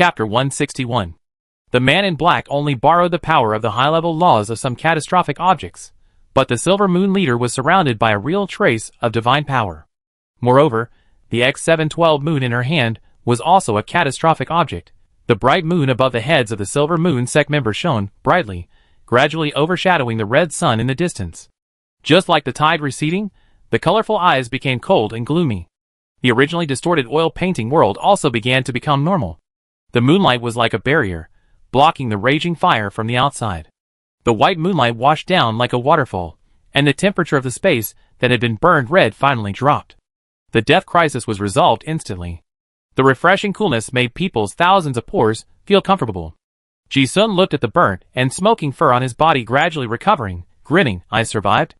Chapter 161. The man in black only borrowed the power of the high-level laws of some catastrophic objects, but the Silver Moon leader was surrounded by a real trace of divine power. Moreover, the X712 moon in her hand was also a catastrophic object. The bright moon above the heads of the Silver Moon sect members shone brightly, gradually overshadowing the red sun in the distance. Just like the tide receding, the colorful eyes became cold and gloomy. The originally distorted oil painting world also began to become normal. The moonlight was like a barrier, blocking the raging fire from the outside. The white moonlight washed down like a waterfall, and the temperature of the space that had been burned red finally dropped. The death crisis was resolved instantly. The refreshing coolness made people's thousands of pores feel comfortable. Ji-sun looked at the burnt and smoking fur on his body gradually recovering, grinning. I survived.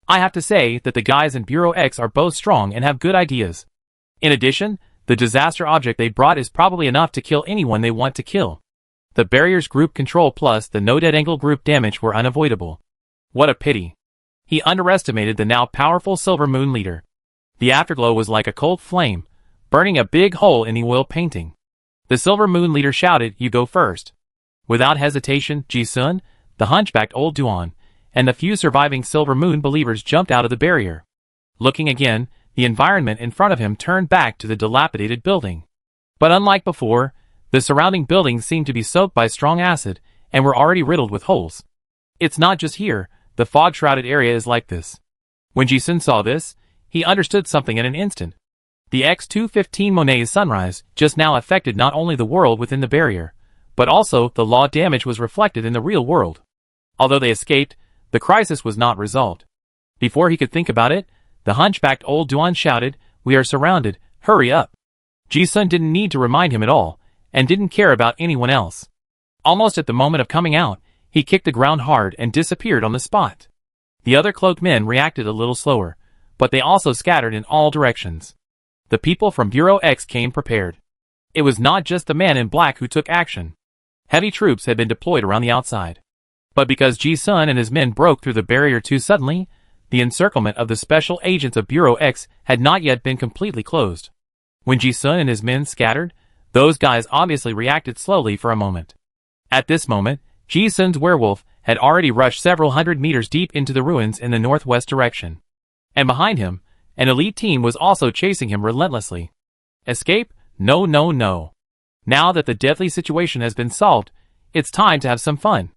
I have to say that the guys in Bureau X are both strong and have good ideas. In addition, the disaster object they brought is probably enough to kill anyone they want to kill. The barrier's group control plus the no dead angle group damage were unavoidable. What a pity. He underestimated the now powerful Silver Moon leader. The afterglow was like a cold flame, burning a big hole in the oil painting. The Silver Moon leader shouted, "You go first." Without hesitation, Ji-sun, the hunchbacked old Duan, and the few surviving Silver Moon believers jumped out of the barrier. Looking again, the environment in front of him turned back to the dilapidated building. But unlike before, the surrounding buildings seemed to be soaked by strong acid and were already riddled with holes. It's not just here, the fog-shrouded area is like this. When Ji-sun saw this, he understood something in an instant. The X215 Monet's sunrise just now affected not only the world within the barrier, but also the law damage was reflected in the real world. Although they escaped, the crisis was not resolved. Before he could think about it, the hunchbacked old Duan shouted, "We are surrounded, hurry up." Ji-sun didn't need to remind him at all, and didn't care about anyone else. Almost at the moment of coming out, he kicked the ground hard and disappeared on the spot. The other cloaked men reacted a little slower, but they also scattered in all directions. The people from Bureau X came prepared. It was not just the man in black who took action. Heavy troops had been deployed around the outside. But because Ji-sun and his men broke through the barrier too suddenly, the encirclement of the special agents of Bureau X had not yet been completely closed. When Ji-sun and his men scattered, those guys obviously reacted slowly for a moment. At this moment, Ji-sun's werewolf had already rushed several hundred meters deep into the ruins in the northwest direction. And behind him, an elite team was also chasing him relentlessly. Escape? No, no, no. Now that the deadly situation has been solved, it's time to have some fun.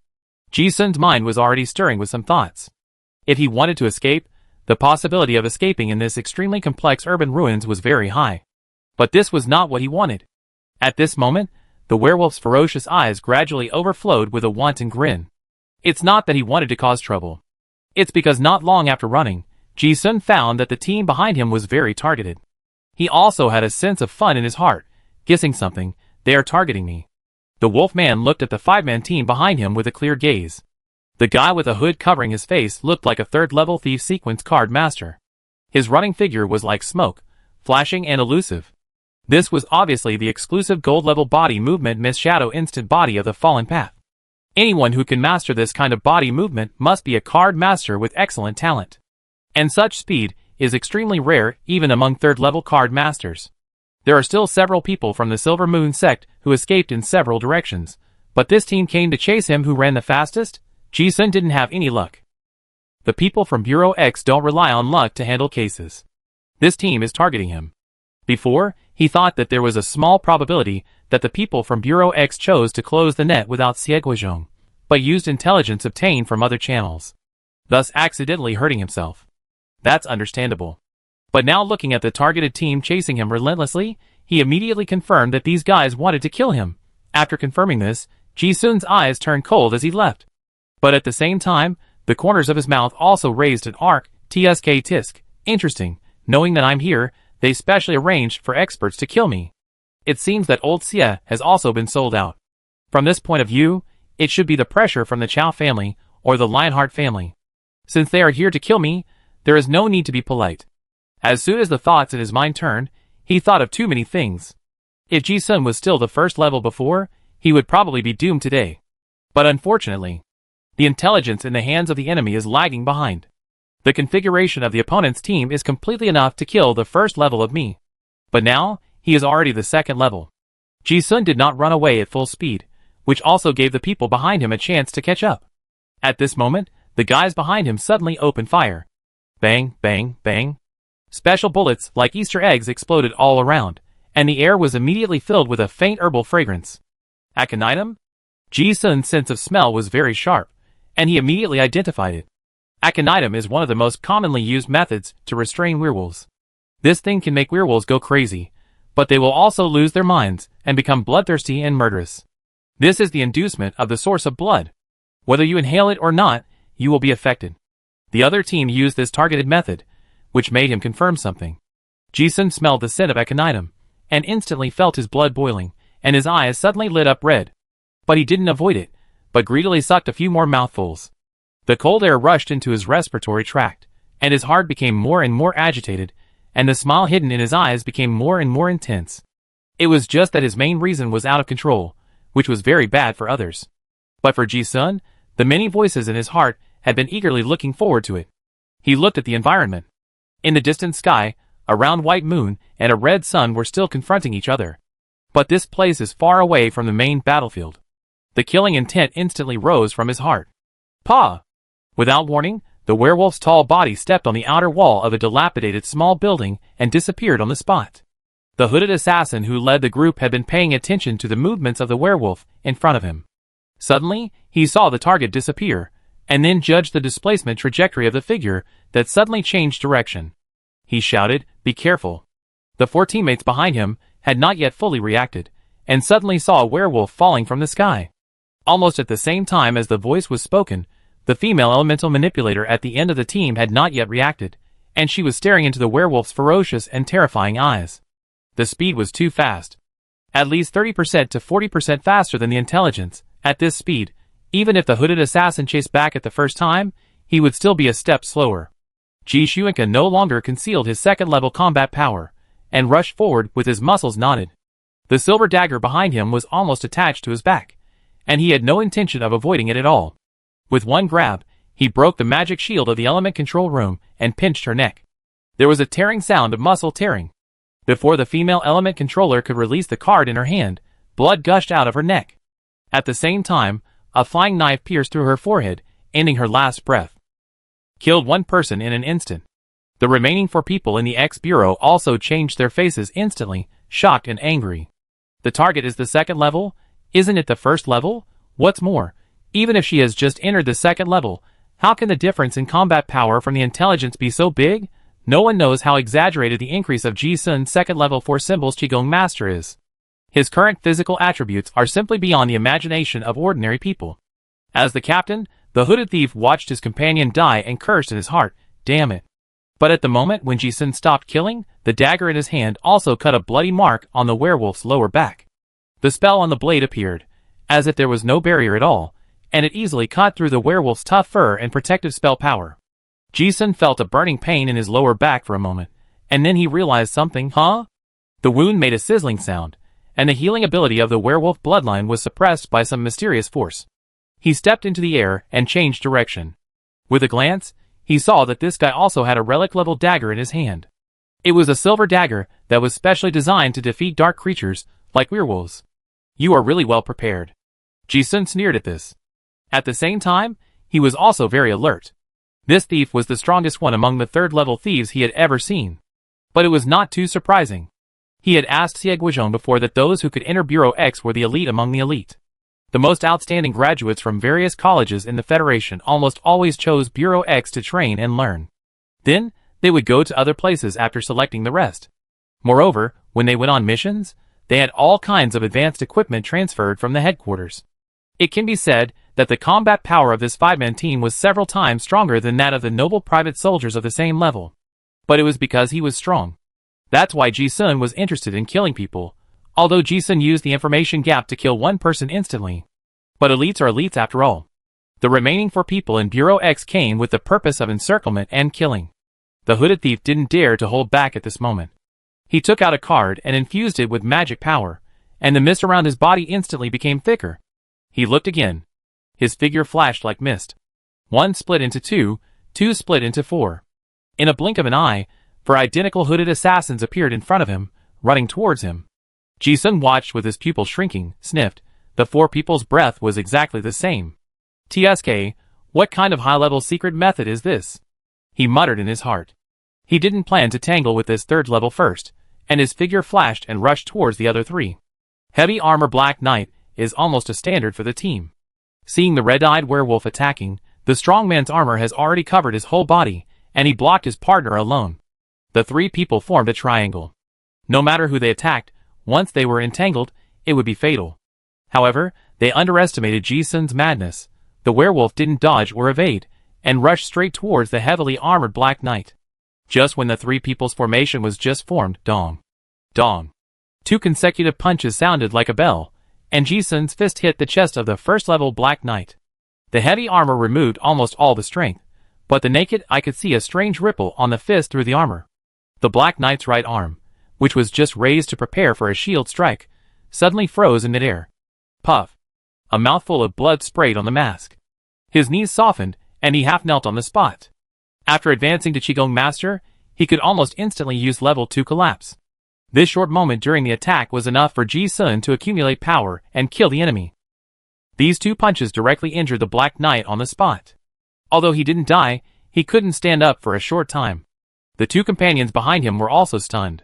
Ji-sun's mind was already stirring with some thoughts. If he wanted to escape, the possibility of escaping in this extremely complex urban ruins was very high. But this was not what he wanted. At this moment, the werewolf's ferocious eyes gradually overflowed with a wanton grin. It's not that he wanted to cause trouble. It's because not long after running, Ji-sun found that the team behind him was very targeted. He also had a sense of fun in his heart, guessing something, they are targeting me. The wolf man looked at the five-man team behind him with a clear gaze. The guy with a hood covering his face looked like a third-level thief sequence card master. His running figure was like smoke, flashing and elusive. This was obviously the exclusive gold-level body movement Miss Shadow instant body of the Fallen Path. Anyone who can master this kind of body movement must be a card master with excellent talent. And such speed is extremely rare even among third-level card masters. There are still several people from the Silver Moon sect who escaped in several directions, but this team came to chase him who ran the fastest. Ji-sun didn't have any luck. The people from Bureau X don't rely on luck to handle cases. This team is targeting him. Before, he thought that there was a small probability that the people from Bureau X chose to close the net without Xieguizhong, but used intelligence obtained from other channels, thus accidentally hurting himself. That's understandable. But now looking at the targeted team chasing him relentlessly, he immediately confirmed that these guys wanted to kill him. After confirming this, Ji-sun's eyes turned cold as he left. But at the same time, the corners of his mouth also raised an arc, tsk tisk. Interesting, knowing that I'm here, they specially arranged for experts to kill me. It seems that old Xie has also been sold out. From this point of view, it should be the pressure from the Chow family or the Lionheart family. Since they are here to kill me, there is no need to be polite. As soon as the thoughts in his mind turned, he thought of too many things. If Ji-sun was still the first level before, he would probably be doomed today. But unfortunately, the intelligence in the hands of the enemy is lagging behind. The configuration of the opponent's team is completely enough to kill the first level of me. But now, he is already the second level. Ji-sun did not run away at full speed, which also gave the people behind him a chance to catch up. At this moment, the guys behind him suddenly opened fire. Bang, bang, bang. Special bullets like Easter eggs exploded all around, and the air was immediately filled with a faint herbal fragrance. Aconitum? Ji-sun's sense of smell was very sharp, and he immediately identified it. Aconitum is one of the most commonly used methods to restrain werewolves. This thing can make werewolves go crazy, but they will also lose their minds and become bloodthirsty and murderous. This is the inducement of the source of blood. Whether you inhale it or not, you will be affected. The other team used this targeted method, which made him confirm something. Ji-sun smelled the scent of aconitum, and instantly felt his blood boiling, and his eyes suddenly lit up red. But he didn't avoid it, but greedily sucked a few more mouthfuls. The cold air rushed into his respiratory tract, and his heart became more and more agitated, and the smile hidden in his eyes became more and more intense. It was just that his main reason was out of control, which was very bad for others. But for Ji-sun, the many voices in his heart had been eagerly looking forward to it. He looked at the environment. In the distant sky, a round white moon and a red sun were still confronting each other. But this place is far away from the main battlefield. The killing intent instantly rose from his heart. Pa! Without warning, the werewolf's tall body stepped on the outer wall of a dilapidated small building and disappeared on the spot. The hooded assassin who led the group had been paying attention to the movements of the werewolf in front of him. Suddenly, he saw the target disappear, and then judged the displacement trajectory of the figure that suddenly changed direction. He shouted, "Be careful." The 4 teammates behind him had not yet fully reacted, and suddenly saw a werewolf falling from the sky. Almost at the same time as the voice was spoken, the female elemental manipulator at the end of the team had not yet reacted, and she was staring into the werewolf's ferocious and terrifying eyes. The speed was too fast. At least 30% to 40% faster than the intelligence. At this speed, even if the hooded assassin chased back at the first time, he would still be a step slower. Ji Shuenka no longer concealed his second-level combat power, and rushed forward with his muscles knotted. The silver dagger behind him was almost attached to his back, and he had no intention of avoiding it at all. With one grab, he broke the magic shield of the element control room and pinched her neck. There was a tearing sound of muscle tearing. Before the female element controller could release the card in her hand, blood gushed out of her neck. At the same time, a flying knife pierced through her forehead, ending her last breath. Killed 1 person in an instant. The remaining 4 people in the X-Bureau also changed their faces instantly, shocked and angry. The target is the second level? Isn't it the first level? What's more, even if she has just entered the second level, how can the difference in combat power from the intelligence be so big? No one knows how exaggerated the increase of Ji-sun's second level 4 symbols Qigong Master is. His current physical attributes are simply beyond the imagination of ordinary people. As the captain, the hooded thief watched his companion die and cursed in his heart, "Damn it." But at the moment when Ji-sun stopped killing, the dagger in his hand also cut a bloody mark on the werewolf's lower back. The spell on the blade appeared, as if there was no barrier at all, and it easily cut through the werewolf's tough fur and protective spell power. Ji-sun felt a burning pain in his lower back for a moment, and then he realized something. The wound made a sizzling sound, and the healing ability of the werewolf bloodline was suppressed by some mysterious force. He stepped into the air and changed direction. With a glance, he saw that this guy also had a relic-level dagger in his hand. It was a silver dagger that was specially designed to defeat dark creatures, like werewolves. "You are really well prepared." Ji-sun sneered at this. At the same time, he was also very alert. This thief was the strongest one among the third-level thieves he had ever seen. But it was not too surprising. He had asked Xie Guizhong before that those who could enter Bureau X were the elite among the elite. The most outstanding graduates from various colleges in the Federation almost always chose Bureau X to train and learn. Then, they would go to other places after selecting the rest. Moreover, when they went on missions, they had all kinds of advanced equipment transferred from the headquarters. It can be said that the combat power of this 5-man team was several times stronger than that of the noble private soldiers of the same level. But it was because he was strong. That's why Ji-sun was interested in killing people, although Ji-sun used the information gap to kill 1 person instantly. But elites are elites after all. The remaining 4 people in Bureau X came with the purpose of encirclement and killing. The hooded thief didn't dare to hold back at this moment. He took out a card and infused it with magic power, and the mist around his body instantly became thicker. He looked again. His figure flashed like mist. 1 split into 2, 2 split into 4. In a blink of an eye, 4 identical hooded assassins appeared in front of him, running towards him. Ji-sun watched with his pupils shrinking, sniffed. The four people's breath was exactly the same. TSK, what kind of high-level secret method is this? He muttered in his heart. He didn't plan to tangle with this third level first, and his figure flashed and rushed towards the other three. Heavy armor Black Knight is almost a standard for the team. Seeing the red-eyed werewolf attacking, the strongman's armor has already covered his whole body, and he blocked his partner alone. The three people formed a triangle. No matter who they attacked, once they were entangled, it would be fatal. However, they underestimated Ji-sun's madness. The werewolf didn't dodge or evade, and rushed straight towards the heavily armored Black Knight. Just when the three people's formation was just formed, dong, dong. 2 consecutive punches sounded like a bell, and Ji-sun's fist hit the chest of the first-level Black Knight. The heavy armor removed almost all the strength, but the naked eye could see a strange ripple on the fist through the armor. The Black Knight's right arm, which was just raised to prepare for a shield strike, suddenly froze in midair. Puff. A mouthful of blood sprayed on the mask. His knees softened, and he half knelt on the spot. After advancing to Qigong Master, he could almost instantly use level 2 collapse. This short moment during the attack was enough for Ji-sun to accumulate power and kill the enemy. These 2 punches directly injured the Black Knight on the spot. Although he didn't die, he couldn't stand up for a short time. The 2 companions behind him were also stunned.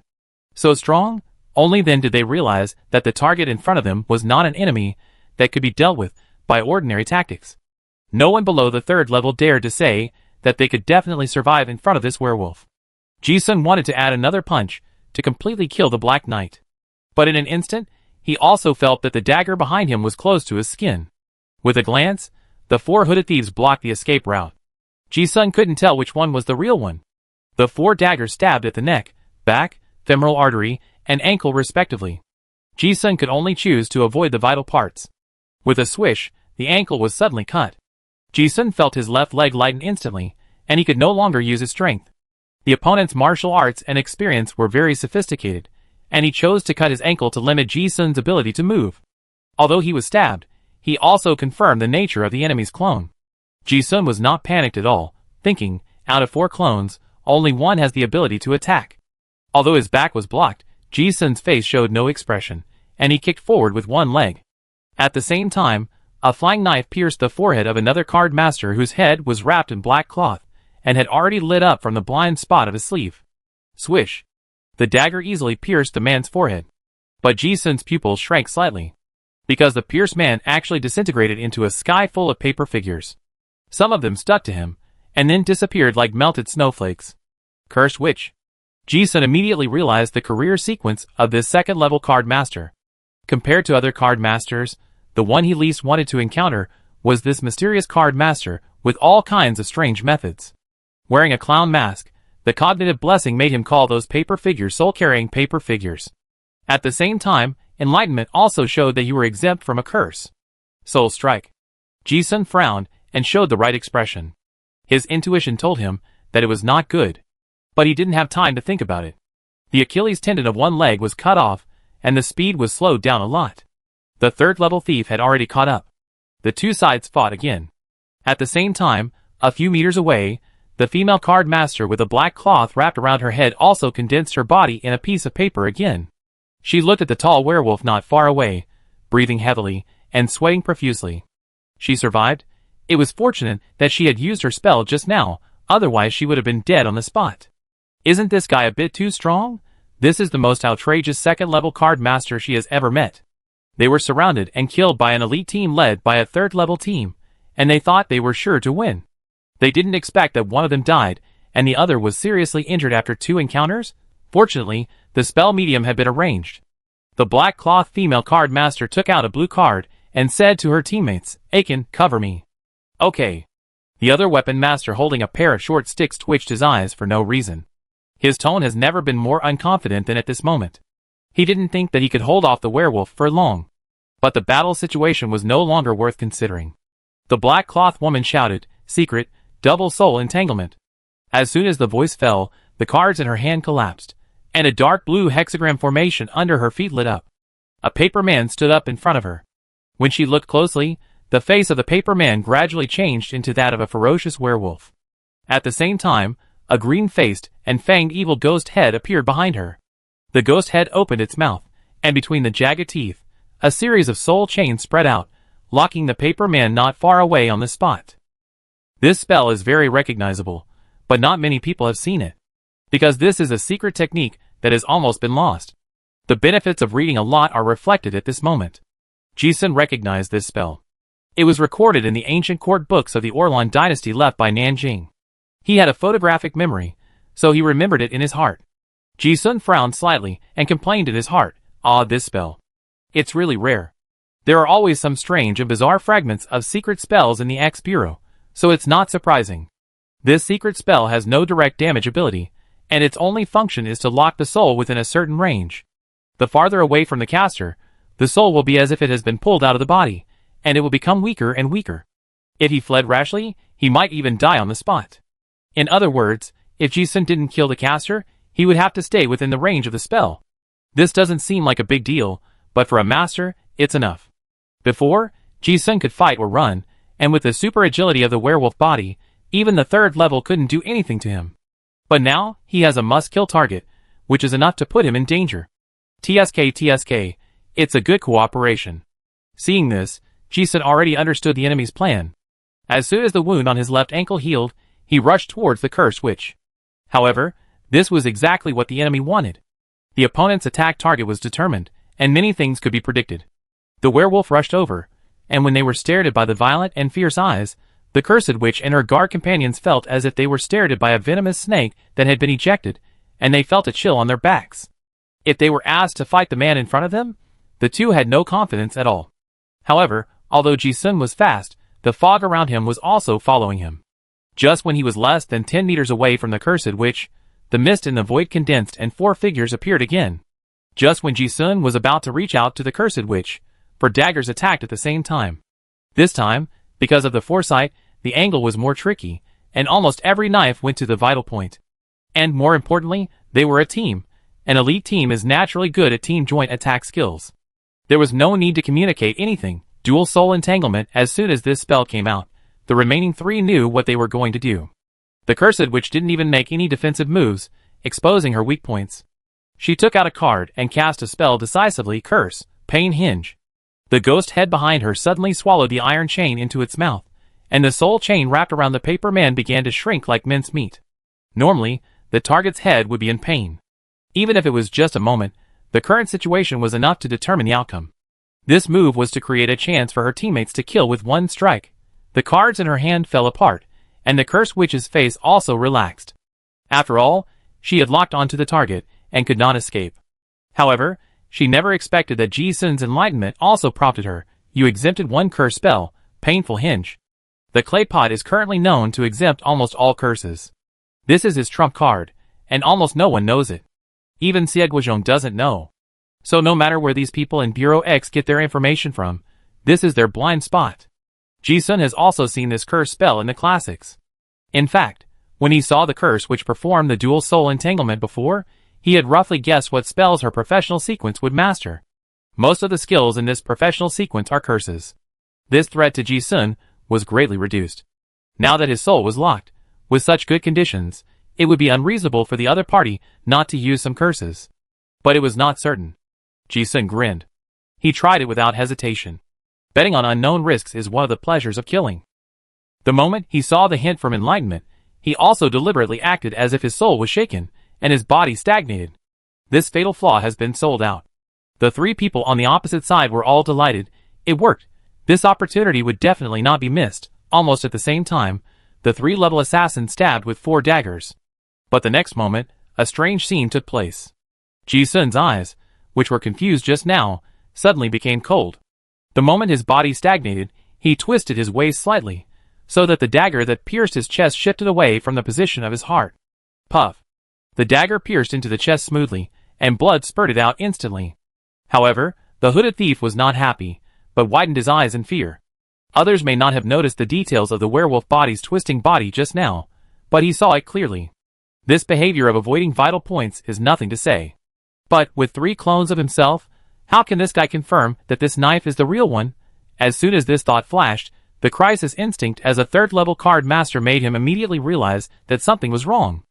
So strong? Only then did they realize that the target in front of them was not an enemy that could be dealt with by ordinary tactics. No one below the 3rd level dared to say that they could definitely survive in front of this werewolf. Ji-sun wanted to add another punch to completely kill the Black Knight. But in an instant, he also felt that the dagger behind him was close to his skin. With a glance, the 4 hooded thieves blocked the escape route. Ji-sun couldn't tell which one was the real one. The 4 daggers stabbed at the neck, back, femoral artery, and ankle respectively. Ji-sun could only choose to avoid the vital parts. With a swish, the ankle was suddenly cut. Ji-sun felt his left leg lighten instantly, and he could no longer use his strength. The opponent's martial arts and experience were very sophisticated, and he chose to cut his ankle to limit Ji-sun's ability to move. Although he was stabbed, he also confirmed the nature of the enemy's clone. Ji-sun was not panicked at all, thinking, out of 4 clones, only one has the ability to attack. Although his back was blocked, Ji-sun's face showed no expression, and he kicked forward with one leg. At the same time, a flying knife pierced the forehead of another card master whose head was wrapped in black cloth, and had already lit up from the blind spot of his sleeve. Swish. The dagger easily pierced the man's forehead. But Ji-sun's pupils shrank slightly, because the pierced man actually disintegrated into a sky full of paper figures. Some of them stuck to him, and then disappeared like melted snowflakes. Cursed witch. Ji-sun immediately realized the career sequence of this 2nd level card master. Compared to other card masters, the one he least wanted to encounter was this mysterious card master with all kinds of strange methods. Wearing a clown mask, the cognitive blessing made him call those paper figures soul-carrying paper figures. At the same time, enlightenment also showed that you were exempt from a curse. Soul strike. Ji-sun frowned and showed the right expression. His intuition told him that it was not good. But he didn't have time to think about it. The Achilles tendon of one leg was cut off, and the speed was slowed down a lot. The 3rd level thief had already caught up. The 2 sides fought again. At the same time, a few meters away, the female card master with a black cloth wrapped around her head also condensed her body in a piece of paper again. She looked at the tall werewolf not far away, breathing heavily, and sweating profusely. She survived. It was fortunate that she had used her spell just now, otherwise she would have been dead on the spot. Isn't this guy a bit too strong? This is the most outrageous 2nd level card master she has ever met. They were surrounded and killed by an elite team led by a 3rd level team, and they thought they were sure to win. They didn't expect that one of them died, and the other was seriously injured after 2 encounters. Fortunately, the spell medium had been arranged. The black cloth female card master took out a blue card and said to her teammates, "Aiken, cover me." Okay. The other weapon master holding a pair of short sticks twitched his eyes for no reason. His tone has never been more unconfident than at this moment. He didn't think that he could hold off the werewolf for long. But the battle situation was no longer worth considering. The black cloth woman shouted, "Secret, double soul entanglement." As soon as the voice fell, the cards in her hand collapsed, and a dark blue hexagram formation under her feet lit up. A paper man stood up in front of her. When she looked closely, the face of the paper man gradually changed into that of a ferocious werewolf. At the same time, a green-faced and fanged evil ghost head appeared behind her. The ghost head opened its mouth, and between the jagged teeth, a series of soul chains spread out, locking the paper man not far away on the spot. This spell is very recognizable, but not many people have seen it, because this is a secret technique that has almost been lost. The benefits of reading a lot are reflected at this moment. Ji-sun recognized this spell. It was recorded in the ancient court books of the Orlan dynasty left by Nanjing. He had a photographic memory, so he remembered it in his heart. Ji-sun frowned slightly and complained in his heart, "Ah, this spell. It's really rare. There are always some strange and bizarre fragments of secret spells in the X Bureau, so it's not surprising. This secret spell has no direct damage ability, and its only function is to lock the soul within a certain range. The farther away from the caster, the soul will be as if it has been pulled out of the body, and it will become weaker and weaker. If he fled rashly, he might even die on the spot. In other words, if Ji-sun didn't kill the caster, he would have to stay within the range of the spell. This doesn't seem like a big deal, but for a master, it's enough. Before, Ji-sun could fight or run, and with the super agility of the werewolf body, even the third level couldn't do anything to him. But now, he has a must-kill target, which is enough to put him in danger. TSK, it's a good cooperation. Seeing this, Ji-sun already understood the enemy's plan. As soon as the wound on his left ankle healed, he rushed towards the cursed witch. However, this was exactly what the enemy wanted. The opponent's attack target was determined, and many things could be predicted. The werewolf rushed over, and when they were stared at by the violent and fierce eyes, the cursed witch and her guard companions felt as if they were stared at by a venomous snake that had been ejected, and they felt a chill on their backs. If they were asked to fight the man in front of them, the two had no confidence at all. However, although Ji-sun was fast, the fog around him was also following him. Just when he was less than 10 meters away from the cursed witch, the mist in the void condensed and 4 figures appeared again. Just when Ji-sun was about to reach out to the cursed witch, 4 daggers attacked at the same time. This time, because of the foresight, the angle was more tricky, and almost every knife went to the vital point. And more importantly, they were a team. An elite team is naturally good at team joint attack skills. There was no need to communicate anything, dual soul entanglement. As soon as this spell came out, the remaining 3 knew what they were going to do. The cursed witch didn't even make any defensive moves, exposing her weak points. She took out a card and cast a spell decisively, Curse, Pain Hinge. The ghost head behind her suddenly swallowed the iron chain into its mouth, and the soul chain wrapped around the paper man began to shrink like mincemeat. Normally, the target's head would be in pain. Even if it was just a moment, the current situation was enough to determine the outcome. This move was to create a chance for her teammates to kill with one strike. The cards in her hand fell apart, and the cursed witch's face also relaxed. After all, she had locked onto the target, and could not escape. However, she never expected that Ji-sun's enlightenment also prompted her. You exempted one curse spell, Painful Hinge. The clay pot is currently known to exempt almost all curses. This is his trump card, and almost no one knows it. Even Xie doesn't know. So no matter where these people in Bureau X get their information from, this is their blind spot. Ji-sun has also seen this curse spell in the classics. In fact, when he saw the curse which performed the dual soul entanglement before, he had roughly guessed what spells her professional sequence would master. Most of the skills in this professional sequence are curses. This threat to Ji-sun was greatly reduced. Now that his soul was locked, with such good conditions, it would be unreasonable for the other party not to use some curses. But it was not certain. Ji-sun grinned. He tried it without hesitation. Betting on unknown risks is one of the pleasures of killing. The moment he saw the hint from enlightenment, he also deliberately acted as if his soul was shaken, and his body stagnated. This fatal flaw has been sold out. The 3 people on the opposite side were all delighted. It worked. This opportunity would definitely not be missed. Almost at the same time, the 3-level assassin stabbed with 4 daggers. But the next moment, a strange scene took place. Ji-sun's eyes, which were confused just now, suddenly became cold. The moment his body stagnated, he twisted his waist slightly, so that the dagger that pierced his chest shifted away from the position of his heart. Puff. The dagger pierced into the chest smoothly, and blood spurted out instantly. However, the hooded thief was not happy, but widened his eyes in fear. Others may not have noticed the details of the werewolf body's twisting body just now, but he saw it clearly. This behavior of avoiding vital points is nothing to say. But, with 3 clones of himself, how can this guy confirm that this knife is the real one? As soon as this thought flashed, the crisis instinct as a 3rd-level card master made him immediately realize that something was wrong.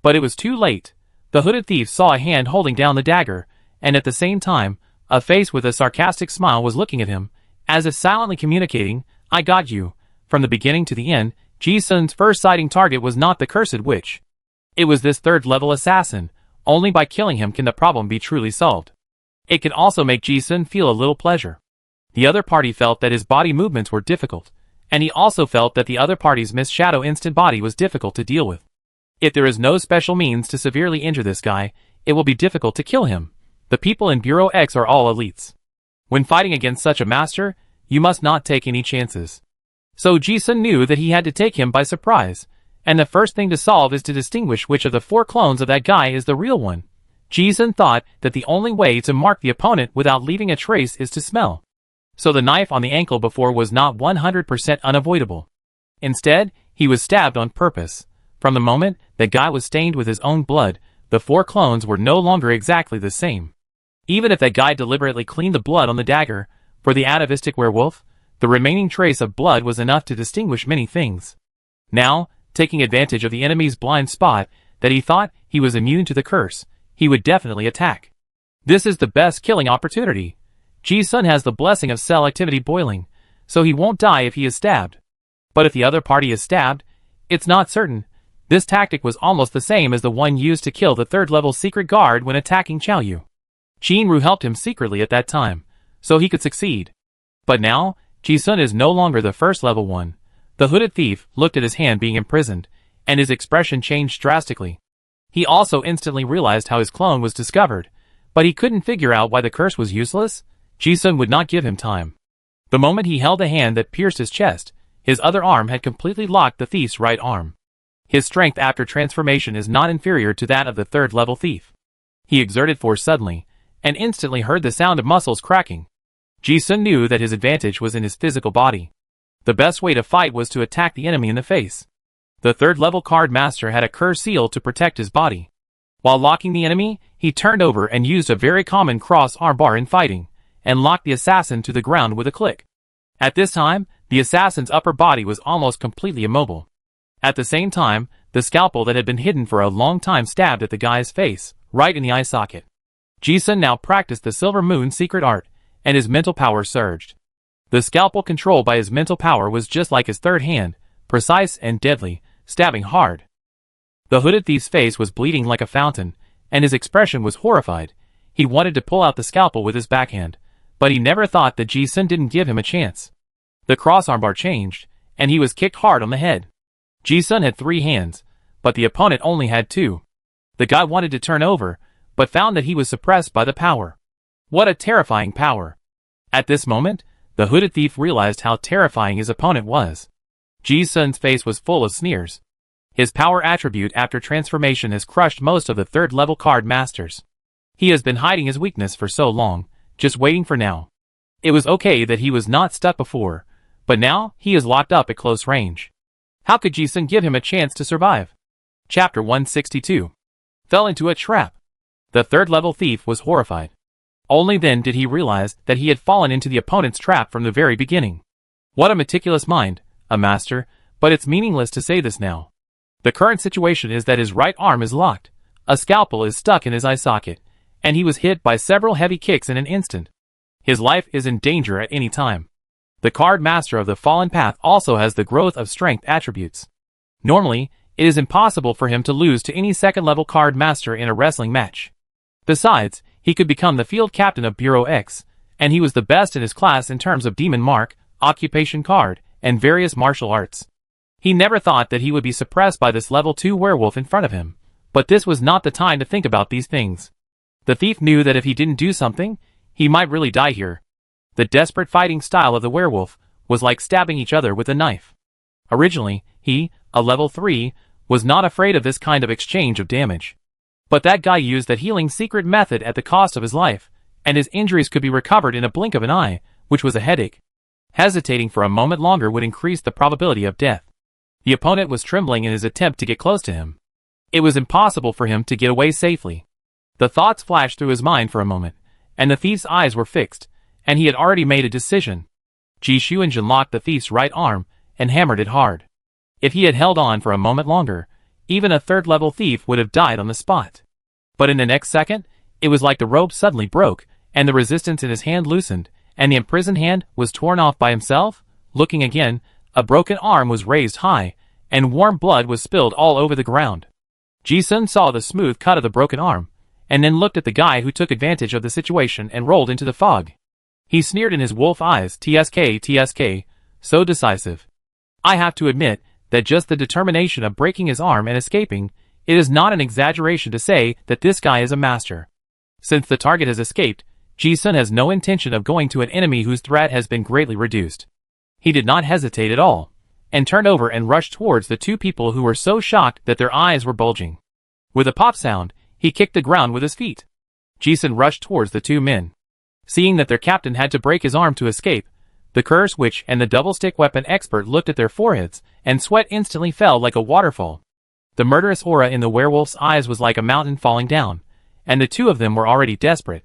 But it was too late. The hooded thief saw a hand holding down the dagger, and at the same time, A face with a sarcastic smile was looking at him, as if silently communicating, "I got you." From the beginning to the end, Ji-sun's first sighting target was not the cursed witch. It was this third-level assassin. Only by killing him can the problem be truly solved. It could also make Ji-sun feel a little pleasure. The other party felt that his body movements were difficult, and he also felt that the other party's Miss Shadow instant body was difficult to deal with. If there is no special means to severely injure this guy, it will be difficult to kill him. The people in Bureau X are all elites. When fighting against such a master, you must not take any chances. So Ji-sun knew that he had to take him by surprise, and the first thing to solve is to distinguish which of the 4 clones of that guy is the real one. Ji-sun thought that the only way to mark the opponent without leaving a trace is to smell. So the knife on the ankle before was not 100% unavoidable. Instead, he was stabbed on purpose. From the moment that guy was stained with his own blood, the 4 clones were no longer exactly the same. Even if that guy deliberately cleaned the blood on the dagger, for the atavistic werewolf, the remaining trace of blood was enough to distinguish many things. Now, taking advantage of the enemy's blind spot, that he thought he was immune to the curse, he would definitely attack. This is the best killing opportunity. Ji-sun has the blessing of cell activity boiling, so he won't die if he is stabbed. But if the other party is stabbed, it's not certain. This tactic was almost the same as the one used to kill the 3rd-level secret guard when attacking Qiao Yu. Jinru helped him secretly at that time, so he could succeed. But now, Ji-sun is no longer the 1st-level one. The hooded thief looked at his hand being imprisoned, and his expression changed drastically. He also instantly realized how his clone was discovered, but he couldn't figure out why the curse was useless. Ji-sun would not give him time. The moment he held the hand that pierced his chest, his other arm had completely locked the thief's right arm. His strength after transformation is not inferior to that of the 3rd-level thief. He exerted force suddenly, and instantly heard the sound of muscles cracking. Ji-sun knew that his advantage was in his physical body. The best way to fight was to attack the enemy in the face. The 3rd-level card master had a curse seal to protect his body. While locking the enemy, he turned over and used a very common cross armbar in fighting, and locked the assassin to the ground with a click. At this time, the assassin's upper body was almost completely immobile. At the same time, the scalpel that had been hidden for a long time stabbed at the guy's face, right in the eye socket. Ji-sun now practiced the Silver Moon secret art, and his mental power surged. The scalpel controlled by his mental power was just like his third hand, precise and deadly, stabbing hard. The hooded thief's face was bleeding like a fountain, and his expression was horrified. He wanted to pull out the scalpel with his backhand, but he never thought that Ji-sun didn't give him a chance. The cross armbar changed, and he was kicked hard on the head. Ji-sun had 3 hands, but the opponent only had 2. The guy wanted to turn over, but found that he was suppressed by the power. What a terrifying power! At this moment, the hooded thief realized how terrifying his opponent was. Ji-sun's face was full of sneers. His power attribute after transformation has crushed most of the 3rd-level card masters. He has been hiding his weakness for so long, just waiting for now. It was okay that he was not stuck before, but now he is locked up at close range. How could Ji-sun give him a chance to survive? Chapter 162. Fell into a trap. The 3rd-level thief was horrified. Only then did he realize that he had fallen into the opponent's trap from the very beginning. What a meticulous mind, a master, but it's meaningless to say this now. The current situation is that his right arm is locked, a scalpel is stuck in his eye socket, and he was hit by several heavy kicks in an instant. His life is in danger at any time. The card master of the Fallen Path also has the growth of strength attributes. Normally, it is impossible for him to lose to any 2nd-level card master in a wrestling match. Besides, he could become the field captain of Bureau X, and he was the best in his class in terms of demon mark, occupation card, and various martial arts. He never thought that he would be suppressed by this level 2 werewolf in front of him, but this was not the time to think about these things. The thief knew that if he didn't do something, he might really die here. The desperate fighting style of the werewolf was like stabbing each other with a knife. Originally, he, a level 3, was not afraid of this kind of exchange of damage. But that guy used that healing secret method at the cost of his life, and his injuries could be recovered in a blink of an eye, which was a headache. Hesitating for a moment longer would increase the probability of death. The opponent was trembling in his attempt to get close to him. It was impossible for him to get away safely. The thoughts flashed through his mind for a moment, and the thief's eyes were fixed, and he had already made a decision. Ji Xuanjun locked the thief's right arm and hammered it hard. If he had held on for a moment longer, even a 3rd-level thief would have died on the spot. But in the next second, it was like the rope suddenly broke, and the resistance in his hand loosened, and the imprisoned hand was torn off by himself. Looking again, a broken arm was raised high, and warm blood was spilled all over the ground. Ji-sun saw the smooth cut of the broken arm, and then looked at the guy who took advantage of the situation and rolled into the fog. He sneered in his wolf eyes, "TSK, TSK, so decisive. I have to admit that just the determination of breaking his arm and escaping, it is not an exaggeration to say that this guy is a master." Since the target has escaped, Ji-sun has no intention of going to an enemy whose threat has been greatly reduced. He did not hesitate at all, and turned over and rushed towards the two people who were so shocked that their eyes were bulging. With a pop sound, he kicked the ground with his feet. Ji-sun rushed towards the two men. Seeing that their captain had to break his arm to escape, the curse witch and the double-stick weapon expert looked at their foreheads, and sweat instantly fell like a waterfall. The murderous aura in the werewolf's eyes was like a mountain falling down, and the two of them were already desperate.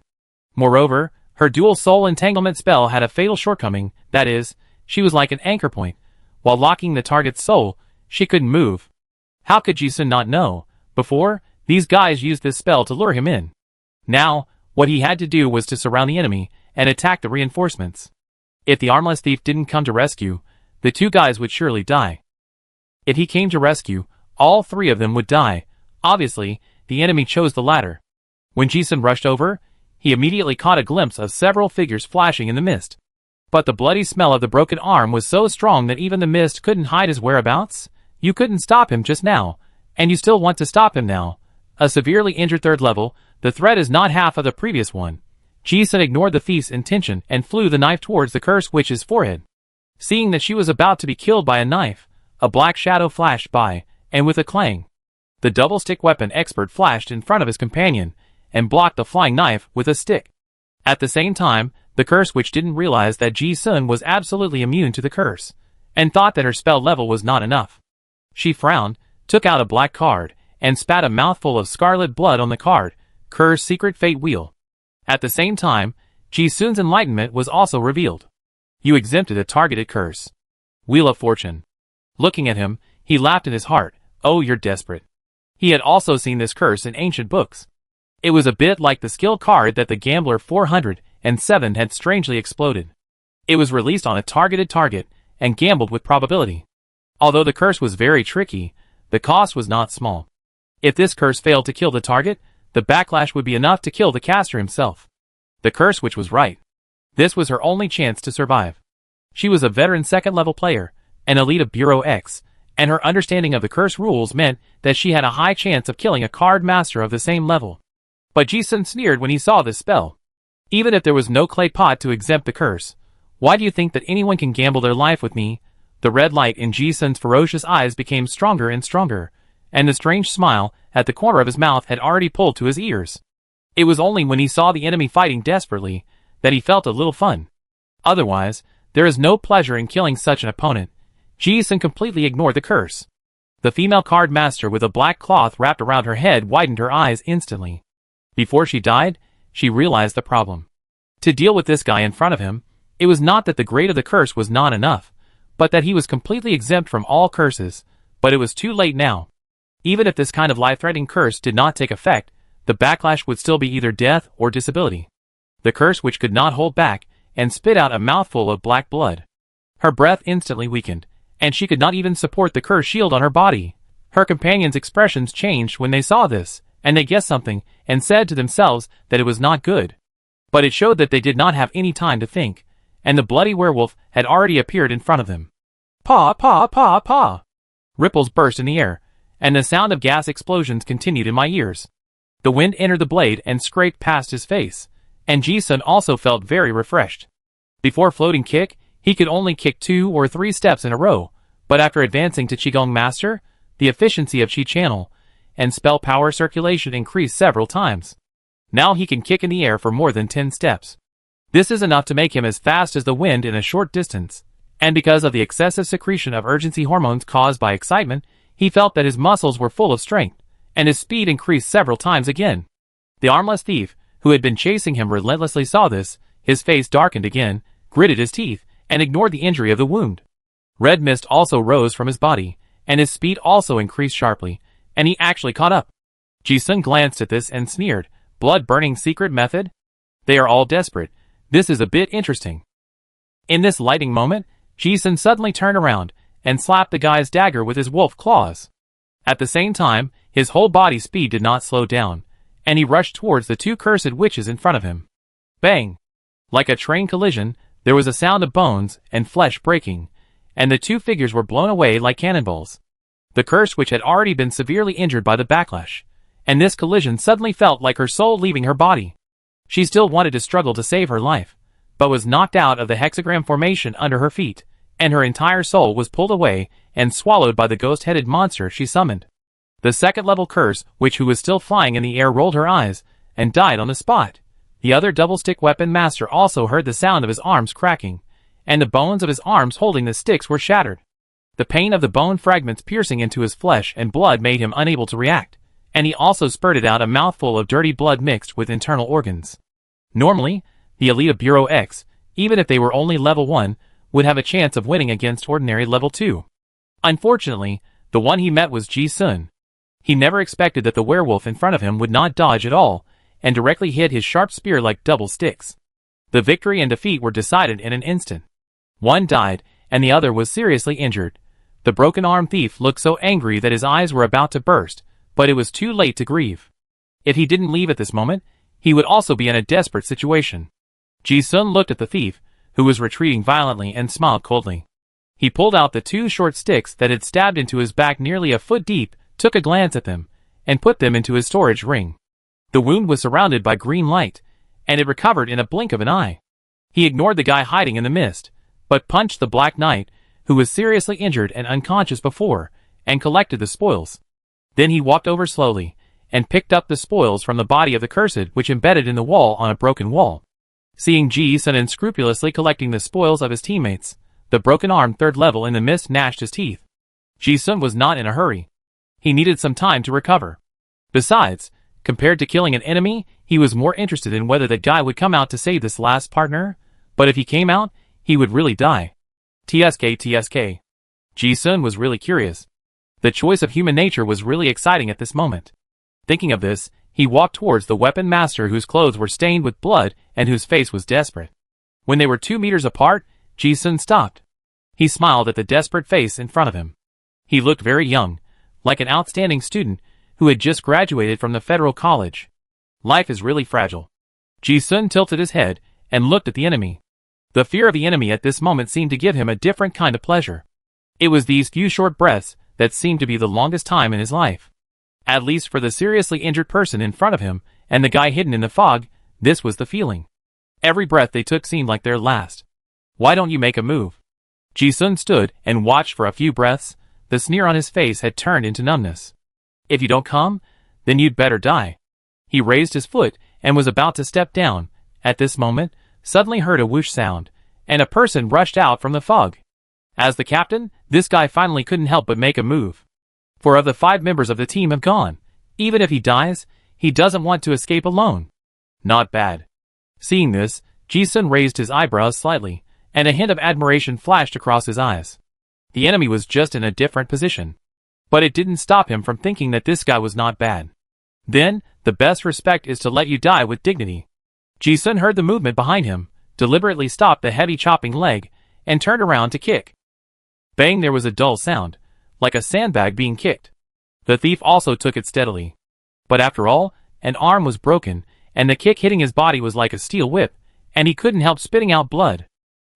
Moreover, her dual soul entanglement spell had a fatal shortcoming, that is, she was like an anchor point. While locking the target's soul, she couldn't move. How could Ji-sun not know? Before, these guys used this spell to lure him in. Now, what he had to do was to surround the enemy and attack the reinforcements. If the armless thief didn't come to rescue, the two guys would surely die. If he came to rescue, all three of them would die. Obviously, the enemy chose the latter. When Ji-sun rushed over, he immediately caught a glimpse of several figures flashing in the mist. But the bloody smell of the broken arm was so strong that even the mist couldn't hide his whereabouts. You couldn't stop him just now, and you still want to stop him now. A severely injured third level, the threat is not half of the previous one. Ji-sun ignored the thief's intention and flew the knife towards the cursed witch's forehead. Seeing that she was about to be killed by a knife, a black shadow flashed by, and with a clang, the double-stick weapon expert flashed in front of his companion, and blocked the flying knife with a stick. At the same time, the curse witch didn't realize that Ji-sun was absolutely immune to the curse, and thought that her spell level was not enough. She frowned, took out a black card, and spat a mouthful of scarlet blood on the card, Kerr's secret fate wheel. At the same time, Ji-sun's enlightenment was also revealed. You exempted a targeted curse. Wheel of Fortune. Looking at him, he laughed in his heart. Oh, you're desperate. He had also seen this curse in ancient books. It was a bit like the skill card that the Gambler 407 had strangely exploded. It was released on a targeted target, and gambled with probability. Although the curse was very tricky, the cost was not small. If this curse failed to kill the target, the backlash would be enough to kill the caster himself. The curse witch was right. This was her only chance to survive. She was a veteran second-level player, an elite of Bureau X, and her understanding of the curse rules meant that she had a high chance of killing a card master of the same level. But Ji-sun sneered when he saw this spell. Even if there was no clay pot to exempt the curse, why do you think that anyone can gamble their life with me? The red light in Ji-sun's ferocious eyes became stronger and stronger, and the strange smile at the corner of his mouth had already pulled to his ears. It was only when he saw the enemy fighting desperately that he felt a little fun. Otherwise, there is no pleasure in killing such an opponent. Ji-sun completely ignored the curse. The female card master with a black cloth wrapped around her head widened her eyes instantly. Before she died, she realized the problem. To deal with this guy in front of him, it was not that the grade of the curse was not enough, but that he was completely exempt from all curses, but it was too late now. Even if this kind of life-threatening curse did not take effect, the backlash would still be either death or disability. The curse witch could not hold back, and spit out a mouthful of black blood. Her breath instantly weakened, and she could not even support the curse shield on her body. Her companions' expressions changed when they saw this, and they guessed something, and said to themselves that it was not good. But it showed that they did not have any time to think, and the bloody werewolf had already appeared in front of them. Paw, paw, paw, paw! Ripples burst in the air, and the sound of gas explosions continued in my ears. The wind entered the blade and scraped past his face, and Ji-sun also felt very refreshed. Before floating kick, he could only kick 2 or 3 steps in a row, but after advancing to Qigong Master, the efficiency of Qi Channel and spell power circulation increased several times. Now he can kick in the air for more than 10 steps. This is enough to make him as fast as the wind in a short distance, and because of the excessive secretion of urgency hormones caused by excitement, he felt that his muscles were full of strength, and his speed increased several times again. The armless thief, who had been chasing him relentlessly, saw this. His face darkened again, gritted his teeth, and ignored the injury of the wound. Red mist also rose from his body, and his speed also increased sharply, and he actually caught up. Ji-sun glanced at this and sneered. Blood-burning secret method? They are all desperate. This is a bit interesting. In this lighting moment, Ji-sun suddenly turned around and slapped the guy's dagger with his wolf claws. At the same time, his whole body speed did not slow down, and he rushed towards the two cursed witches in front of him. Bang! Like a train collision, there was a sound of bones and flesh breaking, and the two figures were blown away like cannonballs. The cursed witch had already been severely injured by the backlash, and this collision suddenly felt like her soul leaving her body. She still wanted to struggle to save her life, but was knocked out of the hexagram formation under her feet, and her entire soul was pulled away and swallowed by the ghost-headed monster she summoned. The second-level curse witch who was still flying in the air rolled her eyes and died on the spot. The other double-stick weapon master also heard the sound of his arms cracking, and the bones of his arms holding the sticks were shattered. The pain of the bone fragments piercing into his flesh and blood made him unable to react, and he also spurted out a mouthful of dirty blood mixed with internal organs. Normally, the elite of Bureau X, even if they were only level 1, would have a chance of winning against ordinary level 2. Unfortunately, the one he met was Ji-sun. He never expected that the werewolf in front of him would not dodge at all, and directly hit his sharp spear like double sticks. The victory and defeat were decided in an instant. One died, and the other was seriously injured. The broken-arm thief looked so angry that his eyes were about to burst, but it was too late to grieve. If he didn't leave at this moment, he would also be in a desperate situation. Ji-sun looked at the thief, who was retreating violently, and smiled coldly. He pulled out the two short sticks that had stabbed into his back nearly a foot deep, took a glance at them, and put them into his storage ring. The wound was surrounded by green light, and it recovered in a blink of an eye. He ignored the guy hiding in the mist, but punched the Black Knight, who was seriously injured and unconscious before, and collected the spoils. Then he walked over slowly, and picked up the spoils from the body of the cursed which embedded in the wall on a broken wall. Seeing Ji-sun unscrupulously collecting the spoils of his teammates, the broken-armed third level in the mist gnashed his teeth. Ji-sun was not in a hurry. He needed some time to recover. Besides, compared to killing an enemy, he was more interested in whether that guy would come out to save this last partner, but if he came out, he would really die. TSK. Ji-sun was really curious. The choice of human nature was really exciting at this moment. Thinking of this, he walked towards the weapon master whose clothes were stained with blood and whose face was desperate. When they were 2 meters apart, Ji-sun stopped. He smiled at the desperate face in front of him. He looked very young, like an outstanding student who had just graduated from the federal college. Life is really fragile. Ji-sun tilted his head and looked at the enemy. The fear of the enemy at this moment seemed to give him a different kind of pleasure. It was these few short breaths that seemed to be the longest time in his life. At least for the seriously injured person in front of him and the guy hidden in the fog, this was the feeling. Every breath they took seemed like their last. Why don't you make a move? Ji-sun stood and watched for a few breaths. The sneer on his face had turned into numbness. If you don't come, then you'd better die. He raised his foot and was about to step down. At this moment, suddenly heard a whoosh sound, and a person rushed out from the fog. As the captain, this guy finally couldn't help but make a move. 4 of the 5 members of the team have gone. Even if he dies, he doesn't want to escape alone. Not bad. Seeing this, Ji-sun raised his eyebrows slightly, and a hint of admiration flashed across his eyes. The enemy was just in a different position. But it didn't stop him from thinking that this guy was not bad. Then, the best respect is to let you die with dignity. Ji-sun heard the movement behind him, deliberately stopped the heavy chopping leg, and turned around to kick. Bang! There was a dull sound, like a sandbag being kicked. The thief also took it steadily. But after all, an arm was broken, and the kick hitting his body was like a steel whip, and he couldn't help spitting out blood.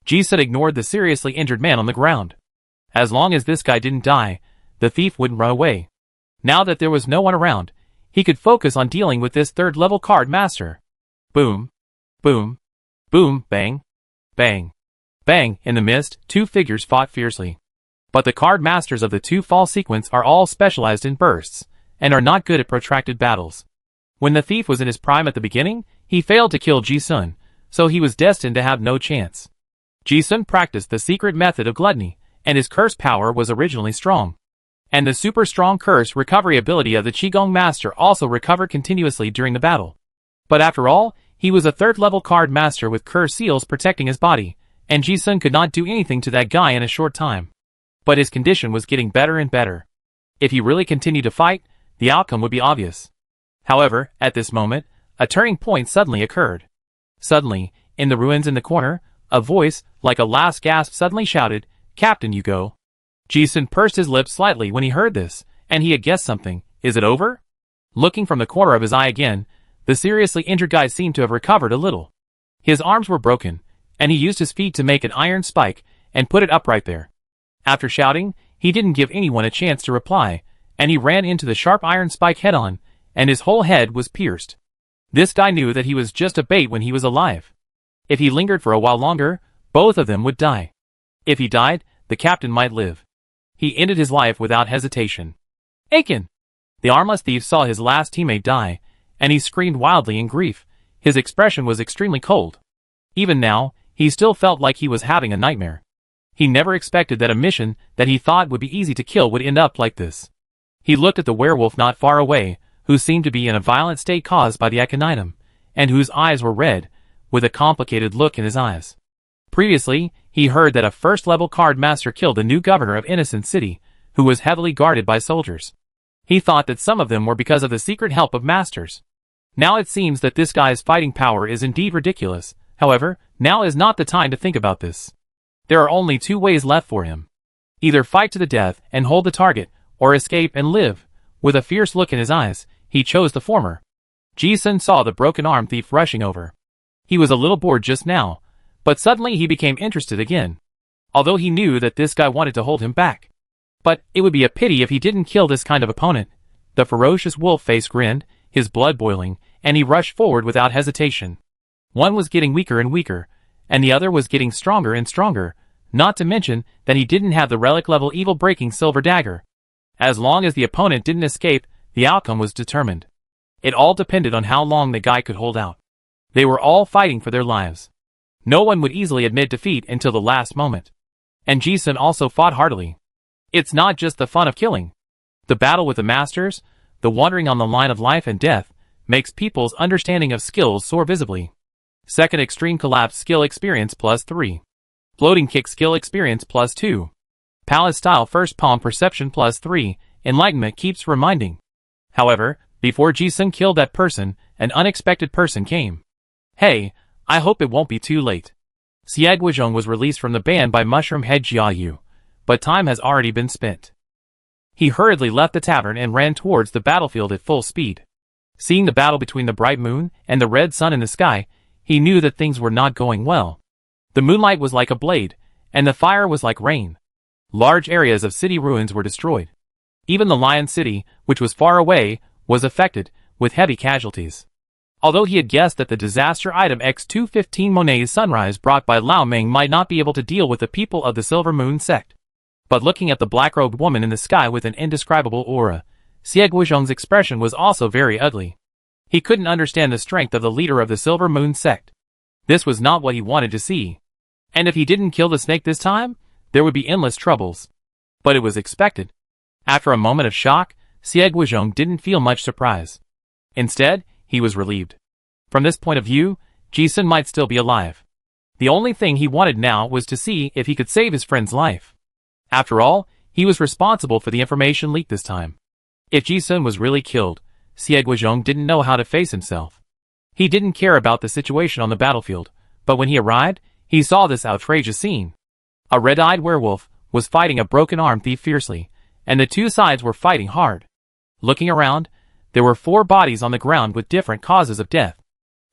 Ji-sun ignored the seriously injured man on the ground. As long as this guy didn't die, the thief wouldn't run away. Now that there was no one around, he could focus on dealing with this third-level card master. Boom. Boom. Boom. Bang. Bang. Bang. In the mist, 2 figures fought fiercely. But the card masters of the 2 fall sequence are all specialized in bursts, and are not good at protracted battles. When the thief was in his prime at the beginning, he failed to kill Ji-sun, so he was destined to have no chance. Ji-sun practiced the secret method of gluttony, and his curse power was originally strong. And the super strong curse recovery ability of the Qigong master also recovered continuously during the battle. But after all, he was a 3rd-level card master with curse seals protecting his body, and Ji-sun could not do anything to that guy in a short time. But his condition was getting better and better. If he really continued to fight, the outcome would be obvious. However, at this moment, a turning point suddenly occurred. Suddenly, in the ruins in the corner, a voice, like a last gasp, suddenly shouted, "Captain, you go." Ji-sun pursed his lips slightly when he heard this, and he had guessed something. Is it over? Looking from the corner of his eye again, the seriously injured guy seemed to have recovered a little. His arms were broken, and he used his feet to make an iron spike and put it upright there. After shouting, he didn't give anyone a chance to reply, and he ran into the sharp iron spike head-on, and his whole head was pierced. This guy knew that he was just a bait when he was alive. If he lingered for a while longer, both of them would die. If he died, the captain might live. He ended his life without hesitation. Aiken! The armless thief saw his last teammate die, and he screamed wildly in grief. His expression was extremely cold. Even now, he still felt like he was having a nightmare. He never expected that a mission that he thought would be easy to kill would end up like this. He looked at the werewolf not far away, who seemed to be in a violent state caused by the aconitum, and whose eyes were red, with a complicated look in his eyes. Previously, he heard that a first-level card master killed the new governor of Innocent City, who was heavily guarded by soldiers. He thought that some of them were because of the secret help of masters. Now it seems that this guy's fighting power is indeed ridiculous. However, now is not the time to think about this. There are only two ways left for him. Either fight to the death and hold the target, or escape and live. With a fierce look in his eyes, he chose the former. Ji-sun saw the broken-arm thief rushing over. He was a little bored just now, but suddenly he became interested again. Although he knew that this guy wanted to hold him back. But it would be a pity if he didn't kill this kind of opponent. The ferocious wolf face grinned, his blood boiling, and he rushed forward without hesitation. One was getting weaker and weaker, and the other was getting stronger and stronger, not to mention that he didn't have the relic-level evil-breaking silver dagger. As long as the opponent didn't escape, the outcome was determined. It all depended on how long the guy could hold out. They were all fighting for their lives. No one would easily admit defeat until the last moment. And Ji-sun also fought heartily. It's not just the fun of killing. The battle with the masters, the wandering on the line of life and death, makes people's understanding of skills soar visibly. Second extreme collapse skill experience +3. Floating kick skill experience +2. Palace style first palm perception +3. Enlightenment keeps reminding. However, before Ji-sun killed that person, an unexpected person came. Hey, I hope it won't be too late. Xie Guizhong was released from the ban by Mushroom Head Jiayu, but time has already been spent. He hurriedly left the tavern and ran towards the battlefield at full speed. Seeing the battle between the bright moon and the red sun in the sky, he knew that things were not going well. The moonlight was like a blade, and the fire was like rain. Large areas of city ruins were destroyed. Even the Lion City, which was far away, was affected, with heavy casualties. Although he had guessed that the disaster item X215 Monet's Sunrise brought by Lao Ming might not be able to deal with the people of the Silver Moon sect. But looking at the black-robed woman in the sky with an indescribable aura, Xie Guizhong's expression was also very ugly. He couldn't understand the strength of the leader of the Silver Moon sect. This was not what he wanted to see. And if he didn't kill the snake this time, there would be endless troubles. But it was expected. After a moment of shock, Xie Guizhong didn't feel much surprise. Instead, he was relieved. From this point of view, Ji-sun might still be alive. The only thing he wanted now was to see if he could save his friend's life. After all, he was responsible for the information leaked this time. If Ji-sun was really killed, Xie Guizhong didn't know how to face himself. He didn't care about the situation on the battlefield, but when he arrived, he saw this outrageous scene. A red-eyed werewolf was fighting a broken-arm thief fiercely, and the two sides were fighting hard. Looking around, there were 4 bodies on the ground with different causes of death.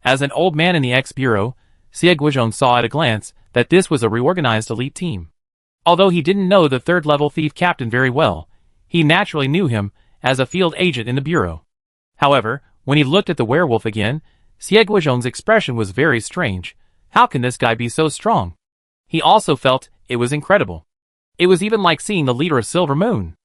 As an old man in the X-Bureau, Xie Guizhong saw at a glance that this was a reorganized elite team. Although he didn't know the third-level thief captain very well, he naturally knew him as a field agent in the bureau. However, when he looked at the werewolf again, Xie Guizhong's expression was very strange. How can this guy be so strong? He also felt it was incredible. It was even like seeing the leader of Silver Moon.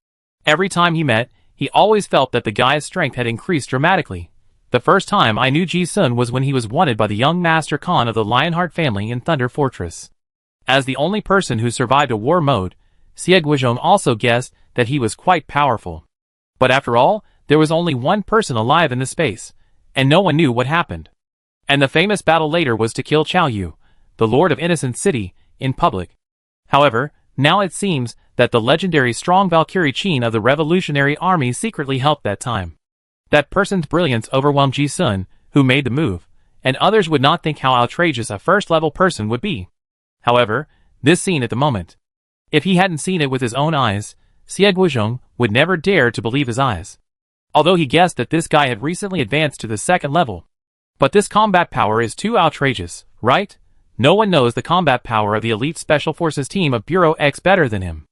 Every time he met, he always felt that the guy's strength had increased dramatically. The first time I knew Ji-sun was when he was wanted by the young Master Khan of the Lionheart family in Thunder Fortress. As the only person who survived a war mode, Xie Guizhong also guessed that he was quite powerful. But after all, there was only one person alive in the space, and no one knew what happened. And the famous battle later was to kill Chao Yu, the Lord of Innocent City, in public. However, now it seems that the legendary strong Valkyrie Qin of the Revolutionary Army secretly helped that time. That person's brilliance overwhelmed Ji-sun, who made the move, and others would not think how outrageous a first-level person would be. However, this scene at the moment. If he hadn't seen it with his own eyes, Xie Guozhong would never dare to believe his eyes. Although he guessed that this guy had recently advanced to the second level. But this combat power is too outrageous, right? No one knows the combat power of the elite special forces team of Bureau X better than him.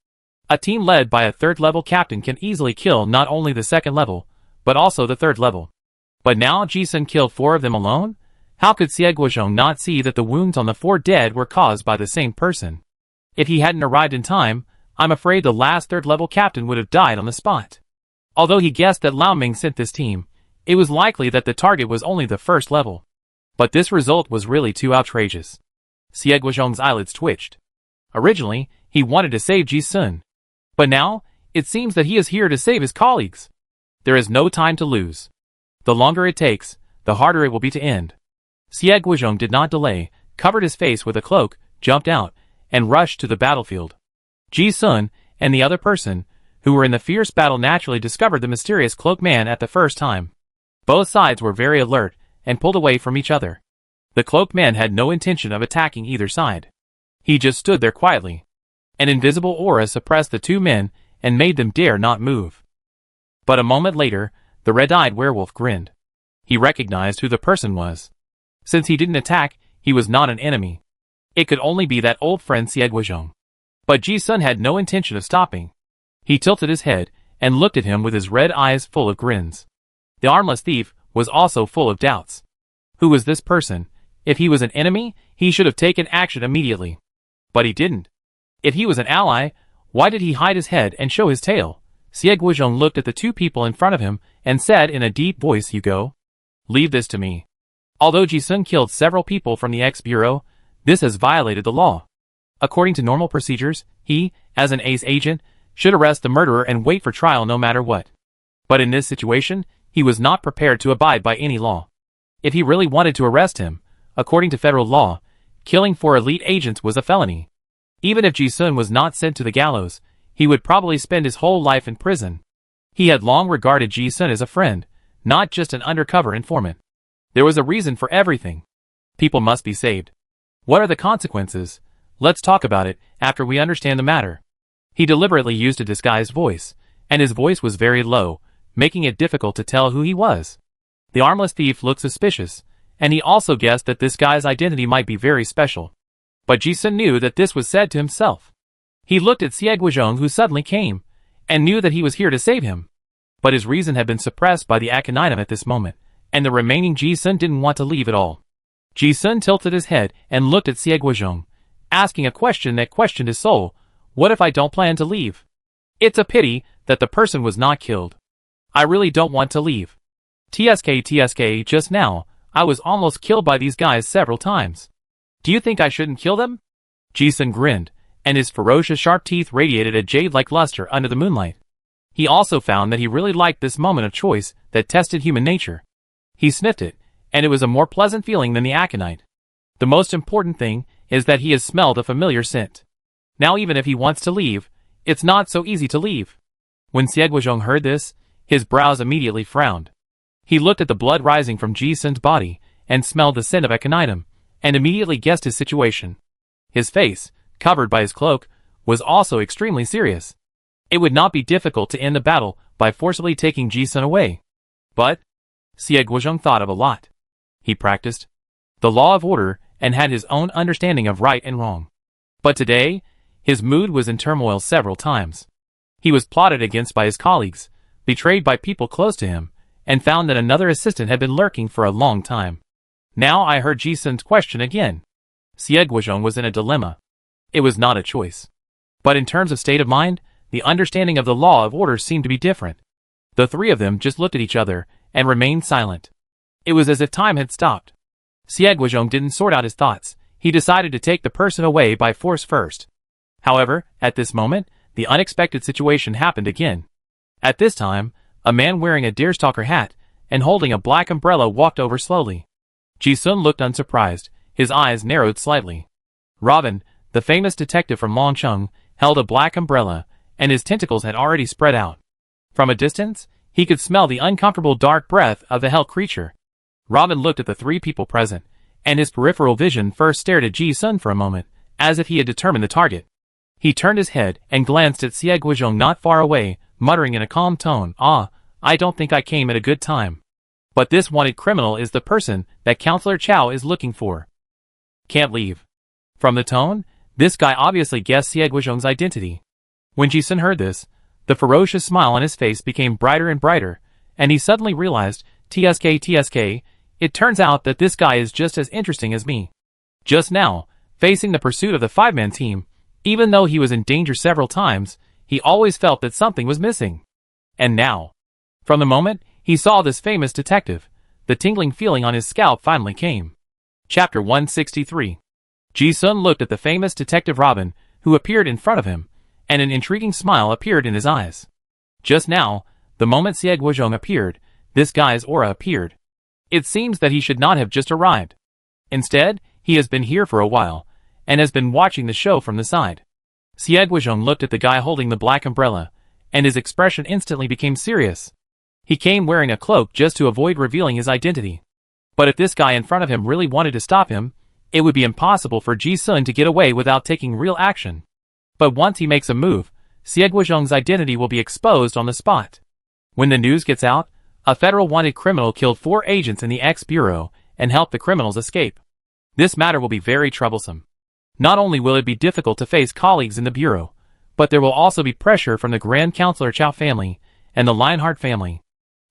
A team led by a third-level captain can easily kill not only the second level, but also the third level. But now Ji-sun killed 4 of them alone? How could Xie Guozhong not see that the wounds on the 4 dead were caused by the same person? If he hadn't arrived in time, I'm afraid the last third-level captain would have died on the spot. Although he guessed that Lao Ming sent this team, it was likely that the target was only the first level. But this result was really too outrageous. Xie Guozhong's eyelids twitched. Originally, he wanted to save Ji-sun. But now, it seems that he is here to save his colleagues. There is no time to lose. The longer it takes, the harder it will be to end. Xie Guozhong did not delay, covered his face with a cloak, jumped out, and rushed to the battlefield. Ji-sun, and the other person, who were in the fierce battle naturally discovered the mysterious cloaked man at the first time. Both sides were very alert, and pulled away from each other. The cloaked man had no intention of attacking either side. He just stood there quietly. An invisible aura suppressed the 2 men, and made them dare not move. But a moment later, the red-eyed werewolf grinned. He recognized who the person was. Since he didn't attack, he was not an enemy. It could only be that old friend Xie Guozhong. But Ji-sun had no intention of stopping. He tilted his head, and looked at him with his red eyes full of grins. The armless thief was also full of doubts. Who was this person? If he was an enemy, he should have taken action immediately. But he didn't. If he was an ally, why did he hide his head and show his tail? Xie Guozhong looked at the 2 people in front of him, and said in a deep voice, "You go. Leave this to me." Although Ji-sun killed several people from the X-Bureau, this has violated the law. According to normal procedures, he, as an ace agent, should arrest the murderer and wait for trial no matter what. But in this situation, he was not prepared to abide by any law. If he really wanted to arrest him, according to federal law, killing 4 elite agents was a felony. Even if Ji-sun was not sent to the gallows, he would probably spend his whole life in prison. He had long regarded Ji-sun as a friend, not just an undercover informant. There was a reason for everything. People must be saved. What are the consequences? Let's talk about it after we understand the matter. He deliberately used a disguised voice, and his voice was very low, making it difficult to tell who he was. The armless thief looked suspicious, and he also guessed that this guy's identity might be very special. But Ji-sun knew that this was said to himself. He looked at Xie Guozhong, who suddenly came, and knew that he was here to save him. But his reason had been suppressed by the Aconitum at this moment, and the remaining Ji-sun didn't want to leave at all. Ji-sun tilted his head and looked at Xie Guozhong, asking a question that questioned his soul. What if I don't plan to leave? It's a pity that the person was not killed. I really don't want to leave. TSK, just now, I was almost killed by these guys several times. Do you think I shouldn't kill them? Ji-sun grinned, and his ferocious sharp teeth radiated a jade-like luster under the moonlight. He also found that he really liked this moment of choice that tested human nature. He sniffed it, and it was a more pleasant feeling than the aconite. The most important thing is that he has smelled a familiar scent. Now even if he wants to leave, it's not so easy to leave. When Xie Guozhong heard this, his brows immediately frowned. He looked at the blood rising from Ji-sun's body, and smelled the scent of aconitum, and immediately guessed his situation. His face, covered by his cloak, was also extremely serious. It would not be difficult to end the battle by forcibly taking Ji-sun away. But Xie Guozhong thought of a lot. He practiced the law of order and had his own understanding of right and wrong. But today, his mood was in turmoil several times. He was plotted against by his colleagues, betrayed by people close to him, and found that another assistant had been lurking for a long time. Now I heard Ji-sun's question again. Xie Guozhong was in a dilemma. It was not a choice. But in terms of state of mind, the understanding of the law of order seemed to be different. The 3 of them just looked at each other and remained silent. It was as if time had stopped. Xie Guozhong didn't sort out his thoughts. He decided to take the person away by force first. However, at this moment, the unexpected situation happened again. At this time, a man wearing a deerstalker hat and holding a black umbrella walked over slowly. Ji-sun looked unsurprised, his eyes narrowed slightly. Robin, the famous detective from Longcheng, held a black umbrella, and his tentacles had already spread out. From a distance, he could smell the uncomfortable dark breath of the hell creature. Robin looked at the three people present, and his peripheral vision first stared at Ji-sun for a moment, as if he had determined the target. He turned his head and glanced at Xie Guizhong not far away, muttering in a calm tone, I don't think I came at a good time. But this wanted criminal is the person that Counselor Chow is looking for. Can't leave. From the tone, this guy obviously guessed Xie Guizhong's identity. When Ji-sun heard this, the ferocious smile on his face became brighter and brighter, and he suddenly realized, TSK, it turns out that this guy is just as interesting as me. Just now, facing the pursuit of the five-man team, even though he was in danger several times, he always felt that something was missing. And now, from the moment he saw this famous detective, the tingling feeling on his scalp finally came. Chapter 163. Ji-sun looked at the famous detective Robin, who appeared in front of him, and an intriguing smile appeared in his eyes. Just now, the moment Xie Guizhong appeared, this guy's aura appeared. It seems that he should not have just arrived. Instead, he has been here for a while, and has been watching the show from the side. Xie Guizhong looked at the guy holding the black umbrella, and his expression instantly became serious. He came wearing a cloak just to avoid revealing his identity. But if this guy in front of him really wanted to stop him, it would be impossible for Ji-sun to get away without taking real action. But once he makes a move, Xie Guizhong's identity will be exposed on the spot. When the news gets out, a federal wanted criminal killed 4 agents in the X Bureau and helped the criminals escape. This matter will be very troublesome. Not only will it be difficult to face colleagues in the Bureau, but there will also be pressure from the Grand Counselor Chow family and the Lionheart family.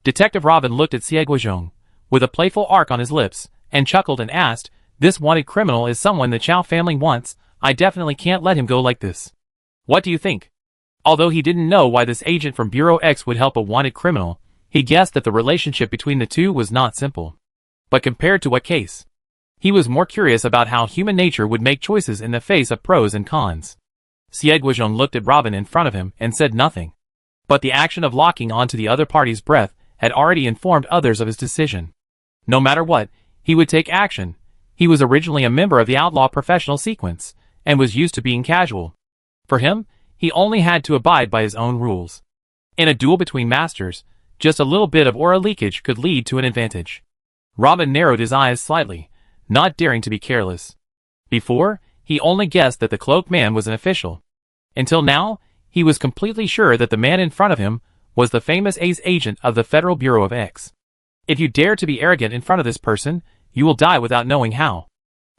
Detective Robin looked at Xie Guizhong, with a playful arc on his lips, and chuckled and asked, this wanted criminal is someone the Chow family wants, I definitely can't let him go like this. What do you think? Although he didn't know why this agent from Bureau X would help a wanted criminal, he guessed that the relationship between the two was not simple. But compared to what case? He was more curious about how human nature would make choices in the face of pros and cons. Xie Guizhong looked at Robin in front of him and said nothing. But the action of locking onto the other party's breath had already informed others of his decision. No matter what, he would take action. He was originally a member of the outlaw professional sequence, and was used to being casual. For him, he only had to abide by his own rules. In a duel between masters, just a little bit of aura leakage could lead to an advantage. Robin narrowed his eyes slightly, not daring to be careless. Before, he only guessed that the cloaked man was an official. Until now, he was completely sure that the man in front of him was the famous ace agent of the Federal Bureau of X. If you dare to be arrogant in front of this person, you will die without knowing how.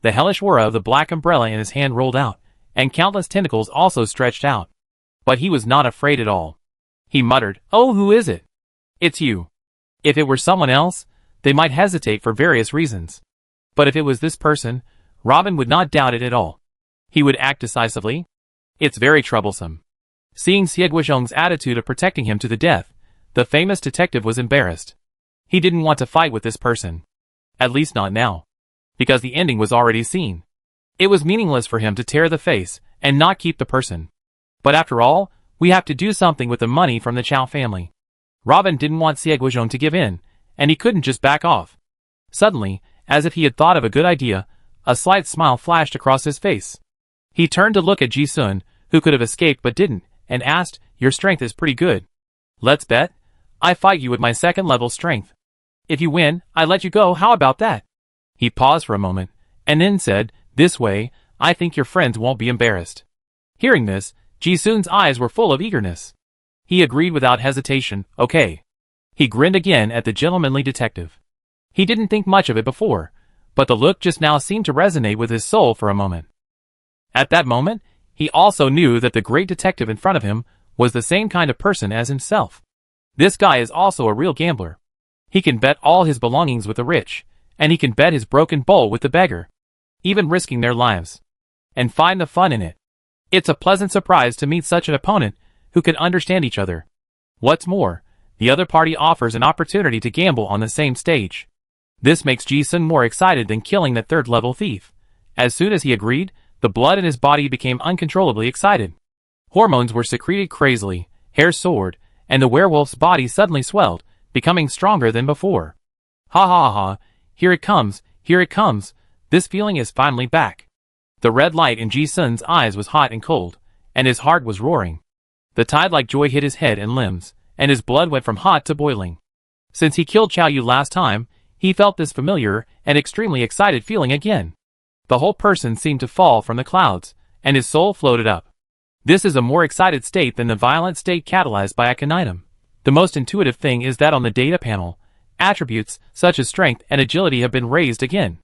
The hellish aura of the black umbrella in his hand rolled out, and countless tentacles also stretched out. But he was not afraid at all. He muttered, "Oh, who is it?" "It's you." If it were someone else, they might hesitate for various reasons. But if it was this person, Robin would not doubt it at all. He would act decisively. It's very troublesome. Seeing Xie Guizhong's attitude of protecting him to the death, the famous detective was embarrassed. He didn't want to fight with this person. At least not now. Because the ending was already seen. It was meaningless for him to tear the face and not keep the person. But after all, we have to do something with the money from the Chow family. Robin didn't want Xie Guizhong to give in, and he couldn't just back off. Suddenly, as if he had thought of a good idea, a slight smile flashed across his face. He turned to look at Ji-sun, who could have escaped but didn't, and asked, "Your strength is pretty good. Let's bet? I fight you with my second-level strength. If you win, I let you go, how about that?" He paused for a moment, and then said, "This way, I think your friends won't be embarrassed." Hearing this, Ji-sun's eyes were full of eagerness. He agreed without hesitation, "Okay." He grinned again at the gentlemanly detective. He didn't think much of it before, but the look just now seemed to resonate with his soul for a moment. At that moment, he also knew that the great detective in front of him was the same kind of person as himself. This guy is also a real gambler. He can bet all his belongings with the rich, and he can bet his broken bowl with the beggar, even risking their lives, and find the fun in it. It's a pleasant surprise to meet such an opponent who can understand each other. What's more, the other party offers an opportunity to gamble on the same stage. This makes Ji-sun more excited than killing that third-level thief. As soon as he agreed, the blood in his body became uncontrollably excited. Hormones were secreted crazily, hair soared, and the werewolf's body suddenly swelled, becoming stronger than before. Ha ha ha, here it comes, this feeling is finally back. The red light in Ji-sun's eyes was hot and cold, and his heart was roaring. The tide-like joy hit his head and limbs, and his blood went from hot to boiling. Since he killed Chow Yu last time, He felt this familiar and extremely excited feeling again. The whole person seemed to fall from the clouds, and his soul floated up. This is a more excited state than the violent state catalyzed by aconitum. The most intuitive thing is that on the data panel, attributes such as strength and agility have been raised again.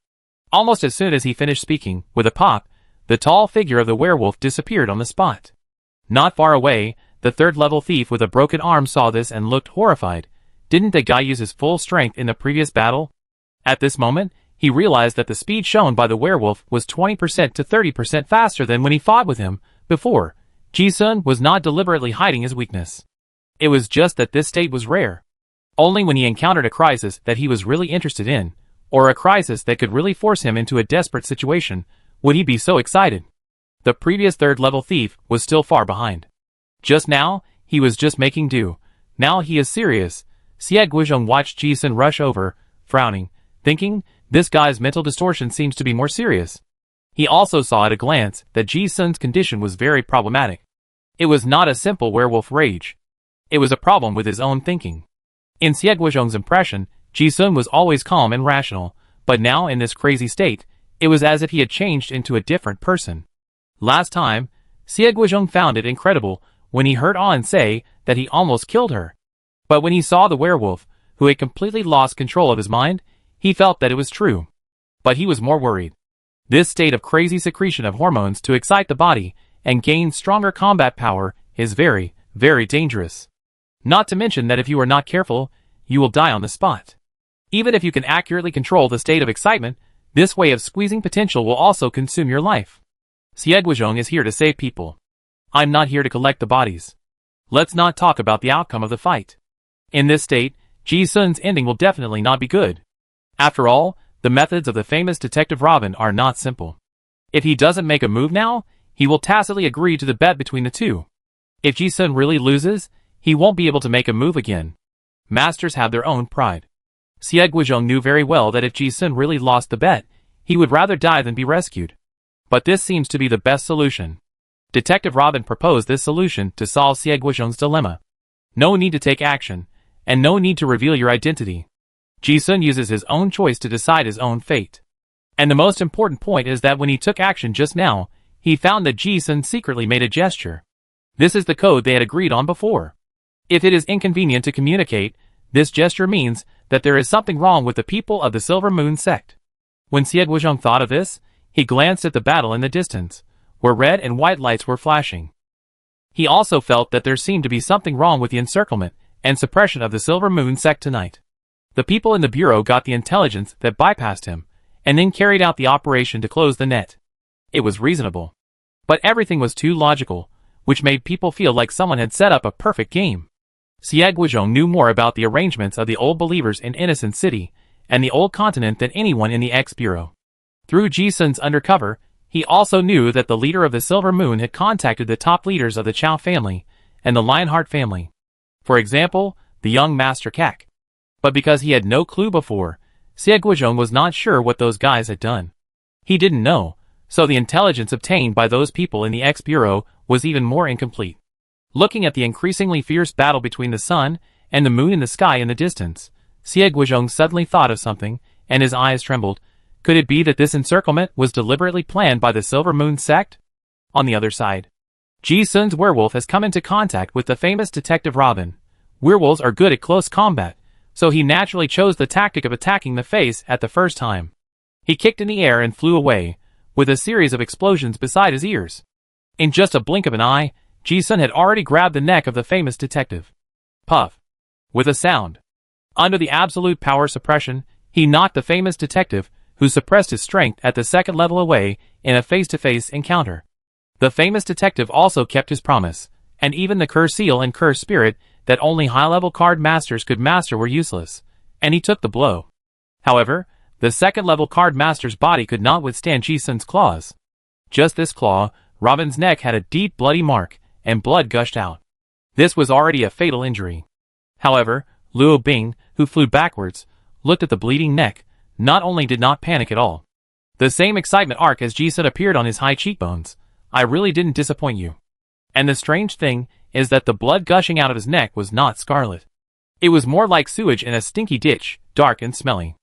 Almost as soon as he finished speaking, with a pop, the tall figure of the werewolf disappeared on the spot. Not far away, the third-level thief with a broken arm saw this and looked horrified. Didn't the guy use his full strength in the previous battle? At this moment, he realized that the speed shown by the werewolf was 20% to 30% faster than when he fought with him before. Ji-sun was not deliberately hiding his weakness. It was just that this state was rare. Only when he encountered a crisis that he was really interested in, or a crisis that could really force him into a desperate situation, would he be so excited. The previous third-level thief was still far behind. Just now, he was just making do. Now he is serious. Xie Guizhong watched Ji-sun rush over, frowning, thinking, this guy's mental distortion seems to be more serious. He also saw at a glance that Ji-sun's condition was very problematic. It was not a simple werewolf rage. It was a problem with his own thinking. In Xie Guizhong's impression, Ji-sun was always calm and rational, but now in this crazy state, it was as if he had changed into a different person. Last time, Xie Guizhong found it incredible when he heard An say that he almost killed her. But when he saw the werewolf, who had completely lost control of his mind, he felt that it was true. But he was more worried. This state of crazy secretion of hormones to excite the body and gain stronger combat power is very, very dangerous. Not to mention that if you are not careful, you will die on the spot. Even if you can accurately control the state of excitement, this way of squeezing potential will also consume your life. Xie Guizhong is here to save people. I'm not here to collect the bodies. Let's not talk about the outcome of the fight. In this state, Ji-sun's ending will definitely not be good. After all, the methods of the famous Detective Robin are not simple. If he doesn't make a move now, he will tacitly agree to the bet between the two. If Ji-sun really loses, he won't be able to make a move again. Masters have their own pride. Xie Guizhong knew very well that if Ji-sun really lost the bet, he would rather die than be rescued. But this seems to be the best solution. Detective Robin proposed this solution to solve Xie Guizhong's dilemma. No need to take action, and no need to reveal your identity. Ji-sun uses his own choice to decide his own fate. And the most important point is that when he took action just now, he found that Ji-sun secretly made a gesture. This is the code they had agreed on before. If it is inconvenient to communicate, this gesture means that there is something wrong with the people of the Silver Moon sect. When Xie Guizhong thought of this, he glanced at the battle in the distance, where red and white lights were flashing. He also felt that there seemed to be something wrong with the encirclement and suppression of the Silver Moon sect tonight. The people in the bureau got the intelligence that bypassed him, and then carried out the operation to close the net. It was reasonable. But everything was too logical, which made people feel like someone had set up a perfect game. Xie Guizhong knew more about the arrangements of the old believers in Innocent City and the old continent than anyone in the X-Bureau. Through Ji-sun's undercover, he also knew that the leader of the Silver Moon had contacted the top leaders of the Chow family and the Lionheart family. For example, the young Master Kak. But because he had no clue before, Xie Guizhong was not sure what those guys had done. He didn't know, so the intelligence obtained by those people in the X-Bureau was even more incomplete. Looking at the increasingly fierce battle between the sun and the moon in the sky in the distance, Xie Guizhong suddenly thought of something, and his eyes trembled. Could it be that this encirclement was deliberately planned by the Silver Moon sect? On the other side, Ji-sun's werewolf has come into contact with the famous Detective Robin. Werewolves are good at close combat, so he naturally chose the tactic of attacking the face at the first time. He kicked in the air and flew away, with a series of explosions beside his ears. In just a blink of an eye, Ji-sun had already grabbed the neck of the famous detective. Puff. With a sound. Under the absolute power suppression, he knocked the famous detective, who suppressed his strength at the second level away in a face-to-face encounter. The famous detective also kept his promise, and even the curse seal and curse spirit that only high-level card masters could master were useless, and he took the blow. However, the second-level card master's body could not withstand Ji-sun's claws. Just this claw, Robin's neck had a deep bloody mark, and blood gushed out. This was already a fatal injury. However, Luo Bing, who flew backwards, looked at the bleeding neck, not only did not panic at all. The same excitement arc as Ji-sun appeared on his high cheekbones. I really didn't disappoint you. And the strange thing is that the blood gushing out of his neck was not scarlet. It was more like sewage in a stinky ditch, dark and smelly.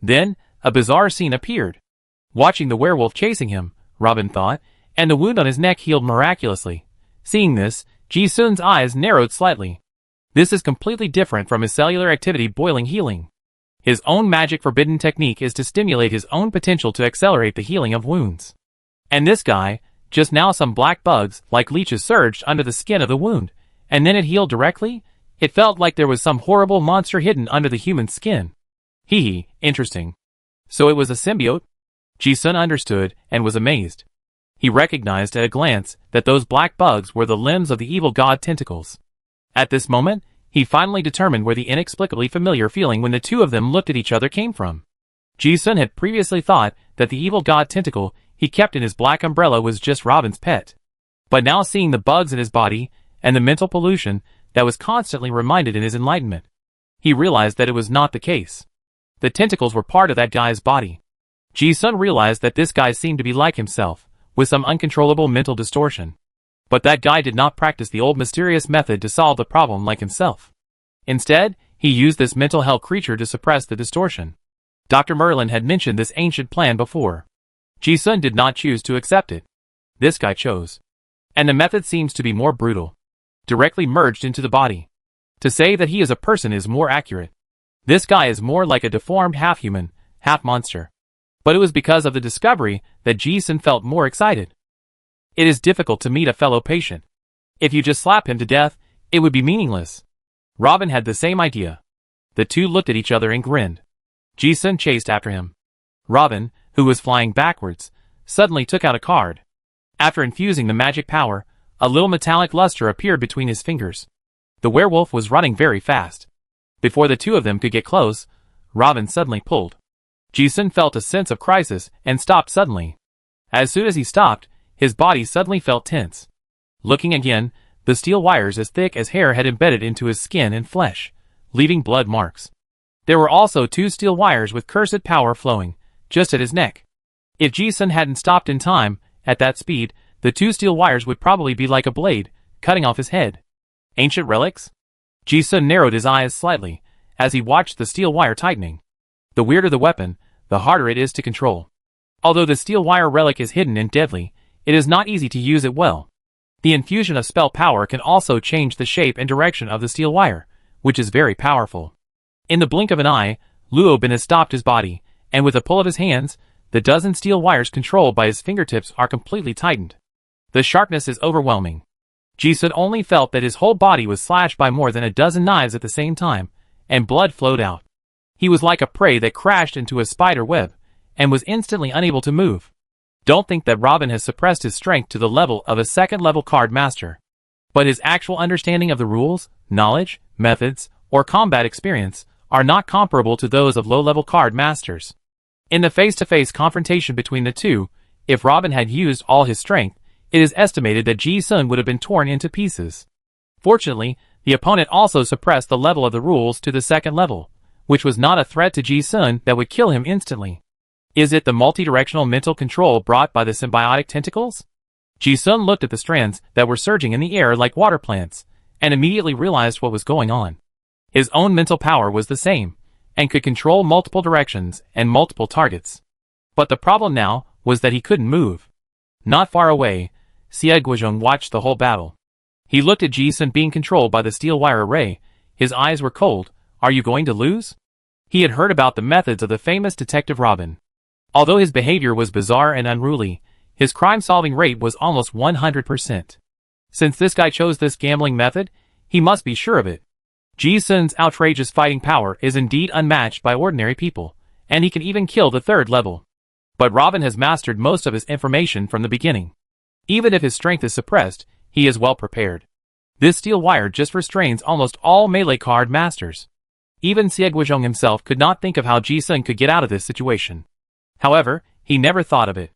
Then, a bizarre scene appeared. Watching the werewolf chasing him, Robin thought, and the wound on his neck healed miraculously. Seeing this, Ji-sun's eyes narrowed slightly. This is completely different from his cellular activity boiling healing. His own magic forbidden technique is to stimulate his own potential to accelerate the healing of wounds. And this guy, just now some black bugs, like leeches, surged under the skin of the wound, and then it healed directly? It felt like there was some horrible monster hidden under the human skin. Hee, interesting. So it was a symbiote? Ji-sun understood and was amazed. He recognized at a glance that those black bugs were the limbs of the evil god tentacles. At this moment, he finally determined where the inexplicably familiar feeling when the two of them looked at each other came from. Ji-sun had previously thought that the evil god tentacle he kept in his black umbrella was just Robin's pet. But now seeing the bugs in his body, and the mental pollution that was constantly reminded in his enlightenment, he realized that it was not the case. The tentacles were part of that guy's body. Ji-sun realized that this guy seemed to be like himself, with some uncontrollable mental distortion. But that guy did not practice the old mysterious method to solve the problem like himself. Instead, he used this mental hell creature to suppress the distortion. Dr. Merlin had mentioned this ancient plan before. Ji-sun did not choose to accept it. This guy chose. And the method seems to be more brutal. Directly merged into the body. To say that he is a person is more accurate. This guy is more like a deformed half-human, half-monster. But it was because of the discovery that Ji-sun felt more excited. It is difficult to meet a fellow patient. If you just slap him to death, it would be meaningless. Robin had the same idea. The two looked at each other and grinned. Ji-sun chased after him. Robin, who was flying backwards, suddenly took out a card. After infusing the magic power, a little metallic luster appeared between his fingers. The werewolf was running very fast. Before the two of them could get close, Robin suddenly pulled. Ji-sun felt a sense of crisis and stopped suddenly. As soon as he stopped, his body suddenly felt tense. Looking again, the steel wires as thick as hair had embedded into his skin and flesh, leaving blood marks. There were also two steel wires with cursed power flowing, just at his neck. If Ji-sun hadn't stopped in time, at that speed, the two steel wires would probably be like a blade, cutting off his head. Ancient relics? Ji-sun narrowed his eyes slightly, as he watched the steel wire tightening. The weirder the weapon, the harder it is to control. Although the steel wire relic is hidden and deadly, it is not easy to use it well. The infusion of spell power can also change the shape and direction of the steel wire, which is very powerful. In the blink of an eye, Luo Bin has stopped his body, and with a pull of his hands, the dozen steel wires controlled by his fingertips are completely tightened. The sharpness is overwhelming. Ji-sun only felt that his whole body was slashed by more than a dozen knives at the same time, and blood flowed out. He was like a prey that crashed into a spider web, and was instantly unable to move. Don't think that Robin has suppressed his strength to the level of a second-level card master. But his actual understanding of the rules, knowledge, methods, or combat experience are not comparable to those of low-level card masters. In the face-to-face confrontation between the two, if Robin had used all his strength, it is estimated that Ji-sun would have been torn into pieces. Fortunately, the opponent also suppressed the level of the rules to the second level, which was not a threat to Ji-sun that would kill him instantly. Is it the multi-directional mental control brought by the symbiotic tentacles? Ji-sun looked at the strands that were surging in the air like water plants, and immediately realized what was going on. His own mental power was the same, and could control multiple directions and multiple targets. But the problem now was that he couldn't move. Not far away, Xie Guizhong watched the whole battle. He looked at Ji-sun being controlled by the steel wire array. His eyes were cold. Are you going to lose? He had heard about the methods of the famous Detective Robin. Although his behavior was bizarre and unruly, his crime-solving rate was almost 100%. Since this guy chose this gambling method, he must be sure of it. Ji-sun's outrageous fighting power is indeed unmatched by ordinary people, and he can even kill the third level. But Robin has mastered most of his information from the beginning. Even if his strength is suppressed, he is well prepared. This steel wire just restrains almost all melee card masters. Even Xie Guizhong himself could not think of how Ji-sun could get out of this situation. However, he never thought of it.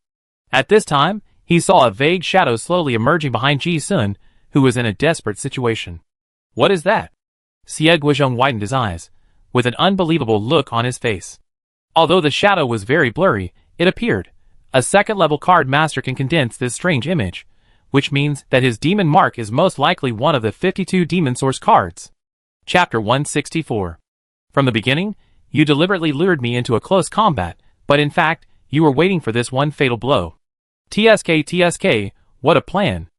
At this time, he saw a vague shadow slowly emerging behind Ji-sun, who was in a desperate situation. What is that? Xie Guizhong widened his eyes, with an unbelievable look on his face. Although the shadow was very blurry, it appeared. A second-level card master can condense this strange image, which means that his demon mark is most likely one of the 52 demon source cards. Chapter 164. From the beginning, You deliberately lured me into a close combat, but in fact, you were waiting for this one fatal blow. TSK, what a plan.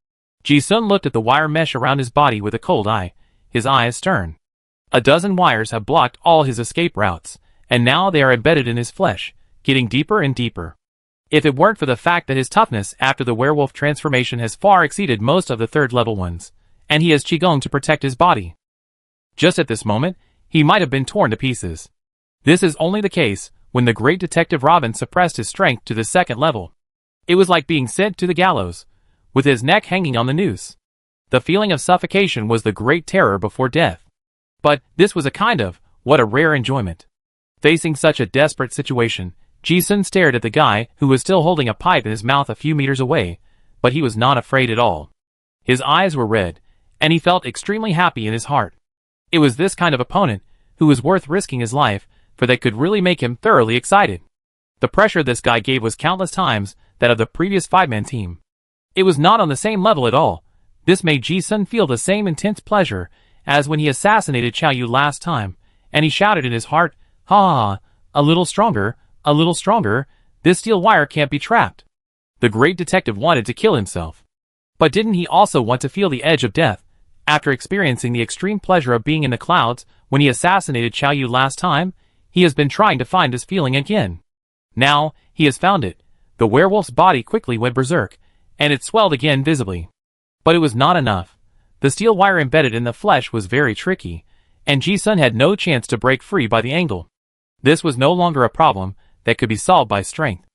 Ji-sun looked at the wire mesh around his body with a cold eye, his eyes stern. A dozen wires have blocked all his escape routes, and now they are embedded in his flesh, getting deeper and deeper. If it weren't for the fact that his toughness after the werewolf transformation has far exceeded most of the third-level ones, and he has qigong to protect his body. Just at this moment, he might have been torn to pieces. This is only the case when the great detective Robin suppressed his strength to the second level. It was like being sent to the gallows, with his neck hanging on the noose. The feeling of suffocation was the great terror before death. But this was a kind of, what a rare enjoyment. Facing such a desperate situation, Ji-sun stared at the guy who was still holding a pipe in his mouth a few meters away, but he was not afraid at all. His eyes were red, and he felt extremely happy in his heart. It was this kind of opponent who was worth risking his life, for that could really make him thoroughly excited. The pressure this guy gave was countless times that of the previous five-man team. It was not on the same level at all. This made Ji-sun feel the same intense pleasure as when he assassinated Qiao Yu last time, and he shouted in his heart, "Ha ha ha, a little stronger, this steel wire can't be trapped." The great detective wanted to kill himself. But didn't he also want to feel the edge of death, after experiencing the extreme pleasure of being in the clouds when he assassinated Qiao Yu last time? He has been trying to find this feeling again. Now, he has found it. The werewolf's body quickly went berserk, and it swelled again visibly. But it was not enough. The steel wire embedded in the flesh was very tricky, and Ji-sun had no chance to break free by the angle. This was no longer a problem that could be solved by strength.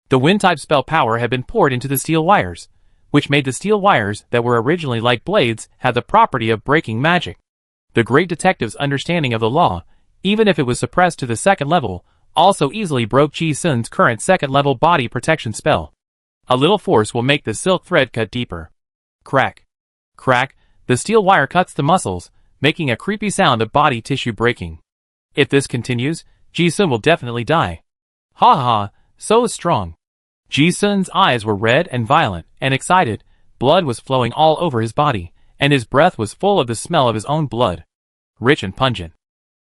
The wind-type spell power had been poured into the steel wires, which made the steel wires that were originally like blades have the property of breaking magic. The great detective's understanding of the law, even if it was suppressed to the second level, also easily broke Ji-sun's current second-level body protection spell. A little force will make the silk thread cut deeper. Crack. Crack, the steel wire cuts the muscles, making a creepy sound of body tissue breaking. If this continues, Ji-sun will definitely die. Ha ha, so strong. Ji-sun's eyes were red and violent and excited, blood was flowing all over his body, and his breath was full of the smell of his own blood. Rich and pungent.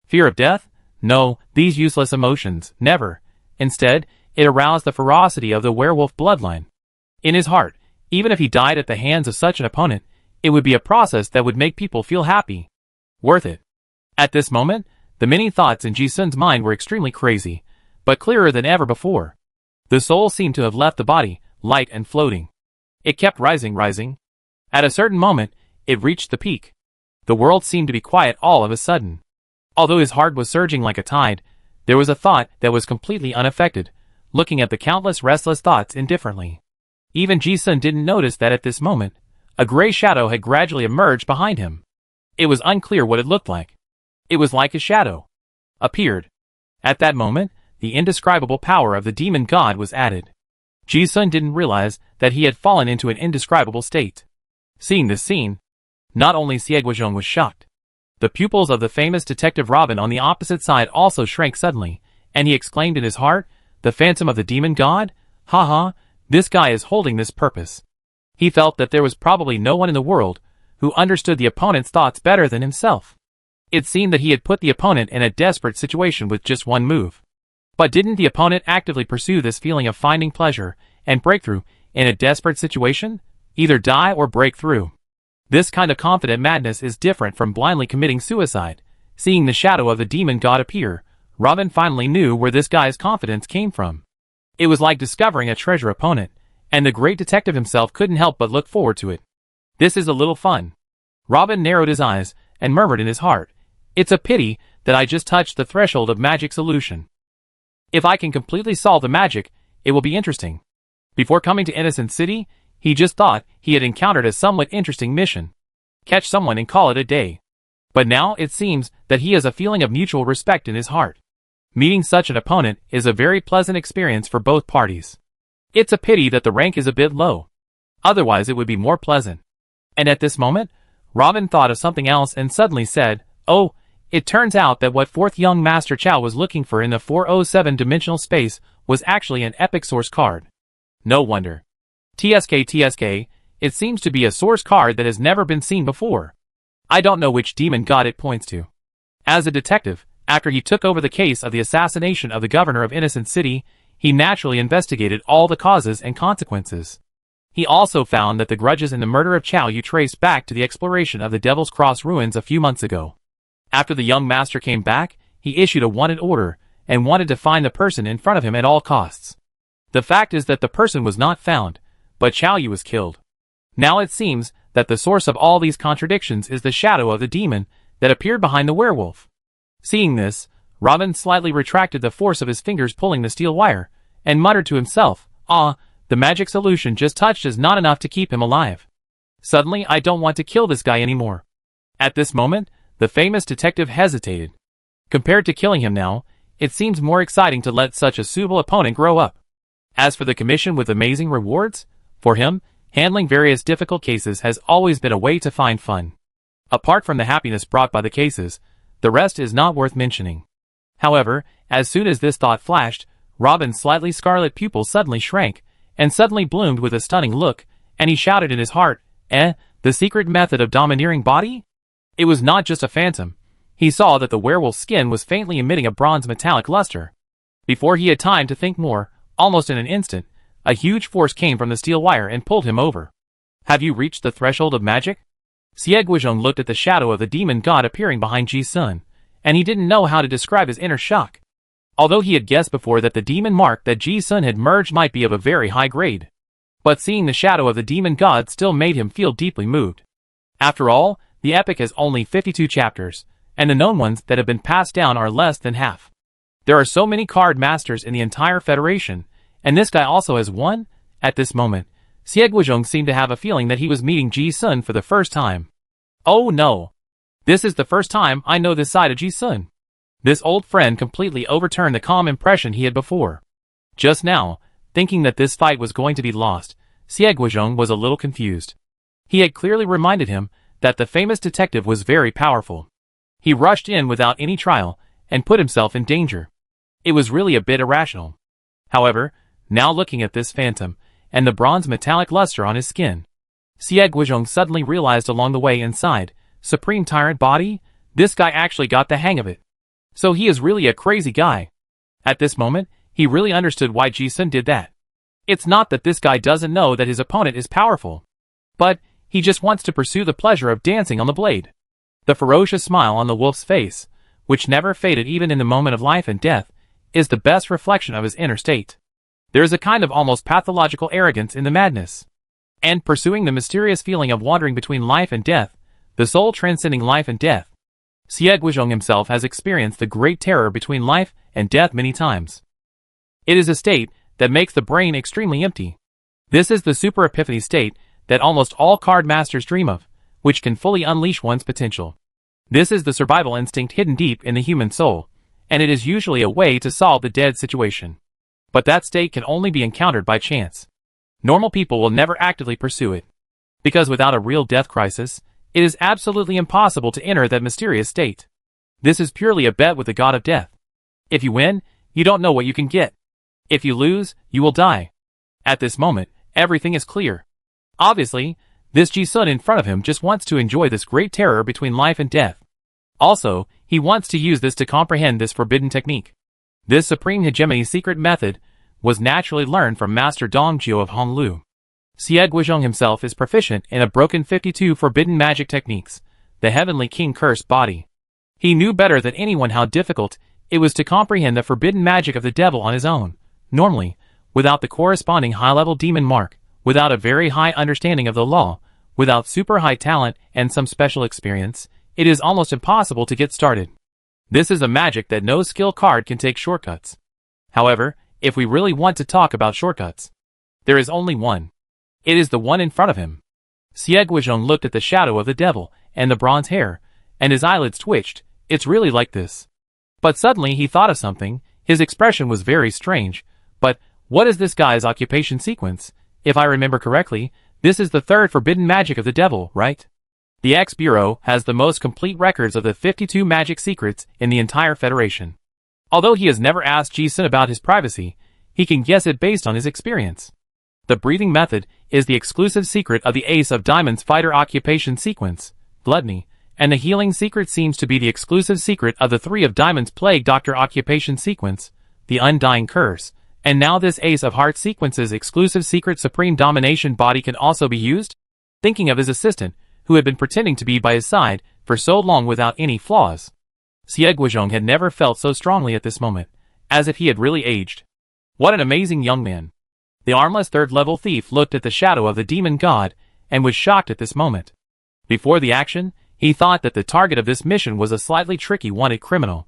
Fear of death? No, these useless emotions, never. Instead, it aroused the ferocity of the werewolf bloodline. In his heart, even if he died at the hands of such an opponent, it would be a process that would make people feel happy. Worth it. At this moment, the many thoughts in Ji-sun's mind were extremely crazy, but clearer than ever before. The soul seemed to have left the body, light and floating. It kept rising. At a certain moment, it reached the peak. The world seemed to be quiet all of a sudden. Although his heart was surging like a tide, there was a thought that was completely unaffected, looking at the countless restless thoughts indifferently. Even Ji-sun didn't notice that at this moment, a gray shadow had gradually emerged behind him. It was unclear what it looked like. It was like a shadow appeared. At that moment, the indescribable power of the demon god was added. Ji-sun didn't realize that he had fallen into an indescribable state. Seeing this scene, not only Xie Guozhong was shocked. The pupils of the famous detective Robin on the opposite side also shrank suddenly, and he exclaimed in his heart, "The phantom of the demon god? Ha ha, this guy is holding this purpose." He felt that there was probably no one in the world who understood the opponent's thoughts better than himself. It seemed that he had put the opponent in a desperate situation with just one move. But didn't the opponent actively pursue this feeling of finding pleasure and breakthrough in a desperate situation? Either die or break through. This kind of confident madness is different from blindly committing suicide. Seeing the shadow of the demon god appear, Robin finally knew where this guy's confidence came from. It was like discovering a treasure opponent, and the great detective himself couldn't help but look forward to it. This is a little fun. Robin narrowed his eyes and murmured in his heart, "It's a pity that I just touched the threshold of magic solution. If I can completely solve the magic, it will be interesting." Before coming to Innocent City, he just thought he had encountered a somewhat interesting mission. Catch someone and call it a day. But now it seems that he has a feeling of mutual respect in his heart. Meeting such an opponent is a very pleasant experience for both parties. It's a pity that the rank is a bit low. Otherwise it would be more pleasant. And at this moment, Robin thought of something else and suddenly said, "Oh, it turns out that what fourth young Master Chow was looking for in the 407-dimensional space was actually an epic source card. No wonder. TSK, it seems to be a source card that has never been seen before. I don't know which demon god it points to. As a detective, After he took over the case of the assassination of the governor of Innocent City, he naturally investigated all the causes and consequences. He also found that the grudges in the murder of Chow Yu traced back to the exploration of the Devil's Cross ruins a few months ago. After the young master came back, he issued a wanted order, and wanted to find the person in front of him at all costs. The fact is that the person was not found, but Chow Yu was killed. Now it seems that the source of all these contradictions is the shadow of the demon that appeared behind the werewolf. Seeing this, Robin slightly retracted the force of his fingers pulling the steel wire, and muttered to himself, the magic solution just touched is not enough to keep him alive. Suddenly I don't want to kill this guy anymore. At this moment, the famous detective hesitated. Compared to killing him now, it seems more exciting to let such a suitable opponent grow up. As for the commission with amazing rewards, for him, handling various difficult cases has always been a way to find fun. Apart from the happiness brought by the cases, the rest is not worth mentioning. However, as soon as this thought flashed, Robin's slightly scarlet pupils suddenly shrank, and suddenly bloomed with a stunning look, and he shouted in his heart, the secret method of domineering body? It was not just a phantom. He saw that the werewolf's skin was faintly emitting a bronze metallic luster. Before he had time to think more, almost in an instant, a huge force came from the steel wire and pulled him over. Have you reached the threshold of magic? Xie Guizhong looked at the shadow of the demon god appearing behind Ji Sun, and he didn't know how to describe his inner shock. Although he had guessed before that the demon mark that Ji Sun had merged might be of a very high grade. But seeing the shadow of the demon god still made him feel deeply moved. After all, the epic has only 52 chapters, and the known ones that have been passed down are less than half. There are so many card masters in the entire Federation, and this guy also has one? At this moment, Xie Guizhong seemed to have a feeling that he was meeting Ji Sun for the first time. Oh no! This is the first time I know this side of Ji Sun. This old friend completely overturned the calm impression he had before. Just now, thinking that this fight was going to be lost, Xie Guizhong was a little confused. He had clearly reminded him that the famous detective was very powerful. He rushed in without any trial, and put himself in danger. It was really a bit irrational. However, now looking at this phantom, and the bronze metallic luster on his skin, Xie Guizhong suddenly realized along the way inside, Supreme Tyrant Body, this guy actually got the hang of it. So he is really a crazy guy. At this moment, he really understood why Ji Sun did that. It's not that this guy doesn't know that his opponent is powerful, but he just wants to pursue the pleasure of dancing on the blade. The ferocious smile on the wolf's face, which never faded even in the moment of life and death, is the best reflection of his inner state. There is a kind of almost pathological arrogance in the madness. And pursuing the mysterious feeling of wandering between life and death, the soul transcending life and death. Xie Guizhong himself has experienced the great terror between life and death many times. It is a state that makes the brain extremely empty. This is the super epiphany state that almost all card masters dream of, which can fully unleash one's potential. This is the survival instinct hidden deep in the human soul, and it is usually a way to solve the dead situation. But that state can only be encountered by chance. Normal people will never actively pursue it. Because without a real death crisis, it is absolutely impossible to enter that mysterious state. This is purely a bet with the god of death. If you win, you don't know what you can get. If you lose, you will die. At this moment, everything is clear. Obviously, this Ji Sun in front of him just wants to enjoy this great terror between life and death. Also, he wants to use this to comprehend this forbidden technique. This supreme hegemony secret method was naturally learned from Master Dongjiu of Honglu. Xie Guizhong himself is proficient in a broken 52 forbidden magic techniques, the Heavenly King Cursed Body. He knew better than anyone how difficult it was to comprehend the forbidden magic of the devil on his own. Normally, without the corresponding high-level demon mark, without a very high understanding of the law, without super high talent and some special experience, it is almost impossible to get started. This is a magic that no skill card can take shortcuts. However, if we really want to talk about shortcuts, there is only one. It is the one in front of him. Xie Guizhong looked at the shadow of the devil and the bronze hair, and his eyelids twitched. It's really like this. But suddenly he thought of something. His expression was very strange. But what is this guy's occupation sequence? If I remember correctly, this is the third forbidden magic of the devil, right? The X-Bureau has the most complete records of the 52 magic secrets in the entire Federation. Although he has never asked Ji Sun about his privacy, he can guess it based on his experience. The breathing method is the exclusive secret of the Ace of Diamonds fighter occupation sequence, gluttony, And the healing secret seems to be the exclusive secret of the 3 of Diamonds Plague Doctor Occupation sequence, the Undying Curse, and now this Ace of Hearts sequence's exclusive secret Supreme Domination body can also be used? Thinking of his assistant, who had been pretending to be by his side for so long without any flaws. Xie Guizhong had never felt so strongly at this moment, as if he had really aged. What an amazing young man. The armless third-level thief looked at the shadow of the demon god, and was shocked at this moment. Before the action, he thought that the target of this mission was a slightly tricky wanted criminal.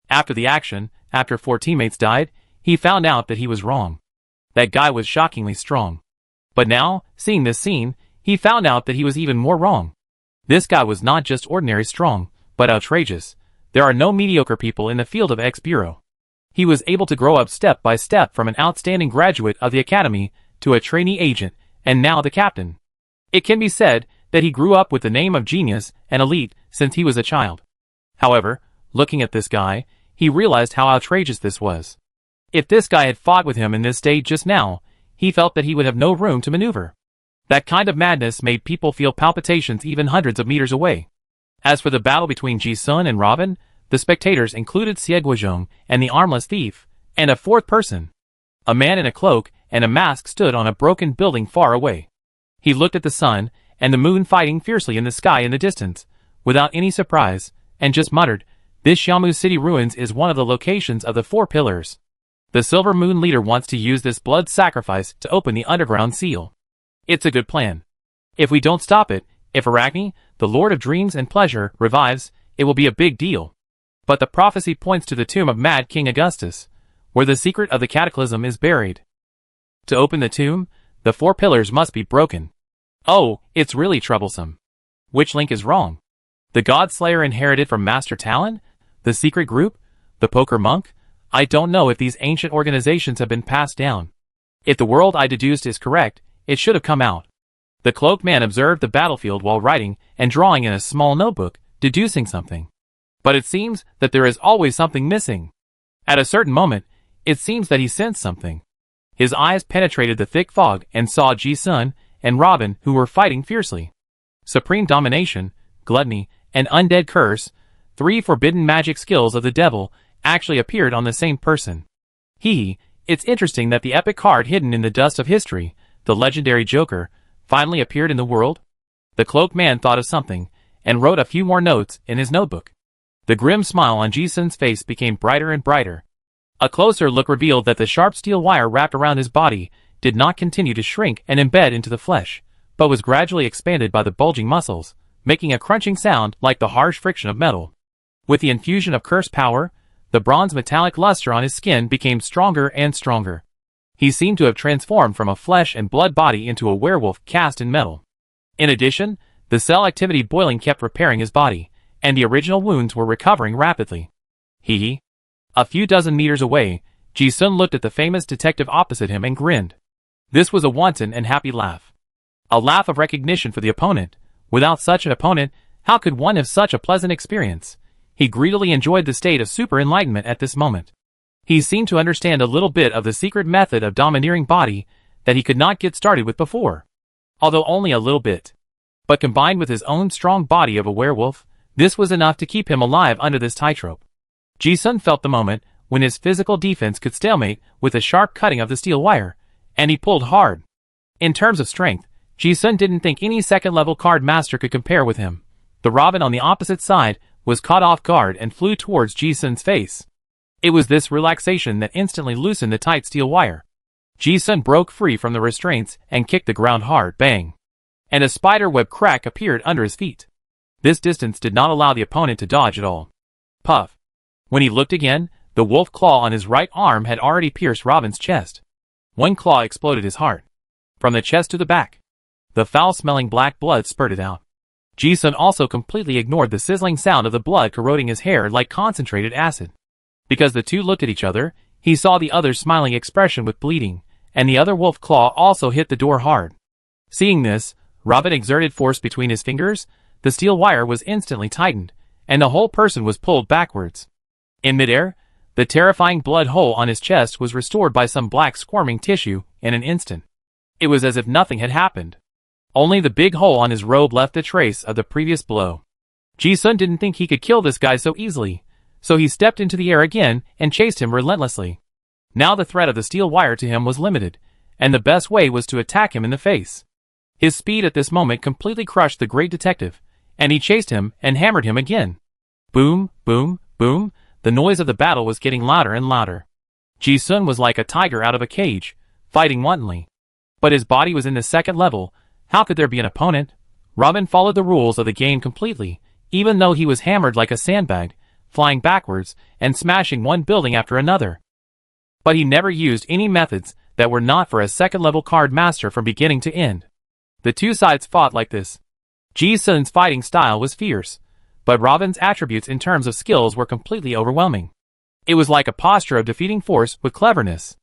After the action, after 4 teammates died, he found out that he was wrong. That guy was shockingly strong. But now, seeing this scene, he found out that he was even more wrong. This guy was not just ordinary strong, but outrageous. There are no mediocre people in the field of X-Bureau. He was able to grow up step by step from an outstanding graduate of the academy to a trainee agent, and now the captain. It can be said that he grew up with the name of genius and elite since he was a child. However, looking at this guy, he realized how outrageous this was. If this guy had fought with him in this state just now, he felt that he would have no room to maneuver. That kind of madness made people feel palpitations even hundreds of meters away. As for the battle between Ji-sun and Robin, the spectators included Xie Guizhong and the armless thief, and a 4th person. A man in a cloak and a mask stood on a broken building far away. He looked at the sun and the moon fighting fiercely in the sky in the distance, without any surprise, and just muttered, "This Xiamu City ruins is one of the locations of the 4 pillars. The Silver Moon leader wants to use this blood sacrifice to open the underground seal. It's a good plan. If we don't stop it, if Arachne, the Lord of Dreams and Pleasure, revives, it will be a big deal." But the prophecy points to the tomb of Mad King Augustus, where the secret of the cataclysm is buried. To open the tomb, the 4 pillars must be broken. Oh, it's really troublesome. Which link is wrong? The God Slayer inherited from Master Talon? The secret group? The poker monk? I don't know if these ancient organizations have been passed down. If the world I deduced is correct, it should have come out. The cloaked man observed the battlefield while writing and drawing in a small notebook, deducing something. But it seems that there is always something missing. At a certain moment, it seems that he sensed something. His eyes penetrated the thick fog and saw Ji-sun and Robin, who were fighting fiercely. Supreme Domination, Gluttony, and Undead Curse, 3 forbidden magic skills of the devil, actually appeared on the same person. It's interesting that the epic card hidden in the dust of history, the legendary Joker, finally appeared in the world. The cloaked man thought of something, and wrote a few more notes in his notebook. The grim smile on Ji-sun's face became brighter and brighter. A closer look revealed that the sharp steel wire wrapped around his body did not continue to shrink and embed into the flesh, but was gradually expanded by the bulging muscles, making a crunching sound like the harsh friction of metal. With the infusion of curse power, the bronze metallic luster on his skin became stronger and stronger. He seemed to have transformed from a flesh and blood body into a werewolf cast in metal. In addition, the cell activity boiling kept repairing his body, and the original wounds were recovering rapidly. A few dozen meters away, Ji-sun looked at the famous detective opposite him and grinned. This was a wanton and happy laugh. A laugh of recognition for the opponent. Without such an opponent, how could one have such a pleasant experience? He greedily enjoyed the state of super enlightenment at this moment. He seemed to understand a little bit of the secret method of domineering body that he could not get started with before. Although only a little bit. But combined with his own strong body of a werewolf, this was enough to keep him alive under this tightrope. Ji-sun felt the moment when his physical defense could stalemate with the sharp cutting of the steel wire, and he pulled hard. In terms of strength, Ji-sun didn't think any second-level card master could compare with him. The Robin on the opposite side was caught off guard and flew towards Ji-sun's face. It was this relaxation that instantly loosened the tight steel wire. Ji-sun broke free from the restraints and kicked the ground hard, bang. And a spider-web crack appeared under his feet. This distance did not allow the opponent to dodge at all. Puff. When he looked again, the wolf claw on his right arm had already pierced Robin's chest. One claw exploded his heart. From the chest to the back, the foul-smelling black blood spurted out. Ji-sun also completely ignored the sizzling sound of the blood corroding his hair like concentrated acid. Because the two looked at each other, he saw the other's smiling expression with bleeding, and the other wolf claw also hit the door hard. Seeing this, Robin exerted force between his fingers, the steel wire was instantly tightened, and the whole person was pulled backwards. In midair, the terrifying blood hole on his chest was restored by some black squirming tissue in an instant. It was as if nothing had happened. Only the big hole on his robe left a trace of the previous blow. Ji-sun didn't think he could kill this guy so easily, so he stepped into the air again and chased him relentlessly. Now the threat of the steel wire to him was limited, and the best way was to attack him in the face. His speed at this moment completely crushed the great detective, and he chased him and hammered him again. Boom, boom, boom, the noise of the battle was getting louder and louder. Ji-sun was like a tiger out of a cage, fighting wantonly. But his body was in the second level. How could there be an opponent? Robin followed the rules of the game completely, even though he was hammered like a sandbag, flying backwards and smashing one building after another. But he never used any methods that were not for a second-level card master from beginning to end. The two sides fought like this. Ji-sun's fighting style was fierce, but Robin's attributes in terms of skills were completely overwhelming. It was like a posture of defeating force with cleverness.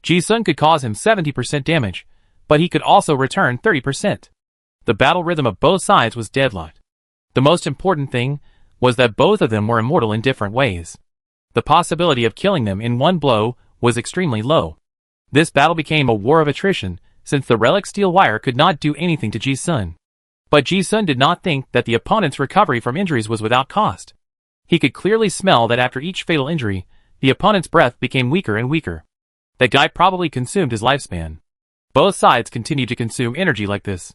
Ji-sun could cause him 70% damage, but he could also return 30%. The battle rhythm of both sides was deadlocked. The most important thing was that both of them were immortal in different ways. The possibility of killing them in one blow was extremely low. This battle became a war of attrition, since the relic steel wire could not do anything to Ji-sun. But Ji-sun did not think that the opponent's recovery from injuries was without cost. He could clearly smell that after each fatal injury, the opponent's breath became weaker and weaker. That guy probably consumed his lifespan. Both sides continued to consume energy like this.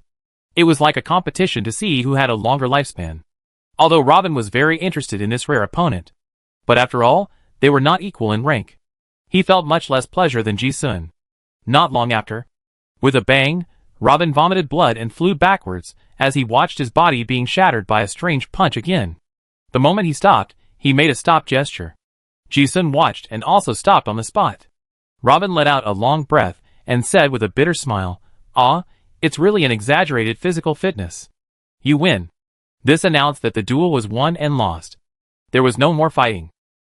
It was like a competition to see who had a longer lifespan. Although Robin was very interested in this rare opponent. But after all, they were not equal in rank. He felt much less pleasure than Ji-sun. Not long after, with a bang, Robin vomited blood and flew backwards as he watched his body being shattered by a strange punch again. The moment he stopped, he made a stop gesture. Ji-sun watched and also stopped on the spot. Robin let out a long breath and said with a bitter smile, "Ah, it's really an exaggerated physical fitness. You win." This announced that the duel was won and lost. There was no more fighting.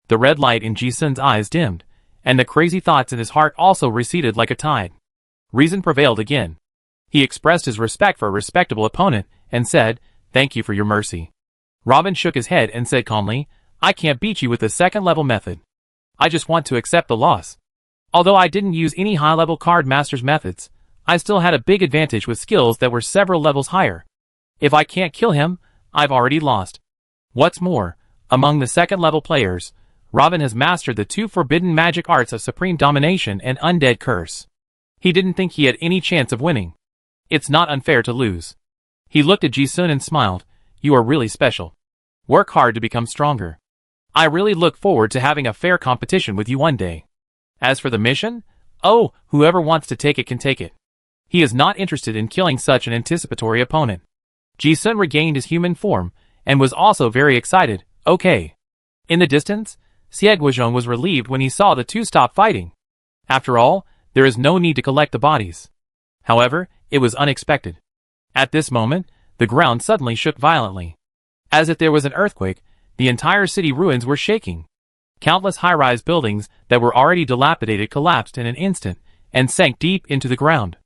The red light in Ji-sun's eyes dimmed, and the crazy thoughts in his heart also receded like a tide. Reason prevailed again. He expressed his respect for a respectable opponent and said, "Thank you for your mercy." Robin shook his head and said calmly, "I can't beat you with the second-level method. I just want to accept the loss. Although I didn't use any high-level card master's methods, I still had a big advantage with skills that were several levels higher. If I can't kill him, I've already lost." What's more, among the second-level players, Robin has mastered the two forbidden magic arts of Supreme Domination and Undead Curse. He didn't think he had any chance of winning. It's not unfair to lose. He looked at Ji-sun and smiled, "You are really special. Work hard to become stronger. I really look forward to having a fair competition with you one day. As for the mission, oh, whoever wants to take it can take it." He is not interested in killing such an anticipatory opponent. Ji-sun regained his human form, and was also very excited. Okay. In the distance, Guizhong was relieved when he saw the two stop fighting. After all, there is no need to collect the bodies. However, it was unexpected. At this moment, the ground suddenly shook violently. As if there was an earthquake, the entire city ruins were shaking. Countless high-rise buildings that were already dilapidated collapsed in an instant, and sank deep into the ground.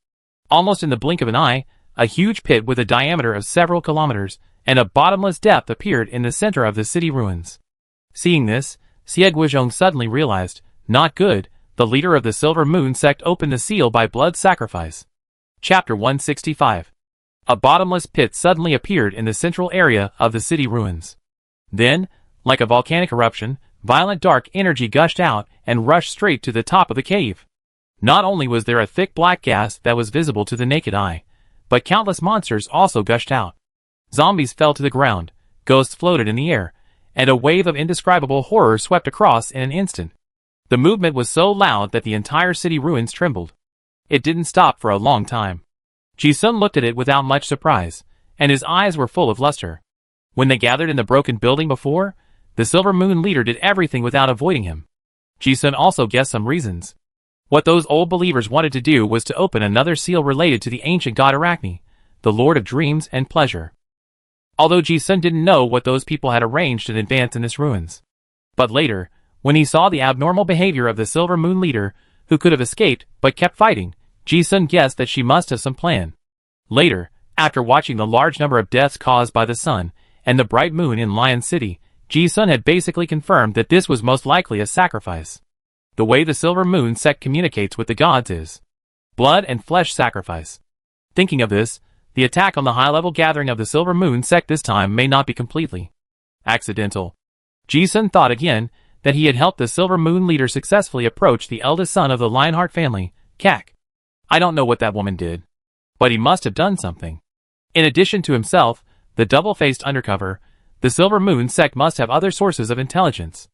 Almost in the blink of an eye, a huge pit with a diameter of several kilometers and a bottomless depth appeared in the center of the city ruins. Seeing this, Guizhong suddenly realized, not good, the leader of the Silver Moon sect opened the seal by blood sacrifice. Chapter 165. A bottomless pit suddenly appeared in the central area of the city ruins. Then, like a volcanic eruption, violent dark energy gushed out and rushed straight to the top of the cave. Not only was there a thick black gas that was visible to the naked eye, but countless monsters also gushed out. Zombies fell to the ground, ghosts floated in the air, and a wave of indescribable horror swept across in an instant. The movement was so loud that the entire city ruins trembled. It didn't stop for a long time. Ji-sun looked at it without much surprise, and his eyes were full of luster. When they gathered in the broken building before, the Silver Moon leader did everything without avoiding him. Ji-sun also guessed some reasons. What those old believers wanted to do was to open another seal related to the ancient god Arachne, the Lord of Dreams and Pleasure. Although Ji-sun didn't know what those people had arranged in advance in this ruins. But later, when he saw the abnormal behavior of the Silver Moon leader, who could have escaped but kept fighting, Ji-sun guessed that she must have some plan. Later, after watching the large number of deaths caused by the sun and the bright moon in Lion City, Ji-sun had basically confirmed that this was most likely a sacrifice. The way the Silver Moon sect communicates with the gods is blood and flesh sacrifice. Thinking of this, the attack on the high-level gathering of the Silver Moon sect this time may not be completely Accidental. Ji-sun thought again that he had helped the Silver Moon leader successfully approach the eldest son of the Lionheart family, Kak. I don't know what that woman did, but he must have done something. In addition to himself, the double-faced undercover, the Silver Moon sect must have other sources of intelligence.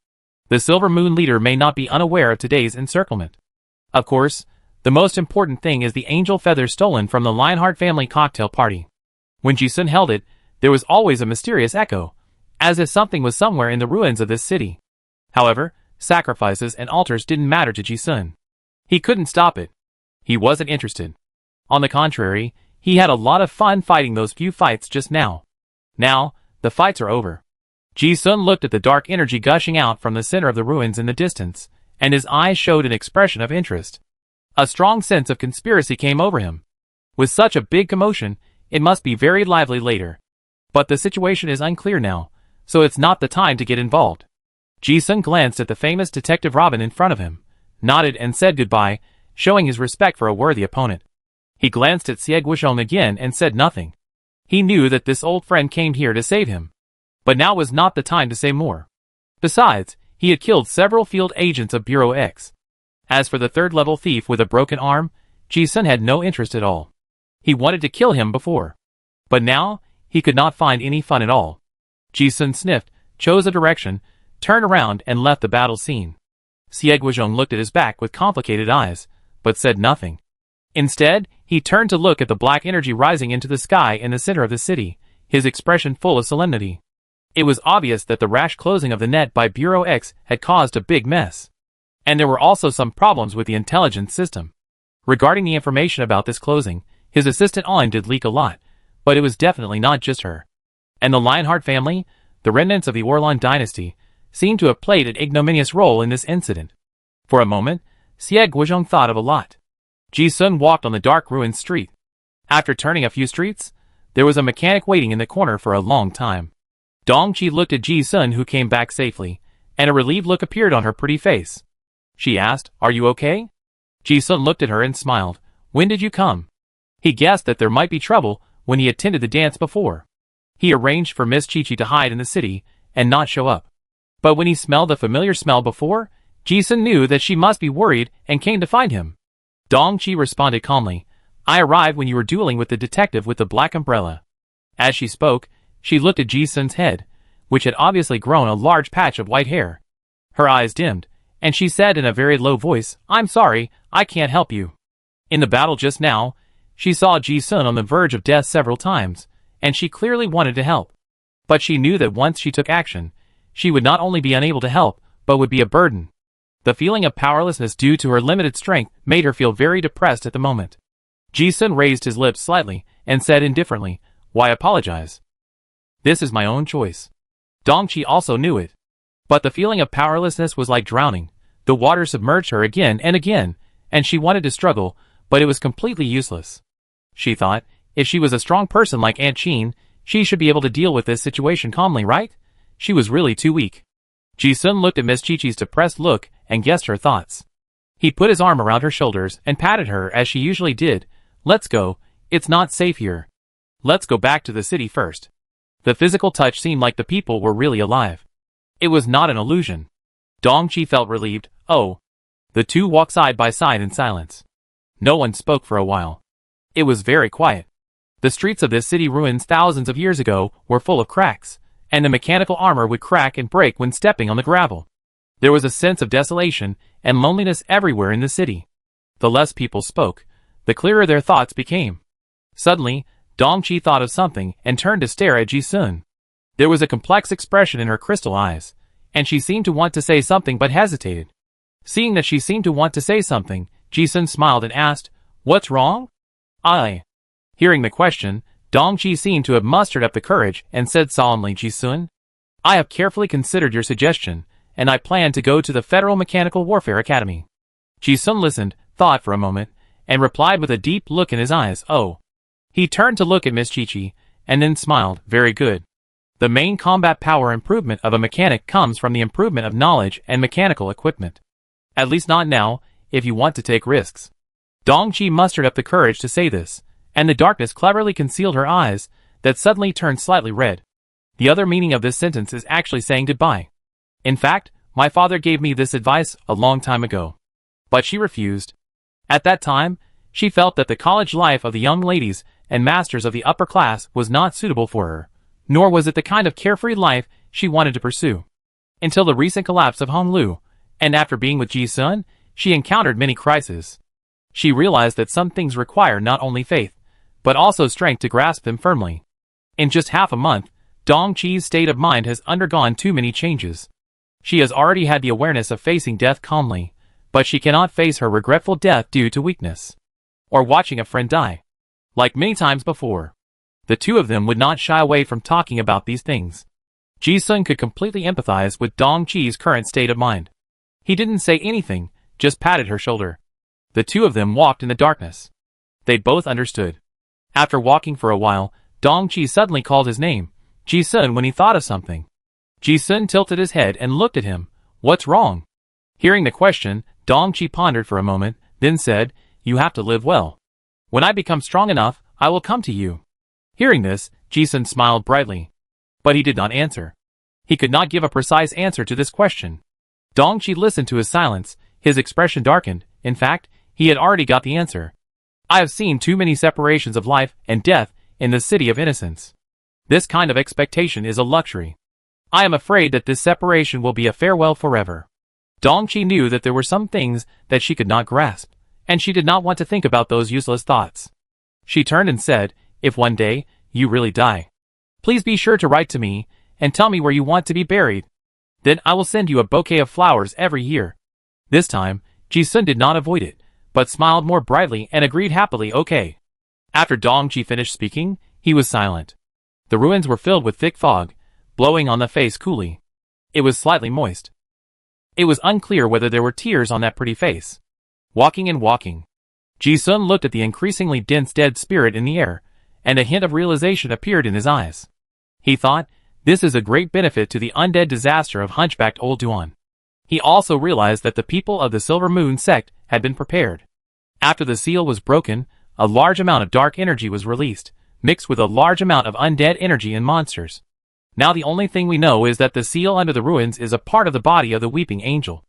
The Silver Moon leader may not be unaware of today's encirclement. Of course, the most important thing is the angel feather stolen from the Lionheart family cocktail party. When Ji-sun held it, there was always a mysterious echo, as if something was somewhere in the ruins of this city. However, sacrifices and altars didn't matter to Ji-sun. He couldn't stop it. He wasn't interested. On the contrary, he had a lot of fun fighting those few fights just now. Now, the fights are over. Ji-sun looked at the dark energy gushing out from the center of the ruins in the distance, and his eyes showed an expression of interest. A strong sense of conspiracy came over him. With such a big commotion, it must be very lively later. But the situation is unclear now, so it's not the time to get involved. Ji-sun glanced at the famous Detective Robin in front of him, nodded and said goodbye, showing his respect for a worthy opponent. He glanced at Xie Guizhong again and said nothing. He knew that this old friend came here to save him. But now was not the time to say more. Besides, he had killed several field agents of Bureau X. As for the third-level thief with a broken arm, Ji-sun had no interest at all. He wanted to kill him before. But now, he could not find any fun at all. Ji-sun sniffed, chose a direction, turned around and left the battle scene. Xie Guizhong looked at his back with complicated eyes, but said nothing. Instead, he turned to look at the black energy rising into the sky in the center of the city, his expression full of solemnity. It was obvious that the rash closing of the net by Bureau X had caused a big mess. And there were also some problems with the intelligence system. Regarding the information about this closing, his assistant Ayn did leak a lot, but it was definitely not just her. And the Lionheart family, the remnants of the Orlan dynasty, seemed to have played an ignominious role in this incident. For a moment, Xie Guizhong thought of a lot. Ji-sun walked on the dark ruined street. After turning a few streets, there was a mechanic waiting in the corner for a long time. Dongqi looked at Ji-sun, who came back safely, and a relieved look appeared on her pretty face. She asked, "Are you okay?" Ji-sun looked at her and smiled. "When did you come?" He guessed that there might be trouble when he attended the dance before. He arranged for Miss Chi-Chi to hide in the city and not show up. But when he smelled the familiar smell before, Ji-sun knew that she must be worried and came to find him. Dongqi responded calmly, "I arrived when you were dueling with the detective with the black umbrella." As she spoke, she looked at Ji-sun's head, which had obviously grown a large patch of white hair. Her eyes dimmed, and she said in a very low voice, "I'm sorry, I can't help you." In the battle just now, she saw Ji-sun on the verge of death several times, and she clearly wanted to help. But she knew that once she took action, she would not only be unable to help, but would be a burden. The feeling of powerlessness due to her limited strength made her feel very depressed at the moment. Ji-sun raised his lips slightly and said indifferently, "Why apologize? This is my own choice." Dongqi also knew it. But the feeling of powerlessness was like drowning. The water submerged her again, and she wanted to struggle, but it was completely useless. She thought, if she was a strong person like Aunt Qin, she should be able to deal with this situation calmly, right? She was really too weak. Ji-sun looked at Miss Chi-Chi's depressed look and guessed her thoughts. He put his arm around her shoulders and patted her as she usually did. "Let's go, it's not safe here. Let's go back to the city first." The physical touch seemed like the people were really alive. It was not an illusion. Dongqi felt relieved. "Oh." The two walked side by side in silence. No one spoke for a while. It was very quiet. The streets of this city ruins thousands of years ago were full of cracks, and the mechanical armor would crack and break when stepping on the gravel. There was a sense of desolation and loneliness everywhere in the city. The less people spoke, the clearer their thoughts became. Suddenly, Dongqi thought of something and turned to stare at Ji-sun. There was a complex expression in her crystal eyes, and she seemed to want to say something but hesitated. Seeing that she seemed to want to say something, Ji-sun smiled and asked, "What's wrong?" Hearing the question, Dongqi seemed to have mustered up the courage and said solemnly, "Ji-sun, I have carefully considered your suggestion, and I plan to go to the Federal Mechanical Warfare Academy." Ji-sun listened, thought for a moment, and replied with a deep look in his eyes, "Oh." He turned to look at Miss Chi-Chi, and then smiled, "Very good. The main combat power improvement of a mechanic comes from the improvement of knowledge and mechanical equipment. At least not now, if you want to take risks." Dongqi mustered up the courage to say this, and the darkness cleverly concealed her eyes, that suddenly turned slightly red. The other meaning of this sentence is actually saying goodbye. In fact, my father gave me this advice a long time ago. But she refused. At that time, she felt that the college life of the young ladies and masters of the upper class was not suitable for her, nor was it the kind of carefree life she wanted to pursue. Until the recent collapse of Honglu, and after being with Ji-sun, she encountered many crises. She realized that some things require not only faith, but also strength to grasp them firmly. In just half a month, Dong Chi's state of mind has undergone too many changes. She has already had the awareness of facing death calmly, but she cannot face her regretful death due to weakness, or watching a friend die. Like many times before, the two of them would not shy away from talking about these things. Ji-sun could completely empathize with Dong Chi's current state of mind. He didn't say anything, just patted her shoulder. The two of them walked in the darkness. They both understood. After walking for a while, Dong Chi suddenly called his name, Ji-sun, when he thought of something. Ji-sun tilted his head and looked at him. What's wrong? Hearing the question, Dong Chi pondered for a moment, then said, you have to live well. When I become strong enough, I will come to you. Hearing this, Ji-sun smiled brightly. But he did not answer. He could not give a precise answer to this question. Dong Chi listened to his silence, his expression darkened. In fact, he had already got the answer. I have seen too many separations of life and death in the city of innocence. This kind of expectation is a luxury. I am afraid that this separation will be a farewell forever. Dong Chi knew that there were some things that she could not grasp, and she did not want to think about those useless thoughts. She turned and said, if one day you really die, please be sure to write to me and tell me where you want to be buried. Then I will send you a bouquet of flowers every year. This time, Ji-sun did not avoid it, but smiled more brightly and agreed happily, okay. After Dong Chi finished speaking, he was silent. The ruins were filled with thick fog, blowing on the face coolly. It was slightly moist. It was unclear whether there were tears on that pretty face. Walking and walking, Ji-sun looked at the increasingly dense dead spirit in the air, and a hint of realization appeared in his eyes. He thought, this is a great benefit to the undead disaster of hunchbacked old Duan. He also realized that the people of the Silver Moon sect had been prepared. After the seal was broken, a large amount of dark energy was released, mixed with a large amount of undead energy and monsters. Now the only thing we know is that the seal under the ruins is a part of the body of the weeping angel.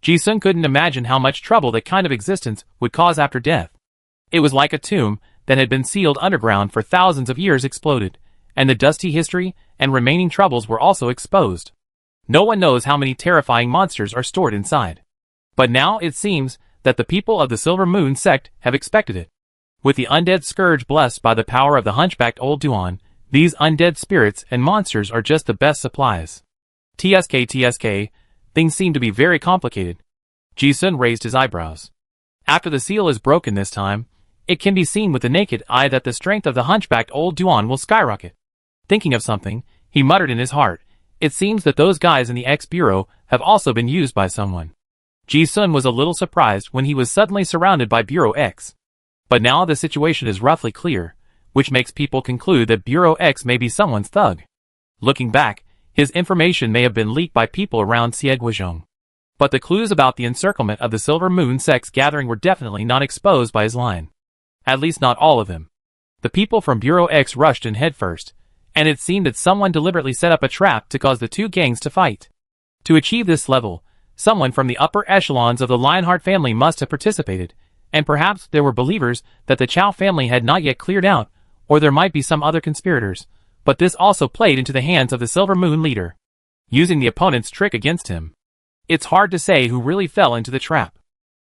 Ji-sun couldn't imagine how much trouble that kind of existence would cause after death. It was like a tomb that had been sealed underground for thousands of years exploded, and the dusty history and remaining troubles were also exposed. No one knows how many terrifying monsters are stored inside. But now it seems that the people of the Silver Moon sect have expected it. With the undead scourge blessed by the power of the hunchbacked old Duan, these undead spirits and monsters are just the best supplies. TSK, things seem to be very complicated. Ji-sun raised his eyebrows. After the seal is broken this time, it can be seen with the naked eye that the strength of the hunchbacked old Duan will skyrocket. Thinking of something, he muttered in his heart, it seems that those guys in the X-Bureau have also been used by someone. Ji-sun was a little surprised when he was suddenly surrounded by Bureau X. But now the situation is roughly clear, which makes people conclude that Bureau X may be someone's thug. Looking back, his information may have been leaked by people around Xieguozhong. But the clues about the encirclement of the Silver Moon sect's gathering were definitely not exposed by his line. At least not all of them. The people from Bureau X rushed in headfirst, and it seemed that someone deliberately set up a trap to cause the two gangs to fight. To achieve this level, someone from the upper echelons of the Lionheart family must have participated, and perhaps there were believers that the Chow family had not yet cleared out, or there might be some other conspirators, but this also played into the hands of the Silver Moon leader, using the opponent's trick against him. It's hard to say who really fell into the trap.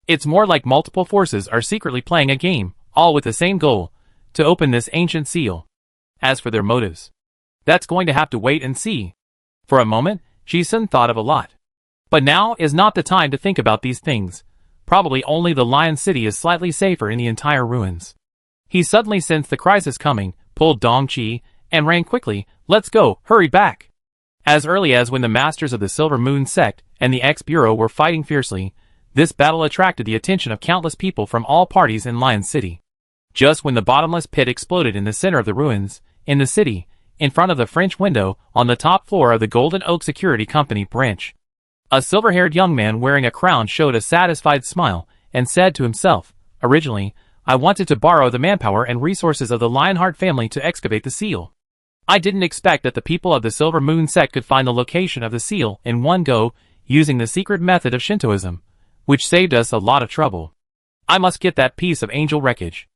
It's more like multiple forces are secretly playing a game, all with the same goal, to open this ancient seal. As for their motives, that's going to have to wait and see. For a moment, Ji-sun thought of a lot. But now is not the time to think about these things. Probably only the Lion City is slightly safer in the entire ruins. He suddenly sensed the crisis coming, pulled Dong Chi, and ran quickly, let's go, hurry back. As early as when the masters of the Silver Moon sect and the X-Bureau were fighting fiercely, this battle attracted the attention of countless people from all parties in Lion City. Just when the bottomless pit exploded in the center of the ruins, in the city, in front of the French window, on the top floor of the Golden Oak Security Company branch, a silver-haired young man wearing a crown showed a satisfied smile, and said to himself, originally, I wanted to borrow the manpower and resources of the Lionheart family to excavate the seal. I didn't expect that the people of the Silver Moon sect could find the location of the seal in one go using the secret method of Shintoism, which saved us a lot of trouble. I must get that piece of angel wreckage.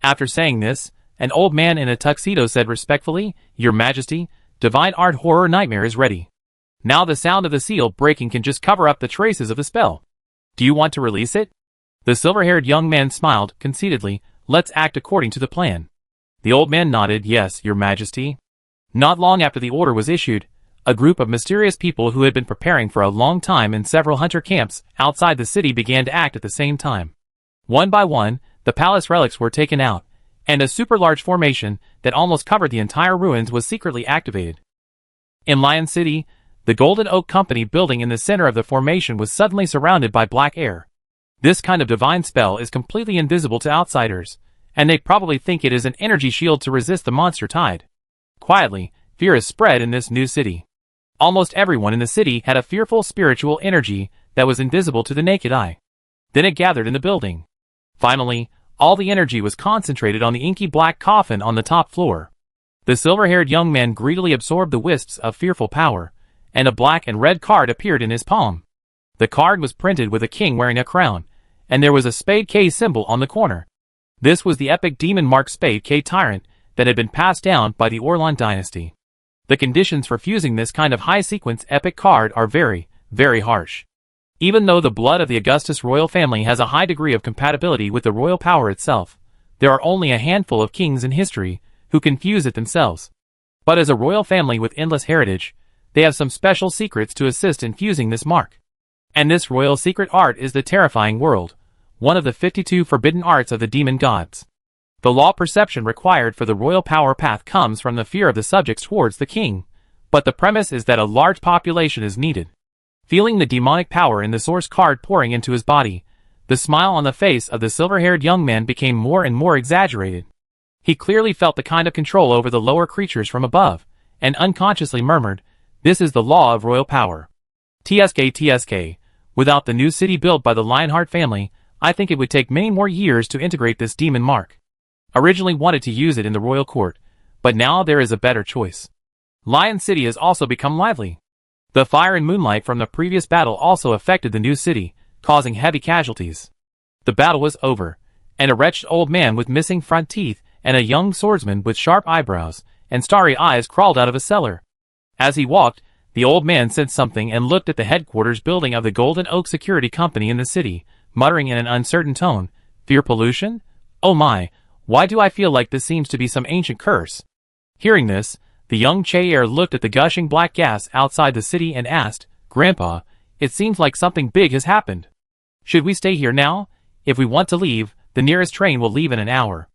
After saying this, an old man in a tuxedo said respectfully, "Your Majesty, divine art horror nightmare is ready. Now the sound of the seal breaking can just cover up the traces of the spell. Do you want to release it?" The silver-haired young man smiled conceitedly. "Let's act according to the plan." The old man nodded. "Yes, Your Majesty." Not long after the order was issued, a group of mysterious people who had been preparing for a long time in several hunter camps outside the city began to act at the same time. One by one, the palace relics were taken out, and a super-large formation that almost covered the entire ruins was secretly activated. In Lion City, the Golden Oak Company building in the center of the formation was suddenly surrounded by black air. This kind of divine spell is completely invisible to outsiders, and they probably think it is an energy shield to resist the monster tide. Quietly, fear is spread in this new city. Almost everyone in the city had a fearful spiritual energy that was invisible to the naked eye. Then it gathered in the building. Finally, all the energy was concentrated on the inky black coffin on the top floor. The silver-haired young man greedily absorbed the wisps of fearful power, and a black and red card appeared in his palm. The card was printed with a king wearing a crown, and there was a Spade K symbol on the corner. This was the epic demon mark Spade K Tyrant that had been passed down by the Orlon dynasty. The conditions for fusing this kind of high-sequence epic card are very, very harsh. Even though the blood of the Augustus royal family has a high degree of compatibility with the royal power itself, there are only a handful of kings in history who can fuse it themselves. But as a royal family with endless heritage, they have some special secrets to assist in fusing this mark. And this royal secret art is the terrifying world, one of the 52 forbidden arts of the demon gods. The law perception required for the royal power path comes from the fear of the subjects towards the king, but the premise is that a large population is needed. Feeling the demonic power in the source card pouring into his body, the smile on the face of the silver-haired young man became more and more exaggerated. He clearly felt the kind of control over the lower creatures from above, and unconsciously murmured, "This is the law of royal power. TSK. Without the new city built by the Lionheart family, I think it would take many more years to integrate this demon mark. Originally wanted to use it in the royal court, but now there is a better choice." Lion City has also become lively. The fire and moonlight from the previous battle also affected the new city, causing heavy casualties. The battle was over, and a wretched old man with missing front teeth and a young swordsman with sharp eyebrows and starry eyes crawled out of a cellar. As he walked, the old man said something and looked at the headquarters building of the Golden Oak Security Company in the city, muttering in an uncertain tone, "Fear pollution? Oh my, why do I feel like this seems to be some ancient curse?" Hearing this, the young Chair looked at the gushing black gas outside the city and asked, "Grandpa, it seems like something big has happened. Should we stay here now? If we want to leave, the nearest train will leave in an hour."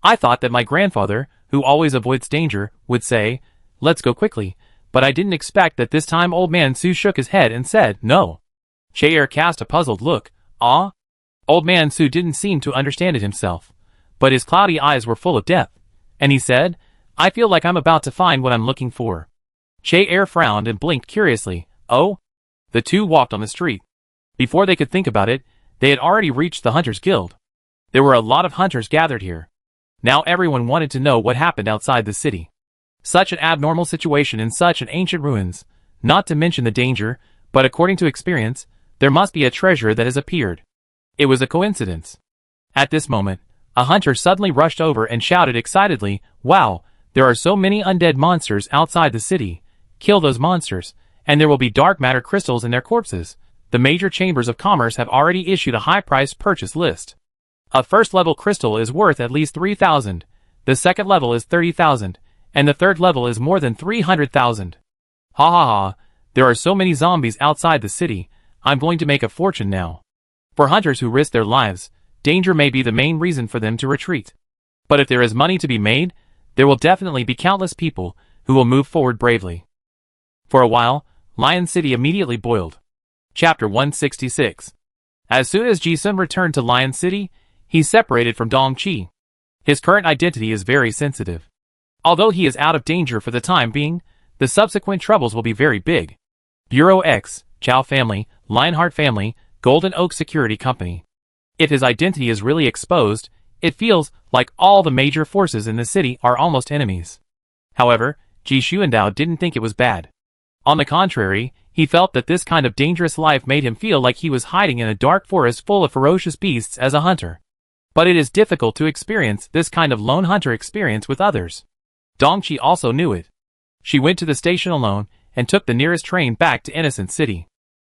I thought that my grandfather, who always avoids danger, would say, "Let's go quickly," but I didn't expect that this time Old Man Su shook his head and said, "No." Chair cast a puzzled look. "Ah?" Old Man Su didn't seem to understand it himself, but his cloudy eyes were full of depth, and he said, "I feel like I'm about to find what I'm looking for." Chair frowned and blinked curiously. "Oh?" The two walked on the street. Before they could think about it, they had already reached the Hunters Guild. There were a lot of hunters gathered here. Now everyone wanted to know what happened outside the city. Such an abnormal situation in such an ancient ruins, not to mention the danger, but according to experience, there must be a treasure that has appeared. It was a coincidence. At this moment, a hunter suddenly rushed over and shouted excitedly, "Wow, there are so many undead monsters outside the city. Kill those monsters, and there will be dark matter crystals in their corpses. The major chambers of commerce have already issued a high-priced purchase list. A first-level crystal is worth at least 3,000, the second level is 30,000, and the third level is more than 300,000. Ha ha ha, there are so many zombies outside the city, I'm going to make a fortune now." For hunters who risk their lives, danger may be the main reason for them to retreat. But if there is money to be made, there will definitely be countless people who will move forward bravely. For a while, Lion City immediately boiled. Chapter 166. As soon as Ji-sun returned to Lion City, he separated from Dong Qi. His current identity is very sensitive. Although he is out of danger for the time being, the subsequent troubles will be very big. Bureau X, Chow family, Lionheart family, Golden Oak Security Company. If his identity is really exposed, it feels like all the major forces in the city are almost enemies. However, Ji Xuandao didn't think it was bad. On the contrary, he felt that this kind of dangerous life made him feel like he was hiding in a dark forest full of ferocious beasts as a hunter. But it is difficult to experience this kind of lone hunter experience with others. Dongqi also knew it. She went to the station alone and took the nearest train back to Innocent City.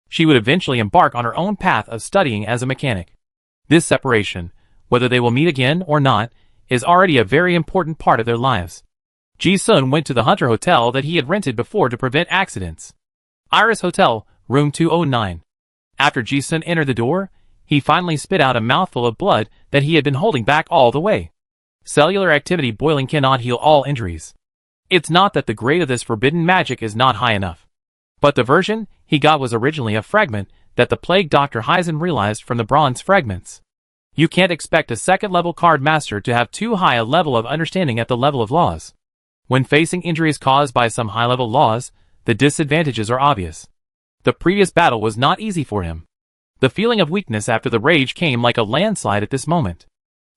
She would eventually embark on her own path of studying as a mechanic. This separation, whether they will meet again or not, is already a very important part of their lives. Ji Sun went to the Hunter Hotel that he had rented before to prevent accidents. Iris Hotel, room 209. After Ji Sun entered the door, he finally spit out a mouthful of blood that he had been holding back all the way. Cellular activity boiling cannot heal all injuries. It's not that the grade of this forbidden magic is not high enough. But the version he got was originally a fragment that the plague Dr. Heisen realized from the bronze fragments. You can't expect a second-level card master to have too high a level of understanding at the level of laws. When facing injuries caused by some high-level laws, the disadvantages are obvious. The previous battle was not easy for him. The feeling of weakness after the rage came like a landslide at this moment.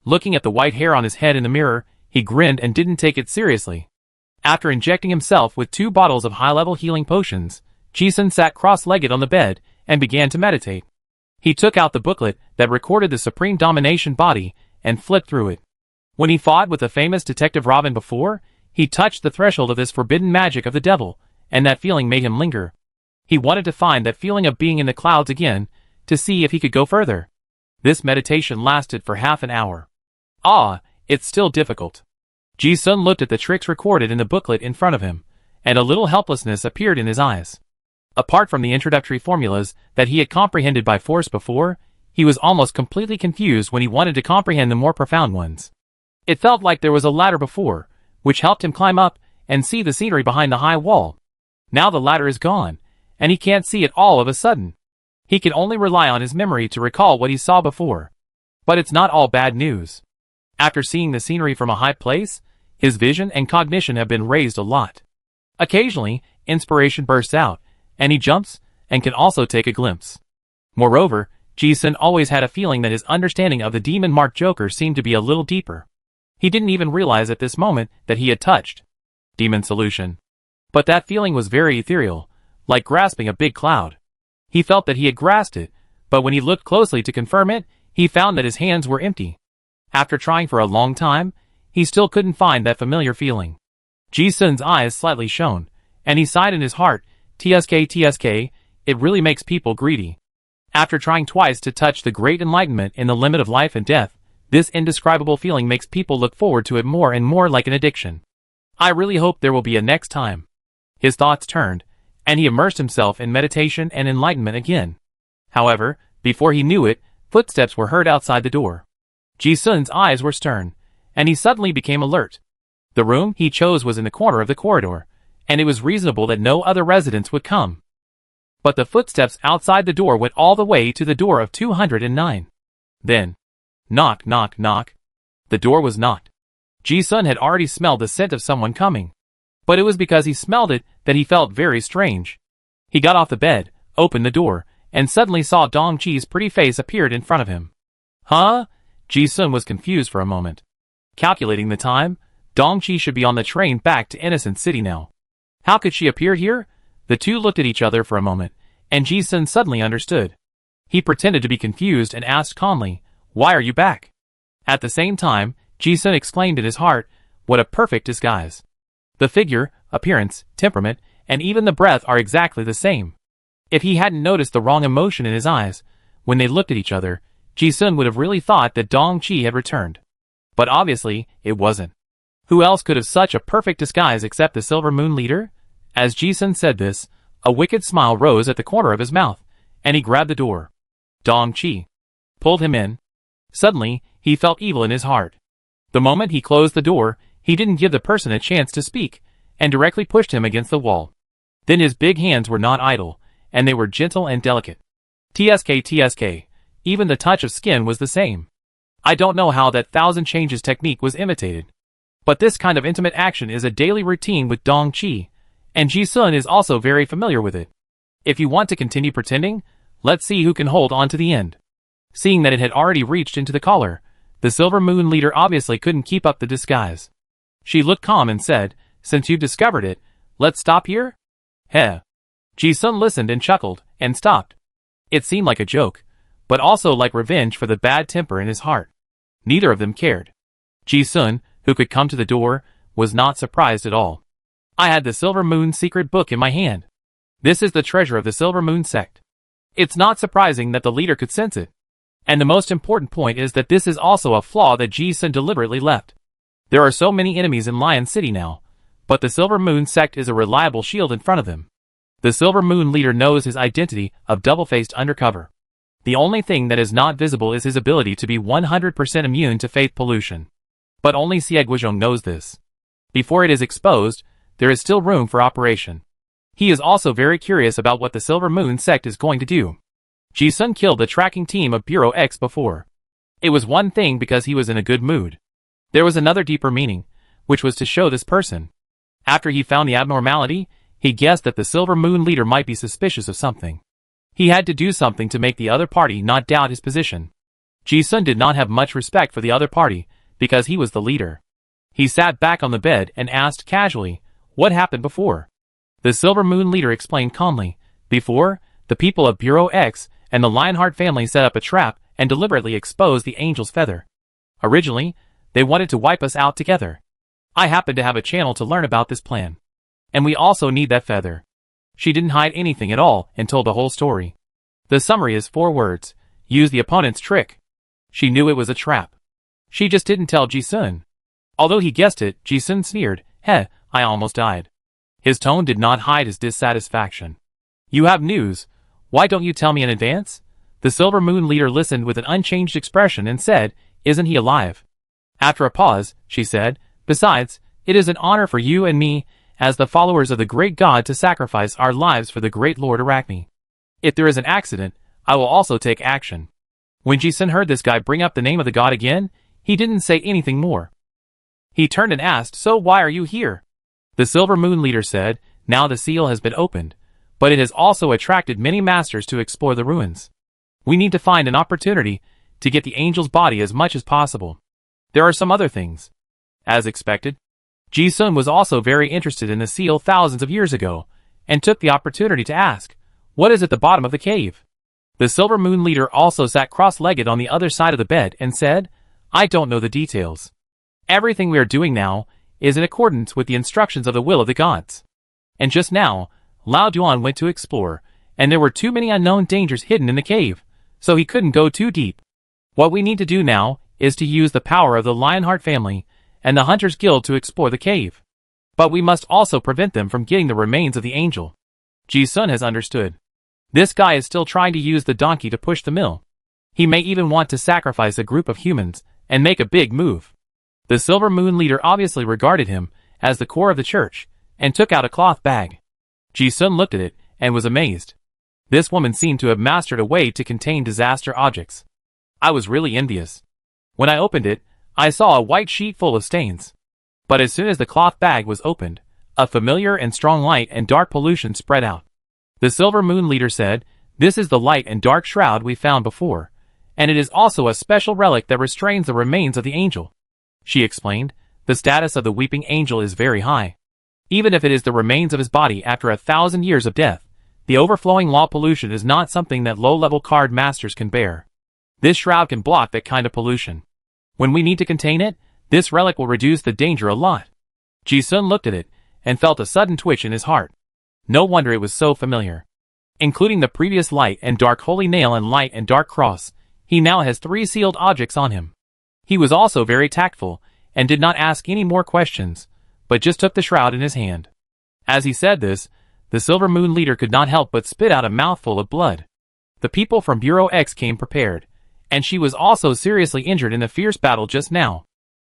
Looking at the white hair on his head in the mirror, he grinned and didn't take it seriously. After injecting himself with 2 bottles of high-level healing potions, Ji Sun sat cross-legged on the bed and began to meditate. He took out the booklet that recorded the Supreme Domination body and flipped through it. When he fought with the famous Detective Robin before, he touched the threshold of this forbidden magic of the devil, and that feeling made him linger. He wanted to find that feeling of being in the clouds again, to see if he could go further. This meditation lasted for half an hour. It's still difficult. Ji Sun looked at the tricks recorded in the booklet in front of him, and a little helplessness appeared in his eyes. Apart from the introductory formulas that he had comprehended by force before, he was almost completely confused when he wanted to comprehend the more profound ones. It felt like there was a ladder before, which helped him climb up and see the scenery behind the high wall. Now the ladder is gone, and he can't see it all of a sudden. He can only rely on his memory to recall what he saw before. But it's not all bad news. After seeing the scenery from a high place, his vision and cognition have been raised a lot. Occasionally, inspiration bursts out, and he jumps and can also take a glimpse. Moreover, Ji Sun always had a feeling that his understanding of the demon-marked Joker seemed to be a little deeper. He didn't even realize at this moment that he had touched Demon Solution. But that feeling was very ethereal, like grasping a big cloud. He felt that he had grasped it, but when he looked closely to confirm it, he found that his hands were empty. After trying for a long time, he still couldn't find that familiar feeling. Ji Sun's eyes slightly shone, and he sighed in his heart, TSK, it really makes people greedy. After trying twice to touch the great enlightenment in the limit of life and death, this indescribable feeling makes people look forward to it more and more like an addiction. I really hope there will be a next time. His thoughts turned, and he immersed himself in meditation and enlightenment again. However, before he knew it, footsteps were heard outside the door. Ji Sun's eyes were stern, and he suddenly became alert. The room he chose was in the corner of the corridor, and it was reasonable that no other residents would come. But the footsteps outside the door went all the way to the door of 209. Then, knock, knock, knock. The door was knocked. Ji Sun had already smelled the scent of someone coming. But it was because he smelled it that he felt very strange. He got off the bed, opened the door, and suddenly saw Dong Qi's pretty face appeared in front of him. Huh? Ji Sun was confused for a moment. Calculating the time, Dong Qi should be on the train back to Innocent City now. How could she appear here? The two looked at each other for a moment, and Ji Sun suddenly understood. He pretended to be confused and asked calmly, "Why are you back?" At the same time, Ji Sun exclaimed in his heart, "What a perfect disguise." The figure, appearance, temperament, and even the breath are exactly the same. If he hadn't noticed the wrong emotion in his eyes, when they looked at each other, Ji Sun would have really thought that Dong Qi had returned. But obviously, it wasn't. Who else could have such a perfect disguise except the Silver Moon leader? As Ji Sun said this, a wicked smile rose at the corner of his mouth, and he grabbed the door. Dong Qi pulled him in. Suddenly, he felt evil in his heart. The moment he closed the door, he didn't give the person a chance to speak, and directly pushed him against the wall. Then his big hands were not idle, and they were gentle and delicate. TSK, even the touch of skin was the same. I don't know how that thousand changes technique was imitated. But this kind of intimate action is a daily routine with Dong Qi, and Ji Sun is also very familiar with it. If you want to continue pretending, let's see who can hold on to the end. Seeing that it had already reached into the collar, the Silver Moon leader obviously couldn't keep up the disguise. She looked calm and said, since you've discovered it, let's stop here? Heh. Ji-sun listened and chuckled, and stopped. It seemed like a joke, but also like revenge for the bad temper in his heart. Neither of them cared. Ji-sun, who could come to the door, was not surprised at all. I had the Silver Moon secret book in my hand. This is the treasure of the Silver Moon sect. It's not surprising that the leader could sense it. And the most important point is that this is also a flaw that Ji-sun deliberately left. There are so many enemies in Lion City now, but the Silver Moon sect is a reliable shield in front of them. The Silver Moon leader knows his identity of double-faced undercover. The only thing that is not visible is his ability to be 100% immune to faith pollution. But only Xie Guizhong knows this. Before it is exposed, there is still room for operation. He is also very curious about what the Silver Moon sect is going to do. Ji-sun killed the tracking team of Bureau X before. It was one thing because he was in a good mood. There was another deeper meaning, which was to show this person. After he found the abnormality, he guessed that the Silver Moon leader might be suspicious of something. He had to do something to make the other party not doubt his position. Ji-sun did not have much respect for the other party, because he was the leader. He sat back on the bed and asked casually, what happened before? The Silver Moon leader explained calmly, before, the people of Bureau X and the Lionheart family set up a trap and deliberately exposed the angel's feather. Originally, they wanted to wipe us out together. I happened to have a channel to learn about this plan. And we also need that feather. She didn't hide anything at all and told the whole story. The summary is 4 words. Use the opponent's trick. She knew it was a trap. She just didn't tell Ji-sun. Although he guessed it, Ji-sun sneered, Heh, I almost died. His tone did not hide his dissatisfaction. You have news. Why don't you tell me in advance? The Silver Moon leader listened with an unchanged expression and said, Isn't he alive? After a pause, she said, Besides, it is an honor for you and me, as the followers of the great god, to sacrifice our lives for the great Lord Arachne. If there is an accident, I will also take action. When Ji-sun heard this guy bring up the name of the god again, he didn't say anything more. He turned and asked, So why are you here? The Silver Moon leader said, Now the seal has been opened, but it has also attracted many masters to explore the ruins. We need to find an opportunity to get the angel's body as much as possible. There are some other things. As expected, Ji-sun was also very interested in the seal thousands of years ago, and took the opportunity to ask, What is at the bottom of the cave? The Silver Moon leader also sat cross-legged on the other side of the bed and said, I don't know the details. Everything we are doing now is in accordance with the instructions of the will of the gods. And just now, Lao Duan went to explore, and there were too many unknown dangers hidden in the cave, so he couldn't go too deep. What we need to do now is to use the power of the Lionheart family and the Hunters Guild to explore the cave. But we must also prevent them from getting the remains of the angel. Ji-sun has understood. This guy is still trying to use the donkey to push the mill. He may even want to sacrifice a group of humans and make a big move. The Silver Moon leader obviously regarded him as the core of the church and took out a cloth bag. Ji-sun looked at it and was amazed. This woman seemed to have mastered a way to contain disaster objects. I was really envious. When I opened it, I saw a white sheet full of stains. But as soon as the cloth bag was opened, a familiar and strong light and dark pollution spread out. The Silver Moon leader said, This is the light and dark shroud we found before, and it is also a special relic that restrains the remains of the angel. She explained, The status of the weeping angel is very high. Even if it is the remains of his body after 1,000 years of death, the overflowing law pollution is not something that low-level card masters can bear. This shroud can block that kind of pollution. When we need to contain it, this relic will reduce the danger a lot. Ji-sun looked at it, and felt a sudden twitch in his heart. No wonder it was so familiar. Including the previous light and dark holy nail and light and dark cross, he now has 3 sealed objects on him. He was also very tactful, and did not ask any more questions, but just took the shroud in his hand. As he said this, the Silver Moon leader could not help but spit out a mouthful of blood. The people from Bureau X came prepared, and she was also seriously injured in the fierce battle just now.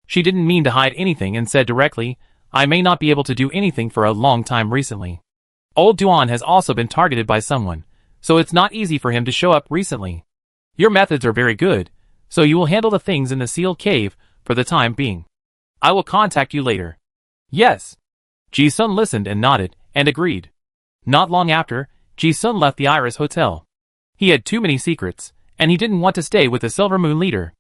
She didn't mean to hide anything and said directly, I may not be able to do anything for a long time recently. Old Duan has also been targeted by someone, so it's not easy for him to show up recently. Your methods are very good, so you will handle the things in the sealed cave for the time being. I will contact you later. Yes. Ji-sun listened and nodded, and agreed. Not long after, Ji-sun left the Iris Hotel. He had too many secrets, and he didn't want to stay with the Silver Moon leader.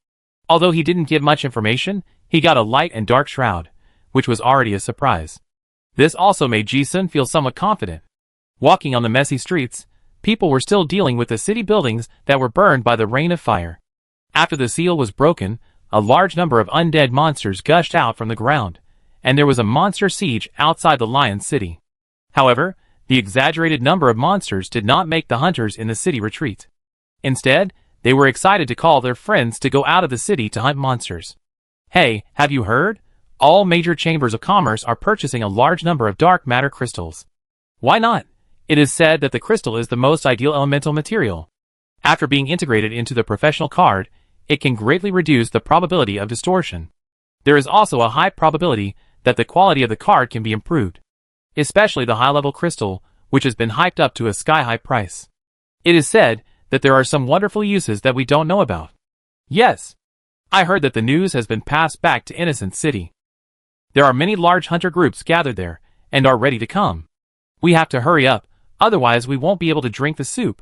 Although he didn't give much information, he got a light and dark shroud, which was already a surprise. This also made Ji-sun feel somewhat confident. Walking on the messy streets, people were still dealing with the city buildings that were burned by the rain of fire. After the seal was broken, a large number of undead monsters gushed out from the ground, and there was a monster siege outside the Lion City. However, the exaggerated number of monsters did not make the hunters in the city retreat. Instead, they were excited to call their friends to go out of the city to hunt monsters. Hey, have you heard? All major chambers of commerce are purchasing a large number of dark matter crystals. Why not? It is said that the crystal is the most ideal elemental material. After being integrated into the professional card, it can greatly reduce the probability of distortion. There is also a high probability that the quality of the card can be improved, especially the high-level crystal, which has been hyped up to a sky-high price. It is said that there are some wonderful uses that we don't know about. Yes, I heard that the news has been passed back to Innocent City. There are many large hunter groups gathered there, and are ready to come. We have to hurry up, otherwise we won't be able to drink the soup.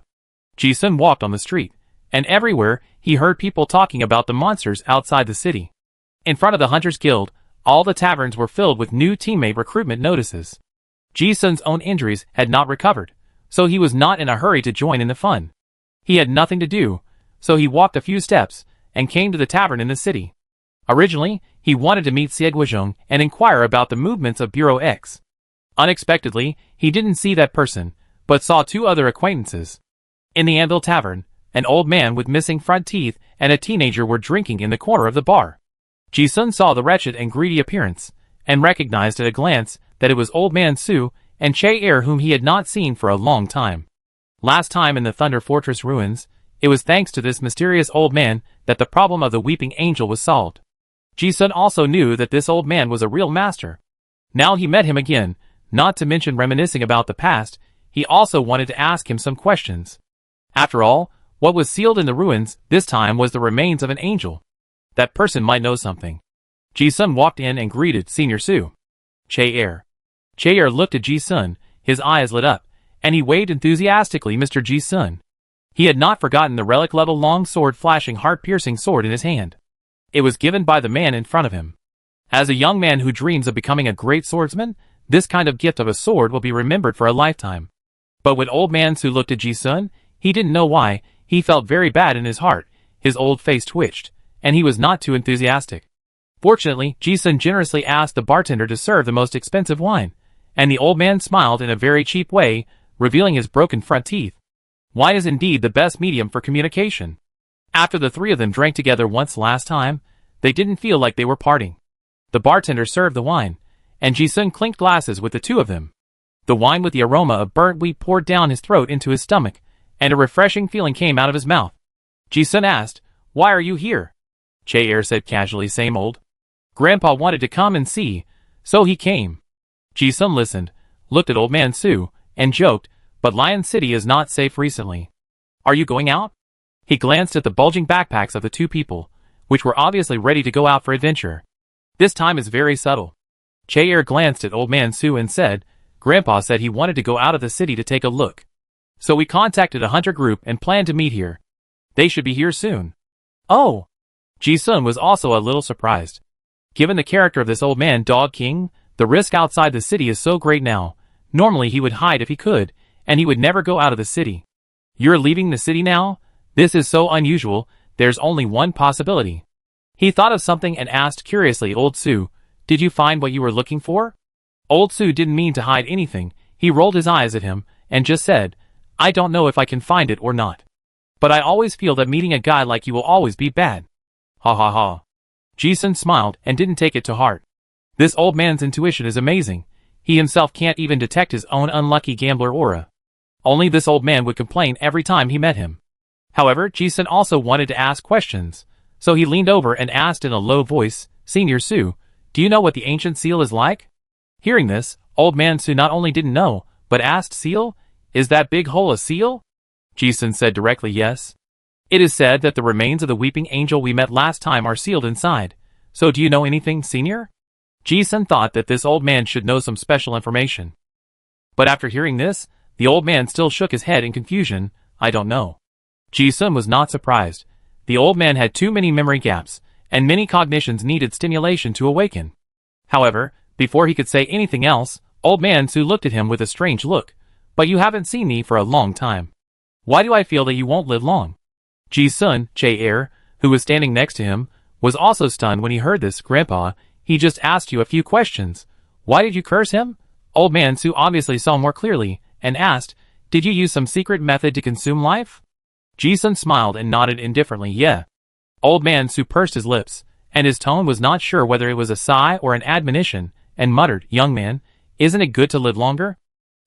Ji-sun walked on the street, and everywhere he heard people talking about the monsters outside the city. In front of the Hunters Guild, all the taverns were filled with new teammate recruitment notices. Ji-sun's own injuries had not recovered, so he was not in a hurry to join in the fun. He had nothing to do, so he walked a few steps and came to the tavern in the city. Originally, he wanted to meet Xie Guizhong and inquire about the movements of Bureau X. Unexpectedly, he didn't see that person, but saw two other acquaintances. In the Anvil Tavern, an old man with missing front teeth and a teenager were drinking in the corner of the bar. Ji-sun saw the wretched and greedy appearance, and recognized at a glance that it was Old Man Su and Che-er, whom he had not seen for a long time. Last time in the Thunder Fortress ruins, it was thanks to this mysterious old man that the problem of the Weeping Angel was solved. Ji-sun also knew that this old man was a real master. Now he met him again, not to mention reminiscing about the past, he also wanted to ask him some questions. After all, what was sealed in the ruins this time was the remains of an angel. That person might know something. Ji-sun walked in and greeted Senior Su. Che-er. Che-er looked at Ji-sun, his eyes lit up, and he waved enthusiastically Mr. Ji-sun. He had not forgotten the relic-level long sword flashing heart-piercing sword in his hand. It was given by the man in front of him. As a young man who dreams of becoming a great swordsman, this kind of gift of a sword will be remembered for a lifetime. But when Old Man Su looked at Ji-sun, he didn't know why, he felt very bad in his heart, his old face twitched, and he was not too enthusiastic. Fortunately, Ji-sun generously asked the bartender to serve the most expensive wine, and the old man smiled in a very cheap way, revealing his broken front teeth. Wine is indeed the best medium for communication. After the three of them drank together once last time, they didn't feel like they were parting. The bartender served the wine, and Ji-sun clinked glasses with the two of them. The wine with the aroma of burnt wheat poured down his throat into his stomach, and a refreshing feeling came out of his mouth. Ji-sun asked, "Why are you here?" Che-er said casually, "Same old. Grandpa wanted to come and see, so he came." Ji-sun listened, looked at Old Man Su, and joked, "But Lion City is not safe recently. Are you going out?" He glanced at the bulging backpacks of the two people, which were obviously ready to go out for adventure. This time is very subtle. Che-er glanced at Old Man Su and said, "Grandpa said he wanted to go out of the city to take a look. So we contacted a hunter group and planned to meet here. They should be here soon." "Oh!" Ji-sun was also a little surprised. Given the character of this old man Dog King, the risk outside the city is so great now. Normally he would hide if he could, and he would never go out of the city. "You're leaving the city now? This is so unusual, there's only one possibility." He thought of something and asked curiously, "Old Su, did you find what you were looking for?" Old Su didn't mean to hide anything, he rolled his eyes at him, and just said, "I don't know if I can find it or not. But I always feel that meeting a guy like you will always be bad." Ha ha ha. Ji-sun smiled and didn't take it to heart. This old man's intuition is amazing. He himself can't even detect his own unlucky gambler aura. Only this old man would complain every time he met him. However, Ji-sun also wanted to ask questions, so he leaned over and asked in a low voice, "Senior Su, do you know what the ancient seal is like?" Hearing this, Old Man Su not only didn't know, but asked, "Seal? Is that big hole a seal?" Ji-sun said directly, "Yes. It is said that the remains of the Weeping Angel we met last time are sealed inside. So do you know anything, Senior?" Ji-sun thought that this old man should know some special information. But after hearing this, the old man still shook his head in confusion. "I don't know." Ji-sun was not surprised. The old man had too many memory gaps, and many cognitions needed stimulation to awaken. However, before he could say anything else, Old Man Su looked at him with a strange look. But you haven't seen me for a long time. Why do I feel that you won't live long? Ji-sun, Che-er, who was standing next to him, was also stunned when he heard this. Grandpa, he just asked you a few questions. Why did you curse him? Old Man Su obviously saw more clearly, and asked, did you use some secret method to consume life? Ji-sun smiled and nodded indifferently. Yeah. Old Man Su pursed his lips, and his tone was not sure whether it was a sigh or an admonition, and muttered, young man, isn't it good to live longer?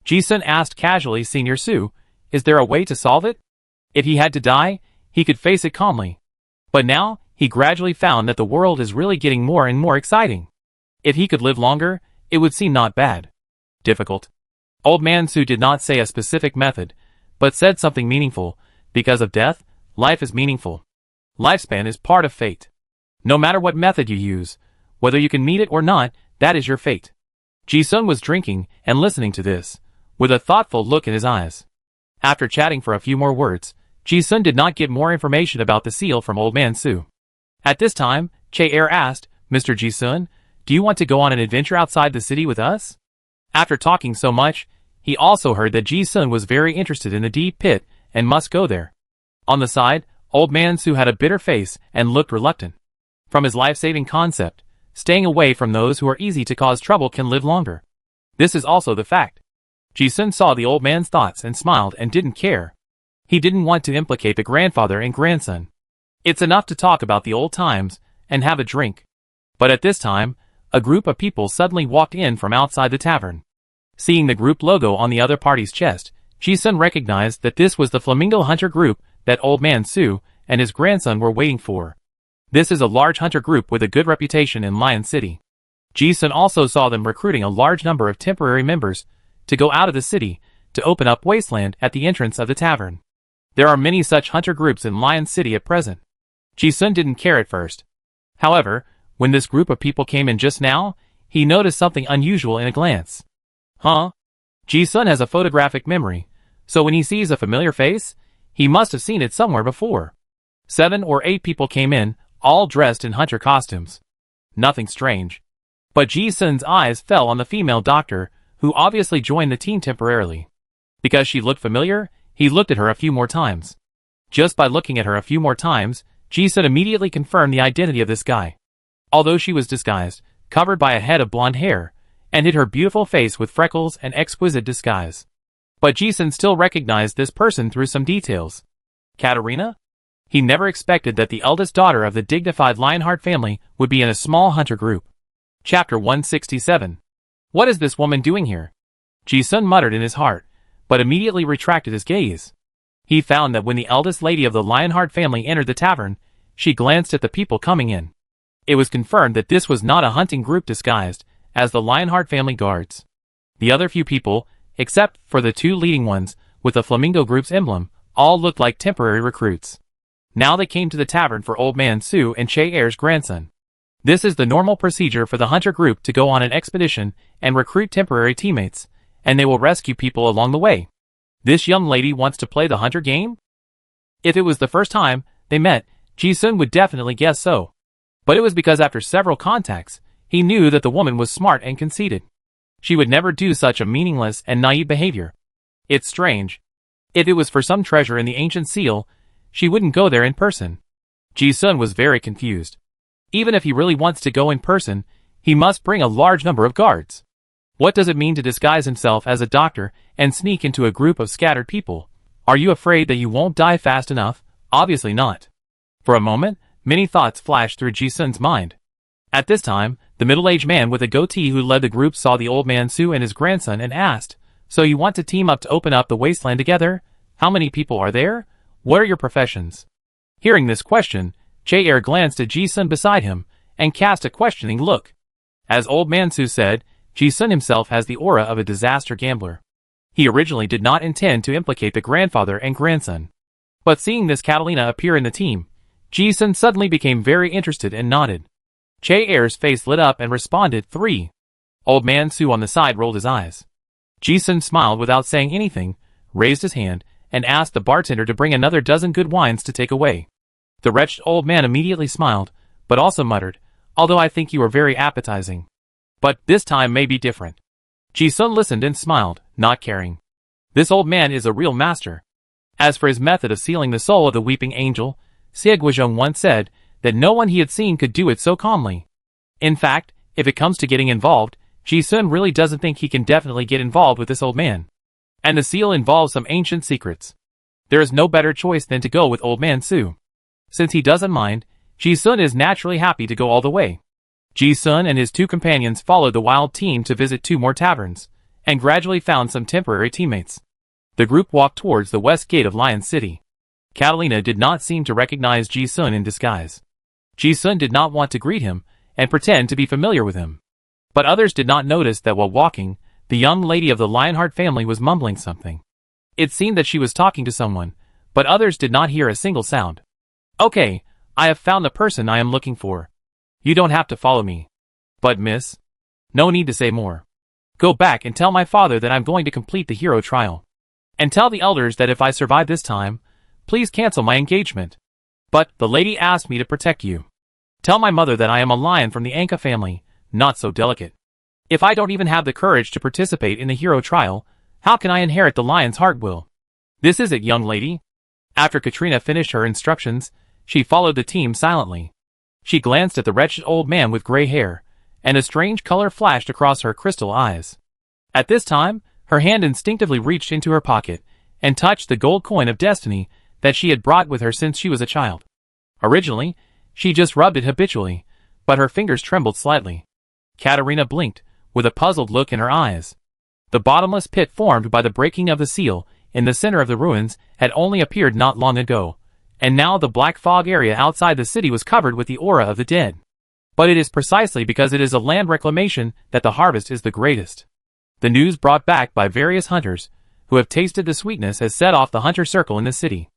Ji-sun asked casually, Senior Su, is there a way to solve it? If he had to die, he could face it calmly. But now, he gradually found that the world is really getting more and more exciting. If he could live longer, it would seem not bad. Difficult. Old Man Su did not say a specific method, but said something meaningful. Because of death, life is meaningful. Lifespan is part of fate. No matter what method you use, whether you can meet it or not, that is your fate. Ji-sun was drinking and listening to this, with a thoughtful look in his eyes. After chatting for a few more words, Ji-sun did not get more information about the seal from Old Man Su. At this time, Che-er asked, Mr. Ji-sun, do you want to go on an adventure outside the city with us? After talking so much, he also heard that Ji-sun was very interested in the deep pit and must go there. On the side, Old Man Su had a bitter face and looked reluctant. From his life-saving concept, staying away from those who are easy to cause trouble can live longer. This is also the fact. Ji-sun saw the old man's thoughts and smiled and didn't care. He didn't want to implicate the grandfather and grandson. It's enough to talk about the old times and have a drink. But at this time, a group of people suddenly walked in from outside the tavern. Seeing the group logo on the other party's chest, Ji-sun recognized that this was the Flamingo Hunter group that Old Man Su and his grandson were waiting for. This is a large hunter group with a good reputation in Lion City. Ji-sun also saw them recruiting a large number of temporary members to go out of the city to open up wasteland at the entrance of the tavern. There are many such hunter groups in Lion City at present. Ji-sun didn't care at first. However, when this group of people came in just now, he noticed something unusual in a glance. Huh? Ji-sun has a photographic memory, so when he sees a familiar face, he must have seen it somewhere before. 7 or 8 people came in, all dressed in hunter costumes. Nothing strange. But Ji-sun's eyes fell on the female doctor, who obviously joined the team temporarily. Because she looked familiar, he looked at her a few more times. Just by looking at her a few more times, Ji-sun immediately confirmed the identity of this guy. Although she was disguised, covered by a head of blonde hair, and hid her beautiful face with freckles and exquisite disguise. But Ji-sun still recognized this person through some details. Katarina? He never expected that the eldest daughter of the dignified Lionheart family would be in a small hunter group. Chapter 167. What is this woman doing here? Ji-sun muttered in his heart, but immediately retracted his gaze. He found that when the eldest lady of the Lionheart family entered the tavern, she glanced at the people coming in. It was confirmed that this was not a hunting group disguised as the Lionheart family guards. The other few people, except for the 2 leading ones with the Flamingo group's emblem, all looked like temporary recruits. Now they came to the tavern for Old Man Su and Che-er's grandson. This is the normal procedure for the hunter group to go on an expedition and recruit temporary teammates, and they will rescue people along the way. This young lady wants to play the hunter game? If it was the first time they met, Ji-sun would definitely guess so. But it was because after several contacts, he knew that the woman was smart and conceited. She would never do such a meaningless and naive behavior. It's strange. If it was for some treasure in the ancient seal, she wouldn't go there in person. Ji-sun was very confused. Even if he really wants to go in person, he must bring a large number of guards. What does it mean to disguise himself as a doctor and sneak into a group of scattered people? Are you afraid that you won't die fast enough? Obviously not. For a moment, many thoughts flashed through Ji-sun's mind. At this time, the middle-aged man with a goatee who led the group saw the Old Man Su and his grandson and asked, So you want to team up to open up the wasteland together? How many people are there? What are your professions? Hearing this question, Che-er glanced at Ji-sun beside him and cast a questioning look. As Old Man Su said, Ji-sun himself has the aura of a disaster gambler. He originally did not intend to implicate the grandfather and grandson. But seeing this Catalina appear in the team, Ji-sun suddenly became very interested and nodded. Che-er's face lit up and responded, 3. Old Man Su on the side rolled his eyes. Ji-sun smiled without saying anything, raised his hand, and asked the bartender to bring another dozen good wines to take away. The wretched old man immediately smiled, but also muttered, Although I think you are very appetizing. But this time may be different. Ji-sun listened and smiled, not caring. This old man is a real master. As for his method of sealing the soul of the weeping angel, Xie Guizhong once said that no one he had seen could do it so calmly. In fact, if it comes to getting involved, Ji-sun really doesn't think he can definitely get involved with this old man. And the seal involves some ancient secrets. There is no better choice than to go with old man Su. Since he doesn't mind, Ji-sun is naturally happy to go all the way. Ji-sun and his two companions followed the wild team to visit two more taverns, and gradually found some temporary teammates. The group walked towards the west gate of Lion City. Catalina did not seem to recognize Ji-sun in disguise. Ji-sun did not want to greet him and pretend to be familiar with him. But others did not notice that while walking, the young lady of the Lionheart family was mumbling something. It seemed that she was talking to someone, but others did not hear a single sound. Okay, I have found the person I am looking for. You don't have to follow me. But miss? No need to say more. Go back and tell my father that I'm going to complete the hero trial. And tell the elders that if I survive this time, please cancel my engagement. But the lady asked me to protect you. Tell my mother that I am a lion from the Anka family, not so delicate. If I don't even have the courage to participate in the hero trial, how can I inherit the lion's heart will? This is it, young lady. After Katrina finished her instructions, she followed the team silently. She glanced at the wretched old man with gray hair, and a strange color flashed across her crystal eyes. At this time, her hand instinctively reached into her pocket and touched the gold coin of destiny that she had brought with her since she was a child. Originally, she just rubbed it habitually, but her fingers trembled slightly. Katarina blinked, with a puzzled look in her eyes. The bottomless pit formed by the breaking of the seal in the center of the ruins had only appeared not long ago, and now the black fog area outside the city was covered with the aura of the dead. But it is precisely because it is a land reclamation that the harvest is the greatest. The news brought back by various hunters, who have tasted the sweetness, has set off the hunter circle in the city.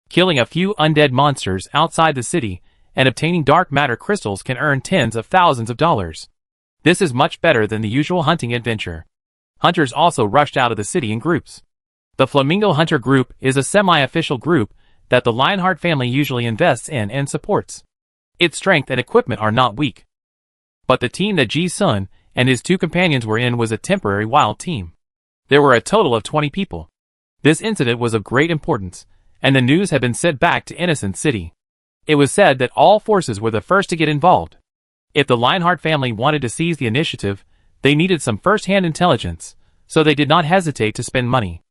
Killing a few undead monsters outside the city and obtaining dark matter crystals can earn tens of thousands of dollars. This is much better than the usual hunting adventure. Hunters also rushed out of the city in groups. The Flamingo Hunter Group is a semi-official group that the Lionheart family usually invests in and supports. Its strength and equipment are not weak. But the team that Ji-sun and his two companions were in was a temporary wild team. There were a total of 20 people. This incident was of great importance, and the news had been sent back to Innocent City. It was said that all forces were the first to get involved. If the Lionheart family wanted to seize the initiative, they needed some first-hand intelligence, so they did not hesitate to spend money.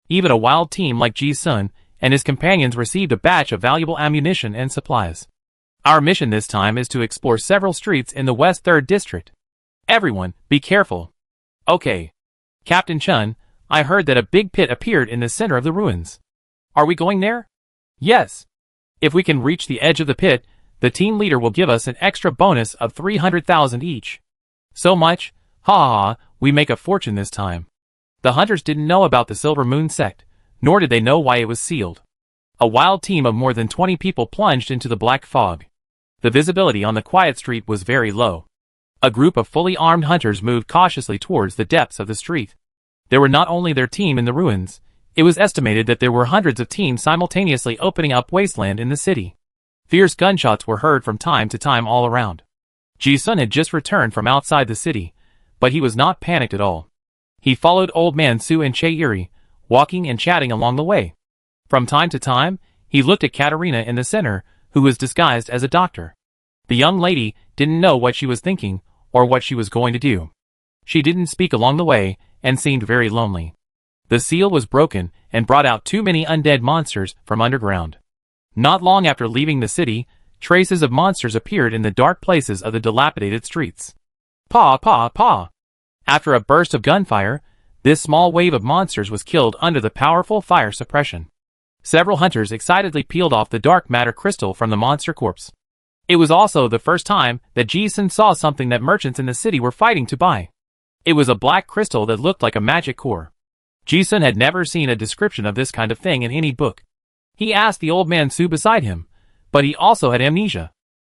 Even a wild team like Ji-sun and his companions received a batch of valuable ammunition and supplies. Our mission this time is to explore several streets in the West 3rd District. Everyone, be careful. Okay. Captain Chun, I heard that a big pit appeared in the center of the ruins. Are we going there? Yes. If we can reach the edge of the pit, the team leader will give us an extra bonus of 300,000 each. So much? Ha ha ha, we make a fortune this time. The hunters didn't know about the Silver Moon sect, nor did they know why it was sealed. A wild team of more than 20 people plunged into the black fog. The visibility on the quiet street was very low. A group of fully armed hunters moved cautiously towards the depths of the street. There were not only their team in the ruins, it was estimated that there were hundreds of teams simultaneously opening up wasteland in the city. Fierce gunshots were heard from time to time all around. Ji-sun had just returned from outside the city, but he was not panicked at all. He followed Old Man Su and Che-iri, walking and chatting along the way. From time to time, he looked at Katarina in the center, who was disguised as a doctor. The young lady didn't know what she was thinking or what she was going to do. She didn't speak along the way and seemed very lonely. The seal was broken and brought out too many undead monsters from underground. Not long after leaving the city, traces of monsters appeared in the dark places of the dilapidated streets. Paw, paw, paw! After a burst of gunfire, this small wave of monsters was killed under the powerful fire suppression. Several hunters excitedly peeled off the dark matter crystal from the monster corpse. It was also the first time that Ji-sun saw something that merchants in the city were fighting to buy. It was a black crystal that looked like a magic core. Ji-sun had never seen a description of this kind of thing in any book. He asked the old man Su beside him, but he also had amnesia.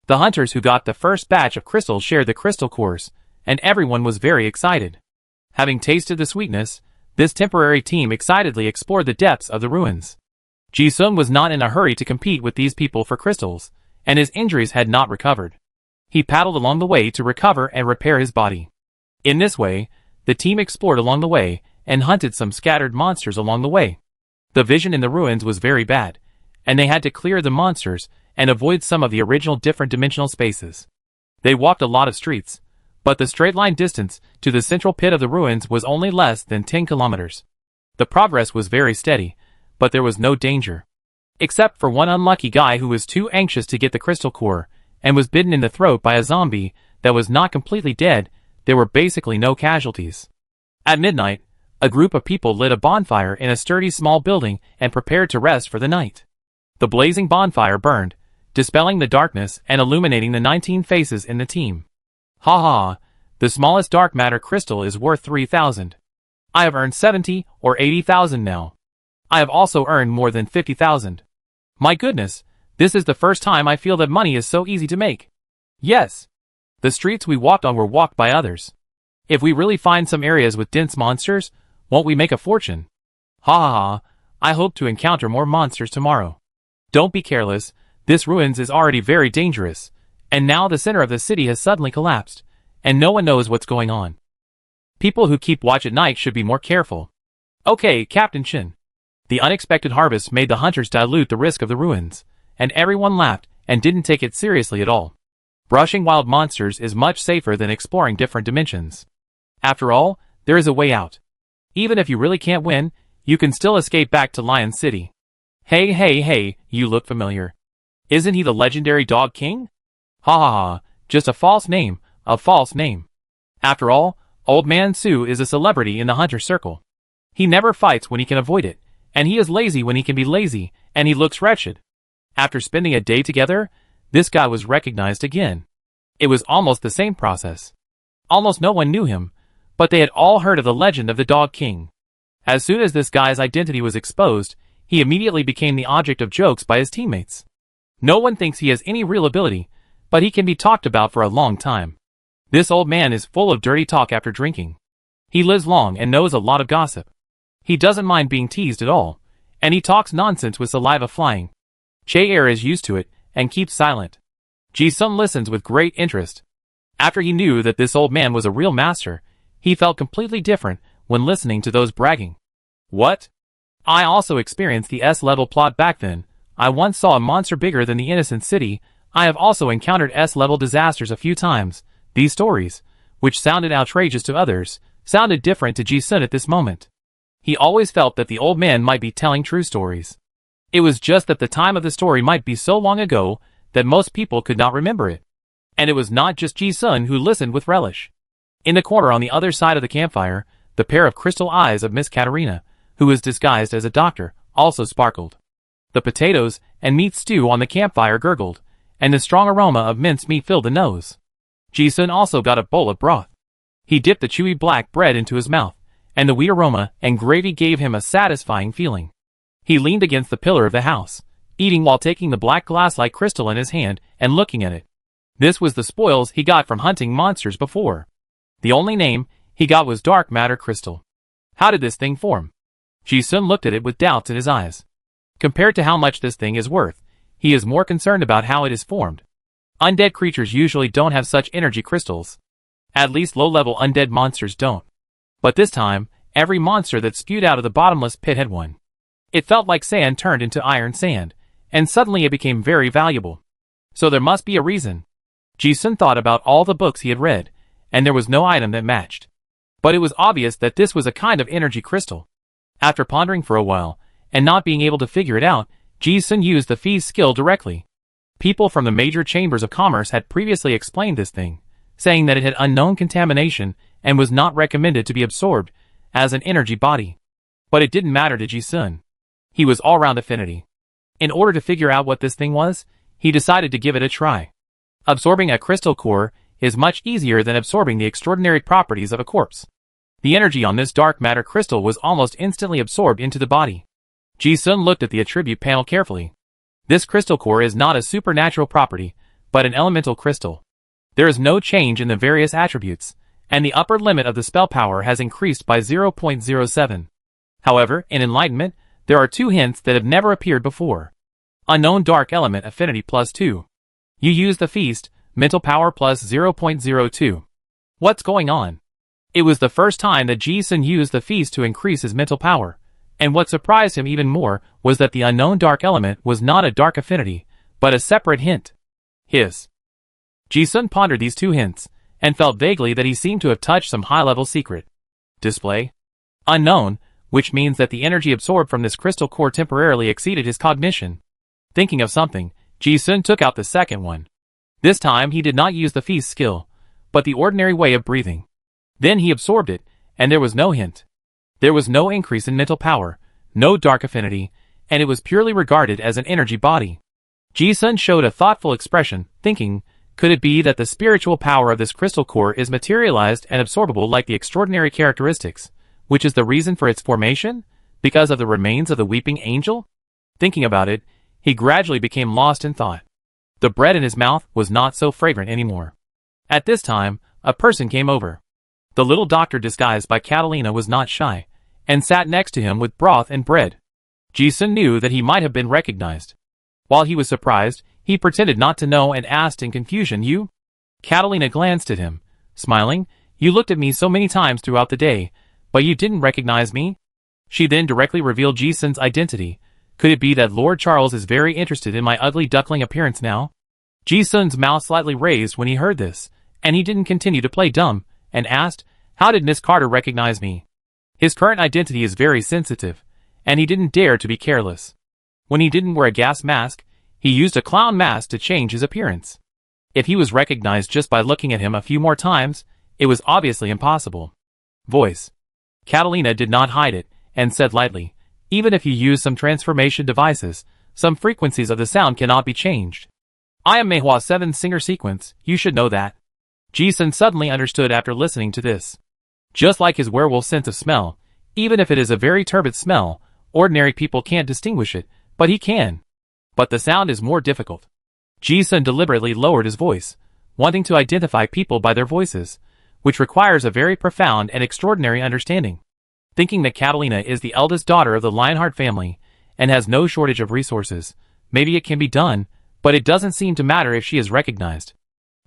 The hunters who got the first batch of crystals shared the crystal cores, and everyone was very excited. Having tasted the sweetness, this temporary team excitedly explored the depths of the ruins. Ji-sun was not in a hurry to compete with these people for crystals, and his injuries had not recovered. He paddled along the way to recover and repair his body. In this way, the team explored along the way and hunted some scattered monsters along the way. The vision in the ruins was very bad, and they had to clear the monsters and avoid some of the original different dimensional spaces. They walked a lot of streets, but the straight line distance to the central pit of the ruins was only less than 10 kilometers. The progress was very steady, but there was no danger. Except for one unlucky guy who was too anxious to get the crystal core, and was bitten in the throat by a zombie that was not completely dead. There were basically no casualties. At midnight, a group of people lit a bonfire in a sturdy small building and prepared to rest for the night. The blazing bonfire burned, dispelling the darkness and illuminating the 19 faces in the team. Ha ha, the smallest dark matter crystal is worth 3,000. I have earned 70 or 80,000 now. I have also earned more than 50,000. My goodness, this is the first time I feel that money is so easy to make. Yes. The streets we walked on were walked by others. If we really find some areas with dense monsters, won't we make a fortune? Ha ha ha, I hope to encounter more monsters tomorrow. Don't be careless, this ruins is already very dangerous, and now the center of the city has suddenly collapsed, and no one knows what's going on. People who keep watch at night should be more careful. Okay, Captain Shin. The unexpected harvest made the hunters dilute the risk of the ruins, and everyone laughed and didn't take it seriously at all. Brushing wild monsters is much safer than exploring different dimensions. After all, there is a way out. Even if you really can't win, you can still escape back to Lion City. Hey, you look familiar. Isn't he the legendary Dog King? Ha ha ha, just a false name, a false name. After all, Old Man Sue is a celebrity in the hunter circle. He never fights when he can avoid it, and he is lazy when he can be lazy, and he looks wretched. After spending a day together, this guy was recognized again. It was almost the same process. Almost no one knew him, but they had all heard of the legend of the Dog King. As soon as this guy's identity was exposed, he immediately became the object of jokes by his teammates. No one thinks he has any real ability, but he can be talked about for a long time. This old man is full of dirty talk after drinking. He lives long and knows a lot of gossip. He doesn't mind being teased at all, and he talks nonsense with saliva flying. Che-er is used to it and keeps silent. Ji-sun listens with great interest. After he knew that this old man was a real master, he felt completely different when listening to those bragging. What? I also experienced the S-level plot back then. I once saw a monster bigger than the innocent city. I have also encountered S-level disasters a few times. These stories, which sounded outrageous to others, sounded different to Ji-sun at this moment. He always felt that the old man might be telling true stories. It was just that the time of the story might be so long ago that most people could not remember it. And it was not just Ji-sun who listened with relish. In the corner on the other side of the campfire, the pair of crystal eyes of Miss Katerina, who was disguised as a doctor, also sparkled. The potatoes and meat stew on the campfire gurgled, and the strong aroma of minced meat filled the nose. Ji-sun also got a bowl of broth. He dipped the chewy black bread into his mouth, and the wheat aroma and gravy gave him a satisfying feeling. He leaned against the pillar of the house, eating while taking the black glass-like crystal in his hand and looking at it. This was the spoils he got from hunting monsters before. The only name he got was dark matter crystal. How did this thing form? Ji-sun looked at it with doubts in his eyes. Compared to how much this thing is worth, he is more concerned about how it is formed. Undead creatures usually don't have such energy crystals. At least low-level undead monsters don't. But this time, every monster that spewed out of the bottomless pit had one. It felt like sand turned into iron sand, and suddenly it became very valuable. So there must be a reason. Ji-sun thought about all the books he had read, and there was no item that matched. But it was obvious that this was a kind of energy crystal. After pondering for a while, and not being able to figure it out, Ji-sun used the Fee's skill directly. People from the major chambers of commerce had previously explained this thing, saying that it had unknown contamination and was not recommended to be absorbed as an energy body. But it didn't matter to Ji-sun. He was all-round affinity. In order to figure out what this thing was, he decided to give it a try. Absorbing a crystal core is much easier than absorbing the extraordinary properties of a corpse. The energy on this dark matter crystal was almost instantly absorbed into the body. Ji-sun looked at the attribute panel carefully. This crystal core is not a supernatural property, but an elemental crystal. There is no change in the various attributes, and the upper limit of the spell power has increased by 0.07. However, in Enlightenment, there are two hints that have never appeared before. Unknown dark element affinity +2. You use the feast, mental power +0.02. What's going on? It was the first time that Ji-sun used the feast to increase his mental power, and what surprised him even more was that the unknown dark element was not a dark affinity, but a separate hint. His. Ji-sun pondered these two hints, and felt vaguely that he seemed to have touched some high-level secret. Display. Unknown, which means that the energy absorbed from this crystal core temporarily exceeded his cognition. Thinking of something, Ji-sun took out the second one. This time he did not use the feast skill, but the ordinary way of breathing. Then he absorbed it, and there was no hint. There was no increase in mental power, no dark affinity, and it was purely regarded as an energy body. Ji-sun showed a thoughtful expression, thinking, could it be that the spiritual power of this crystal core is materialized and absorbable like the extraordinary characteristics, which is the reason for its formation, because of the remains of the weeping angel? Thinking about it, he gradually became lost in thought. The bread in his mouth was not so fragrant anymore. At this time, a person came over. The little doctor disguised by Catalina was not shy, and sat next to him with broth and bread. Ji-sun knew that he might have been recognized. While he was surprised, he pretended not to know and asked in confusion, "You?" Catalina glanced at him, smiling. "You looked at me so many times throughout the day, but you didn't recognize me?" She then directly revealed Ji-sun's identity. Could it be that Lord Charles is very interested in my ugly duckling appearance now? Ji-sun's mouth slightly raised when he heard this, and he didn't continue to play dumb, and asked, "How did Miss Carter recognize me?" His current identity is very sensitive, and he didn't dare to be careless. When he didn't wear a gas mask, he used a clown mask to change his appearance. If he was recognized just by looking at him a few more times, it was obviously impossible. Voice. Catalina did not hide it, and said lightly, "Even if you use some transformation devices, some frequencies of the sound cannot be changed. I am Meihua 7's singer sequence, you should know that." Ji-sun suddenly understood after listening to this. Just like his werewolf sense of smell, even if it is a very turbid smell, ordinary people can't distinguish it, but he can. But the sound is more difficult. Ji-sun deliberately lowered his voice, wanting to identify people by their voices, which requires a very profound and extraordinary understanding. Thinking that Catalina is the eldest daughter of the Lionheart family, and has no shortage of resources, maybe it can be done, but it doesn't seem to matter if she is recognized.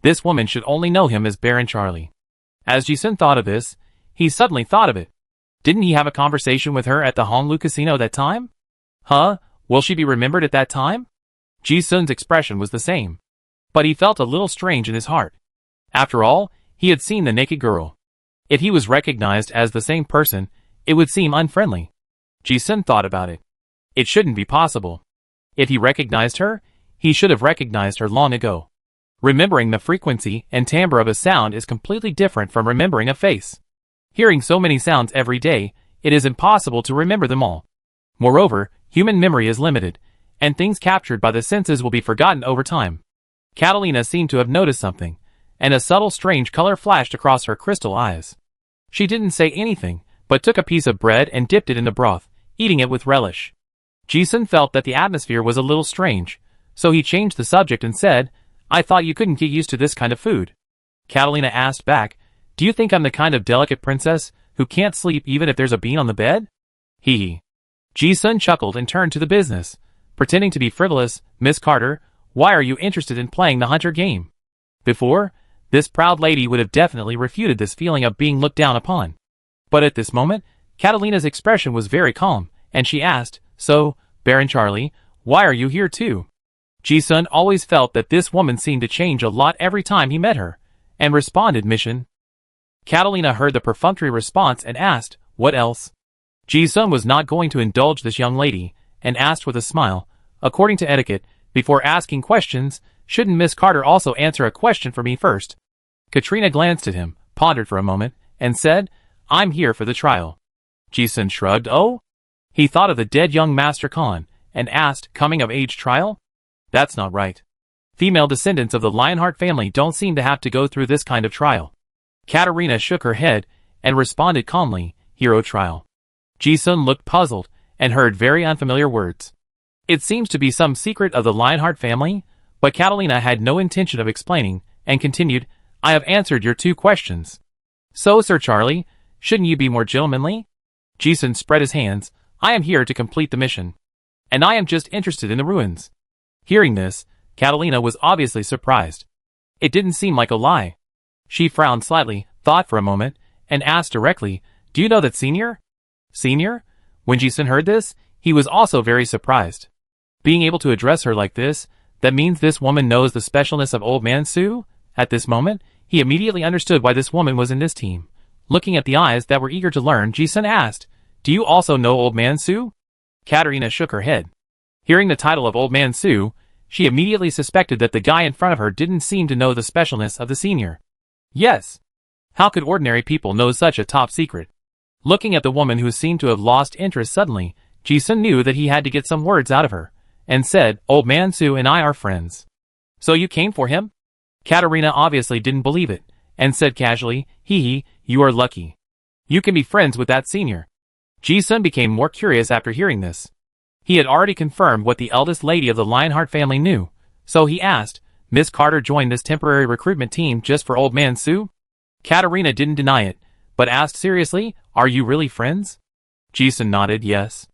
This woman should only know him as Baron Charlie. As Ji-sun thought of this, he suddenly thought of it. Didn't he have a conversation with her at the Honglu Casino that time? Huh? Will she be remembered at that time? Ji-sun's expression was the same. But he felt a little strange in his heart. After all, he had seen the naked girl. If he was recognized as the same person, it would seem unfriendly. Ji-sun thought about it. It shouldn't be possible. If he recognized her, he should have recognized her long ago. Remembering the frequency and timbre of a sound is completely different from remembering a face. Hearing so many sounds every day, it is impossible to remember them all. Moreover, human memory is limited, and things captured by the senses will be forgotten over time. Catalina seemed to have noticed something, and a subtle strange color flashed across her crystal eyes. She didn't say anything, but took a piece of bread and dipped it in the broth, eating it with relish. Ji-sun felt that the atmosphere was a little strange, so he changed the subject and said, "I thought you couldn't get used to this kind of food." Catalina asked back, "Do you think I'm the kind of delicate princess who can't sleep even if there's a bean on the bed?" Hee. Ji-sun chuckled and turned to the business, pretending to be frivolous. "Miss Carter, why are you interested in playing the hunter game?" Before, this proud lady would have definitely refuted this feeling of being looked down upon. But at this moment, Catalina's expression was very calm, and she asked, "So, Baron Charlie, why are you here too?" Ji-sun always felt that this woman seemed to change a lot every time he met her, and responded, "Mission." Catalina heard the perfunctory response and asked, "What else?" Ji-sun was not going to indulge this young lady, and asked with a smile, "According to etiquette, before asking questions, shouldn't Miss Carter also answer a question for me first?" Katrina glanced at him, pondered for a moment, and said, "I'm here for the trial." Ji-sun shrugged. "Oh?" He thought of the dead young Master Khan, and asked, "Coming-of-age trial? That's not right. Female descendants of the Lionheart family don't seem to have to go through this kind of trial." Katerina shook her head, and responded calmly, "Hero trial." Ji-sun looked puzzled, and heard very unfamiliar words. It seems to be some secret of the Lionheart family, but Catalina had no intention of explaining, and continued, "I have answered your 2 questions. So, Sir Charlie, shouldn't you be more gentlemanly?" Ji-sun spread his hands. "I am here to complete the mission. And I am just interested in the ruins." Hearing this, Catalina was obviously surprised. It didn't seem like a lie. She frowned slightly, thought for a moment, and asked directly, "Do you know that senior?" Senior? When Ji-sun heard this, he was also very surprised. Being able to address her like this, that means this woman knows the specialness of Old Man Su? At this moment, he immediately understood why this woman was in this team. Looking at the eyes that were eager to learn, Ji-sun asked, "Do you also know Old Man Su?" Katarina shook her head. Hearing the title of Old Man Su, she immediately suspected that the guy in front of her didn't seem to know the specialness of the senior. Yes. How could ordinary people know such a top secret? Looking at the woman who seemed to have lost interest suddenly, Ji-sun knew that he had to get some words out of her, and said, "Old Man Su and I are friends." "So you came for him?" Katarina obviously didn't believe it, and said casually, "Hee, you are lucky. You can be friends with that senior." Ji-sun became more curious after hearing this. He had already confirmed what the eldest lady of the Lionheart family knew, so he asked, "Miss Carter joined this temporary recruitment team just for Old Man Su?" Katarina didn't deny it, but asked seriously, "Are you really friends?" Ji-sun nodded yes.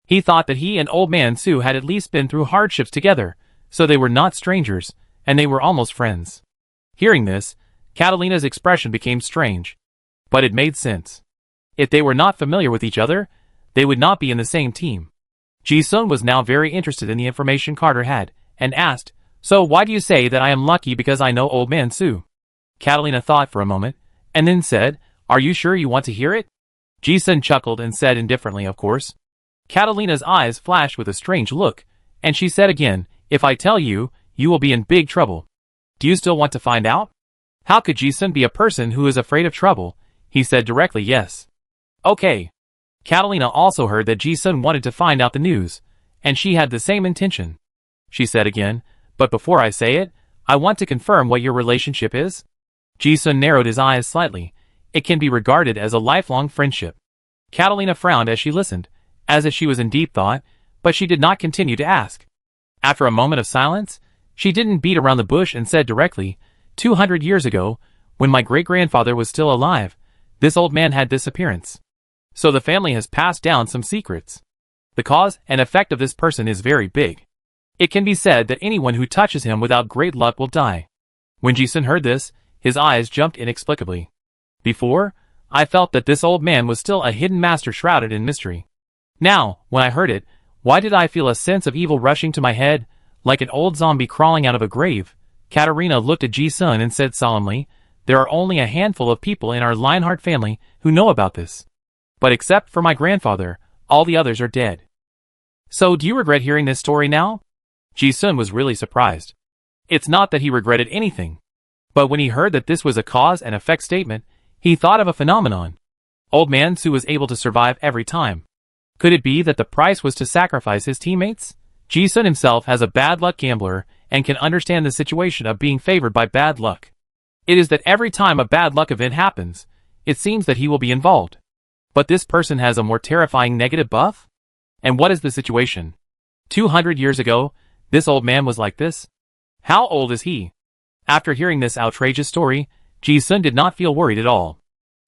He thought that he and Old Man Su had at least been through hardships together, so they were not strangers, and they were almost friends. Hearing this, Catalina's expression became strange. But it made sense. If they were not familiar with each other, they would not be in the same team. Ji-sun was now very interested in the information Carter had, and asked, "So why do you say that I am lucky because I know Old Man Su?" Catalina thought for a moment, and then said, "Are you sure you want to hear it?" Ji-sun chuckled and said indifferently, "Of course." Catalina's eyes flashed with a strange look, and she said again, "If I tell you, you will be in big trouble. Do you still want to find out?" How could Ji-sun be a person who is afraid of trouble? He said directly yes. Okay. Catalina also heard that Ji-sun wanted to find out the news, and she had the same intention. She said again, "But before I say it, I want to confirm what your relationship is." Ji-sun narrowed his eyes slightly. "It can be regarded as a lifelong friendship." Catalina frowned as she listened, as if she was in deep thought, but she did not continue to ask. After a moment of silence, she didn't beat around the bush and said directly, 200 years ago, when my great-grandfather was still alive, this old man had this appearance. So the family has passed down some secrets. The cause and effect of this person is very big. It can be said that anyone who touches him without great luck will die." When Ji-sun heard this, his eyes jumped inexplicably. "Before, I felt that this old man was still a hidden master shrouded in mystery. Now, when I heard it, why did I feel a sense of evil rushing to my head, like an old zombie crawling out of a grave?" Katarina looked at Ji-sun and said solemnly, "There are only a handful of people in our Lionheart family who know about this. But except for my grandfather, all the others are dead." "So do you regret hearing this story now?" Ji-sun was really surprised. It's not that he regretted anything. But when he heard that this was a cause and effect statement, he thought of a phenomenon. Old Man Su was able to survive every time. Could it be that the price was to sacrifice his teammates? Ji-sun himself has a bad luck gambler and can understand the situation of being favored by bad luck. It is that every time a bad luck event happens, it seems that he will be involved. But this person has a more terrifying negative buff? And what is the situation? 200 years ago, this old man was like this? How old is he? After hearing this outrageous story, Ji-sun did not feel worried at all.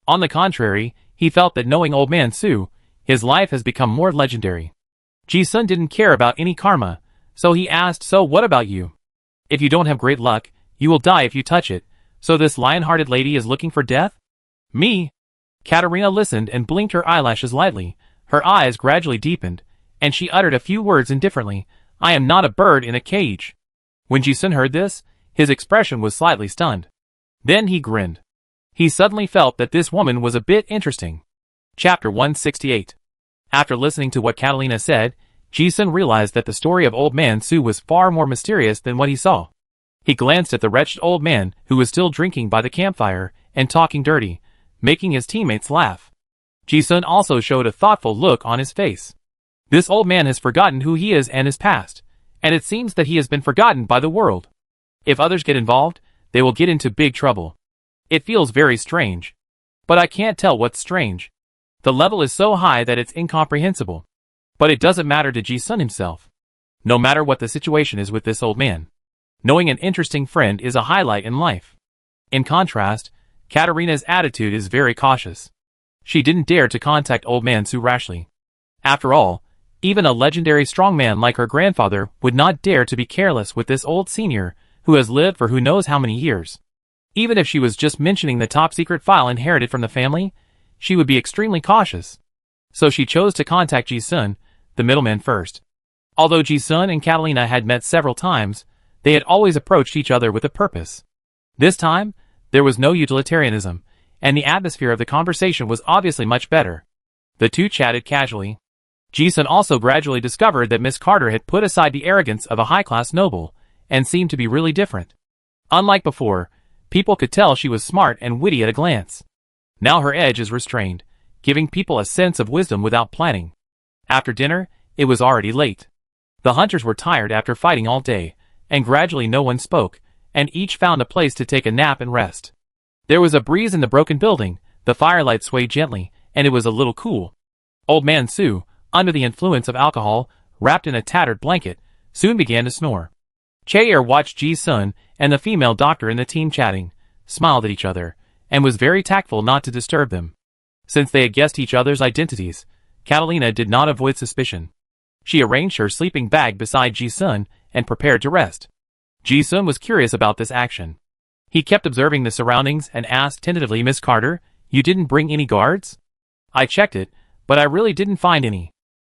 On the contrary, he felt that knowing Old Man Su, his life has become more legendary. Ji-sun didn't care about any karma, so he asked, "So what about you? If you don't have great luck, you will die if you touch it, so this lion-hearted lady is looking for death?" "Me?" Katarina listened and blinked her eyelashes lightly, her eyes gradually deepened, and she uttered a few words indifferently, "I am not a bird in a cage." When Ji-sun heard this, his expression was slightly stunned. Then he grinned. He suddenly felt that this woman was a bit interesting. Chapter 168. After listening to what Catalina said, Ji-sun realized that the story of Old Man Su was far more mysterious than what he saw. He glanced at the wretched old man who was still drinking by the campfire and talking dirty, making his teammates laugh. Ji-sun also showed a thoughtful look on his face. This old man has forgotten who he is and his past, and it seems that he has been forgotten by the world. If others get involved, they will get into big trouble. It feels very strange. But I can't tell what's strange. The level is so high that it's incomprehensible. But it doesn't matter to Ji-sun himself. No matter what the situation is with this old man, knowing an interesting friend is a highlight in life. In contrast, Katarina's attitude is very cautious. She didn't dare to contact Old Man Su rashly. After all, even a legendary strongman like her grandfather would not dare to be careless with this old senior who has lived for who knows how many years. Even if she was just mentioning the top-secret file inherited from the family, she would be extremely cautious. So she chose to contact Ji-sun, the middleman, first. Although Ji-sun and Catalina had met several times, they had always approached each other with a purpose. This time, there was no utilitarianism, and the atmosphere of the conversation was obviously much better. The two chatted casually. Ji-sun also gradually discovered that Miss Carter had put aside the arrogance of a high-class noble, and seemed to be really different. Unlike before, people could tell she was smart and witty at a glance. Now her edge is restrained, giving people a sense of wisdom without planning. After dinner, it was already late. The hunters were tired after fighting all day, and gradually no one spoke, and each found a place to take a nap and rest. There was a breeze in the broken building, the firelight swayed gently, and it was a little cool. Old Man Su, under the influence of alcohol, wrapped in a tattered blanket, soon began to snore. Chair watched Ji-sun and the female doctor in the team chatting, smiled at each other, and was very tactful not to disturb them. Since they had guessed each other's identities, Catalina did not avoid suspicion. She arranged her sleeping bag beside Ji-sun and prepared to rest. Ji-sun was curious about this action. He kept observing the surroundings and asked tentatively, "Miss Carter, you didn't bring any guards?" "I checked it, but I really didn't find any.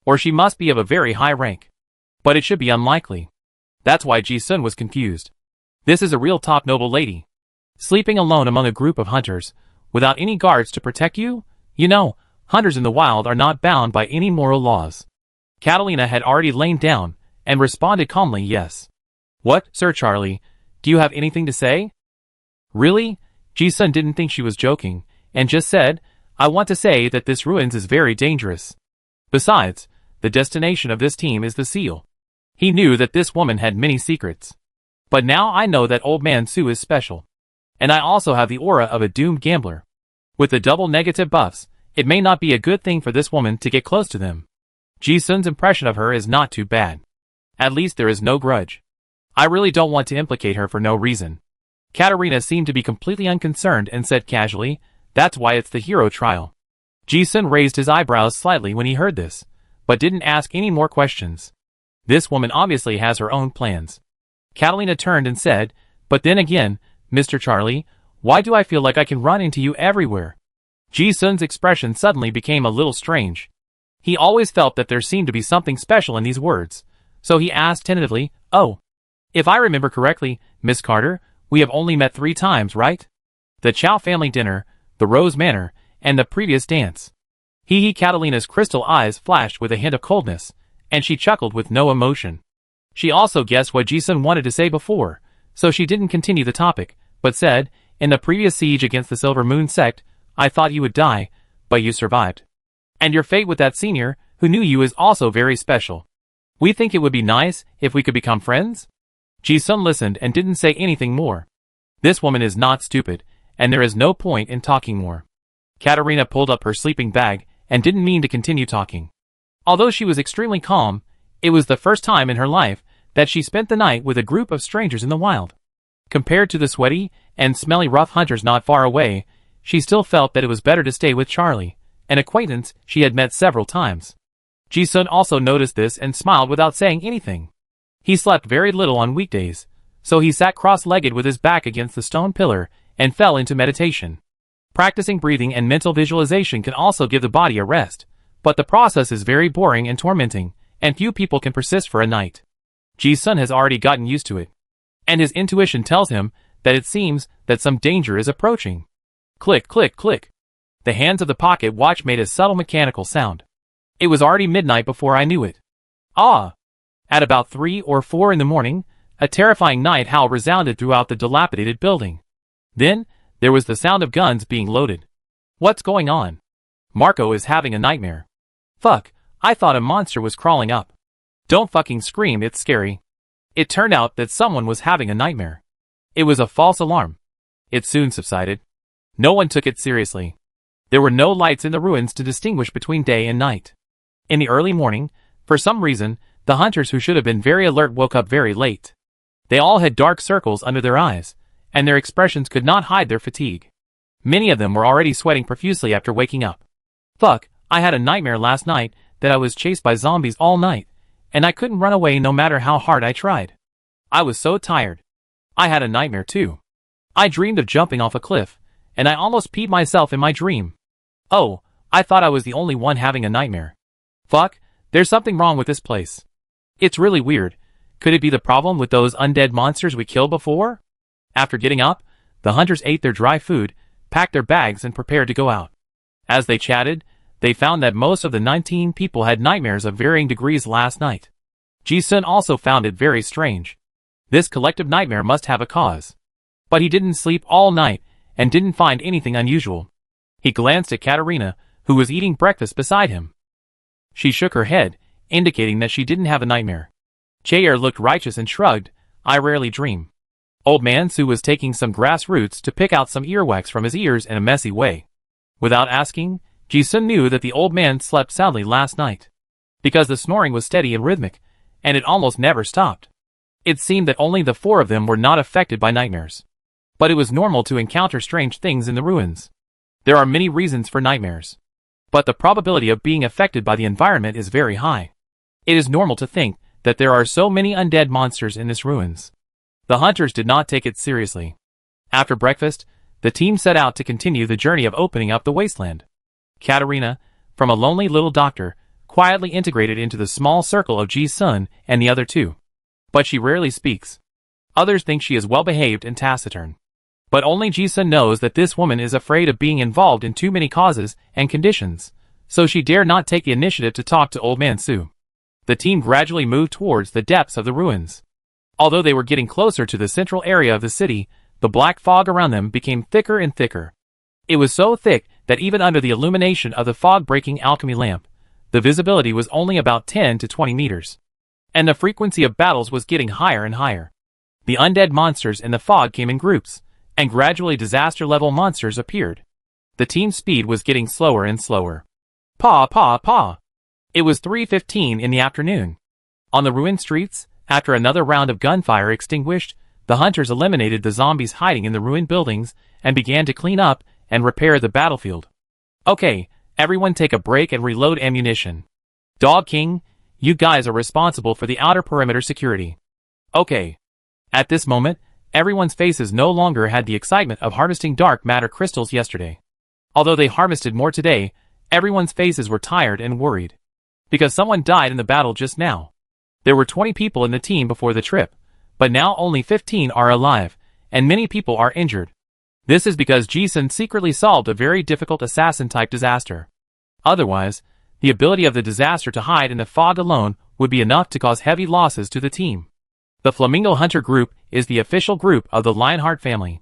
Or she must be of a very high rank. But it should be unlikely." That's why Ji-sun was confused. This is a real top noble lady. Sleeping alone among a group of hunters, without any guards to protect you? You know, hunters in the wild are not bound by any moral laws. Catalina had already lain down, and responded calmly, "Yes." "What, Sir Charlie, do you have anything to say?" "Really?" Ji-sun didn't think she was joking, and just said, "I want to say that this ruins is very dangerous. Besides, the destination of this team is the seal." He knew that this woman had many secrets. "But now I know that Old Man Su is special. And I also have the aura of a doomed gambler. With the double negative buffs, it may not be a good thing for this woman to get close to them. Ji-sun's impression of her is not too bad. At least there is no grudge. I really don't want to implicate her for no reason." Katarina seemed to be completely unconcerned and said casually, "That's why it's the hero trial." Ji-sun raised his eyebrows slightly when he heard this, but didn't ask any more questions. This woman obviously has her own plans. Catalina turned and said, "But then again, Mr. Charlie, why do I feel like I can run into you everywhere?" Ji-sun's expression suddenly became a little strange. He always felt that there seemed to be something special in these words, so he asked tentatively, "Oh, if I remember correctly, Miss Carter, we have only met 3 times, right? The Chow family dinner, the Rose Manor, and the previous dance." Catalina's crystal eyes flashed with a hint of coldness, and she chuckled with no emotion. She also guessed what Ji-sun wanted to say before, so she didn't continue the topic, but said, "In the previous siege against the Silver Moon sect, I thought you would die, but you survived. And your fate with that senior, who knew you, is also very special. We think it would be nice if we could become friends?" Ji-sun listened and didn't say anything more. This woman is not stupid, and there is no point in talking more. Katarina pulled up her sleeping bag and didn't mean to continue talking. Although she was extremely calm, it was the first time in her life that she spent the night with a group of strangers in the wild. Compared to the sweaty and smelly rough hunters not far away, she still felt that it was better to stay with Charlie, an acquaintance she had met several times. Ji-sun also noticed this and smiled without saying anything. He slept very little on weekdays, so he sat cross-legged with his back against the stone pillar and fell into meditation. Practicing breathing and mental visualization can also give the body a rest, but the process is very boring and tormenting, and few people can persist for a night. Ji-sun has already gotten used to it, and his intuition tells him that it seems that some danger is approaching. Click, click, click. The hands of the pocket watch made a subtle mechanical sound. It was already midnight before I knew it. Ah! At about 3 or 4 in the morning, a terrifying night howl resounded throughout the dilapidated building. Then, there was the sound of guns being loaded. What's going on? Marco is having a nightmare. Fuck, I thought a monster was crawling up. Don't fucking scream, it's scary. It turned out that someone was having a nightmare. It was a false alarm. It soon subsided. No one took it seriously. There were no lights in the ruins to distinguish between day and night. In the early morning, for some reason, the hunters who should have been very alert woke up very late. They all had dark circles under their eyes, and their expressions could not hide their fatigue. Many of them were already sweating profusely after waking up. Fuck, I had a nightmare last night that I was chased by zombies all night, and I couldn't run away no matter how hard I tried. I was so tired. I had a nightmare too. I dreamed of jumping off a cliff, and I almost peed myself in my dream. Oh, I thought I was the only one having a nightmare. Fuck, there's something wrong with this place. It's really weird. Could it be the problem with those undead monsters we killed before? After getting up, the hunters ate their dry food, packed their bags and prepared to go out. As they chatted, they found that most of the 19 people had nightmares of varying degrees last night. Ji-sun also found it very strange. This collective nightmare must have a cause. But he didn't sleep all night and didn't find anything unusual. He glanced at Katerina, who was eating breakfast beside him. She shook her head, indicating that she didn't have a nightmare. Chair looked righteous and shrugged, I rarely dream. Old Man Su was taking some grass roots to pick out some earwax from his ears in a messy way. Without asking, Ji-sun knew that the old man slept soundly last night. Because the snoring was steady and rhythmic, and it almost never stopped. It seemed that only the four of them were not affected by nightmares. But it was normal to encounter strange things in the ruins. There are many reasons for nightmares. But the probability of being affected by the environment is very high. It is normal to think that there are so many undead monsters in this ruins. The hunters did not take it seriously. After breakfast, the team set out to continue the journey of opening up the wasteland. Katerina, from a lonely little doctor, quietly integrated into the small circle of Ji-sun and the other two. But she rarely speaks. Others think she is well-behaved and taciturn. But only Ji-sun knows that this woman is afraid of being involved in too many causes and conditions, so she dare not take the initiative to talk to Old Man Su. The team gradually moved towards the depths of the ruins. Although they were getting closer to the central area of the city, the black fog around them became thicker and thicker. It was so thick that even under the illumination of the fog-breaking alchemy lamp, the visibility was only about 10 to 20 meters. And the frequency of battles was getting higher and higher. The undead monsters in the fog came in groups, and gradually disaster-level monsters appeared. The team's speed was getting slower and slower. Paw, paw, paw. It was 3:15 in the afternoon. On the ruined streets, after another round of gunfire extinguished, the hunters eliminated the zombies hiding in the ruined buildings and began to clean up and repair the battlefield. Okay, everyone take a break and reload ammunition. Dog King, you guys are responsible for the outer perimeter security. Okay. At this moment, everyone's faces no longer had the excitement of harvesting dark matter crystals yesterday. Although they harvested more today, everyone's faces were tired and worried. Because someone died in the battle just now. There were 20 people in the team before the trip, but now only 15 are alive, and many people are injured. This is because Ji-sun secretly solved a very difficult assassin-type disaster. Otherwise, the ability of the disaster to hide in the fog alone would be enough to cause heavy losses to the team. The Flamingo Hunter Group is the official group of the Lionheart family.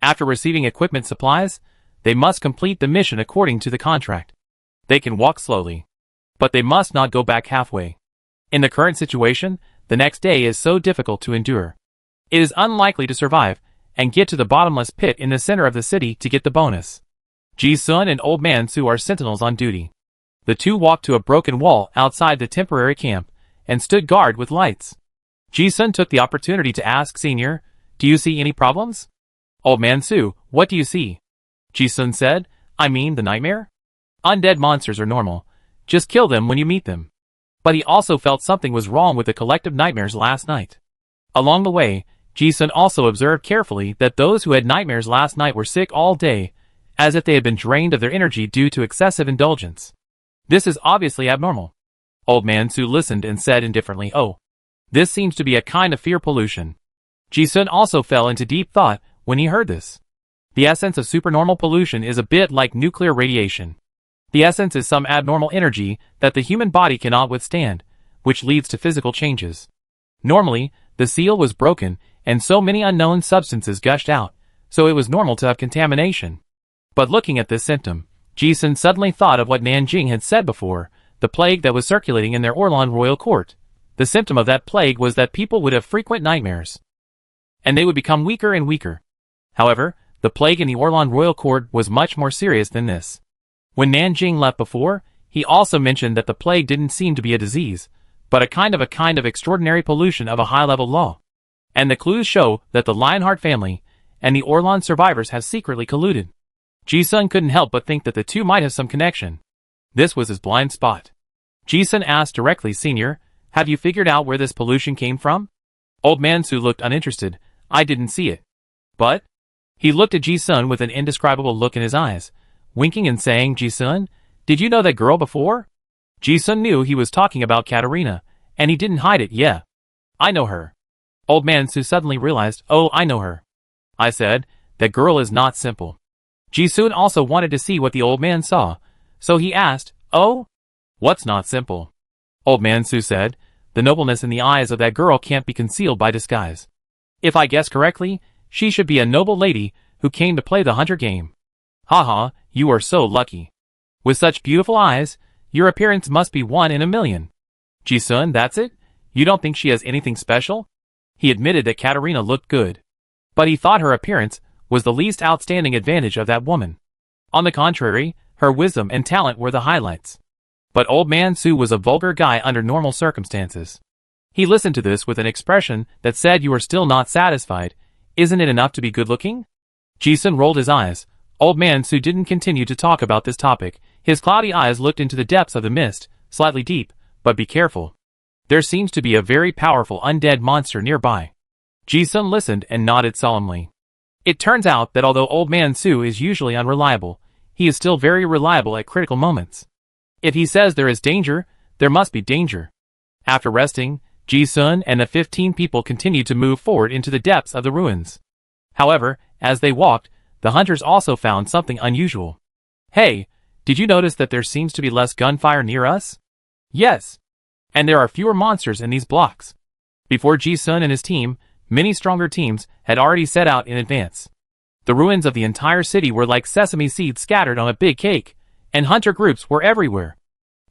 After receiving equipment supplies, they must complete the mission according to the contract. They can walk slowly, but they must not go back halfway. In the current situation, the next day is so difficult to endure. It is unlikely to survive and get to the bottomless pit in the center of the city to get the bonus. Ji-sun and Old Man Su are sentinels on duty. The two walked to a broken wall outside the temporary camp and stood guard with lights. Ji-sun took the opportunity to ask Senior, "Do you see any problems?" "Old Man Su, what do you see?" Ji-sun said, "I mean the nightmare? Undead monsters are normal. Just kill them when you meet them." But he also felt something was wrong with the collective nightmares last night. Along the way, Ji-sun also observed carefully that those who had nightmares last night were sick all day, as if they had been drained of their energy due to excessive indulgence. This is obviously abnormal. Old Man Su listened and said indifferently, "Oh, this seems to be a kind of fear pollution." Ji-sun also fell into deep thought when he heard this. The essence of supernormal pollution is a bit like nuclear radiation. The essence is some abnormal energy that the human body cannot withstand, which leads to physical changes. Normally, the seal was broken, and so many unknown substances gushed out, so it was normal to have contamination. But looking at this symptom, Ji-sun suddenly thought of what Nanjing had said before, the plague that was circulating in their Orlan royal court. The symptom of that plague was that people would have frequent nightmares. And they would become weaker and weaker. However, the plague in the Orlan royal court was much more serious than this. When Nanjing left before, he also mentioned that the plague didn't seem to be a disease, but a kind of extraordinary pollution of a high-level law. And the clues show that the Lionheart family and the Orlan survivors have secretly colluded. Ji-sun couldn't help but think that the two might have some connection. This was his blind spot. Ji-sun asked directly, "Senior, have you figured out where this pollution came from?" Old Man Su looked uninterested. "I didn't see it." "But?" He looked at Ji-sun with an indescribable look in his eyes, winking and saying, "Ji-sun, did you know that girl before?" Ji-sun knew he was talking about Katarina, and he didn't hide it. "Yeah. I know her." Old man Su suddenly realized, "Oh, I know her." I said, "That girl is not simple." Ji-sun also wanted to see what the old man saw, so he asked, "Oh? What's not simple?" Old man Su said, "The nobleness in the eyes of that girl can't be concealed by disguise. If I guess correctly, she should be a noble lady who came to play the hunter game." "Haha, you are so lucky. With such beautiful eyes, your appearance must be 1 in a million." "Ji-sun, that's it? You don't think she has anything special?" He admitted that Katarina looked good, but he thought her appearance was the least outstanding advantage of that woman. On the contrary, her wisdom and talent were the highlights. But old man Su was a vulgar guy under normal circumstances. He listened to this with an expression that said, "You are still not satisfied. Isn't it enough to be good-looking?" Ji-sun rolled his eyes. Old man Su didn't continue to talk about this topic. His cloudy eyes looked into the depths of the mist, slightly deep, but be careful. There seems to be a very powerful undead monster nearby. Ji-sun listened and nodded solemnly. It turns out that although old man Su is usually unreliable, he is still very reliable at critical moments. If he says there is danger, there must be danger. After resting, Ji-sun and the 15 people continued to move forward into the depths of the ruins. However, as they walked, the hunters also found something unusual. "Hey, did you notice that there seems to be less gunfire near us?" "Yes. And there are fewer monsters in these blocks." Before Ji-sun and his team, many stronger teams had already set out in advance. The ruins of the entire city were like sesame seeds scattered on a big cake, and hunter groups were everywhere.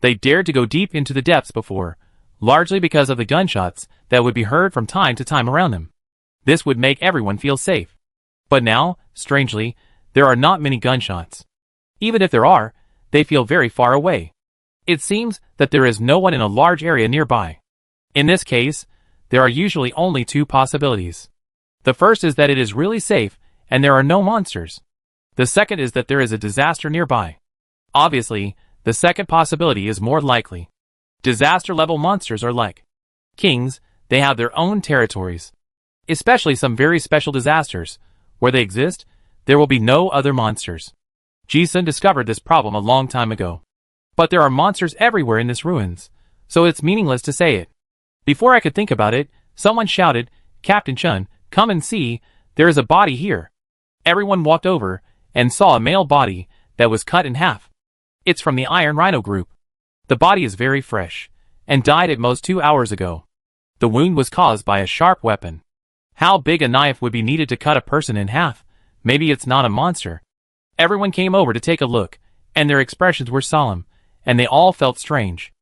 They dared to go deep into the depths before, largely because of the gunshots that would be heard from time to time around them. This would make everyone feel safe. But now, strangely, there are not many gunshots. Even if there are, they feel very far away. It seems that there is no one in a large area nearby. In this case, there are usually only 2 possibilities. The first is that it is really safe and there are no monsters. The second is that there is a disaster nearby. Obviously, the second possibility is more likely. Disaster-level monsters are like kings. They have their own territories. Especially some very special disasters. Where they exist, there will be no other monsters. Ji-sun discovered this problem a long time ago. But there are monsters everywhere in this ruins, so it's meaningless to say it. Before I could think about it, someone shouted, "Captain Chun, come and see, there is a body here." Everyone walked over and saw a male body that was cut in half. It's from the Iron Rhino group. The body is very fresh, and died at most 2 hours ago. The wound was caused by a sharp weapon. How big a knife would be needed to cut a person in half? Maybe it's not a monster. Everyone came over to take a look, and their expressions were solemn, and they all felt strange.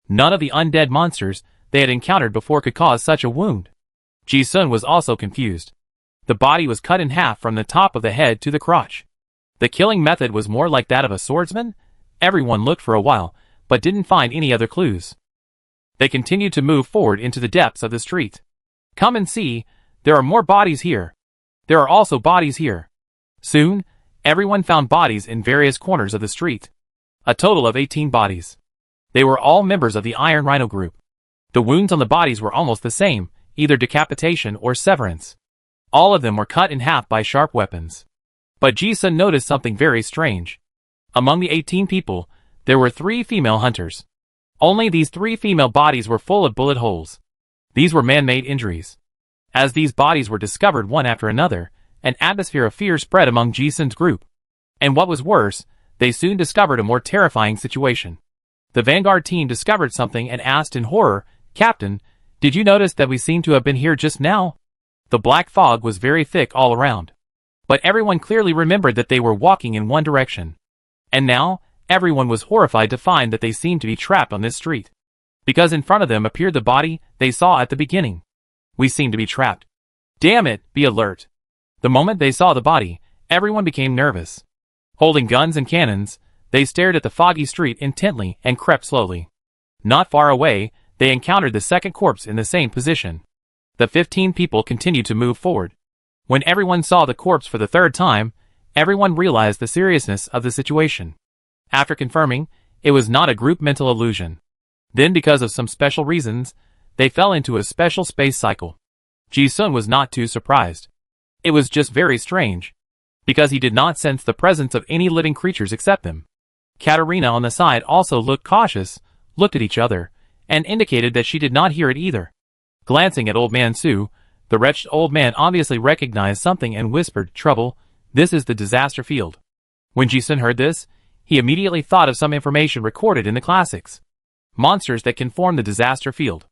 None of the undead monsters they had encountered before could cause such a wound. Ji-sun was also confused. The body was cut in half from the top of the head to the crotch. The killing method was more like that of a swordsman. Everyone looked for a while, but didn't find any other clues. They continued to move forward into the depths of the street. "Come and see, there are more bodies here. There are also bodies here." Soon, everyone found bodies in various corners of the street. A total of 18 bodies. They were all members of the Iron Rhino group. The wounds on the bodies were almost the same, either decapitation or severance. All of them were cut in half by sharp weapons. But Ji-sun noticed something very strange. Among the 18 people, there were 3 female hunters. Only these 3 female bodies were full of bullet holes. These were man-made injuries. As these bodies were discovered one after another, an atmosphere of fear spread among Ji-sun's group. And what was worse, they soon discovered a more terrifying situation. The vanguard team discovered something and asked in horror, "Captain, did you notice that we seem to have been here just now?" The black fog was very thick all around. But everyone clearly remembered that they were walking in one direction. And now, everyone was horrified to find that they seemed to be trapped on this street. Because in front of them appeared the body they saw at the beginning. "We seem to be trapped. Damn it, be alert." The moment they saw the body, everyone became nervous. Holding guns and cannons, they stared at the foggy street intently and crept slowly. Not far away, they encountered the second corpse in the same position. The 15 people continued to move forward. When everyone saw the corpse for the 3rd time, everyone realized the seriousness of the situation. After confirming, it was not a group mental illusion. Then because of some special reasons, they fell into a special space cycle. Ji-sun was not too surprised. It was just very strange. because he did not sense the presence of any living creatures except them. Katerina on the side also looked cautious, looked at each other, and indicated that she did not hear it either. Glancing at Old Man Su, the wretched old man obviously recognized something and whispered, "Trouble, this is the disaster field." When Ji-sun heard this, he immediately thought of some information recorded in the classics. Monsters that can form the disaster field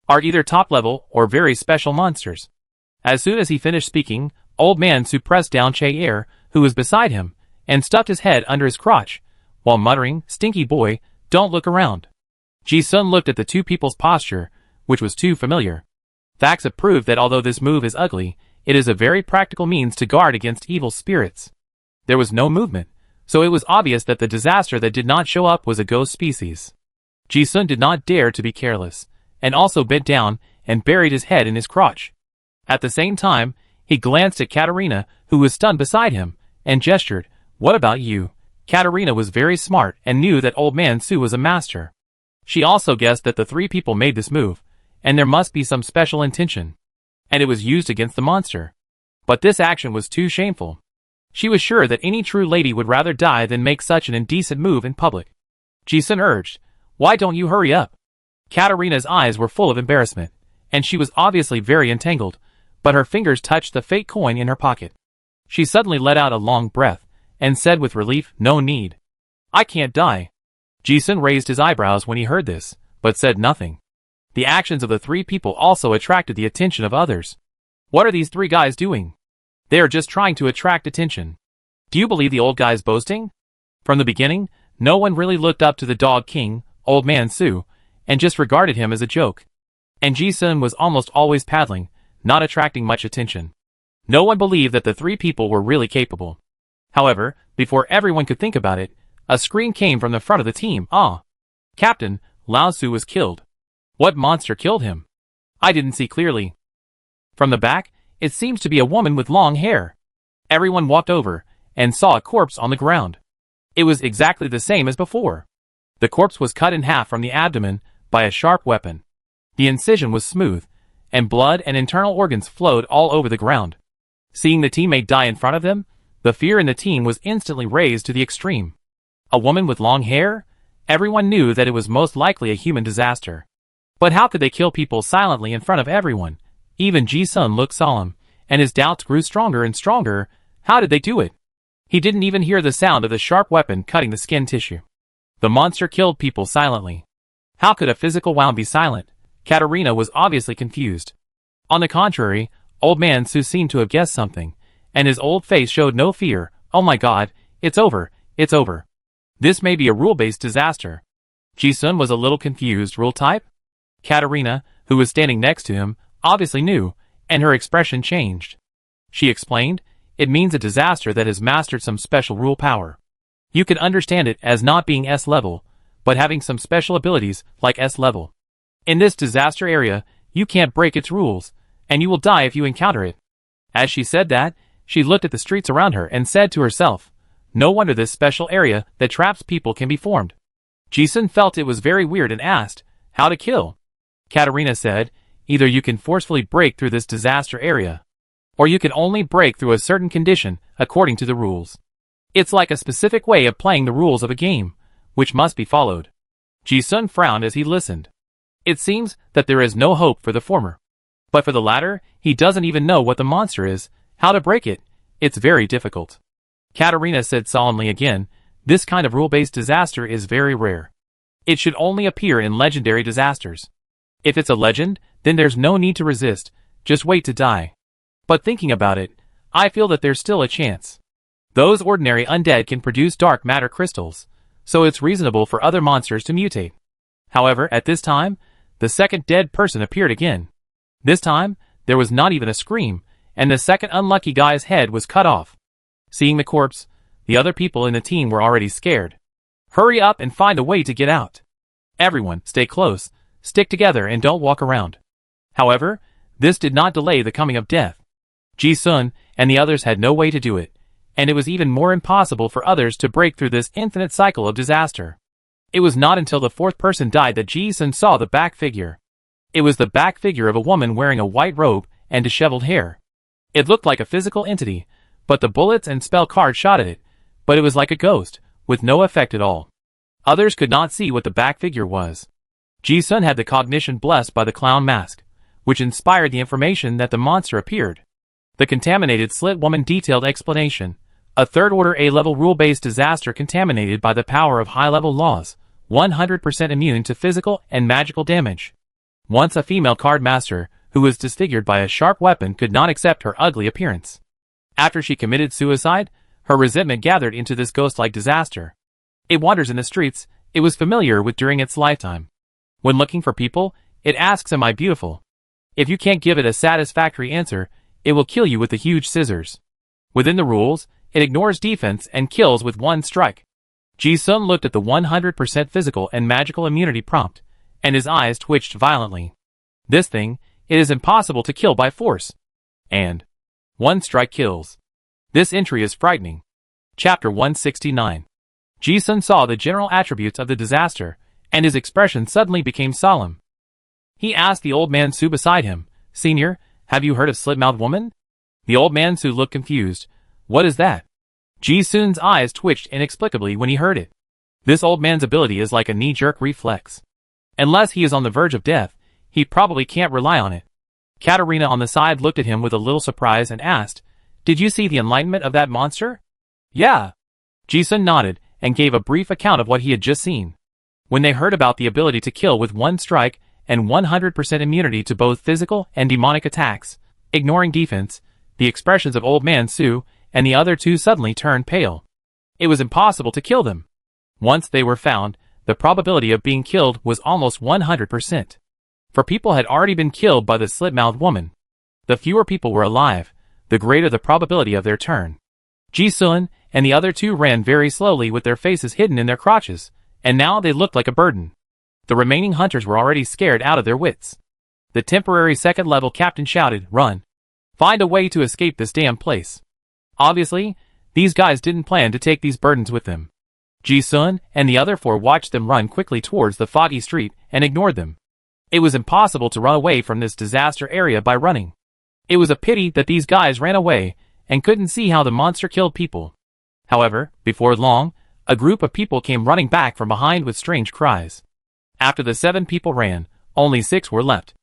are either top-level or very special monsters. As soon as he finished speaking, Old Man Su pressed down Che-er, who was beside him, and stuffed his head under his crotch, while muttering, "Stinky boy, don't look around." Ji-sun looked at the two people's posture, which was too familiar. Facts have proved that although this move is ugly, it is a very practical means to guard against evil spirits. There was no movement, so it was obvious that the disaster that did not show up was a ghost species. Ji-sun did not dare to be careless, and also bent down and buried his head in his crotch. At the same time, he glanced at Katerina, who was stunned beside him, and gestured, "What about you?" Katerina was very smart and knew that Old Man Su was a master. She also guessed that the three people made this move, and there must be some special intention, and it was used against the monster. But this action was too shameful. She was sure that any true lady would rather die than make such an indecent move in public. Ji-sun urged, "Why don't you hurry up?" Katerina's eyes were full of embarrassment, and she was obviously very entangled, but her fingers touched the fake coin in her pocket. She suddenly let out a long breath, and said with relief, "No need. I can't die." Ji-sun raised his eyebrows when he heard this, but said nothing. The actions of the three people also attracted the attention of others. What are these three guys doing? They are just trying to attract attention. Do you believe the old guy's boasting? From the beginning, no one really looked up to the Dog King, Old Man Su, and just regarded him as a joke. And Ji-sun was almost always paddling, not attracting much attention. No one believed that the three people were really capable. However, before everyone could think about it, a scream came from the front of the team. "Ah! Captain, Lao Su was killed." "What monster killed him?" "I didn't see clearly." From the back, it seems to be a woman with long hair. Everyone walked over, and saw a corpse on the ground. It was exactly the same as before. The corpse was cut in half from the abdomen by a sharp weapon. The incision was smooth, and blood and internal organs flowed all over the ground. Seeing the teammate die in front of them, the fear in the team was instantly raised to the extreme. A woman with long hair? Everyone knew that it was most likely a human disaster. But how could they kill people silently in front of everyone? Even Ji-sun looked solemn, and his doubts grew stronger and stronger. How did they do it? He didn't even hear the sound of the sharp weapon cutting the skin tissue. The monster killed people silently. How could a physical wound be silent? Katerina was obviously confused. On the contrary, Old Man Su seemed to have guessed something, and his old face showed no fear. "Oh my god, it's over, it's over. This may be a rule-based disaster." Ji-sun was a little confused. Rule type? Katerina, who was standing next to him, obviously knew, and her expression changed. She explained, "It means a disaster that has mastered some special rule power. You can understand it as not being S-level, but having some special abilities like S-level. In this disaster area, you can't break its rules, and you will die if you encounter it." As she said that, she looked at the streets around her and said to herself, "No wonder this special area that traps people can be formed." Ji-sun felt it was very weird and asked, "How to kill?" Katerina said, "Either you can forcefully break through this disaster area, or you can only break through a certain condition according to the rules. It's like a specific way of playing the rules of a game, which must be followed." Ji-sun frowned as he listened. It seems that there is no hope for the former. But for the latter, he doesn't even know what the monster is, how to break it. It's very difficult. Katerina said solemnly again, "This kind of rule-based disaster is very rare. It should only appear in legendary disasters. If it's a legend, then there's no need to resist, just wait to die. But thinking about it, I feel that there's still a chance. Those ordinary undead can produce dark matter crystals, so it's reasonable for other monsters to mutate." However, at this time, the second dead person appeared again. This time, there was not even a scream, and the second unlucky guy's head was cut off. Seeing the corpse, the other people in the team were already scared. "Hurry up and find a way to get out. Everyone, stay close, stick together and don't walk around." However, this did not delay the coming of death. Ji-sun and the others had no way to do it, and it was even more impossible for others to break through this infinite cycle of disaster. It was not until the fourth person died that Ji-sun saw the back figure. It was the back figure of a woman wearing a white robe and disheveled hair. It looked like a physical entity, but the bullets and spell card shot at it, but it was like a ghost, with no effect at all. Others could not see what the back figure was. Ji-sun had the cognition blessed by the clown mask, which inspired the information that the monster appeared. The contaminated slit woman detailed explanation. A third-order A-level rule-based disaster contaminated by the power of high-level laws, 100% immune to physical and magical damage. Once a female card master, who was disfigured by a sharp weapon, could not accept her ugly appearance. After she committed suicide, her resentment gathered into this ghost-like disaster. It wanders in the streets, it was familiar with during its lifetime. When looking for people, it asks, "Am I beautiful?" If you can't give it a satisfactory answer, it will kill you with the huge scissors. Within the rules, it ignores defense and kills with one strike. Ji-sun looked at the 100% physical and magical immunity prompt, and his eyes twitched violently. This thing, it is impossible to kill by force. And one strike kills. This entry is frightening. Chapter 169. Ji-sun saw the general attributes of the disaster, and his expression suddenly became solemn. He asked the old man Su beside him, "Senior, have you heard of Slit-Mouthed Woman?" The old man Su looked confused. "What is that?" Ji-sun's eyes twitched inexplicably when he heard it. This old man's ability is like a knee-jerk reflex. Unless he is on the verge of death, he probably can't rely on it. Katerina on the side looked at him with a little surprise and asked, "Did you see the enlightenment of that monster?" "Yeah." Ji-sun nodded and gave a brief account of what he had just seen. When they heard about the ability to kill with one strike and 100% immunity to both physical and demonic attacks, ignoring defense, the expressions of Old Man Su and the other two suddenly turned pale. It was impossible to kill them. Once they were found, the probability of being killed was almost 100%. For people had already been killed by the slit-mouthed woman. The fewer people were alive, the greater the probability of their turn. Ji-sun and the other two ran very slowly with their faces hidden in their crotches, and now they looked like a burden. The remaining hunters were already scared out of their wits. The temporary second-level captain shouted, "Run! Find a way to escape this damn place." Obviously, these guys didn't plan to take these burdens with them. Ji-sun and the other four watched them run quickly towards the foggy street and ignored them. It was impossible to run away from this disaster area by running. It was a pity that these guys ran away and couldn't see how the monster killed people. However, before long, a group of people came running back from behind with strange cries. After the 7 people ran, only 6 were left.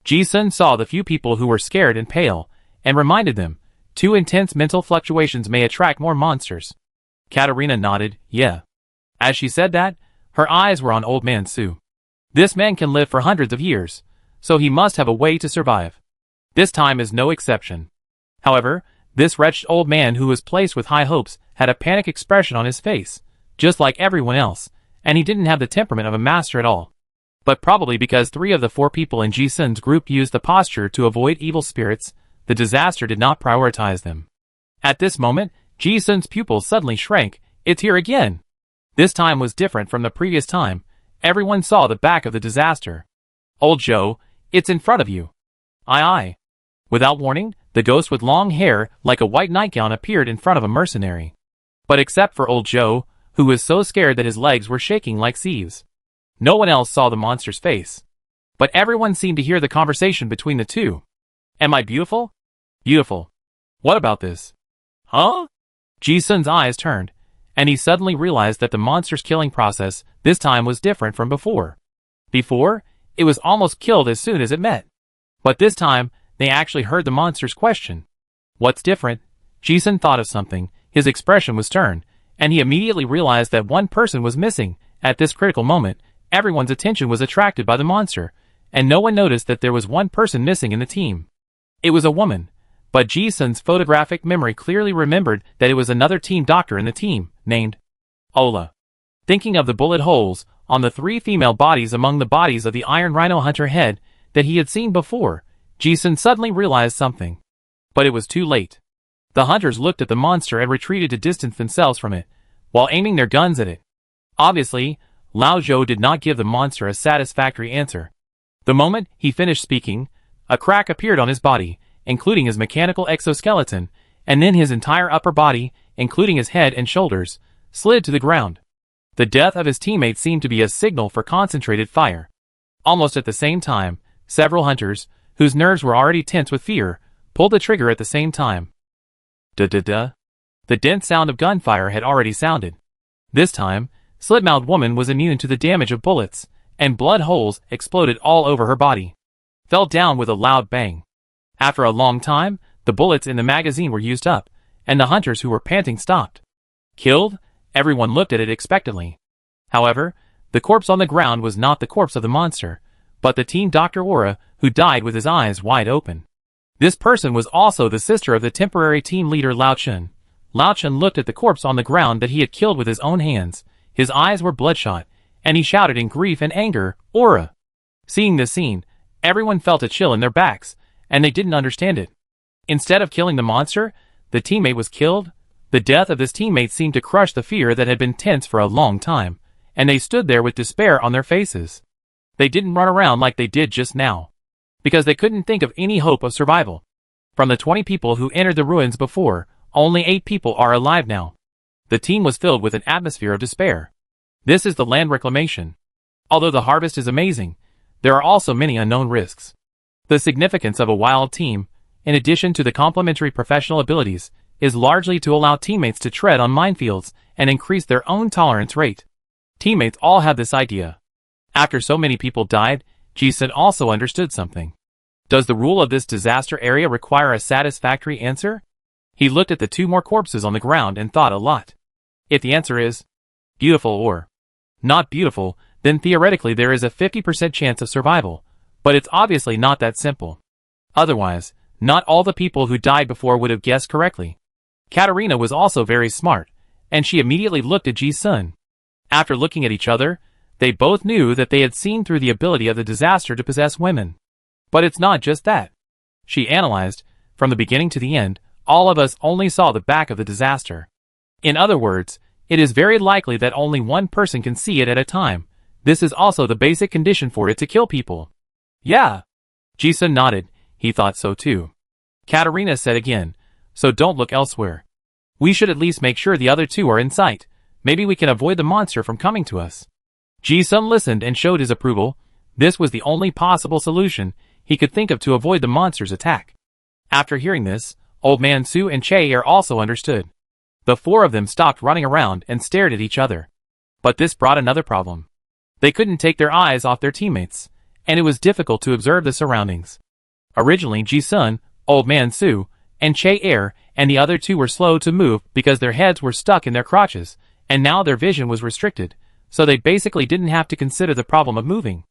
Ji-sun saw the few people who were scared and pale, and reminded them, too intense mental fluctuations may attract more monsters. Katerina nodded, "Yeah." As she said that, her eyes were on Old Man Su. This man can live for hundreds of years, so he must have a way to survive. This time is no exception. However, this wretched old man who was placed with high hopes had a panic expression on his face, just like everyone else, and he didn't have the temperament of a master at all. But probably because 3 of the 4 people in Ji-sun's group used the posture to avoid evil spirits, the disaster did not prioritize them. At this moment, Ji-sun's pupils suddenly shrank. "It's here again!" This time was different from the previous time. Everyone saw the back of the disaster. "Old Joe, it's in front of you." "Aye aye." Without warning, the ghost with long hair like a white nightgown appeared in front of a mercenary. But except for Old Joe, who was so scared that his legs were shaking like sieves. No one else saw the monster's face. But everyone seemed to hear the conversation between the two. "Am I beautiful?" "Beautiful. What about this?" "Huh?" Ji-sun's eyes turned, and he suddenly realized that the monster's killing process this time was different from before. Before, it was almost killed as soon as it met. But this time, they actually heard the monster's question. What's different? Ji-sun thought of something, his expression was stern, and he immediately realized that one person was missing. At this critical moment, everyone's attention was attracted by the monster, and no one noticed that there was one person missing in the team. It was a woman, but Ji-sun's photographic memory clearly remembered that it was another team doctor in the team, named Ola. Thinking of the bullet holes on the 3 female bodies among the bodies of the Iron Rhino Hunter head that he had seen before, Ji-sun suddenly realized something. But it was too late. The hunters looked at the monster and retreated to distance themselves from it, while aiming their guns at it. Obviously, Lao Zhou did not give the monster a satisfactory answer. The moment he finished speaking, a crack appeared on his body, including his mechanical exoskeleton, and then his entire upper body, including his head and shoulders, slid to the ground. The death of his teammate seemed to be a signal for concentrated fire. Almost at the same time, several hunters, whose nerves were already tense with fear, pulled the trigger at the same time. Da-da-da. The dense sound of gunfire had already sounded. This time, Slit-Mouthed Woman was immune to the damage of bullets, and blood holes exploded all over her body. Fell down with a loud bang. After a long time, the bullets in the magazine were used up, and the hunters who were panting stopped. Killed? Everyone looked at it expectantly. However, the corpse on the ground was not the corpse of the monster, but the teen Dr. Aura, who died with his eyes wide open. This person was also the sister of the temporary team leader Lao Chun. Lao Chun looked at the corpse on the ground that he had killed with his own hands. His eyes were bloodshot, and he shouted in grief and anger, "Aura!" Seeing this scene, everyone felt a chill in their backs, and they didn't understand it. Instead of killing the monster, the teammate was killed. The death of this teammate seemed to crush the fear that had been tense for a long time, and they stood there with despair on their faces. They didn't run around like they did just now, because they couldn't think of any hope of survival. From the 20 people who entered the ruins before, only 8 people are alive now. The team was filled with an atmosphere of despair. This is the land reclamation. Although the harvest is amazing, there are also many unknown risks. The significance of a wild team, in addition to the complementary professional abilities, is largely to allow teammates to tread on minefields and increase their own tolerance rate. Teammates all had this idea. After so many people died, Ji-sun also understood something. Does the rule of this disaster area require a satisfactory answer? He looked at the 2 more corpses on the ground and thought a lot. If the answer is beautiful or not beautiful, then theoretically there is a 50% chance of survival, but it's obviously not that simple. Otherwise, not all the people who died before would have guessed correctly. Katarina was also very smart, and she immediately looked at Ji-sun. After looking at each other, they both knew that they had seen through the ability of the disaster to possess women. But it's not just that. She analyzed, from the beginning to the end, all of us only saw the back of the disaster. In other words, it is very likely that only one person can see it at a time. This is also the basic condition for it to kill people. Yeah. Ji-sun nodded, he thought so too. Katarina said again, so don't look elsewhere. We should at least make sure the other 2 are in sight. Maybe we can avoid the monster from coming to us. Ji-sun listened and showed his approval. This was the only possible solution he could think of to avoid the monster's attack. After hearing this, Old Man Su and Che-er also understood. The 4 of them stopped running around and stared at each other. But this brought another problem. They couldn't take their eyes off their teammates, and it was difficult to observe the surroundings. Originally Ji-sun, Old Man Su, and Che-er and the other 2 were slow to move because their heads were stuck in their crotches, and now their vision was restricted, so they basically didn't have to consider the problem of moving.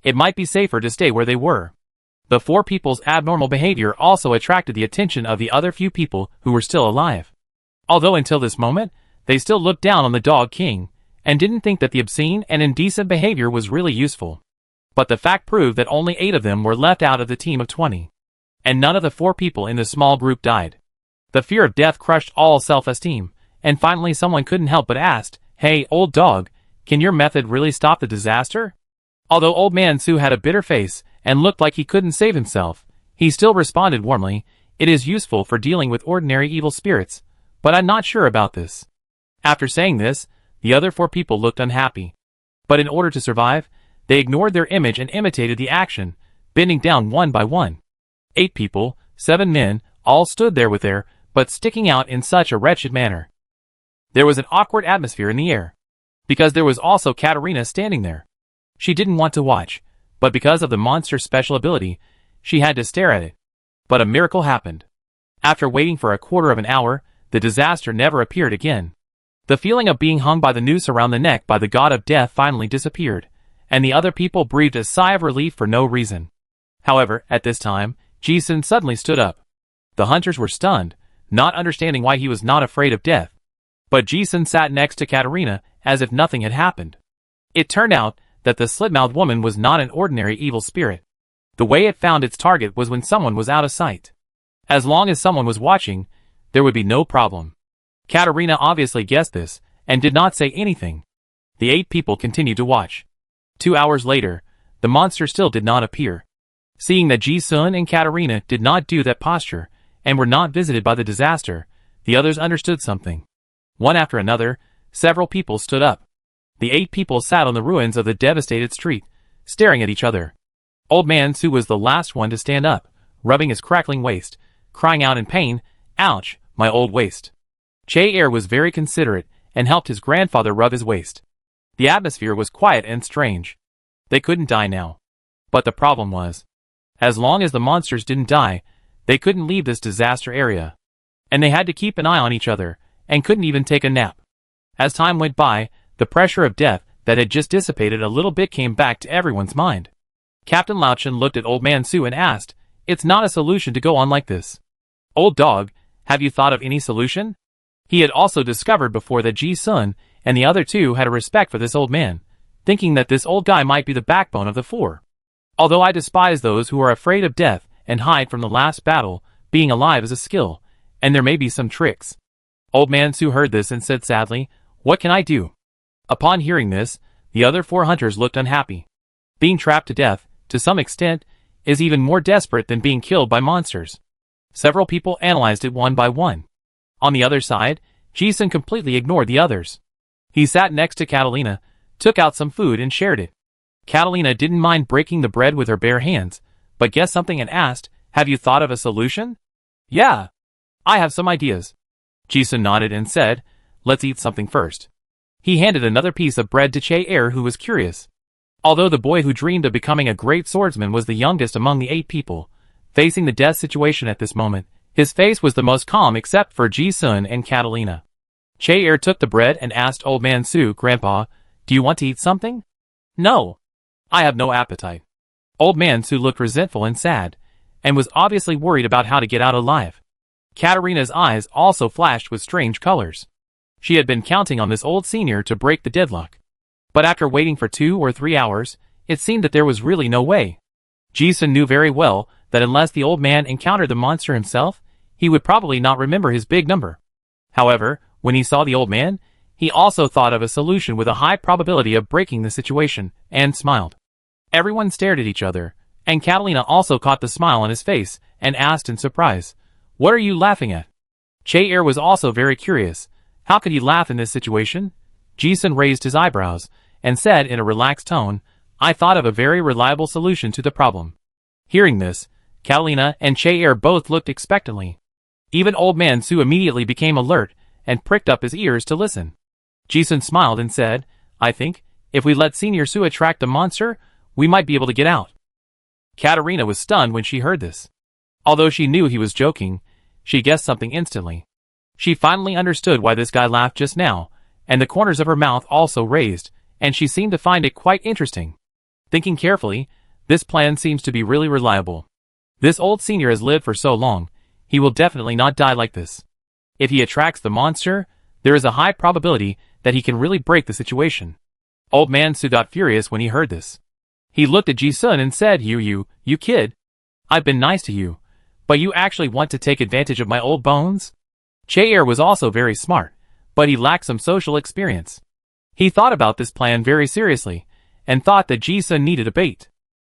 It might be safer to stay where they were. The 4 people's abnormal behavior also attracted the attention of the other few people who were still alive. Although until this moment, they still looked down on the Dog King, and didn't think that the obscene and indecent behavior was really useful. But the fact proved that only 8 of them were left out of the team of 20. And none of the 4 people in the small group died. The fear of death crushed all self-esteem, and finally someone couldn't help but ask, "Hey, old dog, can your method really stop the disaster?" Although Old Man Su had a bitter face and looked like he couldn't save himself, he still responded warmly, "It is useful for dealing with ordinary evil spirits, but I'm not sure about this." After saying this, the other 4 people looked unhappy. But in order to survive, they ignored their image and imitated the action, bending down one by one. 8 people, 7 men, all stood there with their butts sticking out in such a wretched manner. There was an awkward atmosphere in the air, because there was also Katarina standing there. She didn't want to watch, but because of the monster's special ability, she had to stare at it. But a miracle happened. After waiting for a quarter of an hour, the disaster never appeared again. The feeling of being hung by the noose around the neck by the god of death finally disappeared, and the other people breathed a sigh of relief for no reason. However, at this time, Ji-sun suddenly stood up. The hunters were stunned, not understanding why he was not afraid of death. But Ji-sun sat next to Katarina as if nothing had happened. It turned out that the slit-mouthed woman was not an ordinary evil spirit. The way it found its target was when someone was out of sight. As long as someone was watching, there would be no problem. Katarina obviously guessed this, and did not say anything. The 8 people continued to watch. 2 hours later, the monster still did not appear. Seeing that Ji-sun and Katarina did not do that posture, and were not visited by the disaster, the others understood something. One after another, several people stood up. The 8 people sat on the ruins of the devastated street, staring at each other. Old Man Su was the last one to stand up, rubbing his crackling waist, crying out in pain, "Ouch, my old waist. Che-er was very considerate and helped his grandfather rub his waist. The atmosphere was quiet and strange. They couldn't die now. But the problem was, as long as the monsters didn't die, they couldn't leave this disaster area. And they had to keep an eye on each other, and couldn't even take a nap. As time went by, the pressure of death that had just dissipated a little bit came back to everyone's mind. Captain Lauchen looked at Old Man Su and asked, "It's not a solution to go on like this. Old dog, have you thought of any solution?" He had also discovered before that Ji-sun and the other two had a respect for this old man, thinking that this old guy might be the backbone of the four. Although I despise those who are afraid of death and hide from the last battle, being alive is a skill, and there may be some tricks. Old Man Su heard this and said sadly, "What can I do?" Upon hearing this, the other four hunters looked unhappy. Being trapped to death, to some extent, is even more desperate than being killed by monsters. Several people analyzed it one by one. On the other side, Ji-sun completely ignored the others. He sat next to Catalina, took out some food and shared it. Catalina didn't mind breaking the bread with her bare hands, but guessed something and asked, "Have you thought of a solution?" "Yeah. I have some ideas." Ji-sun nodded and said, "Let's eat something first." He handed another piece of bread to Che-er, who was curious. Although the boy who dreamed of becoming a great swordsman was the youngest among the 8 people, facing the death situation at this moment, his face was the most calm except for Ji-sun and Catalina. Che-er took the bread and asked Old Man Su, "Grandpa, do you want to eat something?" "No. I have no appetite." Old Man Su looked resentful and sad, and was obviously worried about how to get out alive. Katarina's eyes also flashed with strange colors. She had been counting on this old senior to break the deadlock. But after waiting for 2 or 3 hours, it seemed that there was really no way. Ji-sun knew very well that unless the old man encountered the monster himself, he would probably not remember his big number. However, when he saw the old man, he also thought of a solution with a high probability of breaking the situation, and smiled. Everyone stared at each other, and Catalina also caught the smile on his face, and asked in surprise, "What are you laughing at?" Che-er was also very curious. How could he laugh in this situation? Ji-sun raised his eyebrows, and said in a relaxed tone, "I thought of a very reliable solution to the problem." Hearing this, Catalina and Che-er both looked expectantly. Even Old Man Su immediately became alert, and pricked up his ears to listen. Ji-sun smiled and said, "I think, if we let Senior Su attract the monster, we might be able to get out." Katarina was stunned when she heard this. Although she knew he was joking, she guessed something instantly. She finally understood why this guy laughed just now, and the corners of her mouth also raised, and she seemed to find it quite interesting. Thinking carefully, this plan seems to be really reliable. This old senior has lived for so long, he will definitely not die like this. If he attracts the monster, there is a high probability that he can really break the situation. Old Man Su got furious when he heard this. He looked at Ji-sun and said, You kid. I've been nice to you, but you actually want to take advantage of my old bones?" Che-er was also very smart, but he lacked some social experience. He thought about this plan very seriously, and thought that Ji-sun needed a bait.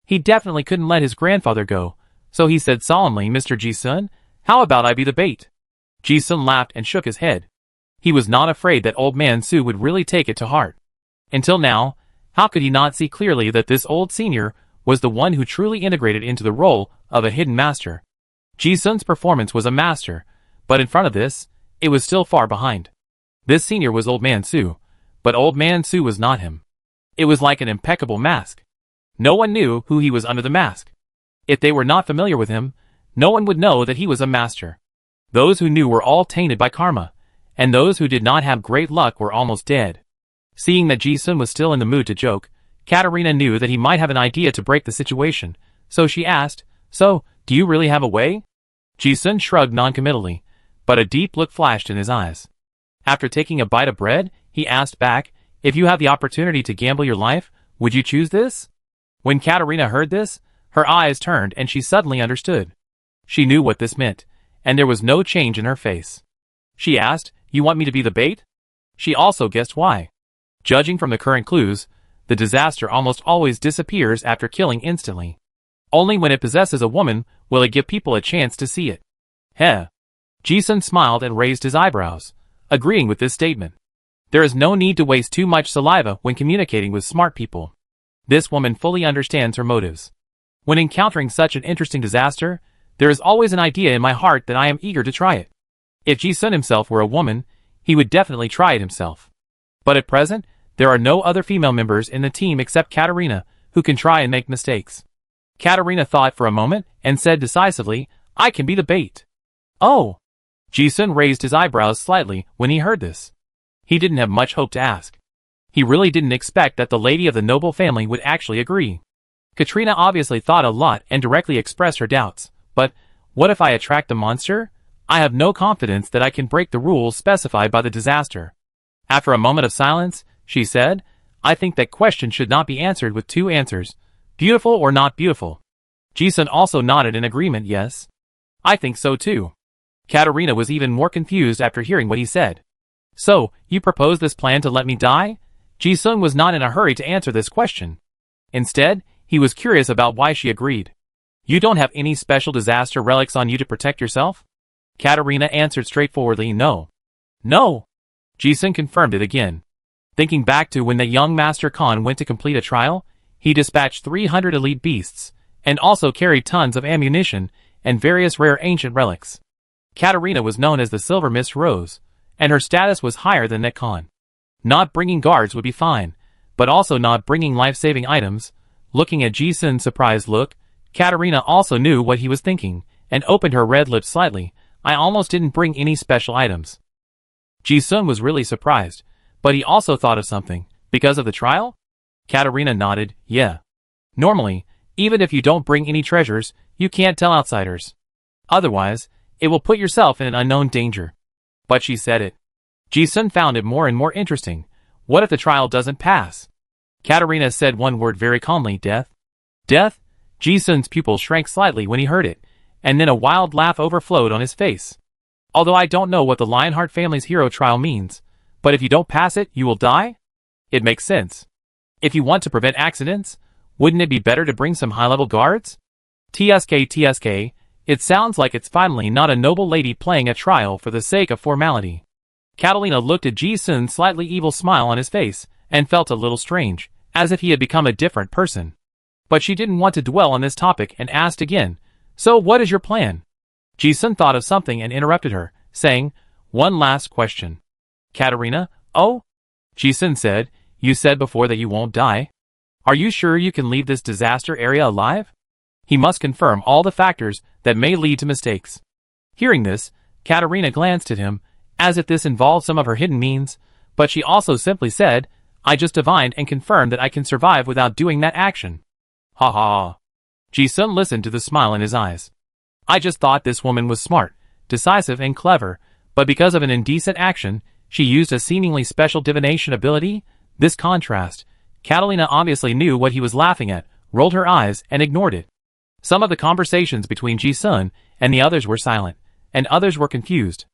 He definitely couldn't let his grandfather go, so he said solemnly, "Mr. Ji-sun, how about I be the bait?" Ji-sun laughed and shook his head. He was not afraid that Old Man Su would really take it to heart. Until now, how could he not see clearly that this old senior was the one who truly integrated into the role of a hidden master? Ji-sun's performance was a master, but in front of this, it was still far behind. This senior was Old Man Su, but Old Man Su was not him. It was like an impeccable mask. No one knew who he was under the mask. If they were not familiar with him, no one would know that he was a master. Those who knew were all tainted by karma, and those who did not have great luck were almost dead. Seeing that Ji-sun was still in the mood to joke, Katarina knew that he might have an idea to break the situation, so she asked, "So, do you really have a way?" Ji-sun shrugged noncommittally, but a deep look flashed in his eyes. After taking a bite of bread, he asked back, "If you have the opportunity to gamble your life, would you choose this?" When Katarina heard this, her eyes turned and she suddenly understood. She knew what this meant, and there was no change in her face. She asked, "You want me to be the bait?" She also guessed why. Judging from the current clues, the disaster almost always disappears after killing instantly. Only when it possesses a woman will it give people a chance to see it. Heh. Ji-sun smiled and raised his eyebrows, agreeing with this statement. There is no need to waste too much saliva when communicating with smart people. This woman fully understands her motives. When encountering such an interesting disaster, there is always an idea in my heart that I am eager to try it. If Ji-sun himself were a woman, he would definitely try it himself. But at present, there are no other female members in the team except Katarina, who can try and make mistakes. Katarina thought for a moment and said decisively, I can be the bait. Oh! Ji-sun raised his eyebrows slightly when he heard this. He didn't have much hope to ask. He really didn't expect that the lady of the noble family would actually agree. Katrina obviously thought a lot and directly expressed her doubts. But, what if I attract the monster? I have no confidence that I can break the rules specified by the disaster. After a moment of silence, she said, I think that question should not be answered with two answers. Beautiful or not beautiful. Ji-sun also nodded in agreement, yes. I think so too. Katarina was even more confused after hearing what he said. So, you propose this plan to let me die? Ji-sun was not in a hurry to answer this question. Instead, he was curious about why she agreed. You don't have any special disaster relics on you to protect yourself? Katarina answered straightforwardly, no. No! Ji-sun confirmed it again. Thinking back to when the young Master Khan went to complete a trial, he dispatched 300 elite beasts, and also carried tons of ammunition and various rare ancient relics. Katarina was known as the Silver Mist Rose, and her status was higher than that Khan. Not bringing guards would be fine, but also not bringing life-saving items. Looking at Ji-sun's surprised look, Katarina also knew what he was thinking, and opened her red lips slightly. I almost didn't bring any special items. Ji-sun was really surprised, but he also thought of something. Because of the trial? Katarina nodded, yeah. Normally, even if you don't bring any treasures, you can't tell outsiders. Otherwise, it will put yourself in an unknown danger. But she said it. Ji-sun found it more and more interesting. What if the trial doesn't pass? Katarina said one word very calmly, death. Death? Ji-sun's pupils shrank slightly when he heard it, and then a wild laugh overflowed on his face. Although I don't know what the Lionheart family's hero trial means, but if you don't pass it, you will die? It makes sense. If you want to prevent accidents, wouldn't it be better to bring some high-level guards? TSK, it sounds like it's finally not a noble lady playing a trial for the sake of formality. Catalina looked at Ji-sun's slightly evil smile on his face, and felt a little strange, as if he had become a different person. But she didn't want to dwell on this topic and asked again, so what is your plan? Ji-sun thought of something and interrupted her, saying, one last question. Katarina, oh? Ji-sun said, you said before that you won't die. Are you sure you can leave this disaster area alive? He must confirm all the factors that may lead to mistakes. Hearing this, Katarina glanced at him, as if this involved some of her hidden means, but she also simply said, I just divined and confirmed that I can survive without doing that action. Ha ha. Ji-sun listened to the smile in his eyes. I just thought this woman was smart, decisive and clever, but because of an indecent action, she used a seemingly special divination ability. This contrast, Catalina obviously knew what he was laughing at, rolled her eyes and ignored it. Some of the conversations between Ji-sun and the others were silent, and others were confused.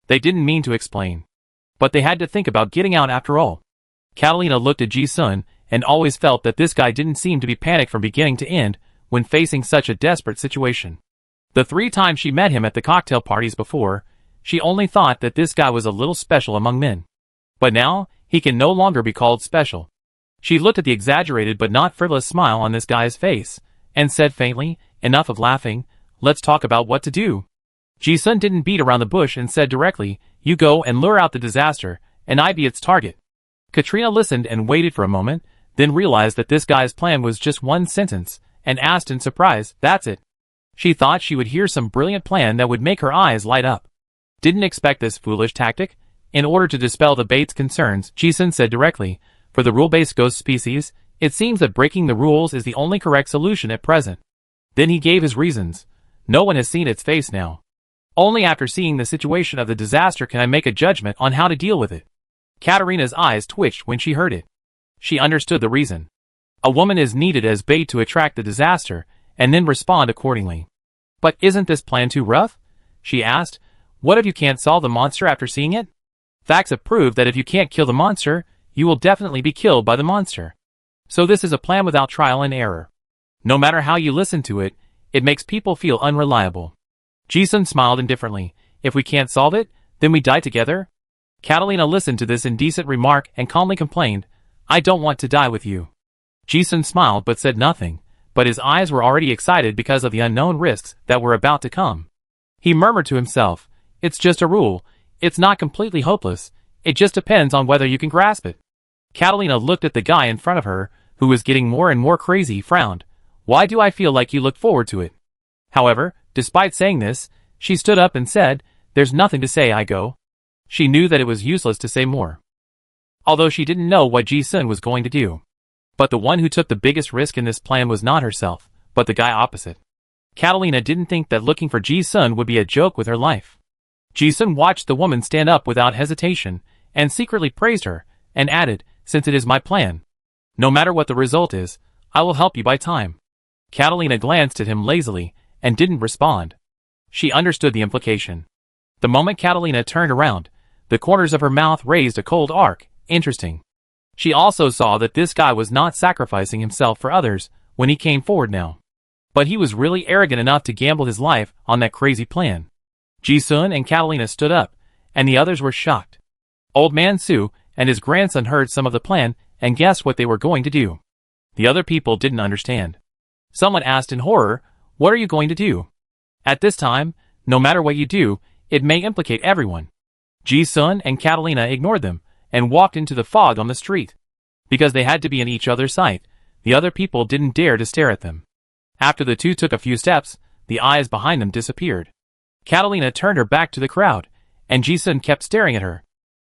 They didn't mean to explain. But they had to think about getting out after all. Catalina looked at Ji-sun and always felt that this guy didn't seem to be panicked from beginning to end when facing such a desperate situation. The 3 times she met him at the cocktail parties before, she only thought that this guy was a little special among men. But now, he can no longer be called special. She looked at the exaggerated but not frivolous smile on this guy's face, and said faintly, enough of laughing, let's talk about what to do. Ji-sun didn't beat around the bush and said directly, you go and lure out the disaster, and I be its target. Katrina listened and waited for a moment, then realized that this guy's plan was just one sentence, and asked in surprise, that's it. She thought she would hear some brilliant plan that would make her eyes light up. Didn't expect this foolish tactic. In order to dispel the bait's concerns, Ji-sun said directly, for the rule-based ghost species, it seems that breaking the rules is the only correct solution at present. Then he gave his reasons. No one has seen its face now. Only after seeing the situation of the disaster can I make a judgment on how to deal with it. Katarina's eyes twitched when she heard it. She understood the reason. A woman is needed as bait to attract the disaster, and then respond accordingly. But isn't this plan too rough? She asked. What if you can't solve the monster after seeing it? Facts have proved that if you can't kill the monster, you will definitely be killed by the monster. So this is a plan without trial and error. No matter how you listen to it, it makes people feel unreliable. Ji-sun smiled indifferently. If we can't solve it, then we die together? Catalina listened to this indecent remark and calmly complained, I don't want to die with you. Ji-sun smiled but said nothing, but his eyes were already excited because of the unknown risks that were about to come. He murmured to himself, It's just a rule. It's not completely hopeless. It just depends on whether you can grasp it. Catalina looked at the guy in front of her, who was getting more and more crazy, frowned. Why do I feel like you look forward to it? However, despite saying this, she stood up and said, there's nothing to say, I go. She knew that it was useless to say more. Although she didn't know what Ji-sun was going to do. But the one who took the biggest risk in this plan was not herself, but the guy opposite. Catalina didn't think that looking for Ji-sun would be a joke with her life. Ji-sun watched the woman stand up without hesitation, and secretly praised her, and added, since it is my plan. No matter what the result is, I will help you buy time. Catalina glanced at him lazily, and didn't respond. She understood the implication. The moment Catalina turned around, the corners of her mouth raised a cold arc. Interesting. She also saw that this guy was not sacrificing himself for others when he came forward now. But he was really arrogant enough to gamble his life on that crazy plan. Ji-sun and Catalina stood up, and the others were shocked. Old Man Su and his grandson heard some of the plan and guessed what they were going to do. The other people didn't understand. Someone asked in horror, what are you going to do? At this time, no matter what you do, it may implicate everyone. Ji-sun and Catalina ignored them, and walked into the fog on the street. Because they had to be in each other's sight, the other people didn't dare to stare at them. After the two took a few steps, the eyes behind them disappeared. Catalina turned her back to the crowd, and Ji-sun kept staring at her.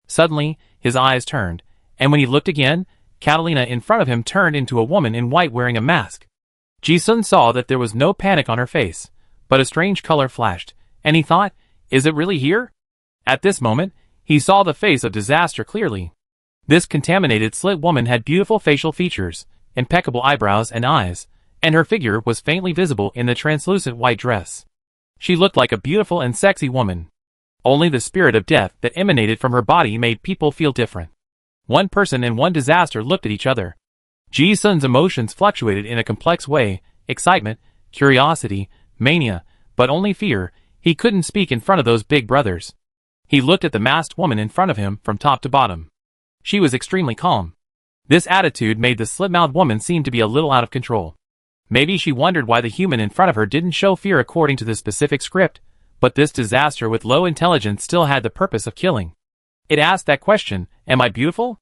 Suddenly, his eyes turned, and when he looked again, Catalina in front of him turned into a woman in white wearing a mask. Ji-sun saw that there was no panic on her face, but a strange color flashed, and he thought, is it really here? At this moment, he saw the face of disaster clearly. This contaminated slit woman had beautiful facial features, impeccable eyebrows and eyes, and her figure was faintly visible in the translucent white dress. She looked like a beautiful and sexy woman. Only the spirit of death that emanated from her body made people feel different. One person and one disaster looked at each other. Ji-sun's emotions fluctuated in a complex way, excitement, curiosity, mania, but only fear. He couldn't speak in front of those big brothers. He looked at the masked woman in front of him from top to bottom. She was extremely calm. This attitude made the slit-mouthed woman seem to be a little out of control. Maybe she wondered why the human in front of her didn't show fear according to the specific script, but this disaster with low intelligence still had the purpose of killing. It asked that question, am I beautiful?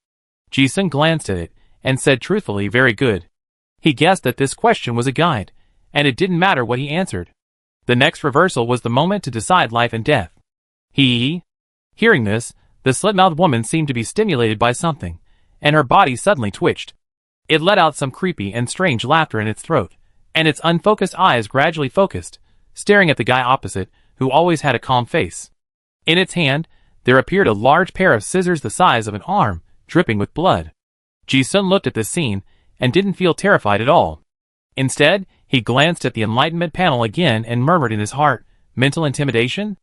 Ji-sun glanced at it, and said truthfully, very good. He guessed that this question was a guide, and it didn't matter what he answered. The next reversal was the moment to decide life and death. Hearing this, the slit-mouthed woman seemed to be stimulated by something, and her body suddenly twitched. It let out some creepy and strange laughter in its throat, and its unfocused eyes gradually focused, staring at the guy opposite, who always had a calm face. In its hand, there appeared a large pair of scissors the size of an arm, dripping with blood. Ji-sun looked at this scene, and didn't feel terrified at all. Instead, he glanced at the enlightenment panel again and murmured in his heart, mental intimidation?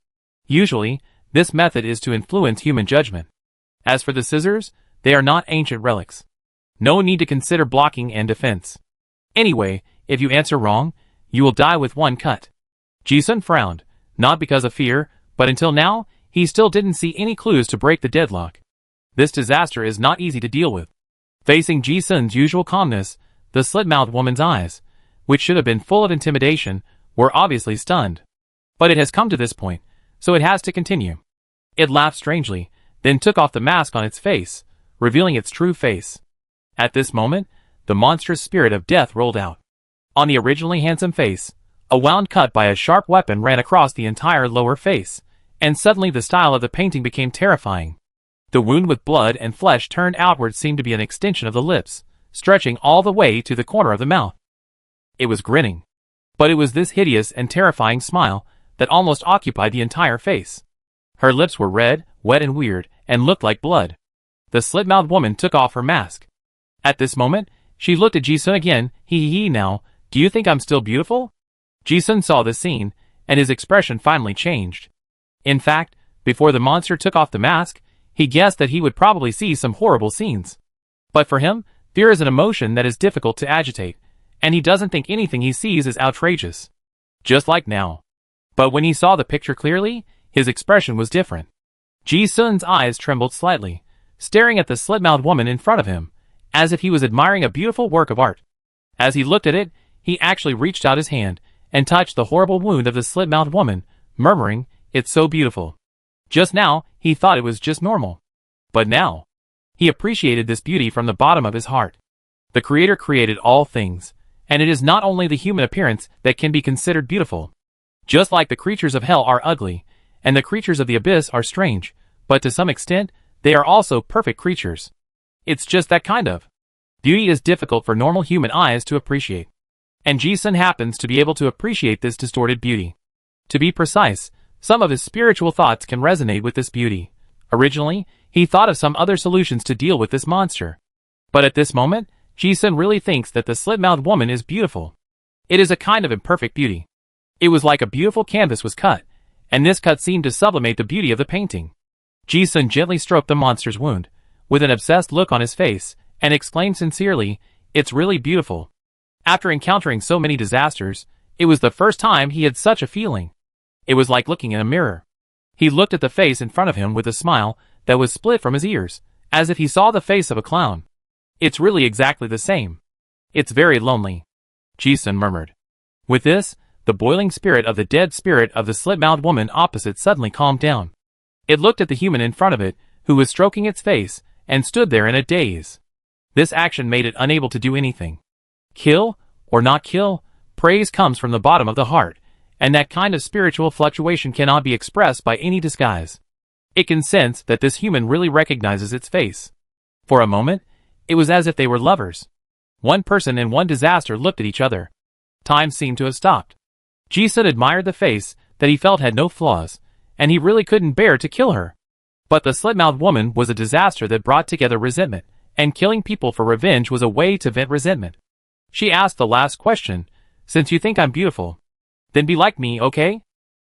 Usually, this method is to influence human judgment. As for the scissors, they are not ancient relics. No need to consider blocking and defense. Anyway, if you answer wrong, you will die with one cut. Ji-sun frowned, not because of fear, but until now, he still didn't see any clues to break the deadlock. This disaster is not easy to deal with. Facing Ji-sun's usual calmness, the slit-mouthed woman's eyes, which should have been full of intimidation, were obviously stunned. But it has come to this point, so it has to continue. It laughed strangely, then took off the mask on its face, revealing its true face. At this moment, the monstrous spirit of death rolled out. On the originally handsome face, a wound cut by a sharp weapon ran across the entire lower face, and suddenly the style of the painting became terrifying. The wound with blood and flesh turned outward seemed to be an extension of the lips, stretching all the way to the corner of the mouth. It was grinning. But it was this hideous and terrifying smile that almost occupied the entire face. Her lips were red, wet and weird, and looked like blood. The slit-mouthed woman took off her mask. At this moment, she looked at Ji-sun again. Now, do you think I'm still beautiful? Ji-sun saw this scene, and his expression finally changed. In fact, before the monster took off the mask, he guessed that he would probably see some horrible scenes. But for him, fear is an emotion that is difficult to agitate, and he doesn't think anything he sees is outrageous. Just like now. But when he saw the picture clearly, his expression was different. Ji-sun's eyes trembled slightly, staring at the slit-mouthed woman in front of him, as if he was admiring a beautiful work of art. As he looked at it, he actually reached out his hand and touched the horrible wound of the slit-mouthed woman, murmuring, "It's so beautiful." Just now, he thought it was just normal. But now, he appreciated this beauty from the bottom of his heart. The Creator created all things, and it is not only the human appearance that can be considered beautiful. Just like the creatures of hell are ugly, and the creatures of the abyss are strange, but to some extent, they are also perfect creatures. It's just that kind of beauty is difficult for normal human eyes to appreciate. And Ji-sun happens to be able to appreciate this distorted beauty. To be precise, some of his spiritual thoughts can resonate with this beauty. Originally, he thought of some other solutions to deal with this monster. But at this moment, Ji-sun really thinks that the slit-mouthed woman is beautiful. It is a kind of imperfect beauty. It was like a beautiful canvas was cut, and this cut seemed to sublimate the beauty of the painting. Ji-sun gently stroked the monster's wound, with an obsessed look on his face, and exclaimed sincerely, "It's really beautiful." After encountering so many disasters, it was the first time he had such a feeling. It was like looking in a mirror. He looked at the face in front of him with a smile that was split from his ears, as if he saw the face of a clown. "It's really exactly the same. It's very lonely," Ji-sun murmured. With this, the boiling spirit of the dead spirit of the slit-mouthed woman opposite suddenly calmed down. It looked at the human in front of it, who was stroking its face, and stood there in a daze. This action made it unable to do anything. Kill, or not kill, praise comes from the bottom of the heart, and that kind of spiritual fluctuation cannot be expressed by any disguise. It can sense that this human really recognizes its face. For a moment, it was as if they were lovers. One person and one disaster looked at each other. Time seemed to have stopped. Ji-sun admired the face that he felt had no flaws, and he really couldn't bear to kill her. But the slit-mouthed woman was a disaster that brought together resentment, and killing people for revenge was a way to vent resentment. She asked the last question, "Since you think I'm beautiful, then be like me, okay?"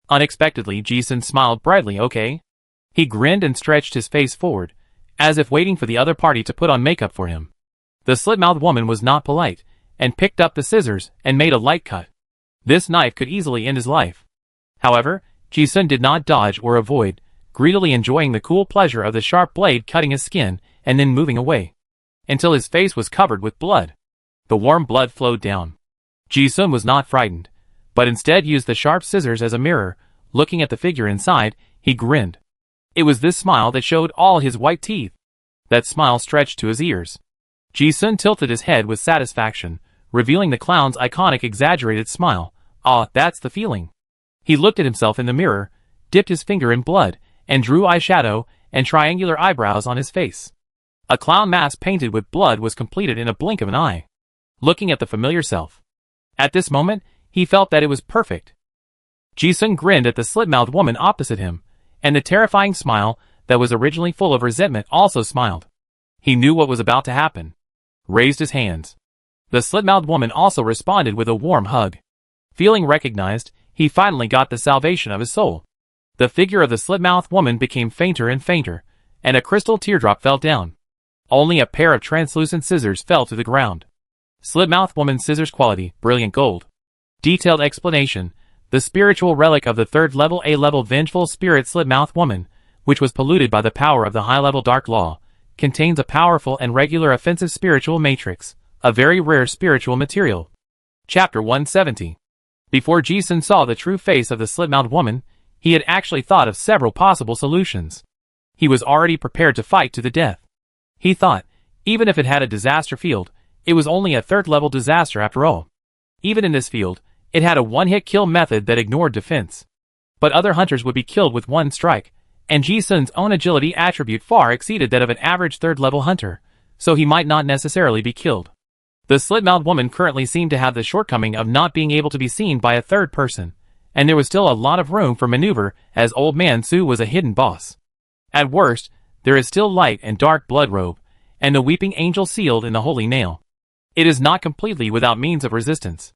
Unexpectedly, Ji-sun smiled brightly, "Okay?" He grinned and stretched his face forward, as if waiting for the other party to put on makeup for him. The slit-mouthed woman was not polite, and picked up the scissors and made a light cut. This knife could easily end his life. However, Ji-sun did not dodge or avoid, greedily enjoying the cool pleasure of the sharp blade cutting his skin and then moving away, until his face was covered with blood. The warm blood flowed down. Ji-sun was not frightened, but instead used the sharp scissors as a mirror. Looking at the figure inside, he grinned. It was this smile that showed all his white teeth. That smile stretched to his ears. Ji-sun tilted his head with satisfaction, revealing the clown's iconic exaggerated smile. "Ah, that's the feeling." He looked at himself in the mirror, dipped his finger in blood, and drew eyeshadow and triangular eyebrows on his face. A clown mask painted with blood was completed in a blink of an eye. Looking at the familiar self. At this moment, he felt that it was perfect. Ji-sun grinned at the slit-mouthed woman opposite him, and the terrifying smile that was originally full of resentment also smiled. He knew what was about to happen. Raised his hands. The slit-mouthed woman also responded with a warm hug. Feeling recognized, he finally got the salvation of his soul. The figure of the slit-mouthed woman became fainter and fainter, and a crystal teardrop fell down. Only a pair of translucent scissors fell to the ground. Slit-mouthed woman scissors quality, brilliant gold. Detailed explanation. The spiritual relic of the third level A-level vengeful spirit slit-mouthed woman, which was polluted by the power of the high-level dark law, contains a powerful and regular offensive spiritual matrix, a very rare spiritual material. Chapter 170. Before Ji-sun saw the true face of the slit-mouthed woman, he had actually thought of several possible solutions. He was already prepared to fight to the death. He thought, even if it had a disaster field, it was only a third-level disaster after all. Even in this field, it had a one-hit kill method that ignored defense. But other hunters would be killed with one strike, and Ji-sun's own agility attribute far exceeded that of an average third-level hunter, so he might not necessarily be killed. The slit-mouthed woman currently seemed to have the shortcoming of not being able to be seen by a third person, and there was still a lot of room for maneuver as Old Man Su was a hidden boss. At worst, there is still light and dark blood robe, and the weeping angel sealed in the holy nail. It is not completely without means of resistance.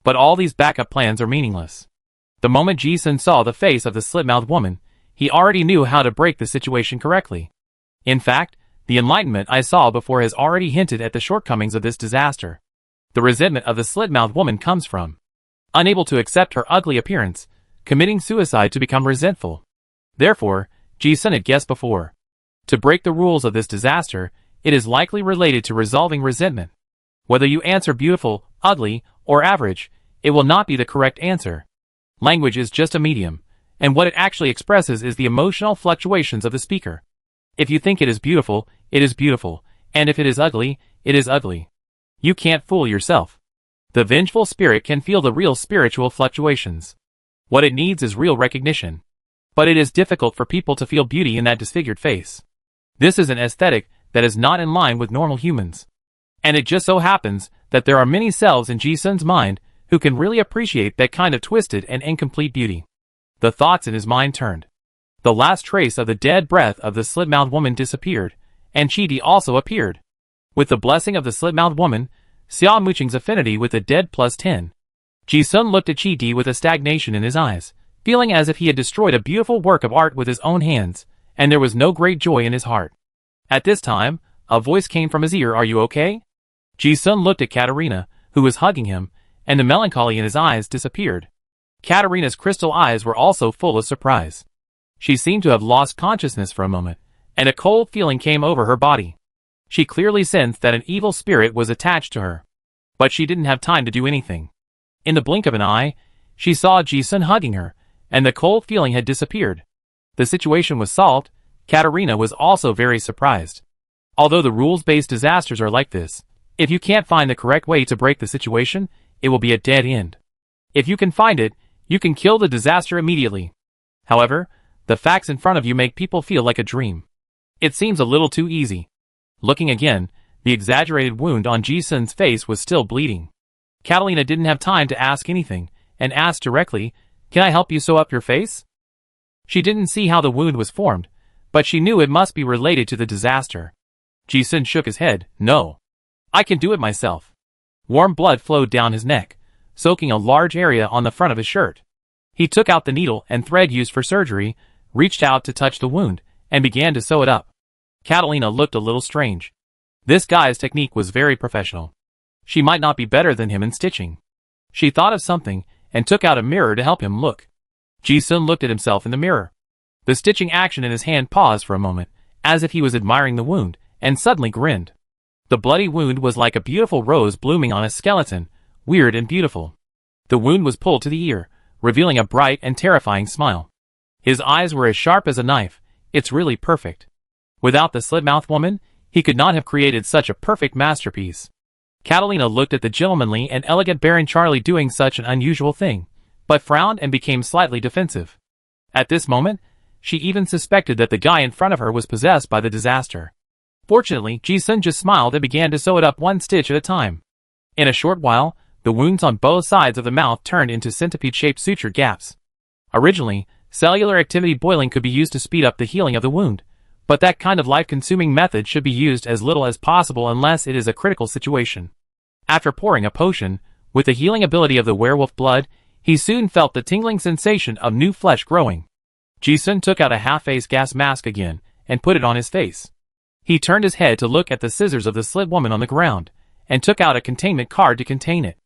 But all these backup plans are meaningless. The moment Ji-sun saw the face of the slit-mouthed woman, he already knew how to break the situation correctly. In fact, the enlightenment I saw before has already hinted at the shortcomings of this disaster. The resentment of the slit-mouthed woman comes from unable to accept her ugly appearance, committing suicide to become resentful. Therefore, Ji-sun had guessed before. To break the rules of this disaster, it is likely related to resolving resentment. Whether you answer beautiful, ugly, or average, it will not be the correct answer. Language is just a medium, and what it actually expresses is the emotional fluctuations of the speaker. If you think it is beautiful, and if it is ugly, it is ugly. You can't fool yourself. The vengeful spirit can feel the real spiritual fluctuations. What it needs is real recognition. But it is difficult for people to feel beauty in that disfigured face. This is an aesthetic that is not in line with normal humans. And it just so happens that there are many selves in Ji-sun's mind who can really appreciate that kind of twisted and incomplete beauty. The thoughts in his mind turned. The last trace of the dead breath of the slit-mouthed woman disappeared, and Chi-Di also appeared. With the blessing of the slit-mouthed woman, Xia Muqing's affinity with the dead plus 10. Ji-sun looked at Chi-Di with a stagnation in his eyes, feeling as if he had destroyed a beautiful work of art with his own hands, and there was no great joy in his heart. At this time, a voice came from his ear. "Are you okay?" Ji-sun looked at Katerina, who was hugging him, and the melancholy in his eyes disappeared. Katerina's crystal eyes were also full of surprise. She seemed to have lost consciousness for a moment, and a cold feeling came over her body. She clearly sensed that an evil spirit was attached to her. But she didn't have time to do anything. In the blink of an eye, she saw Ji-sun hugging her, and the cold feeling had disappeared. The situation was solved. Katerina was also very surprised. Although the rules-based disasters are like this, if you can't find the correct way to break the situation, it will be a dead end. If you can find it, you can kill the disaster immediately. However, the facts in front of you make people feel like a dream. It seems a little too easy. Looking again, the exaggerated wound on Ji-sun's face was still bleeding. Catalina didn't have time to ask anything, and asked directly, "Can I help you sew up your face?" She didn't see how the wound was formed, but she knew it must be related to the disaster. Ji-sun shook his head. "No. I can do it myself." Warm blood flowed down his neck, soaking a large area on the front of his shirt. He took out the needle and thread used for surgery, reached out to touch the wound, and began to sew it up. Catalina looked a little strange. This guy's technique was very professional. She might not be better than him in stitching. She thought of something, and took out a mirror to help him look. Ji-sun looked at himself in the mirror. The stitching action in his hand paused for a moment, as if he was admiring the wound, and suddenly grinned. The bloody wound was like a beautiful rose blooming on a skeleton, weird and beautiful. The wound was pulled to the ear, revealing a bright and terrifying smile. His eyes were as sharp as a knife. "It's really perfect." Without the slit-mouthed woman, he could not have created such a perfect masterpiece. Catalina looked at the gentlemanly and elegant Baron Charlie doing such an unusual thing, but frowned and became slightly defensive. At this moment, she even suspected that the guy in front of her was possessed by the disaster. Fortunately, Ji-sun just smiled and began to sew it up one stitch at a time. In a short while, the wounds on both sides of the mouth turned into centipede-shaped suture gaps. Originally, cellular activity boiling could be used to speed up the healing of the wound, but that kind of life-consuming method should be used as little as possible unless it is a critical situation. After pouring a potion, with the healing ability of the werewolf blood, he soon felt the tingling sensation of new flesh growing. Ji-sun took out a half-face gas mask again, and put it on his face. He turned his head to look at the scissors of the slit woman on the ground, and took out a containment card to contain it.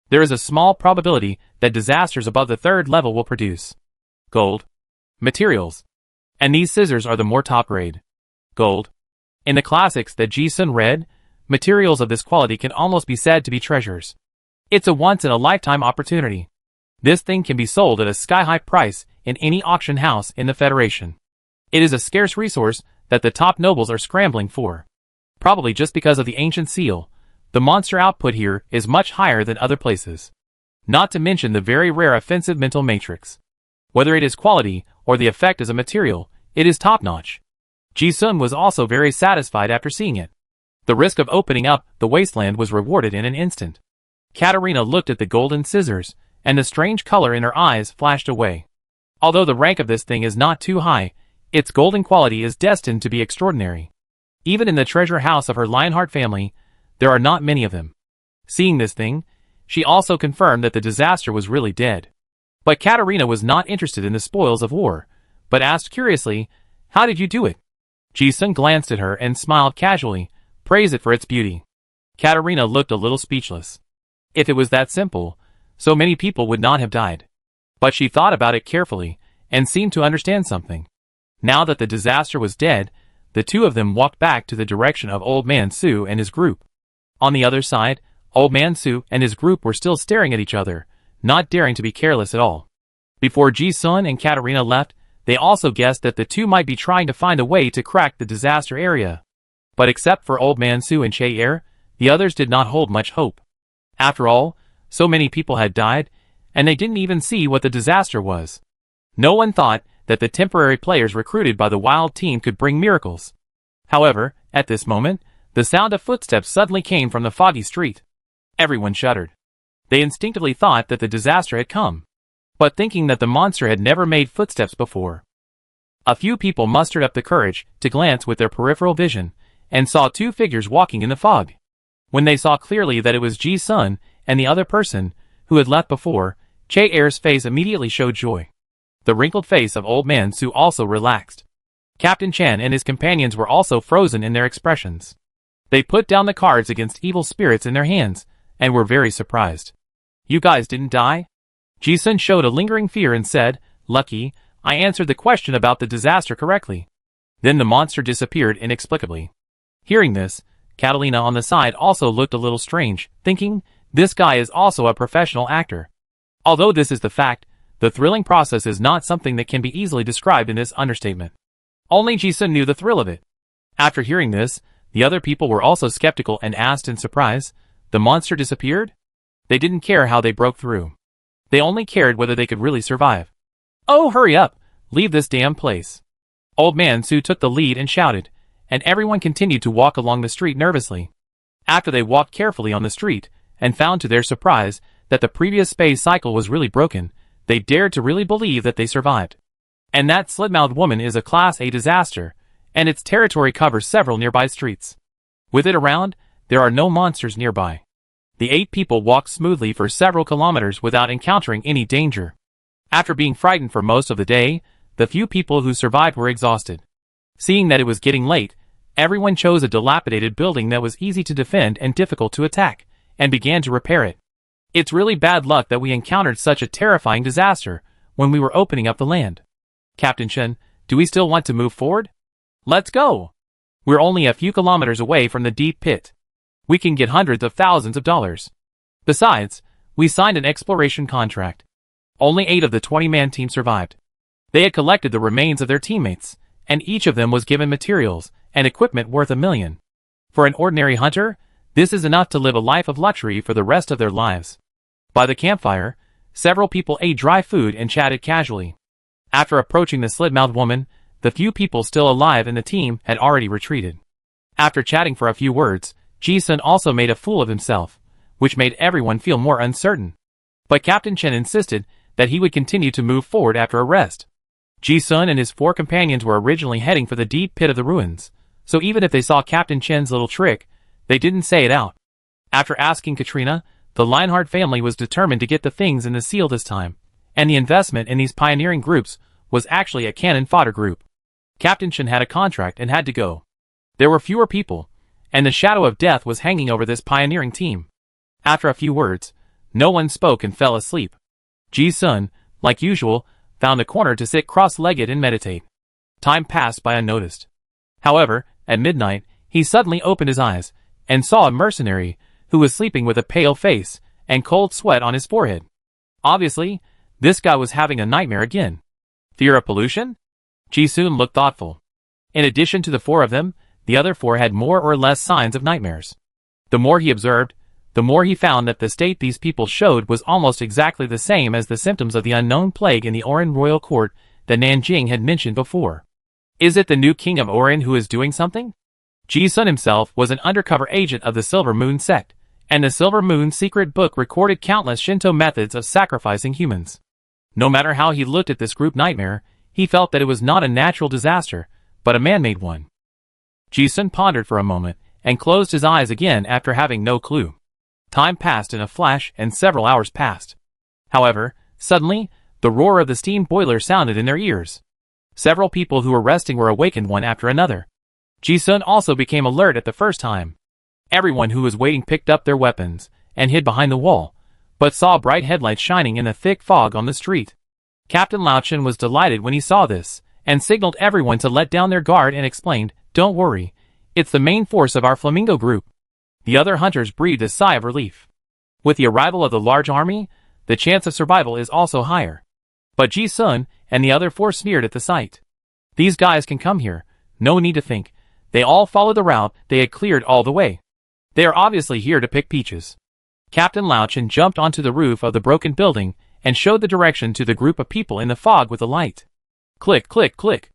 There is a small probability that disasters above the 3rd level will produce gold materials. And these scissors are the more top grade. Gold. In the classics that Ji-sun read, materials of this quality can almost be said to be treasures. It's a once-in-a-lifetime opportunity. This thing can be sold at a sky-high price in any auction house in the Federation. It is a scarce resource that the top nobles are scrambling for. Probably just because of the ancient seal, the monster output here is much higher than other places. Not to mention the very rare offensive mental matrix. Whether it is quality or the effect as a material, it is top-notch. Ji-sun was also very satisfied after seeing it. The risk of opening up the wasteland was rewarded in an instant. Katerina looked at the golden scissors, and the strange color in her eyes flashed away. Although the rank of this thing is not too high, its golden quality is destined to be extraordinary. Even in the treasure house of her Lionheart family, there are not many of them. Seeing this thing, she also confirmed that the disaster was really dead. But Katerina was not interested in the spoils of war, but asked curiously, "How did you do it?" Ji-sun glanced at her and smiled casually, praised it for its beauty. Katerina looked a little speechless. If it was that simple, so many people would not have died. But she thought about it carefully, and seemed to understand something. Now that the disaster was dead, the two of them walked back to the direction of Old Man Su and his group. On the other side, Old Man Su and his group were still staring at each other, not daring to be careless at all. Before Ji-sun and Katarina left, they also guessed that the two might be trying to find a way to crack the disaster area. But except for Old Man Su and Che-er, the others did not hold much hope. After all, so many people had died, and they didn't even see what the disaster was. No one thought that the temporary players recruited by the wild team could bring miracles. However, at this moment, the sound of footsteps suddenly came from the foggy street. Everyone shuddered. They instinctively thought that the disaster had come, but thinking that the monster had never made footsteps before. A few people mustered up the courage to glance with their peripheral vision, and saw two figures walking in the fog. When they saw clearly that it was Ji-sun and the other person, who had left before, Che-er's face immediately showed joy. The wrinkled face of Old Man Su also relaxed. Captain Chen and his companions were also frozen in their expressions. They put down the cards against evil spirits in their hands, and were very surprised. "You guys didn't die?" Ji-sun showed a lingering fear and said, "Lucky, I answered the question about the disaster correctly." Then the monster disappeared inexplicably. Hearing this, Catalina on the side also looked a little strange, thinking, this guy is also a professional actor. Although this is the fact, the thrilling process is not something that can be easily described in this understatement. Only Ji-sun knew the thrill of it. After hearing this, the other people were also skeptical and asked in surprise, "The monster disappeared?" They didn't care how they broke through. They only cared whether they could really survive. "Oh, hurry up! Leave this damn place!" Old Man Su took the lead and shouted, and everyone continued to walk along the street nervously. After they walked carefully on the street, and found to their surprise that the previous space cycle was really broken, they dared to really believe that they survived. And that slit-mouthed woman is a Class A disaster, and its territory covers several nearby streets. With it around, there are no monsters nearby. The 8 people walked smoothly for several kilometers without encountering any danger. After being frightened for most of the day, the few people who survived were exhausted. Seeing that it was getting late, everyone chose a dilapidated building that was easy to defend and difficult to attack, and began to repair it. "It's really bad luck that we encountered such a terrifying disaster when we were opening up the land. Captain Chen, do we still want to move forward? Let's go! We're only a few kilometers away from the deep pit. We can get hundreds of thousands of dollars. Besides, we signed an exploration contract." Only 8 of the 20-man team survived. They had collected the remains of their teammates, and each of them was given materials and equipment worth $1 million. For an ordinary hunter, this is enough to live a life of luxury for the rest of their lives. By the campfire, several people ate dry food and chatted casually. After approaching the slit-mouthed woman, the few people still alive in the team had already retreated. After chatting for a few words, Ji-sun also made a fool of himself, which made everyone feel more uncertain. But Captain Chen insisted that he would continue to move forward after a rest. Ji-sun and his 4 companions were originally heading for the deep pit of the ruins, so even if they saw Captain Chen's little trick, they didn't say it out. After asking Katrina, the Lionheart family was determined to get the things in the seal this time, and the investment in these pioneering groups was actually a cannon fodder group. Captain Chen had a contract and had to go. There were fewer people, and the shadow of death was hanging over this pioneering team. After a few words, no one spoke and fell asleep. Ji-sun, like usual, found a corner to sit cross-legged and meditate. Time passed by unnoticed. However, at midnight, he suddenly opened his eyes, and saw a mercenary, who was sleeping with a pale face, and cold sweat on his forehead. Obviously, this guy was having a nightmare again. Fear of pollution? Ji-sun looked thoughtful. In addition to the 4 of them, the other 4 had more or less signs of nightmares. The more he observed, the more he found that the state these people showed was almost exactly the same as the symptoms of the unknown plague in the Oran royal court that Nanjing had mentioned before. Is it the new king of Oran who is doing something? Ji-sun himself was an undercover agent of the Silver Moon sect, and the Silver Moon secret book recorded countless Shinto methods of sacrificing humans. No matter how he looked at this group nightmare, he felt that it was not a natural disaster, but a man-made one. Ji-sun pondered for a moment, and closed his eyes again after having no clue. Time passed in a flash and several hours passed. However, suddenly, the roar of the steam boiler sounded in their ears. Several people who were resting were awakened one after another. Ji-sun also became alert at the first time. Everyone who was waiting picked up their weapons and hid behind the wall, but saw bright headlights shining in the thick fog on the street. Captain Lao-chen was delighted when he saw this, and signaled everyone to let down their guard and explained, "Don't worry, it's the main force of our Flamingo group." The other hunters breathed a sigh of relief. With the arrival of the large army, the chance of survival is also higher. But Ji-sun and the other four sneered at the sight. These guys can come here, no need to think. They all followed the route they had cleared all the way. They are obviously here to pick peaches. Captain Lauchen jumped onto the roof of the broken building and showed the direction to the group of people in the fog with a light. Click, click, click.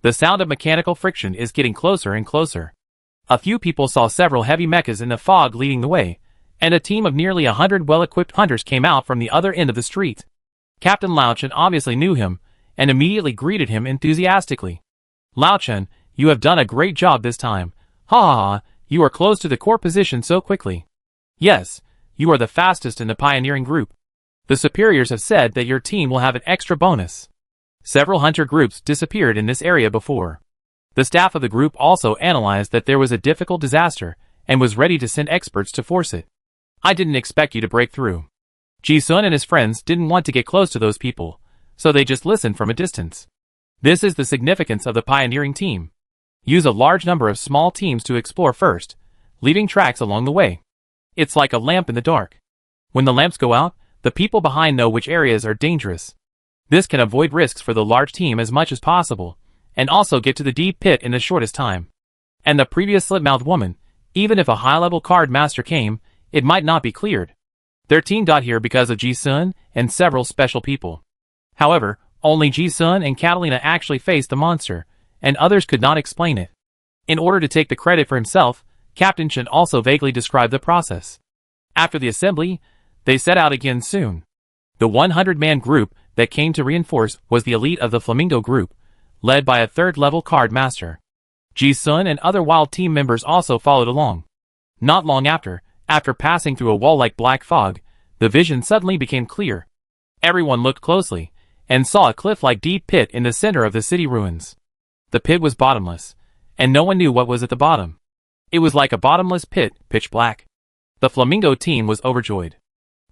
The sound of mechanical friction is getting closer and closer. A few people saw several heavy mechas in the fog leading the way, and a team of nearly 100 well-equipped hunters came out from the other end of the street. Captain Lauchen obviously knew him, and immediately greeted him enthusiastically. Lauchen, you have done a great job this time. Ha ha ha, you are close to the core position so quickly. Yes, you are the fastest in the pioneering group. The superiors have said that your team will have an extra bonus. Several hunter groups disappeared in this area before. The staff of the group also analyzed that there was a difficult disaster, and was ready to send experts to force it. I didn't expect you to break through. Ji-sun and his friends didn't want to get close to those people, so they just listened from a distance. This is the significance of the pioneering team. Use a large number of small teams to explore first, leaving tracks along the way. It's like a lamp in the dark. When the lamps go out, the people behind know which areas are dangerous. This can avoid risks for the large team as much as possible, and also get to the deep pit in the shortest time. And the previous slit-mouthed woman, even if a high-level card master came, it might not be cleared. Their team got here because of Ji-sun and several special people. However, only Ji-sun and Catalina actually faced the monster, and others could not explain it. In order to take the credit for himself, Captain Chen also vaguely described the process. After the assembly, they set out again soon. The 100-man group that came to reinforce was the elite of the Flamingo group, led by a third-level card master. Ji-sun and other wild team members also followed along. Not long after passing through a wall-like black fog, the vision suddenly became clear. Everyone looked closely, and saw a cliff-like deep pit in the center of the city ruins. The pit was bottomless, and no one knew what was at the bottom. It was like a bottomless pit, pitch black. The Flamingo team was overjoyed.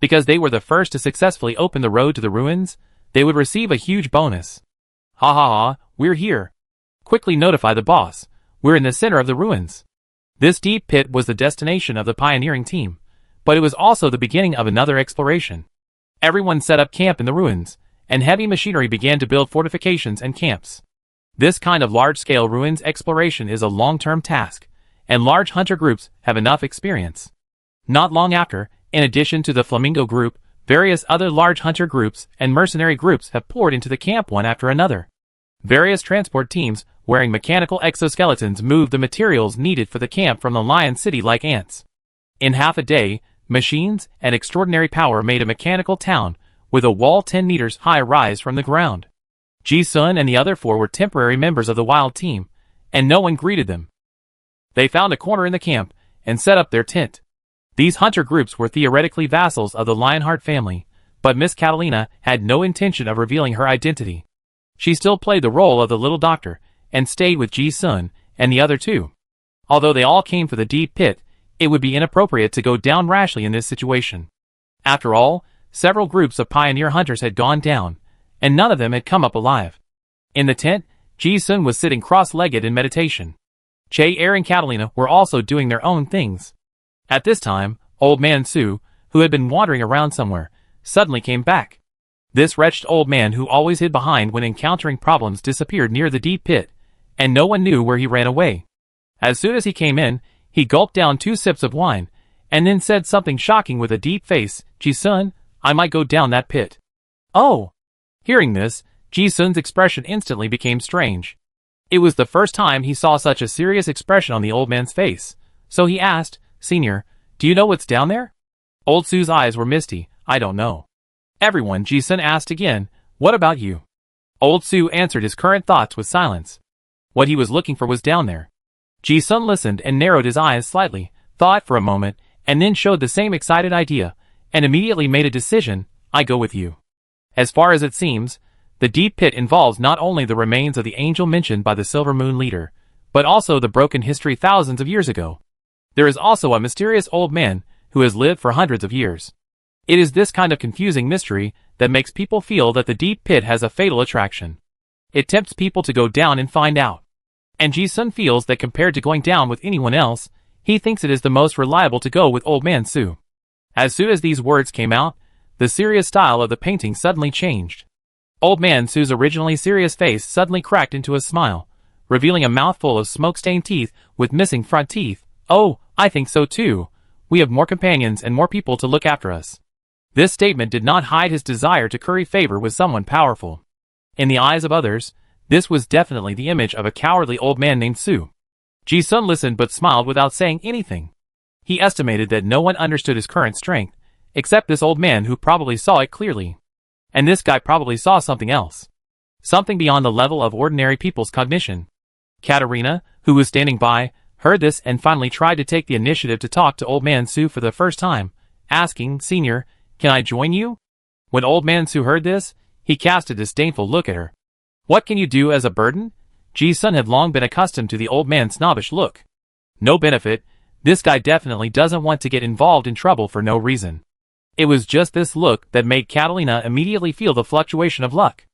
Because they were the first to successfully open the road to the ruins, they would receive a huge bonus. Ha ha ha, we're here. Quickly notify the boss, we're in the center of the ruins. This deep pit was the destination of the pioneering team, but it was also the beginning of another exploration. Everyone set up camp in the ruins, and heavy machinery began to build fortifications and camps. This kind of large-scale ruins exploration is a long-term task, and large hunter groups have enough experience. Not long after, in addition to the Flamingo group, various other large hunter groups and mercenary groups have poured into the camp one after another. Various transport teams wearing mechanical exoskeletons moved the materials needed for the camp from the Lion City like ants. In half a day, machines and extraordinary power made a mechanical town with a wall 10 meters high rise from the ground. Ji-sun and the other four were temporary members of the wild team, and no one greeted them. They found a corner in the camp and set up their tent. These hunter groups were theoretically vassals of the Lionheart family, but Miss Catalina had no intention of revealing her identity. She still played the role of the little doctor, and stayed with Ji-sun and the other two. Although they all came for the deep pit, it would be inappropriate to go down rashly in this situation. After all, several groups of pioneer hunters had gone down, and none of them had come up alive. In the tent, Ji-sun was sitting cross-legged in meditation. Che-er and Catalina were also doing their own things. At this time, Old Man Su, who had been wandering around somewhere, suddenly came back. This wretched old man who always hid behind when encountering problems disappeared near the deep pit, and no one knew where he ran away. As soon as he came in, he gulped down 2 sips of wine, and then said something shocking with a deep face, "Ji-sun, I might go down that pit." Oh! Hearing this, Ji-sun's expression instantly became strange. It was the first time he saw such a serious expression on the old man's face, so he asked, "Senior, do you know what's down there?" Old Su's eyes were misty. "I don't know." "Everyone," Ji-sun asked again, "what about you?" Old Su answered his current thoughts with silence. What he was looking for was down there. Ji-sun listened and narrowed his eyes slightly, thought for a moment, and then showed the same excited idea, and immediately made a decision, "I go with you." As far as it seems, the deep pit involves not only the remains of the angel mentioned by the Silver Moon leader, but also the broken history thousands of years ago. There is also a mysterious old man who has lived for hundreds of years. It is this kind of confusing mystery that makes people feel that the deep pit has a fatal attraction. It tempts people to go down and find out. And Ji-sun feels that compared to going down with anyone else, he thinks it is the most reliable to go with Old Man Su. As soon as these words came out, the serious style of the painting suddenly changed. Old Man Su's originally serious face suddenly cracked into a smile, revealing a mouthful of smoke-stained teeth with missing front teeth. "Oh, I think so too. We have more companions and more people to look after us." This statement did not hide his desire to curry favor with someone powerful. In the eyes of others, this was definitely the image of a cowardly old man named Su. Ji-sun listened but smiled without saying anything. He estimated that no one understood his current strength, except this old man who probably saw it clearly. And this guy probably saw something else. Something beyond the level of ordinary people's cognition. Katerina, who was standing by, heard this and finally tried to take the initiative to talk to Old Man Su for the first time, asking, "Senior, can I join you?" When Old Man Su heard this, he cast a disdainful look at her. "What can you do as a burden?" Ji-sun had long been accustomed to the old man's snobbish look. No benefit, this guy definitely doesn't want to get involved in trouble for no reason. It was just this look that made Catalina immediately feel the fluctuation of luck.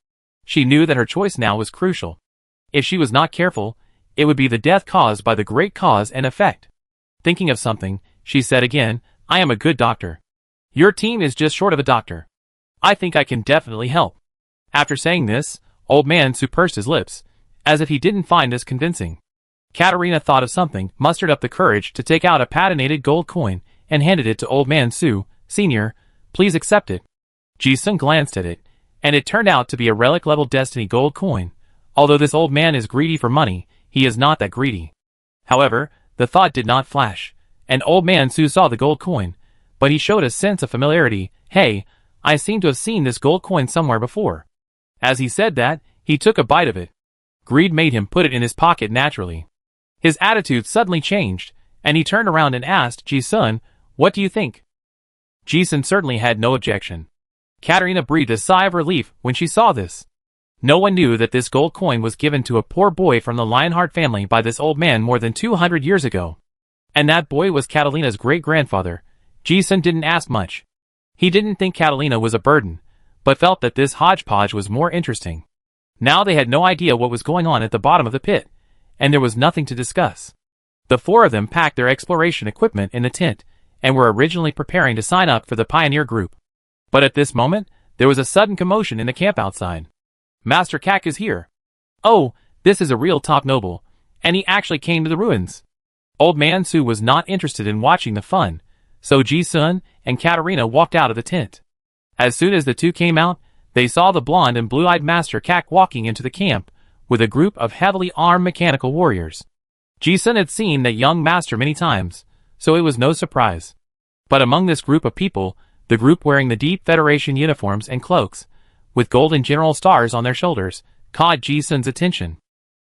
She knew that her choice now was crucial. If she was not careful, it would be the death caused by the great cause and effect. Thinking of something, she said again, "I am a good doctor. Your team is just short of a doctor. I think I can definitely help." After saying this, Old Man Su pursed his lips, as if he didn't find this convincing. Katerina thought of something, mustered up the courage to take out a patinated gold coin, and handed it to Old Man Su. "Senior, please accept it." Ji-sun glanced at it, and it turned out to be a relic-level Destiny gold coin. Although this old man is greedy for money, he is not that greedy. However, the thought did not flash, and Old Man Su saw the gold coin, but he showed a sense of familiarity. "Hey, I seem to have seen this gold coin somewhere before." As he said that, he took a bite of it. Greed made him put it in his pocket naturally. His attitude suddenly changed, and he turned around and asked Ji-sun, "What do you think?" Ji-sun certainly had no objection. Katerina breathed a sigh of relief when she saw this. No one knew that this gold coin was given to a poor boy from the Lionheart family by this old man more than 200 years ago. And that boy was Catalina's great-grandfather. Ji-sun didn't ask much. He didn't think Catalina was a burden, but felt that this hodgepodge was more interesting. Now they had no idea what was going on at the bottom of the pit, and there was nothing to discuss. The four of them packed their exploration equipment in the tent, and were originally preparing to sign up for the pioneer group. But at this moment, there was a sudden commotion in the camp outside. "Master Kak is here." "Oh, this is a real top noble, and he actually came to the ruins." Old Man Su was not interested in watching the fun, so Ji-sun and Katerina walked out of the tent. As soon as the two came out, they saw the blonde and blue-eyed Master Kak walking into the camp, with a group of heavily armed mechanical warriors. Ji-sun had seen that young master many times, so it was no surprise. But among this group of people, the group wearing the deep Federation uniforms and cloaks, with golden general stars on their shoulders, caught Ji-sun's attention.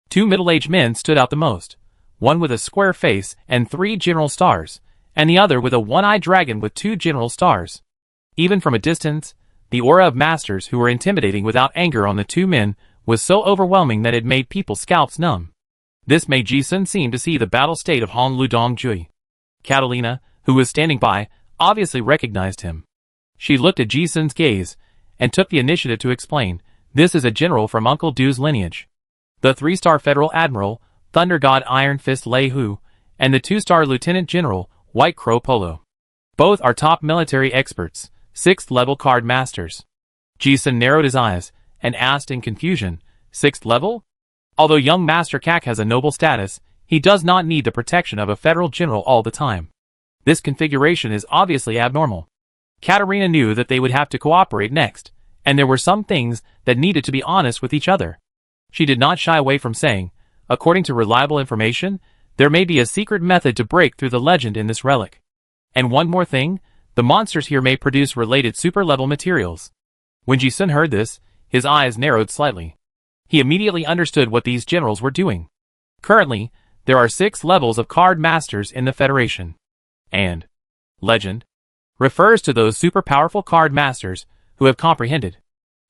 Two middle-aged men stood out the most, one with a square face and 3 general stars, and the other with a one-eyed dragon with 2 general stars. Even from a distance, the aura of masters who were intimidating without anger on the two men was so overwhelming that it made people's scalps numb. This made Ji-sun seem to see the battle state of Han Ludong-jui. Catalina, who was standing by, obviously recognized him. She looked at Ji-sun's gaze, and took the initiative to explain, "This is a general from Uncle Du's lineage. The 3-star Federal Admiral, Thunder God Iron Fist Lei Hu, and the 2-star Lieutenant General, White Crow Polo. Both are top military experts, 6th level card masters." Ji-sun narrowed his eyes, and asked in confusion, "6th level?" Although young Master Kak has a noble status, he does not need the protection of a federal general all the time. This configuration is obviously abnormal. Katerina knew that they would have to cooperate next, and there were some things that needed to be honest with each other. She did not shy away from saying, "According to reliable information, there may be a secret method to break through the legend in this relic. And one more thing, the monsters here may produce related super-level materials." When Ji-sun heard this, his eyes narrowed slightly. He immediately understood what these generals were doing. Currently, there are 6 levels of card masters in the Federation. And legend refers to those super-powerful card masters who have comprehended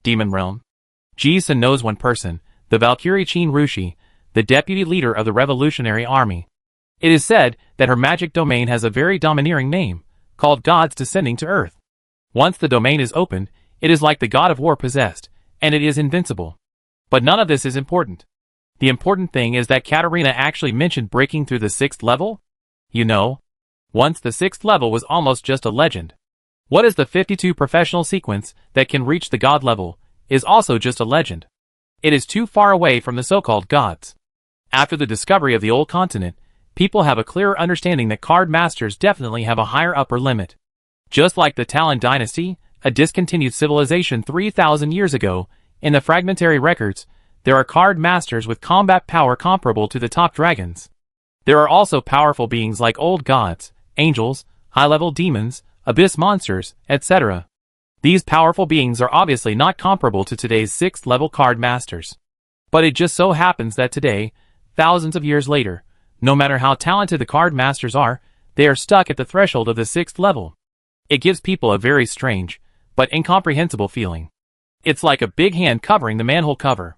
Demon Realm. Ji-sun knows one person, the Valkyrie Qin Rushi, the deputy leader of the Revolutionary Army. It is said that her magic domain has a very domineering name, called Gods Descending to Earth. Once the domain is opened, it is like the god of war possessed, and it is invincible. But none of this is important. The important thing is that Katerina actually mentioned breaking through the 6th level. You know, once the 6th level was almost just a legend. What is the 52 professional sequence that can reach the god level? is also just a legend. It is too far away from the so-called gods. After the discovery of the old continent, people have a clearer understanding that card masters definitely have a higher upper limit. Just like the Talon dynasty, a discontinued civilization 3,000 years ago, in the fragmentary records, there are card masters with combat power comparable to the top dragons. There are also powerful beings like old gods, angels, high-level demons, abyss monsters, etc. These powerful beings are obviously not comparable to today's 6th level card masters. But it just so happens that today, thousands of years later, no matter how talented the card masters are, they are stuck at the threshold of the 6th level. It gives people a very strange, but incomprehensible feeling. It's like a big hand covering the manhole cover.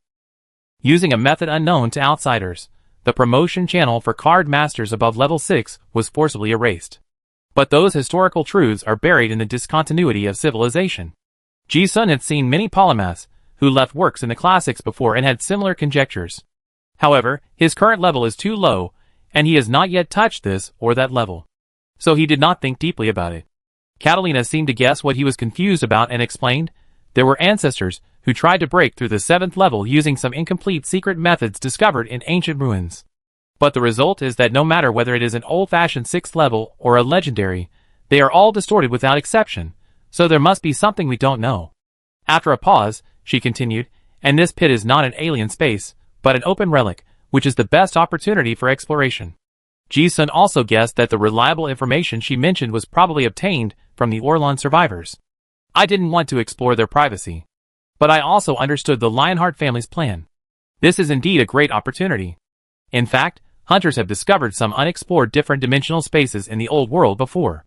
Using a method unknown to outsiders, the promotion channel for card masters above level 6 was forcibly erased. But those historical truths are buried in the discontinuity of civilization. Ji-sun had seen many polymaths who left works in the classics before and had similar conjectures. However, his current level is too low, and he has not yet touched this or that level. So he did not think deeply about it. Catalina seemed to guess what he was confused about and explained, there were ancestors who tried to break through the 7th level using some incomplete secret methods discovered in ancient ruins. But the result is that no matter whether it is an old-fashioned 6th level or a legendary, they are all distorted without exception, so there must be something we don't know. After a pause, she continued, and this pit is not an alien space, but an open relic, which is the best opportunity for exploration. Ji-sun also guessed that the reliable information she mentioned was probably obtained from the Orlon survivors. I didn't want to explore their privacy. But I also understood the Lionheart family's plan. This is indeed a great opportunity. In fact, hunters have discovered some unexplored different dimensional spaces in the old world before.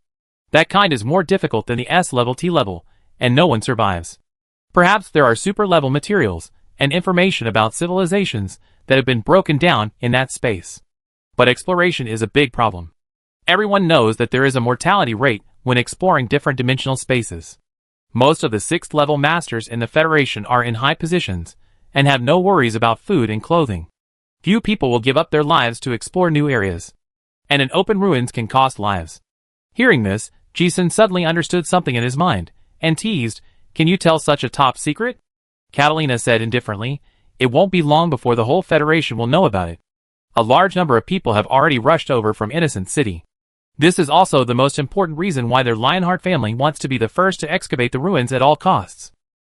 That kind is more difficult than the S-level T-level, and no one survives. Perhaps there are super-level materials and information about civilizations that have been broken down in that space. But exploration is a big problem. Everyone knows that there is a mortality rate when exploring different dimensional spaces. Most of the 6th level masters in the Federation are in high positions and have no worries about food and clothing. Few people will give up their lives to explore new areas. And an open ruins can cost lives. Hearing this, Ji-sun suddenly understood something in his mind, and teased, "Can you tell such a top secret?" Catalina said indifferently, "It won't be long before the whole Federation will know about it. A large number of people have already rushed over from Innocent City. This is also the most important reason why their Lionheart family wants to be the first to excavate the ruins at all costs."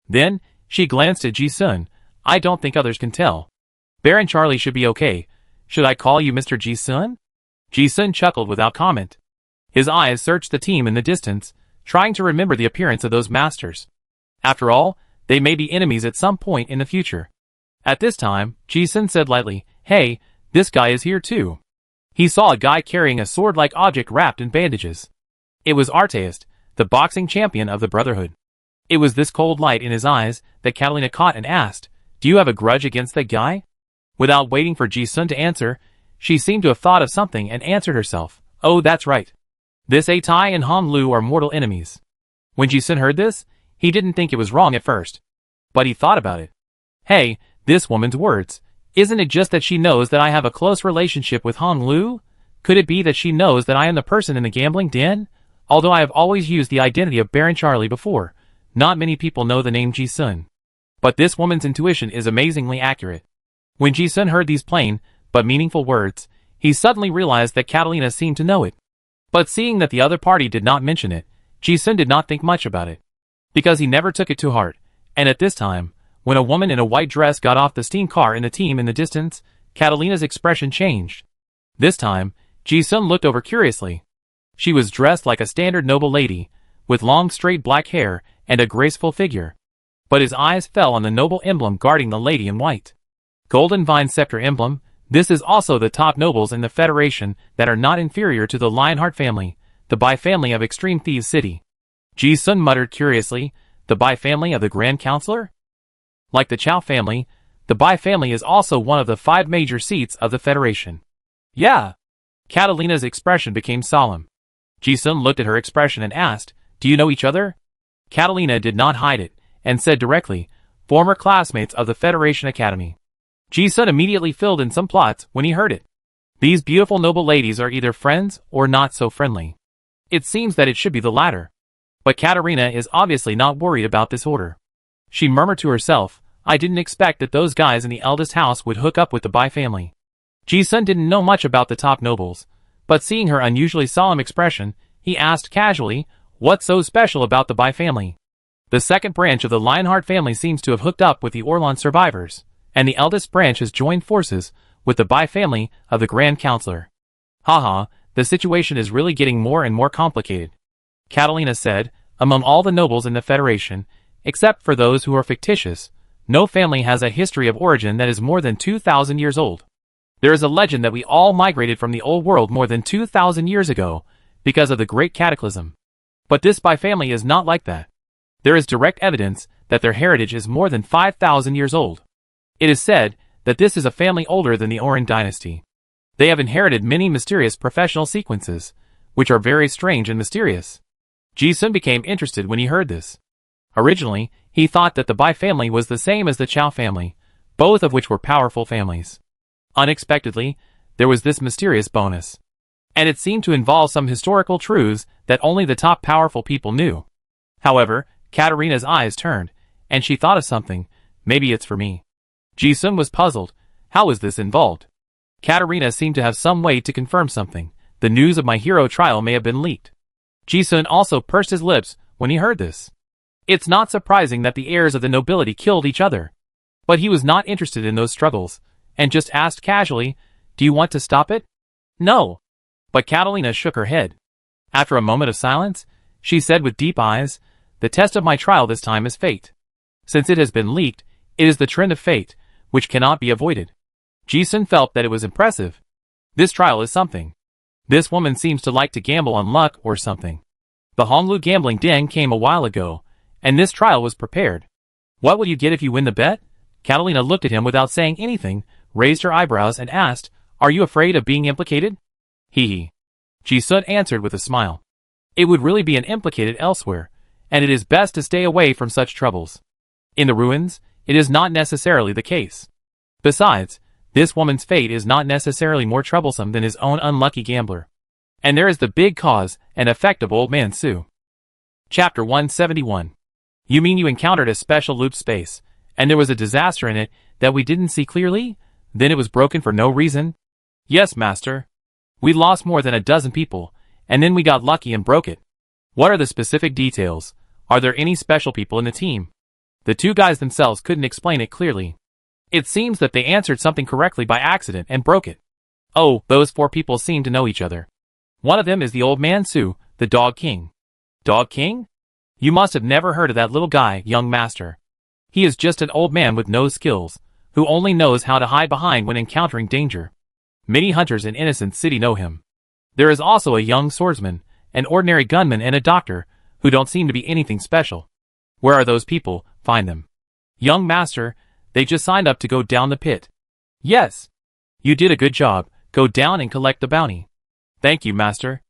Then, she glanced at Ji-sun. "I don't think others can tell. Baron Charlie should be okay. Should I call you Mr. Ji-sun?" Ji-sun chuckled without comment. His eyes searched the team in the distance, trying to remember the appearance of those masters. After all, they may be enemies at some point in the future. At this time, Ji-sun said lightly, "Hey, this guy is here too." He saw a guy carrying a sword-like object wrapped in bandages. It was Arteist, the boxing champion of the Brotherhood. It was this cold light in his eyes that Catalina caught and asked, "Do you have a grudge against that guy?" Without waiting for Ji-sun to answer, she seemed to have thought of something and answered herself, "Oh, that's right. This Atai and Han Lu are mortal enemies." When Ji-sun heard this, he didn't think it was wrong at first. But he thought about it. Hey, this woman's words. Isn't it just that she knows that I have a close relationship with Han Lu? Could it be that she knows that I am the person in the gambling den? Although I have always used the identity of Baron Charlie before, not many people know the name Ji-sun. But this woman's intuition is amazingly accurate. When Ji-sun heard these plain, but meaningful words, he suddenly realized that Catalina seemed to know it. But seeing that the other party did not mention it, Ji-sun did not think much about it. Because he never took it to heart, and at this time, when a woman in a white dress got off the steam car in the team in the distance, Catalina's expression changed. This time, Ji-sun looked over curiously. She was dressed like a standard noble lady, with long straight black hair and a graceful figure. But his eyes fell on the noble emblem guarding the lady in white. Golden Vine Scepter emblem, this is also the top nobles in the Federation that are not inferior to the Lionheart family, the Bai family of Extreme Thieves City. Ji-sun muttered curiously, the Bai family of the Grand Counselor? Like the Chow family, the Bai family is also one of the 5 major seats of the Federation. Yeah. Catalina's expression became solemn. Ji-sun looked at her expression and asked, "Do you know each other?" Catalina did not hide it, and said directly, "Former classmates of the Federation Academy." Ji-sun immediately filled in some plots when he heard it. These beautiful noble ladies are either friends or not so friendly. It seems that it should be the latter. But Katarina is obviously not worried about this order. She murmured to herself, I didn't expect that those guys in the eldest house would hook up with the Bai family. Ji-sun didn't know much about the top nobles, but seeing her unusually solemn expression, he asked casually, what's so special about the Bai family? The second branch of the Lionheart family seems to have hooked up with the Orlan survivors, and the eldest branch has joined forces with the Bai family of the Grand Counselor. Haha, the situation is really getting more and more complicated, Catalina said. Among all the nobles in the Federation, except for those who are fictitious, no family has a history of origin that is more than 2,000 years old. There is a legend that we all migrated from the old world more than 2,000 years ago because of the Great Cataclysm. But this Bai family is not like that. There is direct evidence that their heritage is more than 5,000 years old. It is said that this is a family older than the Oran dynasty. They have inherited many mysterious professional sequences, which are very strange and mysterious. Ji-sun became interested when he heard this. Originally, he thought that the Bai family was the same as the Chow family, both of which were powerful families. Unexpectedly, there was this mysterious bonus. And it seemed to involve some historical truths that only the top powerful people knew. However, Katarina's eyes turned, and she thought of something. Maybe it's for me. Ji-sun was puzzled. How is this involved? Katarina seemed to have some way to confirm something. The news of my hero trial may have been leaked. Ji-sun also pursed his lips when he heard this. It's not surprising that the heirs of the nobility killed each other. But he was not interested in those struggles, and just asked casually, do you want to stop it? No. But Catalina shook her head. After a moment of silence, she said with deep eyes, the test of my trial this time is fate. Since it has been leaked, it is the trend of fate, which cannot be avoided. Ji-sun felt that it was impressive. This trial is something. This woman seems to like to gamble on luck or something. The Honglu gambling den came a while ago, and this trial was prepared. What will you get if you win the bet? Catalina looked at him without saying anything, raised her eyebrows and asked, are you afraid of being implicated? Hee. Ji-sun answered with a smile. It would really be implicated elsewhere, and it is best to stay away from such troubles. In the ruins, it is not necessarily the case. Besides, this woman's fate is not necessarily more troublesome than his own unlucky gambler. And there is the big cause and effect of Old Man Su. Chapter 171. You mean you encountered a special loop space, and there was a disaster in it that we didn't see clearly? Then it was broken for no reason? Yes, master. We lost more than a dozen people, and then we got lucky and broke it. What are the specific details? Are there any special people in the team? The two guys themselves couldn't explain it clearly. It seems that they answered something correctly by accident and broke it. Oh, those four people seem to know each other. One of them is the Old Man Su, the Dog King. Dog King? You must have never heard of that little guy, young master. He is just an old man with no skills, who only knows how to hide behind when encountering danger. Many hunters in Innocent City know him. There is also a young swordsman, an ordinary gunman and a doctor, who don't seem to be anything special. Where are those people? Find them. Young master, they just signed up to go down the pit. Yes. You did a good job. Go down and collect the bounty. Thank you, master.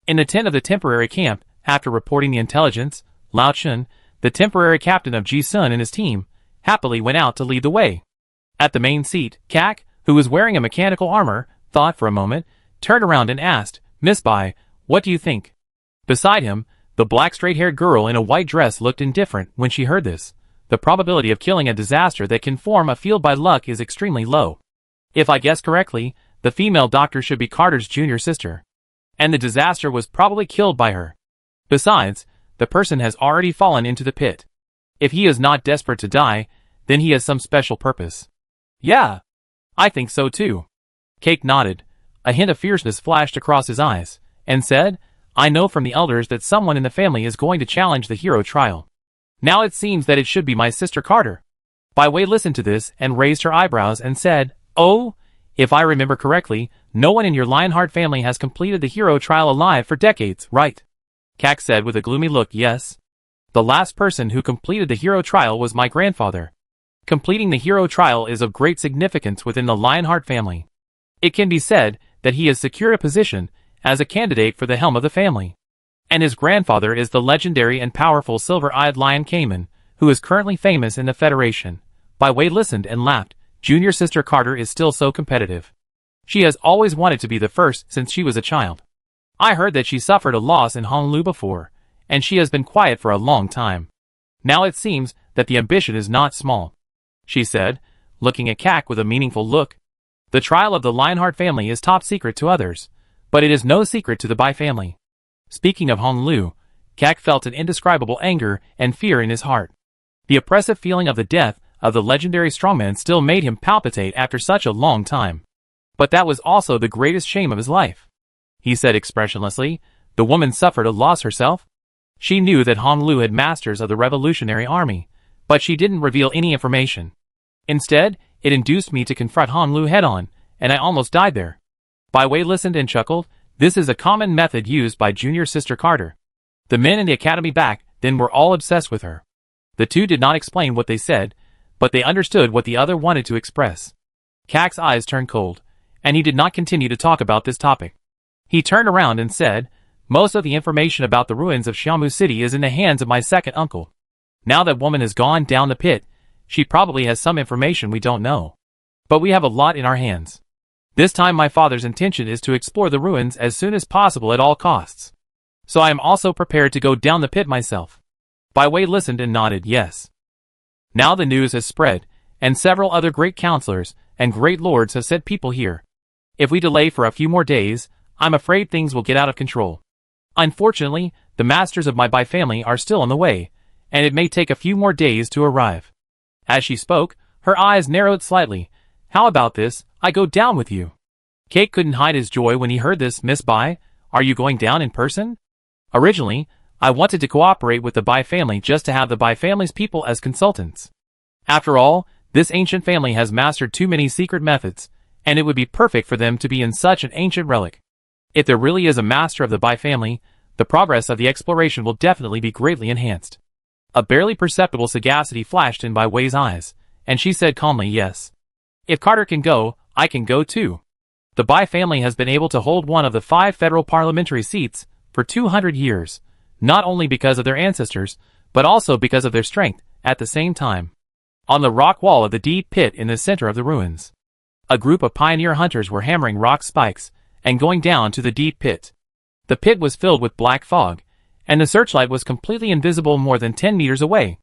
In the tent of the temporary camp, after reporting the intelligence, Lao Chun, the temporary captain of Ji-sun and his team, happily went out to lead the way. At the main seat, Kak, who was wearing a mechanical armor, thought for a moment, turned around and asked, Miss Bai, what do you think? Beside him, the black straight-haired girl in a white dress looked indifferent when she heard this. The probability of killing a disaster that can form a field by luck is extremely low. If I guess correctly, the female doctor should be Carter's junior sister. And the disaster was probably killed by her. Besides, the person has already fallen into the pit. If he is not desperate to die, then he has some special purpose. Yeah, I think so too. Cake nodded. A hint of fierceness flashed across his eyes, and said, I know from the elders that someone in the family is going to challenge the hero trial. Now it seems that it should be my sister Carter. Bai Wei listened to this and raised her eyebrows and said, Oh, if I remember correctly, no one in your Lionheart family has completed the hero trial alive for decades, right? Kak said with a gloomy look, yes. The last person who completed the hero trial was my grandfather. Completing the hero trial is of great significance within the Lionheart family. It can be said that he has secured a position as a candidate for the helm of the family. And his grandfather is the legendary and powerful silver-eyed lion Cayman, who is currently famous in the Federation. Bai Wei listened and laughed. Junior sister Carter is still so competitive. She has always wanted to be the first since she was a child. I heard that she suffered a loss in Honglu before, and she has been quiet for a long time. Now it seems that the ambition is not small," she said, looking at Kak with a meaningful look. "The trial of the Lionheart family is top secret to others, but it is no secret to the Bai family." Speaking of Honlu, Kak felt an indescribable anger and fear in his heart. The oppressive feeling of the death of the legendary strongman still made him palpitate after such a long time. But that was also the greatest shame of his life. He said expressionlessly, "The woman suffered a loss herself?" She knew that Honlu had masters of the Revolutionary Army, but she didn't reveal any information. Instead, it induced me to confront Honlu head-on, and I almost died there. Bai Wei listened and chuckled. This is a common method used by Junior Sister Carter. The men in the academy back then were all obsessed with her. The two did not explain what they said, but they understood what the other wanted to express. Kak's eyes turned cold, and he did not continue to talk about this topic. He turned around and said, "Most of the information about the ruins of Xiaomu City is in the hands of my second uncle. Now that woman has gone down the pit, she probably has some information we don't know. But we have a lot in our hands. This time my father's intention is to explore the ruins as soon as possible at all costs. So I am also prepared to go down the pit myself." Bai Wei listened and nodded yes. Now the news has spread, and several other great counselors and great lords have sent people here. If we delay for a few more days, I'm afraid things will get out of control. Unfortunately, the masters of my Bai family are still on the way, and it may take a few more days to arrive. As she spoke, her eyes narrowed slightly. "How about this, I go down with you?" Cake couldn't hide his joy when he heard this. "Miss Bai, are you going down in person?" "Originally, I wanted to cooperate with the Bai family just to have the Bai family's people as consultants. After all, this ancient family has mastered too many secret methods, and it would be perfect for them to be in such an ancient relic. If there really is a master of the Bai family, the progress of the exploration will definitely be greatly enhanced." A barely perceptible sagacity flashed in Bai Wei's eyes, and she said calmly yes. "If Carter can go, I can go too. The Bai family has been able to hold one of the 5 federal parliamentary seats for 200 years, not only because of their ancestors, but also because of their strength at the same time." On the rock wall of the deep pit in the center of the ruins, a group of pioneer hunters were hammering rock spikes and going down to the deep pit. The pit was filled with black fog, and the searchlight was completely invisible more than 10 meters away.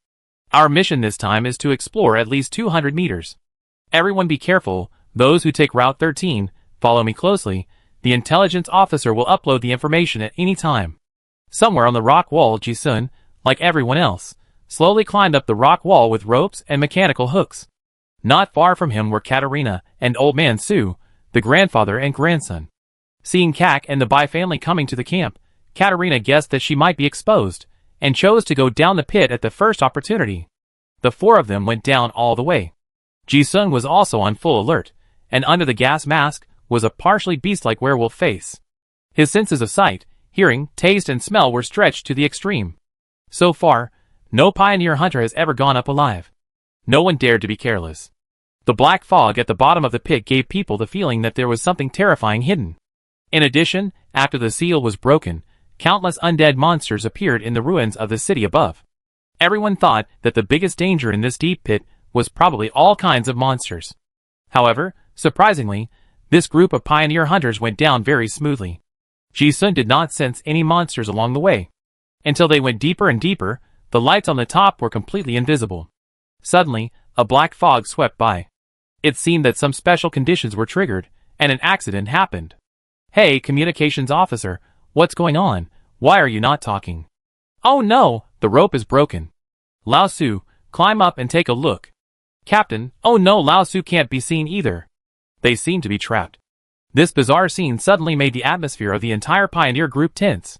"Our mission this time is to explore at least 200 meters. Everyone be careful, those who take Route 13, follow me closely. The intelligence officer will upload the information at any time." Somewhere on the rock wall, Ji-sun, like everyone else, slowly climbed up the rock wall with ropes and mechanical hooks. Not far from him were Katarina and Old Man Su, the grandfather and grandson. Seeing Kak and the Bai family coming to the camp, Katarina guessed that she might be exposed, and chose to go down the pit at the first opportunity. The 4 of them went down all the way. Ji-sun was also on full alert, and under the gas mask was a partially beast-like werewolf face. His senses of sight, hearing, taste and smell were stretched to the extreme. So far, no pioneer hunter has ever gone up alive. No one dared to be careless. The black fog at the bottom of the pit gave people the feeling that there was something terrifying hidden. In addition, after the seal was broken, countless undead monsters appeared in the ruins of the city above. Everyone thought that the biggest danger in this deep pit was probably all kinds of monsters. However, surprisingly, this group of pioneer hunters went down very smoothly. Ji-sun did not sense any monsters along the way. Until they went deeper and deeper, the lights on the top were completely invisible. Suddenly, a black fog swept by. It seemed that some special conditions were triggered, and an accident happened. "Hey, communications officer, what's going on? Why are you not talking?" "Oh no, the rope is broken." "Lao Su, climb up and take a look." "Captain, oh no, Lao Su can't be seen either." They seemed to be trapped. This bizarre scene suddenly made the atmosphere of the entire pioneer group tense.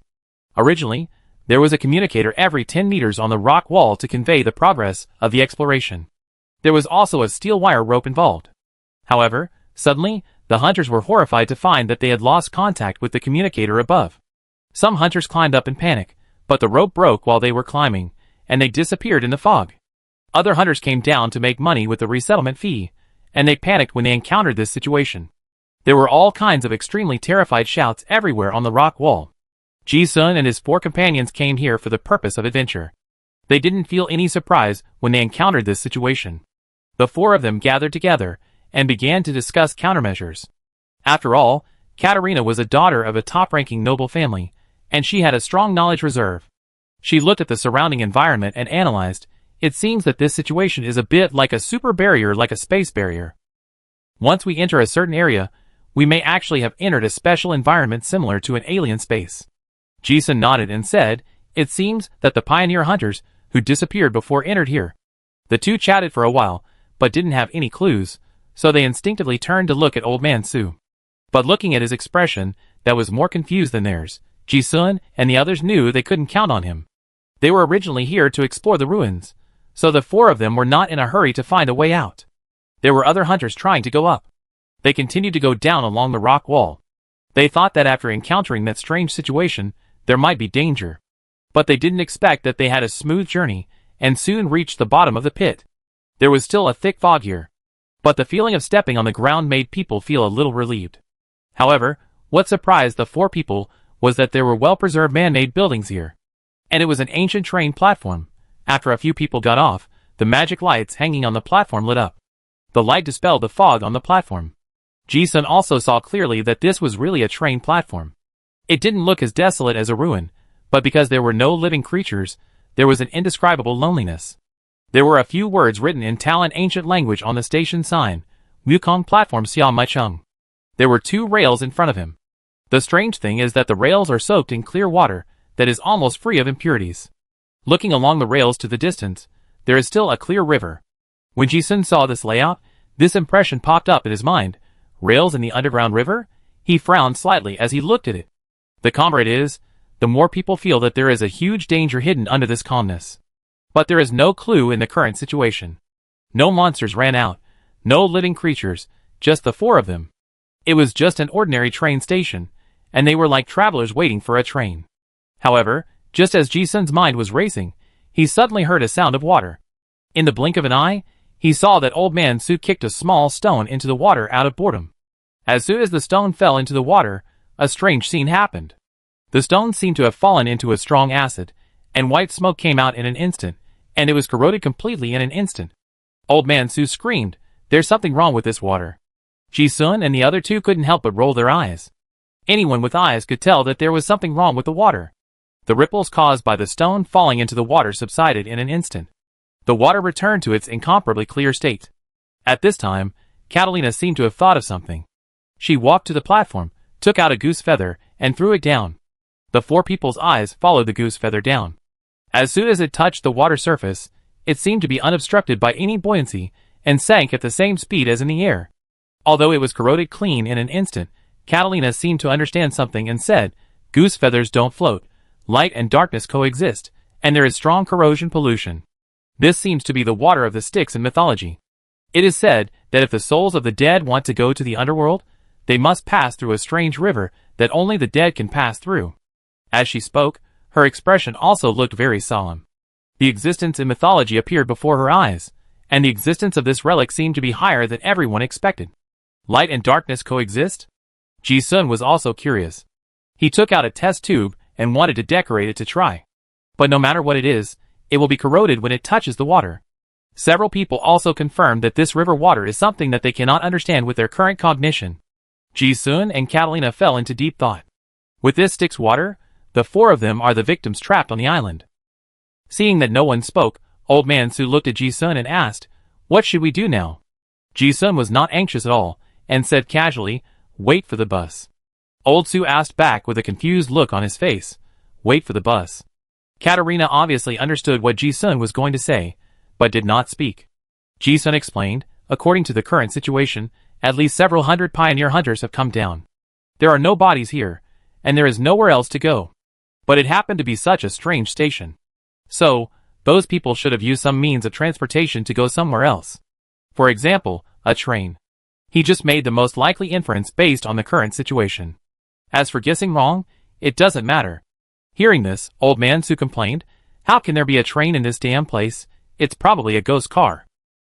Originally, there was a communicator every 10 meters on the rock wall to convey the progress of the exploration. There was also a steel wire rope involved. However, suddenly, the hunters were horrified to find that they had lost contact with the communicator above. Some hunters climbed up in panic, but the rope broke while they were climbing, and they disappeared in the fog. Other hunters came down to make money with the resettlement fee, and they panicked when they encountered this situation. There were all kinds of extremely terrified shouts everywhere on the rock wall. Ji-sun and his 4 companions came here for the purpose of adventure. They didn't feel any surprise when they encountered this situation. The 4 of them gathered together and began to discuss countermeasures. After all, Katarina was a daughter of a top-ranking noble family, and she had a strong knowledge reserve. She looked at the surrounding environment and analyzed, It seems that this situation is a bit like a super barrier, like a space barrier. Once we enter a certain area, we may actually have entered a special environment similar to an alien space. Ji-sun nodded and said, "It seems that the pioneer hunters, who disappeared before, entered here." The two chatted for a while, but didn't have any clues, so they instinctively turned to look at Old Man Su. But looking at his expression, that was more confused than theirs, Ji-sun and the others knew they couldn't count on him. They were originally here to explore the ruins, so the four of them were not in a hurry to find a way out. There were other hunters trying to go up. They continued to go down along the rock wall. They thought that after encountering that strange situation, there might be danger. But they didn't expect that they had a smooth journey, and soon reached the bottom of the pit. There was still a thick fog here, but the feeling of stepping on the ground made people feel a little relieved. However, what surprised the four people was that there were well-preserved man-made buildings here. And it was an ancient train platform. After a few people got off, the magic lights hanging on the platform lit up. The light dispelled the fog on the platform. Ji-sun also saw clearly that this was really a train platform. It didn't look as desolate as a ruin, but because there were no living creatures, there was an indescribable loneliness. There were a few words written in Talon ancient language on the station sign, Wukong platform Xia Mai Chung. There were two rails in front of him. The strange thing is that the rails are soaked in clear water that is almost free of impurities. Looking along the rails to the distance, there is still a clear river. When Ji-sun saw this layout, this impression popped up in his mind. Rails in the underground river? He frowned slightly as he looked at it. The calmer it is, the more people feel that there is a huge danger hidden under this calmness. But there is no clue in the current situation. No monsters ran out, no living creatures, just the four of them. It was just an ordinary train station, and they were like travelers waiting for a train. However, just as Ji-sun's mind was racing, he suddenly heard a sound of water. In the blink of an eye, he saw that Old Man Su kicked a small stone into the water out of boredom. As soon as the stone fell into the water, a strange scene happened. The stone seemed to have fallen into a strong acid, and white smoke came out in an instant, and it was corroded completely in an instant. Old Man Su screamed, "There's something wrong with this water." Ji-sun and the other two couldn't help but roll their eyes. Anyone with eyes could tell that there was something wrong with the water. The ripples caused by the stone falling into the water subsided in an instant. The water returned to its incomparably clear state. At this time, Catalina seemed to have thought of something. She walked to the platform, took out a goose feather, and threw it down. The four people's eyes followed the goose feather down. As soon as it touched the water surface, it seemed to be unobstructed by any buoyancy, and sank at the same speed as in the air. Although it was corroded clean in an instant, Catalina seemed to understand something and said, "Goose feathers don't float. Light and darkness coexist, and there is strong corrosion pollution." This seems to be the water of the Styx in mythology. It is said that if the souls of the dead want to go to the underworld, they must pass through a strange river that only the dead can pass through. As she spoke, her expression also looked very solemn. The existence in mythology appeared before her eyes, and the existence of this relic seemed to be higher than everyone expected. Light and darkness coexist? Ji-sun was also curious. He took out a test tube and wanted to decorate it to try. But no matter what it is, it will be corroded when it touches the water. Several people also confirmed that this river water is something that they cannot understand with their current cognition. Ji-sun and Catalina fell into deep thought. With this Styx water, the four of them are the victims trapped on the island. Seeing that no one spoke, Old Man Su looked at Ji-sun and asked, "What should we do now?" Ji-sun was not anxious at all, and said casually, "Wait for the bus." Old Su asked back with a confused look on his face, "Wait for the bus?" Katarina obviously understood what Ji-sun was going to say, but did not speak. Ji-sun explained, "According to the current situation, at least several hundred pioneer hunters have come down. There are no bodies here, and there is nowhere else to go. But it happened to be such a strange station. So, those people should have used some means of transportation to go somewhere else. For example, a train." He just made the most likely inference based on the current situation. As for guessing wrong, it doesn't matter. Hearing this, Old Man Su complained, "How can there be a train in this damn place? It's probably a ghost car."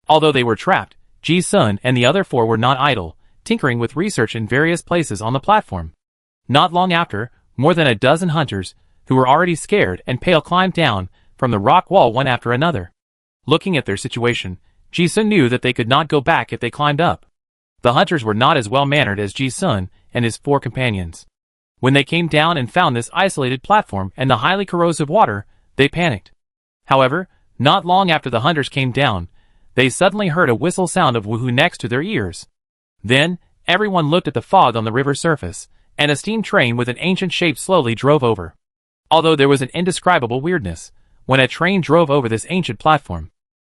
Although they were trapped, Ji-sun and the other four were not idle, tinkering with research in various places on the platform. Not long after, more than a dozen hunters, who were already scared and pale, climbed down from the rock wall one after another. Looking at their situation, Ji-sun knew that they could not go back if they climbed up. The hunters were not as well-mannered as Ji-sun and his four companions. When they came down and found this isolated platform and the highly corrosive water, they panicked. However, Not long after the hunters came down, they suddenly heard a whistle sound of woohoo next to their ears. Then, everyone looked at the fog on the river surface, and a steam train with an ancient shape slowly drove over. Although there was an indescribable weirdness when a train drove over this ancient platform.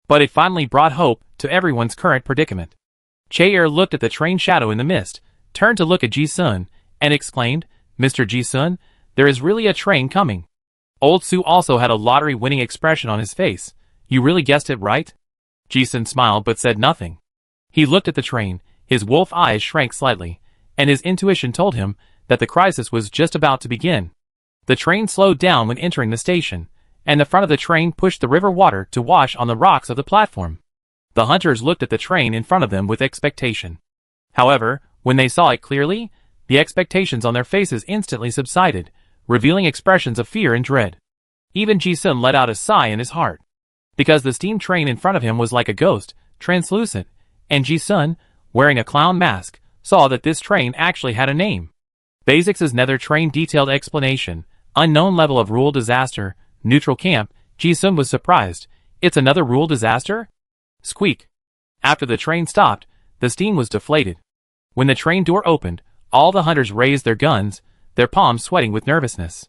But it finally brought hope to everyone's current predicament. Chair looked at the train shadow in the mist, turned to look at Ji-sun, and exclaimed, "Mr. Ji-sun, there is really a train coming." Old Sue also had a lottery-winning expression on his face. "You really guessed it right?" Ji-sun smiled but said nothing. He looked at the train, his wolf eyes shrank slightly, and his intuition told him that the crisis was just about to begin. The train slowed down when entering the station, and the front of the train pushed the river water to wash on the rocks of the platform. The hunters looked at the train in front of them with expectation. However, when they saw it clearly, the expectations on their faces instantly subsided, revealing expressions of fear and dread. Even Ji-sun let out a sigh in his heart. Because the steam train in front of him was like a ghost, translucent, and Ji-sun, wearing a clown mask, saw that this train actually had a name. Basics' Nether Train detailed explanation, unknown level of rule disaster, neutral camp. Ji-sun was surprised. It's another rule disaster? Squeak. After the train stopped, the steam was deflated. When the train door opened, all the hunters raised their guns, their palms sweating with nervousness.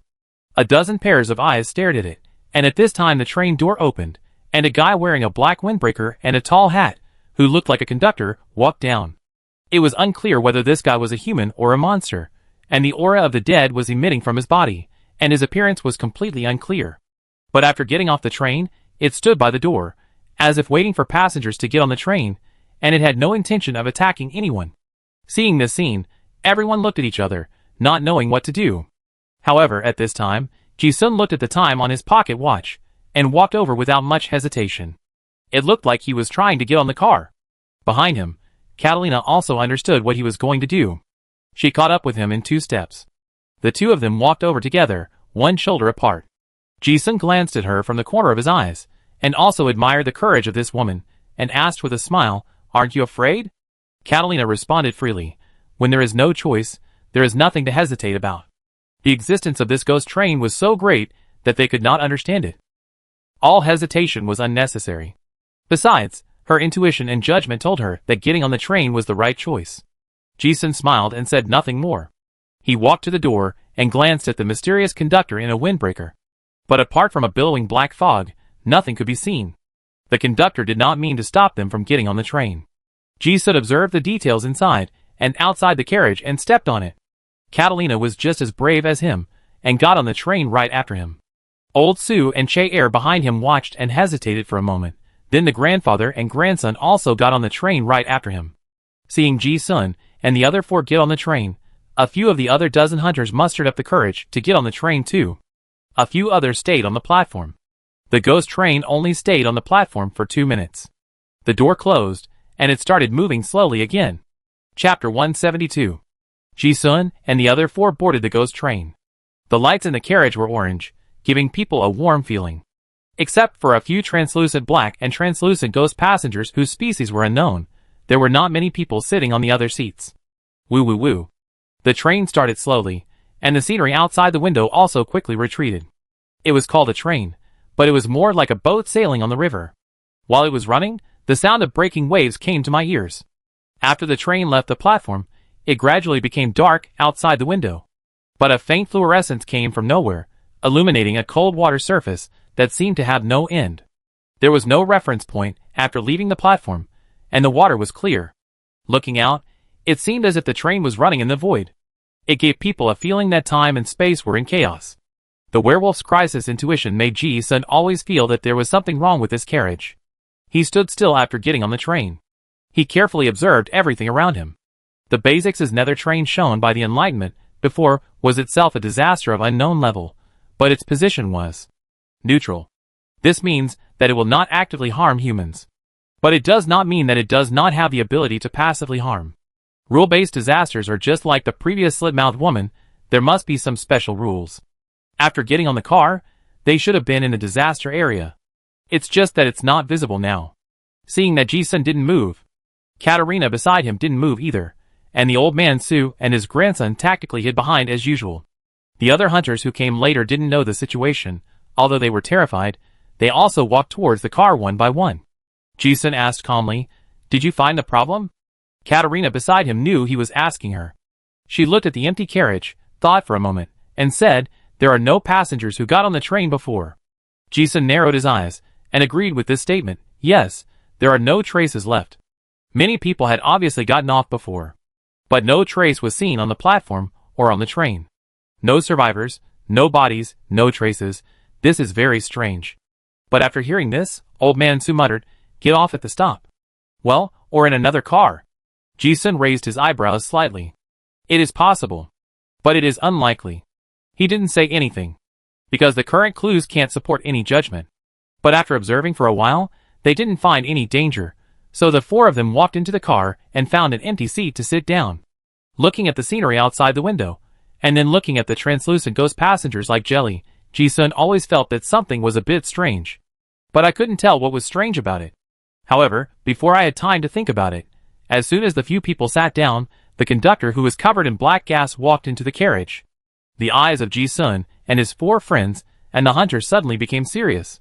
A dozen pairs of eyes stared at it, and at this time the train door opened, and a guy wearing a black windbreaker and a tall hat, who looked like a conductor, walked down. It was unclear whether this guy was a human or a monster, and the aura of the dead was emitting from his body, and his appearance was completely unclear. But after getting off the train, it stood by the door, as if waiting for passengers to get on the train, and it had no intention of attacking anyone. Seeing this scene, everyone looked at each other, not knowing what to do. However, at this time, Ji-sun looked at the time on his pocket watch, and walked over without much hesitation. It looked like he was trying to get on the car. Behind him, Catalina also understood what he was going to do. She caught up with him in 2 steps. The two of them walked over together, one shoulder apart. Ji-sun glanced at her from the corner of his eyes, and also admired the courage of this woman, and asked with a smile, "Aren't you afraid?" Catalina responded freely, "When there is no choice, there is nothing to hesitate about." The existence of this ghost train was so great that they could not understand it. All hesitation was unnecessary. Besides, her intuition and judgment told her that getting on the train was the right choice. Ji-sun smiled and said nothing more. He walked to the door and glanced at the mysterious conductor in a windbreaker. But apart from a billowing black fog, nothing could be seen. The conductor did not mean to stop them from getting on the train. Ji-sun observed the details inside and outside the carriage and stepped on it. Catalina was just as brave as him, and got on the train right after him. Old Sue and Che behind him watched and hesitated for a moment. Then the grandfather and grandson also got on the train right after him. Seeing Ji-sun and the other 4 get on the train, a few of the other dozen hunters mustered up the courage to get on the train too. A few others stayed on the platform. The ghost train only stayed on the platform for 2 minutes. The door closed, and it started moving slowly again. Chapter 172. Ji-sun and the other 4 boarded the ghost train. The lights in the carriage were orange, giving people a warm feeling. Except for a few translucent black and translucent ghost passengers whose species were unknown, there were not many people sitting on the other seats. Woo woo woo. The train started slowly, and the scenery outside the window also quickly retreated. It was called a train, but it was more like a boat sailing on the river. While it was running, the sound of breaking waves came to my ears. After the train left the platform, it gradually became dark outside the window. But a faint fluorescence came from nowhere, illuminating a cold water surface that seemed to have no end. There was no reference point after leaving the platform, and the water was clear. Looking out, it seemed as if the train was running in the void. It gave people a feeling that time and space were in chaos. The werewolf's crisis intuition made Ji-sun always feel that there was something wrong with this carriage. He stood still after getting on the train. He carefully observed everything around him. The Basics' Nether train shown by the Enlightenment before was itself a disaster of unknown level, but its position was neutral. This means that it will not actively harm humans. But it does not mean that it does not have the ability to passively harm. Rule-based disasters are just like the previous slit-mouthed woman, there must be some special rules. After getting on the car, they should have been in the disaster area. It's just that it's not visible now. Seeing that Ji-sun didn't move, Katarina beside him didn't move either, and the old man Sue and his grandson tactically hid behind as usual. The other hunters who came later didn't know the situation, although they were terrified. They also walked towards the car one by one. Ji-sun asked calmly, "Did you find the problem?" Katarina beside him knew he was asking her. She looked at the empty carriage, thought for a moment, and said, "There are no passengers who got on the train before." Ji-sun narrowed his eyes, and agreed with this statement. Yes, there are no traces left. Many people had obviously gotten off before. But no trace was seen on the platform or on the train. No survivors, no bodies, no traces. This is very strange. But after hearing this, Old Man Su muttered, "Get off at the stop." Well, or in another car. Ji-sun raised his eyebrows slightly. It is possible. But it is unlikely. He didn't say anything. Because the current clues can't support any judgment. But after observing for a while, they didn't find any danger. So the four of them walked into the car and found an empty seat to sit down. Looking at the scenery outside the window, and then looking at the translucent ghost passengers like jelly, Ji-sun always felt that something was a bit strange. But I couldn't tell what was strange about it. However, before I had time to think about it, as soon as the few people sat down, the conductor who was covered in black gas walked into the carriage. The eyes of Ji-sun and his four friends and the hunter suddenly became serious.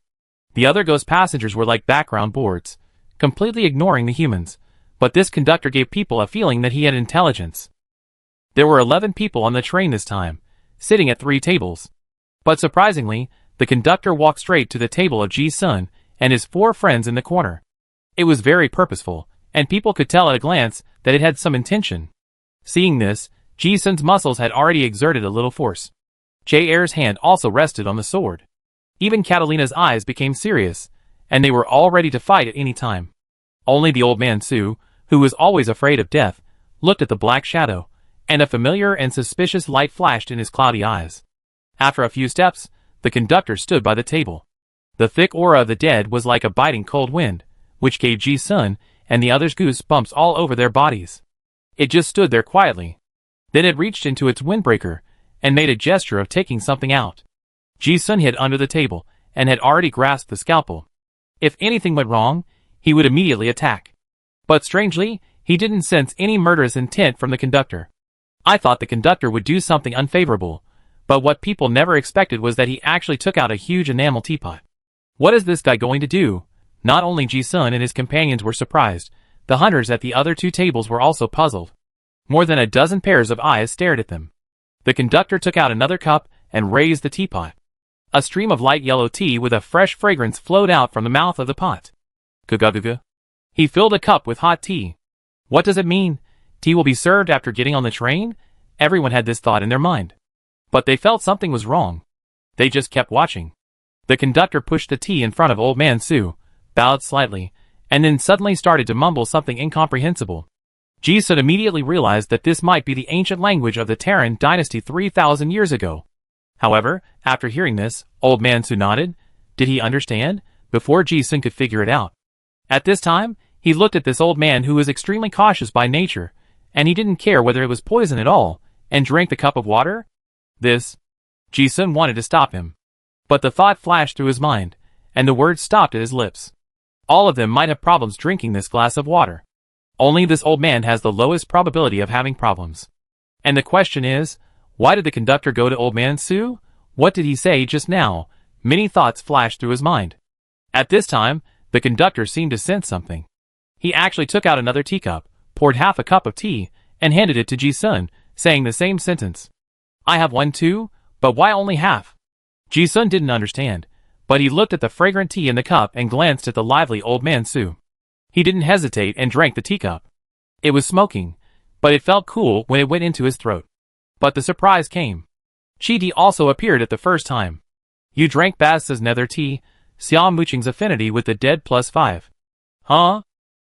The other ghost passengers were like background boards, completely ignoring the humans, but this conductor gave people a feeling that he had intelligence. There were 11 people on the train this time, sitting at 3 tables. But surprisingly, the conductor walked straight to the table of Ji-sun and his 4 friends in the corner. It was very purposeful, and people could tell at a glance that it had some intention. Seeing this, Ji-sun's muscles had already exerted a little force. Jae-air's hand also rested on the sword. Even Catalina's eyes became serious, and they were all ready to fight at any time. Only the Old Man Su, who was always afraid of death, looked at the black shadow, and a familiar and suspicious light flashed in his cloudy eyes. After a few steps, the conductor stood by the table. The thick aura of the dead was like a biting cold wind, which gave Ji-sun and the others goosebumps all over their bodies. It just stood there quietly. Then it reached into its windbreaker, and made a gesture of taking something out. Ji-sun hid under the table, and had already grasped the scalpel. If anything went wrong, he would immediately attack. But strangely, he didn't sense any murderous intent from the conductor. I thought the conductor would do something unfavorable, but what people never expected was that he actually took out a huge enamel teapot. What is this guy going to do? Not only Ji-sun and his companions were surprised, the hunters at the other 2 tables were also puzzled. More than a dozen pairs of eyes stared at them. The conductor took out another cup and raised the teapot. A stream of light yellow tea with a fresh fragrance flowed out from the mouth of the pot. Gugugugu. He filled a cup with hot tea. What does it mean? Tea will be served after getting on the train? Everyone had this thought in their mind. But they felt something was wrong. They just kept watching. The conductor pushed the tea in front of Old Man Su, bowed slightly, and then suddenly started to mumble something incomprehensible. Ji-sun immediately realized that this might be the ancient language of the Terran dynasty 3,000 years ago. However, after hearing this, Old Man Su nodded. Did he understand? Before Ji-sun could figure it out. At this time, he looked at this old man who was extremely cautious by nature, and he didn't care whether it was poison at all, and drank the cup of water? Ji-sun wanted to stop him. But the thought flashed through his mind, and the words stopped at his lips. All of them might have problems drinking this glass of water. Only this old man has the lowest probability of having problems. And the question is, why did the conductor go to Old Man Su? What did he say just now? Many thoughts flashed through his mind. At this time, the conductor seemed to sense something. He actually took out another teacup, poured half a cup of tea, and handed it to Ji-sun, saying the same sentence. I have one too, but why only half? Ji-sun didn't understand, but he looked at the fragrant tea in the cup and glanced at the lively Old Man Su. He didn't hesitate and drank the teacup. It was smoking, but it felt cool when it went into his throat. But the surprise came. Chi-Di also appeared at the first time. You drank Baz's nether tea, Xia Muqing's affinity with the dead +5. Huh?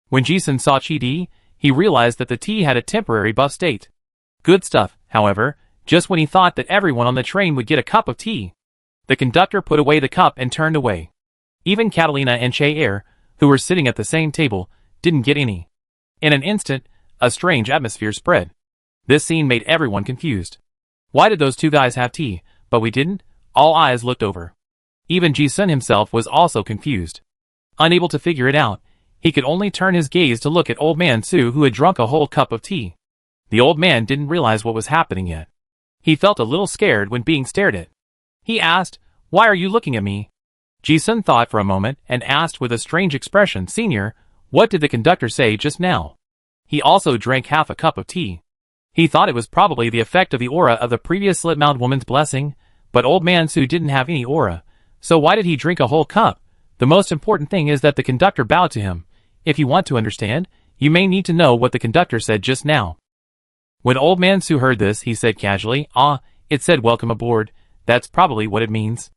When Ji-sun saw Chi-Di, he realized that the tea had a temporary buff state. Good stuff, however, just when he thought that everyone on the train would get a cup of tea. The conductor put away the cup and turned away. Even Catalina and Jae-air, who were sitting at the same table, didn't get any. In an instant, a strange atmosphere spread. This scene made everyone confused. Why did those 2 guys have tea, but we didn't? All eyes looked over. Even Ji-sun himself was also confused. Unable to figure it out, he could only turn his gaze to look at Old Man Su, who had drunk a whole cup of tea. The old man didn't realize what was happening yet. He felt a little scared when being stared at. He asked, Why are you looking at me? Ji-sun thought for a moment and asked with a strange expression, "Senior, what did the conductor say just now?" He also drank half a cup of tea. He thought it was probably the effect of the aura of the previous slit-mouthed woman's blessing, but old man Su didn't have any aura, so why did he drink a whole cup? The most important thing is that the conductor bowed to him. If you want to understand, you may need to know what the conductor said just now. When old man Su heard this, he said casually, "Ah, it said welcome aboard. That's probably what it means."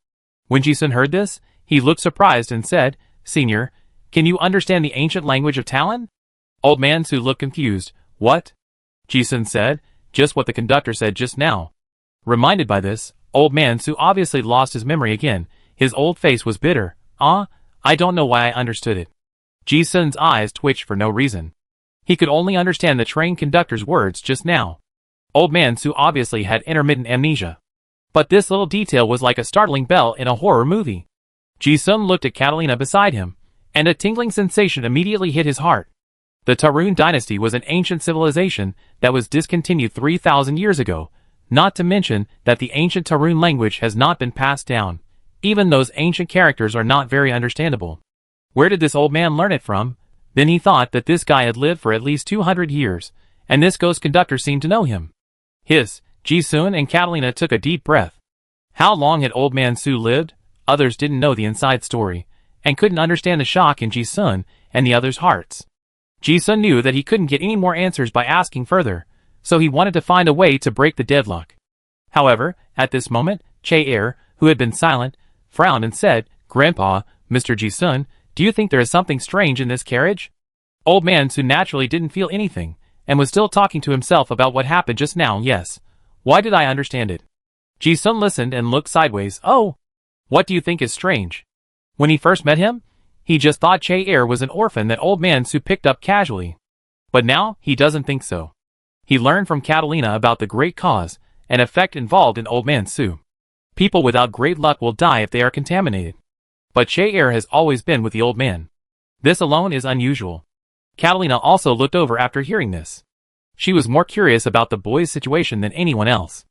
When Ji-sun heard this, he looked surprised and said, "Senior, can you understand the ancient language of Talon?" Old man Su looked confused. "What?" Ji-sun said, "Just what the conductor said just now." Reminded by this, old man Su obviously lost his memory again. His old face was bitter. I don't know why I understood it." Ji-sun's eyes twitched for no reason. He could only understand the train conductor's words just now. Old man Su obviously had intermittent amnesia. But this little detail was like a startling bell in a horror movie. Ji-sun looked at Catalina beside him, and a tingling sensation immediately hit his heart. The Tarun dynasty was an ancient civilization that was discontinued 3,000 years ago, not to mention that the ancient Tarun language has not been passed down. Even those ancient characters are not very understandable. Where did this old man learn it from? Then he thought that this guy had lived for at least 200 years, and this ghost conductor seemed to know him. Ji-sun and Catalina took a deep breath. How long had old man Su lived? Others didn't know the inside story, and couldn't understand the shock in Ji-sun and the others' hearts. Ji-sun knew that he couldn't get any more answers by asking further, so he wanted to find a way to break the deadlock. However, at this moment, Che-er, who had been silent, frowned and said, "Grandpa, Mr. Ji-sun, do you think there is something strange in this carriage?" Old man Su naturally didn't feel anything, and was still talking to himself about what happened just now. "Yes. Why did I understand it?" Ji-sun listened and looked sideways. "Oh! What do you think is strange?" When he first met him, he just thought Che-er was an orphan that old man Su picked up casually. But now, he doesn't think so. He learned from Catalina about the great cause and effect involved in old man Su. People without great luck will die if they are contaminated. But Che-er has always been with the old man. This alone is unusual. Catalina also looked over after hearing this. She was more curious about the boy's situation than anyone else.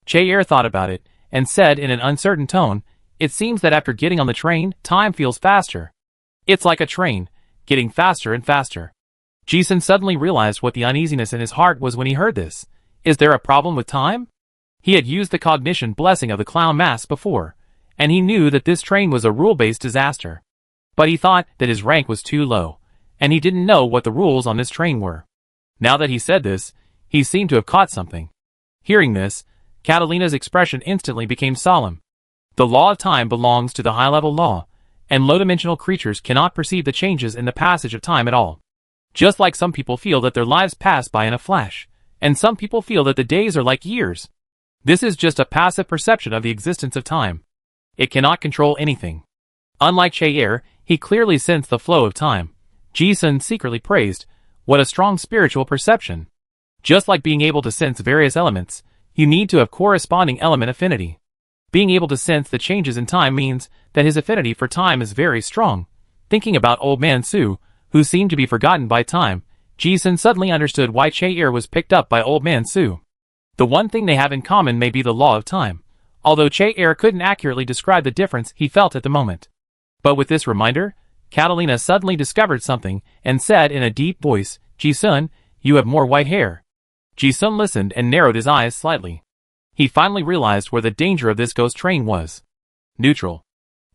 Che-er thought about it, and said in an uncertain tone, "It seems that after getting on the train, time feels faster. It's like a train, getting faster and faster." Ji-sun suddenly realized what the uneasiness in his heart was when he heard this. Is there a problem with time? He had used the cognition blessing of the clown mask before, and he knew that this train was a rule-based disaster. But he thought that his rank was too low, and he didn't know what the rules on this train were. Now that he said this, he seemed to have caught something. Hearing this, Catalina's expression instantly became solemn. The law of time belongs to the high-level law, and low-dimensional creatures cannot perceive the changes in the passage of time at all. Just like some people feel that their lives pass by in a flash, and some people feel that the days are like years. This is just a passive perception of the existence of time. It cannot control anything. Unlike Che-er, he clearly sensed the flow of time. Ji-sun secretly praised, "What a strong spiritual perception." Just like being able to sense various elements, you need to have corresponding element affinity. Being able to sense the changes in time means that his affinity for time is very strong. Thinking about old man Su, who seemed to be forgotten by time, Ji-sun suddenly understood why Che-er was picked up by old man Su. The one thing they have in common may be the law of time, although Che-er couldn't accurately describe the difference he felt at the moment. But with this reminder, Catalina suddenly discovered something and said in a deep voice, "Ji-sun, you have more white hair." Ji-sun listened and narrowed his eyes slightly. He finally realized where the danger of this ghost train was. Neutral.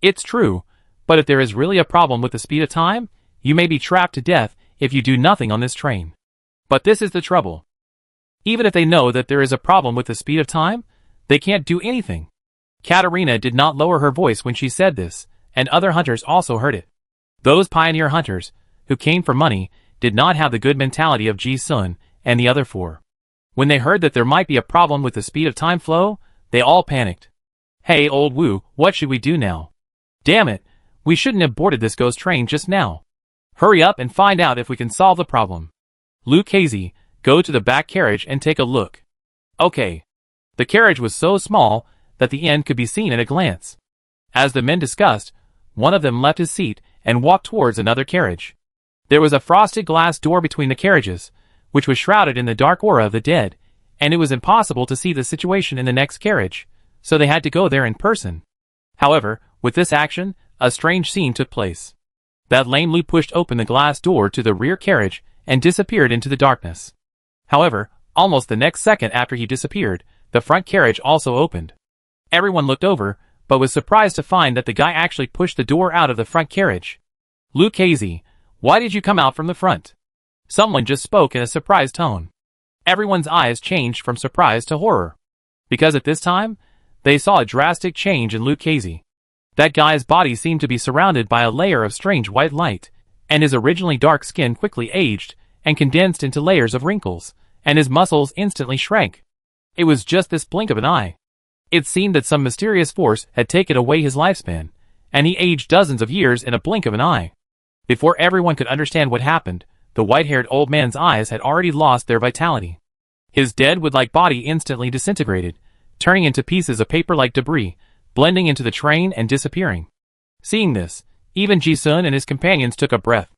It's true, but if there is really a problem with the speed of time, you may be trapped to death if you do nothing on this train. But this is the trouble. Even if they know that there is a problem with the speed of time, they can't do anything. Katarina did not lower her voice when she said this, and other hunters also heard it. Those pioneer hunters, who came for money, did not have the good mentality of Ji-sun and the other four. When they heard that there might be a problem with the speed of time flow, they all panicked. "Hey old Wu, what should we do now? Damn it, we shouldn't have boarded this ghost train just now. Hurry up and find out if we can solve the problem. Luke Casey, go to the back carriage and take a look." Okay. The carriage was so small that the end could be seen at a glance. As the men discussed, one of them left his seat and walked towards another carriage. There was a frosted glass door between the carriages, which was shrouded in the dark aura of the dead, and it was impossible to see the situation in the next carriage, so they had to go there in person. However, with this action, a strange scene took place. That lame Lu pushed open the glass door to the rear carriage and disappeared into the darkness. However, almost the next second after he disappeared, the front carriage also opened. Everyone looked over, but was surprised to find that the guy actually pushed the door out of the front carriage. "Lu Casey, why did you come out from the front?" Someone just spoke in a surprised tone. Everyone's eyes changed from surprise to horror. Because at this time, they saw a drastic change in Lu Casey. That guy's body seemed to be surrounded by a layer of strange white light, and his originally dark skin quickly aged and condensed into layers of wrinkles, and his muscles instantly shrank. It was just this blink of an eye. It seemed that some mysterious force had taken away his lifespan, and he aged dozens of years in a blink of an eye. Before everyone could understand what happened, the white-haired old man's eyes had already lost their vitality. His dead wood-like body instantly disintegrated, turning into pieces of paper-like debris, blending into the train and disappearing. Seeing this, even Ji-sun and his companions took a breath.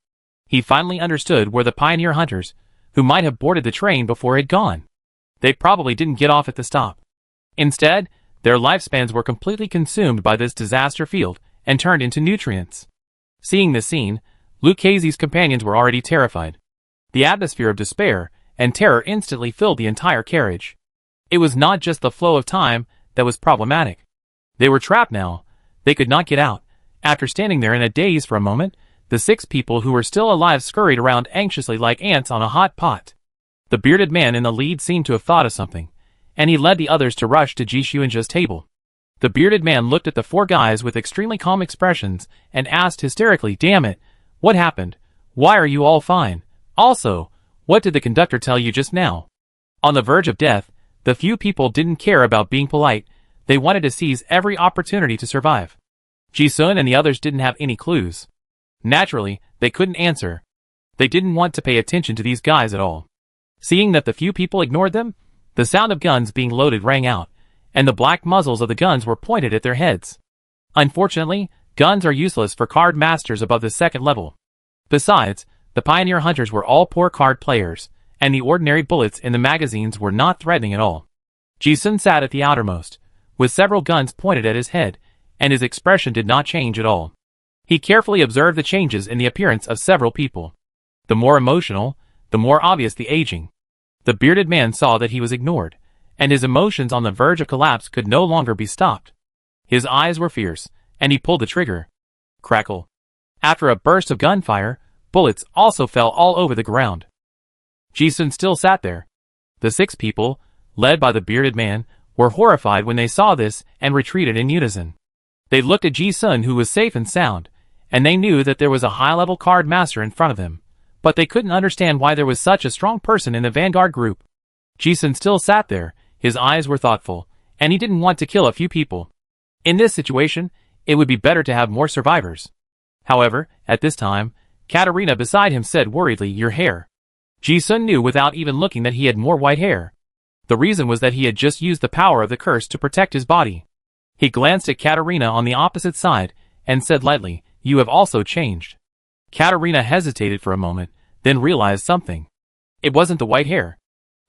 He finally understood where the pioneer hunters, who might have boarded the train before, had gone. They probably didn't get off at the stop. Instead, their lifespans were completely consumed by this disaster field and turned into nutrients. Seeing this scene, Lu Casey's companions were already terrified. The atmosphere of despair and terror instantly filled the entire carriage. It was not just the flow of time that was problematic. They were trapped now. They could not get out. After standing there in a daze for a moment, the 6 people who were still alive scurried around anxiously like ants on a hot pot. The bearded man in the lead seemed to have thought of something, and he led the others to rush to Ji Xuanji's table. The bearded man looked at the 4 guys with extremely calm expressions and asked hysterically, "Damn it, what happened? Why are you all fine? Also, what did the conductor tell you just now?" On the verge of death, the few people didn't care about being polite. They wanted to seize every opportunity to survive. Ji-sun and the others didn't have any clues. Naturally, they couldn't answer. They didn't want to pay attention to these guys at all. Seeing that the few people ignored them, the sound of guns being loaded rang out, and the black muzzles of the guns were pointed at their heads. Unfortunately, guns are useless for card masters above the 2nd level. Besides, the pioneer hunters were all poor card players, and the ordinary bullets in the magazines were not threatening at all. Ji-sun sat at the outermost, with several guns pointed at his head, and his expression did not change at all. He carefully observed the changes in the appearance of several people. The more emotional, the more obvious the aging. The bearded man saw that he was ignored, and his emotions on the verge of collapse could no longer be stopped. His eyes were fierce, and he pulled the trigger. Crackle. After a burst of gunfire, bullets also fell all over the ground. Ji-sun still sat there. The 6 people, led by the bearded man, were horrified when they saw this and retreated in unison. They looked at Ji-sun, who was safe and sound, and they knew that there was a high-level card master in front of them, but they couldn't understand why there was such a strong person in the vanguard group. Ji-sun still sat there, his eyes were thoughtful, and he didn't want to kill a few people. In this situation, it would be better to have more survivors. However, at this time, Katerina beside him said worriedly, "Your hair." Ji-sun knew without even looking that he had more white hair. The reason was that he had just used the power of the curse to protect his body. He glanced at Katerina on the opposite side and said lightly, "You have also changed." Katerina hesitated for a moment, then realized something. It wasn't the white hair,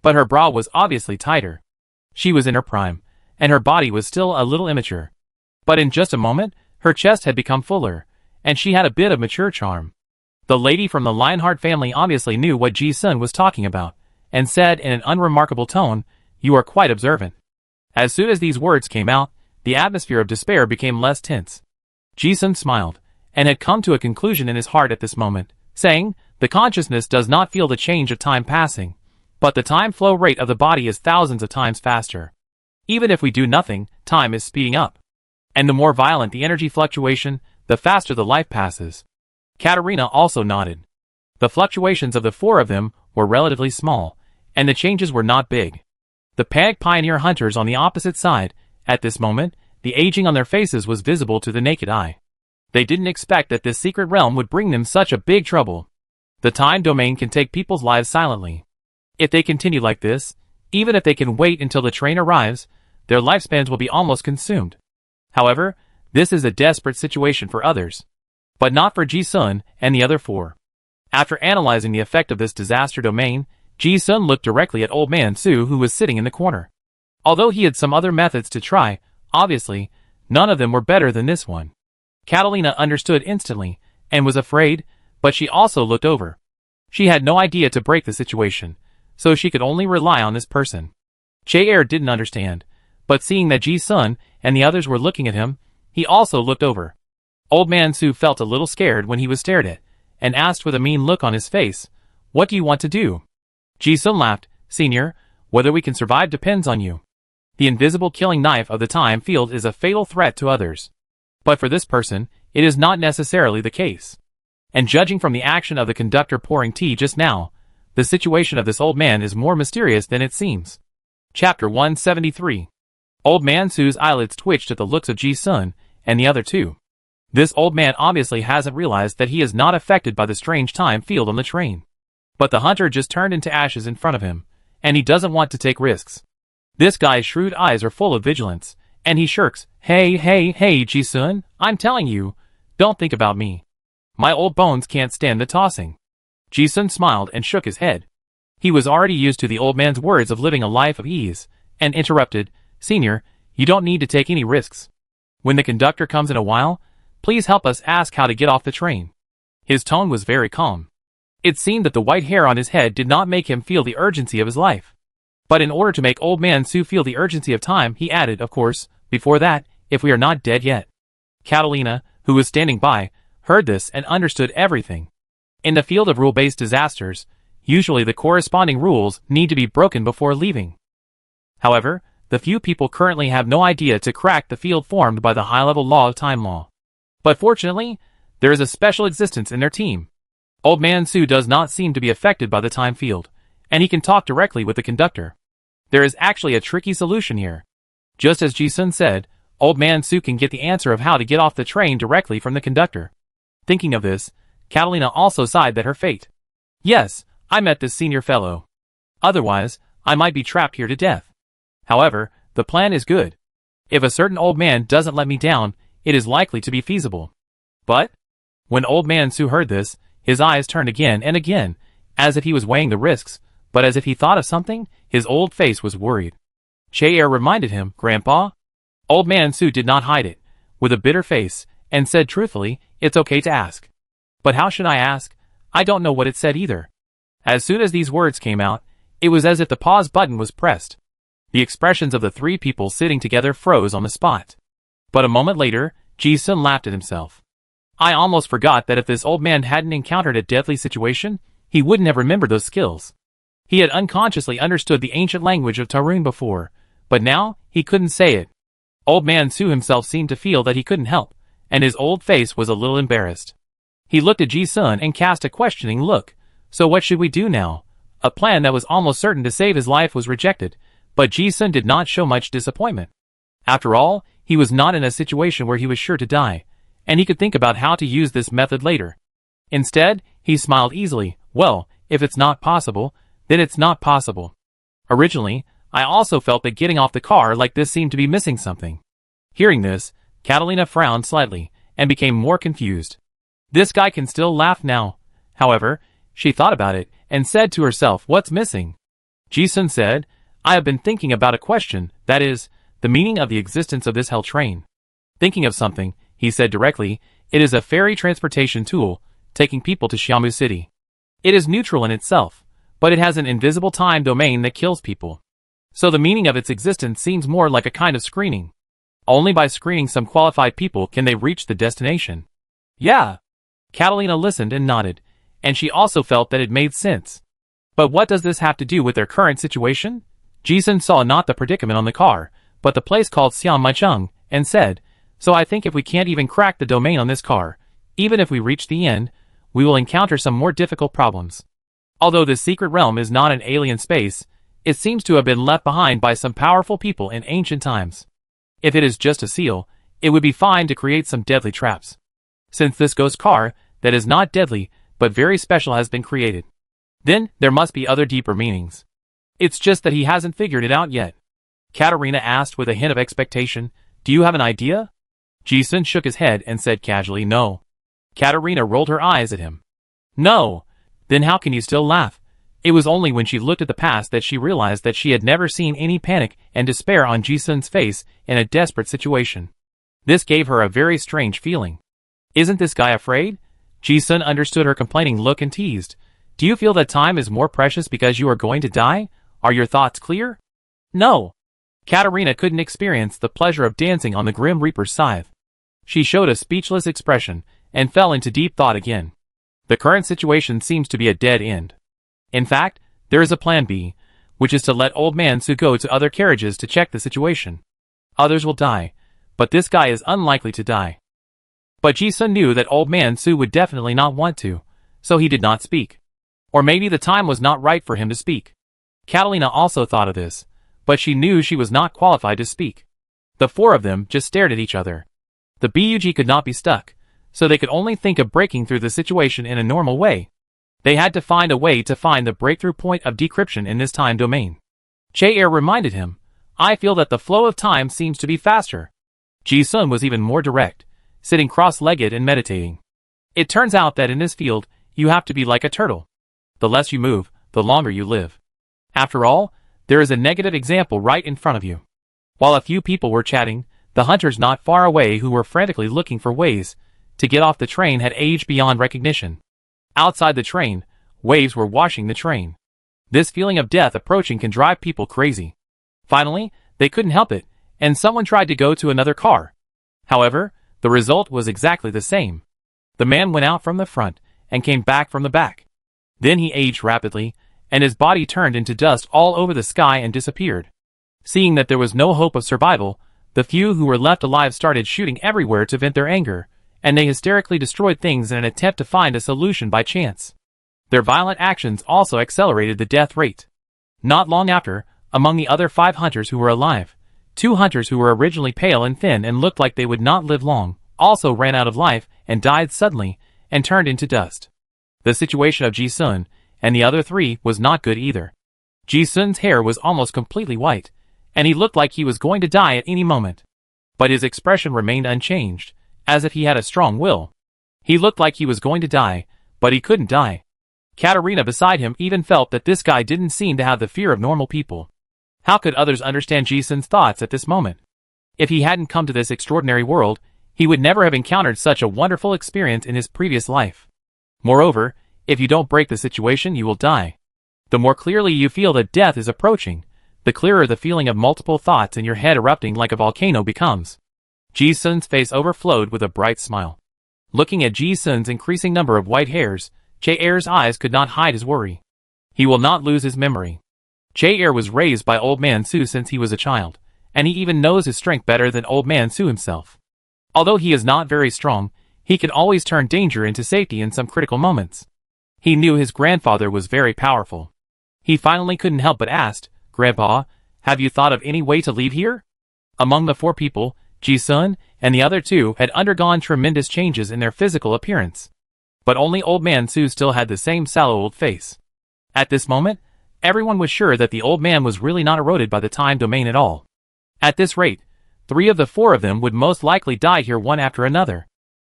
but her brow was obviously tighter. She was in her prime, and her body was still a little immature. But in just a moment, her chest had become fuller, and she had a bit of mature charm. The lady from the Lionheart family obviously knew what Ji-sun was talking about, and said in an unremarkable tone, "You are quite observant." As soon as these words came out, the atmosphere of despair became less tense. Ji-sun smiled, and had come to a conclusion in his heart at this moment, saying, "The consciousness does not feel the change of time passing, but the time flow rate of the body is thousands of times faster. Even if we do nothing, time is speeding up. And the more violent the energy fluctuation, the faster the life passes." Katerina also nodded. The fluctuations of the 4 of them were relatively small, and the changes were not big. The panicked pioneer hunters on the opposite side, at this moment, the aging on their faces was visible to the naked eye. They didn't expect that this secret realm would bring them such a big trouble. The time domain can take people's lives silently. If they continue like this, even if they can wait until the train arrives, their lifespans will be almost consumed. However, this is a desperate situation for others, but not for Ji-sun and the other 4. After analyzing the effect of this disaster domain, Ji-sun looked directly at Old Man Su, who was sitting in the corner. Although he had some other methods to try, obviously, none of them were better than this one. Catalina understood instantly, and was afraid, but she also looked over. She had no idea to break the situation, so she could only rely on this person. Jae didn't understand, but seeing that Ji-sun and the others were looking at him, he also looked over. Old man Su felt a little scared when he was stared at, and asked with a mean look on his face, "What do you want to do?" Ji-sun laughed, "Senior, whether we can survive depends on you. The invisible killing knife of the time field is a fatal threat to others. But for this person, it is not necessarily the case. And judging from the action of the conductor pouring tea just now, the situation of this old man is more mysterious than it seems." Chapter 173. Old man Su's eyelids twitched at the looks of Ji-sun and the other two. This old man obviously hasn't realized that he is not affected by the strange time field on the train. But the hunter just turned into ashes in front of him, and he doesn't want to take risks. This guy's shrewd eyes are full of vigilance, and he shirks. Hey, Ji-sun, I'm telling you, don't think about me. My old bones can't stand the tossing." Ji-sun smiled and shook his head. He was already used to the old man's words of living a life of ease, and interrupted, "Senior, you don't need to take any risks. When the conductor comes in a while, please help us ask how to get off the train." His tone was very calm. It seemed that the white hair on his head did not make him feel the urgency of his life. But in order to make old man Su feel the urgency of time, he added, "Of course, before that, if we are not dead yet." Catalina, who was standing by, heard this and understood everything. In the field of rule-based disasters, usually the corresponding rules need to be broken before leaving. However, the few people currently have no idea to crack the field formed by the high-level law of time law. But fortunately, there is a special existence in their team. Old man Su does not seem to be affected by the time field, and he can talk directly with the conductor. There is actually a tricky solution here. Just as Ji-sun said, Old man Su can get the answer of how to get off the train directly from the conductor. Thinking of this, Catalina also sighed that her fate. "Yes, I met this senior fellow. Otherwise, I might be trapped here to death. However, the plan is good. If a certain old man doesn't let me down, it is likely to be feasible." But when old man Su heard this, his eyes turned again and again, as if he was weighing the risks, but as if he thought of something, his old face was worried. Jae reminded him, "Grandpa?" Old man Su did not hide it, with a bitter face, and said truthfully, "It's okay to ask." "But how should I ask? I don't know what it said either." As soon as these words came out, it was as if the pause button was pressed. The expressions of the three people sitting together froze on the spot. But a moment later, Ji-sun laughed at himself. "I almost forgot that if this old man hadn't encountered a deadly situation, he wouldn't have remembered those skills. He had unconsciously understood the ancient language of Tarun before, but now he couldn't say it." Old man Su himself seemed to feel that he couldn't help, and his old face was a little embarrassed. He looked at Ji-sun and cast a questioning look. "So what should we do now?" A plan that was almost certain to save his life was rejected, but Ji-sun did not show much disappointment. After all, he was not in a situation where he was sure to die, and he could think about how to use this method later. Instead, he smiled easily. "Well, if it's not possible, then it's not possible. Originally, I also felt that getting off the car like this seemed to be missing something." Hearing this, Catalina frowned slightly, and became more confused. This guy can still laugh now. However, she thought about it, and said to herself, "What's missing?" Ji-sun said, "I have been thinking about a question, that is, the meaning of the existence of this hell train." Thinking of something, he said directly, "It is a ferry transportation tool, taking people to Xiamu City. It is neutral in itself, but it has an invisible time domain that kills people. So the meaning of its existence seems more like a kind of screening. Only by screening some qualified people can they reach the destination." "Yeah." Catalina listened and nodded, and she also felt that it made sense. "But what does this have to do with their current situation?" Ji-sun saw not the predicament on the car, but the place called Xianmaicheng, and said, "So I think if we can't even crack the domain on this car, even if we reach the end, we will encounter some more difficult problems. Although this secret realm is not an alien space, it seems to have been left behind by some powerful people in ancient times. If it is just a seal, it would be fine to create some deadly traps. Since this ghost car, that is not deadly, but very special has been created, then there must be other deeper meanings. It's just that he hasn't figured it out yet." Katarina asked with a hint of expectation, "Do you have an idea?" Ji-sun shook his head and said casually, "No." Katarina rolled her eyes at him. "No? Then how can you still laugh?" It was only when she looked at the past that she realized that she had never seen any panic and despair on Ji-sun's face in a desperate situation. This gave her a very strange feeling. Isn't this guy afraid? Ji-sun understood her complaining look and teased. Do you feel that time is more precious because you are going to die? Are your thoughts clear? No. Katarina couldn't experience the pleasure of dancing on the Grim Reaper's scythe. She showed a speechless expression and fell into deep thought again. The current situation seems to be a dead end. In fact, there is a plan B, which is to let Old Man Su go to other carriages to check the situation. Others will die, but this guy is unlikely to die. But Ji-sun knew that Old Man Su would definitely not want to, so he did not speak. Or maybe the time was not right for him to speak. Catalina also thought of this, but she knew she was not qualified to speak. The four of them just stared at each other. The BUG could not be stuck, so they could only think of breaking through the situation in a normal way. They had to find a way to find the breakthrough point of decryption in this time domain. Che-er reminded him, I feel that the flow of time seems to be faster. Ji-sun was even more direct, sitting cross-legged and meditating. It turns out that in this field, you have to be like a turtle. The less you move, the longer you live. After all, there is a negative example right in front of you. While a few people were chatting, the hunters not far away who were frantically looking for ways to get off the train had aged beyond recognition. Outside the train, waves were washing the train. This feeling of death approaching can drive people crazy. Finally, they couldn't help it, and someone tried to go to another car. However, the result was exactly the same. The man went out from the front and came back from the back. Then he aged rapidly, and his body turned into dust all over the sky and disappeared. Seeing that there was no hope of survival, the few who were left alive started shooting everywhere to vent their anger, and they hysterically destroyed things in an attempt to find a solution by chance. Their violent actions also accelerated the death rate. Not long after, among the other 5 hunters who were alive, 2 hunters who were originally pale and thin and looked like they would not live long, also ran out of life and died suddenly and turned into dust. The situation of Ji-sun and the other 3 was not good either. Ji-sun's hair was almost completely white, and he looked like he was going to die at any moment. But his expression remained unchanged, as if he had a strong will. He looked like he was going to die, but he couldn't die. Katarina beside him even felt that this guy didn't seem to have the fear of normal people. How could others understand Ji-sun's thoughts at this moment? If he hadn't come to this extraordinary world, he would never have encountered such a wonderful experience in his previous life. Moreover, if you don't break the situation, you will die. The more clearly you feel that death is approaching, the clearer the feeling of multiple thoughts in your head erupting like a volcano becomes. Ji-sun's face overflowed with a bright smile. Looking at Ji-sun's increasing number of white hairs, Che-er's eyes could not hide his worry. He will not lose his memory. Che-er was raised by Old Man Su since he was a child, and he even knows his strength better than Old Man Su himself. Although he is not very strong, he can always turn danger into safety in some critical moments. He knew his grandfather was very powerful. He finally couldn't help but ask, Grandpa, have you thought of any way to leave here? Among the 4 people, Ji-sun and the other 2 had undergone tremendous changes in their physical appearance. But only Old Man Su still had the same sallow old face. At this moment, everyone was sure that the old man was really not eroded by the time domain at all. At this rate, 3 of the 4 of them would most likely die here one after another.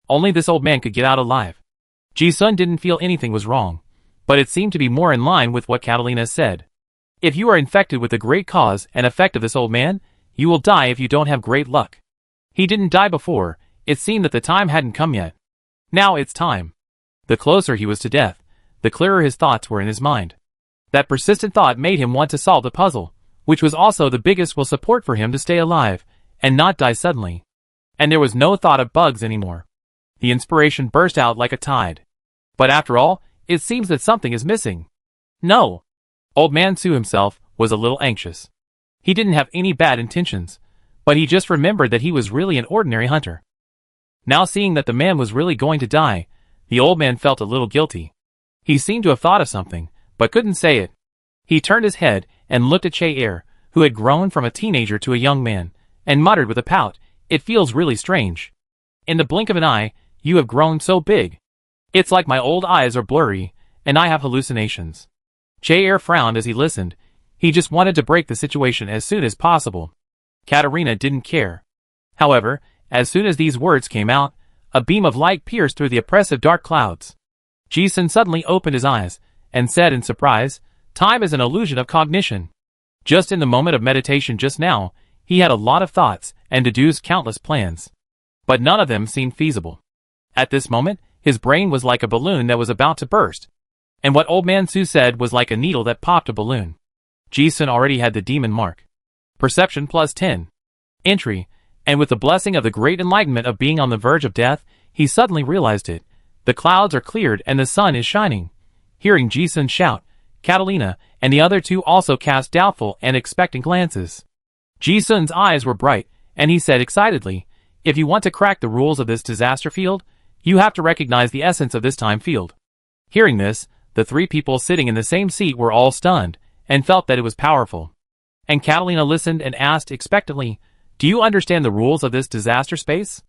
Only this old man could get out alive. Ji-sun didn't feel anything was wrong, but it seemed to be more in line with what Catalina said. If you are infected with the great cause and effect of this old man, you will die if you don't have great luck. He didn't die before, it seemed that the time hadn't come yet. Now it's time. The closer he was to death, the clearer his thoughts were in his mind. That persistent thought made him want to solve the puzzle, which was also the biggest will support for him to stay alive, and not die suddenly. And there was no thought of bugs anymore. The inspiration burst out like a tide. But after all, it seems that something is missing. No. Old Man Su himself was a little anxious. He didn't have any bad intentions, but he just remembered that he was really an ordinary hunter. Now seeing that the man was really going to die, the old man felt a little guilty. He seemed to have thought of something, but couldn't say it. He turned his head and looked at Che-er, who had grown from a teenager to a young man, and muttered with a pout, It feels really strange. In the blink of an eye, you have grown so big. It's like my old eyes are blurry, and I have hallucinations. Che-er frowned as he listened. He just wanted to break the situation as soon as possible. Katarina didn't care. However, as soon as these words came out, a beam of light pierced through the oppressive dark clouds. Ji-sun suddenly opened his eyes, and said in surprise, Time is an illusion of cognition. Just in the moment of meditation just now, he had a lot of thoughts, and deduced countless plans. But none of them seemed feasible. At this moment, his brain was like a balloon that was about to burst. And what Old Man Su said was like a needle that popped a balloon. Ji-sun already had the demon mark. Perception plus 10. Entry, and with the blessing of the great enlightenment of being on the verge of death, he suddenly realized it. The clouds are cleared and the sun is shining. Hearing Ji-sun shout, Catalina and the other two also cast doubtful and expectant glances. Ji-sun's eyes were bright, and he said excitedly, if you want to crack the rules of this disaster field, you have to recognize the essence of this time field. Hearing this, the three people sitting in the same seat were all stunned, and felt that it was powerful. And Catalina listened and asked expectantly, do you understand the rules of this disaster space?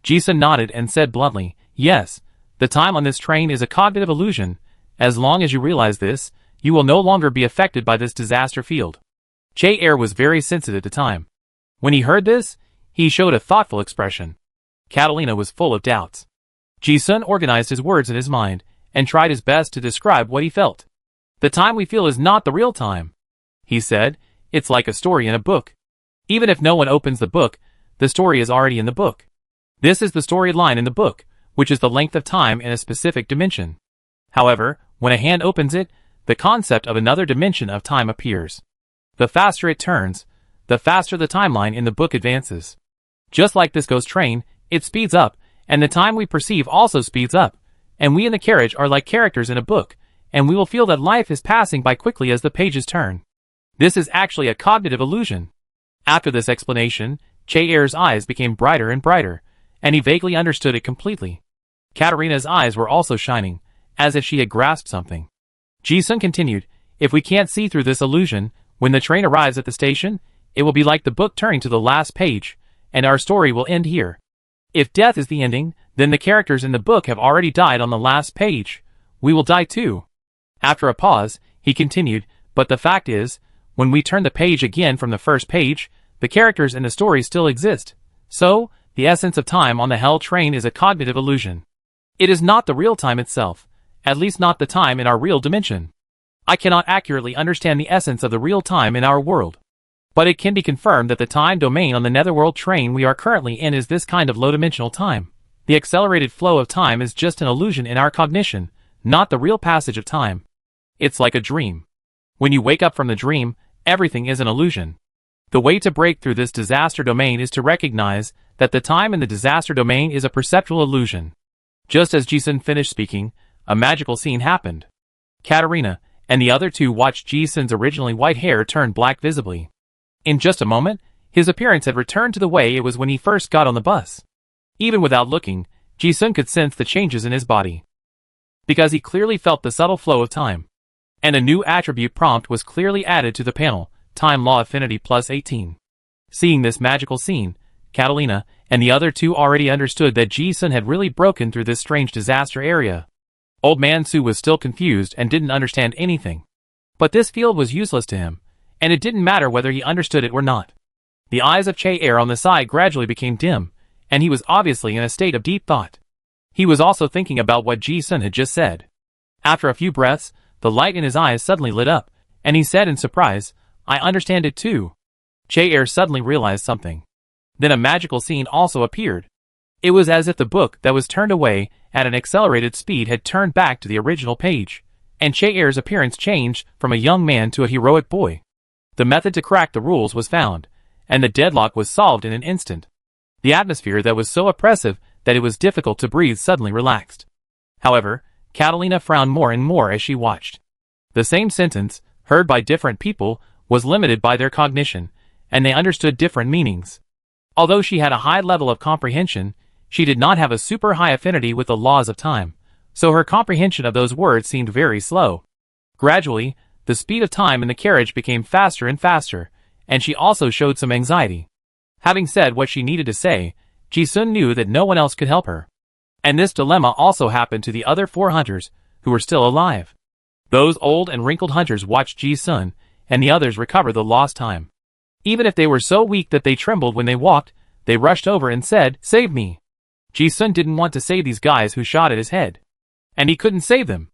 Ji-sun nodded and said bluntly, yes, the time on this train is a cognitive illusion. As long as you realize this, you will no longer be affected by this disaster field. Che-er was very sensitive to time. When he heard this, he showed a thoughtful expression. Catalina was full of doubts. Ji-sun organized his words in his mind, and tried his best to describe what he felt. The time we feel is not the real time. He said, it's like a story in a book. Even if no one opens the book, the story is already in the book. This is the storyline in the book, which is the length of time in a specific dimension. However, when a hand opens it, the concept of another dimension of time appears. The faster it turns, the faster the timeline in the book advances. Just like this ghost train, it speeds up, and the time we perceive also speeds up, and we in the carriage are like characters in a book, and we will feel that life is passing by quickly as the pages turn. This is actually a cognitive illusion. After this explanation, Che-er's eyes became brighter and brighter, and he vaguely understood it completely. Katarina's eyes were also shining, as if she had grasped something. Ji-sun continued, if we can't see through this illusion, when the train arrives at the station, it will be like the book turning to the last page, and our story will end here. If death is the ending, then the characters in the book have already died on the last page. We will die too. After a pause, he continued, but the fact is, when we turn the page again from the first page, the characters in the story still exist. So, the essence of time on the hell train is a cognitive illusion. It is not the real time itself, at least not the time in our real dimension. I cannot accurately understand the essence of the real time in our world. But it can be confirmed that the time domain on the netherworld train we are currently in is this kind of low-dimensional time. The accelerated flow of time is just an illusion in our cognition, not the real passage of time. It's like a dream. When you wake up from the dream, everything is an illusion. The way to break through this disaster domain is to recognize that the time in the disaster domain is a perceptual illusion. Just as Ji-sun finished speaking, a magical scene happened. Katarina and the other two watched Ji-sun's originally white hair turn black visibly. In just a moment, his appearance had returned to the way it was when he first got on the bus. Even without looking, Ji-sun could sense the changes in his body. Because he clearly felt the subtle flow of time. And a new attribute prompt was clearly added to the panel, Time Law Affinity plus 18. Seeing this magical scene, Catalina and the other two already understood that Ji-sun had really broken through this strange disaster area. Old Man Su was still confused and didn't understand anything. But this field was useless to him, and it didn't matter whether he understood it or not. The eyes of Che-er on the side gradually became dim, and he was obviously in a state of deep thought. He was also thinking about what Ji-sun had just said. After a few breaths, the light in his eyes suddenly lit up, and he said in surprise, I understand it too. Che-er suddenly realized something. Then a magical scene also appeared. It was as if the book that was turned away at an accelerated speed had turned back to the original page, and Che-er's appearance changed from a young man to a heroic boy. The method to crack the rules was found, and the deadlock was solved in an instant. The atmosphere that was so oppressive that it was difficult to breathe suddenly relaxed. However, Catalina frowned more and more as she watched. The same sentence, heard by different people, was limited by their cognition, and they understood different meanings. Although she had a high level of comprehension, she did not have a super high affinity with the laws of time, so her comprehension of those words seemed very slow. Gradually, the speed of time in the carriage became faster and faster, and she also showed some anxiety. Having said what she needed to say, Ji-sun knew that no one else could help her. And this dilemma also happened to the other 4 hunters, who were still alive. Those old and wrinkled hunters watched Ji-sun and the others recover the lost time. Even if they were so weak that they trembled when they walked, they rushed over and said, Save me! Ji-sun didn't want to save these guys who shot at his head. And he couldn't save them.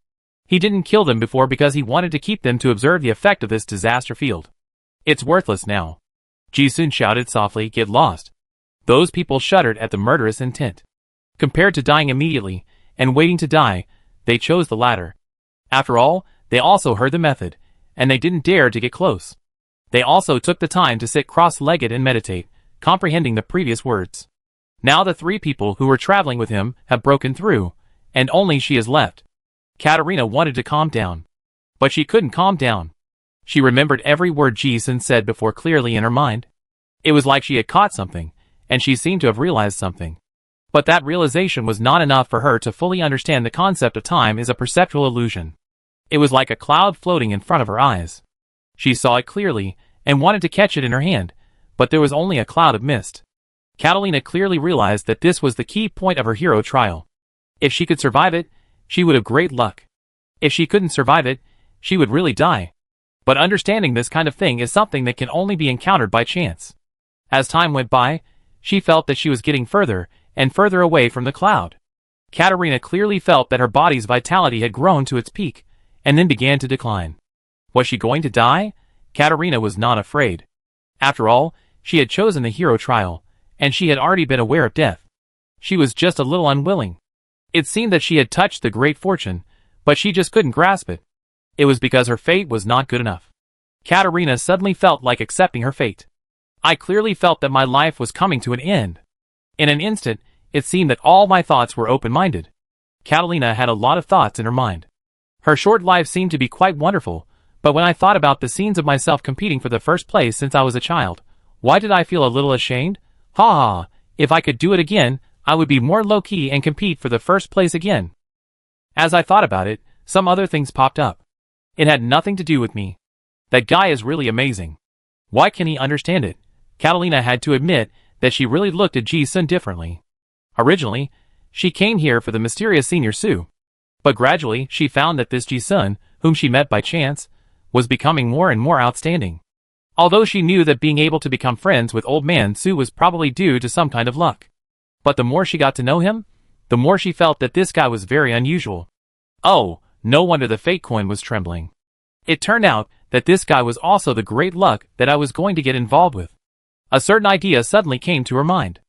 He didn't kill them before because he wanted to keep them to observe the effect of this disaster field. It's worthless now. Ji-sun shouted softly, Get lost. Those people shuddered at the murderous intent. Compared to dying immediately and waiting to die, they chose the latter. After all, they also heard the method, and they didn't dare to get close. They also took the time to sit cross-legged and meditate, comprehending the previous words. Now the three people who were traveling with him have broken through, and only she is left. Katerina wanted to calm down. But she couldn't calm down. She remembered every word Ji-sun said before clearly in her mind. It was like she had caught something, and she seemed to have realized something. But that realization was not enough for her to fully understand the concept of time is a perceptual illusion. It was like a cloud floating in front of her eyes. She saw it clearly, and wanted to catch it in her hand, but there was only a cloud of mist. Catalina clearly realized that this was the key point of her hero trial. If she could survive it, she would have great luck. If she couldn't survive it, she would really die. But understanding this kind of thing is something that can only be encountered by chance. As time went by, she felt that she was getting further and further away from the cloud. Katerina clearly felt that her body's vitality had grown to its peak, and then began to decline. Was she going to die? Katerina was not afraid. After all, she had chosen the hero trial, and she had already been aware of death. She was just a little unwilling. It seemed that she had touched the great fortune, but she just couldn't grasp it. It was because her fate was not good enough. Katerina suddenly felt like accepting her fate. I clearly felt that my life was coming to an end. In an instant, it seemed that all my thoughts were open-minded. Catalina had a lot of thoughts in her mind. Her short life seemed to be quite wonderful, but when I thought about the scenes of myself competing for the first place since I was a child, why did I feel a little ashamed? Ha ha, if I could do it again, I would be more low-key and compete for the first place again. As I thought about it, some other things popped up. It had nothing to do with me. That guy is really amazing. Why can't he understand it? Catalina had to admit that she really looked at Ji-sun differently. Originally, she came here for the mysterious Senior Sue. But gradually, she found that this Ji-sun, whom she met by chance, was becoming more and more outstanding. Although she knew that being able to become friends with Old Man Sue was probably due to some kind of luck. But the more she got to know him, the more she felt that this guy was very unusual. Oh, no wonder the fate coin was trembling. It turned out that this guy was also the great luck that I was going to get involved with. A certain idea suddenly came to her mind.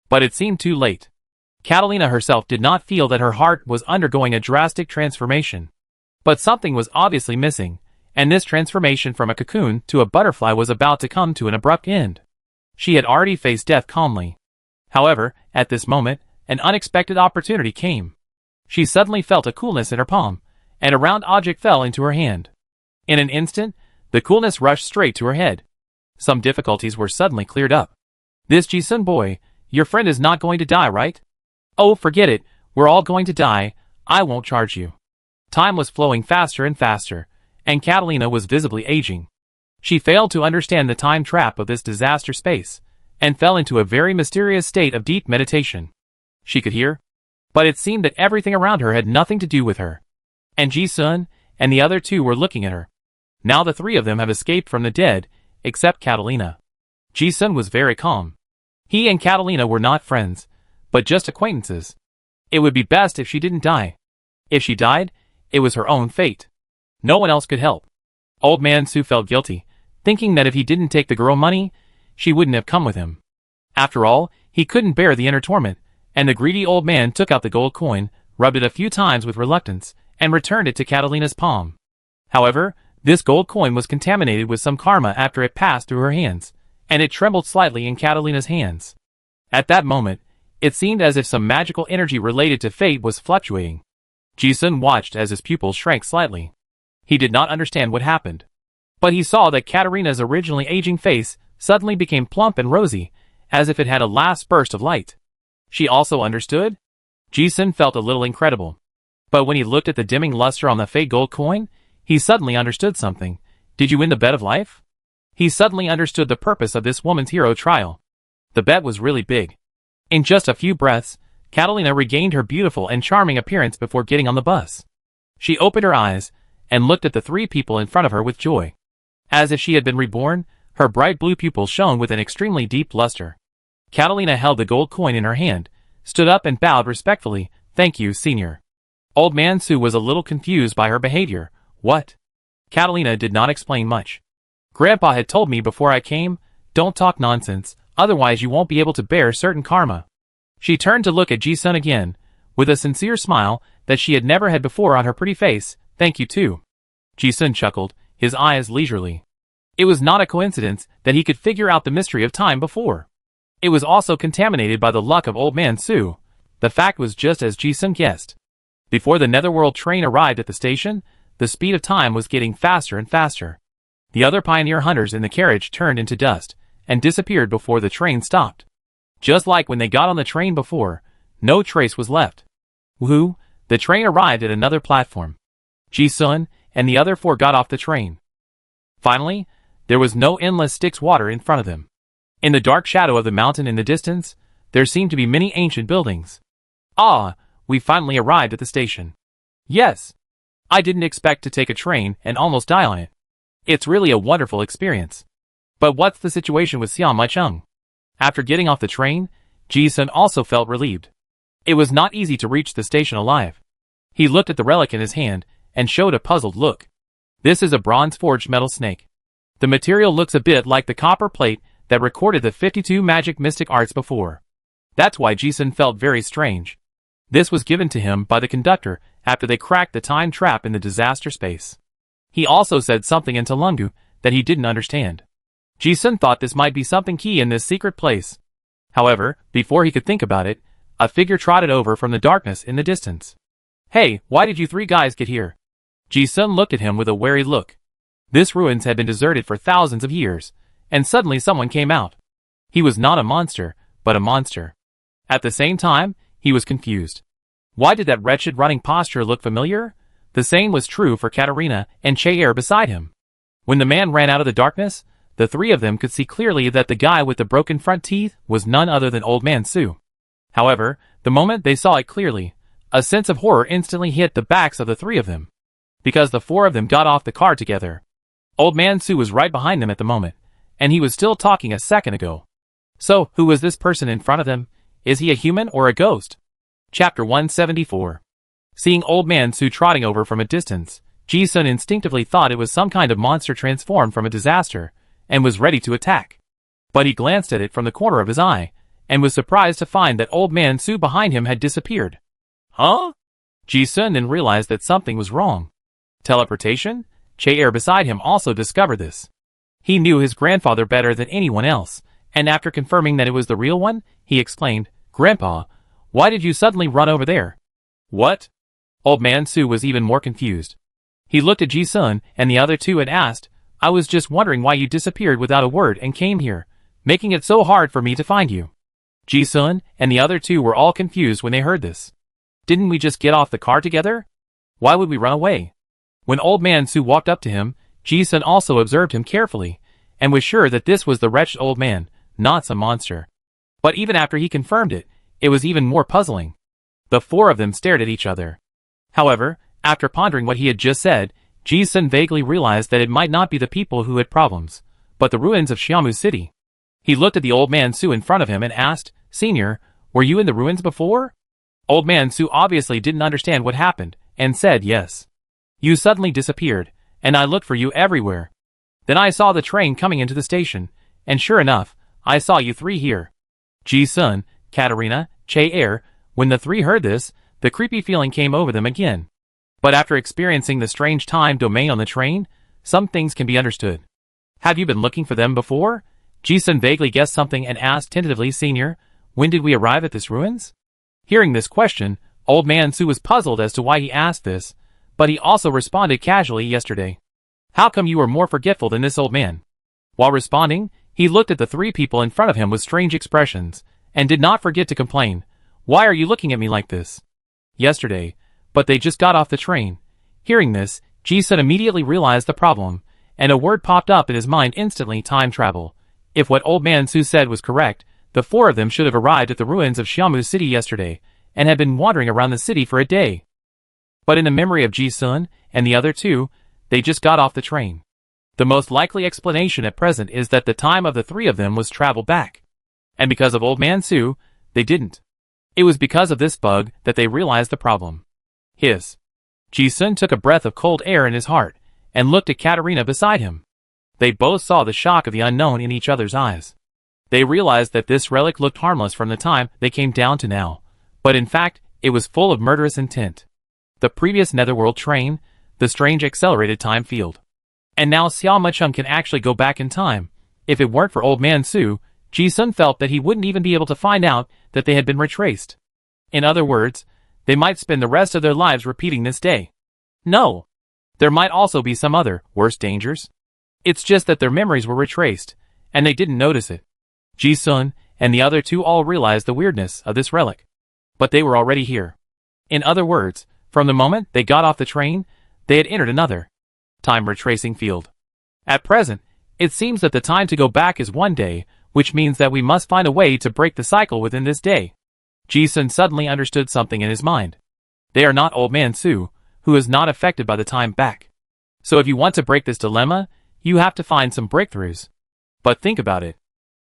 But it seemed too late. Catalina herself did not feel that her heart was undergoing a drastic transformation. But something was obviously missing, and this transformation from a cocoon to a butterfly was about to come to an abrupt end. She had already faced death calmly. However, at this moment, an unexpected opportunity came. She suddenly felt a coolness in her palm, and a round object fell into her hand. In an instant, the coolness rushed straight to her head. Some difficulties were suddenly cleared up. This Ji-sun boy, your friend is not going to die, right? Oh, forget it, we're all going to die, I won't charge you. Time was flowing faster and faster, and Catalina was visibly aging. She failed to understand the time trap of this disaster space, and fell into a very mysterious state of deep meditation. She could hear, but it seemed that everything around her had nothing to do with her. And Ji-sun and the other two were looking at her. Now the three of them have escaped from the dead, except Catalina. Ji-sun was very calm. He and Catalina were not friends, but just acquaintances. It would be best if she didn't die. If she died, it was her own fate. No one else could help. Old Man Sue felt guilty, thinking that if he didn't take the girl money, she wouldn't have come with him. After all, he couldn't bear the inner torment, and the greedy old man took out the gold coin, rubbed it a few times with reluctance, and returned it to Catalina's palm. However, this gold coin was contaminated with some karma after it passed through her hands, and it trembled slightly in Catalina's hands. At that moment, it seemed as if some magical energy related to fate was fluctuating. Ji-sun watched as his pupils shrank slightly. He did not understand what happened. But he saw that Katerina's originally aging face suddenly became plump and rosy, as if it had a last burst of light. She also understood? Ji-sun felt a little incredible. But when he looked at the dimming luster on the fake gold coin, he suddenly understood something. Did you win the bet of life? He suddenly understood the purpose of this woman's hero trial. The bet was really big. In just a few breaths, Catalina regained her beautiful and charming appearance before getting on the bus. She opened her eyes, and looked at the three people in front of her with joy. As if she had been reborn, her bright blue pupils shone with an extremely deep luster. Catalina held the gold coin in her hand, stood up and bowed respectfully. Thank you, Senior. Old Man Sue was a little confused by her behavior. What? Catalina did not explain much. Grandpa had told me before I came, don't talk nonsense, otherwise you won't be able to bear certain karma. She turned to look at Ji-sun again, with a sincere smile that she had never had before on her pretty face. Thank you too. Ji-sun chuckled, his eyes leisurely. It was not a coincidence that he could figure out the mystery of time before. It was also contaminated by the luck of Old Man Su. The fact was just as Ji-sun guessed. Before the Netherworld train arrived at the station, the speed of time was getting faster and faster. The other pioneer hunters in the carriage turned into dust and disappeared before the train stopped. Just like when they got on the train before, no trace was left. Woohoo! The train arrived at another platform. Ji-sun and the other 4 got off the train. Finally, there was no endless Styx water in front of them. In the dark shadow of the mountain in the distance, there seemed to be many ancient buildings. Ah, we finally arrived at the station. Yes. I didn't expect to take a train and almost die on it. It's really a wonderful experience. But what's the situation with Xiao Maicheng? After getting off the train, Ji-sun also felt relieved. It was not easy to reach the station alive. He looked at the relic in his hand and showed a puzzled look. This is a bronze-forged metal snake. The material looks a bit like the copper plate that recorded the 52 magic mystic arts before. That's why Ji-sun felt very strange. This was given to him by the conductor after they cracked the time trap in the disaster space. He also said something in Telugu that he didn't understand. Ji-sun thought this might be something key in this secret place. However, before he could think about it, a figure trotted over from the darkness in the distance. Hey, why did you 3 guys get here? Ji-sun looked at him with a wary look. This ruins had been deserted for thousands of years, and suddenly someone came out. He was not a monster, but a monster. At the same time, he was confused. Why did that wretched running posture look familiar? The same was true for Katarina and Che-er beside him. When the man ran out of the darkness, the 3 of them could see clearly that the guy with the broken front teeth was none other than Old Man Su. However, the moment they saw it clearly, a sense of horror instantly hit the backs of the 3 of them. Because the 4 of them got off the car together. Old Man Su was right behind them at the moment, and he was still talking a second ago. So, who was this person in front of them? Is he a human or a ghost? Chapter 174. Seeing Old Man Su trotting over from a distance, Ji-sun instinctively thought it was some kind of monster transformed from a disaster, and was ready to attack. But he glanced at it from the corner of his eye, and was surprised to find that Old Man Su behind him had disappeared. Huh? Ji-sun then realized that something was wrong. Teleportation? Che-er beside him also discovered this. He knew his grandfather better than anyone else, and after confirming that it was the real one, he explained, Grandpa, why did you suddenly run over there? What? Old Man Su was even more confused. He looked at Ji-sun and the other 2 and asked, I was just wondering why you disappeared without a word and came here, making it so hard for me to find you. Ji-sun and the other 2 were all confused when they heard this. Didn't we just get off the car together? Why would we run away? When Old Man Su walked up to him, Ji-sun also observed him carefully, and was sure that this was the wretched old man, not some monster. But even after he confirmed it, it was even more puzzling. The 4 of them stared at each other. However, after pondering what he had just said, Ji-sun vaguely realized that it might not be the people who had problems, but the ruins of Xiamu City. He looked at the Old Man Su in front of him and asked, Senior, were you in the ruins before? Old Man Su obviously didn't understand what happened, and said yes. You suddenly disappeared, and I looked for you everywhere. Then I saw the train coming into the station, and sure enough, I saw you 3 here. Ji-sun, Katarina, Che-er, when the 3 heard this, the creepy feeling came over them again. But after experiencing the strange time domain on the train, some things can be understood. Have you been looking for them before? Ji-sun vaguely guessed something and asked tentatively, Senior, when did we arrive at this ruins? Hearing this question, Old Man Su was puzzled as to why he asked this, but he also responded casually, yesterday. How come you were more forgetful than this old man? While responding, he looked at the 3 people in front of him with strange expressions, and did not forget to complain, Why are you looking at me like this? Yesterday, but they just got off the train. Hearing this, Ji-sun immediately realized the problem, and a word popped up in his mind instantly, time travel. If what Old Man Su said was correct, the 4 of them should have arrived at the ruins of Xiamu City yesterday, and had been wandering around the city for a day. But in the memory of Ji-sun and the other 2, they just got off the train. The most likely explanation at present is that the time of the 3 of them was traveled back. And because of Old Man Su, they didn't. It was because of this bug that they realized the problem. Hiss. Ji-sun took a breath of cold air in his heart, and looked at Katarina beside him. They both saw the shock of the unknown in each other's eyes. They realized that this relic looked harmless from the time they came down to now, but in fact, it was full of murderous intent. The previous netherworld train, the strange accelerated time field. And now Xiao Macheng can actually go back in time. If it weren't for Old Man Su, Ji-sun felt that he wouldn't even be able to find out that they had been retraced. In other words, they might spend the rest of their lives repeating this day. No. There might also be some other, worse dangers. It's just that their memories were retraced, and they didn't notice it. Ji-sun and the other two all realized the weirdness of this relic. But they were already here. In other words, from the moment they got off the train, they had entered another time retracing field. At present, it seems that the time to go back is 1 day, which means that we must find a way to break the cycle within this day. Ji-sun suddenly understood something in his mind. They are not Old Man Su, who is not affected by the time back. So if you want to break this dilemma, you have to find some breakthroughs. But think about it.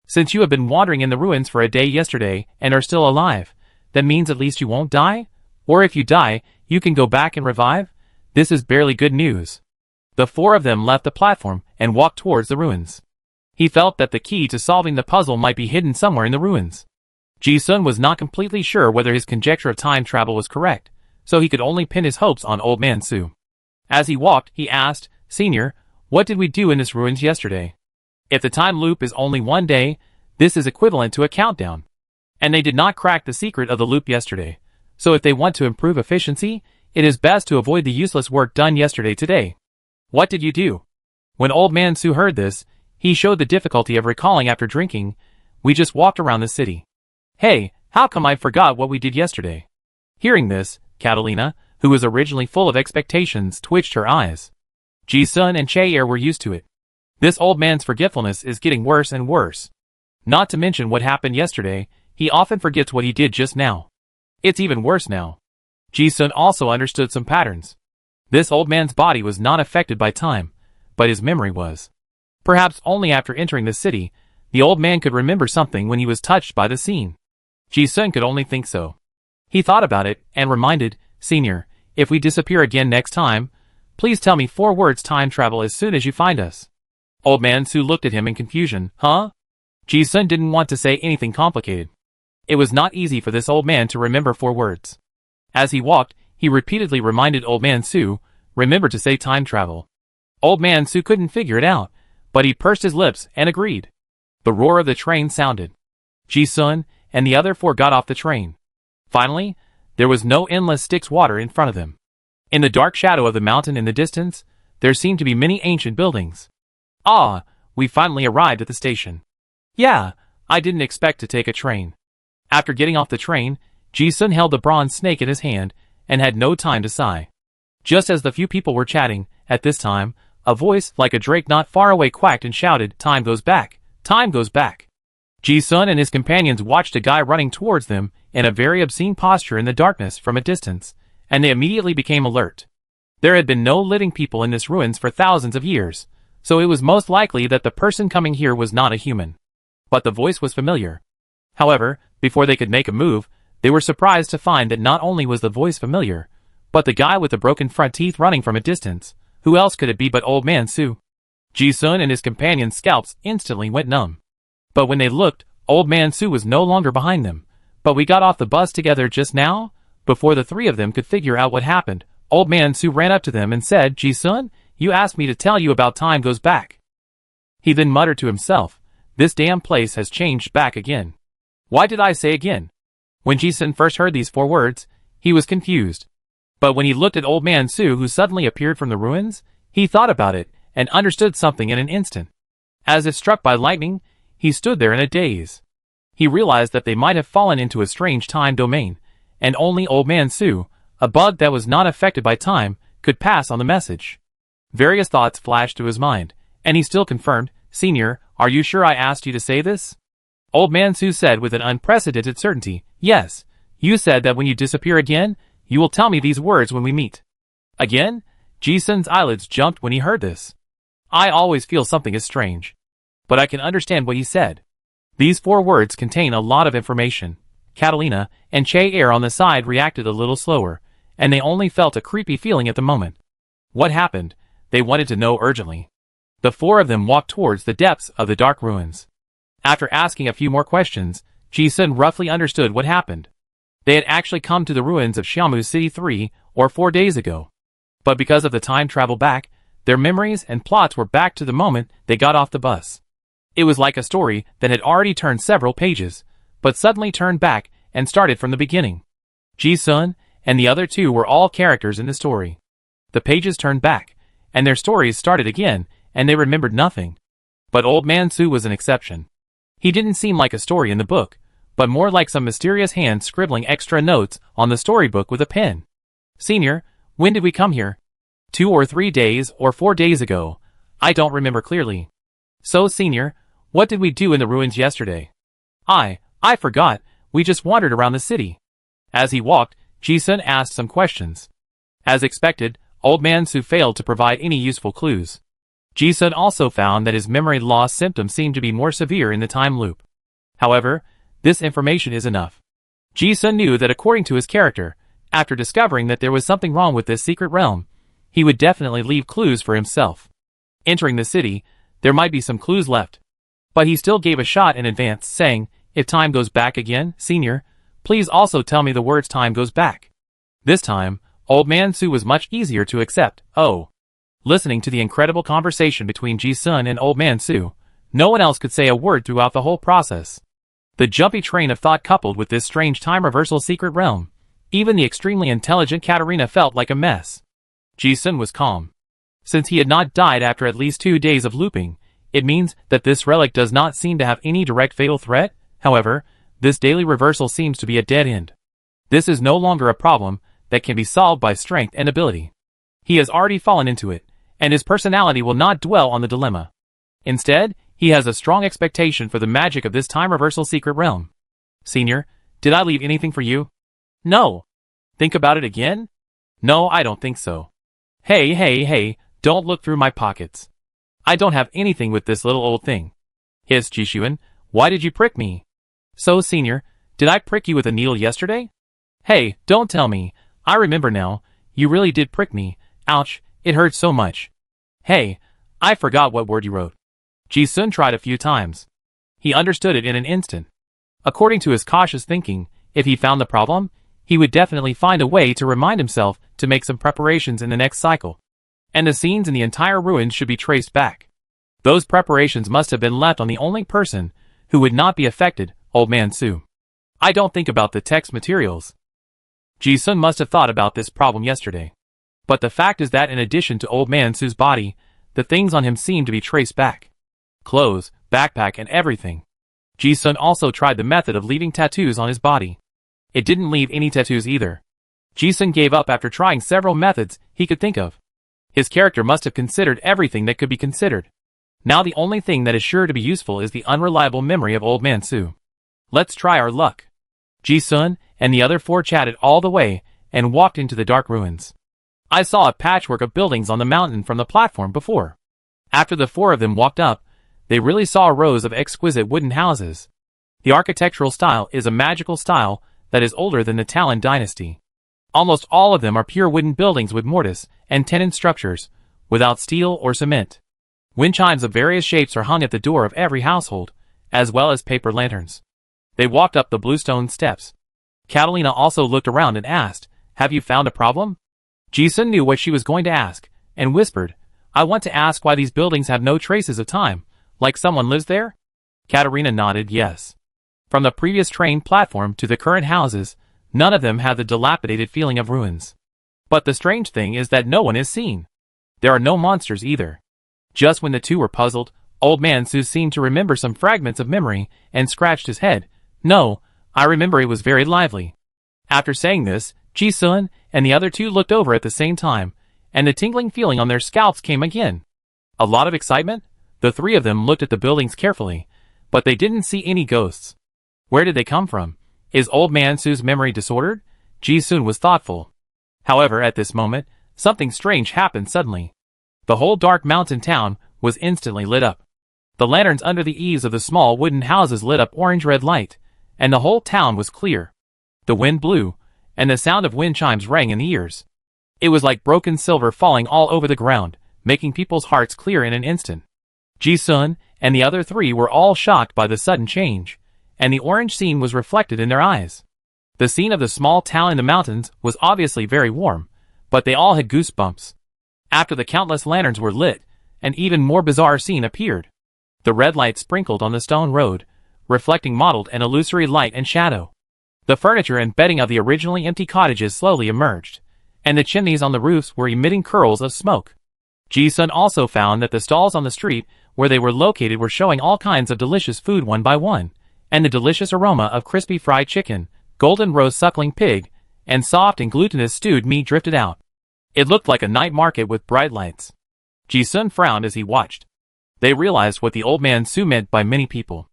Since you have been wandering in the ruins for a day yesterday and are still alive, that means at least you won't die? Or if you die, you can go back and revive? This is barely good news. The four of them left the platform and walked towards the ruins. He felt that the key to solving the puzzle might be hidden somewhere in the ruins. Ji-sun was not completely sure whether his conjecture of time travel was correct, so he could only pin his hopes on Old Man Su. As he walked, he asked, "Senior, what did we do in this ruins yesterday? If the time loop is only 1 day, this is equivalent to a countdown. And they did not crack the secret of the loop yesterday, so if they want to improve efficiency, it is best to avoid the useless work done yesterday today. What did you do?" When Old Man Su heard this, he showed the difficulty of recalling after drinking. "We just walked around the city." "Hey, how come I forgot what we did yesterday?" Hearing this, Catalina, who was originally full of expectations, twitched her eyes. Ji-sun and Chae-er were used to it. This old man's forgetfulness is getting worse and worse. Not to mention what happened yesterday, he often forgets what he did just now. It's even worse now. Ji-sun also understood some patterns. This old man's body was not affected by time, but his memory was. Perhaps only after entering the city, the old man could remember something when he was touched by the scene. Ji-sun could only think so. He thought about it and reminded, "Senior, if we disappear again next time, please tell me 4 words time travel as soon as you find us." Old Man Su looked at him in confusion. Huh? Ji-sun didn't want to say anything complicated. It was not easy for this old man to remember 4 words. As he walked, he repeatedly reminded Old Man Su, "Remember to say time travel." Old Man Su couldn't figure it out, but he pursed his lips and agreed. The roar of the train sounded. Ji-sun and the other 4 got off the train. Finally, there was no endless Styx water in front of them. In the dark shadow of the mountain in the distance, there seemed to be many ancient buildings. "Ah, we finally arrived at the station." "Yeah, I didn't expect to take a train." After getting off the train, Ji-sun held the bronze snake in his hand and had no time to sigh. Just as the few people were chatting, at this time, a voice like a drake not far away quacked and shouted, "Time goes back! Time goes back!" Ji-sun and his companions watched a guy running towards them in a very obscene posture in the darkness from a distance, and they immediately became alert. There had been no living people in this ruins for thousands of years, so it was most likely that the person coming here was not a human. But the voice was familiar. However, before they could make a move, they were surprised to find that not only was the voice familiar, but the guy with the broken front teeth running from a distance. Who else could it be but Old Man Su? Ji-sun and his companions' scalps instantly went numb. But when they looked, Old Man Su was no longer behind them. "But we got off the bus together just now?" Before the 3 of them could figure out what happened, Old Man Su ran up to them and said, "Ji-sun, you asked me to tell you about time goes back." He then muttered to himself, "This damn place has changed back again." Why did I say again? When Ji-sun first heard these 4 words, he was confused. But when he looked at Old Man Su, who suddenly appeared from the ruins, he thought about it and understood something in an instant. As if struck by lightning, he stood there in a daze. He realized that they might have fallen into a strange time domain, and only Old Man Su, a bug that was not affected by time, could pass on the message. Various thoughts flashed to his mind, and he still confirmed, "Senior, are you sure I asked you to say this?" Old Man Su said with an unprecedented certainty, "Yes, you said that when you disappear again, you will tell me these words when we meet." Again, Ji-sun's eyelids jumped when he heard this. I always feel something is strange. But I can understand what he said. These 4 words contain a lot of information. Catalina and Chae-er on the side reacted a little slower, and they only felt a creepy feeling at the moment. What happened? They wanted to know urgently. The 4 of them walked towards the depths of the dark ruins. After asking a few more questions, Ji-sun roughly understood what happened. They had actually come to the ruins of Xiamu City 3 or 4 days ago. But because of the time travel back, their memories and plots were back to the moment they got off the bus. It was like a story that had already turned several pages, but suddenly turned back and started from the beginning. Ji-sun and the other two were all characters in the story. The pages turned back, and their stories started again, and they remembered nothing. But Old Man Su was an exception. He didn't seem like a story in the book, but more like some mysterious hand scribbling extra notes on the storybook with a pen. Senior, when did we come here? 2 or 3 days or 4 days ago. I don't remember clearly. So, Senior, what did we do in the ruins yesterday? I forgot. We just wandered around the city. As he walked, Ji-sun asked some questions. As expected, Old Man Su failed to provide any useful clues. Ji-sun also found that his memory loss symptoms seemed to be more severe in the time loop. However, this information is enough. Ji-sun knew that according to his character, after discovering that there was something wrong with this secret realm, he would definitely leave clues for himself. Entering the city, there might be some clues left. But he still gave a shot in advance, saying, if time goes back again, Senior, please also tell me the words time goes back. This time, Old Man Su was much easier to accept. Oh. Listening to the incredible conversation between Ji-sun and Old Man Su, no one else could say a word throughout the whole process. The jumpy train of thought coupled with this strange time reversal secret realm, even the extremely intelligent Katarina felt like a mess. Ji-sun was calm. Since he had not died after at least 2 days of looping, it means that this relic does not seem to have any direct fatal threat. However, this daily reversal seems to be a dead end. This is no longer a problem that can be solved by strength and ability. He has already fallen into it, and his personality will not dwell on the dilemma. Instead, he has a strong expectation for the magic of this time reversal secret realm. Senior, did I leave anything for you? No. Think about it again? No, I don't think so. Hey, don't look through my pockets. I don't have anything with this little old thing. Hissed Ji-sun, why did you prick me? So, Senior, did I prick you with a needle yesterday? Hey, don't tell me. I remember now. You really did prick me. Ouch, it hurt so much. Hey, I forgot what word you wrote. Ji-sun tried a few times. He understood it in an instant. According to his cautious thinking, if he found the problem, he would definitely find a way to remind himself to make some preparations in the next cycle. And the scenes in the entire ruins should be traced back. Those preparations must have been left on the only person who would not be affected, Old Man Su. I don't think about the text materials. Ji-sun must have thought about this problem yesterday. But the fact is that in addition to Old Man Su's body, the things on him seem to be traced back. Clothes, backpack and everything. Ji-sun also tried the method of leaving tattoos on his body. It didn't leave any tattoos either. Ji-sun gave up after trying several methods he could think of. His character must have considered everything that could be considered. Now the only thing that is sure to be useful is the unreliable memory of Old Man Su. Let's try our luck. Ji-sun and the other 4 chatted all the way and walked into the dark ruins. I saw a patchwork of buildings on the mountain from the platform before. After the 4 of them walked up, they really saw rows of exquisite wooden houses. The architectural style is a magical style that is older than the Talon dynasty. Almost all of them are pure wooden buildings with mortise and tenon structures, without steel or cement. Wind chimes of various shapes are hung at the door of every household, as well as paper lanterns. They walked up the bluestone steps. Catalina also looked around and asked, have you found a problem? Ji-sun knew what she was going to ask, and whispered, I want to ask why these buildings have no traces of time, like someone lives there? Katarina nodded yes. From the previous train platform to the current houses, none of them had the dilapidated feeling of ruins. But the strange thing is that no one is seen. There are no monsters either. Just when the two were puzzled, Old Man Su seemed to remember some fragments of memory and scratched his head. No, I remember it was very lively. After saying this, Ji-sun and the other 2 looked over at the same time, and the tingling feeling on their scalps came again. A lot of excitement? The 3 of them looked at the buildings carefully, but they didn't see any ghosts. Where did they come from? Is Old Man Su's memory disordered? Ji-sun was thoughtful. However, at this moment, something strange happened suddenly. The whole dark mountain town was instantly lit up. The lanterns under the eaves of the small wooden houses lit up orange-red light, and the whole town was clear. The wind blew, and the sound of wind chimes rang in the ears. It was like broken silver falling all over the ground, making people's hearts clear in an instant. Ji-sun and the other three were all shocked by the sudden change, and the orange scene was reflected in their eyes. The scene of the small town in the mountains was obviously very warm, but they all had goosebumps. After the countless lanterns were lit, an even more bizarre scene appeared. The red light sprinkled on the stone road, reflecting mottled and illusory light and shadow. The furniture and bedding of the originally empty cottages slowly emerged, and the chimneys on the roofs were emitting curls of smoke. Ji-sun also found that the stalls on the street where they were located were showing all kinds of delicious food one by one, and the delicious aroma of crispy fried chicken, golden roast suckling pig, and soft and glutinous stewed meat drifted out. It looked like a night market with bright lights. Ji-sun frowned as he watched. They realized what the old man Su meant by many people.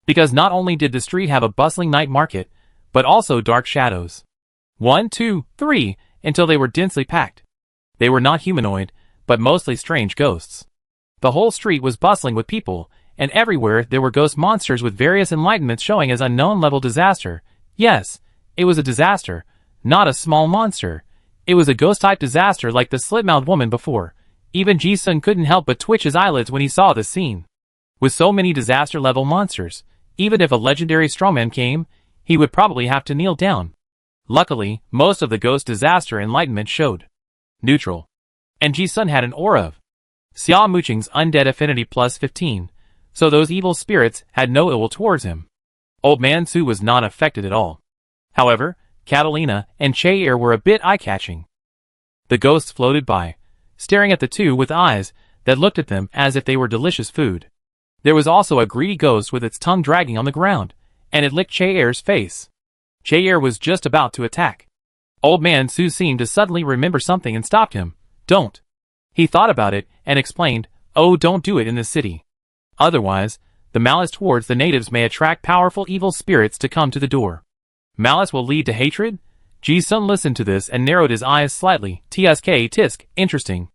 Because not only did the street have a bustling night market, but also dark shadows. 1, 2, 3, until they were densely packed. They were not humanoid, but mostly strange ghosts. The whole street was bustling with people, and everywhere there were ghost monsters with various enlightenments showing as unknown level disaster. Yes, it was a disaster, not a small monster. It was a ghost-type disaster like the slit-mouthed woman before. Even Ji-sun couldn't help but twitch his eyelids when he saw the scene. With so many disaster-level monsters, even if a legendary strongman came, he would probably have to kneel down. Luckily, most of the ghost disaster enlightenment showed neutral, and Ji-sun had an aura of Xia Muqing's undead affinity plus 15, so those evil spirits had no ill will towards him. Old Man Su was not affected at all. However, Catalina and Che-er were a bit eye-catching. The ghosts floated by, staring at the two with eyes that looked at them as if they were delicious food. There was also a greedy ghost with its tongue dragging on the ground, and it licked Che-er's face. Che-er was just about to attack. Old Man Su seemed to suddenly remember something and stopped him. Don't. He thought about it and explained, oh, don't do it in the city. Otherwise, the malice towards the natives may attract powerful evil spirits to come to the door. Malice will lead to hatred? Ji-sun listened to this and narrowed his eyes slightly. Tisk, interesting.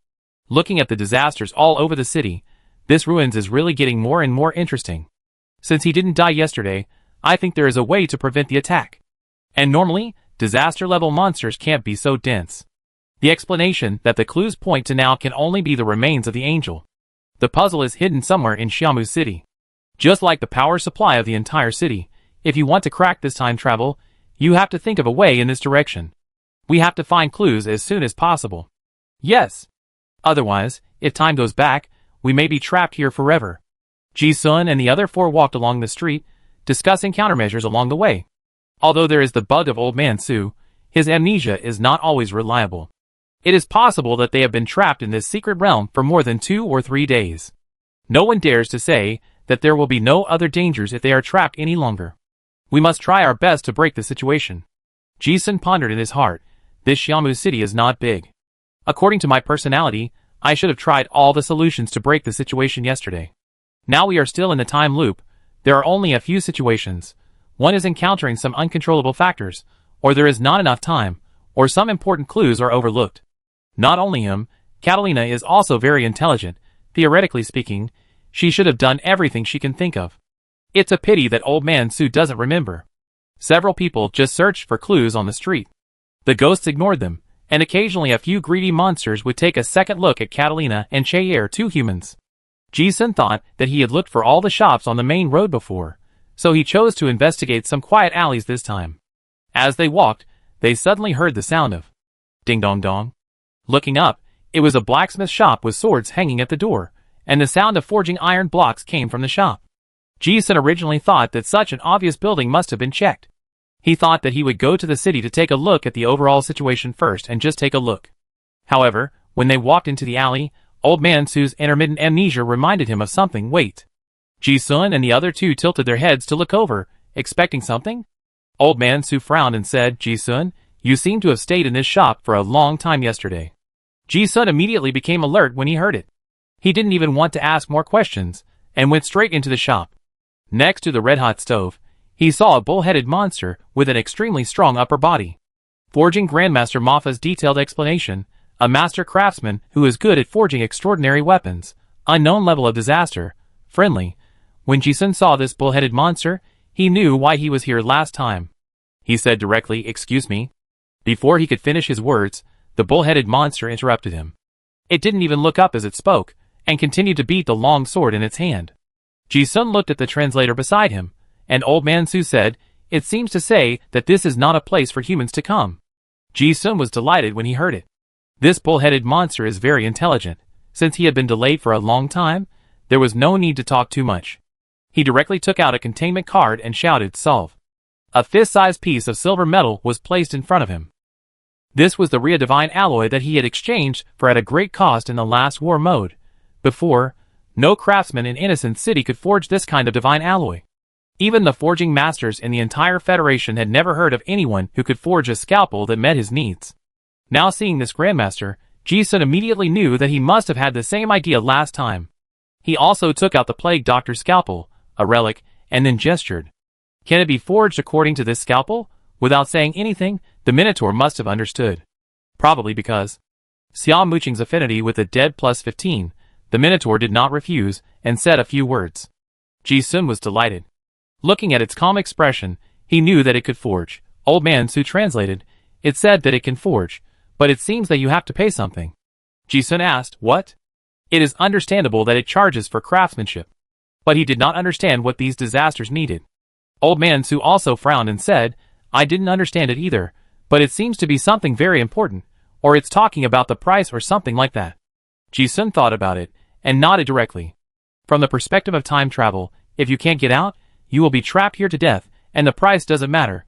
Looking at the disasters all over the city, this ruins is really getting more and more interesting. Since he didn't die yesterday, I think there is a way to prevent the attack. And normally, disaster-level monsters can't be so dense. The explanation that the clues point to now can only be the remains of the angel. The puzzle is hidden somewhere in Xiamu City. Just like the power supply of the entire city, if you want to crack this time travel, you have to think of a way in this direction. We have to find clues as soon as possible. Yes. Otherwise, if time goes back, we may be trapped here forever. Ji-sun and the other four walked along the street, discussing countermeasures along the way. Although there is the bug of Old Man Su, his amnesia is not always reliable. It is possible that they have been trapped in this secret realm for more than 2 or 3 days. No one dares to say that there will be no other dangers if they are trapped any longer. We must try our best to break the situation. Ji-sun pondered in his heart, this Xiamu city is not big. According to my personality, I should have tried all the solutions to break the situation yesterday. Now we are still in the time loop. There are only a few situations. One is encountering some uncontrollable factors, or there is not enough time, or some important clues are overlooked. Not only him, Catalina is also very intelligent. Theoretically speaking, she should have done everything she can think of. It's a pity that Old Man Su doesn't remember. Several people just searched for clues on the street. The ghosts ignored them, and occasionally a few greedy monsters would take a second look at Catalina and Che-er, 2 humans. Ji-sun thought that he had looked for all the shops on the main road before, so he chose to investigate some quiet alleys this time. As they walked, they suddenly heard the sound of ding-dong-dong. Looking up, it was a blacksmith shop with swords hanging at the door, and the sound of forging iron blocks came from the shop. Ji-sun originally thought that such an obvious building must have been checked. He thought that he would go to the city to take a look at the overall situation first and just take a look. However, when they walked into the alley, Old Man Su's intermittent amnesia reminded him of something. Wait. Ji-sun and the other 2 tilted their heads to look over, expecting something? Old Man Su frowned and said, Ji-sun, you seem to have stayed in this shop for a long time yesterday. Ji-sun immediately became alert when he heard it. He didn't even want to ask more questions, and went straight into the shop. Next to the red-hot stove, he saw a bull-headed monster with an extremely strong upper body. Forging Grandmaster Maffa's detailed explanation, a master craftsman who is good at forging extraordinary weapons, unknown level of disaster, friendly. When Ji-sun saw this bull-headed monster, he knew why he was here last time. He said directly, excuse me. Before he could finish his words, the bull-headed monster interrupted him. It didn't even look up as it spoke, and continued to beat the long sword in its hand. Ji-sun looked at the translator beside him, and Old Man Su said, "It seems to say that this is not a place for humans to come." Ji-sun was delighted when he heard it. This bull-headed monster is very intelligent. Since he had been delayed for a long time, there was no need to talk too much. He directly took out a containment card and shouted, "Solve." A fist-sized piece of silver metal was placed in front of him. This was the Rhea Divine Alloy that he had exchanged for at a great cost in the last war mode. Before, no craftsman in Innocent City could forge this kind of divine alloy. Even the forging masters in the entire Federation had never heard of anyone who could forge a scalpel that met his needs. Now seeing this Grandmaster, Ji-sun immediately knew that he must have had the same idea last time. He also took out the Plague Doctor's scalpel, a relic, and then gestured. Can it be forged according to this scalpel? Without saying anything, the Minotaur must have understood. Probably because Xia Muqing's affinity with the dead plus 15, the Minotaur did not refuse, and said a few words. Ji-sun was delighted. Looking at its calm expression, he knew that it could forge. Old Man Su translated, "It said that it can forge, but it seems that you have to pay something." Ji-sun asked, "What?" It is understandable that it charges for craftsmanship. But he did not understand what these disasters needed. Old Man Su also frowned and said, "I didn't understand it either, but it seems to be something very important, or it's talking about the price or something like that." Ji-sun thought about it, and nodded directly. From the perspective of time travel, if you can't get out, you will be trapped here to death, and the price doesn't matter.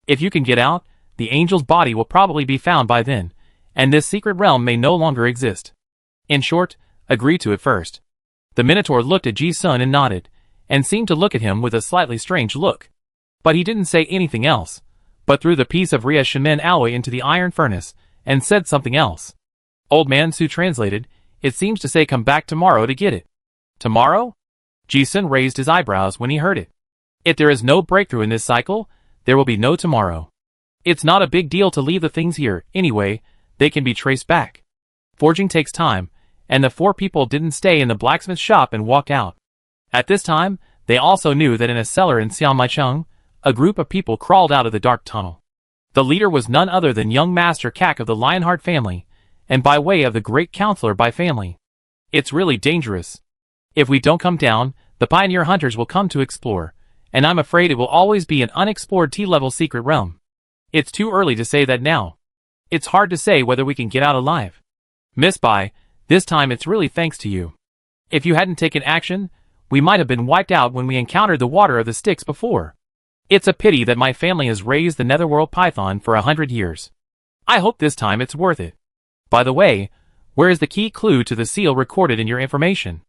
If you can get out, the angel's body will probably be found by then, and this secret realm may no longer exist. In short, agree to it first. The Minotaur looked at Ji-sun and nodded, and seemed to look at him with a slightly strange look. But he didn't say anything else, but threw the piece of Rhea Shemin alloy into the iron furnace, and said something else. Old Man Su translated, "It seems to say come back tomorrow to get it." Tomorrow? Ji-sun raised his eyebrows when he heard it. If there is no breakthrough in this cycle, there will be no tomorrow. It's not a big deal to leave the things here, anyway, they can be traced back. Forging takes time, and the four people didn't stay in the blacksmith shop and walk out. At this time, they also knew that in a cellar in Xiaomaicheng, a group of people crawled out of the dark tunnel. The leader was none other than young Master Kak of the Lionheart family, and by way of the Great Counselor by family. It's really dangerous. If we don't come down, the pioneer hunters will come to explore, and I'm afraid it will always be an unexplored T-level secret realm. It's too early to say that now. It's hard to say whether we can get out alive. Miss Bai, this time it's really thanks to you. If you hadn't taken action, we might have been wiped out when we encountered the water of the Styx before. It's a pity that my family has raised the Netherworld Python for 100 years. I hope this time it's worth it. By the way, where is the key clue to the seal recorded in your information?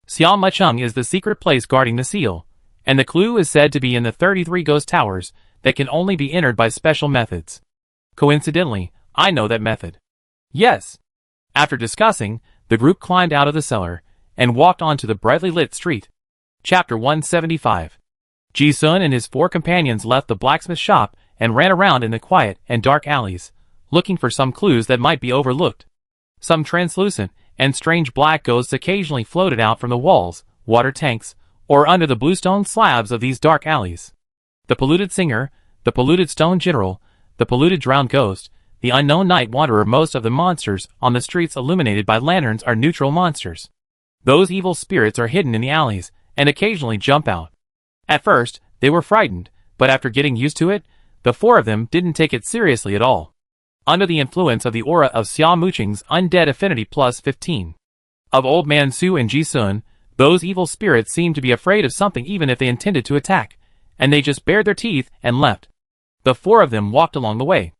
Xiaomaicheng is the secret place guarding the seal, and the clue is said to be in the 33 ghost towers that can only be entered by special methods. Coincidentally, I know that method. Yes. After discussing, the group climbed out of the cellar and walked onto the brightly lit street. Chapter 175. Ji-sun and his four companions left the blacksmith shop and ran around in the quiet and dark alleys, looking for some clues that might be overlooked. Some translucent and strange black ghosts occasionally floated out from the walls, water tanks, or under the bluestone slabs of these dark alleys. The polluted singer, the polluted stone general, the polluted drowned ghost, the unknown night wanderer. Most of the monsters on the streets illuminated by lanterns are neutral monsters. Those evil spirits are hidden in the alleys, and occasionally jump out. At first, they were frightened, but after getting used to it, the four of them didn't take it seriously at all. Under the influence of the aura of Xia Muqing's undead affinity plus 15. Of Old Man Su and Ji-sun, those evil spirits seemed to be afraid of something even if they intended to attack, and they just bared their teeth and left. The four of them walked along the way.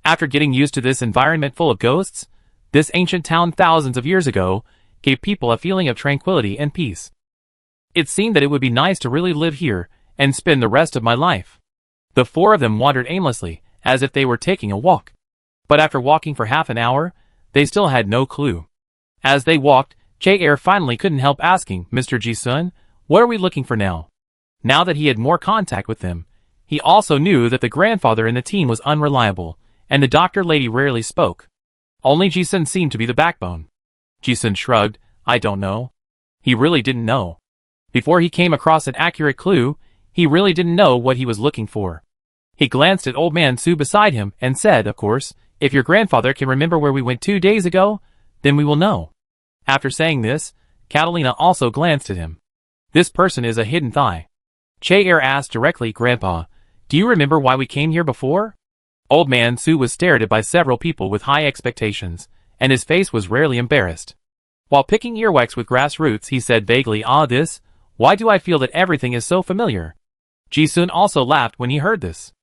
After getting used to this environment full of ghosts, this ancient town thousands of years ago gave people a feeling of tranquility and peace. It seemed that it would be nice to really live here and spend the rest of my life. The four of them wandered aimlessly, as if they were taking a walk. But after walking for half an hour, they still had no clue. As they walked, Che-Er finally couldn't help asking, "Mr. Ji-sun, what are we looking for now?" Now that he had more contact with them, he also knew that the grandfather in the team was unreliable, and the doctor lady rarely spoke. Only Ji-sun seemed to be the backbone. Ji-sun shrugged, "I don't know." He really didn't know. Before he came across an accurate clue, he really didn't know what he was looking for. He glanced at Old Man Su beside him and said, "Of course, if your grandfather can remember where we went 2 days ago, then we will know." After saying this, Catalina also glanced at him. This person is a hidden thigh. Che-er asked directly, Grandpa, do you remember why we came here before? Old Man Su was stared at by several people with high expectations, and his face was rarely embarrassed. While picking earwax with grass roots, he said vaguely, why do I feel that everything is so familiar? Ji-sun also laughed when he heard this.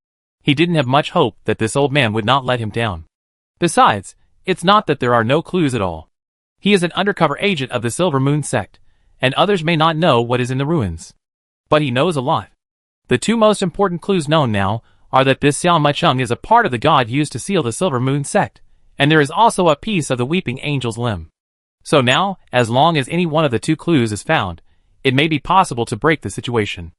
He didn't have much hope that this old man would not let him down. Besides, it's not that there are no clues at all. He is an undercover agent of the Silver Moon sect, and others may not know what is in the ruins. But he knows a lot. The two most important clues known now are that this Xiao Maicheng is a part of the god used to seal the Silver Moon sect, and there is also a piece of the Weeping Angel's limb. So now, as long as any one of the two clues is found, it may be possible to break the situation.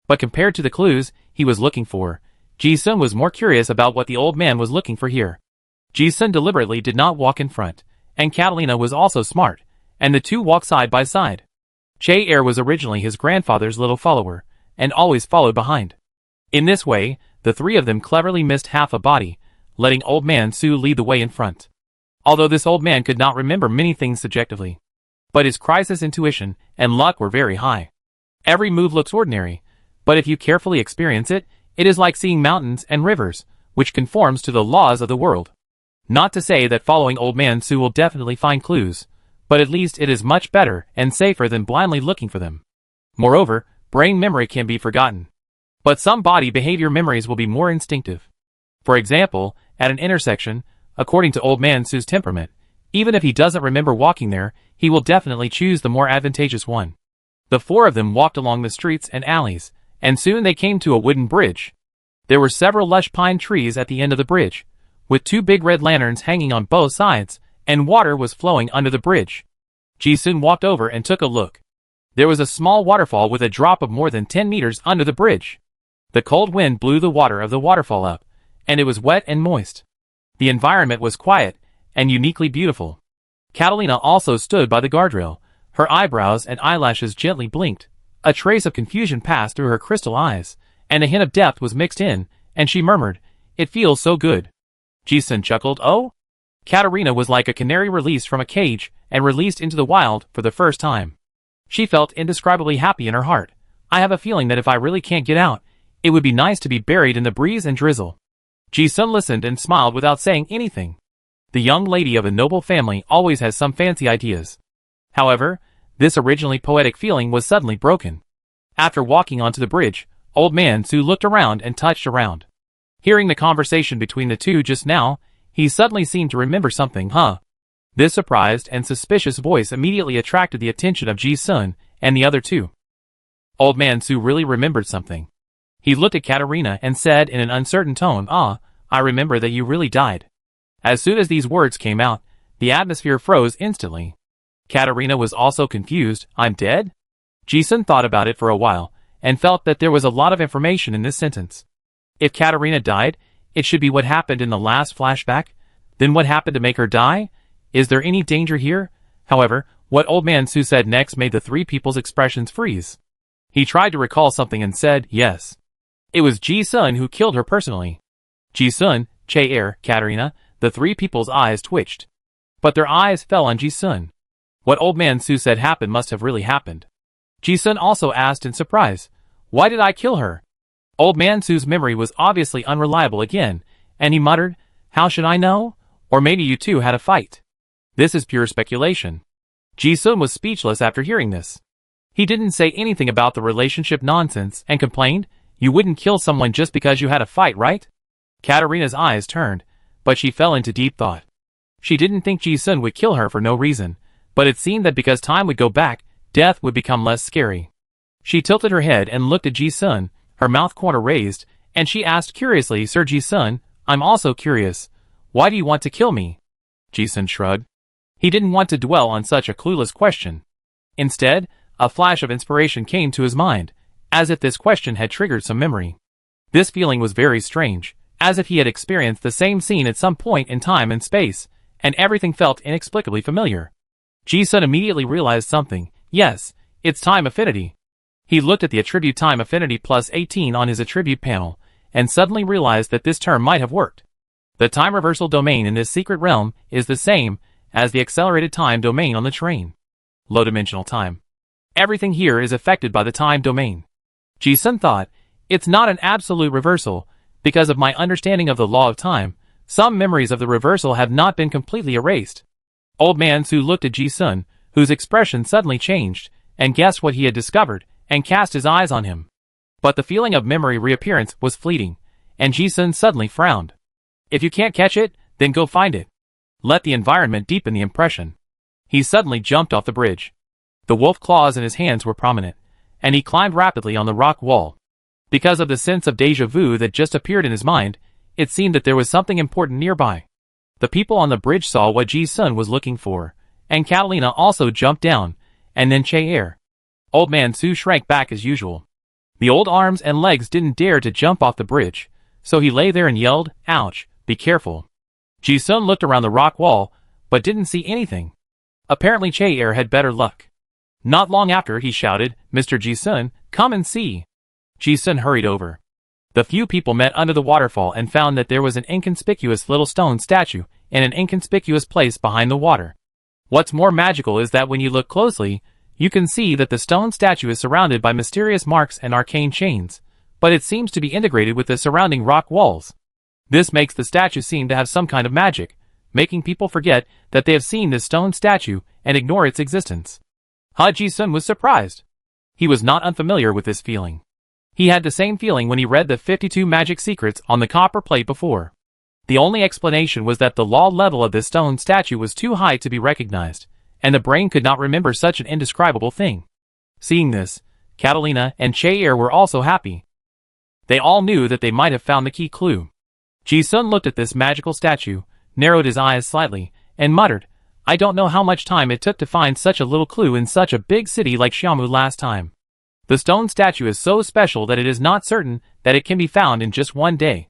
But compared to the clues he was looking for, Ji-sun was more curious about what the old man was looking for here. Ji-sun deliberately did not walk in front, and Catalina was also smart, and the two walked side by side. Che-er was originally his grandfather's little follower, and always followed behind. In this way, the three of them cleverly missed half a body, letting Old Man Su lead the way in front. Although this old man could not remember many things subjectively, but his crisis intuition and luck were very high. Every move looks ordinary, but if you carefully experience it, it is like seeing mountains and rivers, which conforms to the laws of the world. Not to say that following Old Man Su will definitely find clues, but at least it is much better and safer than blindly looking for them. Moreover, brain memory can be forgotten. But some body behavior memories will be more instinctive. For example, at an intersection, according to Old Man Su's temperament, even if he doesn't remember walking there, he will definitely choose the more advantageous one. The four of them walked along the streets and alleys, and soon they came to a wooden bridge. There were several lush pine trees at the end of the bridge, with two big red lanterns hanging on both sides, and water was flowing under the bridge. Ji-sun walked over and took a look. There was a small waterfall with a drop of more than 10 meters under the bridge. The cold wind blew the water of the waterfall up, and it was wet and moist. The environment was quiet and uniquely beautiful. Catalina also stood by the guardrail. Her eyebrows and eyelashes gently blinked. A trace of confusion passed through her crystal eyes, and a hint of depth was mixed in, and she murmured, "It feels so good." Ji-sun chuckled, "Oh?" Katarina was like a canary released from a cage and released into the wild for the first time. She felt indescribably happy in her heart. "I have a feeling that if I really can't get out, it would be nice to be buried in the breeze and drizzle." Ji-sun listened and smiled without saying anything. The young lady of a noble family always has some fancy ideas. However, this originally poetic feeling was suddenly broken. After walking onto the bridge, Old Man Su looked around and touched around. Hearing the conversation between the two just now, he suddenly seemed to remember something, This surprised and suspicious voice immediately attracted the attention of Ji-sun and the other two. Old Man Su really remembered something. He looked at Katarina and said in an uncertain tone, I remember that you really died. As soon as these words came out, the atmosphere froze instantly. Katarina was also confused. "I'm dead?" Ji-sun thought about it for a while, and felt that there was a lot of information in this sentence. If Katarina died, it should be what happened in the last flashback. Then what happened to make her die? Is there any danger here? However, what Old Man Su said next made the three people's expressions freeze. He tried to recall something and said, yes. It was Ji-sun who killed her personally. Ji-sun, Che-er, Katarina, the three people's eyes twitched. But their eyes fell on Ji-sun. What Old Man Su said happened must have really happened. Ji-sun also asked in surprise, "Why did I kill her?" Old Man Su's memory was obviously unreliable again, and he muttered, "How should I know? Or maybe you two had a fight." This is pure speculation. Ji-sun was speechless after hearing this. He didn't say anything about the relationship nonsense and complained, "You wouldn't kill someone just because you had a fight, right?" Katarina's eyes turned, but she fell into deep thought. She didn't think Ji-sun would kill her for no reason, but it seemed that because time would go back, death would become less scary. She tilted her head and looked at Ji-sun, her mouth corner raised, and she asked curiously, "Sir Ji-sun, I'm also curious. Why do you want to kill me?" Ji-sun shrugged. He didn't want to dwell on such a clueless question. Instead, a flash of inspiration came to his mind, as if this question had triggered some memory. This feeling was very strange, as if he had experienced the same scene at some point in time and space, and everything felt inexplicably familiar. Ji-sun immediately realized something. Yes, it's time affinity. He looked at the attribute time affinity plus 18 on his attribute panel, and suddenly realized that this term might have worked. The time reversal domain in this secret realm is the same as the accelerated time domain on the train. Low-dimensional time. Everything here is affected by the time domain. Ji-sun thought, it's not an absolute reversal. Because of my understanding of the law of time, some memories of the reversal have not been completely erased. Old Man Su looked at Ji-sun, whose expression suddenly changed, and guessed what he had discovered, and cast his eyes on him. But the feeling of memory reappearance was fleeting, and Ji-sun suddenly frowned. If you can't catch it, then go find it. Let the environment deepen the impression. He suddenly jumped off the bridge. The wolf claws in his hands were prominent, and he climbed rapidly on the rock wall. Because of the sense of déjà vu that just appeared in his mind, it seemed that there was something important nearby. The people on the bridge saw what Ji-sun was looking for, and Catalina also jumped down, and then Che-er. Old Man Su shrank back as usual. The old arms and legs didn't dare to jump off the bridge, so he lay there and yelled, "Ouch, be careful." Ji-sun looked around the rock wall, but didn't see anything. Apparently Che-er had better luck. Not long after, he shouted, "Mr. Ji-sun, come and see." Ji-sun hurried over. The few people met under the waterfall and found that there was an inconspicuous little stone statue in an inconspicuous place behind the water. What's more magical is that when you look closely, you can see that the stone statue is surrounded by mysterious marks and arcane chains, but it seems to be integrated with the surrounding rock walls. This makes the statue seem to have some kind of magic, making people forget that they have seen this stone statue and ignore its existence. Ji-sun was surprised. He was not unfamiliar with this feeling. He had the same feeling when he read the 52 magic secrets on the copper plate before. The only explanation was that the law level of this stone statue was too high to be recognized, and the brain could not remember such an indescribable thing. Seeing this, Catalina and Che-er were also happy. They all knew that they might have found the key clue. Ji-sun looked at this magical statue, narrowed his eyes slightly, and muttered, "I don't know how much time it took to find such a little clue in such a big city like Xiamu last time. The stone statue is so special that it is not certain that it can be found in just one day."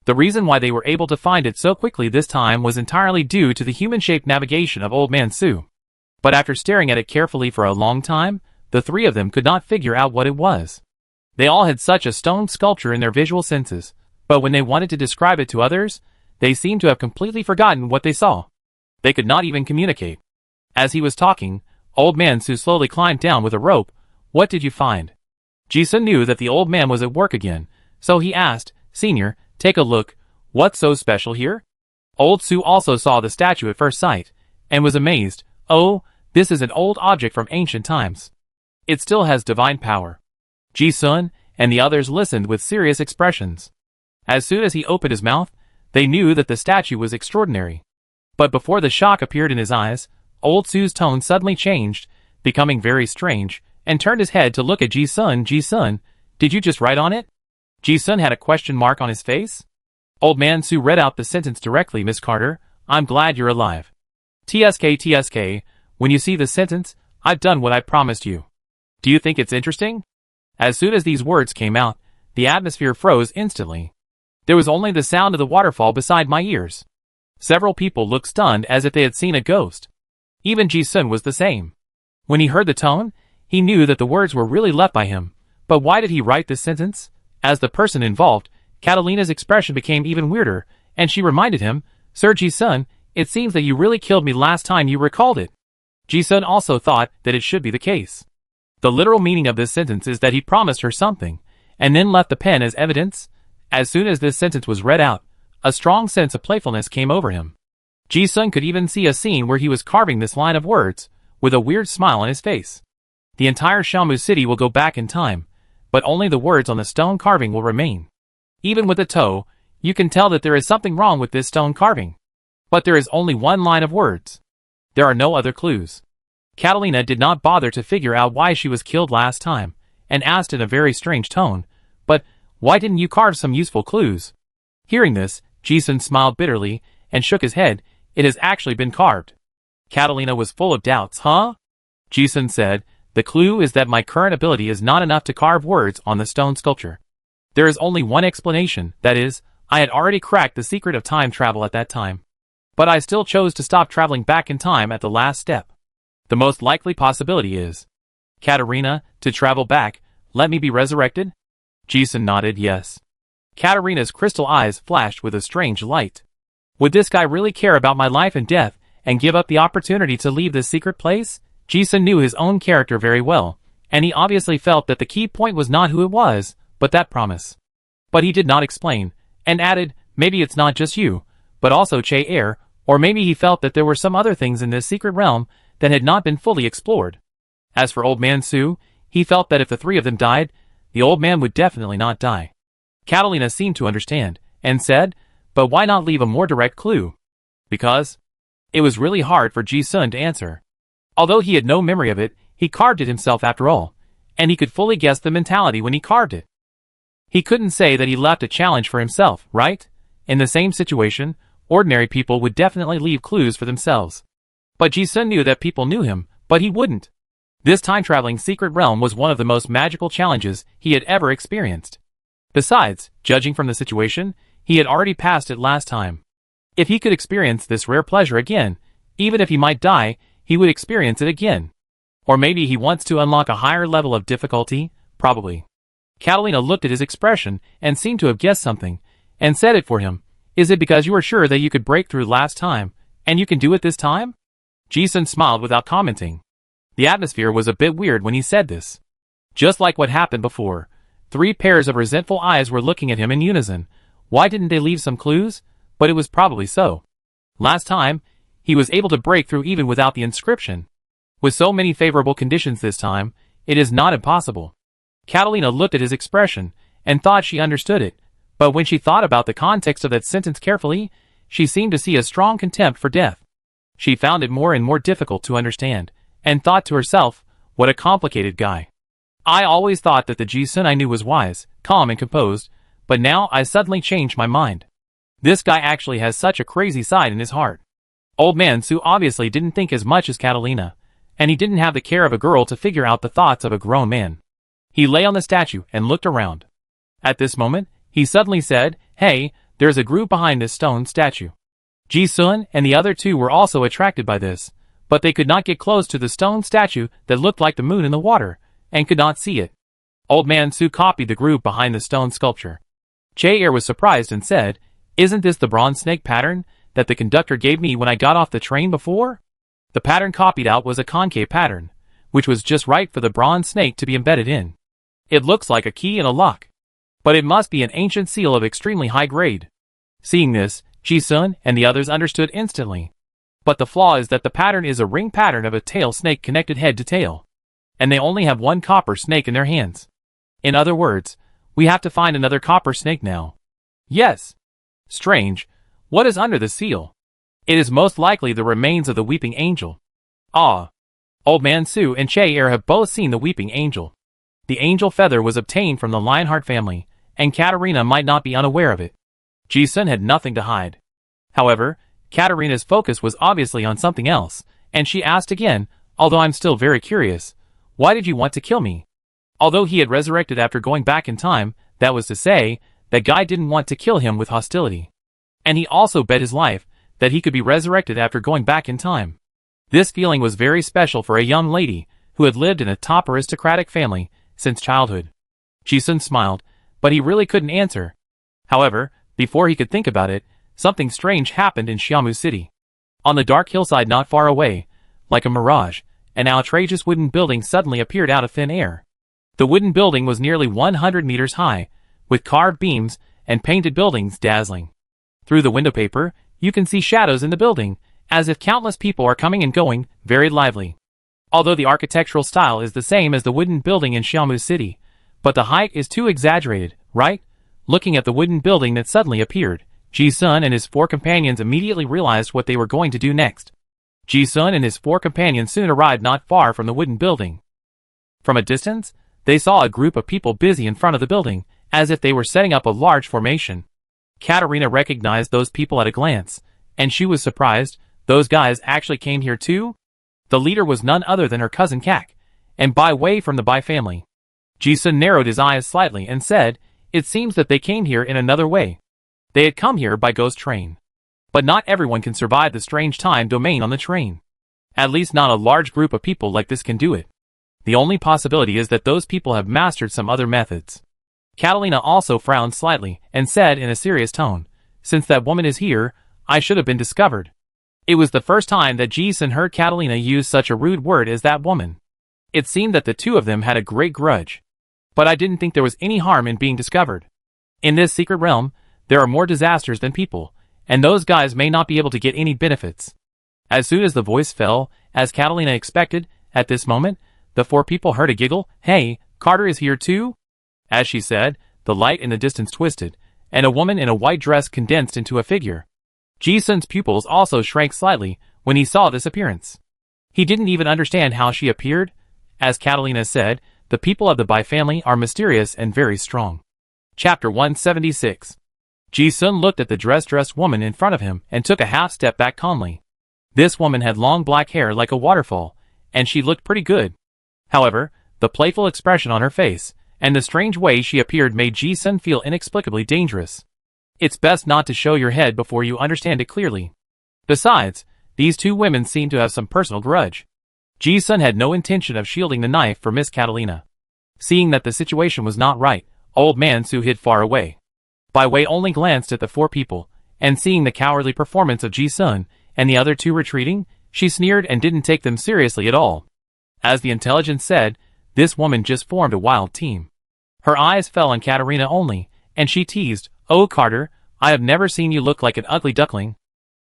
The reason why they were able to find it so quickly this time was entirely due to the human-shaped navigation of Old Man Su. But after staring at it carefully for a long time, the three of them could not figure out what it was. They all had such a stone sculpture in their visual senses, but when they wanted to describe it to others, they seemed to have completely forgotten what they saw. They could not even communicate. As he was talking, Old Man Su slowly climbed down with a rope. "What did you find?" Ji-sun knew that the old man was at work again, so he asked, "Senior, take a look. What's so special here?" Old Su also saw the statue at first sight, and was amazed. "Oh, this is an old object from ancient times. It still has divine power." Ji-sun and the others listened with serious expressions. As soon as he opened his mouth, they knew that the statue was extraordinary. But before the shock appeared in his eyes, Old Su's tone suddenly changed, becoming very strange, and turned his head to look at Ji-sun. "Ji-sun, did you just write on it?" Ji-sun had a question mark on his face. Old Man Su read out the sentence directly. "Miss Carter, I'm glad you're alive. TSK, when you see this sentence, I've done what I promised you. Do you think it's interesting?" As soon as these words came out, the atmosphere froze instantly. There was only the sound of the waterfall beside my ears. Several people looked stunned as if they had seen a ghost. Even Ji-sun was the same. When he heard the tone, he knew that the words were really left by him. But why did he write this sentence? As the person involved, Catalina's expression became even weirder, and she reminded him, "Sir Ji-sun, it seems that you really killed me last time you recalled it." Ji-sun also thought that it should be the case. The literal meaning of this sentence is that he promised her something, and then left the pen as evidence. As soon as this sentence was read out, a strong sense of playfulness came over him. Ji-sun could even see a scene where he was carving this line of words, with a weird smile on his face. The entire Xiamu city will go back in time, but only the words on the stone carving will remain. Even with the toe, you can tell that there is something wrong with this stone carving. But there is only one line of words. There are no other clues. Catalina did not bother to figure out why she was killed last time, and asked in a very strange tone, "But why didn't you carve some useful clues?" Hearing this, Ji-sun smiled bitterly, and shook his head. "It has actually been carved." Catalina was full of doubts. "Huh?" Ji-sun said, "The clue is that my current ability is not enough to carve words on the stone sculpture. There is only one explanation, that is, I had already cracked the secret of time travel at that time. But I still chose to stop traveling back in time at the last step. The most likely possibility is, Katarina, to travel back, let me be resurrected?" Ji-sun nodded yes. Katarina's crystal eyes flashed with a strange light. Would this guy really care about my life and death, and give up the opportunity to leave this secret place? Ji-sun knew his own character very well, and he obviously felt that the key point was not who it was, but that promise. But he did not explain, and added, maybe it's not just you, but also Che Air, or maybe he felt that there were some other things in this secret realm that had not been fully explored. As for Old Man Su, he felt that if the three of them died, the old man would definitely not die. Catalina seemed to understand, and said, but why not leave a more direct clue? Because it was really hard for Ji-sun to answer. Although he had no memory of it, he carved it himself after all, and he could fully guess the mentality when he carved it. He couldn't say that he left a challenge for himself, right? In the same situation, ordinary people would definitely leave clues for themselves. But Ji-sun knew that people knew him, but he wouldn't. This time-traveling secret realm was one of the most magical challenges he had ever experienced. Besides, judging from the situation, he had already passed it last time. If he could experience this rare pleasure again, even if he might die, he would experience it again. Or maybe he wants to unlock a higher level of difficulty, probably. Catalina looked at his expression and seemed to have guessed something, and said it for him. Is it because you were sure that you could break through last time, and you can do it this time? Ji-sun smiled without commenting. The atmosphere was a bit weird when he said this. Just like what happened before, 3 pairs of resentful eyes were looking at him in unison. Why didn't they leave some clues? But it was probably so. Last time, he was able to break through even without the inscription. With so many favorable conditions this time, it is not impossible. Catalina looked at his expression, and thought she understood it, but when she thought about the context of that sentence carefully, she seemed to see a strong contempt for death. She found it more and more difficult to understand, and thought to herself, what a complicated guy. I always thought that the Ji-sun I knew was wise, calm and composed, but now I suddenly changed my mind. This guy actually has such a crazy side in his heart. Old Man Su obviously didn't think as much as Catalina, and he didn't have the care of a girl to figure out the thoughts of a grown man. He lay on the statue and looked around. At this moment, he suddenly said, hey, there's a group behind this stone statue. Ji-sun and the other 2 were also attracted by this, but they could not get close to the stone statue that looked like the moon in the water, and could not see it. Old Man Su copied the group behind the stone sculpture. Che Air was surprised and said, isn't this the bronze snake pattern that the conductor gave me when I got off the train before? The pattern copied out was a concave pattern, which was just right for the bronze snake to be embedded in. It looks like a key and a lock. But it must be an ancient seal of extremely high grade. Seeing this, Ji-sun and the others understood instantly. But the flaw is that the pattern is a ring pattern of a tail snake connected head to tail. And they only have 1 copper snake in their hands. In other words, we have to find another copper snake now. Yes. Strange. What is under the seal? It is most likely the remains of the weeping angel. Ah. Old Man Su and Che Air have both seen the weeping angel. The angel feather was obtained from the Lionheart family, and Katarina might not be unaware of it. Ji-sun had nothing to hide. However, Katarina's focus was obviously on something else, and she asked again, although I'm still very curious, why did you want to kill me? Although he had resurrected after going back in time, that was to say, that guy didn't want to kill him with hostility. And he also bet his life that he could be resurrected after going back in time. This feeling was very special for a young lady who had lived in a top aristocratic family since childhood. Ji-sun smiled, but he really couldn't answer. However, before he could think about it, something strange happened in Xiamu City. On the dark hillside not far away, like a mirage, an outrageous wooden building suddenly appeared out of thin air. The wooden building was nearly 100 meters high, with carved beams and painted buildings dazzling. Through the window paper, you can see shadows in the building, as if countless people are coming and going, very lively. Although the architectural style is the same as the wooden building in Xiamu City, but the height is too exaggerated, right? Looking at the wooden building that suddenly appeared, Ji-sun and his 4 companions immediately realized what they were going to do next. Ji-sun and his 4 companions soon arrived not far from the wooden building. From a distance, they saw a group of people busy in front of the building, as if they were setting up a large formation. Katarina recognized those people at a glance, and she was surprised. Those guys actually came here too? The leader was none other than her cousin Kak, and Bai Wei from the Bai family. Ji-sun narrowed his eyes slightly and said, it seems that they came here in another way. They had come here by ghost train. But not everyone can survive the strange time domain on the train. At least not a large group of people like this can do it. The only possibility is that those people have mastered some other methods. Catalina also frowned slightly and said in a serious tone, since that woman is here, I should have been discovered. It was the first time that Ji-sun heard Catalina use such a rude word as that woman. It seemed that the two of them had a great grudge. But I didn't think there was any harm in being discovered. In this secret realm, there are more disasters than people, and those guys may not be able to get any benefits. As soon as the voice fell, as Catalina expected, at this moment, the four people heard a giggle. "Hey, Carter is here too?" As she said, the light in the distance twisted, and a woman in a white dress condensed into a figure. Ji-sun's pupils also shrank slightly when he saw this appearance. He didn't even understand how she appeared. As Catalina said, the people of the Bai family are mysterious and very strong. Chapter 176. Ji-sun looked at the dressed woman in front of him and took a half step back calmly. This woman had long black hair like a waterfall, and she looked pretty good. However, the playful expression on her face, and the strange way she appeared made Ji-sun feel inexplicably dangerous. It's best not to show your head before you understand it clearly. Besides, these two women seem to have some personal grudge. Ji-sun had no intention of shielding the knife for Miss Catalina. Seeing that the situation was not right, Old Man Su hid far away. Bai Wei only glanced at the four people, and seeing the cowardly performance of Ji-sun and the other two retreating, she sneered and didn't take them seriously at all. As the intelligence said, this woman just formed a wild team. Her eyes fell on Katarina only, and she teased, "Oh Carter, I have never seen you look like an ugly duckling."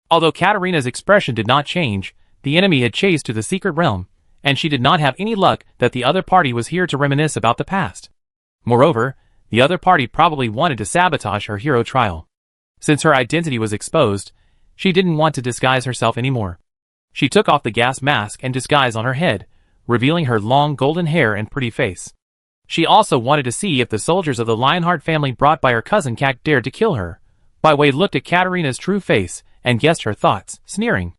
Although Katarina's expression did not change, the enemy had chased to the secret realm, and she did not have any luck that the other party was here to reminisce about the past. Moreover, the other party probably wanted to sabotage her hero trial. Since her identity was exposed, she didn't want to disguise herself anymore. She took off the gas mask and disguise on her head, revealing her long golden hair and pretty face. She also wanted to see if the soldiers of the Lionheart family brought by her cousin Cat dared to kill her. Bai Wei looked at Katarina's true face and guessed her thoughts, sneering.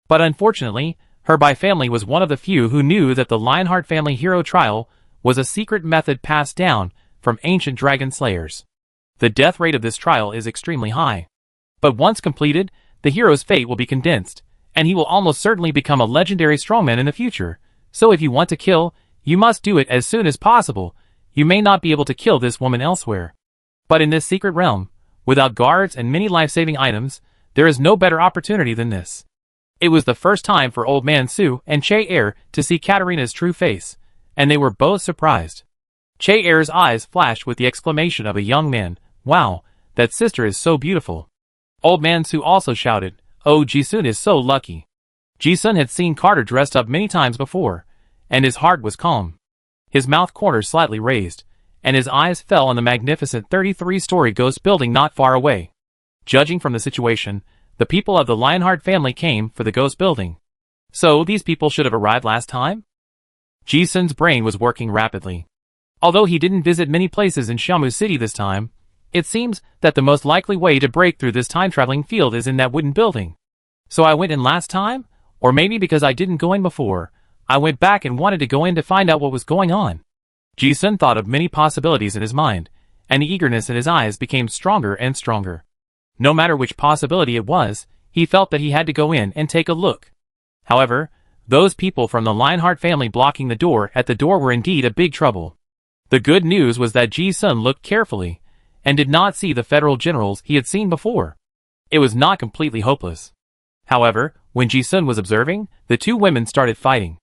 But unfortunately, her Bai family was one of the few who knew that the Lionheart family hero trial was a secret method passed down from ancient dragon slayers. The death rate of this trial is extremely high. But once completed, the hero's fate will be condensed, and he will almost certainly become a legendary strongman in the future. So if you want to kill, you must do it as soon as possible. You may not be able to kill this woman elsewhere. But in this secret realm, without guards and many life-saving items, there is no better opportunity than this. It was the first time for Old Man Su and Che Er to see Katarina's true face, and they were both surprised. Che Er's eyes flashed with the exclamation of a young man, "Wow, that sister is so beautiful." Old Man Su also shouted, "Oh, Ji-sun is so lucky." Ji-sun had seen Carter dressed up many times before, and his heart was calm. His mouth corners slightly raised, and his eyes fell on the magnificent 33-story ghost building not far away. Judging from the situation, the people of the Lionheart family came for the ghost building. So these people should have arrived last time? Ji-sun's brain was working rapidly. Although he didn't visit many places in Shamu City this time, it seems that the most likely way to break through this time-traveling field is in that wooden building. So I went in last time? Or maybe because I didn't go in before, I went back and wanted to go in to find out what was going on. Ji-sun thought of many possibilities in his mind, and the eagerness in his eyes became stronger and stronger. No matter which possibility it was, he felt that he had to go in and take a look. However, those people from the Lionheart family blocking the door at the door were indeed a big trouble. The good news was that Ji-sun looked carefully, and did not see the federal generals he had seen before. It was not completely hopeless. However, when Ji-sun was observing, the two women started fighting.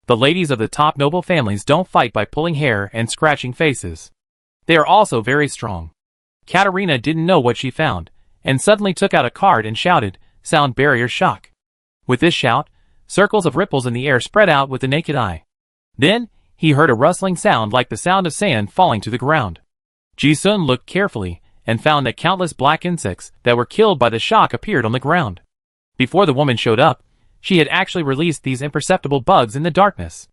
The ladies of the top noble families don't fight by pulling hair and scratching faces. They are also very strong. Katarina didn't know what she found, and suddenly took out a card and shouted, "Sound barrier shock." With this shout, circles of ripples in the air spread out with the naked eye. Then, he heard a rustling sound like the sound of sand falling to the ground. Ji-sun looked carefully, and found that countless black insects that were killed by the shock appeared on the ground. Before the woman showed up, she had actually released these imperceptible bugs in the darkness.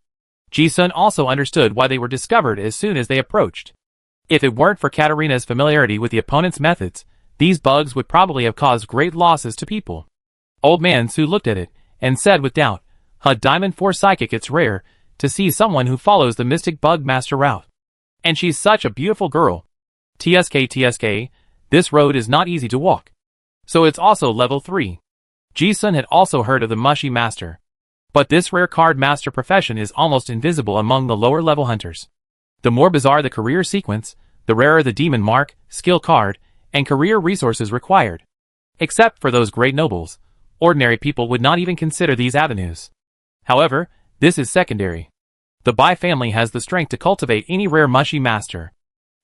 Ji-sun also understood why they were discovered as soon as they approached. If it weren't for Katarina's familiarity with the opponent's methods, these bugs would probably have caused great losses to people. Old Man Su looked at it, and said with doubt, Diamond 4 Psychic, it's rare to see someone who follows the Mystic Bug Master route. And she's such a beautiful girl. TSK, this road is not easy to walk. So it's also level 3. Ji-sun had also heard of the Mushy Master. But this rare card master profession is almost invisible among the lower level hunters. The more bizarre the career sequence, the rarer the demon mark, skill card, and career resources required. Except for those great nobles, ordinary people would not even consider these avenues. However, this is secondary. The Bai family has the strength to cultivate any rare mushy master.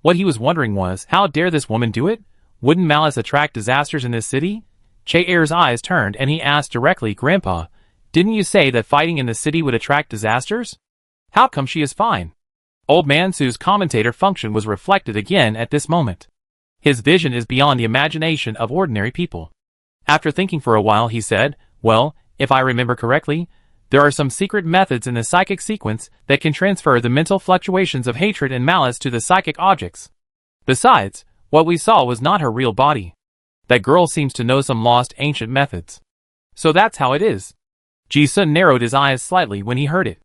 What he was wondering was, how dare this woman do it? Wouldn't malice attract disasters in this city? Che-Air's eyes turned and he asked directly, Grandpa, didn't you say that fighting in the city would attract disasters? How come she is fine? Old Man Su's commentator function was reflected again at this moment. His vision is beyond the imagination of ordinary people. After thinking for a while he said, well, if I remember correctly, there are some secret methods in the psychic sequence that can transfer the mental fluctuations of hatred and malice to the psychic objects. Besides, what we saw was not her real body. That girl seems to know some lost ancient methods. So that's how it is. Ji-sun narrowed his eyes slightly when he heard it.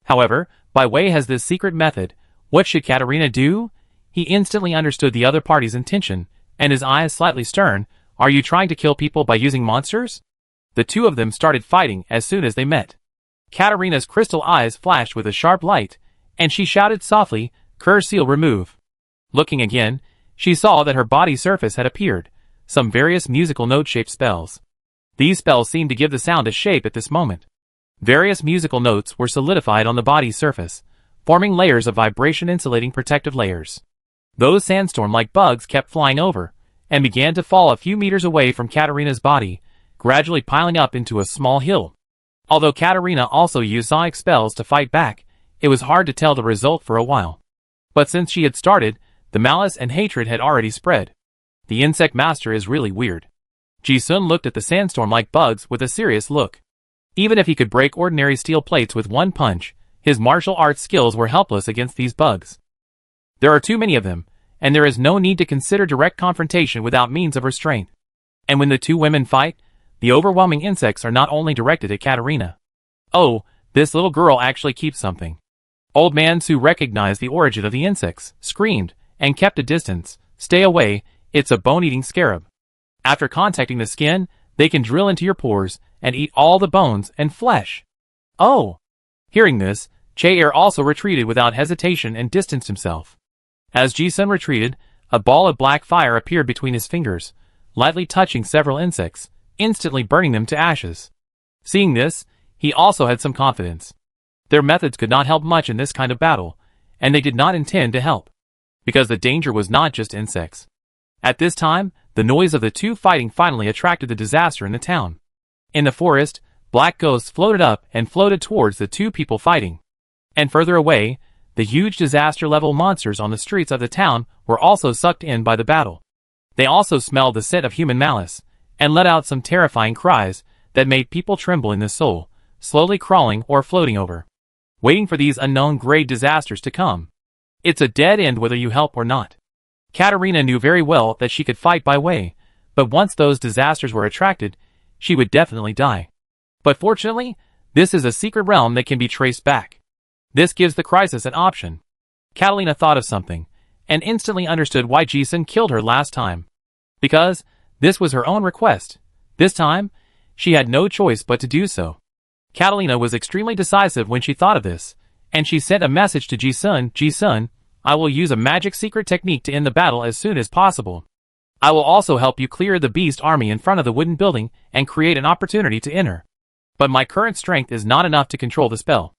However, Bai Wei has this secret method. What should Katarina do? He instantly understood the other party's intention, and his eyes slightly stern. Are you trying to kill people by using monsters? The two of them started fighting as soon as they met. Katarina's crystal eyes flashed with a sharp light, and she shouted softly, Cur seal remove. Looking again, she saw that her body surface had appeared, some various musical note-shaped spells. These spells seemed to give the sound a shape at this moment. Various musical notes were solidified on the body's surface, forming layers of vibration-insulating protective layers. Those sandstorm-like bugs kept flying over, and began to fall a few meters away from Katarina's body, gradually piling up into a small hill. Although Katarina also used psionic spells to fight back, it was hard to tell the result for a while. But since she had started, the malice and hatred had already spread. The insect master is really weird. Ji-sun looked at the sandstorm-like bugs with a serious look. Even if he could break ordinary steel plates with one punch, his martial arts skills were helpless against these bugs. There are too many of them, and there is no need to consider direct confrontation without means of restraint. And when the two women fight, the overwhelming insects are not only directed at Katarina. Oh, this little girl actually keeps something. Old Man Su recognized the origin of the insects, screamed, and kept a distance. Stay away, it's a bone-eating scarab. After contacting the skin, they can drill into your pores and eat all the bones and flesh. Oh! Hearing this, Che-Air also retreated without hesitation and distanced himself. As Ji-sun retreated, a ball of black fire appeared between his fingers, lightly touching several insects, instantly burning them to ashes. Seeing this, he also had some confidence. Their methods could not help much in this kind of battle, and they did not intend to help, because the danger was not just insects. At this time, the noise of the two fighting finally attracted the disaster in the town. In the forest, black ghosts floated up and floated towards the two people fighting. And further away, the huge disaster-level monsters on the streets of the town were also sucked in by the battle. They also smelled the scent of human malice, and let out some terrifying cries that made people tremble in the soul, slowly crawling or floating over, waiting for these unknown great disasters to come. It's a dead end whether you help or not. Katarina knew very well that she could fight Bai Wei, but once those disasters were attracted, she would definitely die. But fortunately, this is a secret realm that can be traced back. This gives the crisis an option. Catalina thought of something, and instantly understood why Ji-sun killed her last time. Because this was her own request. This time, she had no choice but to do so. Catalina was extremely decisive when she thought of this, and she sent a message to Ji-sun, Ji-sun, I will use a magic secret technique to end the battle as soon as possible. I will also help you clear the beast army in front of the wooden building and create an opportunity to enter. But my current strength is not enough to control the spell.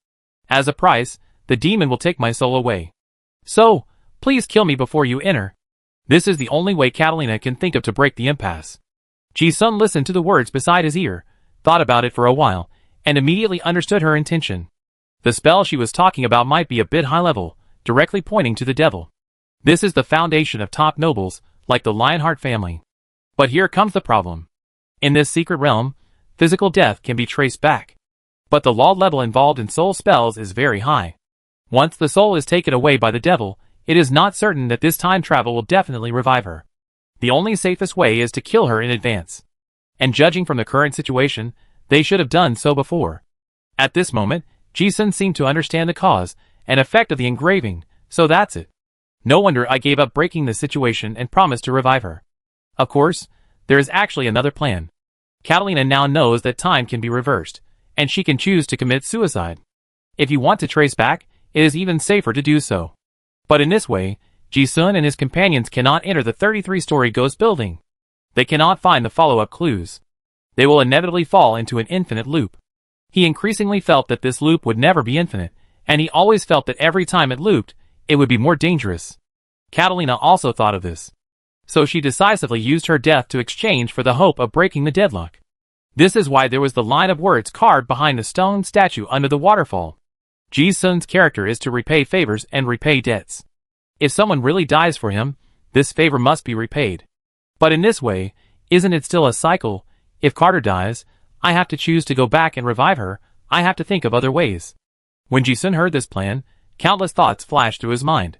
As a price, the demon will take my soul away. So, please kill me before you enter. This is the only way Catalina can think of to break the impasse. Ji-sun listened to the words beside his ear, thought about it for a while, and immediately understood her intention. The spell she was talking about might be a bit high level, directly pointing to the devil. This is the foundation of top nobles, like the Lionheart family. But here comes the problem. In this secret realm, physical death can be traced back. But the law level involved in soul spells is very high. Once the soul is taken away by the devil, it is not certain that this time travel will definitely revive her. The only safest way is to kill her in advance. And judging from the current situation, they should have done so before. At this moment, Ji-sun seemed to understand the cause and effect of the engraving, so that's it. No wonder I gave up breaking the situation and promised to revive her. Of course, there is actually another plan. Catalina now knows that time can be reversed, and she can choose to commit suicide. If you want to trace back, it is even safer to do so. But in this way, Ji-sun and his companions cannot enter the 33-story ghost building. They cannot find the follow-up clues. They will inevitably fall into an infinite loop. He increasingly felt that this loop would never be infinite, and he always felt that every time it looped, it would be more dangerous. Catalina also thought of this. So she decisively used her death to exchange for the hope of breaking the deadlock. This is why there was the line of words carved behind the stone statue under the waterfall. Ji-sun's character is to repay favors and repay debts. If someone really dies for him, this favor must be repaid. But in this way, isn't it still a cycle? If Carter dies, I have to choose to go back and revive her. I have to think of other ways. When Ji-sun heard this plan, countless thoughts flashed through his mind.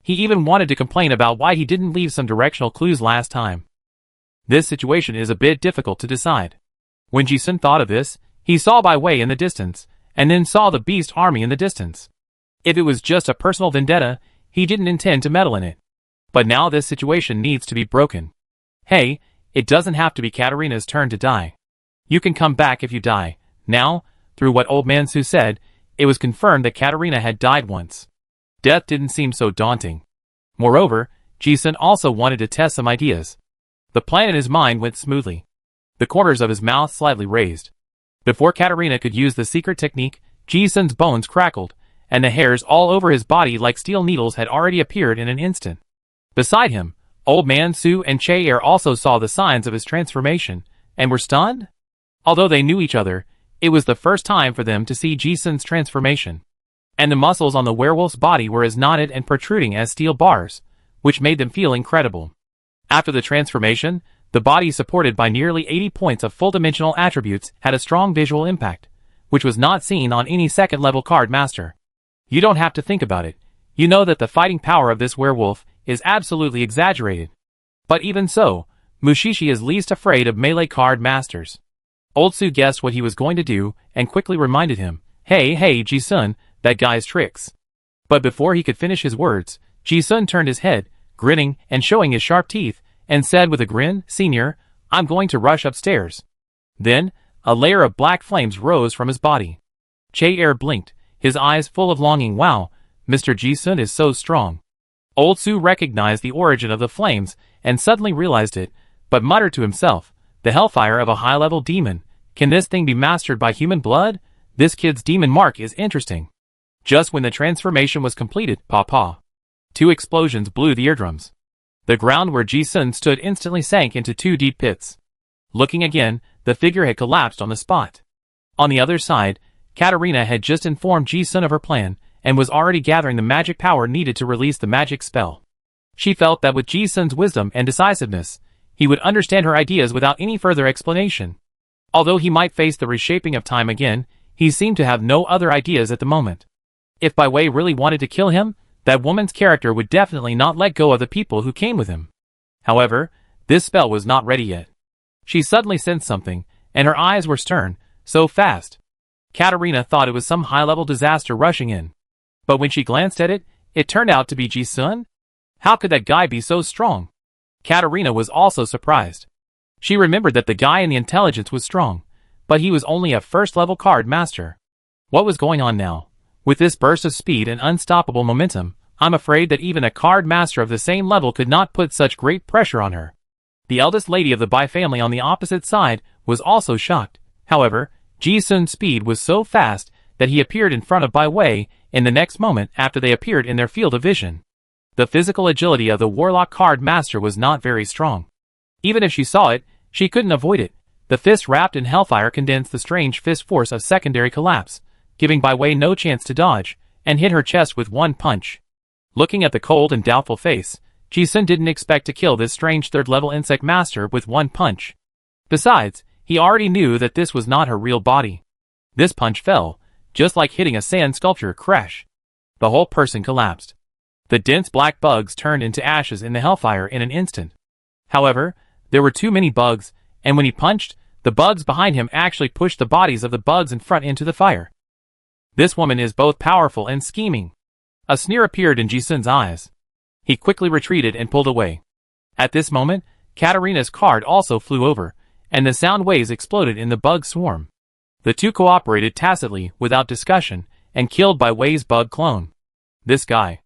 He even wanted to complain about why he didn't leave some directional clues last time. This situation is a bit difficult to decide. When Ji-sun thought of this, he saw Bai Wei in the distance, and then saw the beast army in the distance. If it was just a personal vendetta, he didn't intend to meddle in it. But now this situation needs to be broken. Hey, it doesn't have to be Katarina's turn to die. You can come back if you die. Now, through what Old Man Su said, it was confirmed that Katarina had died once. Death didn't seem so daunting. Moreover, Ji-sun also wanted to test some ideas. The plan in his mind went smoothly. The corners of his mouth slightly raised. Before Katarina could use the secret technique, Ji-sun's bones crackled, and the hairs all over his body like steel needles had already appeared in an instant. Beside him, Old Man Su and Che-er also saw the signs of his transformation, and were stunned? Although they knew each other, it was the first time for them to see Ji-sun's transformation. And the muscles on the werewolf's body were as knotted and protruding as steel bars, which made them feel incredible. After the transformation, the body supported by nearly 80 points of full-dimensional attributes had a strong visual impact, which was not seen on any second-level card master. You don't have to think about it. You know that the fighting power of this werewolf is absolutely exaggerated. But even so, Mushishi is least afraid of melee card masters. Old Su guessed what he was going to do and quickly reminded him, Hey, Ji-sun, that guy's tricks. But before he could finish his words, Ji-sun turned his head, grinning and showing his sharp teeth, and said with a grin, Senior, I'm going to rush upstairs. Then, a layer of black flames rose from his body. Che-er blinked, his eyes full of longing. Wow, Mr. Ji-sun is so strong. Old Su recognized the origin of the flames and suddenly realized it, but muttered to himself, the hellfire of a high-level demon. Can this thing be mastered by human blood? This kid's demon mark is interesting. Just when the transformation was completed, pa-pa. 2 explosions blew the eardrums. The ground where Ji-sun stood instantly sank into 2 deep pits. Looking again, the figure had collapsed on the spot. On the other side, Katarina had just informed Ji-sun of her plan, and was already gathering the magic power needed to release the magic spell. She felt that with Ji-sun's wisdom and decisiveness, he would understand her ideas without any further explanation. Although he might face the reshaping of time again, he seemed to have no other ideas at the moment. If Bai Wei really wanted to kill him, that woman's character would definitely not let go of the people who came with him. However, this spell was not ready yet. She suddenly sensed something, and her eyes were stern, so fast. Katarina thought it was some high-level disaster rushing in. But when she glanced at it, it turned out to be Ji-sun? How could that guy be so strong? Katarina was also surprised. She remembered that the guy in the intelligence was strong, but he was only a first-level card master. What was going on now? With this burst of speed and unstoppable momentum, I'm afraid that even a card master of the same level could not put such great pressure on her. The eldest lady of the Bai family on the opposite side was also shocked. However, Ji-sun's speed was so fast that he appeared in front of Bai Wei in the next moment after they appeared in their field of vision. The physical agility of the warlock card master was not very strong. Even if she saw it, she couldn't avoid it. The fist wrapped in hellfire condensed the strange fist force of secondary collapse, giving Bai Wei no chance to dodge, and hit her chest with one punch. Looking at the cold and doubtful face, Ji-sun didn't expect to kill this strange third-level insect master with one punch. Besides, he already knew that this was not her real body. This punch fell, just like hitting a sand sculpture. Crash. The whole person collapsed. The dense black bugs turned into ashes in the hellfire in an instant. However, there were too many bugs, and when he punched, the bugs behind him actually pushed the bodies of the bugs in front into the fire. This woman is both powerful and scheming. A sneer appeared in Ji-sun's eyes. He quickly retreated and pulled away. At this moment, Katarina's card also flew over, and the sound waves exploded in the bug swarm. The two cooperated tacitly, without discussion, and killed Bai Wei's bug clone. This guy.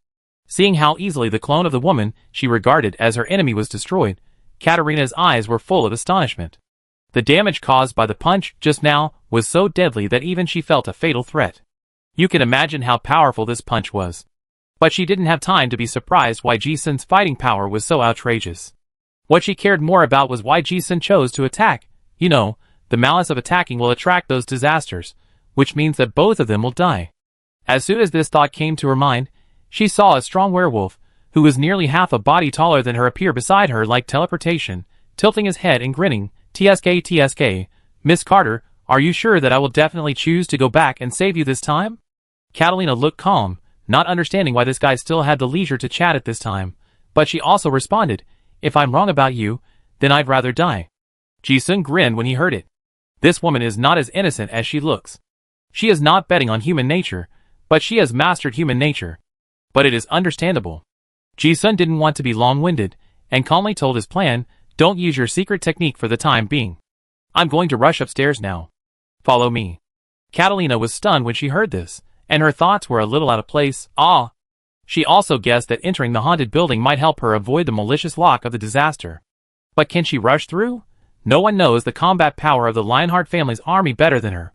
Seeing how easily the clone of the woman she regarded as her enemy was destroyed, Katarina's eyes were full of astonishment. The damage caused by the punch just now was so deadly that even she felt a fatal threat. You can imagine how powerful this punch was. But she didn't have time to be surprised why Ji-sun's fighting power was so outrageous. What she cared more about was why Ji-sun chose to attack. You know, the malice of attacking will attract those disasters, which means that both of them will die. As soon as this thought came to her mind, she saw a strong werewolf, who was nearly half a body taller than her, appear beside her like teleportation, tilting his head and grinning. "TSK, TSK, Miss Carter, are you sure that I will definitely choose to go back and save you this time?" Catalina looked calm, not understanding why this guy still had the leisure to chat at this time, but she also responded, "If I'm wrong about you, then I'd rather die." Ji-sun grinned when he heard it. This woman is not as innocent as she looks. She is not betting on human nature, but she has mastered human nature. But it is understandable. Ji-sun didn't want to be long-winded, and calmly told his plan, "Don't use your secret technique for the time being. I'm going to rush upstairs now. Follow me." Catalina was stunned when she heard this, and her thoughts were a little out of place. She also guessed that entering the haunted building might help her avoid the malicious lock of the disaster. But can she rush through? No one knows the combat power of the Lionheart family's army better than her.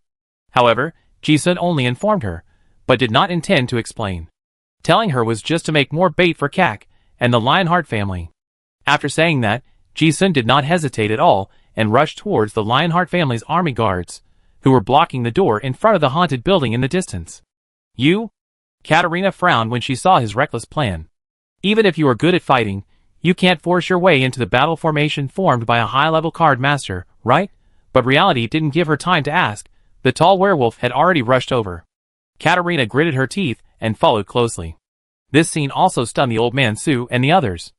However, Ji-sun only informed her, but did not intend to explain. Telling her was just to make more bait for Kak and the Lionheart family. After saying that, Ji-sun did not hesitate at all and rushed towards the Lionheart family's army guards, who were blocking the door in front of the haunted building in the distance. "You?" Katarina frowned when she saw his reckless plan. "Even if you are good at fighting, you can't force your way into the battle formation formed by a high-level card master, right?" But reality didn't give her time to ask. The tall werewolf had already rushed over. Katarina gritted her teeth and followed closely. This scene also stunned the old man Sue and the others.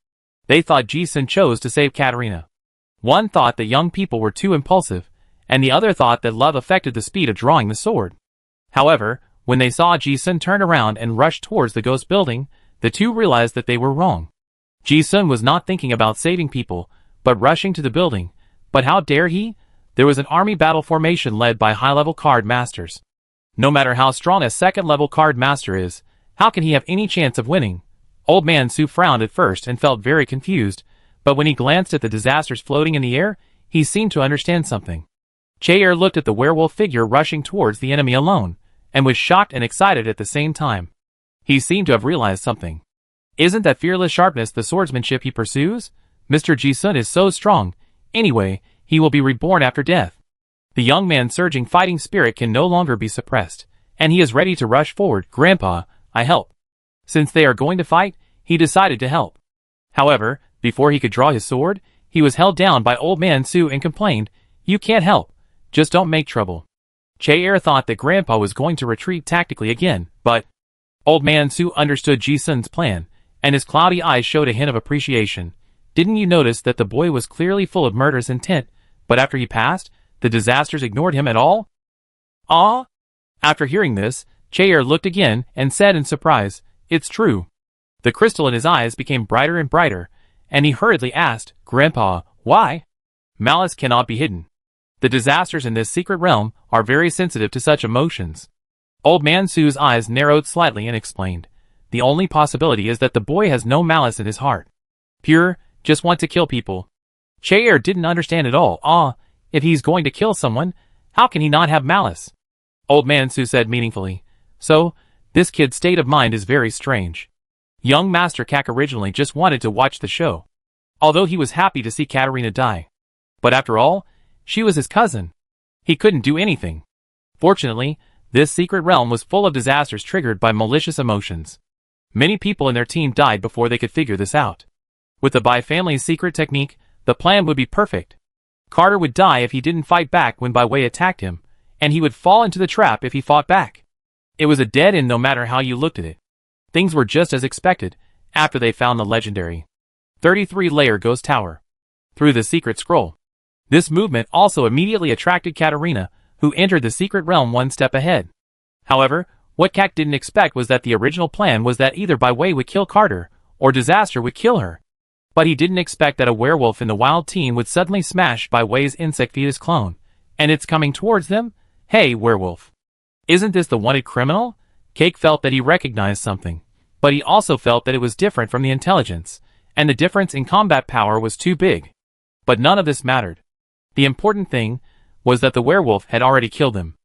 They thought Ji-sun chose to save Katarina. One thought that young people were too impulsive, and the other thought that love affected the speed of drawing the sword. However, when they saw Ji-sun turn around and rush towards the ghost building, the two realized that they were wrong. Ji-sun was not thinking about saving people, but rushing to the building. But how dare he? There was an army battle formation led by high-level card masters. No matter how strong a second-level card master is, how can he have any chance of winning? Old man Sue frowned at first and felt very confused, but when he glanced at the disasters floating in the air, he seemed to understand something. Chair looked at the werewolf figure rushing towards the enemy alone, and was shocked and excited at the same time. He seemed to have realized something. Isn't that fearless sharpness the swordsmanship he pursues? Mr. Ji-sun is so strong. Anyway, he will be reborn after death. The young man's surging fighting spirit can no longer be suppressed, and he is ready to rush forward. "Grandpa, I help." Since they are going to fight, he decided to help. However, before he could draw his sword, he was held down by old man Sue and complained, "You can't help. Just don't make trouble." Chair thought that Grandpa was going to retreat tactically again, but old man Sue understood Ji-sun's plan, and his cloudy eyes showed a hint of appreciation. "Didn't you notice that the boy was clearly full of murderous intent, but after he passed, the disasters ignored him at all?" After hearing this, Chair looked again and said in surprise, "It's true." The crystal in his eyes became brighter and brighter, and he hurriedly asked, "Grandpa, why?" Malice cannot be hidden. The disasters in this secret realm are very sensitive to such emotions. Old man Sue's eyes narrowed slightly and explained, "The only possibility is that the boy has no malice in his heart. Pure, just want to kill people." Chair didn't understand at all. If he's going to kill someone, how can he not have malice? Old man Sue said meaningfully, "So, this kid's state of mind is very strange." Young Master Kak originally just wanted to watch the show, although he was happy to see Katarina die. But after all, she was his cousin. He couldn't do anything. Fortunately, this secret realm was full of disasters triggered by malicious emotions. Many people in their team died before they could figure this out. With the Bai family's secret technique, the plan would be perfect. Carter would die if he didn't fight back when Bai Wei attacked him, and he would fall into the trap if he fought back. It was a dead end no matter how you looked at it. Things were just as expected after they found the legendary 33-layer ghost tower through the secret scroll. This movement also immediately attracted Katarina, who entered the secret realm one step ahead. However, what Kak didn't expect was that the original plan was that either Bai Wei would kill Carter, or disaster would kill her. But he didn't expect that a werewolf in the wild team would suddenly smash Bai Wei's insect fetus clone. And it's coming towards them? Hey, werewolf. Isn't this the wanted criminal? Cake felt that he recognized something. But he also felt that it was different from the intelligence, and the difference in combat power was too big. But none of this mattered. The important thing was that the werewolf had already killed him.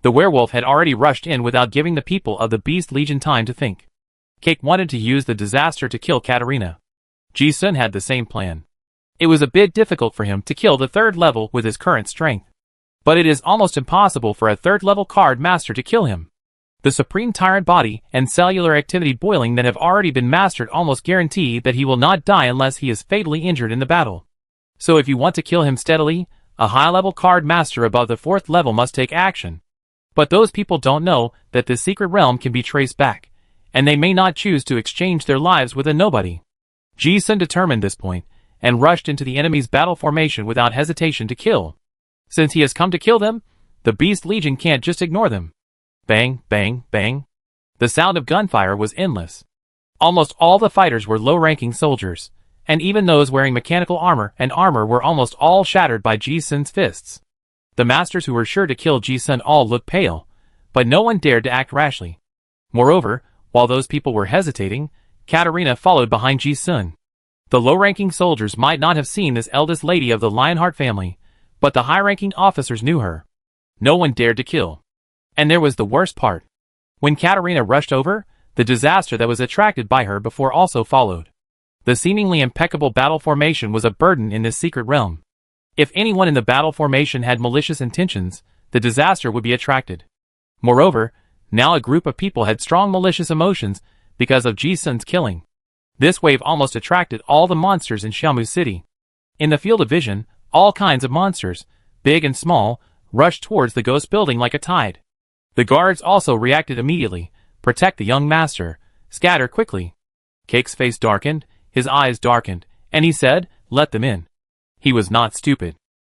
The werewolf had already rushed in without giving the people of the Beast Legion time to think. Cake wanted to use the disaster to kill Katarina. Ji-sun had the same plan. It was a bit difficult for him to kill the third level with his current strength. But it is almost impossible for a third level card master to kill him. The supreme tyrant body and cellular activity boiling that have already been mastered almost guarantee that he will not die unless he is fatally injured in the battle. So if you want to kill him steadily, a high-level card master above the 4th level must take action. But those people don't know that this secret realm can be traced back, and they may not choose to exchange their lives with a nobody. Ji-sun determined this point, and rushed into the enemy's battle formation without hesitation to kill. Since he has come to kill them, the Beast Legion can't just ignore them. Bang, bang, bang. The sound of gunfire was endless. Almost all the fighters were low-ranking soldiers, and even those wearing mechanical armor and armor were almost all shattered by Ji-sun's fists. The masters who were sure to kill Ji-sun all looked pale, but no one dared to act rashly. Moreover, while those people were hesitating, Katarina followed behind Ji-sun. The low-ranking soldiers might not have seen this eldest lady of the Lionheart family, but the high-ranking officers knew her. No one dared to kill. And there was the worst part. When Katarina rushed over, the disaster that was attracted by her before also followed. The seemingly impeccable battle formation was a burden in this secret realm. If anyone in the battle formation had malicious intentions, the disaster would be attracted. Moreover, now a group of people had strong malicious emotions because of Ji-sun's killing. This wave almost attracted all the monsters in Xiamu City. In the field of vision, all kinds of monsters, big and small, rushed towards the ghost building like a tide. The guards also reacted immediately, protect the young master, scatter quickly. Cake's face darkened, his eyes darkened, and he said, "Let them in." He was not stupid.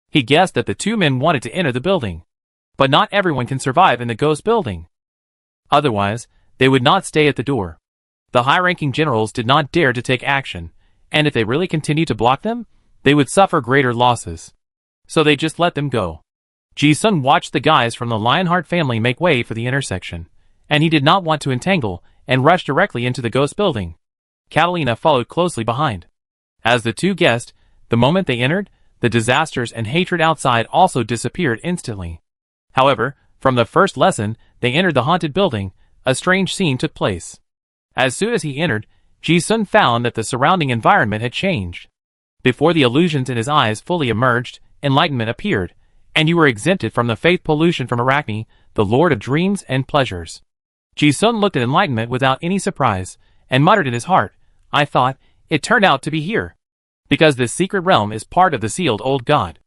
He guessed that the two men wanted to enter the building. But not everyone can survive in the ghost building. Otherwise, they would not stay at the door. The high-ranking generals did not dare to take action, and if they really continued to block them, they would suffer greater losses. So they just let them go. Ji-sun watched the guys from the Lionheart family make way for the intersection, and he did not want to entangle and rush directly into the ghost building. Catalina followed closely behind. As the two guessed, the moment they entered, the disasters and hatred outside also disappeared instantly. However, from the first lesson, they entered the haunted building, a strange scene took place. As soon as he entered, Ji-sun found that the surrounding environment had changed. Before the illusions in his eyes fully emerged, enlightenment appeared, and you were exempted from the faith pollution from Arachne, the lord of dreams and pleasures. Ji-sun looked at enlightenment without any surprise, and muttered in his heart, "I thought, it turned out to be here. Because this secret realm is part of the sealed old god.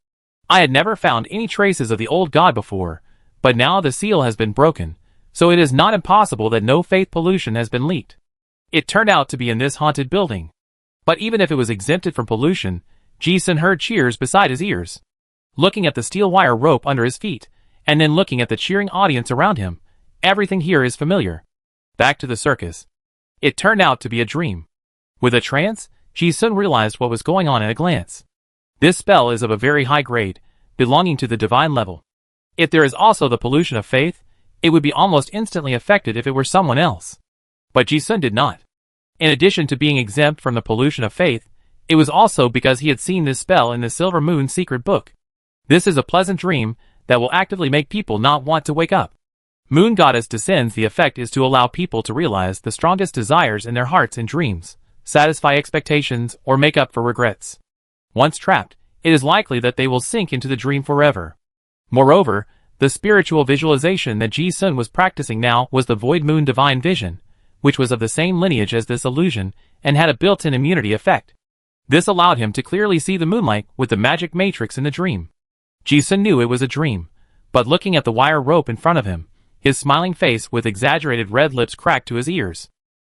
I had never found any traces of the old god before, but now the seal has been broken, so it is not impossible that no faith pollution has been leaked. It turned out to be in this haunted building." But even if it was exempted from pollution, Ji-sun heard cheers beside his ears. Looking at the steel wire rope under his feet, and then looking at the cheering audience around him, everything here is familiar. Back to the circus. It turned out to be a dream. With a trance, Ji-sun realized what was going on at a glance. This spell is of a very high grade, belonging to the divine level. If there is also the pollution of faith, it would be almost instantly affected if it were someone else. But Ji-sun did not. In addition to being exempt from the pollution of faith, it was also because he had seen this spell in the Silver Moon secret book. This is a pleasant dream that will actively make people not want to wake up. Moon Goddess descends. The effect is to allow people to realize the strongest desires in their hearts in dreams, satisfy expectations, or make up for regrets. Once trapped, it is likely that they will sink into the dream forever. Moreover, the spiritual visualization that Ji-sun was practicing now was the Void Moon Divine Vision, which was of the same lineage as this illusion and had a built-in immunity effect. This allowed him to clearly see the moonlight with the magic matrix in the dream. Ji-sun knew it was a dream, but looking at the wire rope in front of him, his smiling face with exaggerated red lips cracked to his ears.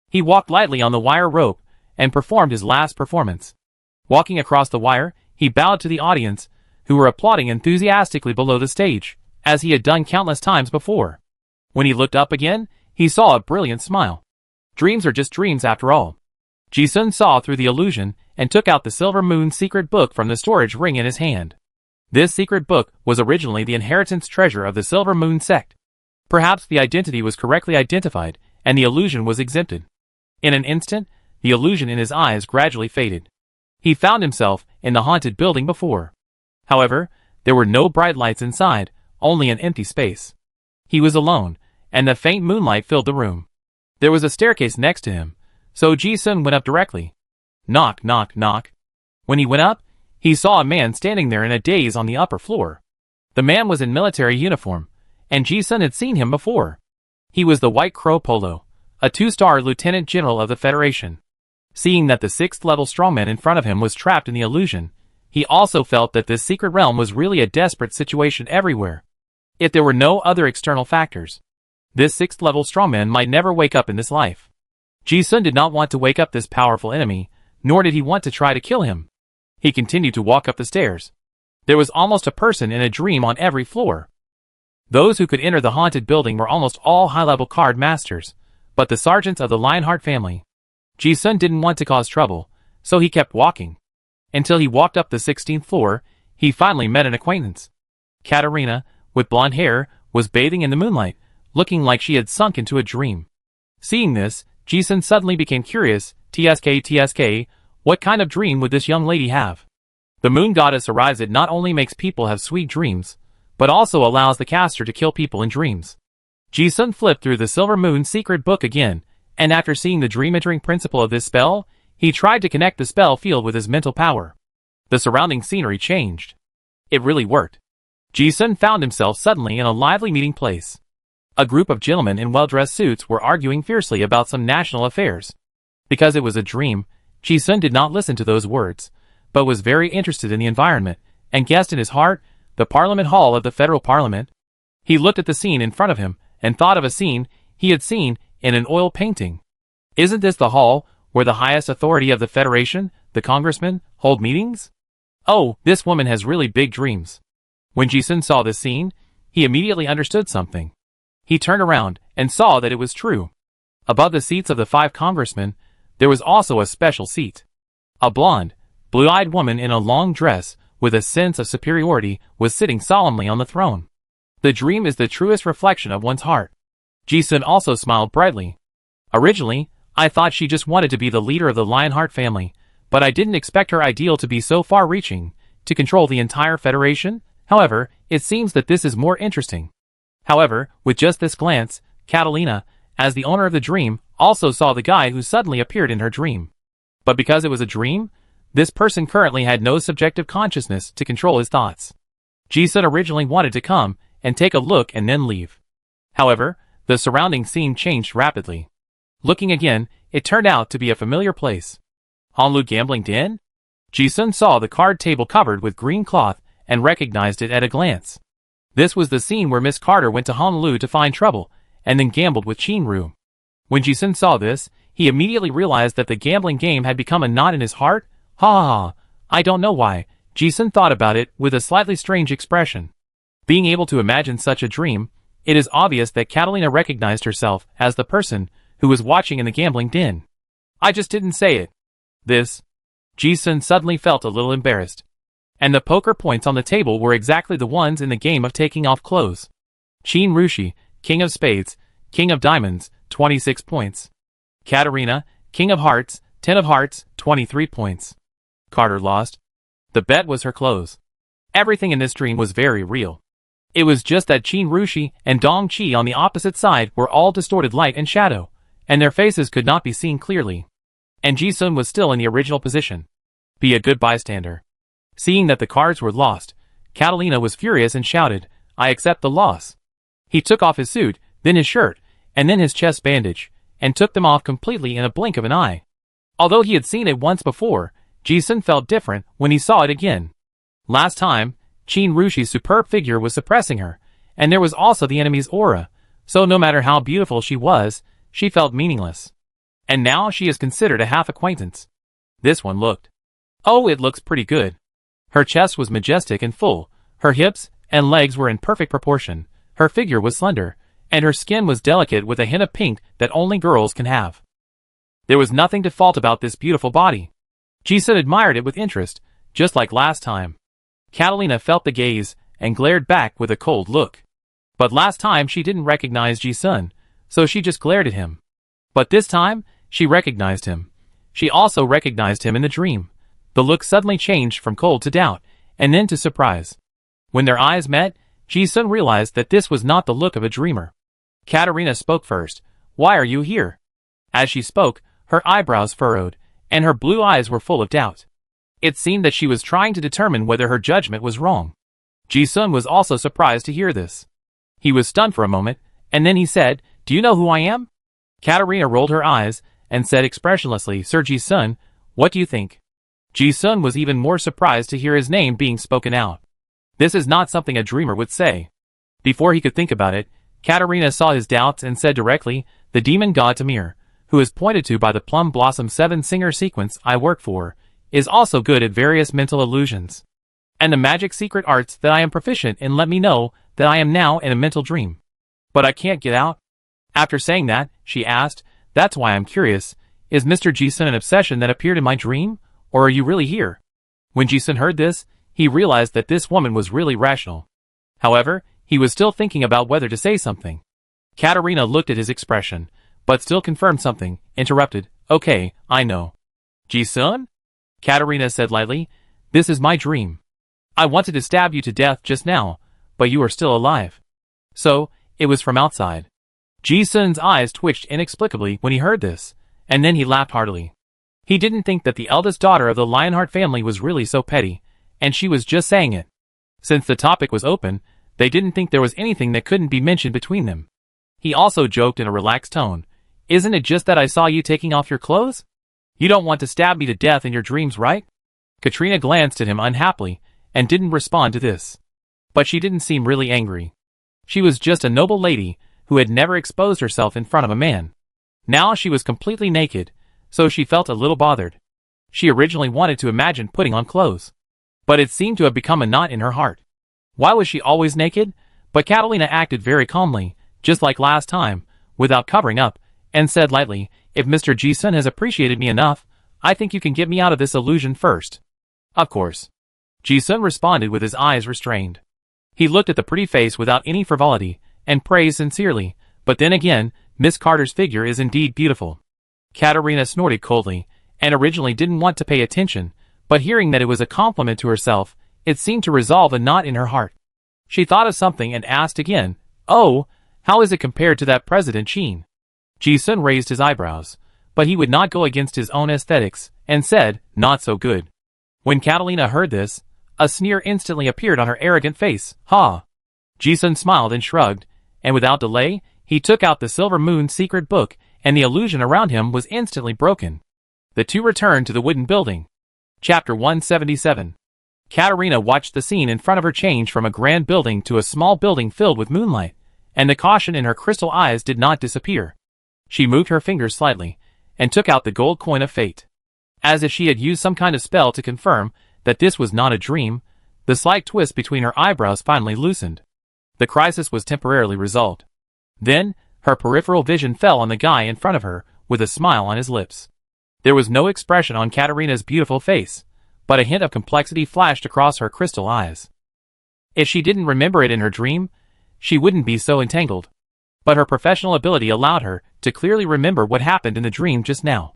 He walked lightly on the wire rope and performed his last performance. Walking across the wire, he bowed to the audience, who were applauding enthusiastically below the stage, as he had done countless times before. When he looked up again, he saw a brilliant smile. Dreams are just dreams after all. Ji-sun saw through the illusion and took out the Silver Moon secret book from the storage ring in his hand. This secret book was originally the inheritance treasure of the Silver Moon sect. Perhaps the identity was correctly identified, and the illusion was exempted. In an instant, the illusion in his eyes gradually faded. He found himself in the haunted building before. However, there were no bright lights inside, only an empty space. He was alone, and the faint moonlight filled the room. There was a staircase next to him, so Ji-sun went up directly. Knock, knock, knock. When he went up, he saw a man standing there in a daze on the upper floor. The man was in military uniform, and Ji-sun had seen him before. He was the White Crow Polo, a 2-star lieutenant general of the Federation. Seeing that the 6th-level strongman in front of him was trapped in the illusion, he also felt that this secret realm was really a desperate situation everywhere. If there were no other external factors, this 6th-level strongman might never wake up in this life. Ji-sun did not want to wake up this powerful enemy, nor did he want to try to kill him. He continued to walk up the stairs. There was almost a person in a dream on every floor. Those who could enter the haunted building were almost all high-level card masters, but the sergeants of the Lionheart family. Ji-sun didn't want to cause trouble, so he kept walking. Until he walked up the 16th floor, he finally met an acquaintance. Katarina, with blonde hair, was bathing in the moonlight, looking like she had sunk into a dream. Seeing this, Ji-sun suddenly became curious. TSK, what kind of dream would this young lady have? The moon goddess arrives. It not only makes people have sweet dreams, but also allows the caster to kill people in dreams. Ji-sun flipped through the Silver Moon secret book again, and after seeing the dream-entering principle of this spell, he tried to connect the spell field with his mental power. The surrounding scenery changed. It really worked. Ji-sun found himself suddenly in a lively meeting place. A group of gentlemen in well-dressed suits were arguing fiercely about some national affairs. Because it was a dream, Ji-sun did not listen to those words, but was very interested in the environment, and guessed in his heart, the Parliament Hall of the Federal Parliament. He looked at the scene in front of him, and thought of a scene he had seen in an oil painting. Isn't this the hall where the highest authority of the Federation, the congressmen, hold meetings? Oh, this woman has really big dreams. When Ji-sun saw this scene, he immediately understood something. He turned around, and saw that it was true. Above the seats of the 5 congressmen, there was also a special seat. A blonde, blue-eyed woman in a long dress, with a sense of superiority, was sitting solemnly on the throne. The dream is the truest reflection of one's heart. Ji-sun also smiled brightly. Originally, I thought she just wanted to be the leader of the Lionheart family, but I didn't expect her ideal to be so far-reaching, to control the entire Federation. However, it seems that this is more interesting. However, with just this glance, Catalina, as the owner of the dream, also saw the guy who suddenly appeared in her dream. But because it was a dream, this person currently had no subjective consciousness to control his thoughts. Ji-sun originally wanted to come and take a look and then leave. However, the surrounding scene changed rapidly. Looking again, it turned out to be a familiar place. Honlu Gambling Den? Ji-sun saw the card table covered with green cloth and recognized it at a glance. This was the scene where Miss Carter went to Honolulu to find trouble, and then gambled with Chinru. When Ji-sun saw this, he immediately realized that the gambling game had become a knot in his heart. Ha ha ha, I don't know why. Ji-sun thought about it with a slightly strange expression. Being able to imagine such a dream, it is obvious that Catalina recognized herself as the person who was watching in the gambling den. I just didn't say it. This. Ji-sun suddenly felt a little embarrassed. And the poker points on the table were exactly the ones in the game of taking off clothes. Chin Rushi, King of Spades, King of Diamonds, 26 points. Katarina, King of Hearts, 10 of Hearts, 23 points. Carter lost. The bet was her clothes. Everything in this dream was very real. It was just that Chin Rushi and Dong Chi on the opposite side were all distorted light and shadow, and their faces could not be seen clearly. And Ji-sun was still in the original position. Be a good bystander. Seeing that the cards were lost, Catalina was furious and shouted, I accept the loss. He took off his suit, then his shirt, and then his chest bandage, and took them off completely in a blink of an eye. Although he had seen it once before, Ji-sun felt different when he saw it again. Last time, Chin Rushi's superb figure was suppressing her, and there was also the enemy's aura, so no matter how beautiful she was, she felt meaningless. And now she is considered a half-acquaintance. This one looked. Oh, it looks pretty good. Her chest was majestic and full, her hips and legs were in perfect proportion, her figure was slender, and her skin was delicate with a hint of pink that only girls can have. There was nothing to fault about this beautiful body. Ji-sun admired it with interest, just like last time. Catalina felt the gaze and glared back with a cold look. But last time she didn't recognize Ji-sun, so she just glared at him. But this time, she recognized him. She also recognized him in the dream. The look suddenly changed from cold to doubt, and then to surprise. When their eyes met, Ji-sun realized that this was not the look of a dreamer. Katarina spoke first. "Why are you here?" As she spoke, her eyebrows furrowed, and her blue eyes were full of doubt. It seemed that she was trying to determine whether her judgment was wrong. Ji-sun was also surprised to hear this. He was stunned for a moment, and then he said, "Do you know who I am?" Katarina rolled her eyes, and said expressionlessly, "Sir Ji-sun, what do you think?" Ji-sun was even more surprised to hear his name being spoken out. This is not something a dreamer would say. Before he could think about it, Katarina saw his doubts and said directly, "The demon god Tamir, who is pointed to by the Plum Blossom 7 singer sequence I work for, is also good at various mental illusions. And the magic secret arts that I am proficient in let me know that I am now in a mental dream. But I can't get out." After saying that, she asked, "That's why I'm curious. Is Mr. Ji-sun an obsession that appeared in my dream, or are you really here?" When Ji-sun heard this, he realized that this woman was really rational. However, he was still thinking about whether to say something. Katarina looked at his expression, but still confirmed something, interrupted, "Okay, I know." "Ji-sun?" Katarina said lightly, "This is my dream. I wanted to stab you to death just now, but you are still alive." So, it was from outside. Ji-sun's eyes twitched inexplicably when he heard this, and then he laughed heartily. He didn't think that the eldest daughter of the Lionheart family was really so petty, and she was just saying it. Since the topic was open, they didn't think there was anything that couldn't be mentioned between them. He also joked in a relaxed tone, "Isn't it just that I saw you taking off your clothes? You don't want to stab me to death in your dreams, right?" Katrina glanced at him unhappily, and didn't respond to this. But she didn't seem really angry. She was just a noble lady, who had never exposed herself in front of a man. Now she was completely naked, so she felt a little bothered. She originally wanted to imagine putting on clothes, but it seemed to have become a knot in her heart. Why was she always naked? But Catalina acted very calmly, just like last time, without covering up, and said lightly, "If Mr. Ji-sun has appreciated me enough, I think you can get me out of this illusion first." "Of course." Ji-sun responded with his eyes restrained. He looked at the pretty face without any frivolity, and praised sincerely, "But then again, Miss Carter's figure is indeed beautiful." Katarina snorted coldly, and originally didn't want to pay attention, but hearing that it was a compliment to herself, it seemed to resolve a knot in her heart. She thought of something and asked again, "Oh, how is it compared to that President Sheen?" Ji-sun raised his eyebrows, but he would not go against his own aesthetics, and said, "Not so good." When Catalina heard this, a sneer instantly appeared on her arrogant face. "Ha!" Ji-sun smiled and shrugged, and without delay, he took out the Silver Moon secret book, and the illusion around him was instantly broken. The two returned to the wooden building. Chapter 177. Katarina watched the scene in front of her change from a grand building to a small building filled with moonlight, and the caution in her crystal eyes did not disappear. She moved her fingers slightly, and took out the gold coin of fate. As if she had used some kind of spell to confirm that this was not a dream, the slight twist between her eyebrows finally loosened. The crisis was temporarily resolved. Then, her peripheral vision fell on the guy in front of her, with a smile on his lips. There was no expression on Katarina's beautiful face, but a hint of complexity flashed across her crystal eyes. If she didn't remember it in her dream, she wouldn't be so entangled. But her professional ability allowed her to clearly remember what happened in the dream just now.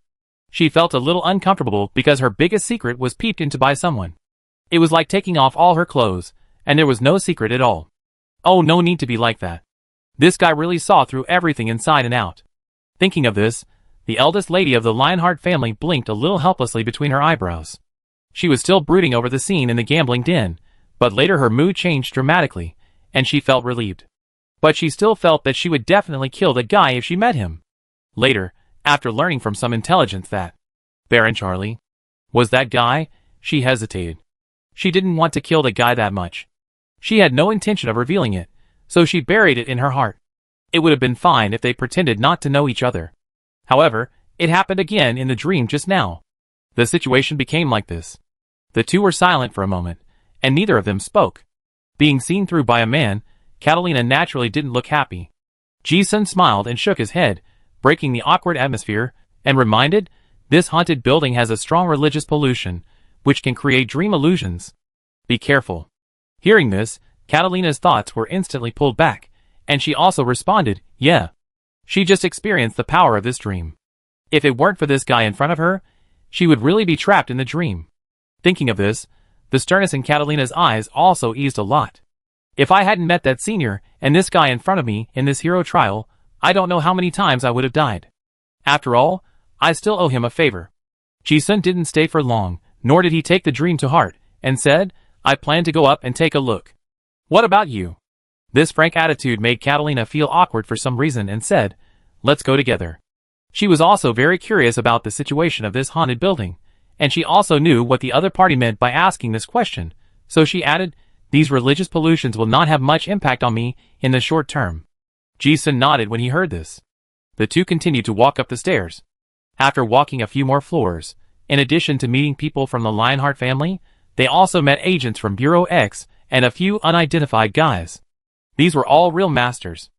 She felt a little uncomfortable because her biggest secret was peeped into by someone. It was like taking off all her clothes, and there was no secret at all. Oh, no need to be like that. This guy really saw through everything inside and out. Thinking of this, the eldest lady of the Lionheart family blinked a little helplessly between her eyebrows. She was still brooding over the scene in the gambling den, but later her mood changed dramatically, and she felt relieved. But she still felt that she would definitely kill the guy if she met him. Later, after learning from some intelligence that Baron Charlie was that guy, she hesitated. She didn't want to kill the guy that much. She had no intention of revealing it, so she buried it in her heart. It would have been fine if they pretended not to know each other. However, it happened again in the dream just now. The situation became like this. The two were silent for a moment, and neither of them spoke. Being seen through by a man, Catalina naturally didn't look happy. Ji-sun smiled and shook his head, breaking the awkward atmosphere, and reminded, "This haunted building has a strong religious pollution, which can create dream illusions. Be careful." Hearing this, Catalina's thoughts were instantly pulled back, and she also responded, "Yeah." She just experienced the power of this dream. If it weren't for this guy in front of her, she would really be trapped in the dream. Thinking of this, the sternness in Catalina's eyes also eased a lot. If I hadn't met that senior and this guy in front of me in this hero trial, I don't know how many times I would have died. After all, I still owe him a favor. Ji-sun didn't stay for long, nor did he take the dream to heart, and said, I plan to go up and take a look. What about you? This frank attitude made Catalina feel awkward for some reason and said, let's go together. She was also very curious about the situation of this haunted building, and she also knew what the other party meant by asking this question, so she added, these religious pollutions will not have much impact on me in the short term. Ji-sun nodded when he heard this. The two continued to walk up the stairs. After walking a few more floors, in addition to meeting people from the Lionheart family, they also met agents from Bureau X and a few unidentified guys. These were all real masters.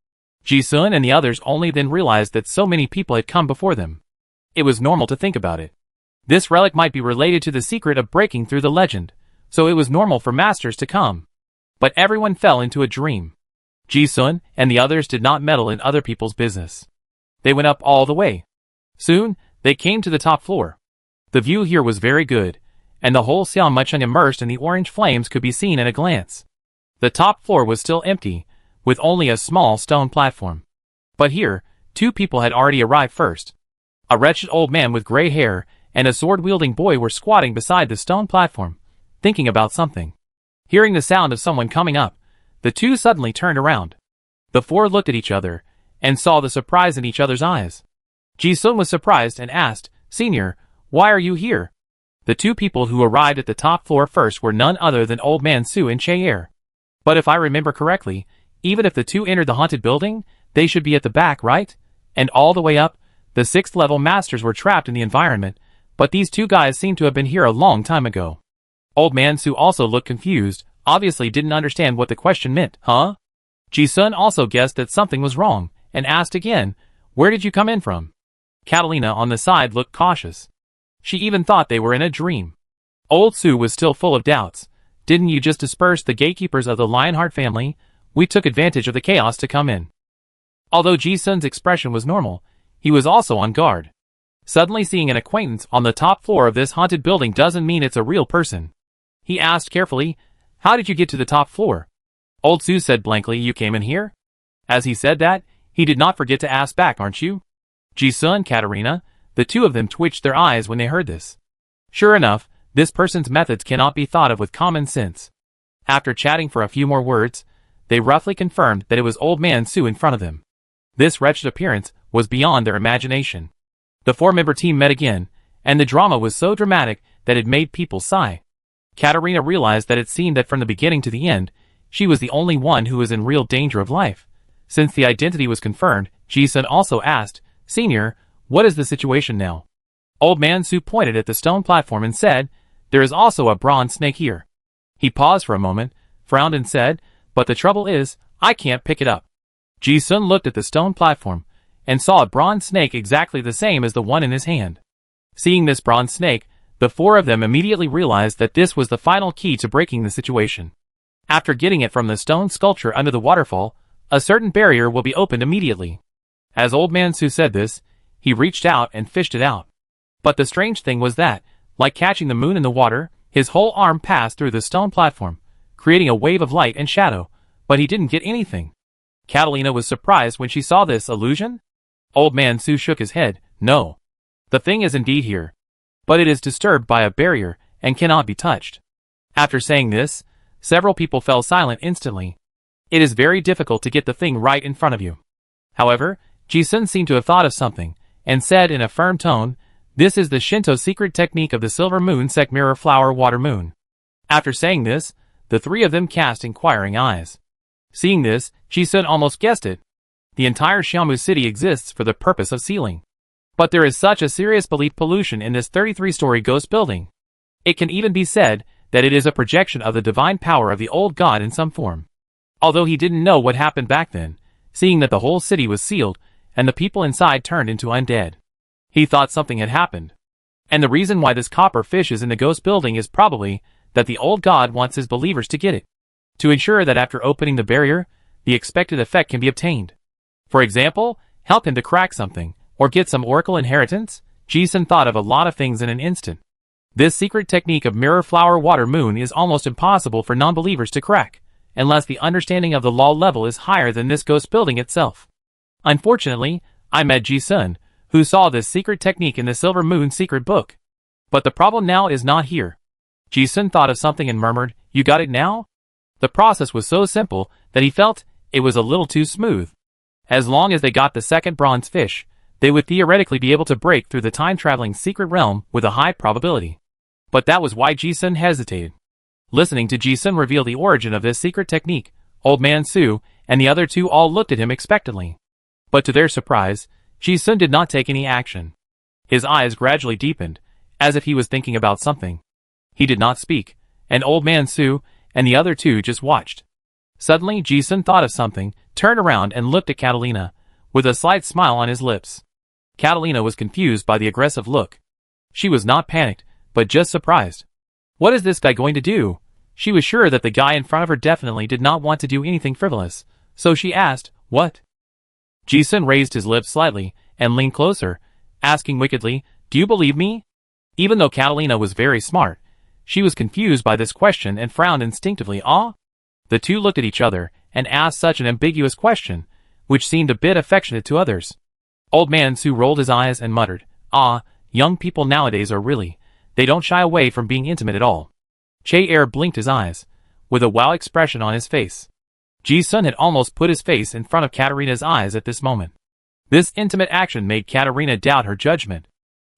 Ji-sun and the others only then realized that so many people had come before them. It was normal to think about it. This relic might be related to the secret of breaking through the legend, so it was normal for masters to come. But everyone fell into a dream. Ji-sun and the others did not meddle in other people's business. They went up all the way. Soon, they came to the top floor. The view here was very good, and the whole Xiaomucheng immersed in the orange flames could be seen at a glance. The top floor was still empty, with only a small stone platform. But here, two people had already arrived first. A wretched old man with gray hair and a sword-wielding boy were squatting beside the stone platform, thinking about something. Hearing the sound of someone coming up, the two suddenly turned around. The four looked at each other, and saw the surprise in each other's eyes. Ji-sun was surprised and asked, Senior, why are you here? The two people who arrived at the top floor first were none other than Old Man Su and Che-er. But if I remember correctly, even if the two entered the haunted building, they should be at the back, right? And all the way up, the 6th level masters were trapped in the environment, but these two guys seem to have been here a long time ago. Old Man Su also looked confused, obviously didn't understand what the question meant, huh? Ji-sun also guessed that something was wrong, and asked again, where did you come in from? Catalina on the side looked cautious. She even thought they were in a dream. Old Su was still full of doubts. Didn't you just disperse the gatekeepers of the Lionheart family? We took advantage of the chaos to come in. Although Ji-sun's expression was normal, he was also on guard. Suddenly seeing an acquaintance on the top floor of this haunted building doesn't mean it's a real person. He asked carefully, how did you get to the top floor? Old Su said blankly, you came in here? As he said that, he did not forget to ask back, aren't you? Ji-sun, Katarina, the two of them twitched their eyes when they heard this. Sure enough, this person's methods cannot be thought of with common sense. After chatting for a few more words, they roughly confirmed that it was Old Man Su in front of them. This wretched appearance was beyond their imagination. The four-member team met again, and the drama was so dramatic that it made people sigh. Katarina realized that it seemed that from the beginning to the end, she was the only one who was in real danger of life. Since the identity was confirmed, Ji-sun also asked, Senior, what is the situation now? Old Man Su pointed at the stone platform and said, there is also a bronze snake here. He paused for a moment, frowned and said, but the trouble is, I can't pick it up. Ji-sun looked at the stone platform, and saw a bronze snake exactly the same as the one in his hand. Seeing this bronze snake, the four of them immediately realized that this was the final key to breaking the situation. After getting it from the stone sculpture under the waterfall, a certain barrier will be opened immediately. As Old Man Su said this, he reached out and fished it out. But the strange thing was that, like catching the moon in the water, his whole arm passed through the stone platform, creating a wave of light and shadow, but he didn't get anything. Catalina was surprised when she saw this illusion. Old Man Su shook his head, no. The thing is indeed here. But it is disturbed by a barrier and cannot be touched. After saying this, several people fell silent instantly. It is very difficult to get the thing right in front of you. However, Ji-sun seemed to have thought of something, and said in a firm tone, this is the Shinto secret technique of the silver moon sect mirror flower water moon. After saying this, the three of them cast inquiring eyes. Seeing this, Ji-sun almost guessed it. The entire Xiaomu city exists for the purpose of sealing. But there is such a serious belief pollution in this 33-story ghost building. It can even be said that it is a projection of the divine power of the old god in some form. Although he didn't know what happened back then, seeing that the whole city was sealed, and the people inside turned into undead. He thought something had happened. And the reason why this copper fish is in the ghost building is probably that the old god wants his believers to get it, to ensure that after opening the barrier, the expected effect can be obtained. For example, help him to crack something, or get some oracle inheritance. Ji-sun thought of a lot of things in an instant. This secret technique of mirror flower water moon is almost impossible for non-believers to crack, unless the understanding of the law level is higher than this ghost building itself. Unfortunately, I met Ji-sun, who saw this secret technique in the Silver Moon secret book. But the problem now is not here. Ji-sun thought of something and murmured, "You got it now?" The process was so simple that he felt it was a little too smooth. As long as they got the second bronze fish, they would theoretically be able to break through the time-traveling secret realm with a high probability. But that was why Ji-sun hesitated. Listening to Ji-sun reveal the origin of this secret technique, Old Man Su and the other two all looked at him expectantly. But to their surprise, Ji-sun did not take any action. His eyes gradually deepened, as if he was thinking about something. He did not speak, and Old Man Su and the other two just watched. Suddenly Ji-sun thought of something, turned around and looked at Catalina, with a slight smile on his lips. Catalina was confused by the aggressive look. She was not panicked, but just surprised. What is this guy going to do? She was sure that the guy in front of her definitely did not want to do anything frivolous, so she asked, "What?" Ji-sun raised his lips slightly and leaned closer, asking wickedly, "Do you believe me?" Even though Catalina was very smart, she was confused by this question and frowned instinctively. "Ah?" The two looked at each other and asked such an ambiguous question, which seemed a bit affectionate to others. Old Man Su rolled his eyes and muttered, "Ah, young people nowadays are really, they don't shy away from being intimate at all." Che-er blinked his eyes, with a wow expression on his face. Ji-sun had almost put his face in front of Katarina's eyes at this moment. This intimate action made Katarina doubt her judgment.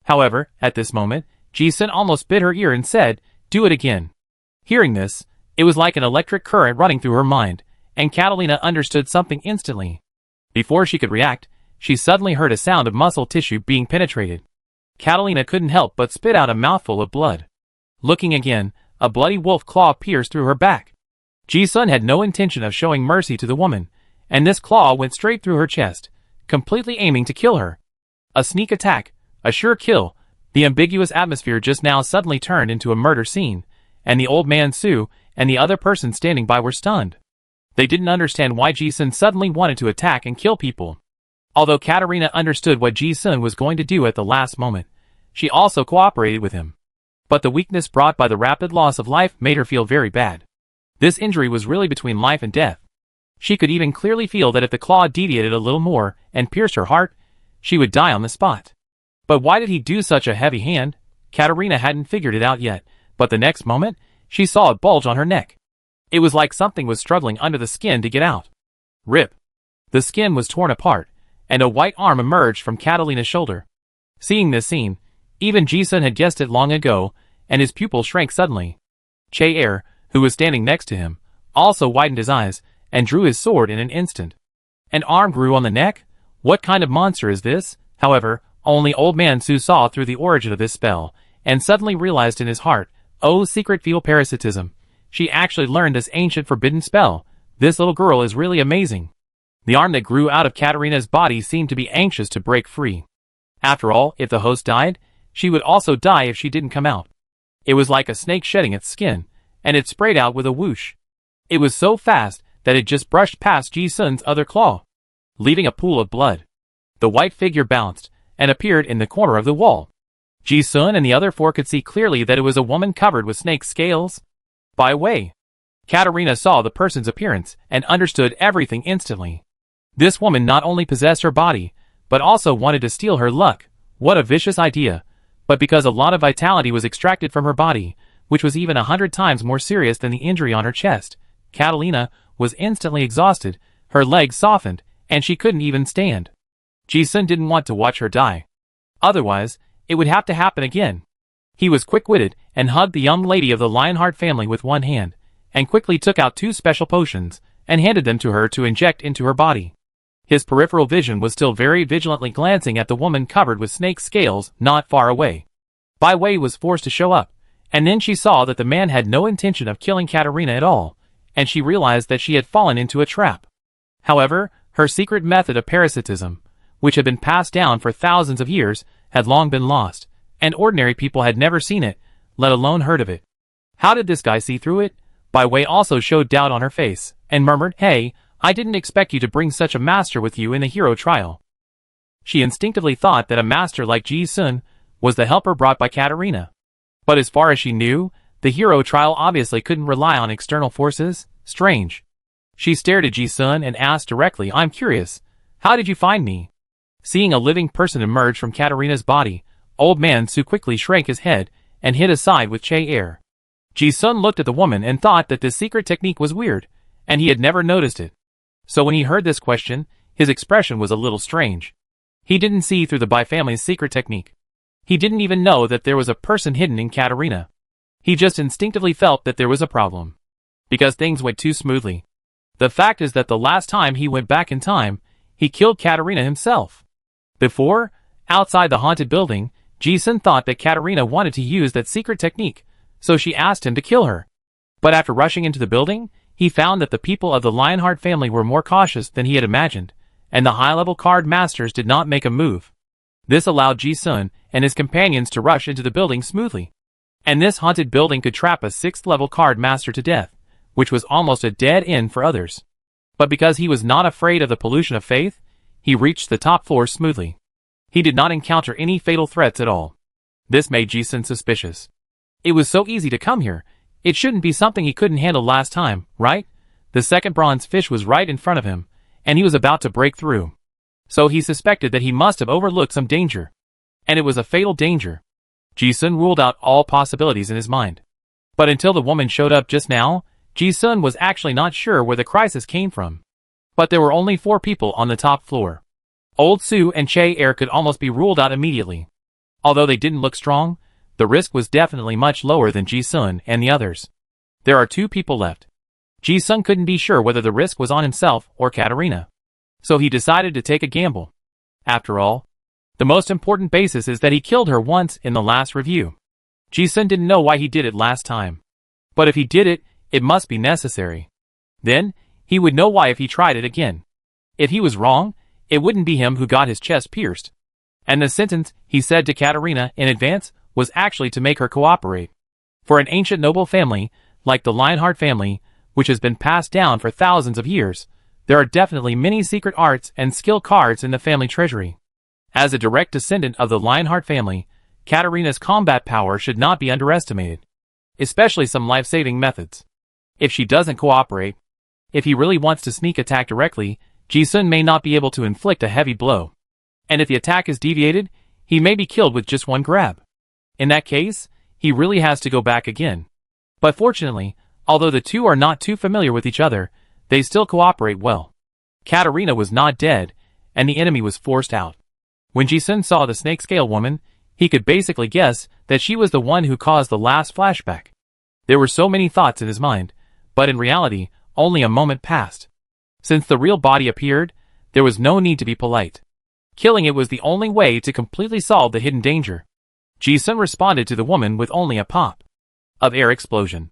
However, at this moment, Ji-sun almost bit her ear and said, "Do it again." Hearing this, it was like an electric current running through her mind, and Catalina understood something instantly. Before she could react, she suddenly heard a sound of muscle tissue being penetrated. Catalina couldn't help but spit out a mouthful of blood. Looking again, a bloody wolf claw pierced through her back. Ji-sun had no intention of showing mercy to the woman, and this claw went straight through her chest, completely aiming to kill her. A sneak attack, a sure kill. The ambiguous atmosphere just now suddenly turned into a murder scene, and the Old Man Su and the other person standing by were stunned. They didn't understand why Ji-sun suddenly wanted to attack and kill people. Although Katarina understood what Ji-sun was going to do at the last moment, she also cooperated with him. But the weakness brought by the rapid loss of life made her feel very bad. This injury was really between life and death. She could even clearly feel that if the claw deviated a little more and pierced her heart, she would die on the spot. But why did he do such a heavy hand? Katarina hadn't figured it out yet, but the next moment, she saw a bulge on her neck. It was like something was struggling under the skin to get out. Rip! The skin was torn apart, and a white arm emerged from Catalina's shoulder. Seeing this scene, even Ji-sun had guessed it long ago, and his pupil shrank suddenly. Che-er, who was standing next to him, also widened his eyes, and drew his sword in an instant. An arm grew on the neck? What kind of monster is this? However, only Old Man Su saw through the origin of this spell, and suddenly realized in his heart, oh secret fetal parasitism. She actually learned this ancient forbidden spell. This little girl is really amazing. The arm that grew out of Katarina's body seemed to be anxious to break free. After all, if the host died, she would also die if she didn't come out. It was like a snake shedding its skin, and it sprayed out with a whoosh. It was so fast that it just brushed past Ji-sun's other claw, leaving a pool of blood. The white figure bounced, and appeared in the corner of the wall. Ji-sun and the other four could see clearly that it was a woman covered with snake scales. By way, Katarina saw the person's appearance and understood everything instantly. This woman not only possessed her body, but also wanted to steal her luck. What a vicious idea. But because a lot of vitality was extracted from her body, which was even 100 times more serious than the injury on her chest, Catalina was instantly exhausted, her legs softened, and she couldn't even stand. Ji-sun didn't want to watch her die. Otherwise, it would have to happen again. He was quick-witted and hugged the young lady of the Lionheart family with one hand, and quickly took out 2 special potions, and handed them to her to inject into her body. His peripheral vision was still very vigilantly glancing at the woman covered with snake scales not far away. Bai Wei was forced to show up, and then she saw that the man had no intention of killing Katarina at all, and she realized that she had fallen into a trap. However, her secret method of parasitism, which had been passed down for thousands of years, had long been lost, and ordinary people had never seen it, let alone heard of it. How did this guy see through it? Bai Wei also showed doubt on her face, and murmured, "Hey, I didn't expect you to bring such a master with you in the hero trial." She instinctively thought that a master like Ji-sun was the helper brought by Katarina. But as far as she knew, the hero trial obviously couldn't rely on external forces. strange. She stared at Ji-sun and asked directly, I'm curious, how did you find me? Seeing a living person emerge from Katarina's body, old man Su quickly shrank his head and hid aside with Che-air. Ji-sun looked at the woman and thought that this secret technique was weird, and he had never noticed it. So when he heard this question, his expression was a little strange. He didn't see through the Bai family's secret technique. He didn't even know that there was a person hidden in Katarina. He just instinctively felt that there was a problem. Because things went too smoothly. The fact is that the last time he went back in time, he killed Katarina himself. Before, outside the haunted building, Ji-sun thought that Katarina wanted to use that secret technique, so she asked him to kill her. But after rushing into the building, he found that the people of the Lionheart family were more cautious than he had imagined, and the high-level card masters did not make a move. This allowed Ji-sun and his companions to rush into the building smoothly. And this haunted building could trap a 6th-level card master to death, which was almost a dead end for others. But because he was not afraid of the pollution of faith, he reached the top floor smoothly. He did not encounter any fatal threats at all. This made Ji-sun suspicious. It was so easy to come here. It shouldn't be something he couldn't handle last time, right? The second bronze fish was right in front of him, and he was about to break through. So he suspected that he must have overlooked some danger. And it was a fatal danger. Ji-sun ruled out all possibilities in his mind. But until the woman showed up just now, Ji-sun was actually not sure where the crisis came from. But there were only 4 people on the top floor. Old Su and Che-air could almost be ruled out immediately. Although they didn't look strong, the risk was definitely much lower than Ji-sun and the others. There are 2 people left. Ji-sun couldn't be sure whether the risk was on himself or Katarina. So he decided to take a gamble. After all, the most important basis is that he killed her once in the last review. Ji-sun didn't know why he did it last time. But if he did it, it must be necessary. Then, he would know why if he tried it again. If he was wrong, it wouldn't be him who got his chest pierced. And the sentence he said to Katarina in advance was actually to make her cooperate. For an ancient noble family, like the Lionheart family, which has been passed down for thousands of years, there are definitely many secret arts and skill cards in the family treasury. As a direct descendant of the Lionheart family, Katarina's combat power should not be underestimated. Especially some life-saving methods. If she doesn't cooperate, if he really wants to sneak attack directly, Ji-sun may not be able to inflict a heavy blow. And if the attack is deviated, he may be killed with just one grab. In that case, he really has to go back again. But fortunately, although the 2 are not too familiar with each other, they still cooperate well. Katarina was not dead, and the enemy was forced out. When Ji-sun saw the snake scale woman, he could basically guess that she was the one who caused the last flashback. There were so many thoughts in his mind, but in reality, only a moment passed. Since the real body appeared, there was no need to be polite. Killing it was the only way to completely solve the hidden danger. Ji-sun responded to the woman with only a pop of air explosion.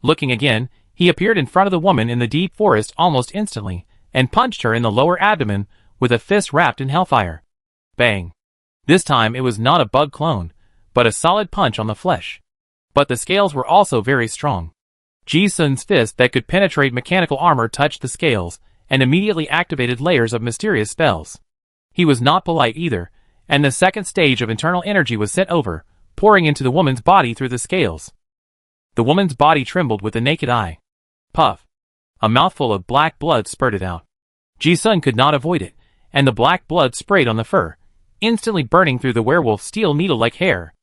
Looking again, he appeared in front of the woman in the deep forest almost instantly, and punched her in the lower abdomen with a fist wrapped in hellfire. Bang! This time it was not a bug clone, but a solid punch on the flesh. But the scales were also very strong. Ji-sun's fist that could penetrate mechanical armor touched the scales, and immediately activated layers of mysterious spells. He was not polite either, and the second stage of internal energy was sent over, pouring into the woman's body through the scales. The woman's body trembled with the naked eye. Puff! A mouthful of black blood spurted out. Ji-sun could not avoid it, and the black blood sprayed on the fur, instantly burning through the werewolf's steel needle-like hair.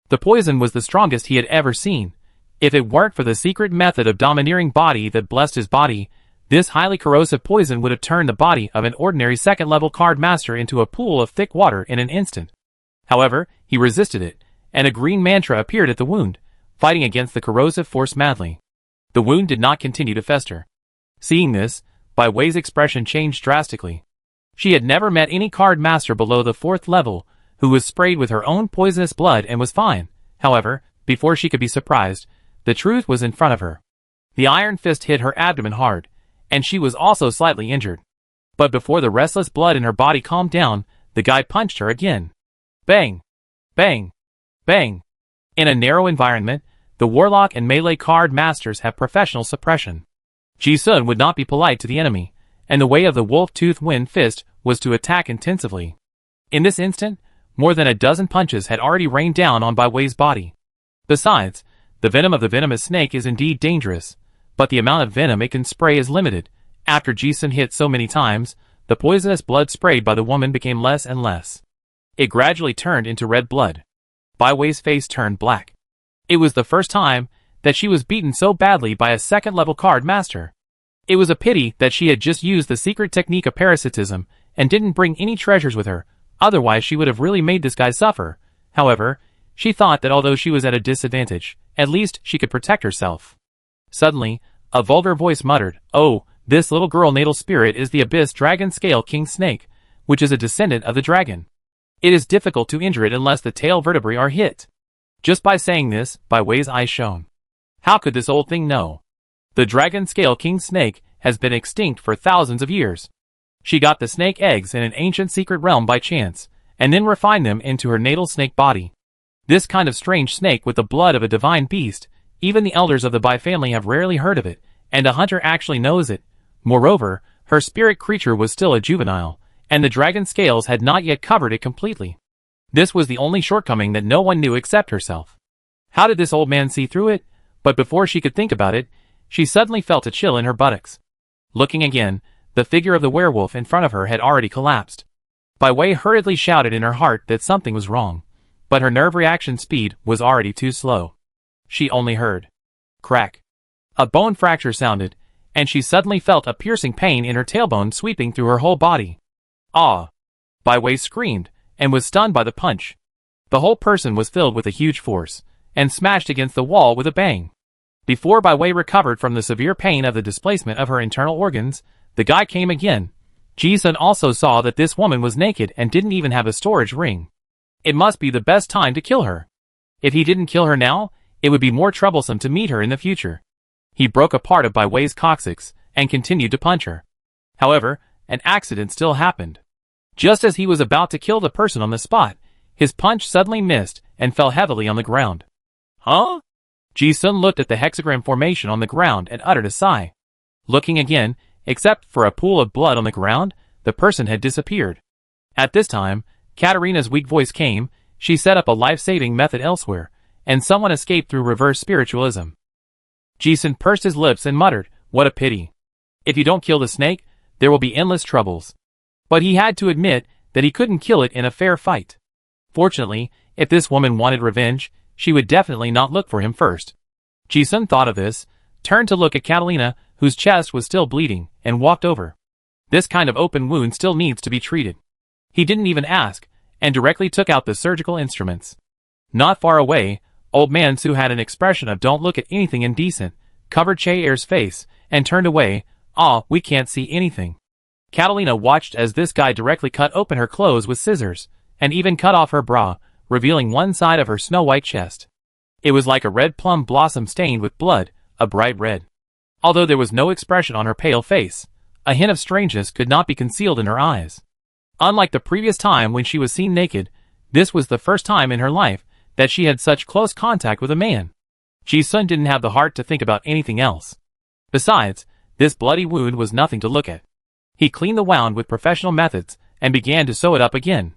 The poison was the strongest he had ever seen. If it weren't for the secret method of domineering body that blessed his body, this highly corrosive poison would have turned the body of an ordinary second-level card master into a pool of thick water in an instant. However, he resisted it, and a green mantra appeared at the wound, fighting against the corrosive force madly. The wound did not continue to fester. Seeing this, Bai Wei's expression changed drastically. She had never met any card master below the 4th level who was sprayed with her own poisonous blood and was fine. However, before she could be surprised, the truth was in front of her. The iron fist hit her abdomen hard, and she was also slightly injured. But before the restless blood in her body calmed down, the guy punched her again. Bang! Bang! Bang! In a narrow environment, the warlock and melee card masters have professional suppression. Ji-sun would not be polite to the enemy, and the way of the wolf-tooth wind fist was to attack intensively. In this instant, more than a dozen punches had already rained down on Bai Wei's body. Besides, the venom of the venomous snake is indeed dangerous, but the amount of venom it can spray is limited. After Ji-sun hit so many times, the poisonous blood sprayed by the woman became less and less. It gradually turned into red blood. Bai Wei's face turned black. It was the first time that she was beaten so badly by a second-level card master. It was a pity that she had just used the secret technique of parasitism and didn't bring any treasures with her, otherwise she would have really made this guy suffer. However, she thought that although she was at a disadvantage, at least she could protect herself. Suddenly, a vulgar voice muttered, "Oh, this little girl natal spirit is the Abyss Dragon Scale King Snake, which is a descendant of the dragon. It is difficult to injure it unless the tail vertebrae are hit." Just by saying this, Bai Wei's eyes shone. How could this old thing know? The Dragon Scale King Snake has been extinct for thousands of years. She got the snake eggs in an ancient secret realm by chance, and then refined them into her natal snake body. This kind of strange snake with the blood of a divine beast, even the elders of the Bai family have rarely heard of it, and a hunter actually knows it. Moreover, her spirit creature was still a juvenile, and the dragon scales had not yet covered it completely. This was the only shortcoming that no one knew except herself. How did this old man see through it? But before she could think about it, she suddenly felt a chill in her buttocks. Looking again, the figure of the werewolf in front of her had already collapsed. Bai Wei hurriedly shouted in her heart that something was wrong, but her nerve reaction speed was already too slow. She only heard crack. A bone fracture sounded, and she suddenly felt a piercing pain in her tailbone sweeping through her whole body. Ah! Bai Wei screamed, and was stunned by the punch. The whole person was filled with a huge force, and smashed against the wall with a bang. Before Bai Wei recovered from the severe pain of the displacement of her internal organs, the guy came again. Ji-sun also saw that this woman was naked and didn't even have a storage ring. It must be the best time to kill her. If he didn't kill her now, it would be more troublesome to meet her in the future. He broke a part of Bai Wei's coccyx and continued to punch her. However, an accident still happened. Just as he was about to kill the person on the spot, his punch suddenly missed and fell heavily on the ground. Huh? Ji-sun looked at the hexagram formation on the ground and uttered a sigh. Looking again, except for a pool of blood on the ground, the person had disappeared. At this time, Katarina's weak voice came. She set up a life-saving method elsewhere, and someone escaped through reverse spiritualism. Ji-sun pursed his lips and muttered, "What a pity. If you don't kill the snake, there will be endless troubles." But he had to admit that he couldn't kill it in a fair fight. Fortunately, if this woman wanted revenge, she would definitely not look for him first. Ji-sun thought of this, turned to look at Catalina, whose chest was still bleeding, and walked over. This kind of open wound still needs to be treated. He didn't even ask, and directly took out the surgical instruments. Not far away, old man Su had an expression of "don't look at anything indecent," covered Che-Air's face, and turned away. "Ah, we can't see anything." Catalina watched as this guy directly cut open her clothes with scissors, and even cut off her bra, revealing one side of her snow-white chest. It was like a red plum blossom stained with blood, a bright red. Although there was no expression on her pale face, a hint of strangeness could not be concealed in her eyes. Unlike the previous time when she was seen naked, this was the first time in her life that she had such close contact with a man. Ji-sun didn't have the heart to think about anything else. Besides, this bloody wound was nothing to look at. He cleaned the wound with professional methods and began to sew it up again.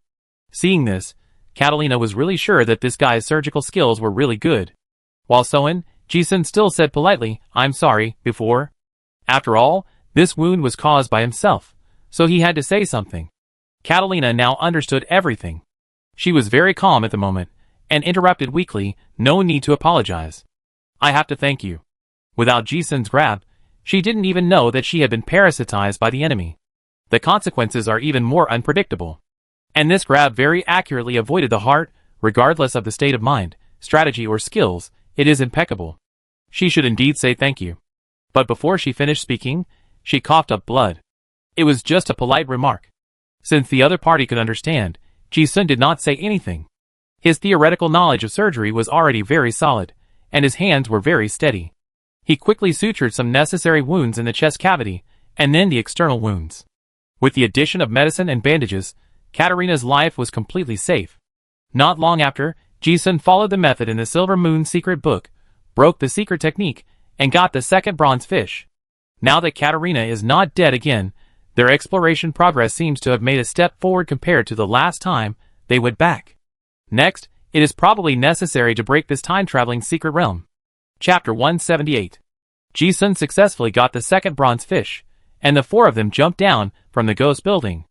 Seeing this, Catalina was really sure that this guy's surgical skills were really good. While sewing, Ji-sun still said politely, "I'm sorry," before. After all, this wound was caused by himself, so he had to say something. Catalina now understood everything. She was very calm at the moment, and interrupted weakly, "No need to apologize. I have to thank you." Without Ji-sun's grab, she didn't even know that she had been parasitized by the enemy. The consequences are even more unpredictable. And this grab very accurately avoided the heart, regardless of the state of mind, strategy or skills. It is impeccable. She should indeed say thank you. But before she finished speaking, she coughed up blood. It was just a polite remark. Since the other party could understand, Ji-sun did not say anything. His theoretical knowledge of surgery was already very solid, and his hands were very steady. He quickly sutured some necessary wounds in the chest cavity, and then the external wounds. With the addition of medicine and bandages, Katarina's life was completely safe. Not long after, Ji-sun followed the method in the Silver Moon secret book, broke the secret technique, and got the second bronze fish. Now that Katarina is not dead again, their exploration progress seems to have made a step forward compared to the last time they went back. Next, it is probably necessary to break this time-traveling secret realm. Chapter 178. Ji-sun successfully got the second bronze fish, and the four of them jumped down from the ghost building.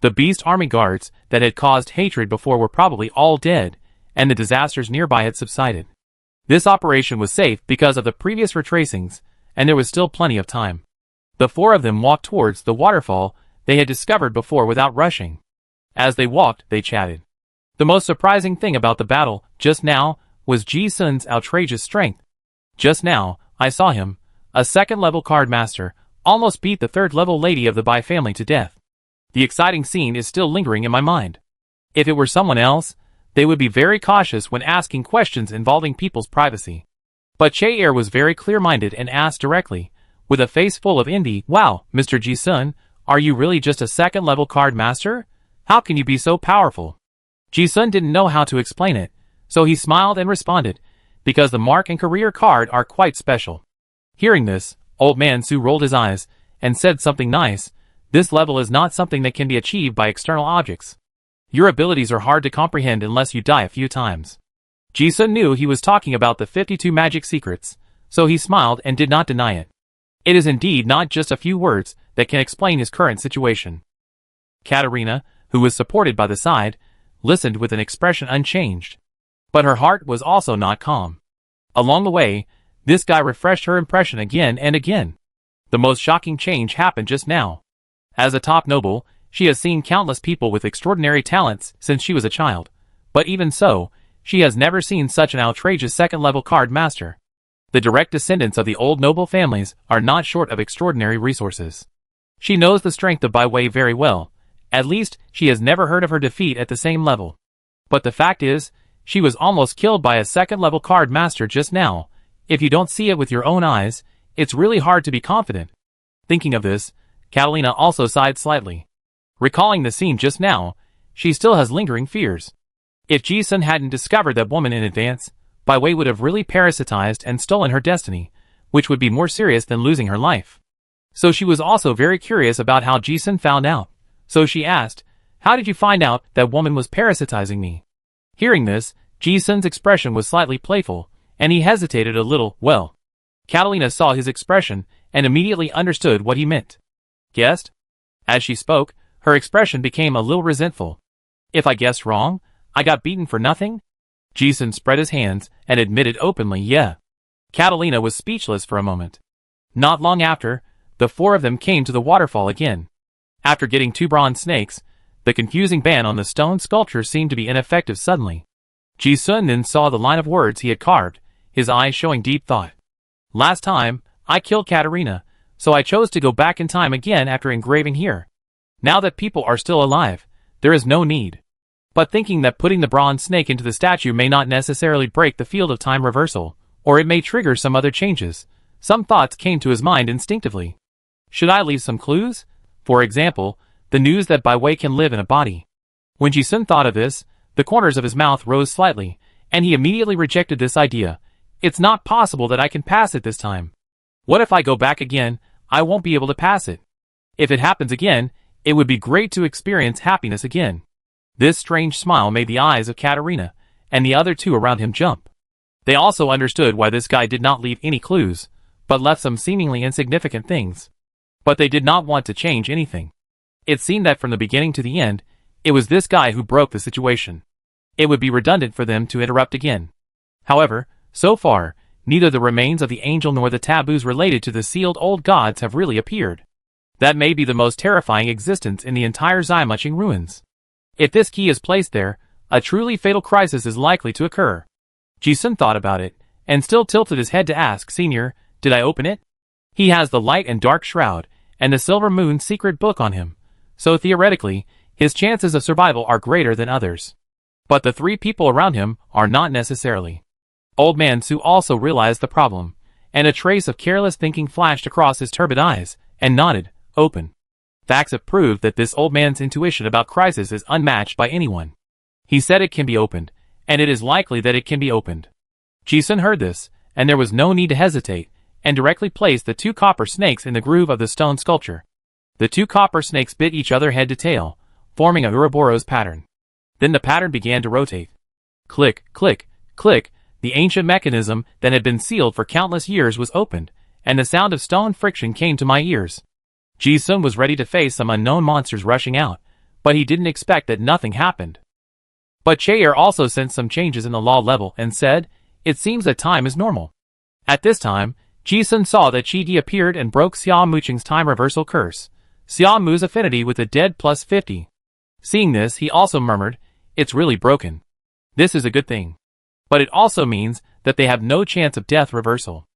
The beast army guards that had caused hatred before were probably all dead, and the disasters nearby had subsided. This operation was safe because of the previous retracings, and there was still plenty of time. The four of them walked towards the waterfall they had discovered before without rushing. As they walked, they chatted. The most surprising thing about the battle just now was Ji-sun's outrageous strength. Just now, I saw him, a second-level card master, almost beat the third-level lady of the Bai family to death. The exciting scene is still lingering in my mind. If it were someone else, they would be very cautious when asking questions involving people's privacy. But Che-er was very clear-minded and asked directly, with a face full of envy, "Wow, Mr. Ji-sun, are you really just a second-level card master? How can you be so powerful?" Ji-sun didn't know how to explain it, so he smiled and responded, "Because the mark and career card are quite special." Hearing this, Old Man Su rolled his eyes and said something nice. "This level is not something that can be achieved by external objects. Your abilities are hard to comprehend unless you die a few times." Ji-sun knew he was talking about the 52 magic secrets, so he smiled and did not deny it. It is indeed not just a few words that can explain his current situation. Katarina, who was supported by the side, listened with an expression unchanged. But her heart was also not calm. Along the way, this guy refreshed her impression again and again. The most shocking change happened just now. As a top noble, she has seen countless people with extraordinary talents since she was a child, but even so, she has never seen such an outrageous second-level card master. The direct descendants of the old noble families are not short of extraordinary resources. She knows the strength of Bai Wei very well. At least, she has never heard of her defeat at the same level. But the fact is, she was almost killed by a second-level card master just now. If you don't see it with your own eyes, it's really hard to be confident. Thinking of this, Catalina also sighed slightly. Recalling the scene just now, she still has lingering fears. If Ji-sun hadn't discovered that woman in advance, Bai Wei would have really parasitized and stolen her destiny, which would be more serious than losing her life. So she was also very curious about how Ji-sun found out. So she asked, "How did you find out that woman was parasitizing me?" Hearing this, Ji-sun's expression was slightly playful, and he hesitated a little. Well, Catalina saw his expression and immediately understood what he meant. "Guessed?" As she spoke, her expression became a little resentful. "If I guessed wrong, I got beaten for nothing?" Ji-sun spread his hands and admitted openly, "Yeah." Catalina was speechless for a moment. Not long after, the four of them came to the waterfall again. After getting 2 bronze snakes, the confusing ban on the stone sculpture seemed to be ineffective suddenly. Ji-sun then saw the line of words he had carved, his eyes showing deep thought. "Last time, I killed Katarina, so I chose to go back in time again after engraving here. Now that people are still alive, there is no need." But thinking that putting the bronze snake into the statue may not necessarily break the field of time reversal, or it may trigger some other changes, some thoughts came to his mind instinctively. Should I leave some clues? For example, the news that Bai Wei can live in a body. When Ji-sun thought of this, the corners of his mouth rose slightly, and he immediately rejected this idea. "It's not possible that I can pass it this time. What if I go back again? I won't be able to pass it. If it happens again, it would be great to experience happiness again." This strange smile made the eyes of Katarina and the other 2 around him jump. They also understood why this guy did not leave any clues, but left some seemingly insignificant things. But they did not want to change anything. It seemed that from the beginning to the end, it was this guy who broke the situation. It would be redundant for them to interrupt again. However, so far, neither the remains of the angel nor the taboos related to the sealed old gods have really appeared. That may be the most terrifying existence in the entire Xiaomuching ruins. If this key is placed there, a truly fatal crisis is likely to occur. Ji-sun thought about it, and still tilted his head to ask, "Senior, did I open it?" He has the light and dark shroud, and the silver moon secret book on him, so theoretically, his chances of survival are greater than others. But the 3 people around him are not necessarily. Old Man Su also realized the problem, and a trace of careless thinking flashed across his turbid eyes, and nodded, "Open." Facts have proved that this old man's intuition about crisis is unmatched by anyone. He said it can be opened, and it is likely that it can be opened. Ji-sun heard this, and there was no need to hesitate, and directly placed the 2 copper snakes in the groove of the stone sculpture. The 2 copper snakes bit each other head to tail, forming a Ouroboros pattern. Then the pattern began to rotate. Click, click, click, the ancient mechanism that had been sealed for countless years was opened, and the sound of stone friction came to my ears. Ji-sun was ready to face some unknown monsters rushing out, but he didn't expect that nothing happened. But Chair also sensed some changes in the law level and said, "It seems that time is normal." At this time, Ji-sun saw that Chi-Di appeared and broke Xia Muqing's time reversal curse, Xia Mu's affinity with the dead plus 50. Seeing this, he also murmured, "It's really broken. This is a good thing. But it also means that they have no chance of death reversal."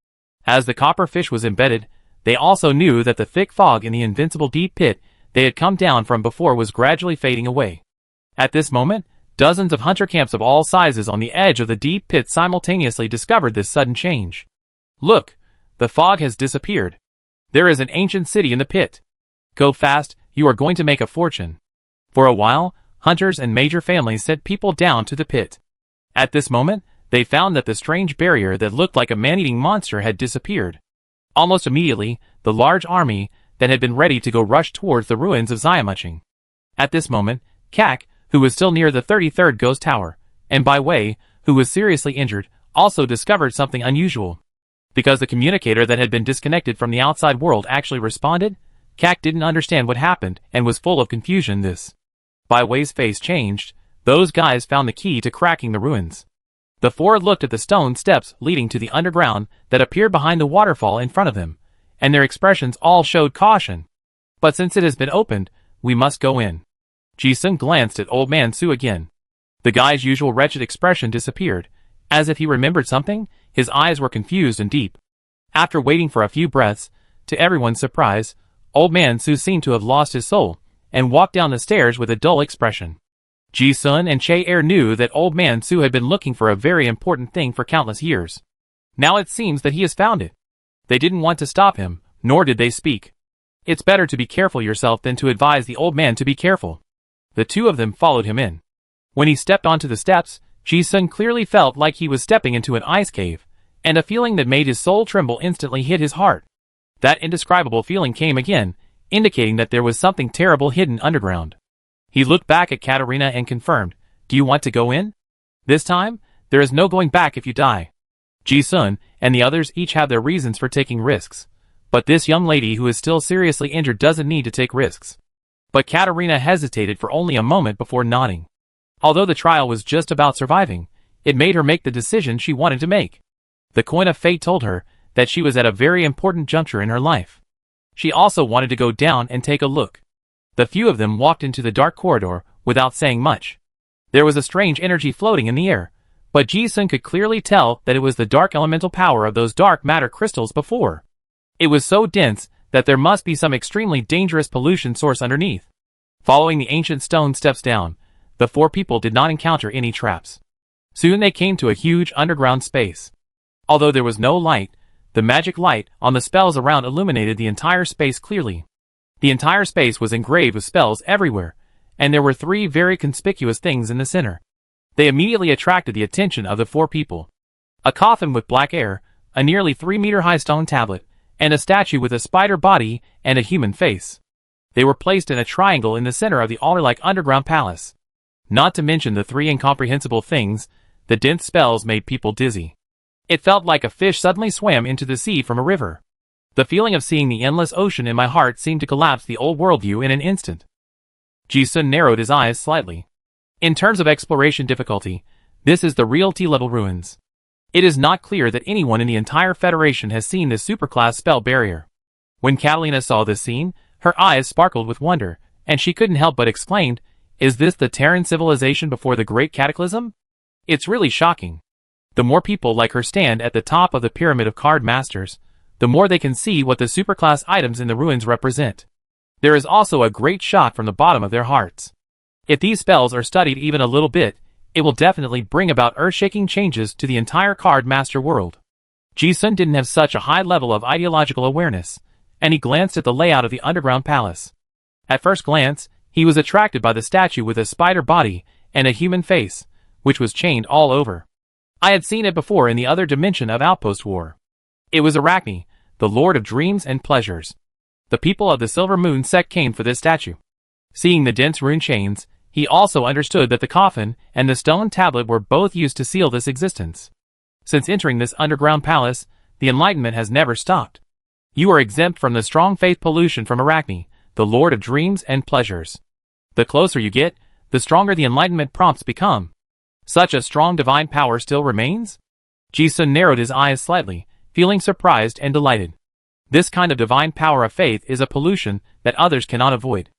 As the copper fish was embedded, they also knew that the thick fog in the invincible deep pit they had come down from before was gradually fading away. At this moment, dozens of hunter camps of all sizes on the edge of the deep pit simultaneously discovered this sudden change. "Look, the fog has disappeared. There is an ancient city in the pit. Go fast, you are going to make a fortune." For a while, hunters and major families sent people down to the pit. At this moment, they found that the strange barrier that looked like a man-eating monster had disappeared. Almost immediately, the large army that had been ready to go rushed towards the ruins of Xiamuqing. At this moment, Kak, who was still near the 33rd Ghost Tower, and Bai Wei, who was seriously injured, also discovered something unusual. Because the communicator that had been disconnected from the outside world actually responded, Kak didn't understand what happened and was full of confusion. Bai Wei's face changed. Those guys found the key to cracking the ruins. The four looked at the stone steps leading to the underground that appeared behind the waterfall in front of them, and their expressions all showed caution. "But since it has been opened, we must go in." Ji-sun glanced at Old Man Su again. The guy's usual wretched expression disappeared. As if he remembered something, his eyes were confused and deep. After waiting for a few breaths, to everyone's surprise, Old Man Su seemed to have lost his soul, and walked down the stairs with a dull expression. Ji-sun and Che-er knew that Old Man Su had been looking for a very important thing for countless years. Now it seems that he has found it. They didn't want to stop him, nor did they speak. "It's better to be careful yourself than to advise the old man to be careful." The two of them followed him in. When he stepped onto the steps, Ji-sun clearly felt like he was stepping into an ice cave, and a feeling that made his soul tremble instantly hit his heart. That indescribable feeling came again, indicating that there was something terrible hidden underground. He looked back at Katarina and confirmed, "Do you want to go in? This time, there is no going back if you die." Ji-sun and the others each have their reasons for taking risks, but this young lady who is still seriously injured doesn't need to take risks. But Katarina hesitated for only a moment before nodding. Although the trial was just about surviving, it made her make the decision she wanted to make. The coin of fate told her that she was at a very important juncture in her life. She also wanted to go down and take a look. The few of them walked into the dark corridor without saying much. There was a strange energy floating in the air, but Ji-sun could clearly tell that it was the dark elemental power of those dark matter crystals before. It was so dense that there must be some extremely dangerous pollution source underneath. Following the ancient stone steps down, the four people did not encounter any traps. Soon they came to a huge underground space. Although there was no light, the magic light on the spells around illuminated the entire space clearly. The entire space was engraved with spells everywhere, and there were three very conspicuous things in the center. They immediately attracted the attention of the four people. A coffin with black air, a nearly 3-meter-high stone tablet, and a statue with a spider body and a human face. They were placed in a triangle in the center of the altar-like underground palace. Not to mention the three incomprehensible things, the dense spells made people dizzy. It felt like a fish suddenly swam into the sea from a river. The feeling of seeing the endless ocean in my heart seemed to collapse the old worldview in an instant. Ji-sun narrowed his eyes slightly. In terms of exploration difficulty, this is the real T-level ruins. It is not clear that anyone in the entire Federation has seen this superclass spell barrier. When Catalina saw this scene, her eyes sparkled with wonder, and she couldn't help but exclaimed, "Is this the Terran civilization before the Great Cataclysm? It's really shocking." The more people like her stand at the top of the pyramid of card masters, the more they can see what the superclass items in the ruins represent. There is also a great shock from the bottom of their hearts. If these spells are studied even a little bit, it will definitely bring about earth-shaking changes to the entire card master world. Ji-sun didn't have such a high level of ideological awareness, and he glanced at the layout of the underground palace. At first glance, he was attracted by the statue with a spider body and a human face, which was chained all over. I had seen it before in the other dimension of Outpost War. It was Arachne, the Lord of Dreams and Pleasures. The people of the Silver Moon sect came for this statue. Seeing the dense rune chains, he also understood that the coffin and the stone tablet were both used to seal this existence. Since entering this underground palace, the enlightenment has never stopped. You are exempt from the strong faith pollution from Arachne, the lord of dreams and pleasures. The closer you get, the stronger the enlightenment prompts become. Such a strong divine power still remains? Ji-sun narrowed his eyes slightly, feeling surprised and delighted. This kind of divine power of faith is a pollution that others cannot avoid.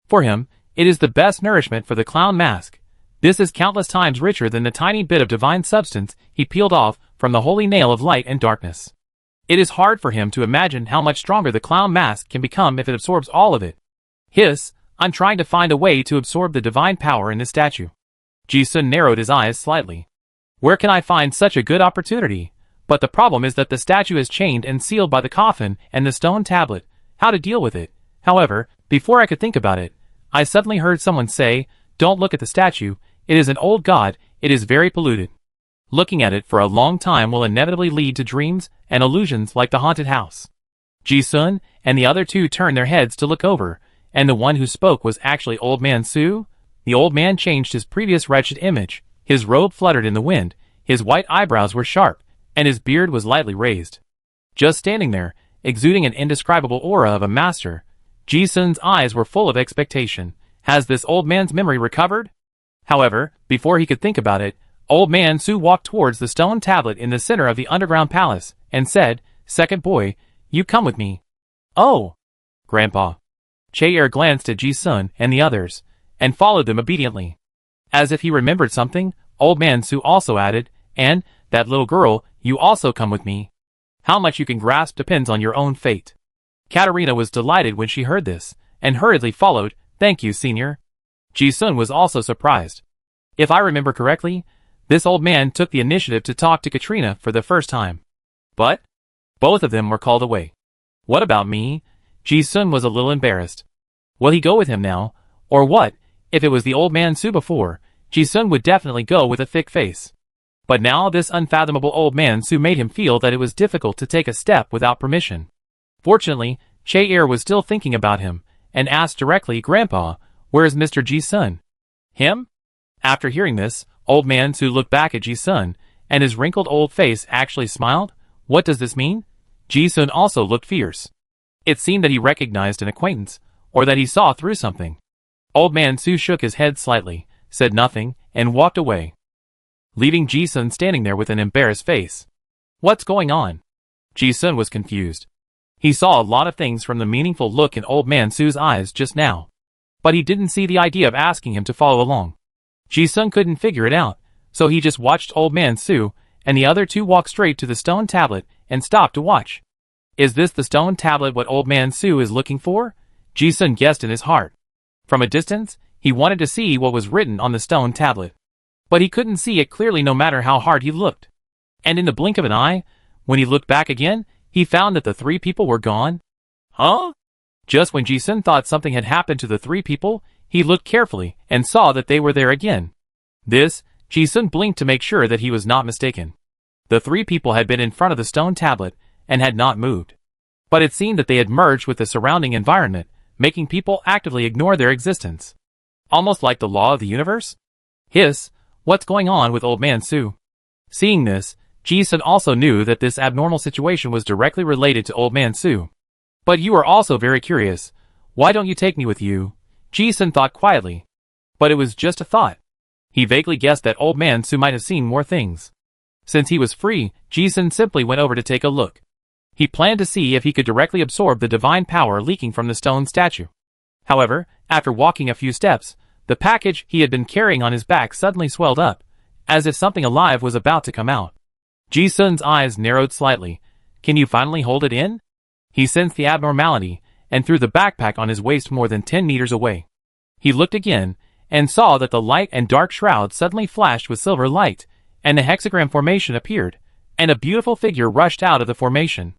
For him, it is the best nourishment for the clown mask. This is countless times richer than the tiny bit of divine substance he peeled off from the holy nail of light and darkness. It is hard for him to imagine how much stronger the clown mask can become if it absorbs all of it. Hiss, I'm trying to find a way to absorb the divine power in this statue. Ji-sun narrowed his eyes slightly. Where can I find such a good opportunity? But the problem is that the statue is chained and sealed by the coffin and the stone tablet. How to deal with it? However, before I could think about it, I suddenly heard someone say, "Don't look at the statue. It is an old god. It is very polluted. Looking at it for a long time will inevitably lead to dreams and illusions like the haunted house." Ji-sun and the other two turned their heads to look over, and the one who spoke was actually Old Man Su. The old man changed his previous wretched image. His robe fluttered in the wind, his white eyebrows were sharp, and his beard was lightly raised. Just standing there, exuding an indescribable aura of a master, Ji-sun's eyes were full of expectation. Has this old man's memory recovered? However, before he could think about it, Old Man Su walked towards the stone tablet in the center of the underground palace, and said, "Second boy, you come with me." "Oh, Grandpa." Chair glanced at Ji-sun and the others, and followed them obediently. As if he remembered something, Old Man Su also added, "And, that little girl, you also come with me. How much you can grasp depends on your own fate." Katerina was delighted when she heard this, and hurriedly followed, "Thank you, senior." Ji-sun was also surprised. If I remember correctly, this old man took the initiative to talk to Katrina for the first time. But both of them were called away. What about me? Ji-sun was a little embarrassed. Will he go with him now, or what? If it was the old man Su before, Ji-sun would definitely go with a thick face. But now this unfathomable old man Su made him feel that it was difficult to take a step without permission. Fortunately, Chair was still thinking about him, and asked directly, "Grandpa, where is Mr. Ji-sun?" "Him?" After hearing this, Old Man Su looked back at Ji-sun, and his wrinkled old face actually smiled. What does this mean? Ji-sun also looked fierce. It seemed that he recognized an acquaintance, or that he saw through something. Old Man Su shook his head slightly, said nothing, and walked away, leaving Ji-sun standing there with an embarrassed face. What's going on? Ji-sun was confused. He saw a lot of things from the meaningful look in Old Man Su's eyes just now, but he didn't see the idea of asking him to follow along. Ji-sun couldn't figure it out, so he just watched Old Man Su and the other two walk straight to the stone tablet and stopped to watch. Is this the stone tablet what Old Man Su is looking for? Ji-sun guessed in his heart. From a distance, he wanted to see what was written on the stone tablet, but he couldn't see it clearly no matter how hard he looked. And in the blink of an eye, when he looked back again, he found that the three people were gone. Huh? Just when Ji-sun thought something had happened to the three people, he looked carefully and saw that they were there again. Ji-sun blinked to make sure that he was not mistaken. The three people had been in front of the stone tablet and had not moved. But it seemed that they had merged with the surrounding environment, making people actively ignore their existence. Almost like the law of the universe? Hiss, what's going on with Old Man Su? Seeing this, Ji-sun also knew that this abnormal situation was directly related to Old Man Su. But you are also very curious. Why don't you take me with you? Ji-sun thought quietly. But it was just a thought. He vaguely guessed that Old Man Su might have seen more things. Since he was free, Ji-sun simply went over to take a look. He planned to see if he could directly absorb the divine power leaking from the stone statue. However, after walking a few steps, the package he had been carrying on his back suddenly swelled up, as if something alive was about to come out. Ji-sun's eyes narrowed slightly. Can you finally hold it in? He sensed the abnormality, and threw the backpack on his waist more than 10 meters away. He looked again, and saw that the light and dark shroud suddenly flashed with silver light, and a hexagram formation appeared, and a beautiful figure rushed out of the formation.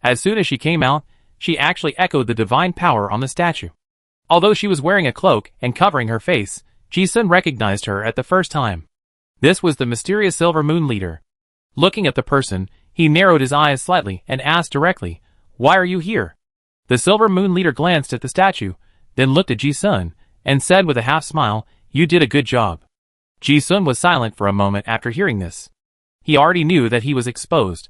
As soon as she came out, she actually echoed the divine power on the statue. Although she was wearing a cloak and covering her face, Ji-sun recognized her at the first time. This was the mysterious Silver Moon leader. Looking at the person, he narrowed his eyes slightly and asked directly, "Why are you here?" The Silver Moon leader glanced at the statue, then looked at Ji-sun, and said with a half-smile, "You did a good job." Ji-sun was silent for a moment after hearing this. He already knew that he was exposed.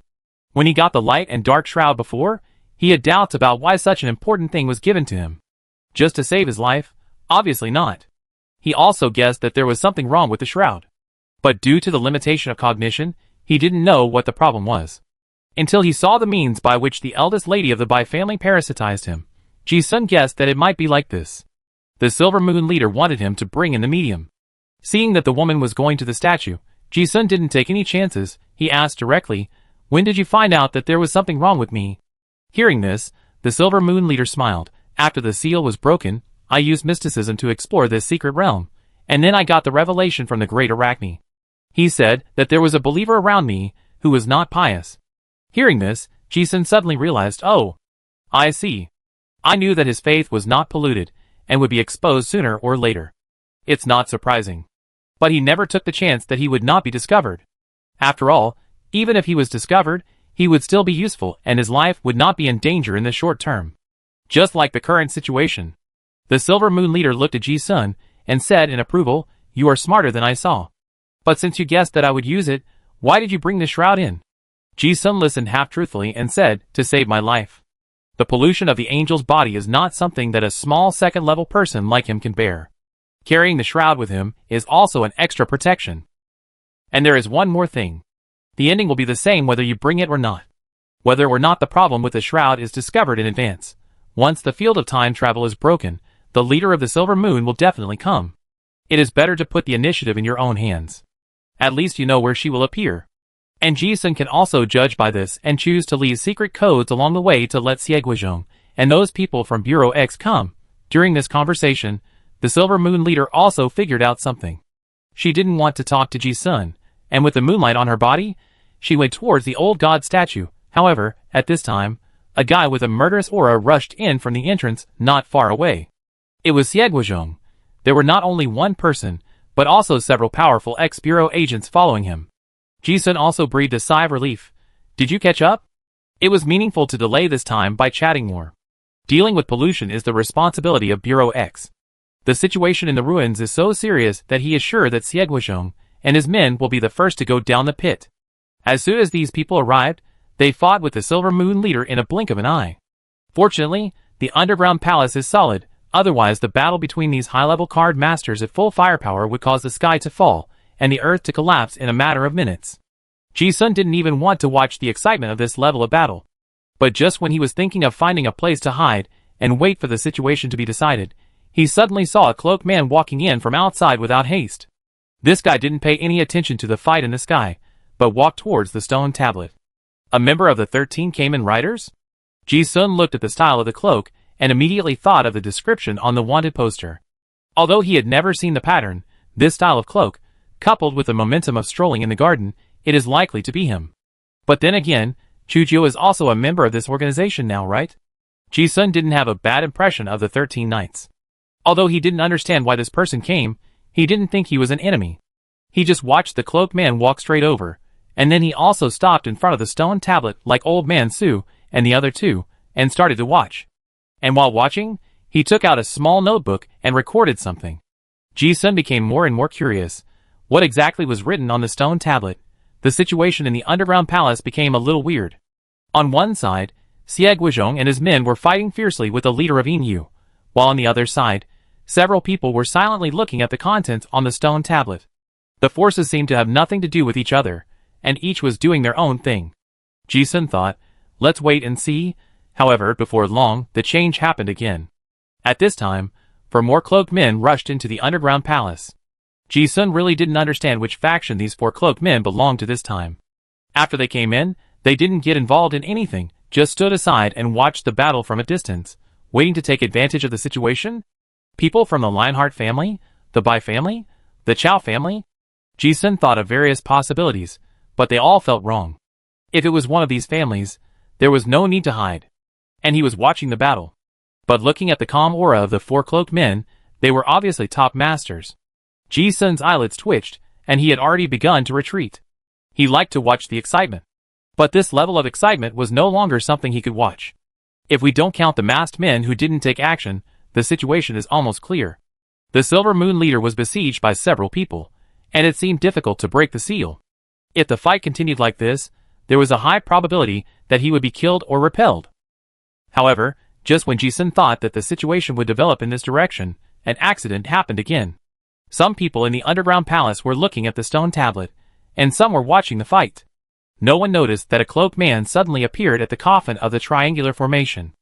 When he got the light and dark shroud before, He had doubts about why such an important thing was given to him. Just to save his life? Obviously not. He also guessed that there was something wrong with the shroud. But due to the limitation of cognition, he didn't know what the problem was. Until he saw the means by which the eldest lady of the Bai family parasitized him, Ji-sun guessed that it might be like this. The Silver Moon leader wanted him to bring in the medium. Seeing that the woman was going to the statue, Ji-sun didn't take any chances. He asked directly, "When did you find out that there was something wrong with me?" Hearing this, the Silver Moon leader smiled. "After the seal was broken, I used mysticism to explore this secret realm, and then I got the revelation from the great Arachne. He said that there was a believer around me who was not pious." Hearing this, Ji-sun suddenly realized, "Oh, I see. I knew that his faith was not polluted, and would be exposed sooner or later. It's not surprising." But he never took the chance that he would not be discovered. After all, even if he was discovered, he would still be useful and his life would not be in danger in the short term. Just like the current situation. The Silver Moon leader looked at Ji-sun and said in approval, "You are smarter than I saw. But since you guessed that I would use it, why did you bring the shroud in?" Ji-sun listened half-truthfully and said, "To save my life. The pollution of the angel's body is not something that a small second-level person like him can bear. Carrying the shroud with him is also an extra protection. And there is one more thing. The ending will be the same whether you bring it or not. Whether or not the problem with the shroud is discovered in advance. Once the field of time travel is broken, the leader of the Silver Moon will definitely come. It is better to put the initiative in your own hands. At least you know where she will appear." And Ji-sun can also judge by this and choose to leave secret codes along the way to let Xie Guizhong and those people from Bureau X come. During this conversation, the Silver Moon leader also figured out something. She didn't want to talk to Ji-sun, and with the moonlight on her body, she went towards the old god statue. However, at this time, a guy with a murderous aura rushed in from the entrance not far away. It was Xie Guizhong. There were not only one person, but also several powerful ex-bureau agents following him. Ji-sun also breathed a sigh of relief. "Did you catch up?" It was meaningful to delay this time by chatting more. Dealing with pollution is the responsibility of Bureau X. The situation in the ruins is so serious that he is sure that Xie Guizhong and his men will be the first to go down the pit. As soon as these people arrived, they fought with the Silver Moon leader in a blink of an eye. Fortunately, the underground palace is solid, otherwise the battle between these high-level card masters at full firepower would cause the sky to fall and the earth to collapse in a matter of minutes. Ji-sun didn't even want to watch the excitement of this level of battle. But just when he was thinking of finding a place to hide and wait for the situation to be decided, he suddenly saw a cloaked man walking in from outside without haste. This guy didn't pay any attention to the fight in the sky, but walked towards the stone tablet. A member of the 13 Kamen Riders? Ji-sun looked at the style of the cloak and immediately thought of the description on the wanted poster. Although he had never seen the pattern, this style of cloak, coupled with the momentum of strolling in the garden, it is likely to be him. But then again, Chujio is also a member of this organization now, right? Ji-sun didn't have a bad impression of the 13 Knights. Although he didn't understand why this person came, he didn't think he was an enemy. He just watched the cloaked man walk straight over, and then he also stopped in front of the stone tablet like Old Man Su and the other two, and started to watch. And while watching, he took out a small notebook and recorded something. Ji-sun became more and more curious. What exactly was written on the stone tablet? The situation in the underground palace became a little weird. On one side, Xie Guizhong and his men were fighting fiercely with the leader of Yin, while on the other side, several people were silently looking at the contents on the stone tablet. The forces seemed to have nothing to do with each other, and each was doing their own thing. Ji-sun thought, let's wait and see. However, before long, the change happened again. At this time, 4 more cloaked men rushed into the underground palace. Ji-sun really didn't understand which faction these 4 cloaked men belonged to this time. After they came in, they didn't get involved in anything, just stood aside and watched the battle from a distance, waiting to take advantage of the situation. People from the Lionheart family, the Bai family, the Chao family? Ji-sun thought of various possibilities, but they all felt wrong. If it was one of these families, there was no need to hide. And he was watching the battle. But looking at the calm aura of the 4 cloaked men, they were obviously top masters. Ji-sun's eyelids twitched, and he had already begun to retreat. He liked to watch the excitement. But this level of excitement was no longer something he could watch. If we don't count the masked men who didn't take action, the situation is almost clear. The Silver Moon leader was besieged by several people, and it seemed difficult to break the seal. If the fight continued like this, there was a high probability that he would be killed or repelled. However, just when Ji-sun thought that the situation would develop in this direction, an accident happened again. Some people in the underground palace were looking at the stone tablet, and some were watching the fight. No one noticed that a cloaked man suddenly appeared at the coffin of the triangular formation.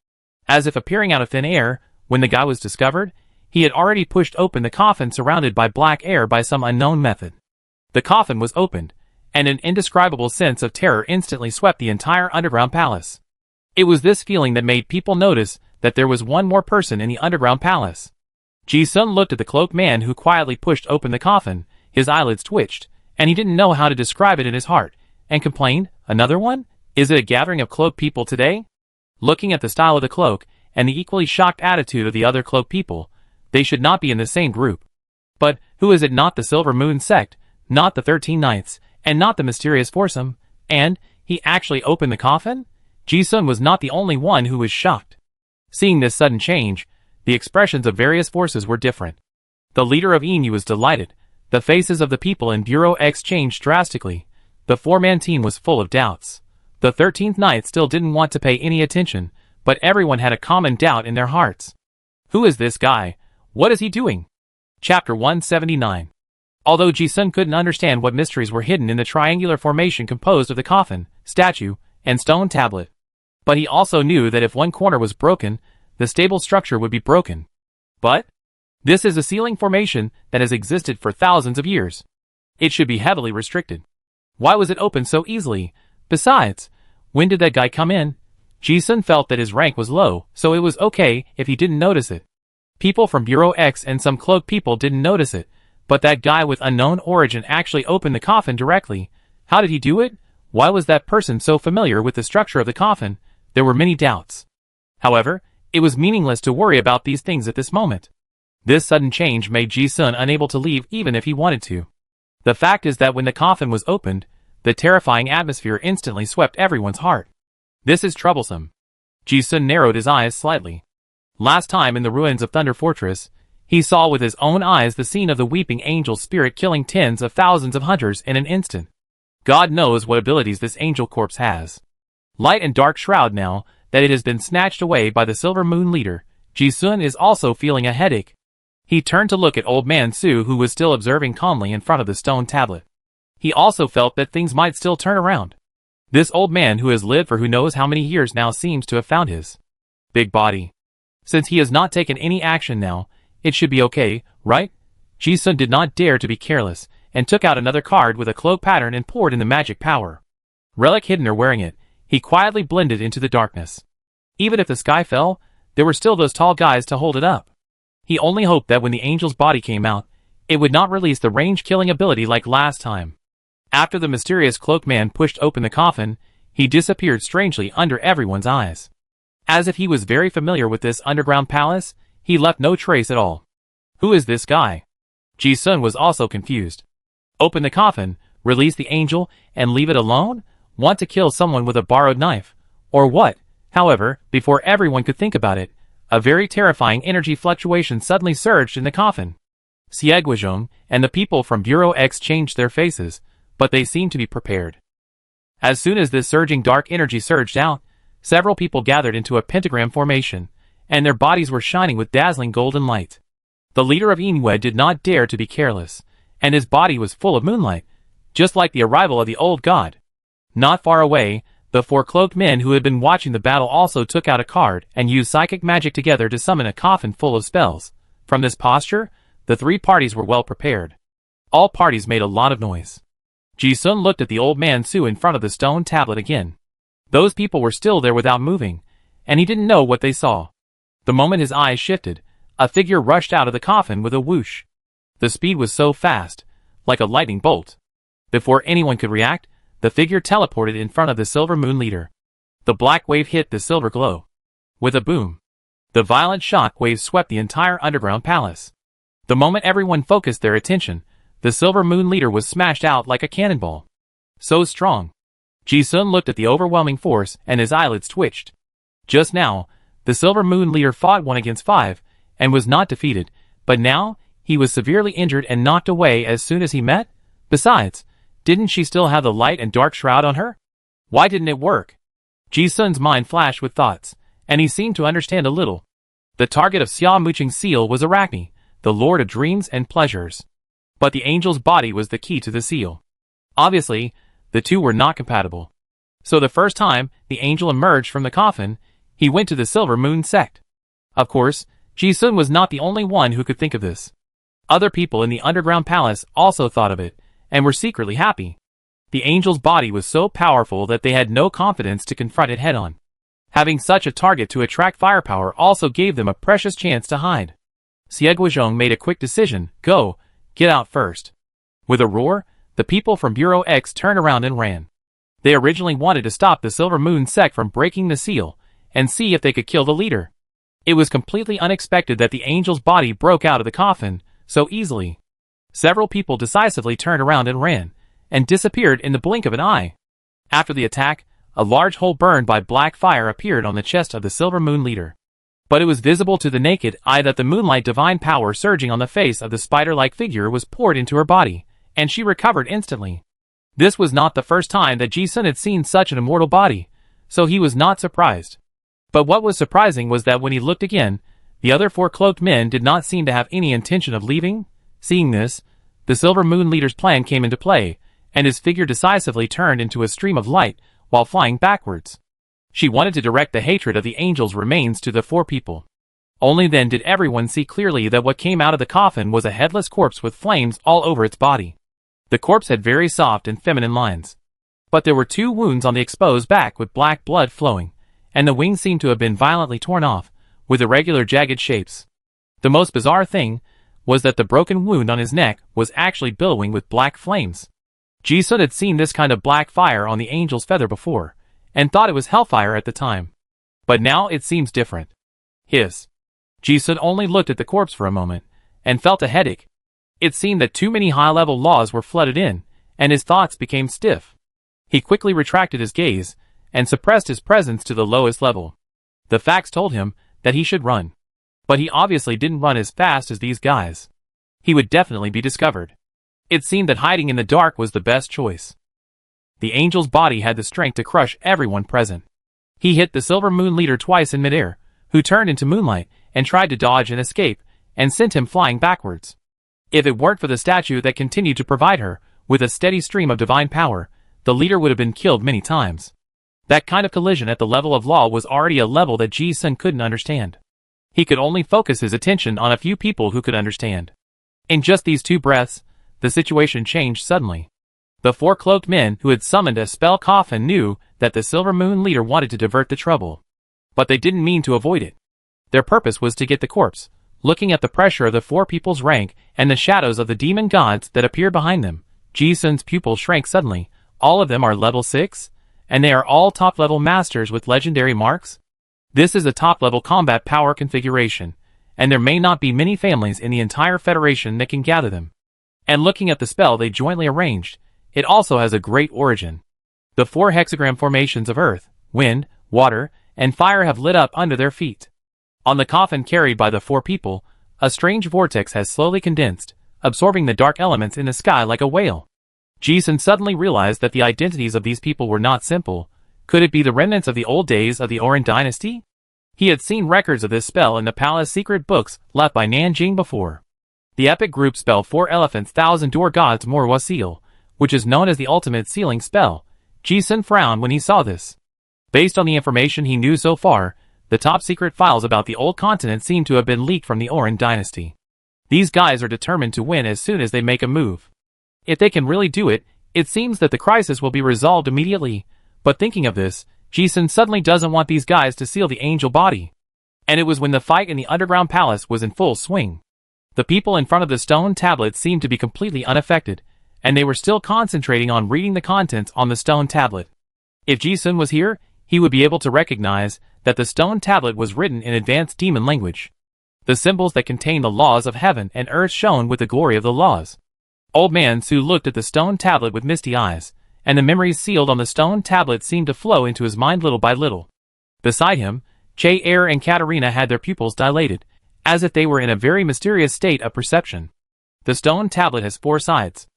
As if appearing out of thin air, when the guy was discovered, he had already pushed open the coffin surrounded by black air by some unknown method. The coffin was opened, and an indescribable sense of terror instantly swept the entire underground palace. It was this feeling that made people notice that there was one more person in the underground palace. Ji-sun looked at the cloaked man who quietly pushed open the coffin, his eyelids twitched, and he didn't know how to describe it in his heart, and complained, "Another one? Is it a gathering of cloaked people today?" Looking at the style of the cloak, and the equally shocked attitude of the other cloaked people, they should not be in the same group. But, who is it? Not the Silver Moon sect, not the 13 Knights, and not the mysterious foursome, and, he actually opened the coffin? Ji-sun was not the only one who was shocked. Seeing this sudden change, the expressions of various forces were different. The leader of Inu was delighted. The faces of the people in Bureau X changed drastically. The four-man team was full of doubts. The 13th Knight still didn't want to pay any attention, but everyone had a common doubt in their hearts. Who is this guy? What is he doing? Chapter 179. Although Ji-sun couldn't understand what mysteries were hidden in the triangular formation composed of the coffin, statue, and stone tablet, but he also knew that if one corner was broken, the stable structure would be broken. But this is a ceiling formation that has existed for thousands of years. It should be heavily restricted. Why was it opened so easily? Besides, when did that guy come in? Ji-sun felt that his rank was low, so it was okay if he didn't notice it. People from Bureau X and some cloaked people didn't notice it, but that guy with unknown origin actually opened the coffin directly. How did he do it? Why was that person so familiar with the structure of the coffin? There were many doubts. However, it was meaningless to worry about these things at this moment. This sudden change made Ji-sun unable to leave even if he wanted to. The fact is that when the coffin was opened, the terrifying atmosphere instantly swept everyone's heart. This is troublesome. Ji-sun narrowed his eyes slightly. Last time in the ruins of Thunder Fortress, he saw with his own eyes the scene of the weeping angel spirit killing tens of thousands of hunters in an instant. God knows what abilities this angel corpse has. Light and dark shroud now that it has been snatched away by the Silver Moon leader, Ji-sun is also feeling a headache. He turned to look at old man Su who was still observing calmly in front of the stone tablet. He also felt that things might still turn around. This old man who has lived for who knows how many years now seems to have found his big body. Since he has not taken any action now, it should be okay, right? Ji-sun did not dare to be careless, and took out another card with a cloak pattern and poured in the magic power. Relic hidden or wearing it, he quietly blended into the darkness. Even if the sky fell, there were still those tall guys to hold it up. He only hoped that when the angel's body came out, it would not release the range-killing ability like last time. After the mysterious cloaked man pushed open the coffin, he disappeared strangely under everyone's eyes. As if he was very familiar with this underground palace, he left no trace at all. Who is this guy? Ji-sun was also confused. Open the coffin, release the angel, and leave it alone? Want to kill someone with a borrowed knife? Or what? However, before everyone could think about it, a very terrifying energy fluctuation suddenly surged in the coffin. Xieguizhong and the people from Bureau X changed their faces, but they seemed to be prepared. As soon as this surging dark energy surged out, several people gathered into a pentagram formation, and their bodies were shining with dazzling golden light. The leader of Inue did not dare to be careless, and his body was full of moonlight, just like the arrival of the old god. Not far away, the four cloaked men who had been watching the battle also took out a card and used psychic magic together to summon a coffin full of spells. From this posture, the three parties were well prepared. All parties made a lot of noise. Ji-sun looked at the old man Su in front of the stone tablet again. Those people were still there without moving, and he didn't know what they saw. The moment his eyes shifted, a figure rushed out of the coffin with a whoosh. The speed was so fast, like a lightning bolt. Before anyone could react, the figure teleported in front of the Silver Moon leader. The black wave hit the silver glow. With a boom, the violent shock wave swept the entire underground palace. The moment everyone focused their attention, the Silver Moon leader was smashed out like a cannonball. So strong. Ji-sun looked at the overwhelming force and his eyelids twitched. Just now, the Silver Moon leader fought 1 against 5, and was not defeated, but now, he was severely injured and knocked away as soon as he met? Besides, didn't she still have the light and dark shroud on her? Why didn't it work? Ji-sun's mind flashed with thoughts, and he seemed to understand a little. The target of Xia Muqing's seal was Arachne, the lord of dreams and pleasures. But the angel's body was the key to the seal. Obviously, the two were not compatible. So the first time the angel emerged from the coffin, he went to the Silver Moon sect. Of course, Ji-sun was not the only one who could think of this. Other people in the underground palace also thought of it, and were secretly happy. The angel's body was so powerful that they had no confidence to confront it head-on. Having such a target to attract firepower also gave them a precious chance to hide. Xie Guizhong made a quick decision: go, get out first. With a roar, the people from Bureau X turned around and ran. They originally wanted to stop the Silver Moon sect from breaking the seal, and see if they could kill the leader. It was completely unexpected that the angel's body broke out of the coffin so easily. Several people decisively turned around and ran, and disappeared in the blink of an eye. After the attack, a large hole burned by black fire appeared on the chest of the Silver Moon leader. But it was visible to the naked eye that the moonlight divine power surging on the face of the spider-like figure was poured into her body, and she recovered instantly. This was not the first time that Ji-sun had seen such an immortal body, so he was not surprised. But what was surprising was that when he looked again, the other four cloaked men did not seem to have any intention of leaving. Seeing this, the Silver Moon leader's plan came into play, and his figure decisively turned into a stream of light while flying backwards. She wanted to direct the hatred of the angel's remains to the four people. Only then did everyone see clearly that what came out of the coffin was a headless corpse with flames all over its body. The corpse had very soft and feminine lines. But there were 2 wounds on the exposed back with black blood flowing, and the wings seemed to have been violently torn off, with irregular jagged shapes. The most bizarre thing was that the broken wound on his neck was actually billowing with black flames. Ji-sun had seen this kind of black fire on the angel's feather before, and thought it was hellfire at the time. But now it seems different. Ji-sun only looked at the corpse for a moment, and felt a headache. It seemed that too many high-level laws were flooded in, and his thoughts became stiff. He quickly retracted his gaze, and suppressed his presence to the lowest level. The facts told him that he should run. But he obviously didn't run as fast as these guys. He would definitely be discovered. It seemed that hiding in the dark was the best choice. The angel's body had the strength to crush everyone present. He hit the Silver Moon leader twice in midair, who turned into moonlight and tried to dodge and escape, and sent him flying backwards. If it weren't for the statue that continued to provide her with a steady stream of divine power, the leader would have been killed many times. That kind of collision at the level of law was already a level that Ji-sun couldn't understand. He could only focus his attention on a few people who could understand. In just these 2 breaths, the situation changed suddenly. The 4 cloaked men who had summoned a spell coffin knew that the Silver Moon leader wanted to divert the trouble. But they didn't mean to avoid it. Their purpose was to get the corpse, looking at the pressure of the 4 people's rank and the shadows of the demon gods that appeared behind them. Ji-sun's pupils shrank suddenly. All of them are level 6, and they are all top-level masters with legendary marks. This is a top-level combat power configuration, and there may not be many families in the entire Federation that can gather them. And looking at the spell they jointly arranged, it also has a great origin. The 4 hexagram formations of earth, wind, water, and fire have lit up under their feet. On the coffin carried by the 4 people, a strange vortex has slowly condensed, absorbing the dark elements in the sky like a whale. Ji-sun suddenly realized that the identities of these people were not simple. Could it be the remnants of the old days of the Oran dynasty? He had seen records of this spell in the palace secret books left by Nanjing before. The epic group spell 4 elephants 1000 door gods Morwa seal, which is known as the ultimate sealing spell. Ji-sun frowned when he saw this. Based on the information he knew so far, the top secret files about the old continent seem to have been leaked from the Oran dynasty. These guys are determined to win as soon as they make a move. If they can really do it, it seems that the crisis will be resolved immediately. But thinking of this, Ji-sun suddenly doesn't want these guys to seal the angel body. And it was when the fight in the underground palace was in full swing. The people in front of the stone tablet seemed to be completely unaffected, and they were still concentrating on reading the contents on the stone tablet. If Ji-sun was here, he would be able to recognize that the stone tablet was written in advanced demon language. The symbols that contain the laws of heaven and earth shone with the glory of the laws. Old man Su looked at the stone tablet with misty eyes, and the memories sealed on the stone tablet seemed to flow into his mind little by little. Beside him, Che Air and Katarina had their pupils dilated, as if they were in a very mysterious state of perception. The stone tablet has 4 sides.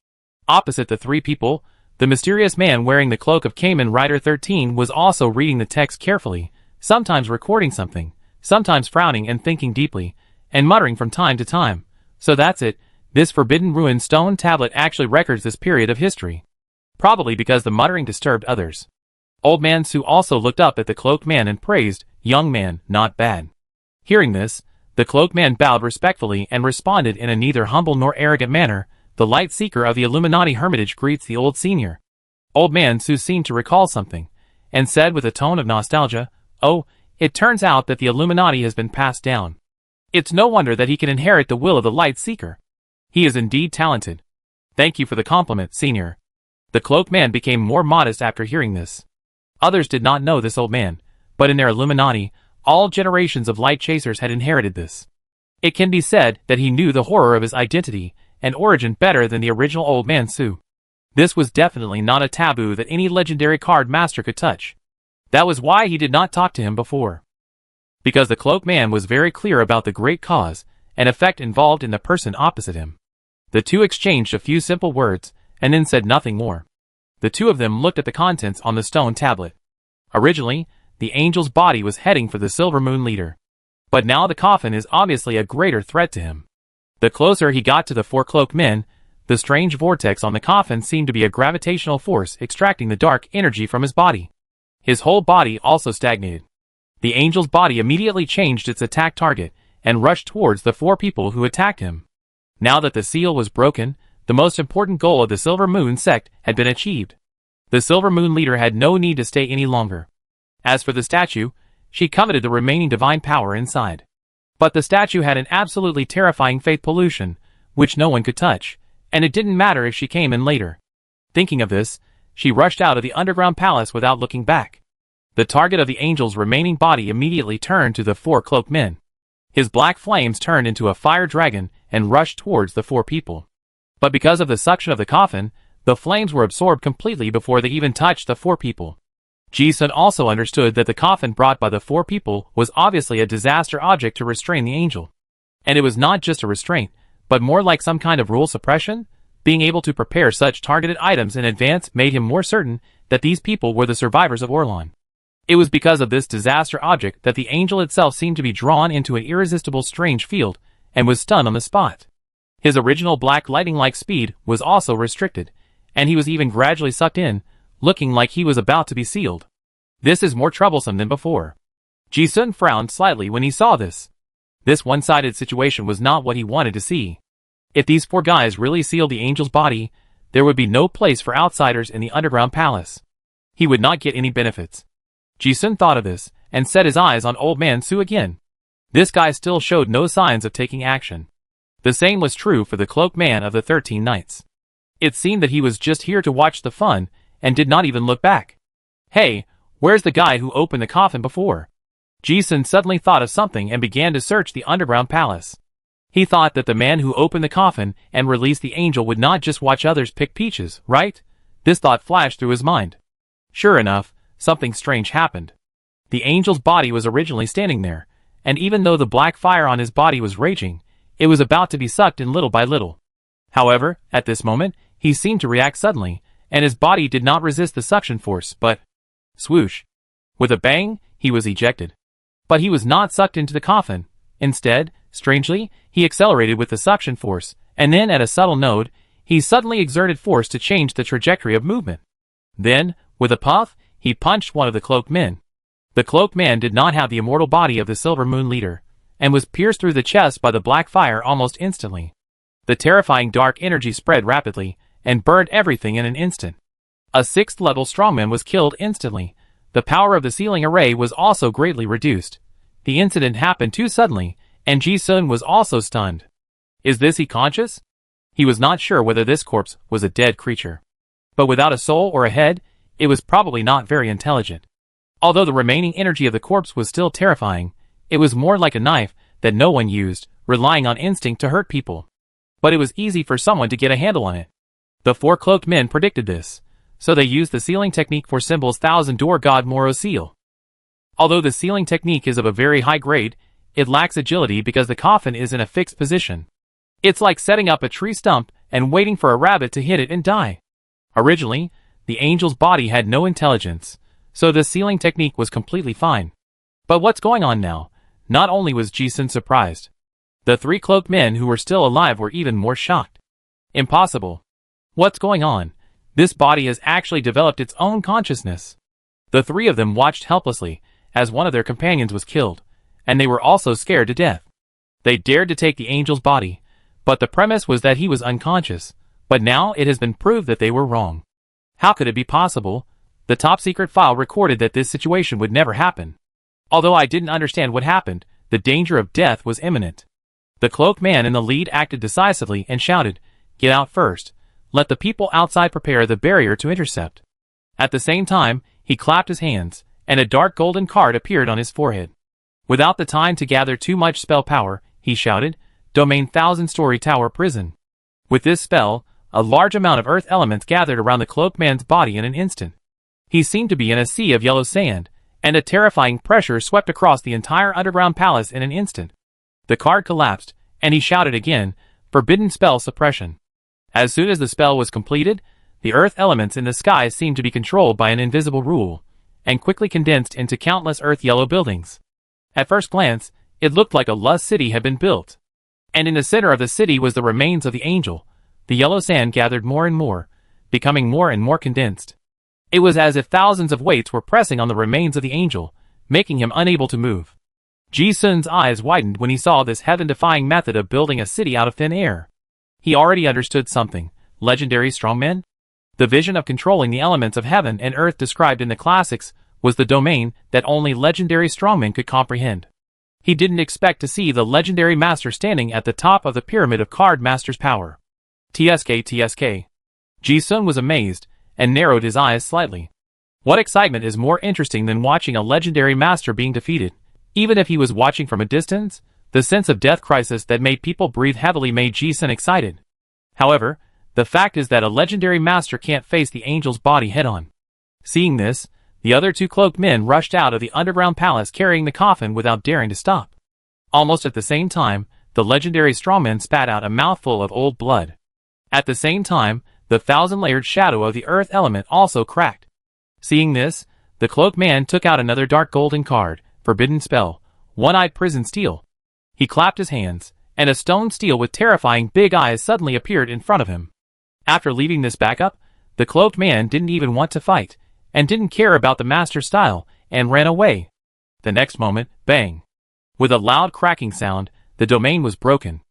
Opposite the 3 people, the mysterious man wearing the cloak of Kamen Rider 13 was also reading the text carefully, sometimes recording something, sometimes frowning and thinking deeply, and muttering from time to time. So that's it, this forbidden ruined stone tablet actually records this period of history. Probably because the muttering disturbed others. Old Man Su also looked up at the cloaked man and praised, "Young man, not bad." Hearing this, the cloaked man bowed respectfully and responded in a neither humble nor arrogant manner. The light seeker of the Illuminati Hermitage greets the old senior. Old Man Su seemed to recall something, and said with a tone of nostalgia, "Oh, it turns out that the Illuminati has been passed down. It's no wonder that he can inherit the will of the light seeker. He is indeed talented." "Thank you for the compliment, senior." The cloaked man became more modest after hearing this. Others did not know this old man, but in their Illuminati, all generations of light chasers had inherited this. It can be said that he knew the horror of his identity and origin better than the original Old Man Su. This was definitely not a taboo that any legendary card master could touch. That was why he did not talk to him before. Because the cloaked man was very clear about the great cause and effect involved in the person opposite him. The two exchanged a few simple words, and then said nothing more. The two of them looked at the contents on the stone tablet. Originally, the angel's body was heading for the Silver Moon leader. But now the coffin is obviously a greater threat to him. The closer he got to the four cloaked men, the strange vortex on the coffin seemed to be a gravitational force extracting the dark energy from his body. His whole body also stagnated. The angel's body immediately changed its attack target and rushed towards the four people who attacked him. Now that the seal was broken, the most important goal of the Silver Moon sect had been achieved. The Silver Moon leader had no need to stay any longer. As for the statue, she coveted the remaining divine power inside. But the statue had an absolutely terrifying faith pollution, which no one could touch, and it didn't matter if she came in later. Thinking of this, she rushed out of the underground palace without looking back. The target of the angel's remaining body immediately turned to the four cloaked men. His black flames turned into a fire dragon and rushed towards the four people. But because of the suction of the coffin, the flames were absorbed completely before they even touched the four people. Ji-sun also understood that the coffin brought by the four people was obviously a disaster object to restrain the angel. And it was not just a restraint, but more like some kind of rule suppression. Being able to prepare such targeted items in advance made him more certain that these people were the survivors of Orlan. It was because of this disaster object that the angel itself seemed to be drawn into an irresistible strange field, and was stunned on the spot. His original black lightning-like speed was also restricted, and he was even gradually sucked in, looking like he was about to be sealed. This is more troublesome than before. Ji-sun frowned slightly when he saw this. This one-sided situation was not what he wanted to see. If these four guys really sealed the angel's body, there would be no place for outsiders in the underground palace. He would not get any benefits. Ji-sun thought of this, and set his eyes on Old Man Su again. This guy still showed no signs of taking action. The same was true for the cloaked man of the 13 Knights. It seemed that he was just here to watch the fun, and did not even look back. Hey, where's the guy who opened the coffin before? Ji-sun suddenly thought of something and began to search the underground palace. He thought that the man who opened the coffin and released the angel would not just watch others pick peaches, right? This thought flashed through his mind. Sure enough, something strange happened. The angel's body was originally standing there, and even though the black fire on his body was raging, it was about to be sucked in little by little. However, at this moment, he seemed to react suddenly, and his body did not resist the suction force, but swoosh. With a bang, he was ejected. But he was not sucked into the coffin. Instead, strangely, he accelerated with the suction force, and then at a subtle node, he suddenly exerted force to change the trajectory of movement. Then, with a puff, he punched one of the cloaked men. The cloaked man did not have the immortal body of the Silver Moon leader, and was pierced through the chest by the black fire almost instantly. The terrifying dark energy spread rapidly, and burned everything in an instant. A 6th level strongman was killed instantly. The power of the sealing array was also greatly reduced. The incident happened too suddenly, and Ji-sun was also stunned. Is he conscious? He was not sure whether this corpse was a dead creature. But without a soul or a head, it was probably not very intelligent. Although the remaining energy of the corpse was still terrifying, it was more like a knife that no one used, relying on instinct to hurt people. But it was easy for someone to get a handle on it. The four cloaked men predicted this, so they used the sealing technique for Symbol's thousand-door god Moro's seal. Although the sealing technique is of a very high grade, it lacks agility because the coffin is in a fixed position. It's like setting up a tree stump and waiting for a rabbit to hit it and die. Originally, the angel's body had no intelligence, so the sealing technique was completely fine. But what's going on now? Not only was Ji-sun surprised, the three cloaked men who were still alive were even more shocked. Impossible. What's going on? This body has actually developed its own consciousness. The three of them watched helplessly as one of their companions was killed, and they were also scared to death. They dared to take the angel's body, but the premise was that he was unconscious, but now it has been proved that they were wrong. How could it be possible? The top secret file recorded that this situation would never happen. Although I didn't understand what happened, the danger of death was imminent. The cloaked man in the lead acted decisively and shouted, "Get out first. Let the people outside prepare the barrier to intercept." At the same time, he clapped his hands, and a dark golden card appeared on his forehead. Without the time to gather too much spell power, he shouted, "Domain 1000-story tower prison." With this spell, a large amount of earth elements gathered around the cloaked man's body in an instant. He seemed to be in a sea of yellow sand, and a terrifying pressure swept across the entire underground palace in an instant. The card collapsed, and he shouted again, "Forbidden spell suppression." As soon as the spell was completed, the earth elements in the sky seemed to be controlled by an invisible rule, and quickly condensed into countless earth-yellow buildings. At first glance, it looked like a lush city had been built. And in the center of the city was the remains of the angel. The yellow sand gathered more and more, becoming more and more condensed. It was as if thousands of weights were pressing on the remains of the angel, making him unable to move. Ji-sun's eyes widened when he saw this heaven-defying method of building a city out of thin air. He already understood something. Legendary strongmen? The vision of controlling the elements of heaven and earth described in the classics was the domain that only legendary strongmen could comprehend. He didn't expect to see the legendary master standing at the top of the pyramid of card master's power. TSK. Ji-sun was amazed, and narrowed his eyes slightly. What excitement is more interesting than watching a legendary master being defeated? Even if he was watching from a distance, the sense of death crisis that made people breathe heavily made Ji-sun excited. However, the fact is that a legendary master can't face the angel's body head-on. Seeing this, the other two cloaked men rushed out of the underground palace carrying the coffin without daring to stop. Almost at the same time, the legendary strongman spat out a mouthful of old blood. At the same time, the thousand-layered shadow of the earth element also cracked. Seeing this, the cloaked man took out another dark golden card, Forbidden Spell, One-Eyed Prison Steel. He clapped his hands, and a stone steel with terrifying big eyes suddenly appeared in front of him. After leaving this backup, the cloaked man didn't even want to fight, and didn't care about the master's style, and ran away. The next moment, bang! With a loud cracking sound, the domain was broken.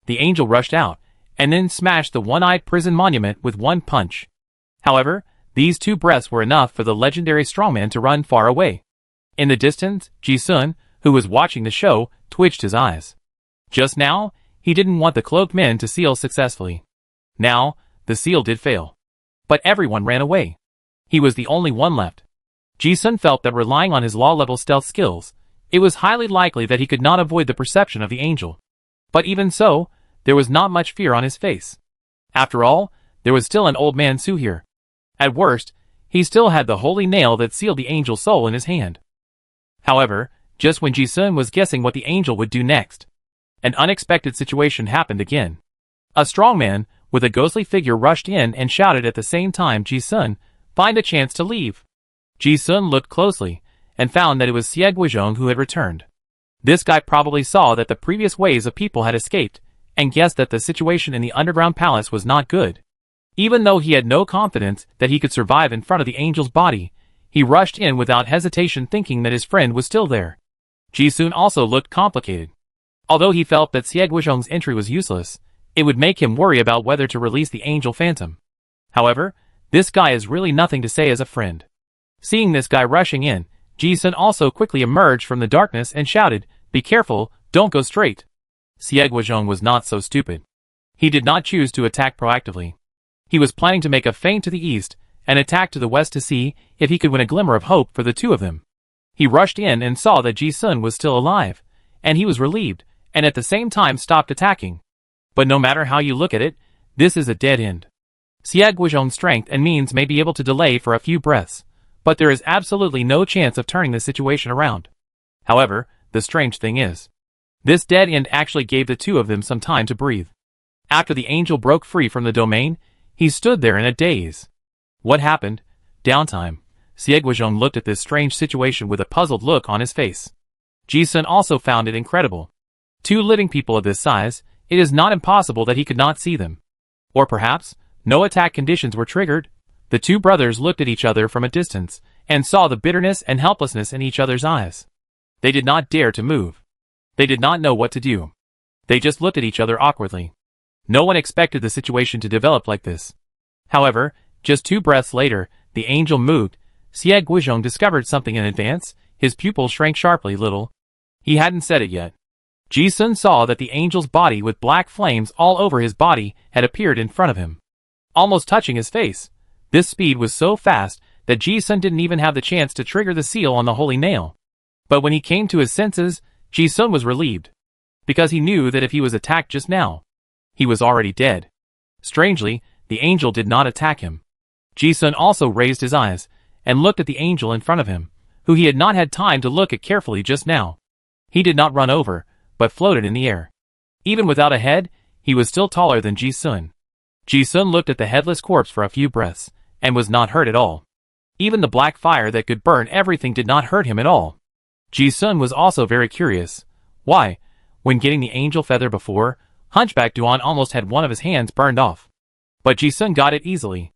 The angel rushed out, and then smashed the one-eyed prison monument with one punch. However, these two breaths were enough for the legendary strongman to run far away. In the distance, Ji-sun, who was watching the show, twitched his eyes. Just now, he didn't want the cloaked men to seal successfully. Now, the seal did fail. But everyone ran away. He was the only one left. Ji-sun felt that relying on his law-level stealth skills, it was highly likely that he could not avoid the perception of the angel. But even so, there was not much fear on his face. After all, there was still an old man Su here. At worst, he still had the holy nail that sealed the angel's soul in his hand. However, just when Ji-sun was guessing what the angel would do next, an unexpected situation happened again. A strongman, with a ghostly figure rushed in and shouted at the same time, "Ji-sun, find a chance to leave." Ji-sun looked closely, and found that it was Xie Guizhong who had returned. This guy probably saw that the previous waves of people had escaped, and guessed that the situation in the underground palace was not good. Even though he had no confidence that he could survive in front of the angel's body, he rushed in without hesitation thinking that his friend was still there. Ji-sun also looked complicated. Although he felt that Xie Guizhong's entry was useless, it would make him worry about whether to release the angel phantom. However, this guy is really nothing to say as a friend. Seeing this guy rushing in, Ji-sun also quickly emerged from the darkness and shouted, "Be careful, don't go straight." Xie Guizhong was not so stupid. He did not choose to attack proactively. He was planning to make a feint to the east, and attack to the west to see if he could win a glimmer of hope for the two of them. He rushed in and saw that Ji-sun was still alive, and he was relieved, and at the same time stopped attacking. But no matter how you look at it, this is a dead end. Xie Guizhong's strength and means may be able to delay for a few breaths, but there is absolutely no chance of turning the situation around. However, the strange thing is, this dead end actually gave the two of them some time to breathe. After the angel broke free from the domain, he stood there in a daze. What happened? Downtime. Xie Guizhong looked at this strange situation with a puzzled look on his face. Ji-sun also found it incredible. Two living people of this size, it is not impossible that he could not see them. Or perhaps, no attack conditions were triggered. The two brothers looked at each other from a distance, and saw the bitterness and helplessness in each other's eyes. They did not dare to move. They did not know what to do. They just looked at each other awkwardly. No one expected the situation to develop like this. However, just 2 breaths later, the angel moved. Xie Guizhong discovered something in advance. His pupils shrank sharply little. He hadn't said it yet. Ji-sun saw that the angel's body with black flames all over his body had appeared in front of him, almost touching his face. This speed was so fast that Ji-sun didn't even have the chance to trigger the seal on the holy nail. But when he came to his senses, Ji-sun was relieved, because he knew that if he was attacked just now, he was already dead. Strangely, the angel did not attack him. Ji-sun also raised his eyes and looked at the angel in front of him, who he had not had time to look at carefully just now. He did not run over, but floated in the air. Even without a head, he was still taller than Ji-sun. Ji-sun looked at the headless corpse for a few breaths, and was not hurt at all. Even the black fire that could burn everything did not hurt him at all. Ji-sun was also very curious. Why, when getting the angel feather before, Hunchback Duan almost had one of his hands burned off. But Ji-sun got it easily.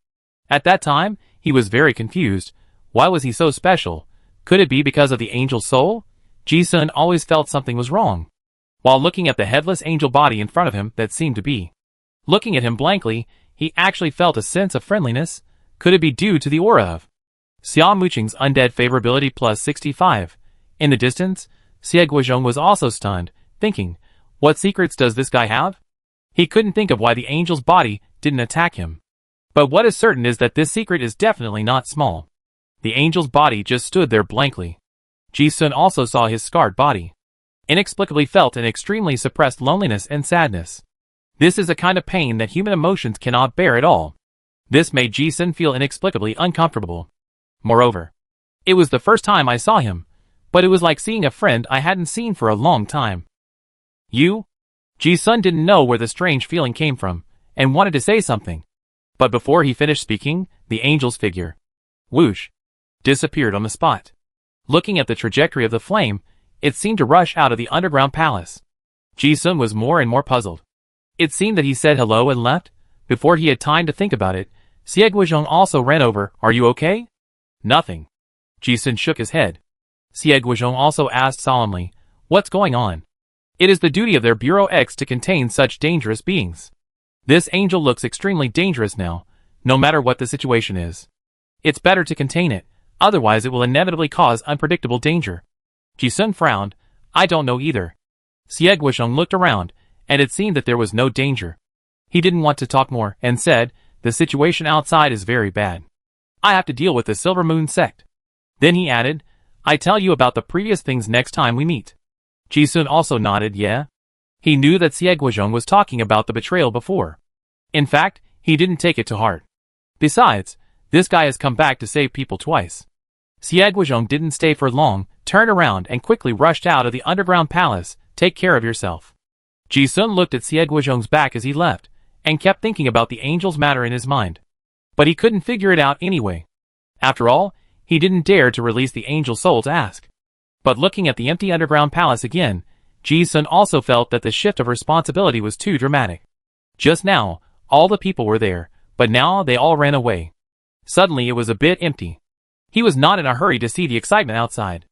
At that time, he was very confused. Why was he so special? Could it be because of the angel's soul? Ji-sun always felt something was wrong. While looking at the headless angel body in front of him that seemed to be looking at him blankly, he actually felt a sense of friendliness. Could it be due to the aura of Xia Muqing's undead favorability plus 65? In the distance, Xie Guizhong was also stunned, thinking, what secrets does this guy have? He couldn't think of why the angel's body didn't attack him. But what is certain is that this secret is definitely not small. The angel's body just stood there blankly. Ji-sun also saw his scarred body. Inexplicably felt an extremely suppressed loneliness and sadness. This is a kind of pain that human emotions cannot bear at all. This made Ji-sun feel inexplicably uncomfortable. Moreover, it was the first time I saw him, but it was like seeing a friend I hadn't seen for a long time. You? Ji-sun didn't know where the strange feeling came from, and wanted to say something. But before he finished speaking, the angel's figure, whoosh, disappeared on the spot. Looking at the trajectory of the flame, it seemed to rush out of the underground palace. Ji-sun was more and more puzzled. It seemed that he said hello and left. Before he had time to think about it, Xie Guizhong also ran over. Are you okay? Nothing. Ji-sun shook his head. Xie Guizhong also asked solemnly, what's going on? It is the duty of their Bureau X to contain such dangerous beings. This angel looks extremely dangerous now, no matter what the situation is. It's better to contain it, otherwise it will inevitably cause unpredictable danger. Ji-sun frowned. I don't know either. Xie Guizhong looked around, and it seemed that there was no danger. He didn't want to talk more, and said, the situation outside is very bad. I have to deal with the Silver Moon sect. Then he added, I tell you about the previous things next time we meet. Ji-sun also nodded, yeah. He knew that Xie Guizhong was talking about the betrayal before. In fact, he didn't take it to heart. Besides, this guy has come back to save people twice. Xie Guizhong didn't stay for long, turned around and quickly rushed out of the underground palace. Take care of yourself. Ji-sun looked at Xie Guizhong's back as he left, and kept thinking about the angel's matter in his mind. But he couldn't figure it out anyway. After all, he didn't dare to release the angel's soul to ask. But looking at the empty underground palace again, Ji-sun also felt that the shift of responsibility was too dramatic. Just now, all the people were there, but now they all ran away. Suddenly it was a bit empty. He was not in a hurry to see the excitement outside.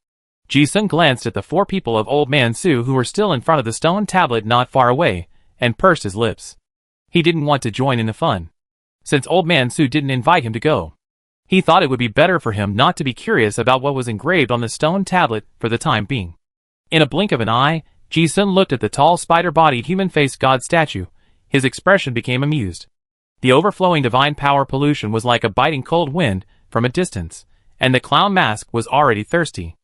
Ji-sun glanced at the 4 people of Old Man Su who were still in front of the stone tablet not far away, and pursed his lips. He didn't want to join in the fun, since Old Man Su didn't invite him to go. He thought it would be better for him not to be curious about what was engraved on the stone tablet for the time being. In a blink of an eye, Ji-sun looked at the tall spider-bodied human-faced god statue. His expression became amused. The overflowing divine power pollution was like a biting cold wind from a distance, and the clown mask was already thirsty.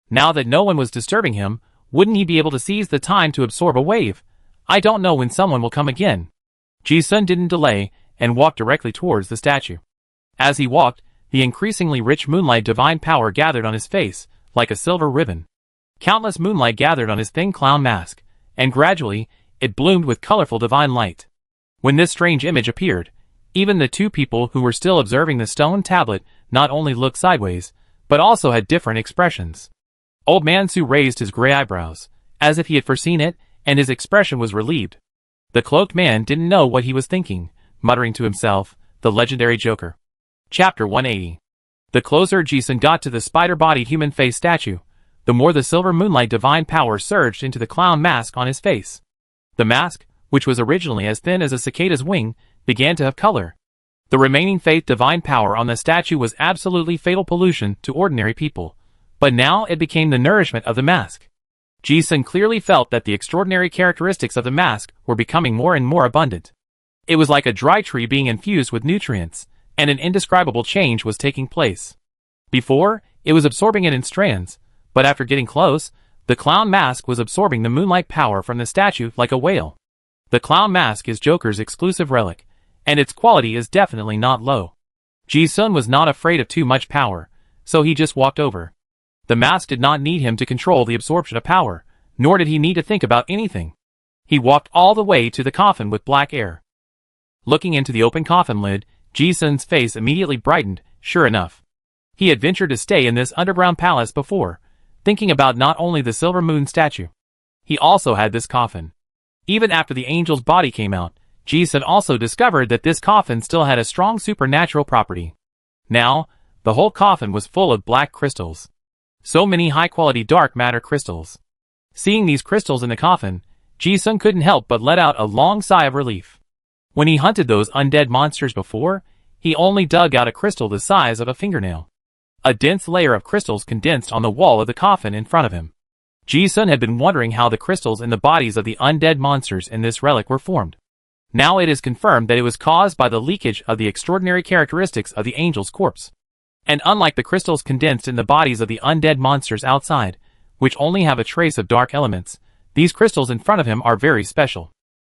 Now that no one was disturbing him, wouldn't he be able to seize the time to absorb a wave? I don't know when someone will come again. Ji-sun didn't delay, and walked directly towards the statue. As he walked, the increasingly rich moonlight divine power gathered on his face, like a silver ribbon. Countless moonlight gathered on his thin clown mask, and gradually, it bloomed with colorful divine light. When this strange image appeared, even the 2 people who were still observing the stone tablet not only looked sideways, but also had different expressions. Old Man Su raised his gray eyebrows, as if he had foreseen it, and his expression was relieved. The cloaked man didn't know what he was thinking, muttering to himself, the legendary Joker. Chapter 180. The closer Ji-sun got to the spider-bodied human-face statue, the more the silver moonlight divine power surged into the clown mask on his face. The mask, which was originally as thin as a cicada's wing, began to have color. The remaining faith divine power on the statue was absolutely fatal pollution to ordinary people, but now it became the nourishment of the mask. Ji-sun clearly felt that the extraordinary characteristics of the mask were becoming more and more abundant. It was like a dry tree being infused with nutrients, and an indescribable change was taking place. Before, it was absorbing it in strands, but after getting close, the clown mask was absorbing the moonlight power from the statue like a whale. The clown mask is Joker's exclusive relic, and its quality is definitely not low. Ji-sun was not afraid of too much power, so he just walked over. The mask did not need him to control the absorption of power, nor did he need to think about anything. He walked all the way to the coffin with black air. Looking into the open coffin lid, Ji-sun's face immediately brightened. Sure enough, he had ventured to stay in this underground palace before, thinking about not only the silver moon statue. He also had this coffin. Even after the angel's body came out, Ji-sun also discovered that this coffin still had a strong supernatural property. Now, the whole coffin was full of black crystals. So many high-quality dark matter crystals. Seeing these crystals in the coffin, Ji-sun couldn't help but let out a long sigh of relief. When he hunted those undead monsters before, he only dug out a crystal the size of a fingernail. A dense layer of crystals condensed on the wall of the coffin in front of him. Ji-sun had been wondering how the crystals in the bodies of the undead monsters in this relic were formed. Now it is confirmed that it was caused by the leakage of the extraordinary characteristics of the angel's corpse. And unlike the crystals condensed in the bodies of the undead monsters outside, which only have a trace of dark elements, these crystals in front of him are very special.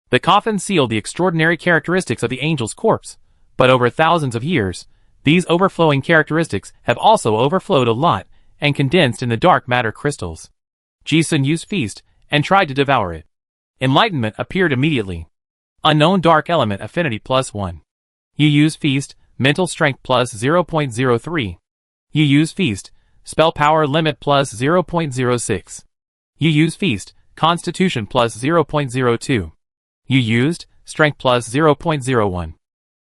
The coffin sealed the extraordinary characteristics of the angel's corpse, but over thousands of years, these overflowing characteristics have also overflowed a lot and condensed in the dark matter crystals. Ji-sun used Feast and tried to devour it. Enlightenment appeared immediately. Unknown dark element affinity +1. You use Feast, mental strength +0.03. You use Feast, spell power limit +0.06. You use Feast, constitution +0.02. You used strength +0.01.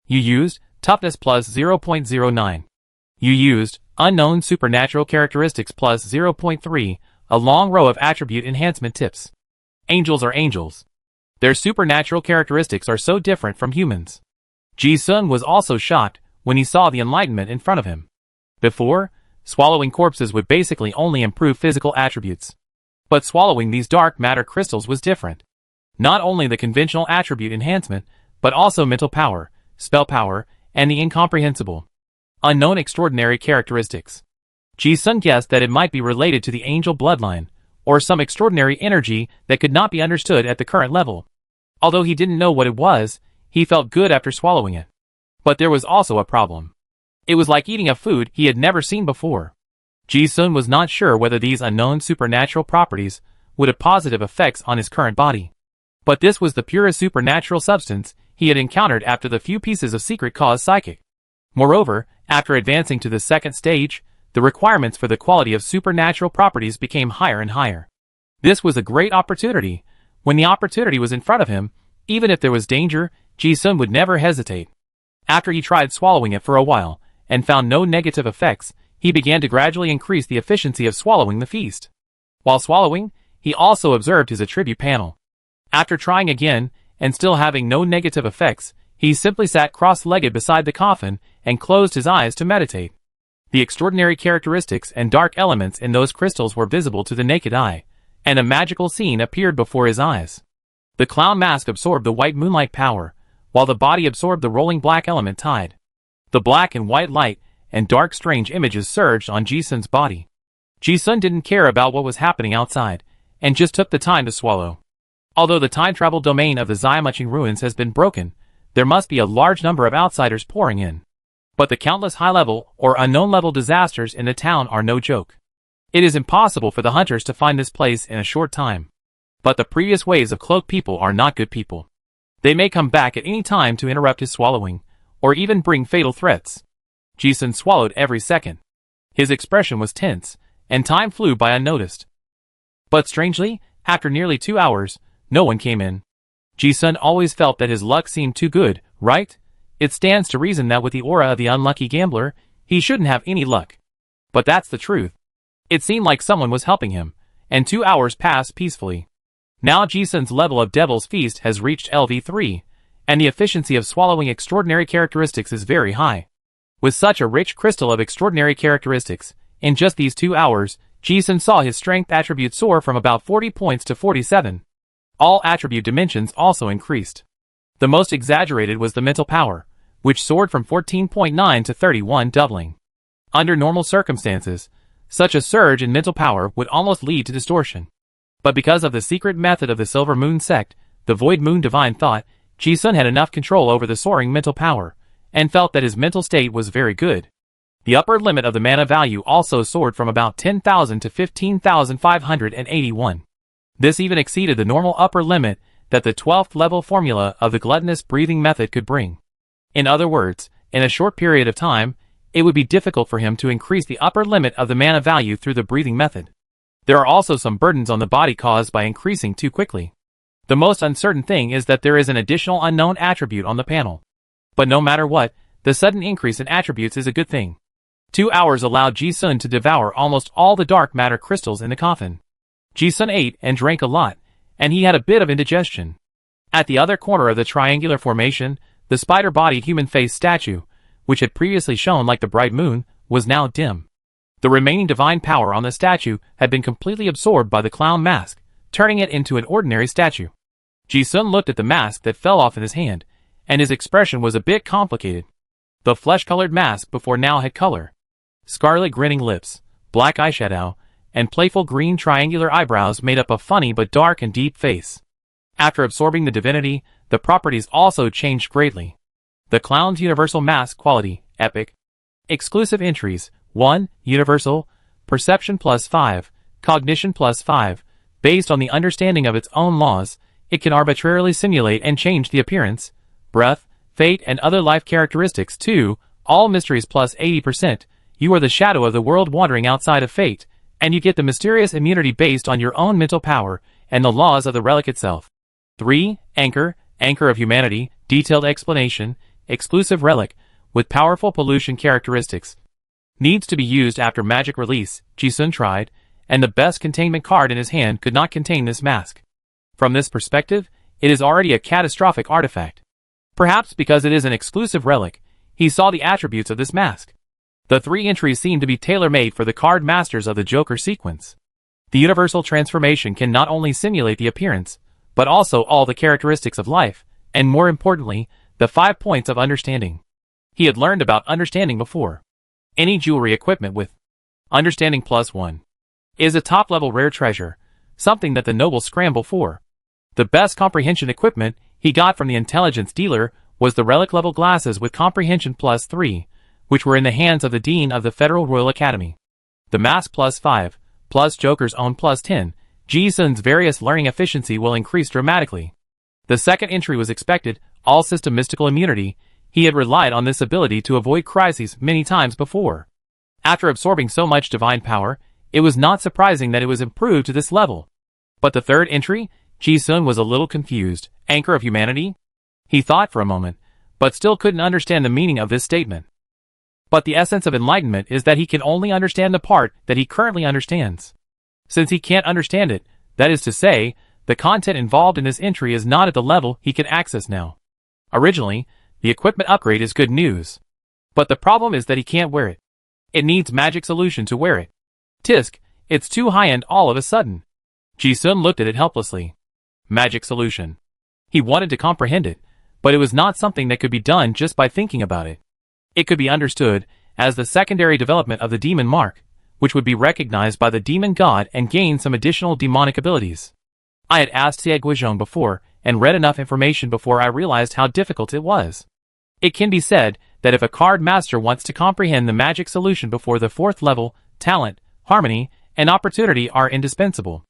You used toughness +0.09. You used unknown supernatural characteristics +0.3. A long row of attribute enhancement tips. Angels are angels. Their supernatural characteristics are so different from humans. Ji-sun was also shocked when he saw the enlightenment in front of him. Before, swallowing corpses would basically only improve physical attributes. But swallowing these dark matter crystals was different. Not only the conventional attribute enhancement, but also mental power, spell power, and the incomprehensible, unknown extraordinary characteristics. Ji-sun guessed that it might be related to the angel bloodline, or some extraordinary energy that could not be understood at the current level. Although he didn't know what it was, he felt good after swallowing it. But there was also a problem. It was like eating a food he had never seen before. Ji-sun was not sure whether these unknown supernatural properties would have positive effects on his current body. But this was the purest supernatural substance he had encountered after the few pieces of secret cause psychic. Moreover, after advancing to the second stage, the requirements for the quality of supernatural properties became higher and higher. This was a great opportunity. When the opportunity was in front of him, even if there was danger, Ji-sun would never hesitate. After he tried swallowing it for a while, and found no negative effects, he began to gradually increase the efficiency of swallowing the feast. While swallowing, he also observed his attribute panel. After trying again, and still having no negative effects, he simply sat cross-legged beside the coffin and closed his eyes to meditate. The extraordinary characteristics and dark elements in those crystals were visible to the naked eye, and a magical scene appeared before his eyes. The clown mask absorbed the white moonlight power, while the body absorbed the rolling black element tide. The black and white light and dark strange images surged on Ji-sun's body. Ji-sun didn't care about what was happening outside, and just took the time to swallow. Although the time travel domain of the Xiaomuching ruins has been broken, there must be a large number of outsiders pouring in. But the countless high-level or unknown-level disasters in the town are no joke. It is impossible for the hunters to find this place in a short time. But the previous waves of cloaked people are not good people. They may come back at any time to interrupt his swallowing, or even bring fatal threats. Ji-sun swallowed every second. His expression was tense, and time flew by unnoticed. But strangely, after nearly 2 hours, no one came in. Ji-sun always felt that his luck seemed too good, right? It stands to reason that with the aura of the unlucky gambler, he shouldn't have any luck. But that's the truth. It seemed like someone was helping him, and 2 hours passed peacefully. Now Ji-sun's level of Devil's Feast has reached LV3, and the efficiency of swallowing extraordinary characteristics is very high. With such a rich crystal of extraordinary characteristics, in just these 2 hours, Ji-sun saw his strength attribute soar from about 40 points to 47. All attribute dimensions also increased. The most exaggerated was the mental power, which soared from 14.9 to 31, doubling. Under normal circumstances, such a surge in mental power would almost lead to distortion. But because of the secret method of the Silver Moon sect, the Void Moon Divine Thought, Ji-sun had enough control over the soaring mental power, and felt that his mental state was very good. The upper limit of the mana value also soared from about 10,000 to 15,581. This even exceeded the normal upper limit that the 12th level formula of the gluttonous breathing method could bring. In other words, in a short period of time, it would be difficult for him to increase the upper limit of the mana value through the breathing method. There are also some burdens on the body caused by increasing too quickly. The most uncertain thing is that there is an additional unknown attribute on the panel. But no matter what, the sudden increase in attributes is a good thing. 2 hours allowed Ji-sun to devour almost all the dark matter crystals in the coffin. Ji-sun ate and drank a lot, and he had a bit of indigestion. At the other corner of the triangular formation, the spider-bodied human-faced statue, which had previously shone like the bright moon, was now dim. The remaining divine power on the statue had been completely absorbed by the clown mask, turning it into an ordinary statue. Ji-sun looked at the mask that fell off in his hand, and his expression was a bit complicated. The flesh-colored mask before now had color. Scarlet grinning lips, black eyeshadow, and playful green triangular eyebrows made up a funny but dark and deep face. After absorbing the divinity, the properties also changed greatly. The clown's universal mask quality, epic. Exclusive entries, 1. Universal, perception +5, cognition +5. Based on the understanding of its own laws, it can arbitrarily simulate and change the appearance, breath, fate and other life characteristics. 2. All mysteries +80%. You are the shadow of the world wandering outside of fate, and you get the mysterious immunity based on your own mental power and the laws of the relic itself. 3. Anchor, anchor of humanity, detailed explanation, exclusive relic, with powerful pollution characteristics. Needs to be used after magic release. Ji-sun tried, and the best containment card in his hand could not contain this mask. From this perspective, it is already a catastrophic artifact. Perhaps because it is an exclusive relic, he saw the attributes of this mask. The 3 entries seem to be tailor-made for the card masters of the Joker sequence. The universal transformation can not only simulate the appearance, but also all the characteristics of life, and more importantly, the 5 points of understanding. He had learned about understanding before. Any jewelry equipment with understanding +1 is a top-level rare treasure, something that the nobles scramble for. The best comprehension equipment he got from the intelligence dealer was the relic-level glasses with comprehension +3, which were in the hands of the Dean of the Federal Royal Academy. The mask +5, plus Joker's own +10, Ji-sun's various learning efficiency will increase dramatically. The second entry was expected, all system mystical immunity. He had relied on this ability to avoid crises many times before. After absorbing so much divine power, it was not surprising that it was improved to this level. But the third entry, Ji-sun was a little confused. Anchor of humanity? He thought for a moment, but still couldn't understand the meaning of this statement. But the essence of enlightenment is that he can only understand the part that he currently understands. Since he can't understand it, that is to say, the content involved in this entry is not at the level he can access now. Originally, the equipment upgrade is good news. But the problem is that he can't wear it. It needs magic solution to wear it. Tisk, it's too high-end all of a sudden. Ji-sun looked at it helplessly. Magic solution. He wanted to comprehend it, but it was not something that could be done just by thinking about it. It could be understood as the secondary development of the demon mark, which would be recognized by the demon god and gain some additional demonic abilities. I had asked Xie Guizhong before, and read enough information before I realized how difficult it was. It can be said that if a card master wants to comprehend the magic solution before the 4th level, talent, harmony, and opportunity are indispensable.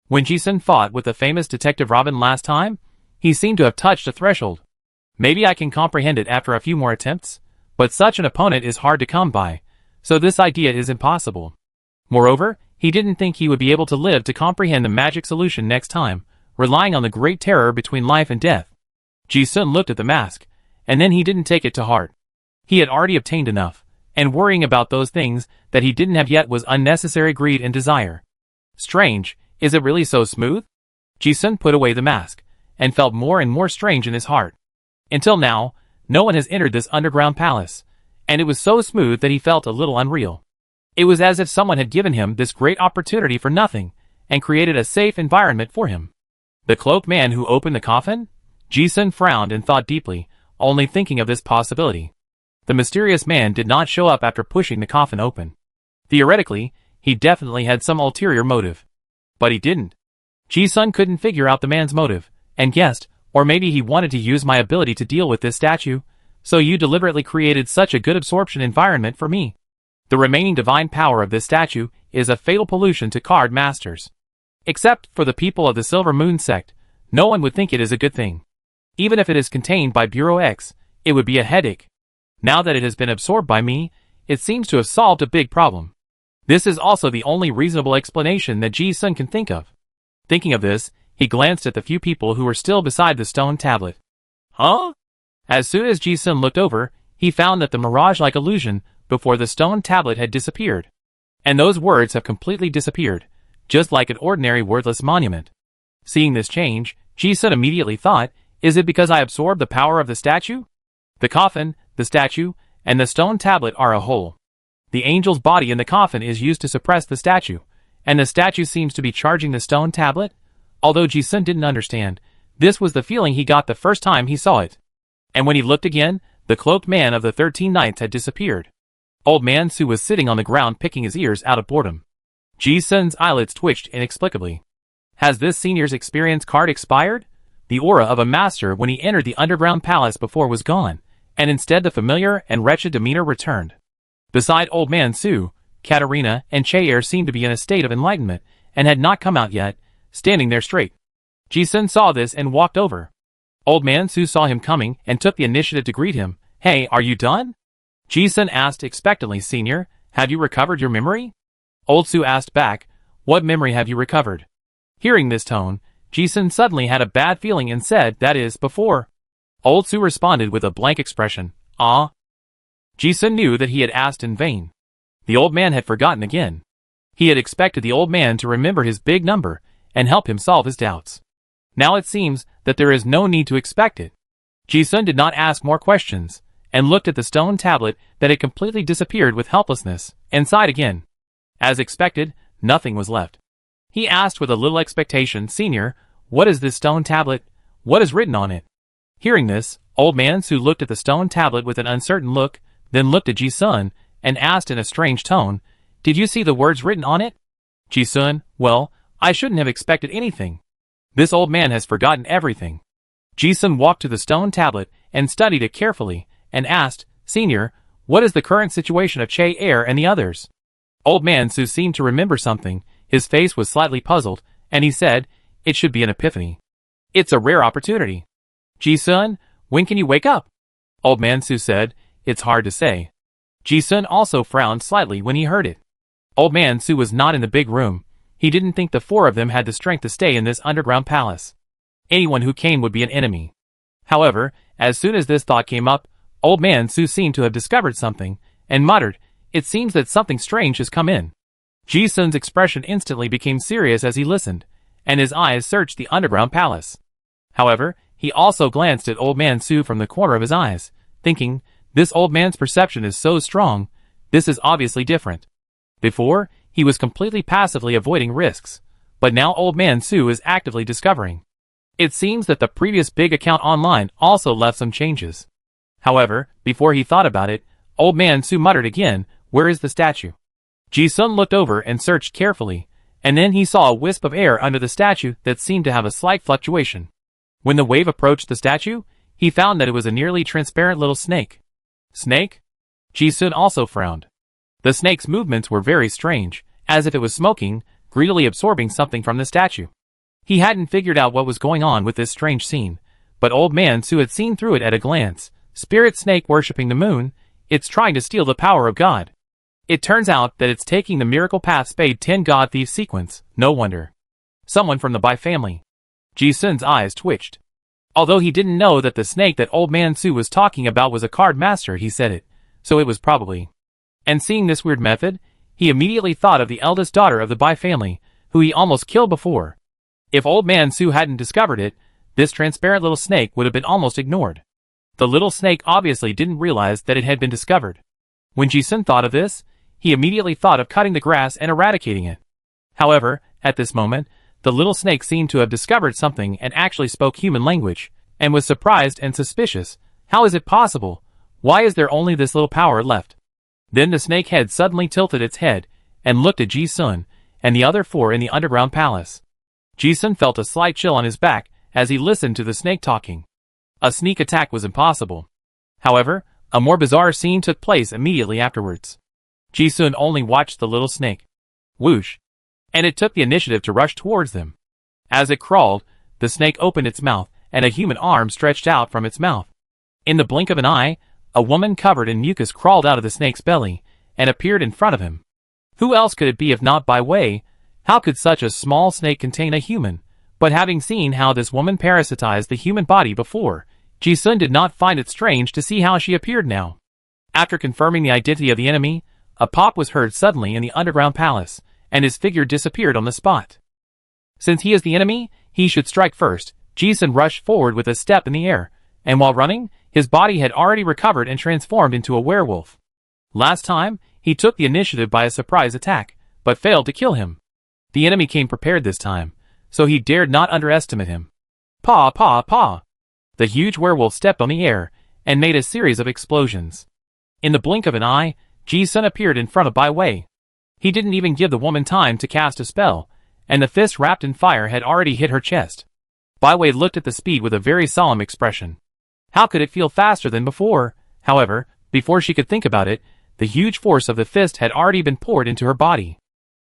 When Ji-sun fought with the famous Detective Robin last time, he seemed to have touched a threshold. Maybe I can comprehend it after a few more attempts, but such an opponent is hard to come by, so this idea is impossible. Moreover, He didn't think he would be able to live to comprehend the magic solution next time, relying on the great terror between life and death. Ji-sun looked at the mask, and then he didn't take it to heart. He had already obtained enough, and worrying about those things that he didn't have yet was unnecessary greed and desire. Strange, is it really so smooth? Ji-sun put away the mask, and felt more and more strange in his heart. Until now, no one has entered this underground palace, and it was so smooth that he felt a little unreal. It was as if someone had given him this great opportunity for nothing, and created a safe environment for him. The cloaked man who opened the coffin? Ji-sun frowned and thought deeply, only thinking of this possibility. The mysterious man did not show up after pushing the coffin open. Theoretically, he definitely had some ulterior motive. But he didn't. Ji-sun couldn't figure out the man's motive, and guessed, or maybe he wanted to use my ability to deal with this statue, so you deliberately created such a good absorption environment for me. The remaining divine power of this statue is a fatal pollution to card masters. Except for the people of the Silver Moon sect, no one would think it is a good thing. Even if it is contained by Bureau X, it would be a headache. Now that it has been absorbed by me, it seems to have solved a big problem. This is also the only reasonable explanation that Ji-sun can think of. Thinking of this, he glanced at the few people who were still beside the stone tablet. Huh? As soon as Ji-sun looked over, he found that the mirage-like illusion before the stone tablet had disappeared. And those words have completely disappeared, just like an ordinary wordless monument. Seeing this change, Ji-sun immediately thought, is it because I absorbed the power of the statue? The coffin, the statue, and the stone tablet are a whole. The angel's body in the coffin is used to suppress the statue, and the statue seems to be charging the stone tablet? Although Ji-sun didn't understand, this was the feeling he got the first time he saw it. And when he looked again, the cloaked man of the 13 Knights had disappeared. Old Man Su was sitting on the ground picking his ears out of boredom. Ji-sun's eyelids twitched inexplicably. Has this senior's experience card expired? The aura of a master when he entered the underground palace before was gone, and instead the familiar and wretched demeanor returned. Beside Old Man Su, Katarina and Chair seemed to be in a state of enlightenment, and had not come out yet, standing there straight. Ji-sun saw this and walked over. Old Man Su saw him coming and took the initiative to greet him. Hey, are you done? Ji-sun asked expectantly. Senior, have you recovered your memory? Old Su asked back, what memory have you recovered? Hearing this tone, Ji-sun suddenly had a bad feeling and said, that is, before. Old Su responded with a blank expression, ah. Ji-sun knew that he had asked in vain. The old man had forgotten again. He had expected the old man to remember his big number and help him solve his doubts. Now it seems that there is no need to expect it. Ji-sun did not ask more questions, and looked at the stone tablet that had completely disappeared with helplessness, and sighed again. As expected, nothing was left. He asked with a little expectation, Senior, what is this stone tablet? What is written on it? Hearing this, Old Man Su looked at the stone tablet with an uncertain look, then looked at Ji-sun, and asked in a strange tone, did you see the words written on it? Ji-sun, well, I shouldn't have expected anything. This old man has forgotten everything. Ji-sun walked to the stone tablet and studied it carefully, and asked, Senior, what is the current situation of Che Air and the others? Old Man Su seemed to remember something. His face was slightly puzzled, and he said, it should be an epiphany. It's a rare opportunity. Ji-sun, when can you wake up? Old Man Su said, it's hard to say. Ji-sun also frowned slightly when he heard it. Old Man Su was not in the big room. He didn't think the four of them had the strength to stay in this underground palace. Anyone who came would be an enemy. However, as soon as this thought came up, Old Man Su seemed to have discovered something, and muttered, it seems that something strange has come in. Ji-sun's expression instantly became serious as he listened, and his eyes searched the underground palace. However, he also glanced at Old Man Su from the corner of his eyes, thinking, this old man's perception is so strong, this is obviously different. Before, he was completely passively avoiding risks, but now Old Man Su is actively discovering. It seems that the previous big account online also left some changes. However, before he thought about it, Old Man Su muttered again, where is the statue? Ji-sun looked over and searched carefully, and then he saw a wisp of air under the statue that seemed to have a slight fluctuation. When the wave approached the statue, he found that it was a nearly transparent little snake. Snake? Ji-sun also frowned. The snake's movements were very strange, as if it was smoking, greedily absorbing something from the statue. He hadn't figured out what was going on with this strange scene, but Old Man Su had seen through it at a glance. Spirit snake worshipping the moon, it's trying to steal the power of God. It turns out that it's taking the Miracle Path Spade 10 God Thief sequence, no wonder. Someone from the Bai family. Ji-sun's eyes twitched. Although he didn't know that the snake that Old Man Su was talking about was a card master, he said it, so it was probably. And seeing this weird method, he immediately thought of the eldest daughter of the Bai family, who he almost killed before. If Old Man Su hadn't discovered it, this transparent little snake would have been almost ignored. The little snake obviously didn't realize that it had been discovered. When Ji-sun thought of this, he immediately thought of cutting the grass and eradicating it. However, at this moment, the little snake seemed to have discovered something and actually spoke human language, and was surprised and suspicious. How is it possible? Why is there only this little power left? Then the snake head suddenly tilted its head, and looked at Ji-sun, and the other four in the underground palace. Ji-sun felt a slight chill on his back, as he listened to the snake talking. A sneak attack was impossible. However, a more bizarre scene took place immediately afterwards. Ji-sun only watched the little snake. Whoosh! And it took the initiative to rush towards them. As it crawled, the snake opened its mouth, and a human arm stretched out from its mouth. In the blink of an eye, a woman covered in mucus crawled out of the snake's belly, and appeared in front of him. Who else could it be if not Bai Wei? How could such a small snake contain a human? But having seen how this woman parasitized the human body before, Ji-sun did not find it strange to see how she appeared now. After confirming the identity of the enemy, a pop was heard suddenly in the underground palace, and his figure disappeared on the spot. Since he is the enemy, he should strike first. Ji-sun rushed forward with a step in the air, and while running, his body had already recovered and transformed into a werewolf. Last time, he took the initiative by a surprise attack, but failed to kill him. The enemy came prepared this time, so he dared not underestimate him. Paw, paw, paw! The huge werewolf stepped on the air, and made a series of explosions. In the blink of an eye, Ji-sun appeared in front of Bai Wei. He didn't even give the woman time to cast a spell, and the fist wrapped in fire had already hit her chest. Bai Wei looked at the speed with a very solemn expression. How could it feel faster than before? However, before she could think about it, the huge force of the fist had already been poured into her body.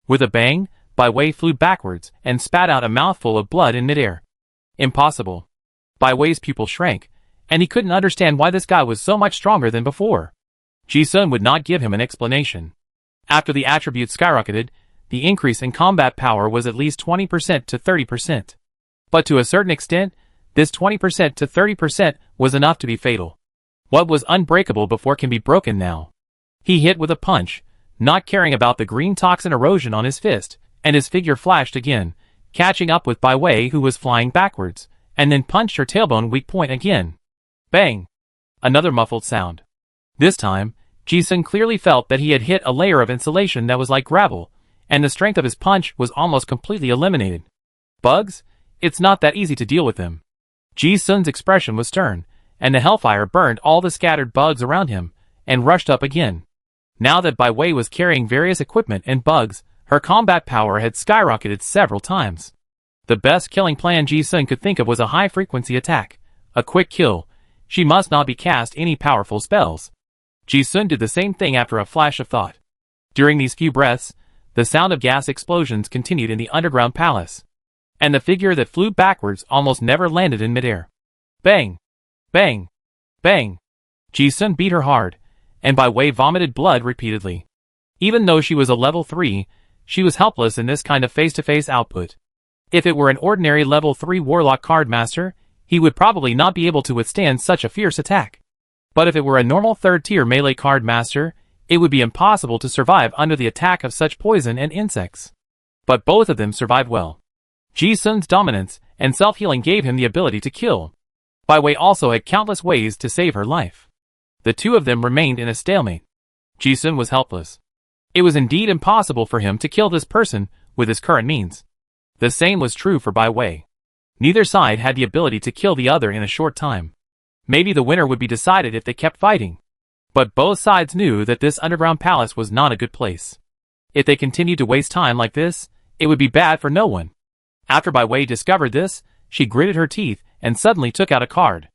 With a bang, Bai Wei flew backwards and spat out a mouthful of blood in midair. Impossible. Bai Wei's pupil shrank, and he couldn't understand why this guy was so much stronger than before. Ji-sun would not give him an explanation. After the attributes skyrocketed, the increase in combat power was at least 20% to 30%. But to a certain extent, this 20% to 30% was enough to be fatal. What was unbreakable before can be broken now. He hit with a punch, not caring about the green toxin erosion on his fist, and his figure flashed again, catching up with Bai Wei, who was flying backwards, and then punched her tailbone weak point again. Bang! Another muffled sound. This time, Ji-sun clearly felt that he had hit a layer of insulation that was like gravel, and the strength of his punch was almost completely eliminated. Bugs? It's not that easy to deal with them. Ji-sun's expression was stern, and the hellfire burned all the scattered bugs around him, and rushed up again. Now that Bai Wei was carrying various equipment and bugs, her combat power had skyrocketed several times. The best killing plan Ji-sun could think of was a high-frequency attack, a quick kill. She must not be cast any powerful spells. Ji-sun did the same thing after a flash of thought. During these few breaths, the sound of gas explosions continued in the underground palace, and the figure that flew backwards almost never landed in midair. Bang! Bang! Bang! Ji-sun beat her hard, and Bai Wei vomited blood repeatedly. Even though she was a level 3, she was helpless in this kind of face-to-face output. If it were an ordinary level 3 warlock card master, he would probably not be able to withstand such a fierce attack. But if it were a normal third-tier melee card master, it would be impossible to survive under the attack of such poison and insects. But both of them survived well. Ji-sun's dominance and self-healing gave him the ability to kill. Bai Wei also had countless ways to save her life. The two of them remained in a stalemate. Ji-sun was helpless. It was indeed impossible for him to kill this person with his current means. The same was true for Bai Wei. Neither side had the ability to kill the other in a short time. Maybe the winner would be decided if they kept fighting. But both sides knew that this underground palace was not a good place. If they continued to waste time like this, it would be bad for no one. After Bai Wei discovered this, she gritted her teeth and suddenly took out a card.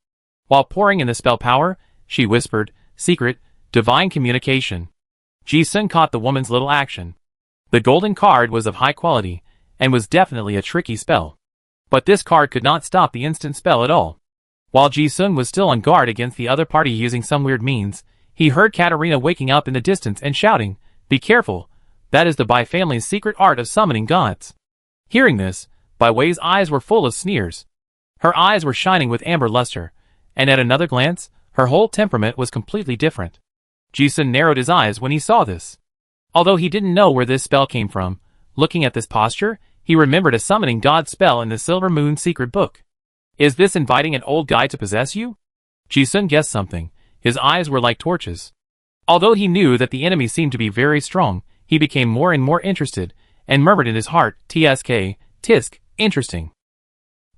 While pouring in the spell power, she whispered, "Secret, divine communication." Ji-sun caught the woman's little action. The golden card was of high quality, and was definitely a tricky spell. But this card could not stop the instant spell at all. While Ji-sun was still on guard against the other party using some weird means, he heard Katarina waking up in the distance and shouting, Be careful, that is the Bai family's secret art of summoning gods. Hearing this, Bai Wei's eyes were full of sneers. Her eyes were shining with amber luster, and at another glance, her whole temperament was completely different. Ji-sun narrowed his eyes when he saw this. Although he didn't know where this spell came from, looking at this posture, he remembered a summoning god spell in the Silver Moon secret book. Is this inviting an old guy to possess you? Ji-sun guessed something. His eyes were like torches. Although he knew that the enemy seemed to be very strong, he became more and more interested, and murmured in his heart, Tisk, interesting.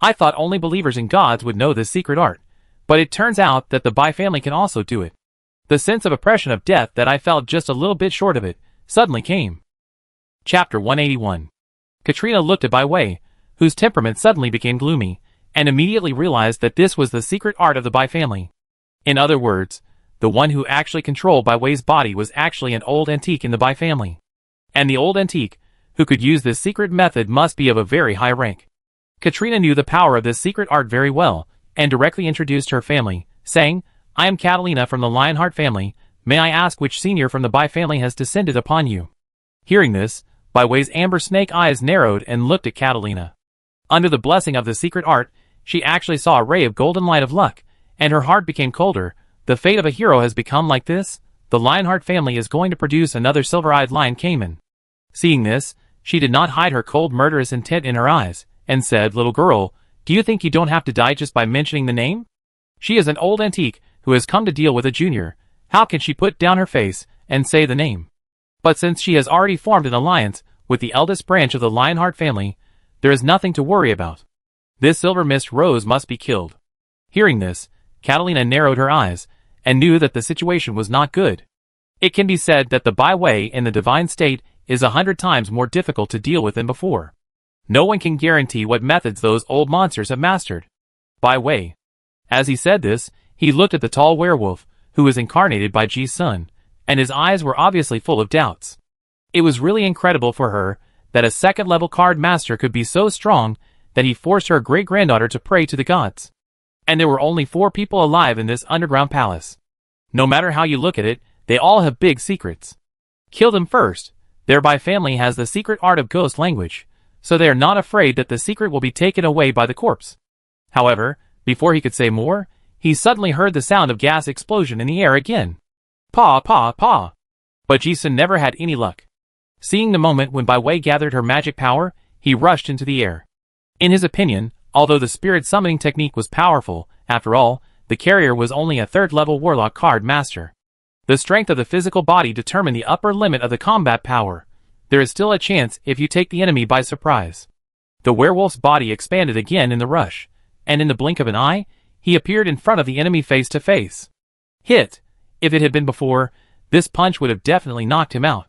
I thought only believers in gods would know this secret art, but it turns out that the Bai family can also do it. The sense of oppression of death that I felt just a little bit short of it, suddenly came. Chapter 181. Katrina looked at Bai Wei, whose temperament suddenly became gloomy, and immediately realized that this was the secret art of the Bai family. In other words, the one who actually controlled Bai Wei's body was actually an old antique in the Bai family. And the old antique, who could use this secret method, must be of a very high rank. Katrina knew the power of this secret art very well, and directly introduced her family, saying, I am Catalina from the Lionheart family. May I ask which senior from the Bai family has descended upon you? Hearing this, Bai Wei's amber snake eyes narrowed and looked at Catalina. Under the blessing of the secret art, she actually saw a ray of golden light of luck, and her heart became colder. The fate of a hero has become like this. The Lionheart family is going to produce another silver-eyed lion Cayman. Seeing this, she did not hide her cold murderous intent in her eyes, and said, Little girl, do you think you don't have to die just by mentioning the name? She is an old antique, who has come to deal with a junior. How can she put down her face, and say the name? But since she has already formed an alliance with the eldest branch of the Lionheart family, there is nothing to worry about. This Silver Mist Rose must be killed. Hearing this, Catalina narrowed her eyes, and knew that the situation was not good. It can be said that the Bai Wei in the divine state is 100 times more difficult to deal with than before. No one can guarantee what methods those old monsters have mastered. Bai Wei. As he said this, he looked at the tall werewolf, who was incarnated by Ji-sun, and his eyes were obviously full of doubts. It was really incredible for her that a second-level card master could be so strong that he forced her great-granddaughter to pray to the gods. And there were only 4 people alive in this underground palace. No matter how you look at it, they all have big secrets. Kill them first. Their Bai family has the secret art of ghost language, so they are not afraid that the secret will be taken away by the corpse. However, before he could say more, he suddenly heard the sound of gas explosion in the air again. Pa, pa, pa. But Ji-sun never had any luck. Seeing the moment when Bai Wei gathered her magic power, he rushed into the air. In his opinion, although the spirit summoning technique was powerful, after all, the carrier was only a 3rd-level warlock card master. The strength of the physical body determined the upper limit of the combat power. There is still a chance if you take the enemy by surprise. The werewolf's body expanded again in the rush, and in the blink of an eye, he appeared in front of the enemy face to face. Hit! If it had been before, this punch would have definitely knocked him out.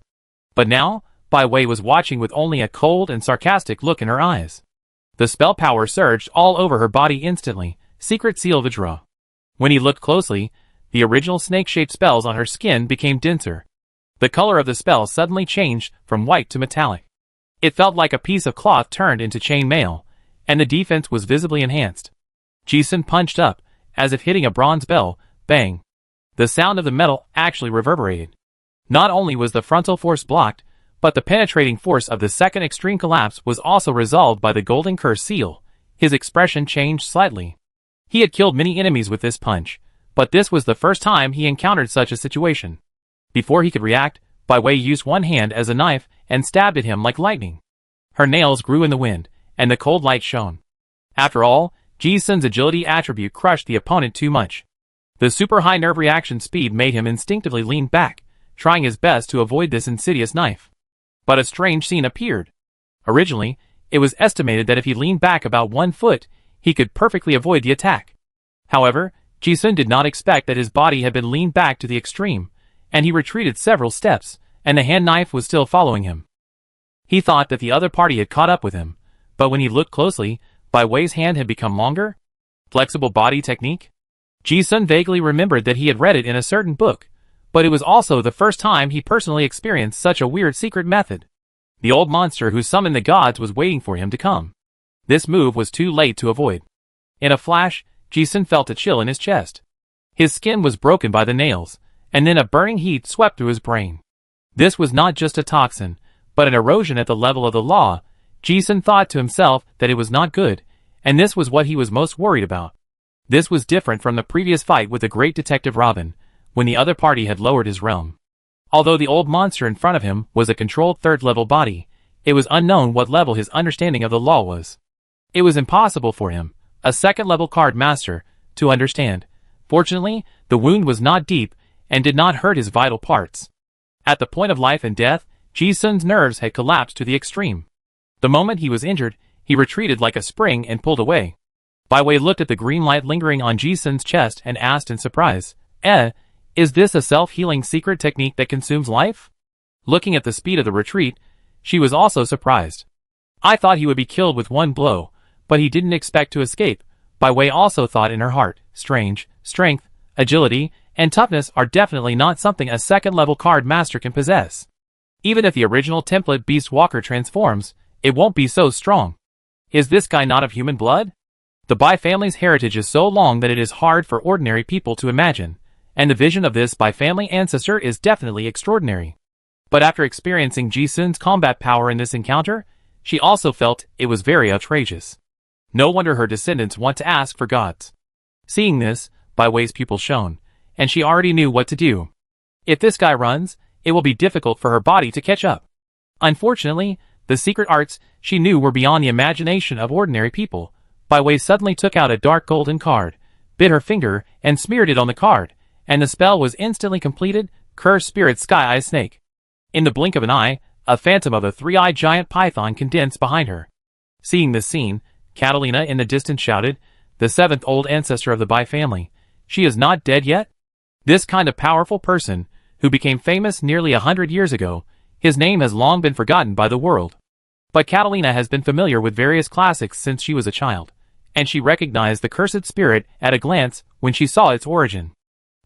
But now, Bai Wei was watching with only a cold and sarcastic look in her eyes. The spell power surged all over her body instantly. Secret Seal Vidra. When he looked closely, the original snake-shaped spells on her skin became denser. The color of the spell suddenly changed from white to metallic. It felt like a piece of cloth turned into chain mail, and the defense was visibly enhanced. Ji-sun punched up, as if hitting a bronze bell. Bang! The sound of the metal actually reverberated. Not only was the frontal force blocked, but the penetrating force of the second extreme collapse was also resolved by the golden curse seal. His expression changed slightly. He had killed many enemies with this punch, but this was the first time he encountered such a situation. Before he could react, Bai Wei used one hand as a knife and stabbed at him like lightning. Her nails grew in the wind, and the cold light shone. After all, Ji-sun's agility attribute crushed the opponent too much. The super high nerve reaction speed made him instinctively lean back, trying his best to avoid this insidious knife. But a strange scene appeared. Originally, it was estimated that if he leaned back about 1 foot, he could perfectly avoid the attack. However, Ji-sun did not expect that his body had been leaned back to the extreme, and he retreated several steps, and the hand knife was still following him. He thought that the other party had caught up with him, but when he looked closely, Bai Wei's hand had become longer. Flexible body technique? Ji-sun vaguely remembered that he had read it in a certain book, but it was also the first time he personally experienced such a weird secret method. The old monster who summoned the gods was waiting for him to come. This move was too late to avoid. In a flash, Ji-sun felt a chill in his chest. His skin was broken by the nails, and then a burning heat swept through his brain. This was not just a toxin, but an erosion at the level of the law. Ji-sun thought to himself that it was not good, and this was what he was most worried about. This was different from the previous fight with the great detective Robin, when the other party had lowered his realm. Although the old monster in front of him was a controlled third-level body, it was unknown what level his understanding of the law was. It was impossible for him, a second-level card master, to understand. Fortunately, the wound was not deep and did not hurt his vital parts. At the point of life and death, Ji-sun's nerves had collapsed to the extreme. The moment he was injured, he retreated like a spring and pulled away. Bai Wei looked at the green light lingering on Ji-sun's chest and asked in surprise, is this a self-healing secret technique that consumes life? Looking at the speed of the retreat, she was also surprised. I thought he would be killed with one blow, but he didn't expect to escape. Bai Wei also thought in her heart, strange, strength, agility, and toughness are definitely not something a second-level card master can possess. Even if the original template Beast Walker transforms, it won't be so strong. Is this guy not of human blood? The Bai family's heritage is so long that it is hard for ordinary people to imagine, and the vision of this Bai family ancestor is definitely extraordinary. But after experiencing Ji-sun's combat power in this encounter, she also felt it was very outrageous. No wonder her descendants want to ask for gods. Seeing this, Bai Wei's pupils shone, and she already knew what to do. If this guy runs, it will be difficult for her body to catch up. Unfortunately, the secret arts she knew were beyond the imagination of ordinary people. Bai Wei suddenly took out a dark golden card, bit her finger, and smeared it on the card, and the spell was instantly completed. Cursed Spirit Sky Eye Snake. In the blink of an eye, a phantom of a three-eyed giant python condensed behind her. Seeing this scene, Catalina in the distance shouted, the seventh old ancestor of the Bai family. She is not dead yet? This kind of powerful person, who became famous nearly 100 years ago, his name has long been forgotten by the world. But Catalina has been familiar with various classics since she was a child, and she recognized the cursed spirit at a glance when she saw its origin.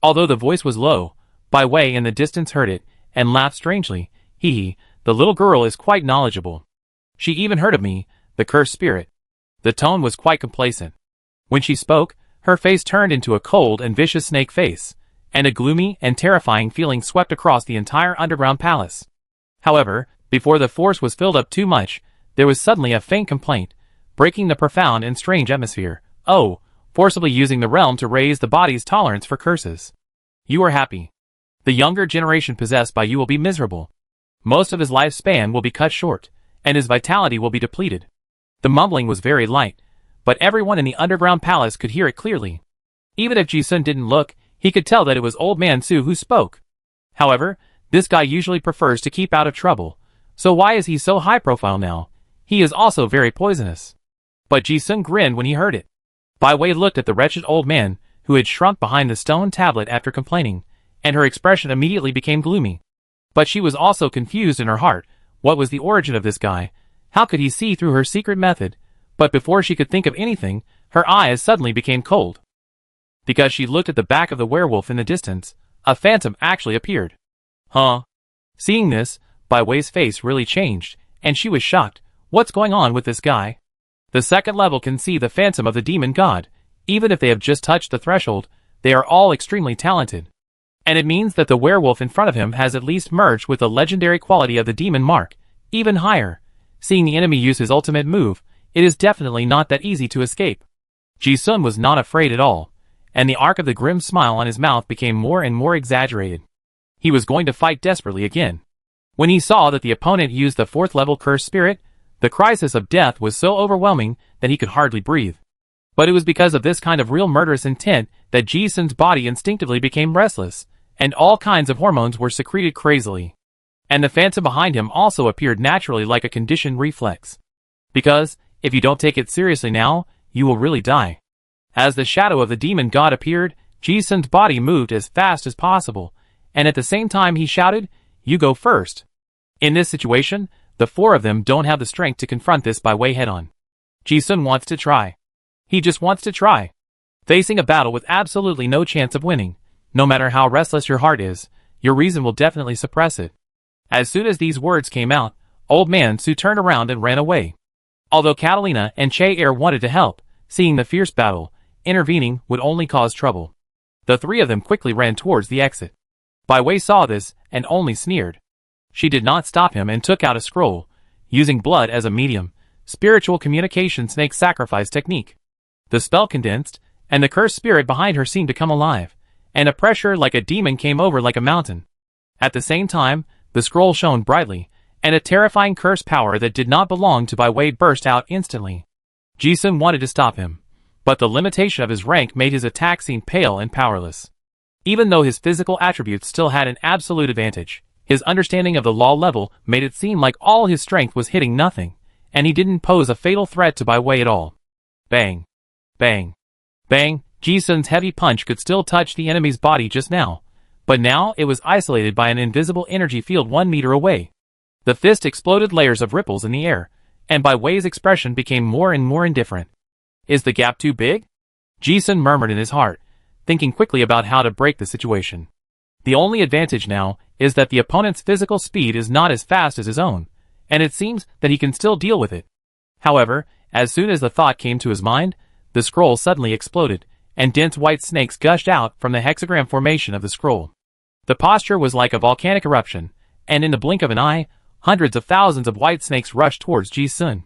Although the voice was low, Bai Wei in the distance heard it, and laughed strangely. The little girl is quite knowledgeable. She even heard of me, the cursed spirit. The tone was quite complacent. When she spoke, her face turned into a cold and vicious snake face, and a gloomy and terrifying feeling swept across the entire underground palace. However, before the force was filled up too much, there was suddenly a faint complaint, breaking the profound and strange atmosphere. Oh, forcibly using the realm to raise the body's tolerance for curses. You are happy. The younger generation possessed by you will be miserable. Most of his lifespan will be cut short, and his vitality will be depleted. The mumbling was very light, but everyone in the underground palace could hear it clearly. Even if Ji-sun didn't look, he could tell that it was Old Man Su who spoke. However, this guy usually prefers to keep out of trouble, so why is he so high profile now? He is also very poisonous. But Ji-sun grinned when he heard it. Bai Wei looked at the wretched old man, who had shrunk behind the stone tablet after complaining, and her expression immediately became gloomy. But she was also confused in her heart. What was the origin of this guy? How could he see through her secret method? But before she could think of anything, her eyes suddenly became cold. Because she looked at the back of the werewolf in the distance, a phantom actually appeared. Huh? Seeing this, Bai Wei's face really changed, and she was shocked. What's going on with this guy? The second level can see the phantom of the demon god. Even if they have just touched the threshold, they are all extremely talented. And it means that the werewolf in front of him has at least merged with the legendary quality of the demon mark, even higher. Seeing the enemy use his ultimate move, it is definitely not that easy to escape. Ji-sun was not afraid at all, and the arc of the grim smile on his mouth became more and more exaggerated. He was going to fight desperately again. When he saw that the opponent used the fourth level cursed spirit, the crisis of death was so overwhelming that he could hardly breathe. But it was because of this kind of real murderous intent that Ji-sun's body instinctively became restless, and all kinds of hormones were secreted crazily. And the phantom behind him also appeared naturally like a conditioned reflex. Because, if you don't take it seriously now, you will really die. As the shadow of the demon god appeared, Ji-sun's body moved as fast as possible, and at the same time he shouted, "You go first." In this situation, the four of them don't have the strength to confront this Bai Wei head-on. Ji-sun wants to try. He just wants to try. Facing a battle with absolutely no chance of winning, no matter how restless your heart is, your reason will definitely suppress it. As soon as these words came out, Old Man Su turned around and ran away. Although Catalina and Che wanted to help, seeing the fierce battle, intervening would only cause trouble. The three of them quickly ran towards the exit. Bai Wei saw this, and only sneered. She did not stop him and took out a scroll, using blood as a medium, spiritual communication snake sacrifice technique. The spell condensed, and the cursed spirit behind her seemed to come alive, and a pressure like a demon came over like a mountain. At the same time, the scroll shone brightly, and a terrifying curse power that did not belong to Bai Wei burst out instantly. Ji-sun wanted to stop him, but the limitation of his rank made his attack seem pale and powerless. Even though his physical attributes still had an absolute advantage, his understanding of the law level made it seem like all his strength was hitting nothing, and he didn't pose a fatal threat to Bai Wei at all. Bang! Bang! Bang! Ji-sun's heavy punch could still touch the enemy's body just now, but now it was isolated by an invisible energy field 1 meter away. The fist exploded layers of ripples in the air, and Bai Wei's expression became more and more indifferent. Is the gap too big? Ji-sun murmured in his heart, thinking quickly about how to break the situation. The only advantage now is that the opponent's physical speed is not as fast as his own, and it seems that he can still deal with it. However, as soon as the thought came to his mind, the scroll suddenly exploded, and dense white snakes gushed out from the hexagram formation of the scroll. The posture was like a volcanic eruption, and in the blink of an eye, hundreds of thousands of white snakes rushed towards Ji-sun.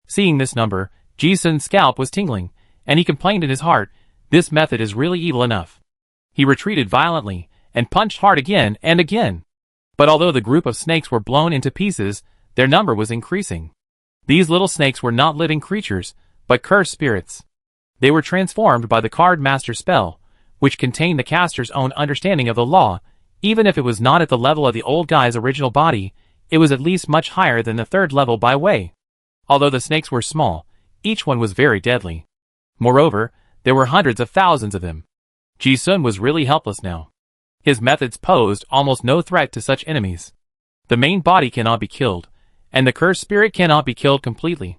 Seeing this number, Ji-sun's scalp was tingling, and he complained in his heart, "This method is really evil enough." He retreated violently, and punched hard again and again. But although the group of snakes were blown into pieces, their number was increasing. These little snakes were not living creatures, but cursed spirits. They were transformed by the Card Master spell, which contained the caster's own understanding of the law. Even if it was not at the level of the old guy's original body, it was at least much higher than the third level Bai Wei. Although the snakes were small, each one was very deadly. Moreover, there were hundreds of thousands of them. Ji-sun was really helpless now. His methods posed almost no threat to such enemies. The main body cannot be killed, and the cursed spirit cannot be killed completely.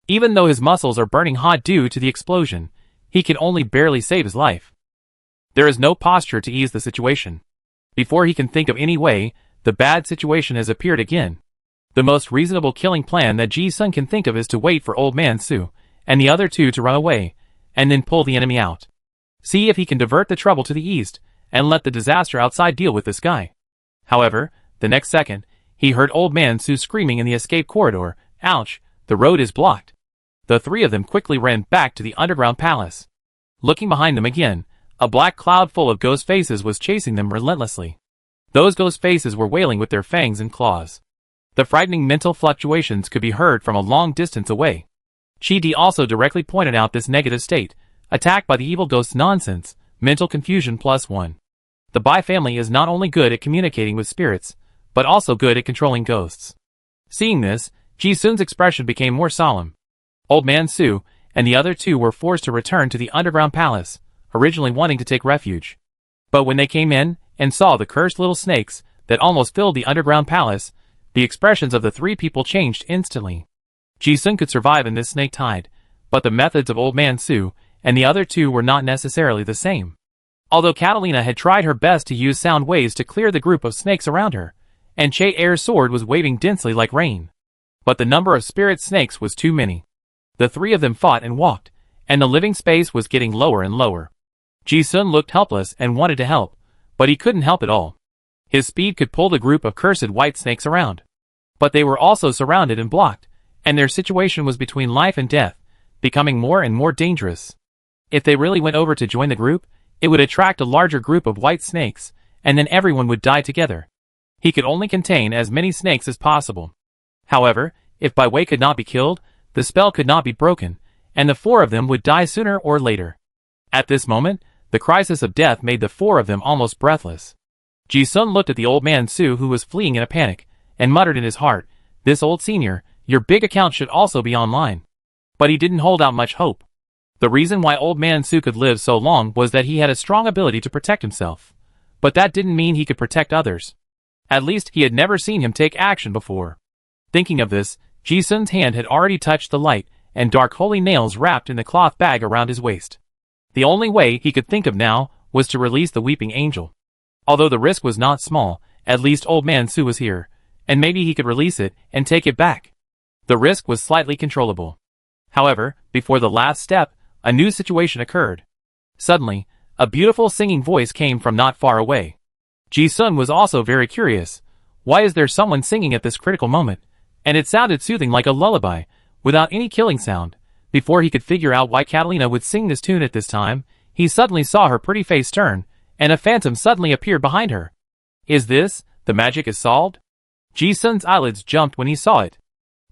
Even though his muscles are burning hot due to the explosion, he can only barely save his life. There is no posture to ease the situation. Before he can think of any way, the bad situation has appeared again. The most reasonable killing plan that Ji-sun can think of is to wait for Old Man Su and the other two to run away, and then pull the enemy out. See if he can divert the trouble to the east, and let the disaster outside deal with this guy. However, the next second, he heard Old Man Su screaming in the escape corridor, "Ouch, the road is blocked." The three of them quickly ran back to the underground palace. Looking behind them again, a black cloud full of ghost faces was chasing them relentlessly. Those ghost faces were wailing with their fangs and claws. The frightening mental fluctuations could be heard from a long distance away. Chi-Di also directly pointed out this negative state, attacked by the evil ghost's nonsense, mental confusion +1. The Bai family is not only good at communicating with spirits, but also good at controlling ghosts. Seeing this, Ji-sun's expression became more solemn. Old Man Su and the other two were forced to return to the underground palace, originally wanting to take refuge. But when they came in and saw the cursed little snakes that almost filled the underground palace, the expressions of the three people changed instantly. Ji-sun could survive in this snake tide, but the methods of Old Man Su and the other two were not necessarily the same. Although Catalina had tried her best to use sound waves to clear the group of snakes around her, and Che Air's sword was waving densely like rain, but the number of spirit snakes was too many. The three of them fought and walked, and the living space was getting lower and lower. Ji-sun looked helpless and wanted to help, but he couldn't help at all. His speed could pull the group of cursed white snakes around. But they were also surrounded and blocked, and their situation was between life and death, becoming more and more dangerous. If they really went over to join the group, it would attract a larger group of white snakes, and then everyone would die together. He could only contain as many snakes as possible. However, if Bai Wei could not be killed, the spell could not be broken, and the four of them would die sooner or later. At this moment, the crisis of death made the four of them almost breathless. Ji-sun looked at the Old Man Su, who was fleeing in a panic, and muttered in his heart, "This old senior, your big account should also be online." But he didn't hold out much hope. The reason why Old Man Su could live so long was that he had a strong ability to protect himself. But that didn't mean he could protect others. At least he had never seen him take action before. Thinking of this, Ji-sun's hand had already touched the light, and dark holy nails wrapped in the cloth bag around his waist. The only way he could think of now was to release the weeping angel. Although the risk was not small, at least Old Man Su was here, and maybe he could release it and take it back. The risk was slightly controllable. However, before the last step, a new situation occurred. Suddenly, a beautiful singing voice came from not far away. Ji-sun was also very curious. Why is there someone singing at this critical moment? And it sounded soothing like a lullaby, without any killing sound. Before he could figure out why Catalina would sing this tune at this time, he suddenly saw her pretty face turn, and a phantom suddenly appeared behind her. Is this, the magic is solved? Ji-sun's eyelids jumped when he saw it.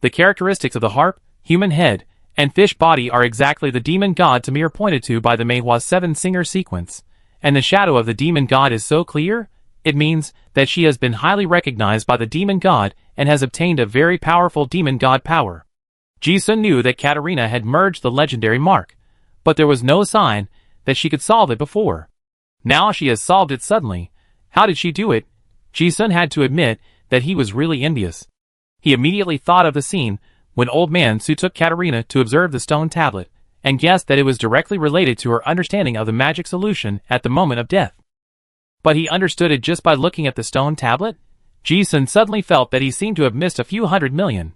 The characteristics of the harp, human head, and fish body are exactly the demon god Tamir pointed to by the Meihua 7 singer sequence, and the shadow of the demon god is so clear, it means that she has been highly recognized by the demon god and has obtained a very powerful demon god power. Ji-sun knew that Katarina had merged the legendary mark, but there was no sign that she could solve it before. Now she has solved it suddenly. How did she do it? Ji-sun had to admit that he was really envious. He immediately thought of the scene when Old Man Su took Katarina to observe the stone tablet, and guessed that it was directly related to her understanding of the magic solution at the moment of death. But he understood it just by looking at the stone tablet? Ji-sun suddenly felt that he seemed to have missed a few 100 million.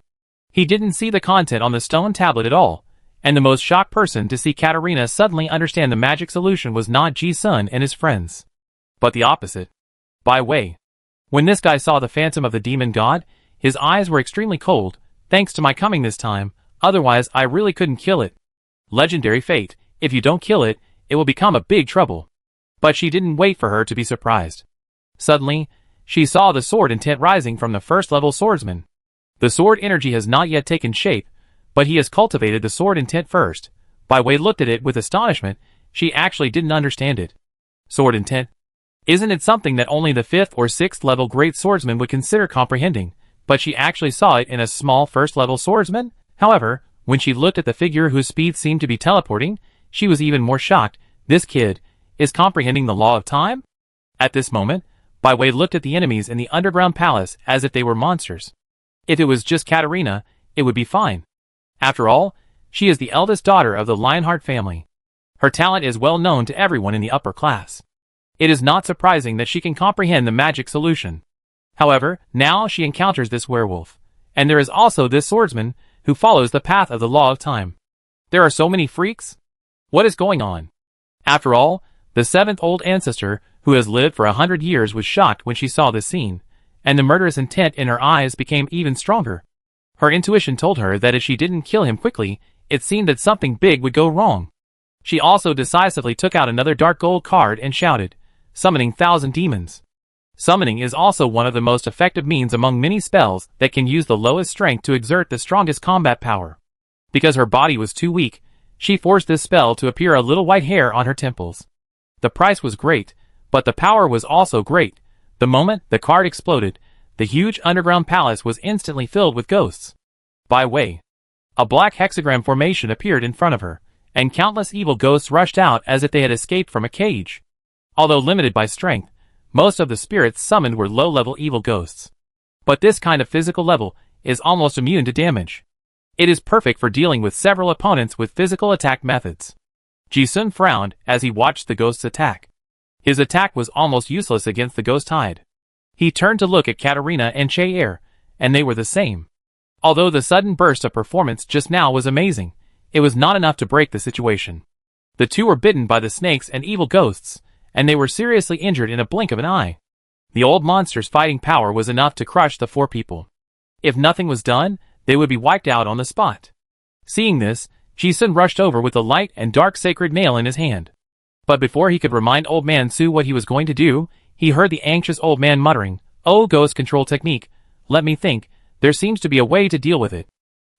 He didn't see the content on the stone tablet at all, and the most shocked person to see Katarina suddenly understand the magic solution was not Ji-sun and his friends, but the opposite. By way, when this guy saw the phantom of the demon god, his eyes were extremely cold, thanks to my coming this time, otherwise I really couldn't kill it. Legendary fate, if you don't kill it, it will become a big trouble. But she didn't wait for her to be surprised. Suddenly, she saw the sword intent rising from the first-level swordsman. The sword energy has not yet taken shape, but he has cultivated the sword intent first. Bai Wei looked at it with astonishment. She actually didn't understand it. Sword intent? Isn't it something that only the 5th or 6th level great swordsman would consider comprehending? But she actually saw it in a small first-level swordsman? However, when she looked at the figure whose speed seemed to be teleporting, she was even more shocked. This kid is comprehending the law of time? At this moment, Bai Wei looked at the enemies in the underground palace as if they were monsters. If it was just Katarina, it would be fine. After all, she is the eldest daughter of the Lionheart family. Her talent is well known to everyone in the upper class. It is not surprising that she can comprehend the magic solution. However, now she encounters this werewolf, and there is also this swordsman who follows the path of the law of time. There are so many freaks? What is going on? After all, the 7th old ancestor, who has lived for 100 years, was shocked when she saw this scene, and the murderous intent in her eyes became even stronger. Her intuition told her that if she didn't kill him quickly, it seemed that something big would go wrong. She also decisively took out another dark gold card and shouted, "Summoning 1,000 demons." Summoning is also one of the most effective means among many spells that can use the lowest strength to exert the strongest combat power. Because her body was too weak, she forced this spell to appear a little white hair on her temples. The price was great, but the power was also great. The moment the card exploded, the huge underground palace was instantly filled with ghosts. By way, a black hexagram formation appeared in front of her, and countless evil ghosts rushed out as if they had escaped from a cage. Although limited by strength, most of the spirits summoned were low-level evil ghosts. But this kind of physical level is almost immune to damage. It is perfect for dealing with several opponents with physical attack methods. Ji-sun frowned as he watched the ghosts attack. His attack was almost useless against the ghost tide. He turned to look at Katarina and Che-er, and they were the same. Although the sudden burst of performance just now was amazing, it was not enough to break the situation. The two were bitten by the snakes and evil ghosts, and they were seriously injured in a blink of an eye. The old monster's fighting power was enough to crush the 4 people. If nothing was done, they would be wiped out on the spot. Seeing this, Ji-sun rushed over with the light and dark sacred nail in his hand. But before he could remind Old Man Su what he was going to do, he heard the anxious old man muttering, "Oh, ghost control technique, let me think, there seems to be a way to deal with it."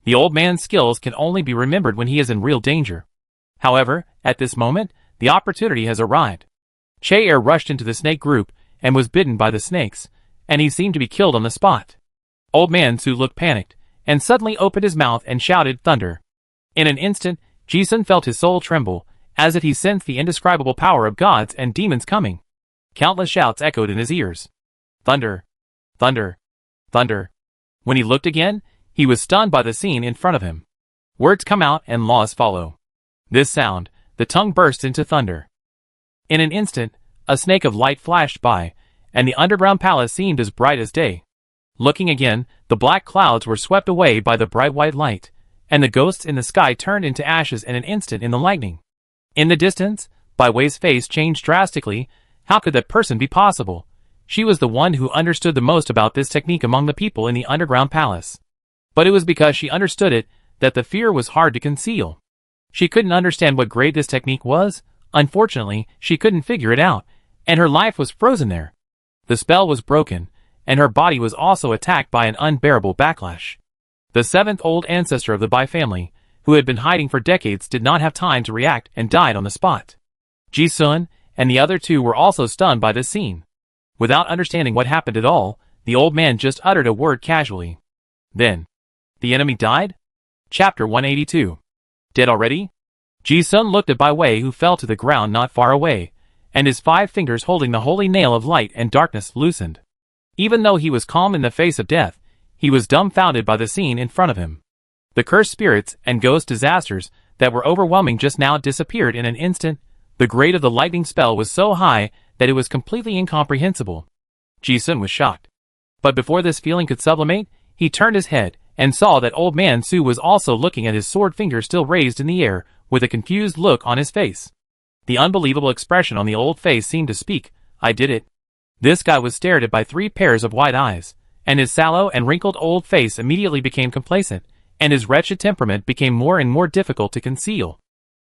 The old man's skills can only be remembered when he is in real danger. However, at this moment, the opportunity has arrived. Che-er rushed into the snake group and was bitten by the snakes, and he seemed to be killed on the spot. Old Man Su looked panicked, and suddenly opened his mouth and shouted, "Thunder!" In an instant, Ji-sun felt his soul tremble, as if he sensed the indescribable power of gods and demons coming. Countless shouts echoed in his ears. Thunder! Thunder! Thunder! When he looked again, he was stunned by the scene in front of him. Words come out and laws follow. This sound, the tongue burst into thunder. In an instant, a snake of light flashed by, and the underground palace seemed as bright as day. Looking again, the black clouds were swept away by the bright white light, and the ghosts in the sky turned into ashes in an instant in the lightning. In the distance, Bai Wei's face changed drastically. How could that person be possible? She was the one who understood the most about this technique among the people in the underground palace. But it was because she understood it that the fear was hard to conceal. She couldn't understand what grade this technique was. Unfortunately, she couldn't figure it out, and her life was frozen there. The spell was broken, and her body was also attacked by an unbearable backlash. The seventh old ancestor of the Bai family, who had been hiding for decades, did not have time to react and died on the spot. Ji-sun and the other two were also stunned by this scene. Without understanding what happened at all, the old man just uttered a word casually. Then, the enemy died? Chapter 182. Dead already? Ji-sun looked at Bai Wei, who fell to the ground not far away, and his 5 fingers holding the holy nail of light and darkness loosened. Even though he was calm in the face of death, he was dumbfounded by the scene in front of him. The cursed spirits and ghost disasters that were overwhelming just now disappeared in an instant. The grade of the lightning spell was so high that it was completely incomprehensible. Ji-sun was shocked. But before this feeling could sublimate, he turned his head and saw that old man Su was also looking at his sword finger still raised in the air, with a confused look on his face. The unbelievable expression on the old face seemed to speak, "I did it." This guy was stared at by 3 pairs of wide eyes, and his sallow and wrinkled old face immediately became complacent, and his wretched temperament became more and more difficult to conceal.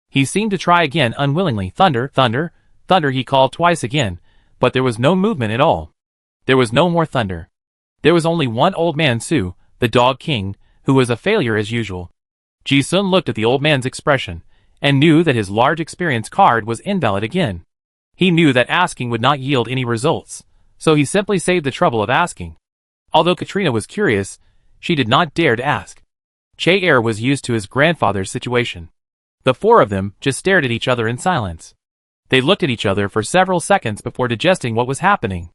He seemed to try again unwillingly. "Thunder, thunder, thunder," he called twice again, but there was no movement at all. There was no more thunder. There was only one old man Su, the Dog King, who was a failure as usual. Ji-sun looked at the old man's expression, and knew that his large experience card was invalid again. He knew that asking would not yield any results, so he simply saved the trouble of asking. Although Katrina was curious, she did not dare to ask. Che-er was used to his grandfather's situation. The 4 of them just stared at each other in silence. They looked at each other for several seconds before digesting what was happening,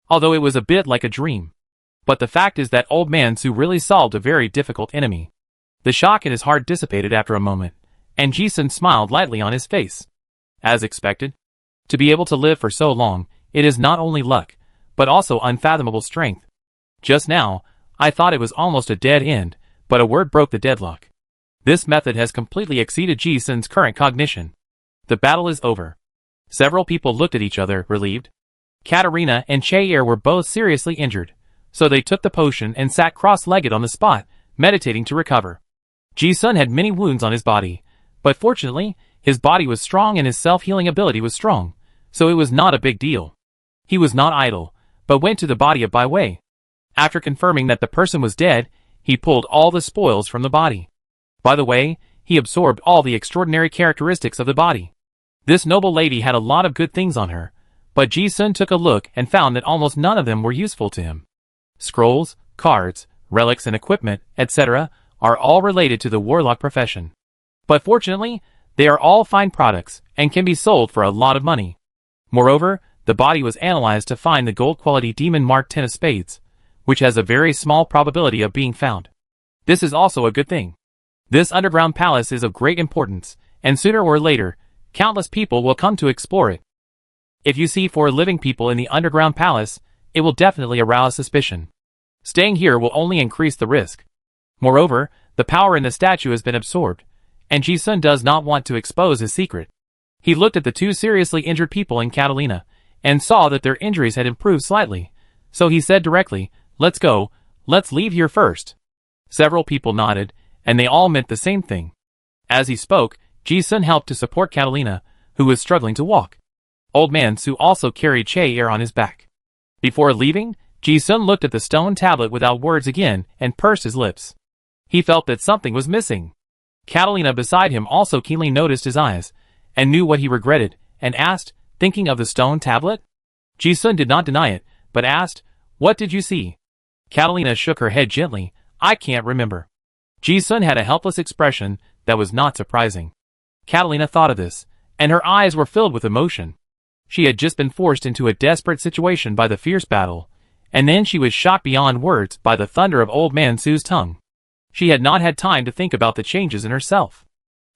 although it was a bit like a dream. But the fact is that old man Su really solved a very difficult enemy. The shock in his heart dissipated after a moment, and Ji-sun smiled lightly on his face. As expected. To be able to live for so long, it is not only luck, but also unfathomable strength. Just now, I thought it was almost a dead end, but a word broke the deadlock. This method has completely exceeded Ji-sun's current cognition. The battle is over. Several people looked at each other, relieved. Katarina and Che-er were both seriously injured, so they took the potion and sat cross-legged on the spot, meditating to recover. Ji-sun had many wounds on his body, but fortunately, his body was strong and his self-healing ability was strong, so it was not a big deal. He was not idle, but went to the body of Bai Wei. After confirming that the person was dead, he pulled all the spoils from the body. By the way, he absorbed all the extraordinary characteristics of the body. This noble lady had a lot of good things on her, but Ji-sun took a look and found that almost none of them were useful to him. Scrolls, cards, relics and equipment, etc., are all related to the warlock profession. But fortunately, they are all fine products and can be sold for a lot of money. Moreover, the body was analyzed to find the gold-quality demon marked 10 of spades, which has a very small probability of being found. This is also a good thing. This underground palace is of great importance, and sooner or later, countless people will come to explore it. If you see 4 living people in the underground palace, it will definitely arouse suspicion. Staying here will only increase the risk. Moreover, the power in the statue has been absorbed, and Ji-sun does not want to expose his secret. He looked at the 2 seriously injured people in Catalina, and saw that their injuries had improved slightly, so he said directly, "Let's go, let's leave here first." Several people nodded, and they all meant the same thing. As he spoke, Ji-sun helped to support Catalina, who was struggling to walk. Old man Su also carried Che-er on his back. Before leaving, Ji-sun looked at the stone tablet without words again and pursed his lips. He felt that something was missing. Catalina beside him also keenly noticed his eyes, and knew what he regretted, and asked, "Thinking of the stone tablet?" Ji-sun did not deny it, but asked, "What did you see?" Catalina shook her head gently, "I can't remember." Ji-sun had a helpless expression that was not surprising. Catalina thought of this, and her eyes were filled with emotion. She had just been forced into a desperate situation by the fierce battle, and then she was shocked beyond words by the thunder of old man Su's tongue. She had not had time to think about the changes in herself.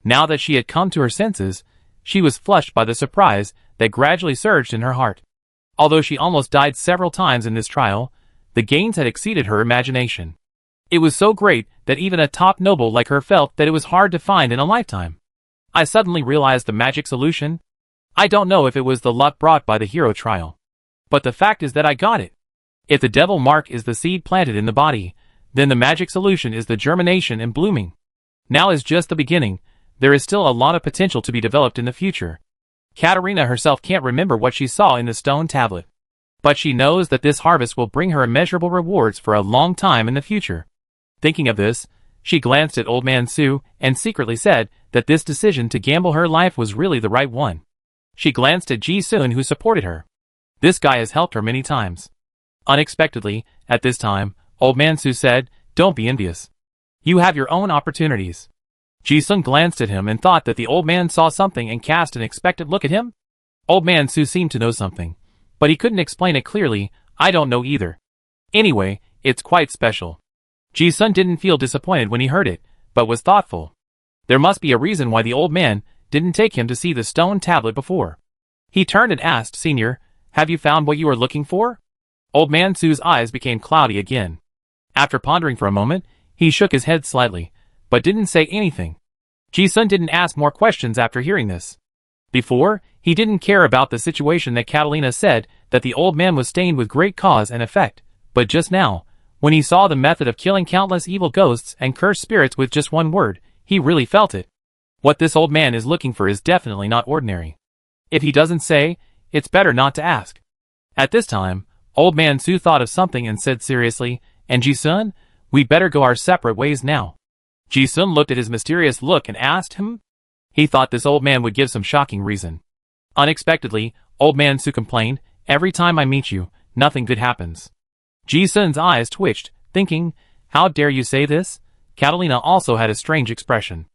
Now that she had come to her senses, she was flushed by the surprise that gradually surged in her heart. Although she almost died several times in this trial, the gains had exceeded her imagination. It was so great that even a top noble like her felt that it was hard to find in a lifetime. I suddenly realized the magic solution. I don't know if it was the luck brought by the hero trial. But the fact is that I got it. If the devil mark is the seed planted in the body, then the magic solution is the germination and blooming. Now is just the beginning. There is still a lot of potential to be developed in the future. Katerina herself can't remember what she saw in the stone tablet. But she knows that this harvest will bring her immeasurable rewards for a long time in the future. Thinking of this, she glanced at Old Man Su and secretly said that this decision to gamble her life was really the right one. She glanced at Ji-sun, who supported her. This guy has helped her many times. Unexpectedly, at this time, Old Man Su said, "Don't be envious. You have your own opportunities." Ji-sun glanced at him and thought that the old man saw something and cast an expectant look at him. Old Man Su seemed to know something, but he couldn't explain it clearly. "I don't know either. Anyway, it's quite special." Ji-sun didn't feel disappointed when he heard it, but was thoughtful. There must be a reason why the old man didn't take him to see the stone tablet before. He turned and asked, "Senior, have you found what you are looking for?" Old Man Su's eyes became cloudy again. After pondering for a moment, he shook his head slightly, but didn't say anything. Ji-sun didn't ask more questions after hearing this. Before, he didn't care about the situation that Catalina said that the old man was stained with great cause and effect, but just now, when he saw the method of killing countless evil ghosts and cursed spirits with just one word, he really felt it. What this old man is looking for is definitely not ordinary. If he doesn't say, it's better not to ask. At this time, Old Man Su thought of something and said seriously, "And Ji-sun, we better go our separate ways now." Ji-sun looked at his mysterious look and asked him. He thought this old man would give some shocking reason. Unexpectedly, Old Man Su complained, "Every time I meet you, nothing good happens." Ji-sun's eyes twitched, thinking, "How dare you say this?" Catalina also had a strange expression.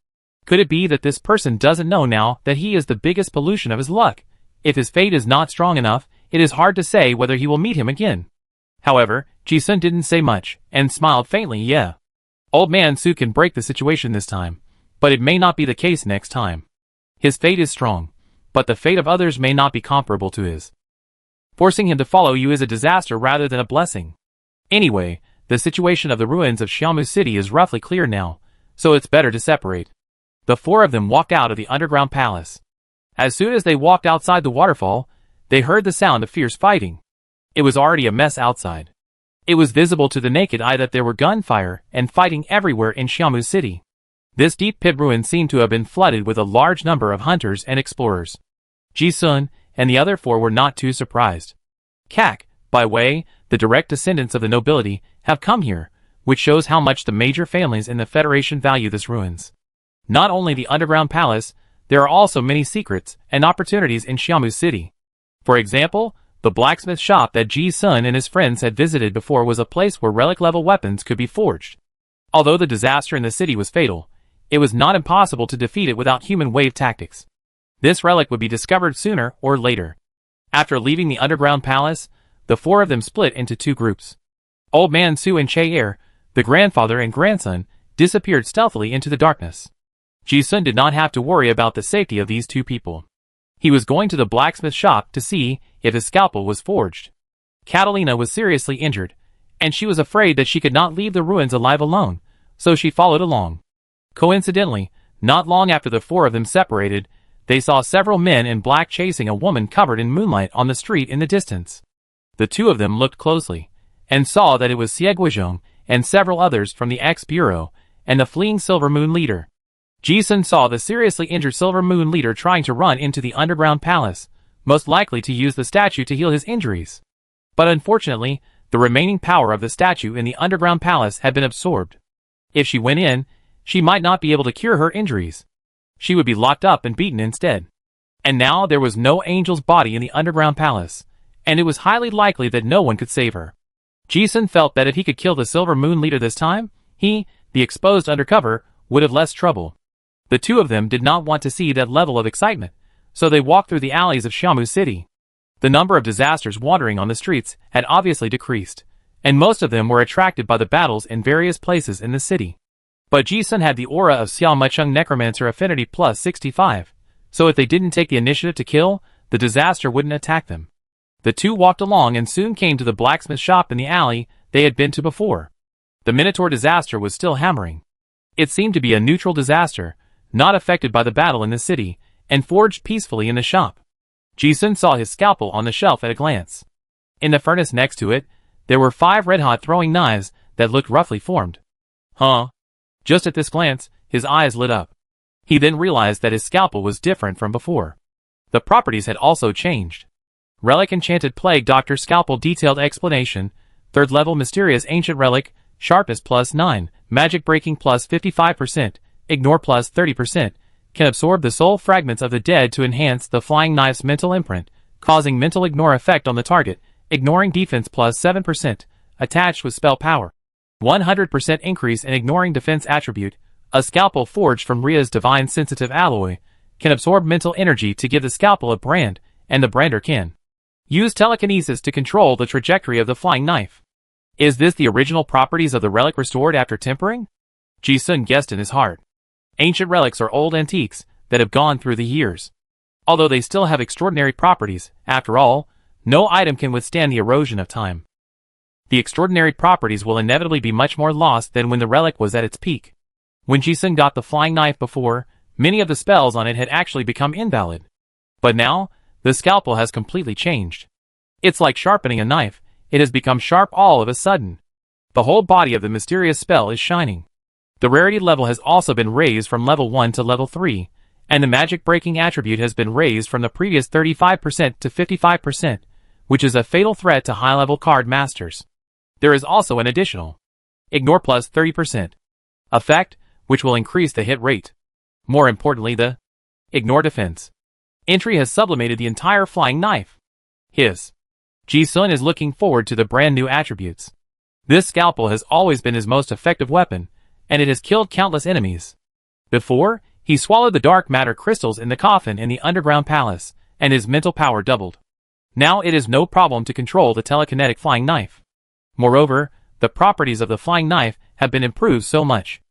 Could it be that this person doesn't know now that he is the biggest pollution of his luck? If his fate is not strong enough, it is hard to say whether he will meet him again. However, Ji-sun didn't say much, and smiled faintly. "Yeah. Old Man Su can break the situation this time, but it may not be the case next time. His fate is strong, but the fate of others may not be comparable to his. Forcing him to follow you is a disaster rather than a blessing. Anyway, the situation of the ruins of Xiamu City is roughly clear now, so it's better to separate." The four of them walked out of the underground palace. As soon as they walked outside the waterfall, they heard the sound of fierce fighting. It was already a mess outside. It was visible to the naked eye that there were gunfire and fighting everywhere in Xiamu City. This deep pit ruin seemed to have been flooded with a large number of hunters and explorers. Ji-sun and the other four were not too surprised. Kak, by way, the direct descendants of the nobility, have come here, which shows how much the major families in the Federation value this ruins. Not only the underground palace, there are also many secrets and opportunities in Xiamu City. For example, the blacksmith shop that Ji-sun and his friends had visited before was a place where relic-level weapons could be forged. Although the disaster in the city was fatal, it was not impossible to defeat it without human wave tactics. This relic would be discovered sooner or later. After leaving the underground palace, the four of them split into two groups. Old Man Su and Che-er, the grandfather and grandson, disappeared stealthily into the darkness. Ji-sun did not have to worry about the safety of these two people. He was going to the blacksmith shop to see if his scalpel was forged. Catalina was seriously injured, and she was afraid that she could not leave the ruins alive alone, so she followed along. Coincidentally, not long after the four of them separated, they saw several men in black chasing a woman covered in moonlight on the street in the distance. The two of them looked closely, and saw that it was Xie Guizhong and several others from the X-Bureau, and the fleeing Silver Moon leader. Ji-sun saw the seriously injured Silver Moon leader trying to run into the underground palace, most likely to use the statue to heal his injuries. But unfortunately, the remaining power of the statue in the underground palace had been absorbed. If she went in, she might not be able to cure her injuries. She would be locked up and beaten instead. And now there was no angel's body in the underground palace, and it was highly likely that no one could save her. Ji-sun felt that if he could kill the Silver Moon leader this time, he, the exposed undercover, would have less trouble. The two of them did not want to see that level of excitement, so they walked through the alleys of Xiamu City. The number of disasters wandering on the streets had obviously decreased, and most of them were attracted by the battles in various places in the city. But Ji-sun had the aura of Xiao Mecheng Necromancer Affinity plus 65, so if they didn't take the initiative to kill, the disaster wouldn't attack them. The two walked along and soon came to the blacksmith shop in the alley they had been to before. The Minotaur disaster was still hammering. It seemed to be a neutral disaster, not affected by the battle in the city, and forged peacefully in the shop. Ji-sun saw his scalpel on the shelf at a glance. In the furnace next to it, there were 5 red-hot throwing knives that looked roughly formed. Huh? Just at this glance, his eyes lit up. He then realized that his scalpel was different from before. The properties had also changed. Relic Enchanted Plague Doctor Scalpel Detailed Explanation, 3rd level Mysterious Ancient Relic, Sharpness plus 9, Magic Breaking plus 55%, Ignore plus 30%, can absorb the soul fragments of the dead to enhance the flying knife's mental imprint, causing mental ignore effect on the target, ignoring defense plus 7%, attached with spell power. 100% increase in ignoring defense attribute, a scalpel forged from Rhea's divine sensitive alloy, can absorb mental energy to give the scalpel a brand, and the brander can use telekinesis to control the trajectory of the flying knife. Is this the original properties of the relic restored after tempering? Ji-sun guessed in his heart. Ancient relics are old antiques that have gone through the years. Although they still have extraordinary properties, after all, no item can withstand the erosion of time. The extraordinary properties will inevitably be much more lost than when the relic was at its peak. When Ji-sun got the flying knife before, many of the spells on it had actually become invalid. But now, the scalpel has completely changed. It's like sharpening a knife, it has become sharp all of a sudden. The whole body of the mysterious spell is shining. The rarity level has also been raised from level 1 to level 3, and the magic breaking attribute has been raised from the previous 35% to 55%, which is a fatal threat to high-level card masters. There is also an additional Ignore plus 30% effect, which will increase the hit rate. More importantly, the Ignore defense entry has sublimated the entire flying knife. Ji-sun is looking forward to the brand new attributes. This scalpel has always been his most effective weapon, and it has killed countless enemies. Before, he swallowed the dark matter crystals in the coffin in the underground palace, and his mental power doubled. Now it is no problem to control the telekinetic flying knife. Moreover, the properties of the flying knife have been improved so much.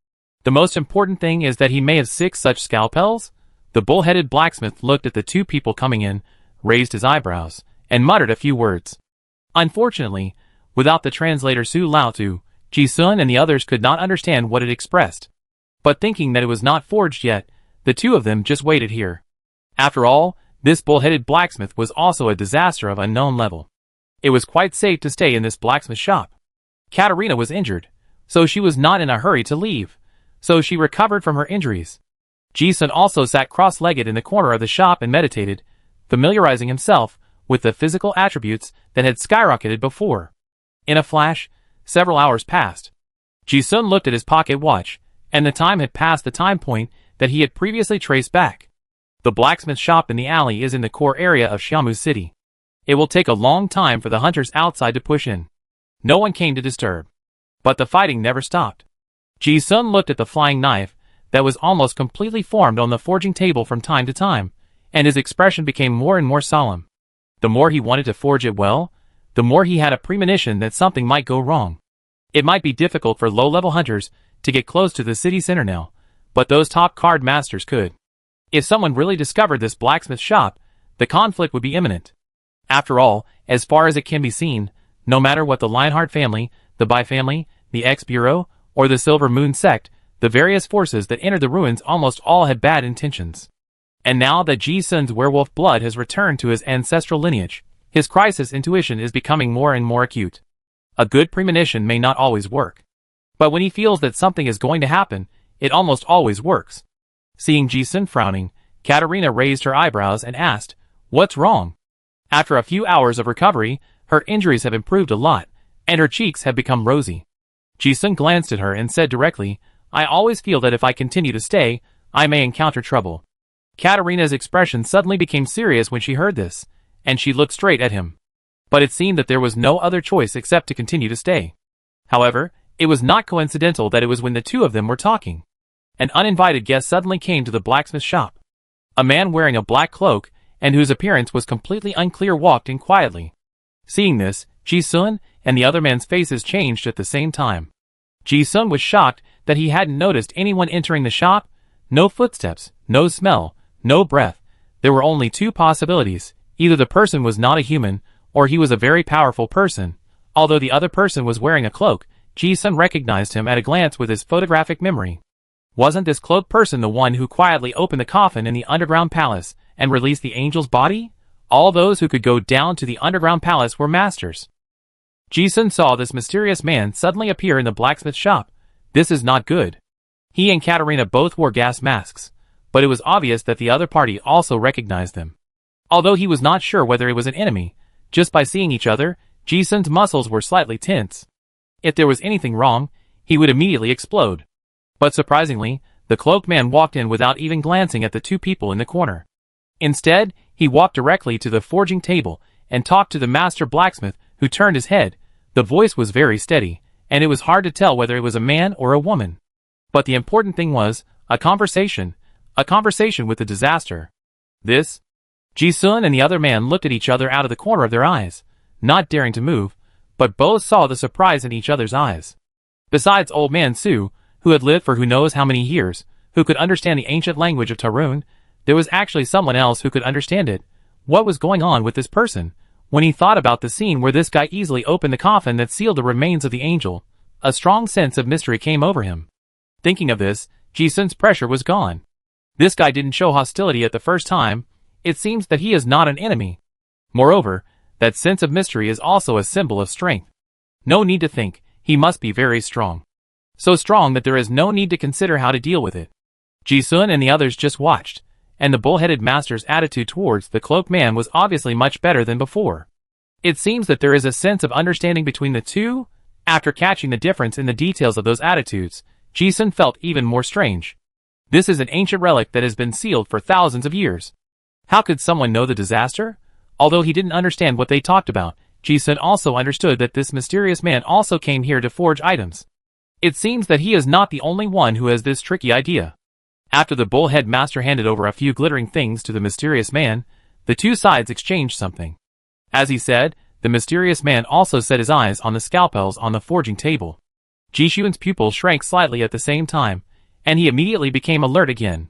The most important thing is that he may have 6 such scalpels. The bull-headed blacksmith looked at the 2 people coming in, raised his eyebrows, and muttered a few words. Unfortunately, without the translator Su Lao-tu, Ji-sun and the others could not understand what it expressed. But thinking that it was not forged yet, the 2 of them just waited here. After all, this bull-headed blacksmith was also a disaster of unknown level. It was quite safe to stay in this blacksmith shop. Katarina was injured, so she was not in a hurry to leave, so she recovered from her injuries. Ji-sun also sat cross-legged in the corner of the shop and meditated, familiarizing himself with the physical attributes that had skyrocketed before. In a flash, several hours passed. Ji-sun looked at his pocket watch, and the time had passed the time point that he had previously traced back. The blacksmith shop in the alley is in the core area of Xiamu City. It will take a long time for the hunters outside to push in. No one came to disturb. But the fighting never stopped. Ji-sun looked at the flying knife that was almost completely formed on the forging table from time to time, and his expression became more and more solemn. The more he wanted to forge it well, the more he had a premonition that something might go wrong. It might be difficult for low-level hunters to get close to the city center now, but those top card masters could. If someone really discovered this blacksmith shop, the conflict would be imminent. After all, as far as it can be seen, no matter what the Lionheart family, the Bai family, the X-Bureau, or the Silver Moon sect, the various forces that entered the ruins almost all had bad intentions. And now that Ji-sun's werewolf blood has returned to his ancestral lineage, his crisis intuition is becoming more and more acute. A good premonition may not always work. But when he feels that something is going to happen, it almost always works. Seeing Ji-sun frowning, Katarina raised her eyebrows and asked, "What's wrong?" After a few hours of recovery, her injuries have improved a lot, and her cheeks have become rosy. Ji-sun glanced at her and said directly, "I always feel that if I continue to stay, I may encounter trouble." Katarina's expression suddenly became serious when she heard this, and she looked straight at him. But it seemed that there was no other choice except to continue to stay. However, it was not coincidental that it was when the 2 of them were talking. An uninvited guest suddenly came to the blacksmith shop. A man wearing a black cloak, and whose appearance was completely unclear, walked in quietly. Seeing this, Ji-sun and the other man's faces changed at the same time. Ji-sun was shocked that he hadn't noticed anyone entering the shop. No footsteps, no smell, no breath. There were only 2 possibilities. Either the person was not a human, or he was a very powerful person. Although the other person was wearing a cloak, Ji-sun recognized him at a glance with his photographic memory. Wasn't this cloaked person the one who quietly opened the coffin in the underground palace and released the angel's body? All those who could go down to the underground palace were masters. Ji-sun saw this mysterious man suddenly appear in the blacksmith shop. This is not good. He and Katarina both wore gas masks, but it was obvious that the other party also recognized them. Although he was not sure whether it was an enemy, just by seeing each other, Ji-sun's muscles were slightly tense. If there was anything wrong, he would immediately explode. But surprisingly, the cloaked man walked in without even glancing at the two people in the corner. Instead, he walked directly to the forging table and talked to the master blacksmith, who turned his head. The voice was very steady, and it was hard to tell whether it was a man or a woman. But the important thing was, a conversation with the disaster. This? Ji-sun and the other man looked at each other out of the corner of their eyes, not daring to move, but both saw the surprise in each other's eyes. Besides old man Su, who had lived for who knows how many years, who could understand the ancient language of Tarun, there was actually someone else who could understand it. What was going on with this person? When he thought about the scene where this guy easily opened the coffin that sealed the remains of the angel, a strong sense of mystery came over him. Thinking of this, Ji-sun's pressure was gone. This guy didn't show hostility at the first time. It seems that he is not an enemy. Moreover, that sense of mystery is also a symbol of strength. No need to think, he must be very strong. So strong that there is no need to consider how to deal with it. Ji-sun and the others just watched, and the bull-headed master's attitude towards the cloaked man was obviously much better than before. It seems that there is a sense of understanding between the two. After catching the difference in the details of those attitudes, Ji-sun felt even more strange. This is an ancient relic that has been sealed for thousands of years. How could someone know the disaster? Although he didn't understand what they talked about, Ji-sun also understood that this mysterious man also came here to forge items. It seems that he is not the only one who has this tricky idea. After the bullhead master handed over a few glittering things to the mysterious man, the two sides exchanged something. As he said, the mysterious man also set his eyes on the scalpels on the forging table. Ji-sun's pupil shrank slightly at the same time, and he immediately became alert again.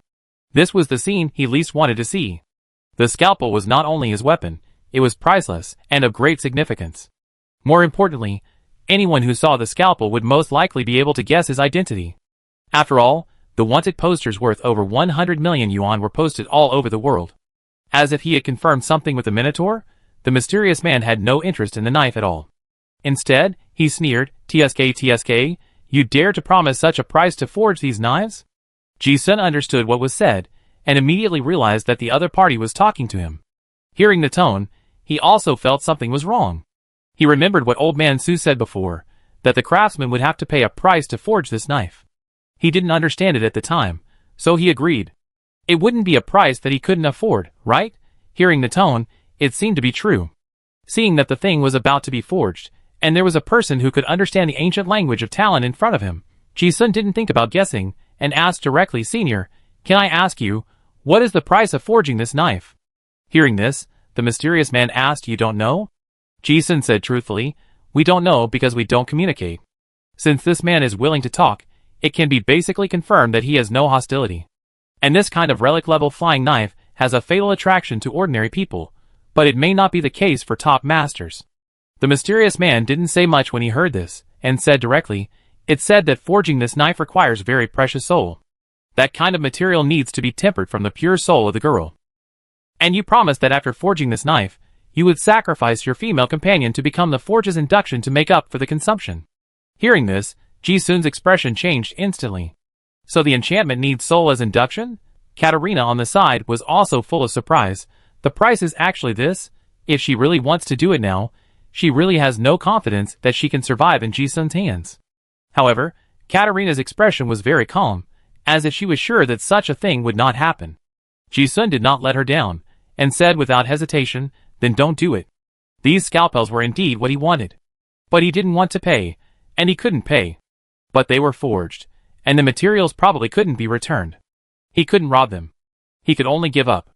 This was the scene he least wanted to see. The scalpel was not only his weapon, it was priceless and of great significance. More importantly, anyone who saw the scalpel would most likely be able to guess his identity. After all, the wanted posters worth over 100 million yuan were posted all over the world. As if he had confirmed something with the Minotaur, the mysterious man had no interest in the knife at all. Instead, he sneered, "TSK, you dare to promise such a price to forge these knives?" Ji-sun understood what was said, and immediately realized that the other party was talking to him. Hearing the tone, he also felt something was wrong. He remembered what old man Su said before, that the craftsman would have to pay a price to forge this knife. He didn't understand it at the time, so he agreed. It wouldn't be a price that he couldn't afford, right? Hearing the tone, it seemed to be true. Seeing that the thing was about to be forged, and there was a person who could understand the ancient language of Talon in front of him, Ji-sun didn't think about guessing, and asked directly, "Senior, can I ask you, what is the price of forging this knife?" Hearing this, the mysterious man asked, "You don't know?" Ji-sun said truthfully, "We don't know because we don't communicate." Since this man is willing to talk, it can be basically confirmed that he has no hostility. And this kind of relic-level flying knife has a fatal attraction to ordinary people, but it may not be the case for top masters. The mysterious man didn't say much when he heard this, and said directly, "It's said that forging this knife requires very precious soul. That kind of material needs to be tempered from the pure soul of the girl. And you promised that after forging this knife, you would sacrifice your female companion to become the forge's induction to make up for the consumption." Hearing this, Ji-sun's expression changed instantly. So the enchantment needs soul as induction? Katarina on the side was also full of surprise. The price is actually this? If she really wants to do it now, she really has no confidence that she can survive in Ji-sun's hands. However, Katarina's expression was very calm, as if she was sure that such a thing would not happen. Ji-sun did not let her down, and said without hesitation, "Then don't do it." These scalpels were indeed what he wanted. But he didn't want to pay, and he couldn't pay. But they were forged, and the materials probably couldn't be returned. He couldn't rob them. He could only give up.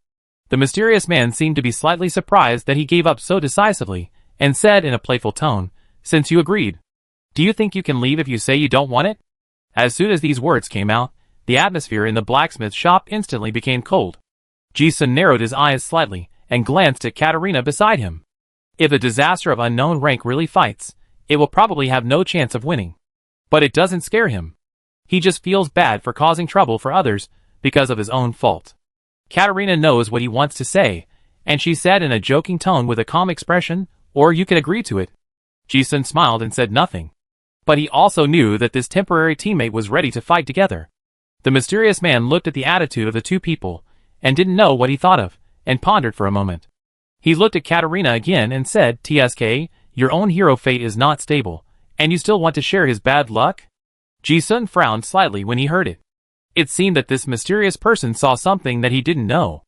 The mysterious man seemed to be slightly surprised that he gave up so decisively, and said in a playful tone, "Since you agreed, do you think you can leave if you say you don't want it?" As soon as these words came out, the atmosphere in the blacksmith shop instantly became cold. Ji-sun narrowed his eyes slightly, and glanced at Katarina beside him. If a disaster of unknown rank really fights, it will probably have no chance of winning. But it doesn't scare him. He just feels bad for causing trouble for others, because of his own fault. Katarina knows what he wants to say, And she said in a joking tone with a calm expression, or you can agree to it. Ji-sun smiled and said nothing. But he also knew that this temporary teammate was ready to fight together. The mysterious man looked at the attitude of the two people, and didn't know what he thought of, and pondered for a moment. He looked at Katarina again and said, "TSK, your own hero fate is not stable, and you still want to share his bad luck?" Ji-sun frowned slightly when he heard it. It seemed that this mysterious person saw something that he didn't know.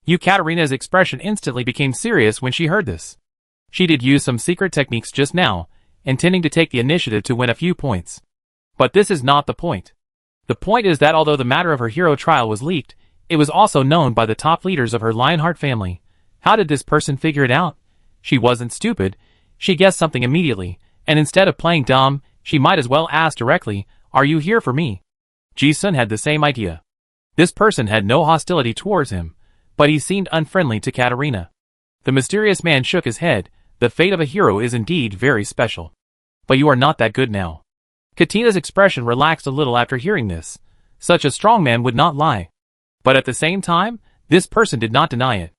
Katarina's expression instantly became serious when she heard this. She did use some secret techniques just now, intending to take the initiative to win a few points. But this is not the point. The point is that although the matter of her hero trial was leaked, it was also known by the top leaders of her Lionheart family. How did this person figure it out? She wasn't stupid. She guessed something immediately, and instead of playing dumb, she might as well ask directly, "Are you here for me?" Ji-sun had the same idea. This person had no hostility towards him, but he seemed unfriendly to Katarina. The mysterious man shook his head. The fate of a hero is indeed very special. But you are not that good now. Katina's expression relaxed a little after hearing this. Such a strong man would not lie. But at the same time, this person did not deny it.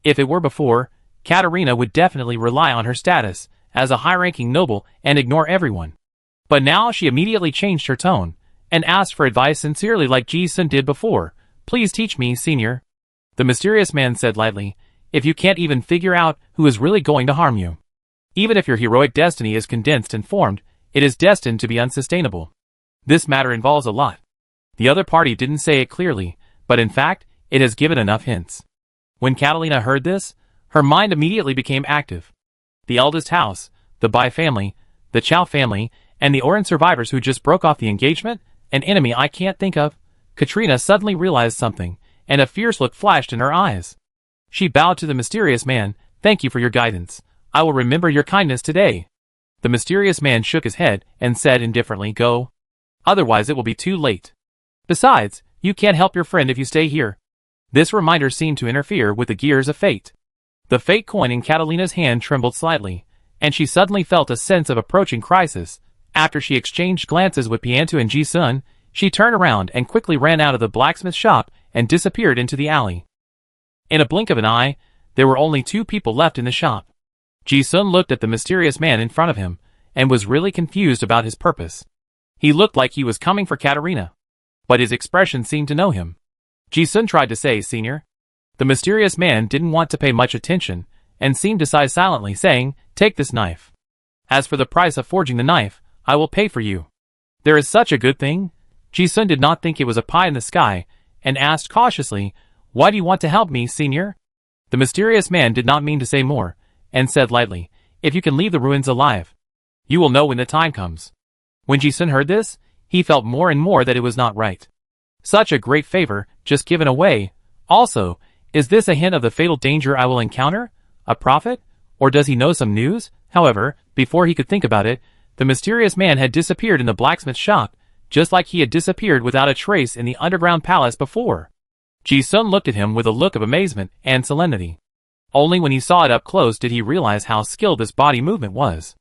If it were before, Katarina would definitely rely on her status as a high-ranking noble and ignore everyone. But now she immediately changed her tone, and asked for advice sincerely like Ji-sun did before. "Please teach me, senior." The mysterious man said lightly, "If you can't even figure out who is really going to harm you. Even if your heroic destiny is condensed and formed, it is destined to be unsustainable. This matter involves a lot." The other party didn't say it clearly, but in fact, it has given enough hints. When Catalina heard this, her mind immediately became active. The eldest house, the Bai family, the Chow family, and the Oran survivors who just broke off the engagement, an enemy I can't think of. Katrina suddenly realized something, and a fierce look flashed in her eyes. She bowed to the mysterious man. "Thank you for your guidance. I will remember your kindness today." The mysterious man shook his head and said indifferently, "Go. Otherwise it will be too late. Besides, you can't help your friend if you stay here." This reminder seemed to interfere with the gears of fate. The fate coin in Catalina's hand trembled slightly, and she suddenly felt a sense of approaching crisis. After she exchanged glances with Piantu and Ji-sun, she turned around and quickly ran out of the blacksmith shop and disappeared into the alley. In a blink of an eye, there were only two people left in the shop. Ji-sun looked at the mysterious man in front of him, and was really confused about his purpose. He looked like he was coming for Katarina, but his expression seemed to know him. Ji-sun tried to say, "Senior." The mysterious man didn't want to pay much attention, and seemed to sigh silently, saying, "Take this knife. As for the price of forging the knife, I will pay for you." "There is such a good thing?" Ji-sun did not think it was a pie in the sky, and asked cautiously, "Why do you want to help me, senior?" The mysterious man did not mean to say more, and said lightly, "If you can leave the ruins alive, you will know when the time comes." When Ji-sun heard this, he felt more and more that it was not right. Such a great favor, just given away. Also, is this a hint of the fatal danger I will encounter? A prophet? Or does he know some news? However, before he could think about it, the mysterious man had disappeared in the blacksmith shop, just like he had disappeared without a trace in the underground palace before. Ji-sun looked at him with a look of amazement and solemnity. Only when he saw it up close did he realize how skilled this body movement was.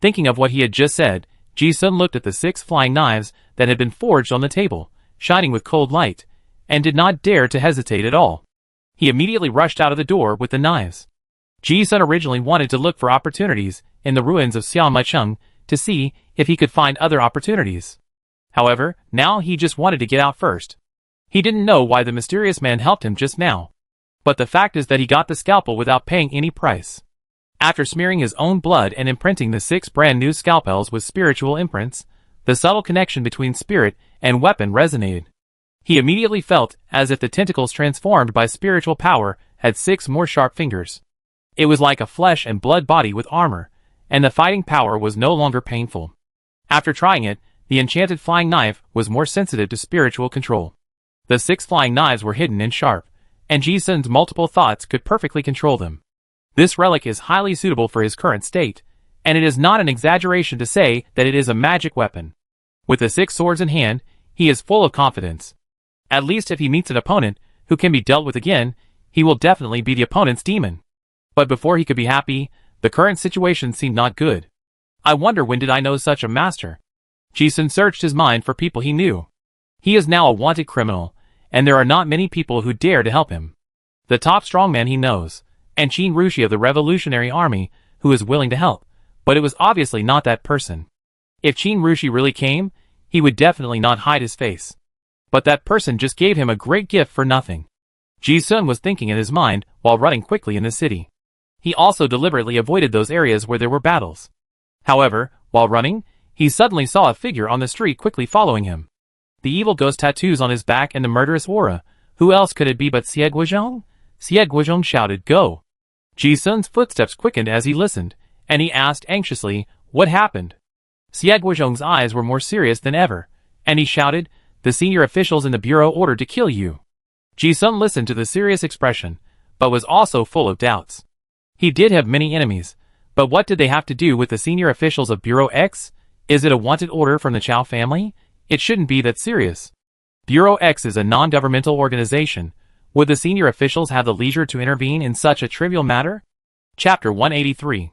Thinking of what he had just said, Ji-sun looked at the 6 flying knives that had been forged on the table, shining with cold light, and did not dare to hesitate at all. He immediately rushed out of the door with the knives. Ji-sun originally wanted to look for opportunities in the ruins of Xiaomaicheng to see if he could find other opportunities. However, now he just wanted to get out first. He didn't know why the mysterious man helped him just now. But the fact is that he got the scalpel without paying any price. After smearing his own blood and imprinting the 6 brand new scalpels with spiritual imprints, the subtle connection between spirit and weapon resonated. He immediately felt as if the tentacles transformed by spiritual power had 6 more sharp fingers. It was like a flesh and blood body with armor, and the fighting power was no longer painful. After trying it, the enchanted flying knife was more sensitive to spiritual control. The 6 flying knives were hidden and sharp, and Ji-sun's multiple thoughts could perfectly control them. This relic is highly suitable for his current state, and it is not an exaggeration to say that it is a magic weapon. With the 6 swords in hand, he is full of confidence. At least if he meets an opponent who can be dealt with again, he will definitely be the opponent's demon. But before he could be happy, the current situation seemed not good. I wonder when did I know such a master? Ji-sun searched his mind for people he knew. He is now a wanted criminal, and there are not many people who dare to help him. The top strongman he knows, and Qin Rushi of the Revolutionary Army, who is willing to help, but it was obviously not that person. If Qin Rushi really came, he would definitely not hide his face. But that person just gave him a great gift for nothing. Ji Sun was thinking in his mind while running quickly in the city. He also deliberately avoided those areas where there were battles. However, while running, he suddenly saw a figure on the street quickly following him. The evil ghost tattoos on his back and the murderous aura. Who else could it be but Xie Guizhong? Xie Guizhong shouted, "Go!" Ji Sun's footsteps quickened as he listened, and he asked anxiously, "What happened?" Xie Guizhong's eyes were more serious than ever, and he shouted, "The senior officials in the bureau ordered to kill you." Ji Sun listened to the serious expression, but was also full of doubts. He did have many enemies, but what did they have to do with the senior officials of Bureau X? Is it a wanted order from the Chow family? It shouldn't be that serious. Bureau X is a non-governmental organization. Would the senior officials have the leisure to intervene in such a trivial matter? Chapter 183.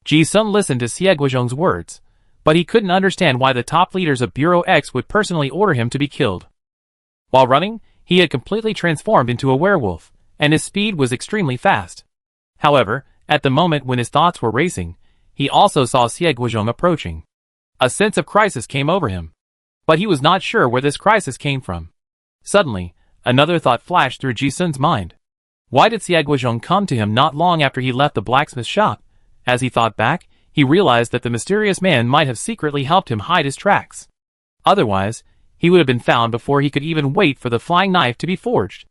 Ji Sun listened to Xie Guizhong's words, but he couldn't understand why the top leaders of Bureau X would personally order him to be killed. While running, he had completely transformed into a werewolf, and his speed was extremely fast. However, at the moment when his thoughts were racing, he also saw Xie Guizhong approaching. A sense of crisis came over him, but he was not sure where this crisis came from. Suddenly, another thought flashed through Ji Sun's mind. Why did Xie Guizhong come to him not long after he left the blacksmith shop? As he thought back, he realized that the mysterious man might have secretly helped him hide his tracks. Otherwise, he would have been found before he could even wait for the flying knife to be forged.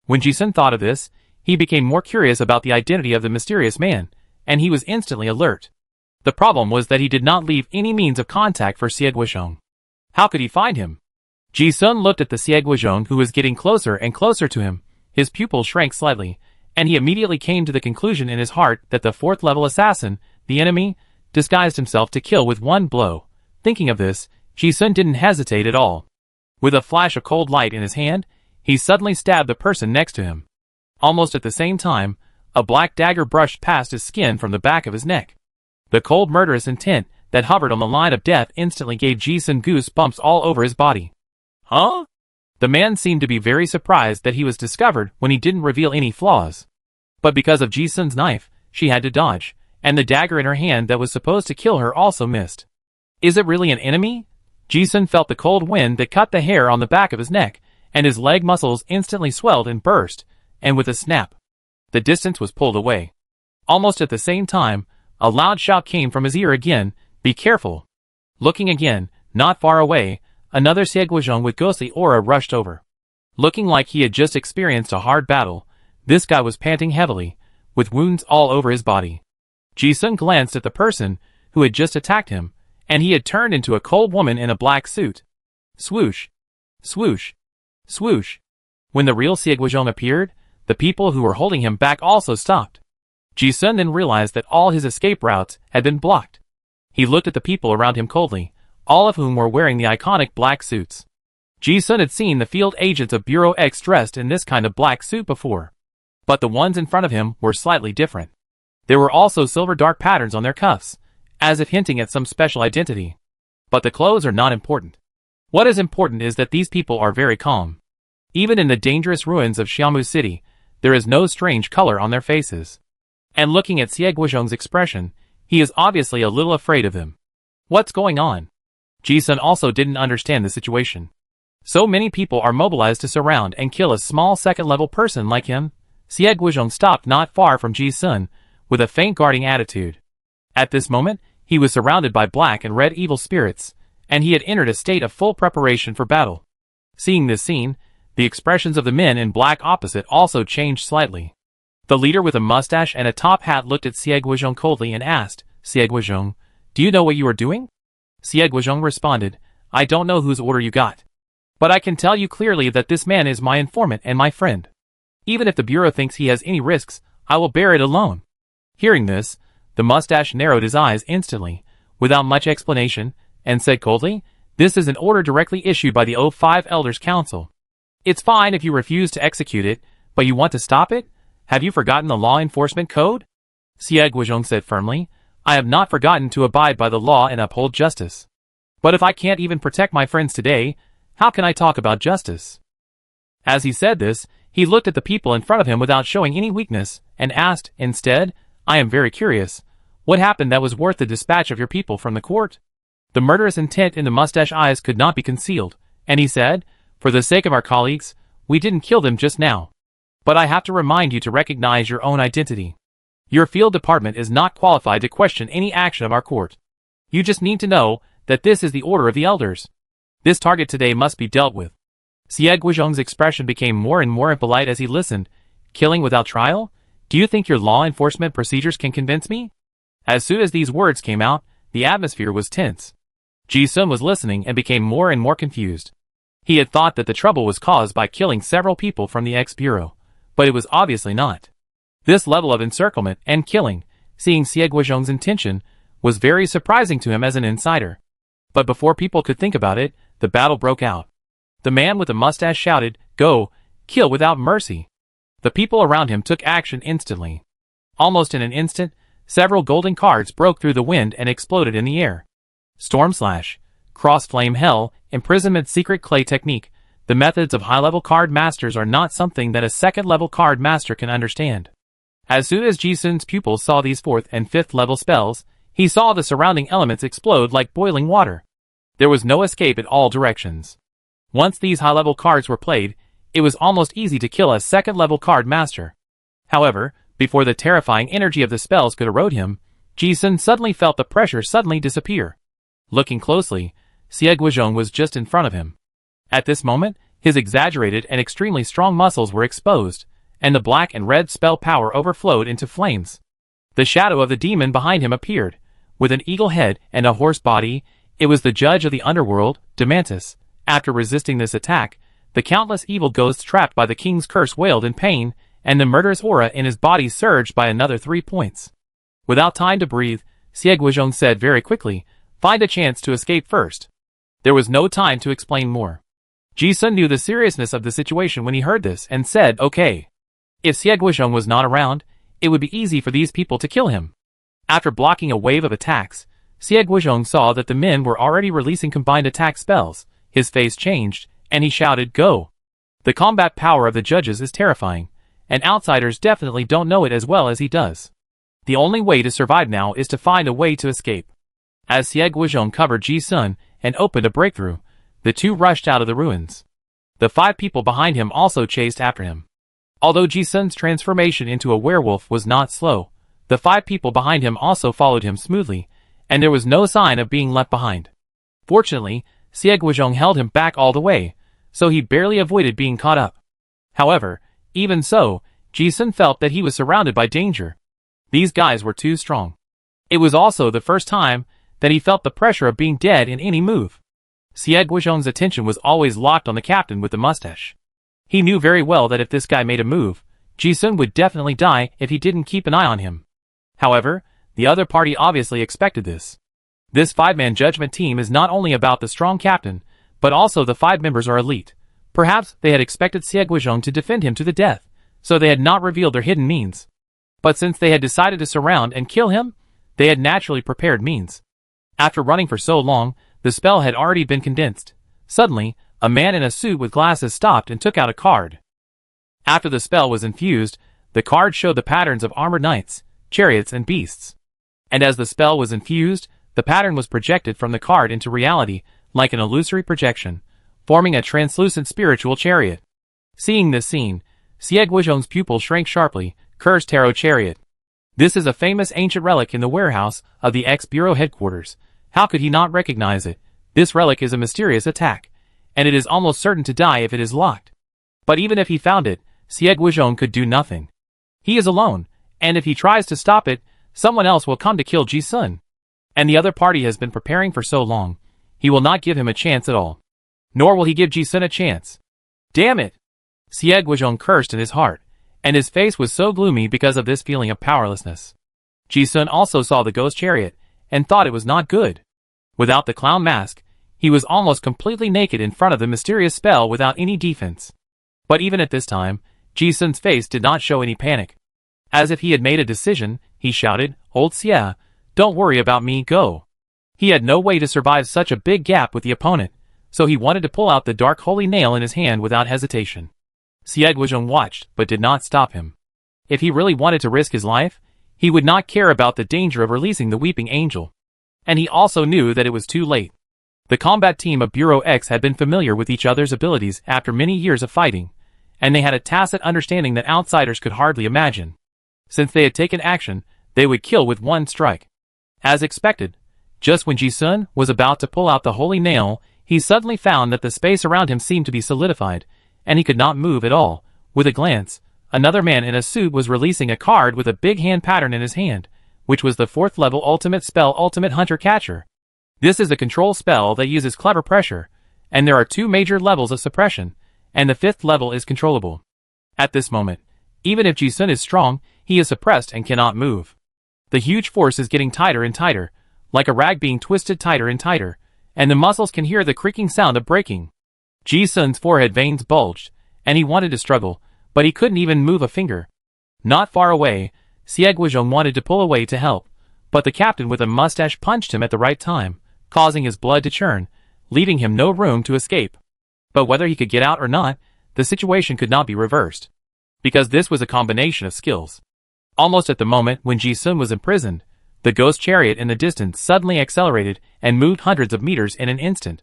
When Ji Sun thought of this, he became more curious about the identity of the mysterious man, and he was instantly alert. The problem was that he did not leave any means of contact for Xie Guizhong. How could he find him? Ji Sun looked at the Xie Guizhong who was getting closer and closer to him. His pupils shrank slightly, and he immediately came to the conclusion in his heart that the fourth-level assassin, the enemy, disguised himself to kill with one blow. Thinking of this, Ji Sun didn't hesitate at all. With a flash of cold light in his hand, he suddenly stabbed the person next to him. Almost at the same time, a black dagger brushed past his skin from the back of his neck. The cold murderous intent that hovered on the line of death instantly gave Ji Sun goosebumps all over his body. Huh? The man seemed to be very surprised that he was discovered when he didn't reveal any flaws. But because of Ji Sun's knife, she had to dodge, and the dagger in her hand that was supposed to kill her also missed. Is it really an enemy? Ji Sun felt the cold wind that cut the hair on the back of his neck, and his leg muscles instantly swelled and burst, and with a snap, the distance was pulled away. Almost at the same time, a loud shout came from his ear again, "Be careful!" Looking again, not far away, another Xie Guizhong with ghostly aura rushed over. Looking like he had just experienced a hard battle, this guy was panting heavily, with wounds all over his body. Ji Sun glanced at the person who had just attacked him, and he had turned into a cold woman in a black suit. Swoosh! Swoosh! Swoosh! When the real Xie Guizhong appeared, the people who were holding him back also stopped. Ji Sun then realized that all his escape routes had been blocked. He looked at the people around him coldly, all of whom were wearing the iconic black suits. Ji Sun had seen the field agents of Bureau X dressed in this kind of black suit before, but the ones in front of him were slightly different. There were also silver dark patterns on their cuffs, as if hinting at some special identity. But the clothes are not important. What is important is that these people are very calm. Even in the dangerous ruins of Xiaomu City, there is no strange color on their faces. And looking at Xie Guizhong's expression, he is obviously a little afraid of him. What's going on? Ji Sun also didn't understand the situation. So many people are mobilized to surround and kill a small second-level person like him. Xie Guizhong stopped not far from Ji Sun, with a faint guarding attitude. At this moment, he was surrounded by black and red evil spirits, and he had entered a state of full preparation for battle. Seeing this scene, the expressions of the men in black opposite also changed slightly. The leader with a mustache and a top hat looked at Xie Guizhong coldly and asked, "Xie Guizhong, do you know what you are doing?" Xie Guizhong responded, "I don't know whose order you got. But I can tell you clearly that this man is my informant and my friend. Even if the Bureau thinks he has any risks, I will bear it alone." Hearing this, the mustache narrowed his eyes instantly, without much explanation, and said coldly, "This is an order directly issued by the O5 Elders Council. It's fine if you refuse to execute it, but you want to stop it? Have you forgotten the law enforcement code?" Xie Guizhong said firmly, "I have not forgotten to abide by the law and uphold justice. But if I can't even protect my friends today, how can I talk about justice?" As he said this, He looked at the people in front of him without showing any weakness, and asked, instead, I am very curious. What happened that was worth the dispatch of your people from the court? The murderous intent in the mustache eyes could not be concealed, and he said, for the sake of our colleagues, we didn't kill them just now. But I have to remind you to recognize your own identity. Your field department is not qualified to question any action of our court. You just need to know that this is the order of the elders. This target today must be dealt with. Xie Guizhong's expression became more and more impolite as he listened. Killing without trial? Do you think your law enforcement procedures can convince me? As soon as these words came out, the atmosphere was tense. Ji Sun was listening and became more and more confused. He had thought that the trouble was caused by killing several people from the X-Bureau, but it was obviously not. This level of encirclement and killing, seeing Xie Guizhong's intention, was very surprising to him as an insider. But before people could think about it, the battle broke out. The man with the mustache shouted, "Go! Kill without mercy!" The people around him took action instantly. Almost in an instant, several golden cards broke through the wind and exploded in the air. Storm Slash, Cross Flame Hell, Imprisonment Secret Clay Technique. The methods of high-level card masters are not something that a second-level card master can understand. As soon as Ji Sun's pupils saw these 4th and 5th level spells, he saw the surrounding elements explode like boiling water. There was no escape in all directions. Once these high-level cards were played, it was almost easy to kill a second-level card master. However, before the terrifying energy of the spells could erode him, Ji Sun suddenly felt the pressure suddenly disappear. Looking closely, Xie Guizhong was just in front of him. At this moment, his exaggerated and extremely strong muscles were exposed, and the black and red spell power overflowed into flames. The shadow of the demon behind him appeared. With an eagle head and a horse body, it was the judge of the underworld, Demantis. After resisting this attack, the countless evil ghosts trapped by the king's curse wailed in pain, and the murderous aura in his body surged by another 3 points. Without time to breathe, Xie Guizhong said very quickly, "Find a chance to escape first." There was no time to explain more. Ji Sun knew the seriousness of the situation when he heard this and said, "Okay." If Xie Guizhong was not around, it would be easy for these people to kill him. After blocking a wave of attacks, Xie Guizhong saw that the men were already releasing combined attack spells. His face changed, and he shouted, "Go!" The combat power of the judges is terrifying, and outsiders definitely don't know it as well as he does. The only way to survive now is to find a way to escape. As Xie Guizhong covered Ji Sun and opened a breakthrough, the two rushed out of the ruins. The 5 people behind him also chased after him. Although Ji Sun's transformation into a werewolf was not slow, the 5 people behind him also followed him smoothly, and there was no sign of being left behind. Fortunately, Xie Guizhong held him back all the way, so he barely avoided being caught up. However, even so, Ji Sun felt that he was surrounded by danger. These guys were too strong. It was also the first time that he felt the pressure of being dead in any move. Xie Guizhong's attention was always locked on the captain with the mustache. He knew very well that if this guy made a move, Ji Sun would definitely die if he didn't keep an eye on him. However, the other party obviously expected this. This 5-man judgment team is not only about the strong captain, but also the 5 members are elite. Perhaps they had expected Xie Guizhong to defend him to the death, so they had not revealed their hidden means. But since they had decided to surround and kill him, they had naturally prepared means. After running for so long, the spell had already been condensed. Suddenly, a man in a suit with glasses stopped and took out a card. After the spell was infused, the card showed the patterns of armored knights, chariots, and beasts. And as the spell was infused, the pattern was projected from the card into reality, like an illusory projection, forming a translucent spiritual chariot. Seeing this scene, Xie Guizhong's pupil shrank sharply. Cursed Tarot Chariot. This is a famous ancient relic in the warehouse of the X-Bureau headquarters. How could he not recognize it? This relic is a mysterious attack, and it is almost certain to die if it is locked. But even if he found it, Xie Guizhong could do nothing. He is alone, and if he tries to stop it, someone else will come to kill Ji Sun. And the other party has been preparing for so long, he will not give him a chance at all. Nor will he give Ji Sun a chance. Damn it! Xie Guizhong cursed in his heart, and his face was so gloomy because of this feeling of powerlessness. Ji Sun also saw the ghost chariot, and thought it was not good. Without the clown mask, he was almost completely naked in front of the mysterious spell without any defense. But even at this time, Ji Sun's face did not show any panic. As if he had made a decision, he shouted, "Old Xie, don't worry about me, go." He had no way to survive such a big gap with the opponent, so he wanted to pull out the dark holy nail in his hand without hesitation. Guizhong watched, but did not stop him. If he really wanted to risk his life, he would not care about the danger of releasing the Weeping Angel. And he also knew that it was too late. The combat team of Bureau X had been familiar with each other's abilities after many years of fighting, and they had a tacit understanding that outsiders could hardly imagine. Since they had taken action, they would kill with one strike. As expected, just when Ji-sun was about to pull out the holy nail, he suddenly found that the space around him seemed to be solidified, and he could not move at all. With a glance, another man in a suit was releasing a card with a big hand pattern in his hand, which was the 4th level ultimate spell Ultimate Hunter-Catcher. This is a control spell that uses clever pressure, and there are 2 major levels of suppression, and the 5th level is controllable. At this moment, even if Ji-sun is strong, he is suppressed and cannot move. The huge force is getting tighter and tighter, like a rag being twisted tighter and tighter, and the muscles can hear the creaking sound of breaking. Ji-sun's forehead veins bulged, and he wanted to struggle, but he couldn't even move a finger. Not far away, Guizhong wanted to pull away to help, but the captain with a mustache punched him at the right time, causing his blood to churn, leaving him no room to escape. But whether he could get out or not, the situation could not be reversed, because this was a combination of skills. Almost at the moment when Ji-sun was imprisoned, the ghost chariot in the distance suddenly accelerated and moved hundreds of meters in an instant.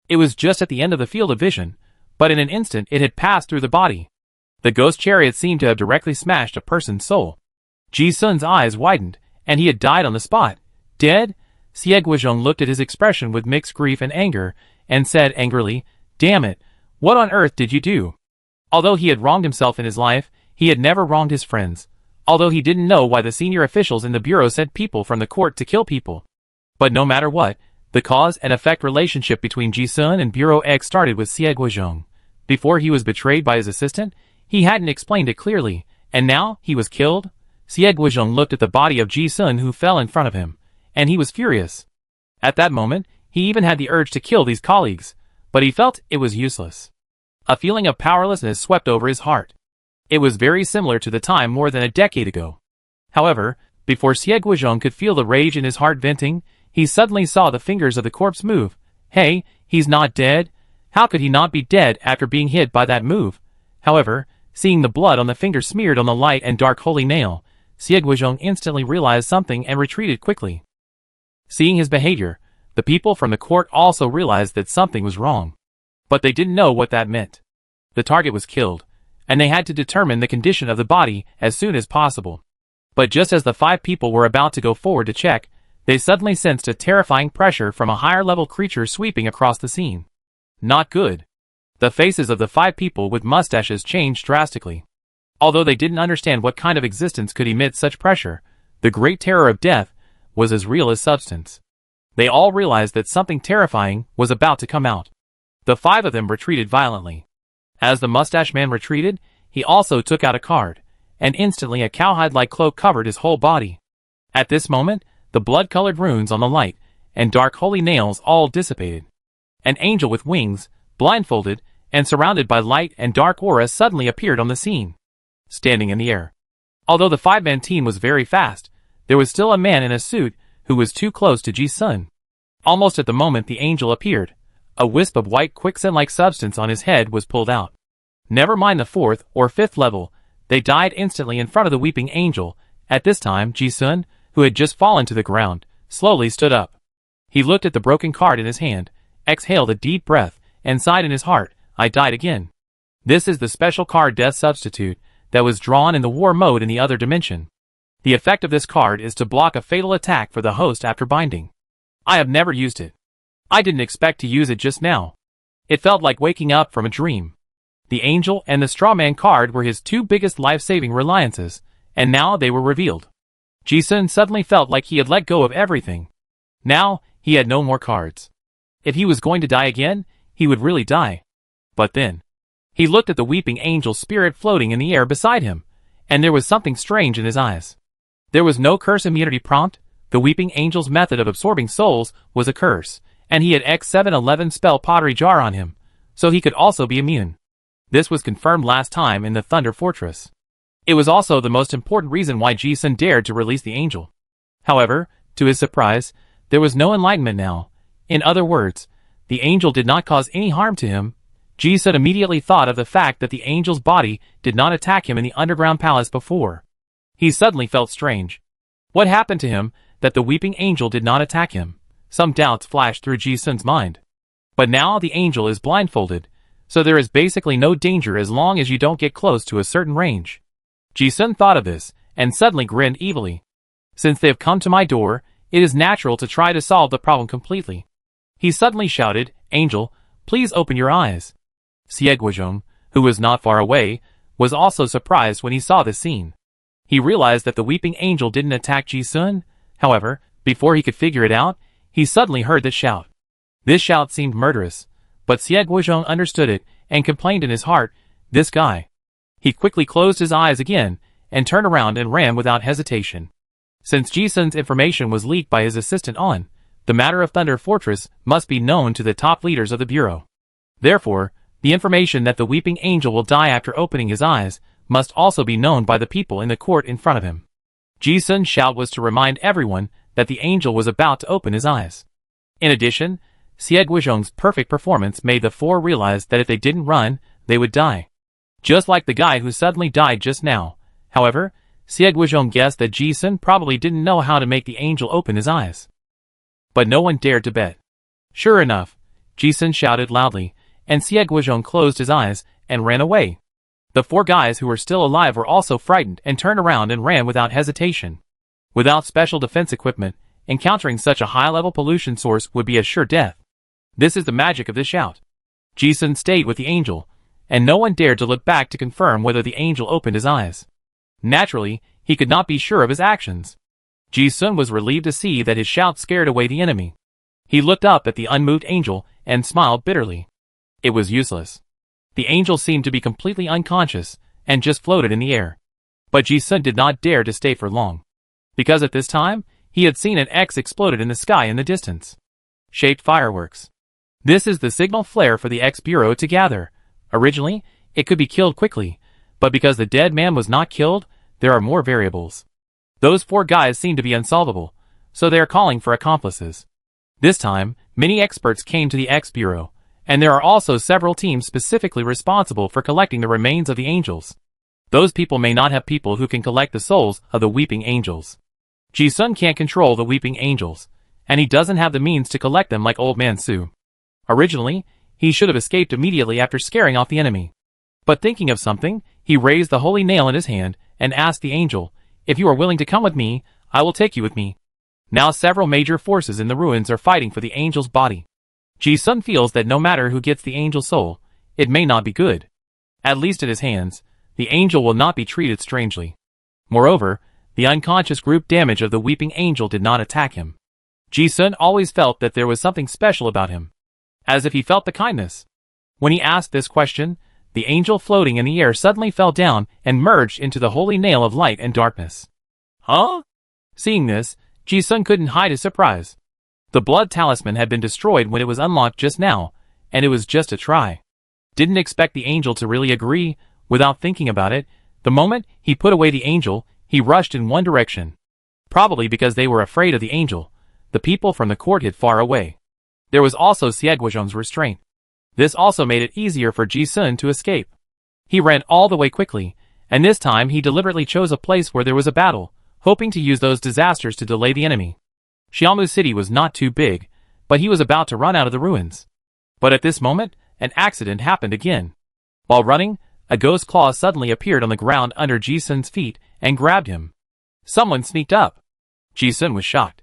It was just at the end of the field of vision, but in an instant it had passed through the body. The ghost chariot seemed to have directly smashed a person's soul. Ji-sun's eyes widened, and he had died on the spot. Dead? Guizhong looked at his expression with mixed grief and anger, and said angrily, "Damn it, what on earth did you do?" Although he had wronged himself in his life, he had never wronged his friends. Although he didn't know why the senior officials in the bureau sent people from the court to kill people. But no matter what, the cause and effect relationship between Ji-sun and Bureau X started with Guizhong. Before he was betrayed by his assistant, he hadn't explained it clearly, and now he was killed? Guizhong looked at the body of Ji-sun who fell in front of him, and he was furious. At that moment, he even had the urge to kill these colleagues, but he felt it was useless. A feeling of powerlessness swept over his heart. It was very similar to the time more than a decade ago. However, before Guizhong could feel the rage in his heart venting, he suddenly saw the fingers of the corpse move. Hey, he's not dead? How could he not be dead after being hit by that move? However, seeing the blood on the finger smeared on the light and dark holy nail, Guizhong instantly realized something and retreated quickly. Seeing his behavior, the people from the court also realized that something was wrong. But they didn't know what that meant. The target was killed, and they had to determine the condition of the body as soon as possible. But just as the 5 people were about to go forward to check, they suddenly sensed a terrifying pressure from a higher-level creature sweeping across the scene. Not good. The faces of the 5 people with mustaches changed drastically. Although they didn't understand what kind of existence could emit such pressure, the great terror of death was as real as substance. They all realized that something terrifying was about to come out. The 5 of them retreated violently. As the mustache man retreated, he also took out a card, and instantly a cowhide-like cloak covered his whole body. At this moment, the blood-colored runes on the light and dark holy nails all dissipated. An angel with wings, blindfolded, and surrounded by light and dark aura suddenly appeared on the scene, standing in the air. Although the 5-man team was very fast, there was still a man in a suit who was too close to Ji-sun. Almost at the moment the angel appeared, a wisp of white quicksand-like substance on his head was pulled out. Never mind the 4th or 5th level, they died instantly in front of the weeping angel. At this time, Ji-sun, who had just fallen to the ground, slowly stood up. He looked at the broken card in his hand, exhaled a deep breath, and sighed in his heart, "I died again." This is the special card Death Substitute that was drawn in the war mode in the other dimension. The effect of this card is to block a fatal attack for the host after binding. I have never used it. I didn't expect to use it just now. It felt like waking up from a dream. The angel and the strawman card were his 2 biggest life-saving reliances, and now they were revealed. Ji-sun suddenly felt like he had let go of everything. Now, he had no more cards. If he was going to die again, he would really die. But then, he looked at the weeping angel's spirit floating in the air beside him, and there was something strange in his eyes. There was no curse immunity prompt. The weeping angel's method of absorbing souls was a curse, and he had X711 spell pottery jar on him, so he could also be immune. This was confirmed last time in the Thunder Fortress. It was also the most important reason why Ji-sun dared to release the angel. However, to his surprise, there was no enlightenment now. In other words, the angel did not cause any harm to him. Ji-sun immediately thought of the fact that the angel's body did not attack him in the underground palace before. He suddenly felt strange. What happened to him that the weeping angel did not attack him? Some doubts flashed through Ji-sun's mind. But now the angel is blindfolded, so there is basically no danger as long as you don't get close to a certain range. Ji-sun thought of this, and suddenly grinned evilly. Since they have come to my door, it is natural to try to solve the problem completely. He suddenly shouted, "Angel, please open your eyes." Siegwajong, who was not far away, was also surprised when he saw this scene. He realized that the weeping angel didn't attack Ji-sun. However, before he could figure it out, he suddenly heard this shout. This shout seemed murderous, but Siegwajong understood it and complained in his heart, "This guy." He quickly closed his eyes again and turned around and ran without hesitation. Since Ji-sun's information was leaked by his assistant On, the matter of Thunder Fortress must be known to the top leaders of the Bureau. Therefore, the information that the weeping angel will die after opening his eyes must also be known by the people in the court in front of him. Ji-sun's shout was to remind everyone that the angel was about to open his eyes. In addition, Siegwajong's perfect performance made the four realize that if they didn't run, they would die. Just like the guy who suddenly died just now. However, Siegwajong guessed that Ji-sun probably didn't know how to make the angel open his eyes. But no one dared to bet. Sure enough, Ji-sun shouted loudly, and Siegwajong closed his eyes and ran away. The four guys who were still alive were also frightened and turned around and ran without hesitation. Without special defense equipment, encountering such a high-level pollution source would be a sure death. This is the magic of this shout. Ji-sun stayed with the angel, and no one dared to look back to confirm whether the angel opened his eyes. Naturally, he could not be sure of his actions. Ji-sun was relieved to see that his shout scared away the enemy. He looked up at the unmoved angel and smiled bitterly. It was useless. The angel seemed to be completely unconscious and just floated in the air. But Ji-sun did not dare to stay for long. Because at this time, he had seen an X exploded in the sky in the distance. Shaped fireworks. This is the signal flare for the X Bureau to gather. Originally, it could be killed quickly, but because the dead man was not killed, there are more variables. Those four guys seem to be unsolvable, so they are calling for accomplices. This time, many experts came to the X Bureau, and there are also several teams specifically responsible for collecting the remains of the angels. Those people may not have people who can collect the souls of the weeping angels. Ji-sun can't control the weeping angels, and he doesn't have the means to collect them like Old Man Su. Originally, he should have escaped immediately after scaring off the enemy. But thinking of something, he raised the holy nail in his hand and asked the angel, "If you are willing to come with me, I will take you with me." Now several major forces in the ruins are fighting for the angel's body. Ji-sun feels that no matter who gets the angel's soul, it may not be good. At least in his hands, the angel will not be treated strangely. Moreover, the unconscious group damage of the weeping angel did not attack him. Ji-sun always felt that there was something special about him. As if he felt the kindness. When he asked this question, the angel floating in the air suddenly fell down and merged into the holy nail of light and darkness. Huh? Seeing this, Ji-sun couldn't hide his surprise. The blood talisman had been destroyed when it was unlocked just now, and it was just a try. Didn't expect the angel to really agree. Without thinking about it, the moment he put away the angel, he rushed in one direction. Probably because they were afraid of the angel, the people from the court hid far away. There was also Siegwajong's restraint. This also made it easier for Ji-sun to escape. He ran all the way quickly, and this time he deliberately chose a place where there was a battle, hoping to use those disasters to delay the enemy. Xiaomu City was not too big, but he was about to run out of the ruins. But at this moment, an accident happened again. While running, a ghost claw suddenly appeared on the ground under Ji-sun's feet and grabbed him. Someone sneaked up. Ji-sun was shocked.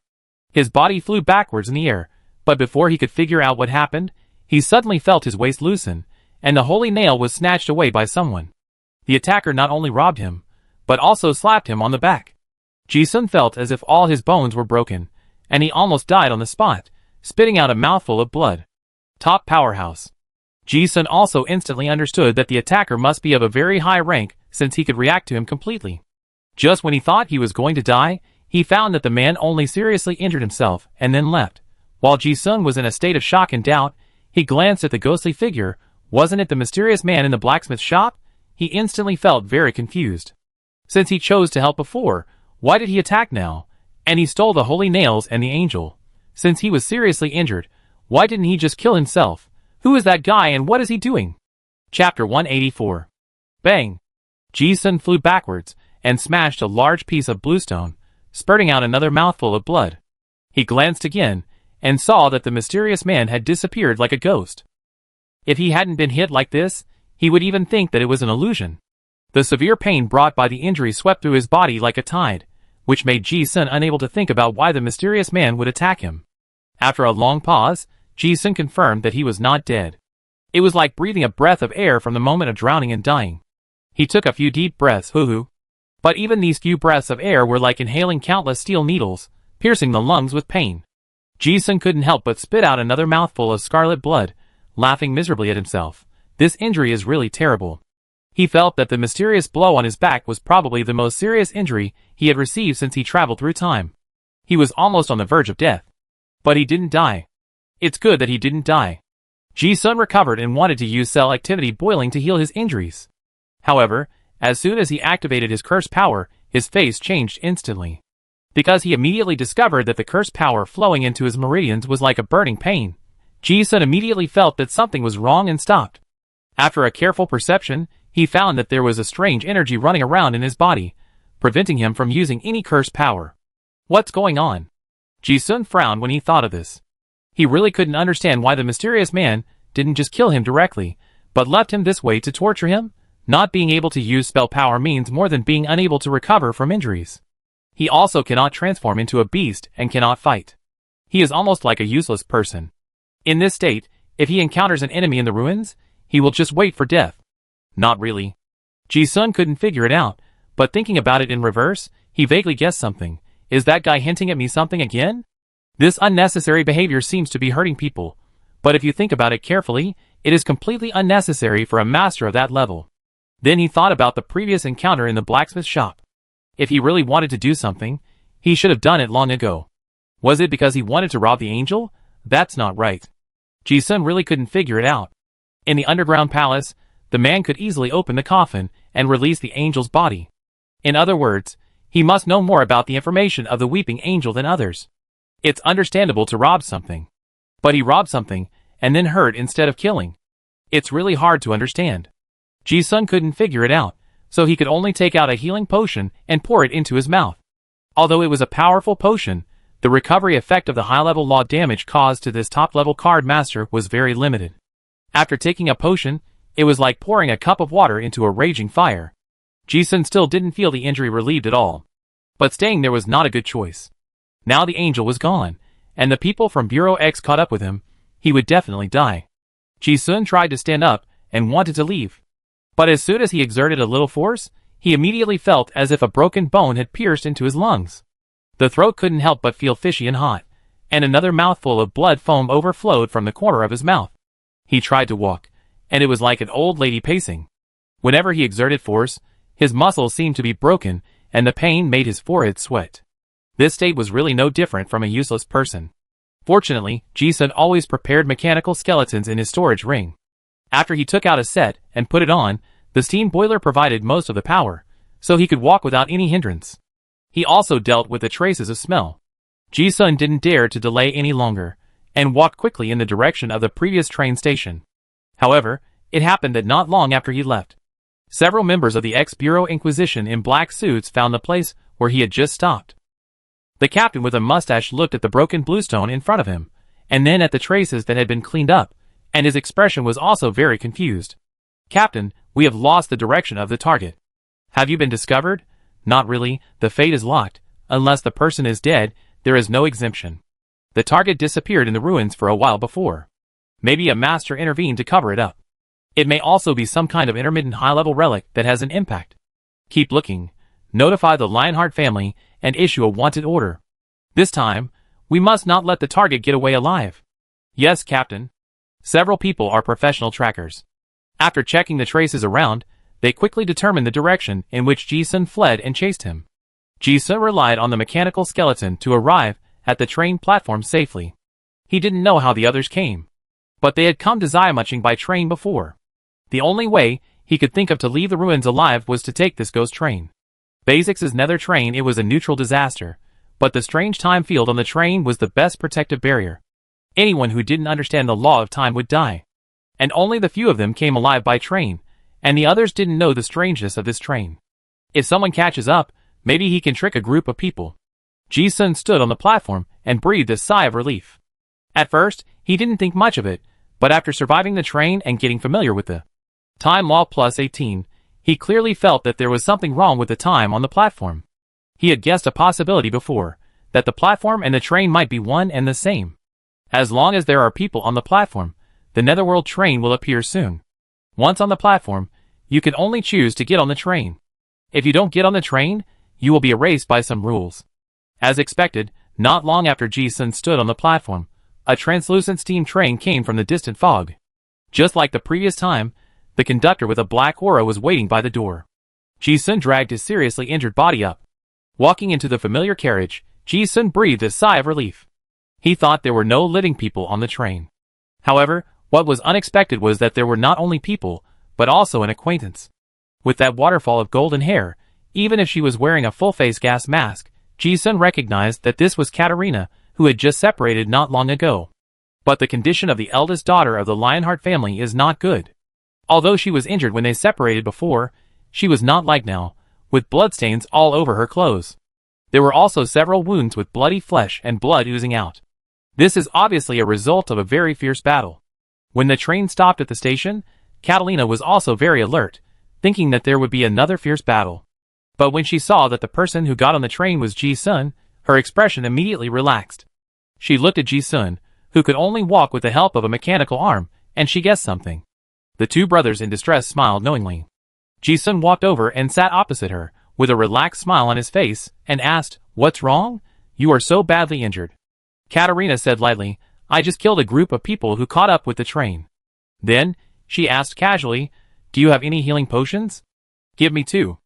His body flew backwards in the air, but before he could figure out what happened, he suddenly felt his waist loosen, and the holy nail was snatched away by someone. The attacker not only robbed him, but also slapped him on the back. Ji-sun felt as if all his bones were broken, and he almost died on the spot, spitting out a mouthful of blood. Top powerhouse. Ji-sun also instantly understood that the attacker must be of a very high rank since he could react to him completely. Just when he thought he was going to die, he found that the man only seriously injured himself and then left. While Ji-sun was in a state of shock and doubt, he glanced at the ghostly figure. Wasn't it the mysterious man in the blacksmith shop? He instantly felt very confused. Since he chose to help before, why did he attack now? And he stole the holy nails and the angel. Since he was seriously injured, why didn't he just kill himself? Who is that guy and what is he doing? Chapter 184. Bang! Ji-sun flew backwards and smashed a large piece of bluestone, spurting out another mouthful of blood. He glanced again and saw that the mysterious man had disappeared like a ghost. If he hadn't been hit like this, he would even think that it was an illusion. The severe pain brought by the injury swept through his body like a tide, which made Ji-sun unable to think about why the mysterious man would attack him. After a long pause, Ji-sun confirmed that he was not dead. It was like breathing a breath of air from the moment of drowning and dying. He took a few deep breaths, hoo-hoo. But even these few breaths of air were like inhaling countless steel needles, piercing the lungs with pain. Ji-sun couldn't help but spit out another mouthful of scarlet blood, laughing miserably at himself. This injury is really terrible. He felt that the mysterious blow on his back was probably the most serious injury he had received since he traveled through time. He was almost on the verge of death. But he didn't die. It's good that he didn't die. Ji-sun recovered and wanted to use cell activity boiling to heal his injuries. However, as soon as he activated his curse power, his face changed instantly. Because he immediately discovered that the curse power flowing into his meridians was like a burning pain, Ji-sun immediately felt that something was wrong and stopped. After a careful perception, he found that there was a strange energy running around in his body, preventing him from using any curse power. What's going on? Ji-sun frowned when he thought of this. He really couldn't understand why the mysterious man didn't just kill him directly, but left him this way to torture him. Not being able to use spell power means more than being unable to recover from injuries. He also cannot transform into a beast and cannot fight. He is almost like a useless person. In this state, if he encounters an enemy in the ruins, he will just wait for death. Not really. Ji-sun couldn't figure it out, but thinking about it in reverse, he vaguely guessed something. Is that guy hinting at me something again? This unnecessary behavior seems to be hurting people, but if you think about it carefully, it is completely unnecessary for a master of that level. Then he thought about the previous encounter in the blacksmith shop. If he really wanted to do something, he should have done it long ago. Was it because he wanted to rob the angel? That's not right. Ji-sun really couldn't figure it out. In the underground palace, the man could easily open the coffin and release the angel's body. In other words, he must know more about the information of the weeping angel than others. It's understandable to rob something. But he robbed something, and then hurt instead of killing. It's really hard to understand. Ji-sun couldn't figure it out, so he could only take out a healing potion and pour it into his mouth. Although it was a powerful potion, the recovery effect of the high-level law damage caused to this top-level card master was very limited. After taking a potion, it was like pouring a cup of water into a raging fire. Ji-sun still didn't feel the injury relieved at all. But staying there was not a good choice. Now the angel was gone, and the people from Bureau X caught up with him. He would definitely die. Ji-sun tried to stand up and wanted to leave. But as soon as he exerted a little force, he immediately felt as if a broken bone had pierced into his lungs. The throat couldn't help but feel fishy and hot, and another mouthful of blood foam overflowed from the corner of his mouth. He tried to walk, and it was like an old lady pacing. Whenever he exerted force, his muscles seemed to be broken, and the pain made his forehead sweat. This state was really no different from a useless person. Fortunately, Ji-sun always prepared mechanical skeletons in his storage ring. After he took out a set and put it on, the steam boiler provided most of the power, so he could walk without any hindrance. He also dealt with the traces of smell. Ji-sun didn't dare to delay any longer, and walked quickly in the direction of the previous train station. However, it happened that not long after he left, several members of the ex-Bureau Inquisition in black suits found the place where he had just stopped. The captain with a mustache looked at the broken bluestone in front of him, and then at the traces that had been cleaned up, and his expression was also very confused. Captain, we have lost the direction of the target. Have you been discovered? Not really, the fate is locked. Unless the person is dead, there is no exemption. The target disappeared in the ruins for a while before. Maybe a master intervened to cover it up. It may also be some kind of intermittent high-level relic that has an impact. Keep looking. Notify the Lionheart family and issue a wanted order. This time, we must not let the target get away alive. Yes, Captain. Several people are professional trackers. After checking the traces around, they quickly determined the direction in which Ji-sun fled and chased him. Ji-sun relied on the mechanical skeleton to arrive at the train platform safely. He didn't know how the others came, but they had come to Xiaomuching by train before. The only way he could think of to leave the ruins alive was to take this ghost train. Basics' nether train, it was a neutral disaster, but the strange time field on the train was the best protective barrier. Anyone who didn't understand the law of time would die. and only the few of them came alive by train, and the others didn't know the strangeness of this train. If someone catches up, maybe he can trick a group of people. Ji-sun stood on the platform and breathed a sigh of relief. At first, he didn't think much of it, but after surviving the train and getting familiar with the time law plus 18, he clearly felt that there was something wrong with the time on the platform. He had guessed a possibility before, that the platform and the train might be one and the same. As long as there are people on the platform, the Netherworld train will appear soon. Once on the platform, you can only choose to get on the train. If you don't get on the train, you will be erased by some rules. As expected, not long after Ji-sun stood on the platform, a translucent steam train came from the distant fog. Just like the previous time, the conductor with a black aura was waiting by the door. Ji-sun dragged his seriously injured body up. Walking into the familiar carriage, Ji-sun breathed a sigh of relief. He thought there were no living people on the train. However, what was unexpected was that there were not only people, but also an acquaintance. With that waterfall of golden hair, even if she was wearing a full-face gas mask, Ji-sun recognized that this was Katarina, who had just separated not long ago. But the condition of the eldest daughter of the Lionheart family is not good. Although she was injured when they separated before, she was not like now, with bloodstains all over her clothes. There were also several wounds with bloody flesh and blood oozing out. This is obviously a result of a very fierce battle. When the train stopped at the station, Catalina was also very alert, thinking that there would be another fierce battle. But when she saw that the person who got on the train was Ji-sun, her expression immediately relaxed. She looked at Ji-sun, who could only walk with the help of a mechanical arm, and she guessed something. The two brothers in distress smiled knowingly. Ji-sun walked over and sat opposite her, with a relaxed smile on his face, and asked, "What's wrong? You are so badly injured." Katarina said lightly, "I just killed a group of people who caught up with the train." Then, she asked casually, "Do you have any healing potions? Give me 2.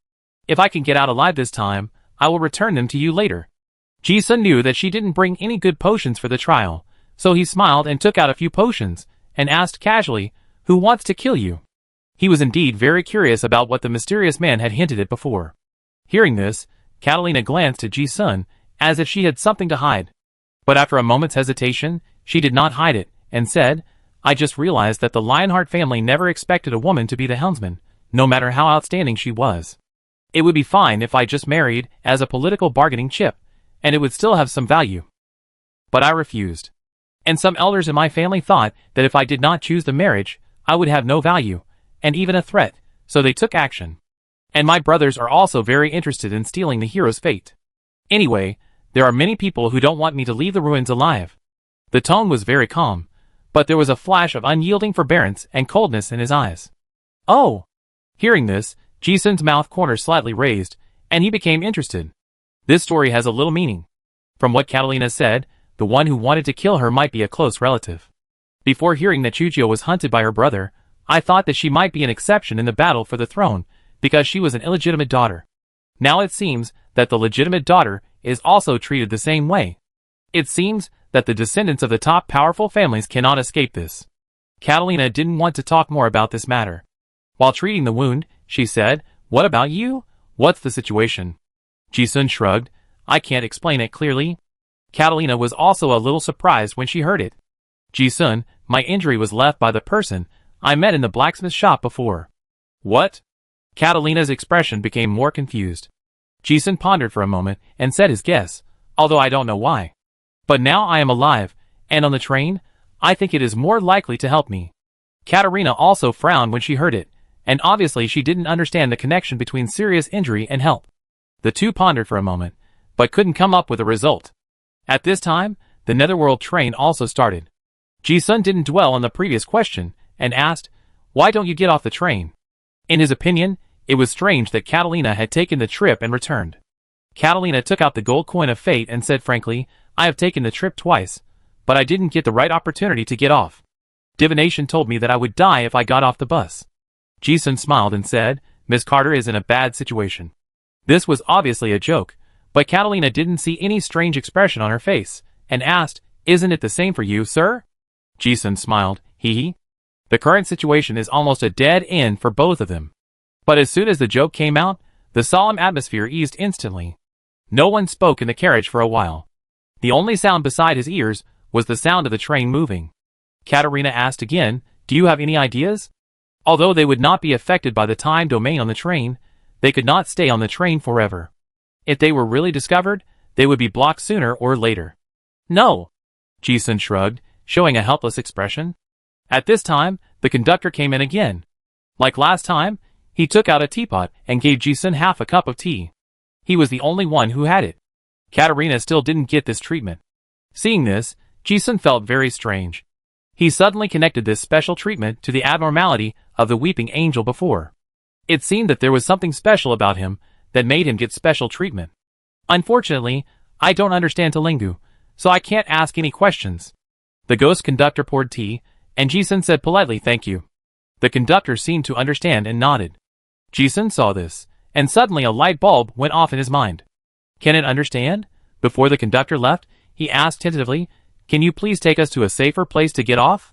If I can get out alive this time, I will return them to you later." Ji-sun knew that she didn't bring any good potions for the trial, so he smiled and took out a few potions, and asked casually, "Who wants to kill you?" He was indeed very curious about what the mysterious man had hinted at before. Hearing this, Catalina glanced at Ji-sun, as if she had something to hide. But after a moment's hesitation, she did not hide it, and said, "I just realized that the Lionheart family never expected a woman to be the helmsman, no matter how outstanding she was. It would be fine if I just married as a political bargaining chip, and it would still have some value. But I refused. And some elders in my family thought that if I did not choose the marriage, I would have no value, and even a threat, so they took action. And my brothers are also very interested in stealing the hero's fate. Anyway, there are many people who don't want me to leave the ruins alive." The tone was very calm, but there was a flash of unyielding forbearance and coldness in his eyes. "Oh!" Hearing this, Ji-sun's mouth corner slightly raised, and he became interested. This story has a little meaning. From what Catalina said, the one who wanted to kill her might be a close relative. Before hearing that Chujio was hunted by her brother, I thought that she might be an exception in the battle for the throne, because she was an illegitimate daughter. Now it seems that the legitimate daughter is also treated the same way. It seems that the descendants of the top powerful families cannot escape this." Catalina didn't want to talk more about this matter. While treating the wound, she said, "What about you? What's the situation?" Ji-sun shrugged, "I can't explain it clearly." Catalina was also a little surprised when she heard it. "Ji-sun, my injury was left by the person I met in the blacksmith shop before." "What?" Catalina's expression became more confused. Ji-sun pondered for a moment and said his guess, "Although I don't know why. But now I am alive, and on the train, I think it is more likely to help me." Katarina also frowned when she heard it, and obviously she didn't understand the connection between serious injury and help. The two pondered for a moment, but couldn't come up with a result. At this time, the Netherworld train also started. Ji-sun didn't dwell on the previous question, and asked, "Why don't you get off the train?" In his opinion, it was strange that Catalina had taken the trip and returned. Catalina took out the gold coin of fate and said frankly, "I have taken the trip twice, but I didn't get the right opportunity to get off. Divination told me that I would die if I got off the bus." Ji-sun smiled and said, "Miss Carter is in a bad situation." This was obviously a joke, but Catalina didn't see any strange expression on her face, and asked, "Isn't it the same for you, sir?" Ji-sun smiled, "Hee. The current situation is almost a dead end for both of them." But as soon as the joke came out, the solemn atmosphere eased instantly. No one spoke in the carriage for a while. The only sound beside his ears was the sound of the train moving. Katarina asked again, Do you have any ideas? Although they would not be affected by the time domain on the train, they could not stay on the train forever. If they were really discovered, they would be blocked sooner or later. No. Ji-sun shrugged, showing a helpless expression. At this time, the conductor came in again. Like last time, he took out a teapot and gave Ji-sun half a cup of tea. He was the only one who had it. Katerina still didn't get this treatment. Seeing this, Ji-sun felt very strange. He suddenly connected this special treatment to the abnormality of the weeping angel before. It seemed that there was something special about him that made him get special treatment. Unfortunately, I don't understand Telugu, so I can't ask any questions. The ghost conductor poured tea, and Ji-sun said politely thank you. The conductor seemed to understand and nodded. Ji-sun saw this, and suddenly a light bulb went off in his mind. Can it understand? Before the conductor left, he asked tentatively, can you please take us to a safer place to get off?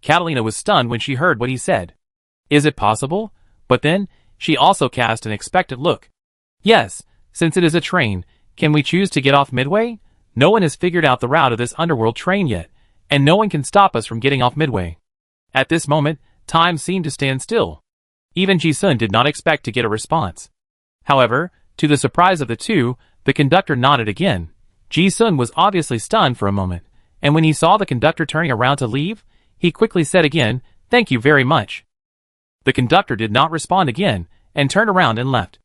Catalina was stunned when she heard what he said. Is it possible? But then, she also cast an expectant look. Yes, since it is a train, can we choose to get off midway? No one has figured out the route of this underworld train yet, and no one can stop us from getting off midway. At this moment, time seemed to stand still. Even Ji-sun did not expect to get a response. However, to the surprise of the two, the conductor nodded again. Ji-sun was obviously stunned for a moment, and when he saw the conductor turning around to leave, he quickly said again, thank you very much. The conductor did not respond again, and turned around and left.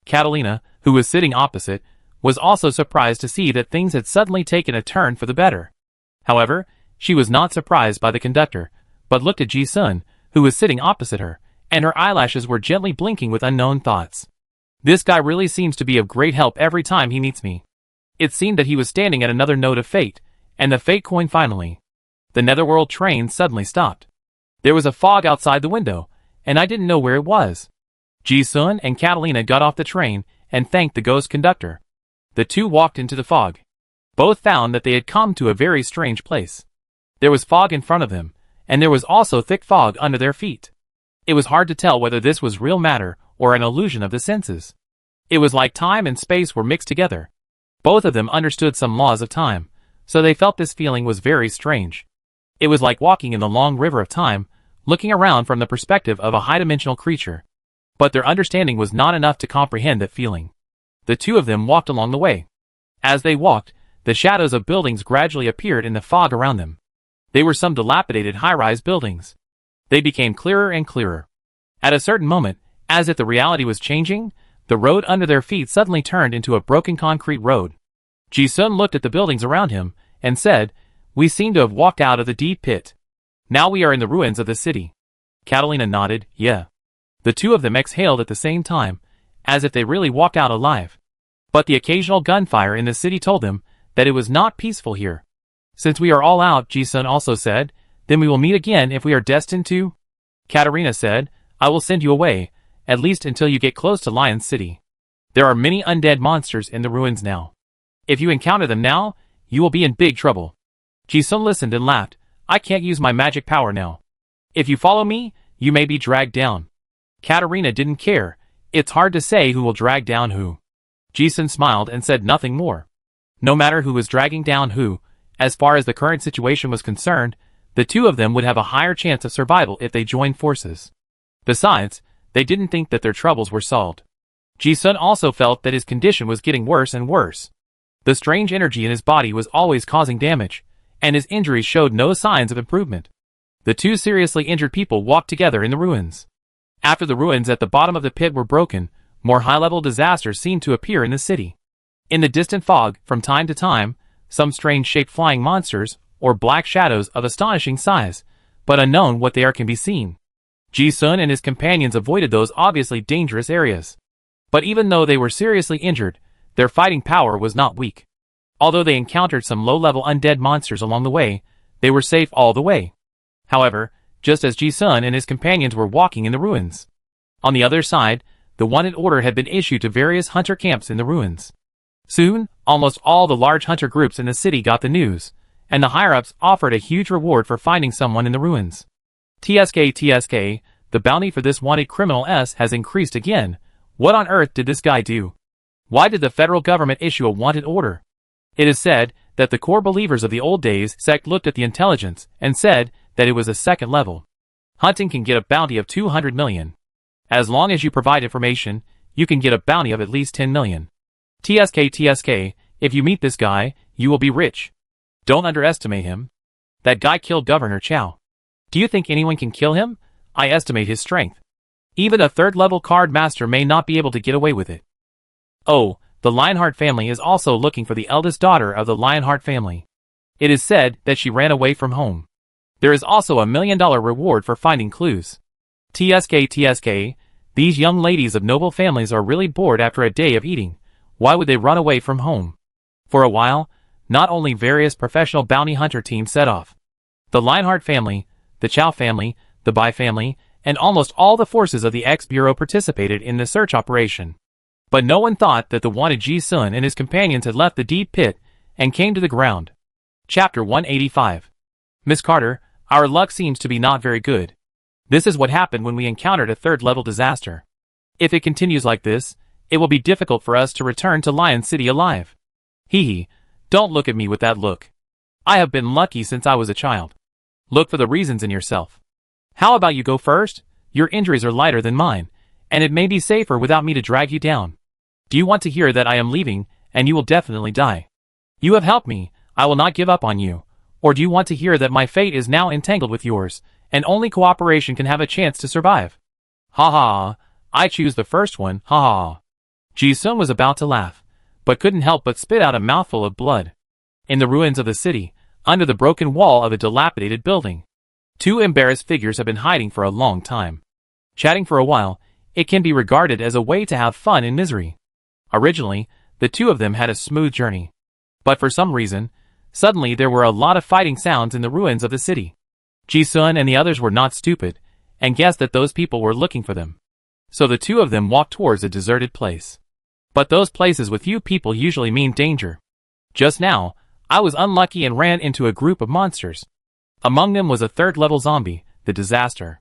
Catalina, who was sitting opposite, was also surprised to see that things had suddenly taken a turn for the better. However, she was not surprised by the conductor, but looked at Ji-sun, who was sitting opposite her, and her eyelashes were gently blinking with unknown thoughts. This guy really seems to be of great help every time he meets me. It seemed that he was standing at another node of fate, and the fate coin finally. The netherworld train suddenly stopped. There was a fog outside the window, and I didn't know where it was. Ji-sun and Catalina got off the train and thanked the ghost conductor. The two walked into the fog. Both found that they had come to a very strange place. There was fog in front of them, and there was also thick fog under their feet. It was hard to tell whether this was real matter or an illusion of the senses. It was like time and space were mixed together. Both of them understood some laws of time, so they felt this feeling was very strange. It was like walking in the long river of time, looking around from the perspective of a high-dimensional creature. But their understanding was not enough to comprehend that feeling. The two of them walked along the way. As they walked, the shadows of buildings gradually appeared in the fog around them. They were some dilapidated high-rise buildings. They became clearer and clearer. At a certain moment, as if the reality was changing, the road under their feet suddenly turned into a broken concrete road. Ji-sun looked at the buildings around him, and said, we seem to have walked out of the deep pit. Now we are in the ruins of the city. Catalina nodded, yeah. The two of them exhaled at the same time, as if they really walked out alive. But the occasional gunfire in the city told them that it was not peaceful here. Since we are all out, Ji-sun also said, then we will meet again if we are destined to. Katerina said, I will send you away, at least until you get close to Lion City. There are many undead monsters in the ruins now. If you encounter them now, you will be in big trouble. Ji-sun listened and laughed, I can't use my magic power now. If you follow me, you may be dragged down. Katerina didn't care. It's hard to say who will drag down who. Ji-sun smiled and said nothing more. No matter who was dragging down who, as far as the current situation was concerned, the two of them would have a higher chance of survival if they joined forces. Besides, they didn't think that their troubles were solved. Ji-sun also felt that his condition was getting worse and worse. The strange energy in his body was always causing damage, and his injuries showed no signs of improvement. The two seriously injured people walked together in the ruins. After the ruins at the bottom of the pit were broken, more high-level disasters seemed to appear in the city. In the distant fog, from time to time, some strange-shaped flying monsters, or black shadows of astonishing size, but unknown what they are can be seen. Ji-sun and his companions avoided those obviously dangerous areas. But even though they were seriously injured, their fighting power was not weak. Although they encountered some low-level undead monsters along the way, they were safe all the way. However, just as Ji-sun and his companions were walking in the ruins. On the other side, the wanted order had been issued to various hunter camps in the ruins. Soon, almost all the large hunter groups in the city got the news, and the higher-ups offered a huge reward for finding someone in the ruins. TSK, the bounty for this wanted criminal has increased again. What on earth did this guy do? Why did the federal government issue a wanted order? It is said that the core believers of the old days sect looked at the intelligence and said that it was a second level. Hunting can get a bounty of 200 million. As long as you provide information, you can get a bounty of at least 10 million. TSK, if you meet this guy, you will be rich. Don't underestimate him. That guy killed Governor Chow. Do you think anyone can kill him? I estimate his strength. Even a third-level card master may not be able to get away with it. Oh, the Lionheart family is also looking for the eldest daughter of the Lionheart family. It is said that she ran away from home. There is also a $1 million reward for finding clues. TSK, these young ladies of noble families are really bored after a day of eating. Why would they run away from home? For a while, not only various professional bounty hunter teams set off. The Lionheart family, the Chow family, the Bai family, and almost all the forces of the X-Bureau participated in the search operation. But no one thought that the wanted Ji-sun and his companions had left the deep pit and came to the ground. Chapter 185. Miss Carter, our luck seems to be not very good. This is what happened when we encountered a third-level disaster. If it continues like this, it will be difficult for us to return to Lion City alive. Hee, don't look at me with that look. I have been lucky since I was a child. Look for the reasons in yourself. How about you go first? Your injuries are lighter than mine, and it may be safer without me to drag you down. Do you want to hear that I am leaving, and you will definitely die? You have helped me, I will not give up on you. Or do you want to hear that my fate is now entangled with yours, and only cooperation can have a chance to survive? Ha ha, I choose the first one, ha ha. Ji-sun was about to laugh, but couldn't help but spit out a mouthful of blood. In the ruins of the city, under the broken wall of a dilapidated building, two embarrassed figures have been hiding for a long time. Chatting for a while, it can be regarded as a way to have fun in misery. Originally, the two of them had a smooth journey. But for some reason, suddenly there were a lot of fighting sounds in the ruins of the city. Ji-sun and the others were not stupid, and guessed that those people were looking for them. So the two of them walked towards a deserted place. But those places with few people usually mean danger. Just now, I was unlucky and ran into a group of monsters. Among them was a third-level zombie, the Disaster.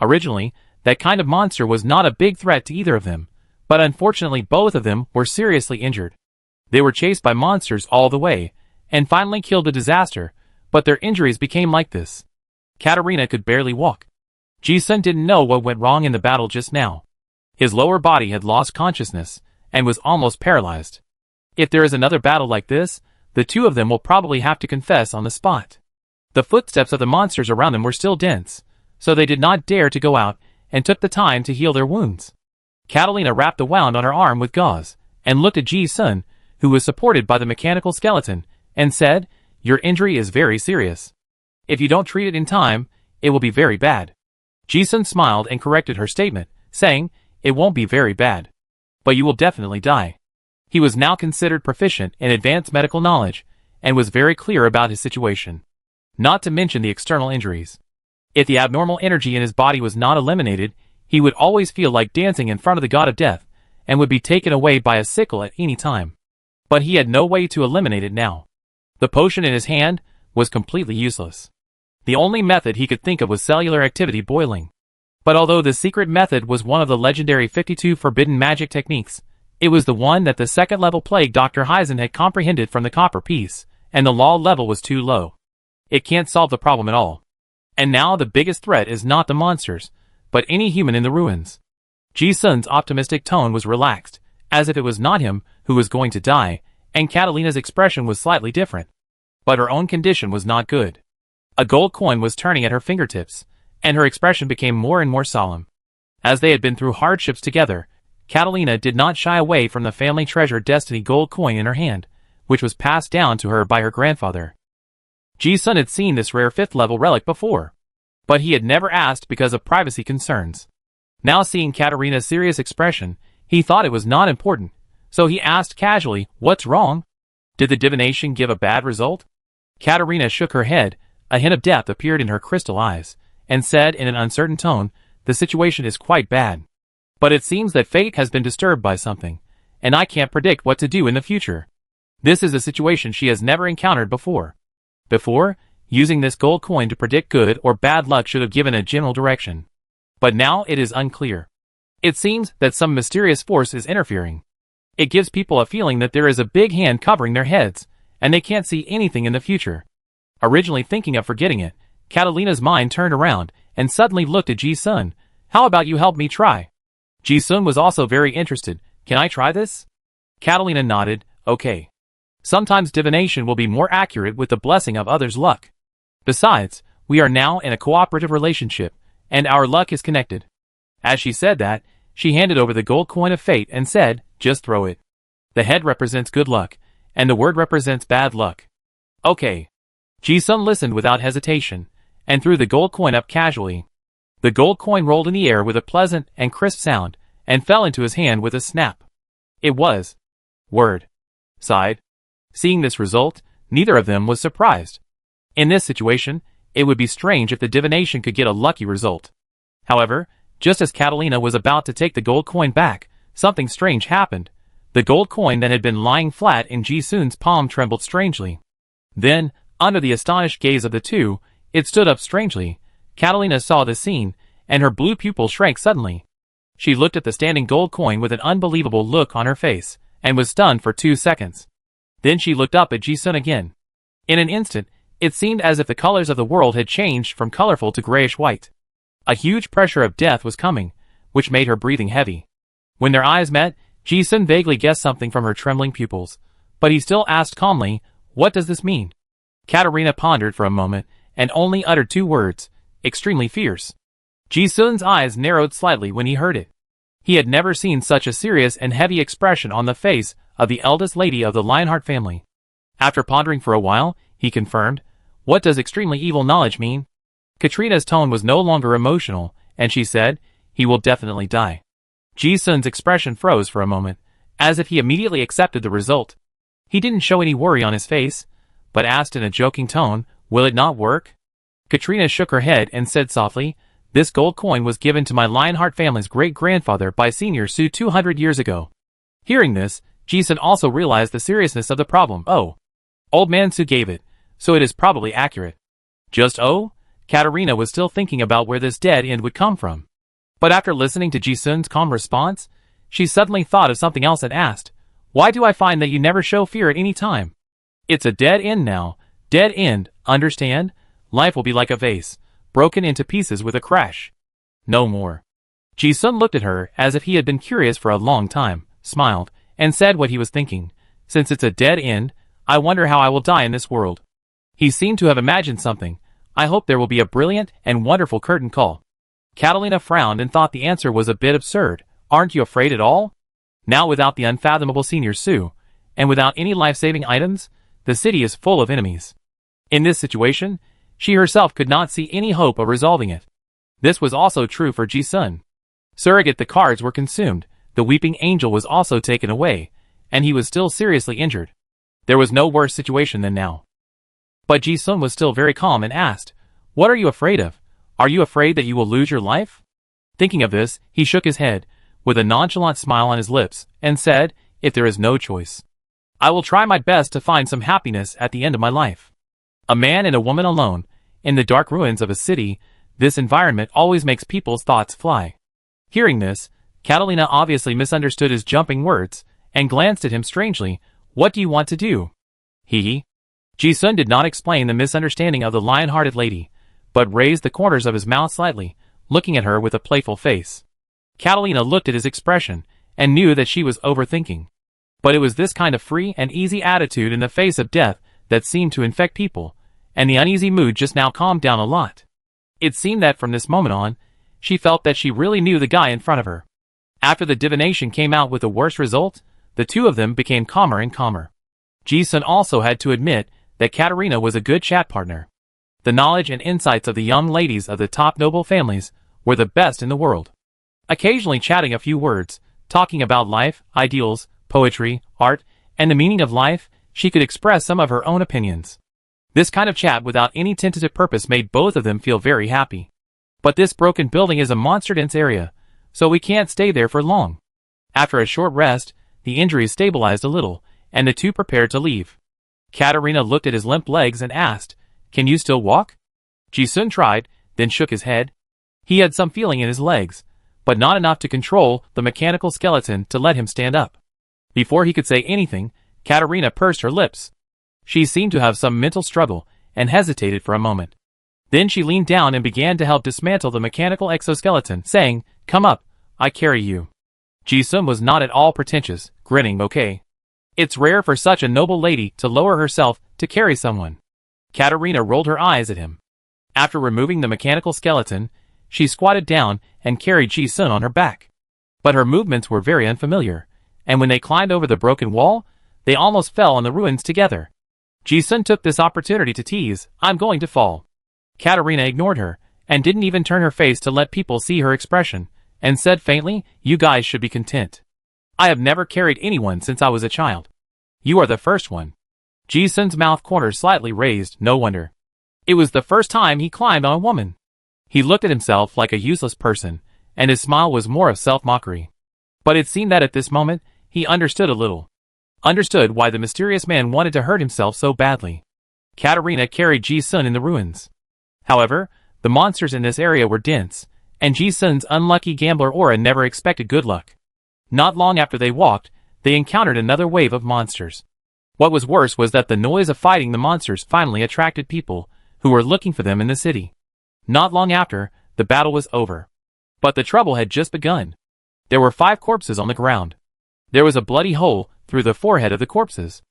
Originally, that kind of monster was not a big threat to either of them, but unfortunately both of them were seriously injured. They were chased by monsters all the way, and finally killed the Disaster, but their injuries became like this. Katarina could barely walk. Ji-sun didn't know what went wrong in the battle just now. His lower body had lost consciousness, and was almost paralyzed. If there is another battle like this, the two of them will probably have to confess on the spot. The footsteps of the monsters around them were still dense, so they did not dare to go out, and took the time to heal their wounds. Catalina wrapped the wound on her arm with gauze, and looked at Ji-sun, who was supported by the mechanical skeleton, and said, "Your injury is very serious. If you don't treat it in time, it will be very bad." Ji-sun smiled and corrected her statement, saying, "It won't be very bad. But you will definitely die." He was now considered proficient in advanced medical knowledge, and was very clear about his situation. Not to mention the external injuries. If the abnormal energy in his body was not eliminated, he would always feel like dancing in front of the god of death, and would be taken away by a sickle at any time. But he had no way to eliminate it now. The potion in his hand was completely useless. The only method he could think of was cellular activity boiling. But although the secret method was one of the legendary 52 forbidden magic techniques, it was the one that the second-level plague Dr. Heisen had comprehended from the copper piece, and the law level was too low. It can't solve the problem at all. And now the biggest threat is not the monsters, but any human in the ruins. Ji-sun's optimistic tone was relaxed, as if it was not him who was going to die, and Catalina's expression was slightly different. But her own condition was not good. A gold coin was turning at her fingertips, and her expression became more and more solemn. As they had been through hardships together, Catalina did not shy away from the family treasure Destiny gold coin in her hand, which was passed down to her by her grandfather. Ji-sun had seen this rare 5th-level relic before, but he had never asked because of privacy concerns. Now seeing Katarina's serious expression, he thought it was not important, so he asked casually, "What's wrong? Did the divination give a bad result?" Katarina shook her head, a hint of depth appeared in her crystal eyes, and said in an uncertain tone, "The situation is quite bad. But it seems that fate has been disturbed by something, and I can't predict what to do in the future." This is a situation she has never encountered before. Before, using this gold coin to predict good or bad luck should have given a general direction. But now it is unclear. It seems that some mysterious force is interfering. It gives people a feeling that there is a big hand covering their heads, and they can't see anything in the future. Originally thinking of forgetting it, Catalina's mind turned around, and suddenly looked at Ji-sun. How about you help me try? Ji-sun was also very interested. Can I try this? Catalina nodded. Okay. Sometimes divination will be more accurate with the blessing of others' luck. Besides, we are now in a cooperative relationship, and our luck is connected. As she said that, she handed over the gold coin of fate and said, just throw it. The head represents good luck, and the word represents bad luck. Okay. Ji-sun listened without hesitation, and threw the gold coin up casually. The gold coin rolled in the air with a pleasant and crisp sound, and fell into his hand with a snap. It was word. Sighed. Seeing this result, neither of them was surprised. In this situation, it would be strange if the divination could get a lucky result. However, just as Catalina was about to take the gold coin back, something strange happened. The gold coin that had been lying flat in Ji-sun's palm trembled strangely. Then, under the astonished gaze of the two, it stood up strangely. Catalina saw the scene, and her blue pupil shrank suddenly. She looked at the standing gold coin with an unbelievable look on her face, and was stunned for 2 seconds. Then she looked up at Ji-sun again. In an instant, it seemed as if the colors of the world had changed from colorful to grayish-white. A huge pressure of death was coming, which made her breathing heavy. When their eyes met, Ji-sun vaguely guessed something from her trembling pupils, but he still asked calmly, "What does this mean?" Katarina pondered for a moment, and only uttered 2 words, "Extremely fierce." Ji-sun's eyes narrowed slightly when he heard it. He had never seen such a serious and heavy expression on the face of the eldest lady of the Lionheart family. After pondering for a while, he confirmed, "What does extremely evil knowledge mean?" Katrina's tone was no longer emotional, and she said, "He will definitely die." Ji-sun's expression froze for a moment, as if he immediately accepted the result. He didn't show any worry on his face, but asked in a joking tone, "Will it not work?" Katrina shook her head and said softly, "This gold coin was given to my Lionheart family's great-grandfather by Senior Su 200 years ago." Hearing this, Ji-sun also realized the seriousness of the problem. "Oh. Old man Su gave it, so it is probably accurate." Just oh? Katarina was still thinking about where this dead end would come from. But after listening to Ji-sun's calm response, she suddenly thought of something else and asked, "Why do I find that you never show fear at any time?" "It's a dead end now. Dead end, understand? Life will be like a vase, broken into pieces with a crash. No more." Ji-sun looked at her as if he had been curious for a long time, smiled, and said what he was thinking. "Since it's a dead end, I wonder how I will die in this world." He seemed to have imagined something. "I hope there will be a brilliant and wonderful curtain call." Catalina frowned and thought the answer was a bit absurd. "Aren't you afraid at all? Now without the unfathomable Senior Su, and without any life-saving items, the city is full of enemies." In this situation, she herself could not see any hope of resolving it. This was also true for Ji-sun. Surrogate, the cards were consumed, the weeping angel was also taken away, and he was still seriously injured. There was no worse situation than now. But Ji-sun was still very calm and asked, "What are you afraid of? Are you afraid that you will lose your life?" Thinking of this, he shook his head, with a nonchalant smile on his lips, and said, "If there is no choice, I will try my best to find some happiness at the end of my life." A man and a woman alone, in the dark ruins of a city, this environment always makes people's thoughts fly. Hearing this, Catalina obviously misunderstood his jumping words, and glanced at him strangely. "What do you want to do?" He. Ji-sun did not explain the misunderstanding of the lion-hearted lady, but raised the corners of his mouth slightly, looking at her with a playful face. Catalina looked at his expression, and knew that she was overthinking. But it was this kind of free and easy attitude in the face of death that seemed to infect people, and the uneasy mood just now calmed down a lot. It seemed that from this moment on, she felt that she really knew the guy in front of her. After the divination came out with the worst result, the two of them became calmer and calmer. Ji-sun also had to admit that Katarina was a good chat partner. The knowledge and insights of the young ladies of the top noble families were the best in the world. Occasionally chatting a few words, talking about life, ideals, poetry, art, and the meaning of life, she could express some of her own opinions. This kind of chat without any tentative purpose made both of them feel very happy. But this broken building is a monster-dense area, so we can't stay there for long. After a short rest, the injuries stabilized a little, and the two prepared to leave. Katarina looked at his limp legs and asked, "Can you still walk?" Ji-sun tried, then shook his head. He had some feeling in his legs, but not enough to control the mechanical skeleton to let him stand up. Before he could say anything, Katarina pursed her lips. She seemed to have some mental struggle, and hesitated for a moment. Then she leaned down and began to help dismantle the mechanical exoskeleton, saying, "Come up, I carry you." Ji-sun was not at all pretentious, grinning, "Okay. It's rare for such a noble lady to lower herself to carry someone." Katarina rolled her eyes at him. After removing the mechanical skeleton, she squatted down and carried Ji-sun on her back. But her movements were very unfamiliar, and when they climbed over the broken wall, they almost fell on the ruins together. Ji-sun took this opportunity to tease, "I'm going to fall." Katarina ignored her, and didn't even turn her face to let people see her expression, and said faintly, "You guys should be content. I have never carried anyone since I was a child. You are the first one." Ji-sun's mouth corners slightly raised, no wonder. It was the first time he climbed on a woman. He looked at himself like a useless person, and his smile was more of self-mockery. But it seemed that at this moment, he understood a little. Understood why the mysterious man wanted to hurt himself so badly. Katarina carried Ji-sun in the ruins. However, the monsters in this area were dense, and Ji-sun's unlucky gambler aura never expected good luck. Not long after they walked, they encountered another wave of monsters. What was worse was that the noise of fighting the monsters finally attracted people who were looking for them in the city. Not long after, the battle was over. But the trouble had just begun. There were 5 corpses on the ground. There was a bloody hole through the forehead of the corpses.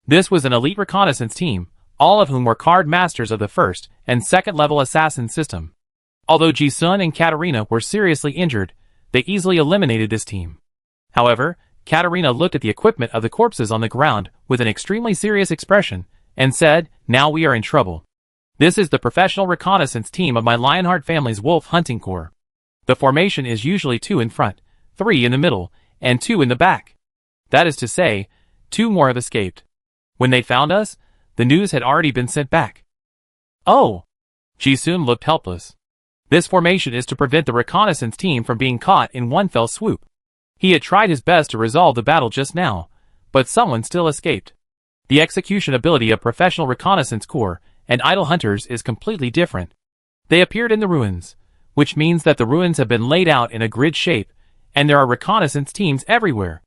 This was an elite reconnaissance team, all of whom were card masters of the first and second level assassin system. Although Ji-sun and Katarina were seriously injured, they easily eliminated this team. However, Katarina looked at the equipment of the corpses on the ground with an extremely serious expression, and said, "Now we are in trouble. This is the professional reconnaissance team of my Lionheart family's wolf hunting corps. The formation is usually 2 in front, 3 in the middle, and 2 in the back. That is to say, 2 more have escaped. When they found us, the news had already been sent back." "Oh!" Ji-sun looked helpless. This formation is to prevent the reconnaissance team from being caught in one fell swoop. He had tried his best to resolve the battle just now, but someone still escaped. The execution ability of professional reconnaissance corps and idle hunters is completely different. They appeared in the ruins, which means that the ruins have been laid out in a grid shape, and there are reconnaissance teams everywhere.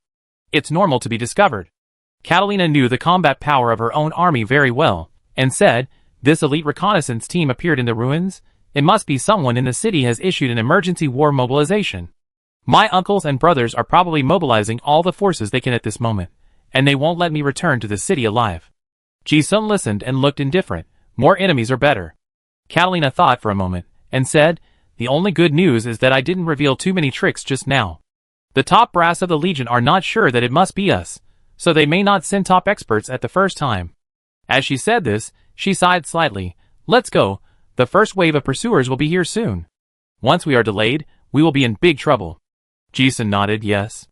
It's normal to be discovered. Catalina knew the combat power of her own army very well, and said, "This elite reconnaissance team appeared in the ruins. It must be someone in the city has issued an emergency war mobilization. My uncles and brothers are probably mobilizing all the forces they can at this moment, and they won't let me return to the city alive." Ji-sun listened and looked indifferent. More enemies are better. Catalina thought for a moment, and said, "The only good news is that I didn't reveal too many tricks just now. The top brass of the Legion are not sure that it must be us, so they may not send top experts at the first time." As she said this, she sighed slightly. "Let's go. The first wave of pursuers will be here soon. Once we are delayed, we will be in big trouble." Ji-sun nodded yes.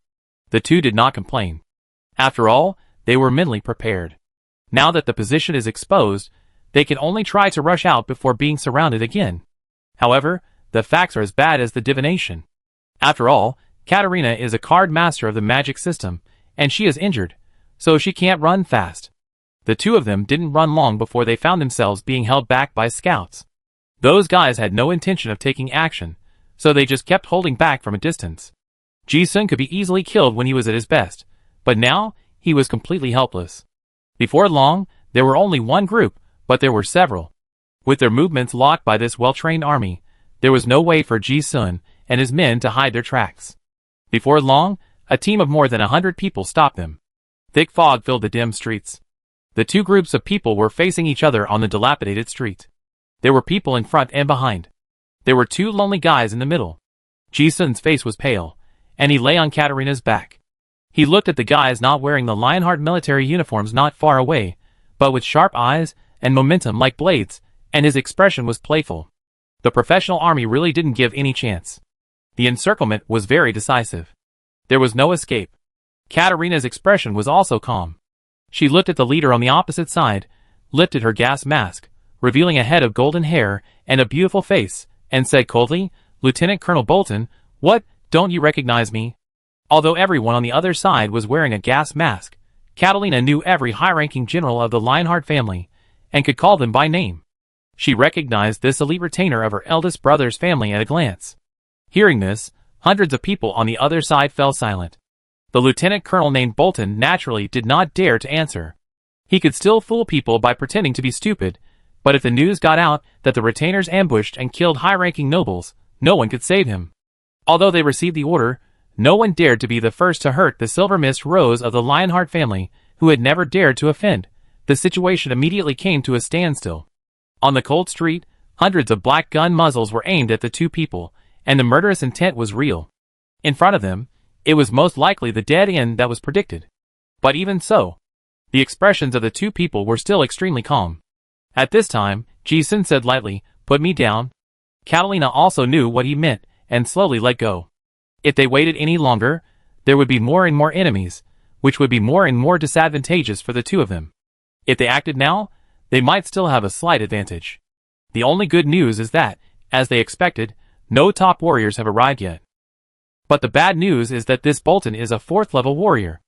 The two did not complain. After all, they were mentally prepared. Now that the position is exposed, they can only try to rush out before being surrounded again. However, the facts are as bad as the divination. After all, Katarina is a card master of the magic system, and she is injured, so she can't run fast. The two of them didn't run long before they found themselves being held back by scouts. Those guys had no intention of taking action, so they just kept holding back from a distance. Ji-sun could be easily killed when he was at his best, but now he was completely helpless. Before long, there were only one group, but there were several. With their movements locked by this well-trained army, there was no way for Ji-sun and his men to hide their tracks. Before long, a team of more than 100 people stopped them. Thick fog filled the dim streets. The two groups of people were facing each other on the dilapidated street. There were people in front and behind. There were 2 lonely guys in the middle. Ji-sun's face was pale, and he lay on Katarina's back. He looked at the guys not wearing the Lionheart military uniforms not far away, but with sharp eyes and momentum like blades, and his expression was playful. The professional army really didn't give any chance. The encirclement was very decisive. There was no escape. Katarina's expression was also calm. She looked at the leader on the opposite side, lifted her gas mask, revealing a head of golden hair and a beautiful face, and said coldly, "Lieutenant Colonel Bolton, what, don't you recognize me?" Although everyone on the other side was wearing a gas mask, Catalina knew every high-ranking general of the Lionheart family, and could call them by name. She recognized this elite retainer of her eldest brother's family at a glance. Hearing this, hundreds of people on the other side fell silent. The lieutenant colonel named Bolton naturally did not dare to answer. He could still fool people by pretending to be stupid, But if the news got out that the retainers ambushed and killed high-ranking nobles, no one could save him. Although they received the order, no one dared to be the first to hurt the Silver Mist Rose of the Lionheart family, who had never dared to offend. The situation immediately came to a standstill. On the cold street, hundreds of black gun muzzles were aimed at the two people, and the murderous intent was real. In front of them, it was most likely the dead end that was predicted. But even so, the expressions of the two people were still extremely calm. At this time, Ji-sun said lightly, "Put me down." Catalina also knew what he meant, and slowly let go. If they waited any longer, there would be more and more enemies, which would be more and more disadvantageous for the two of them. If they acted now, they might still have a slight advantage. The only good news is that, as they expected, no top warriors have arrived yet. But the bad news is that this Bolton is a 4th level warrior.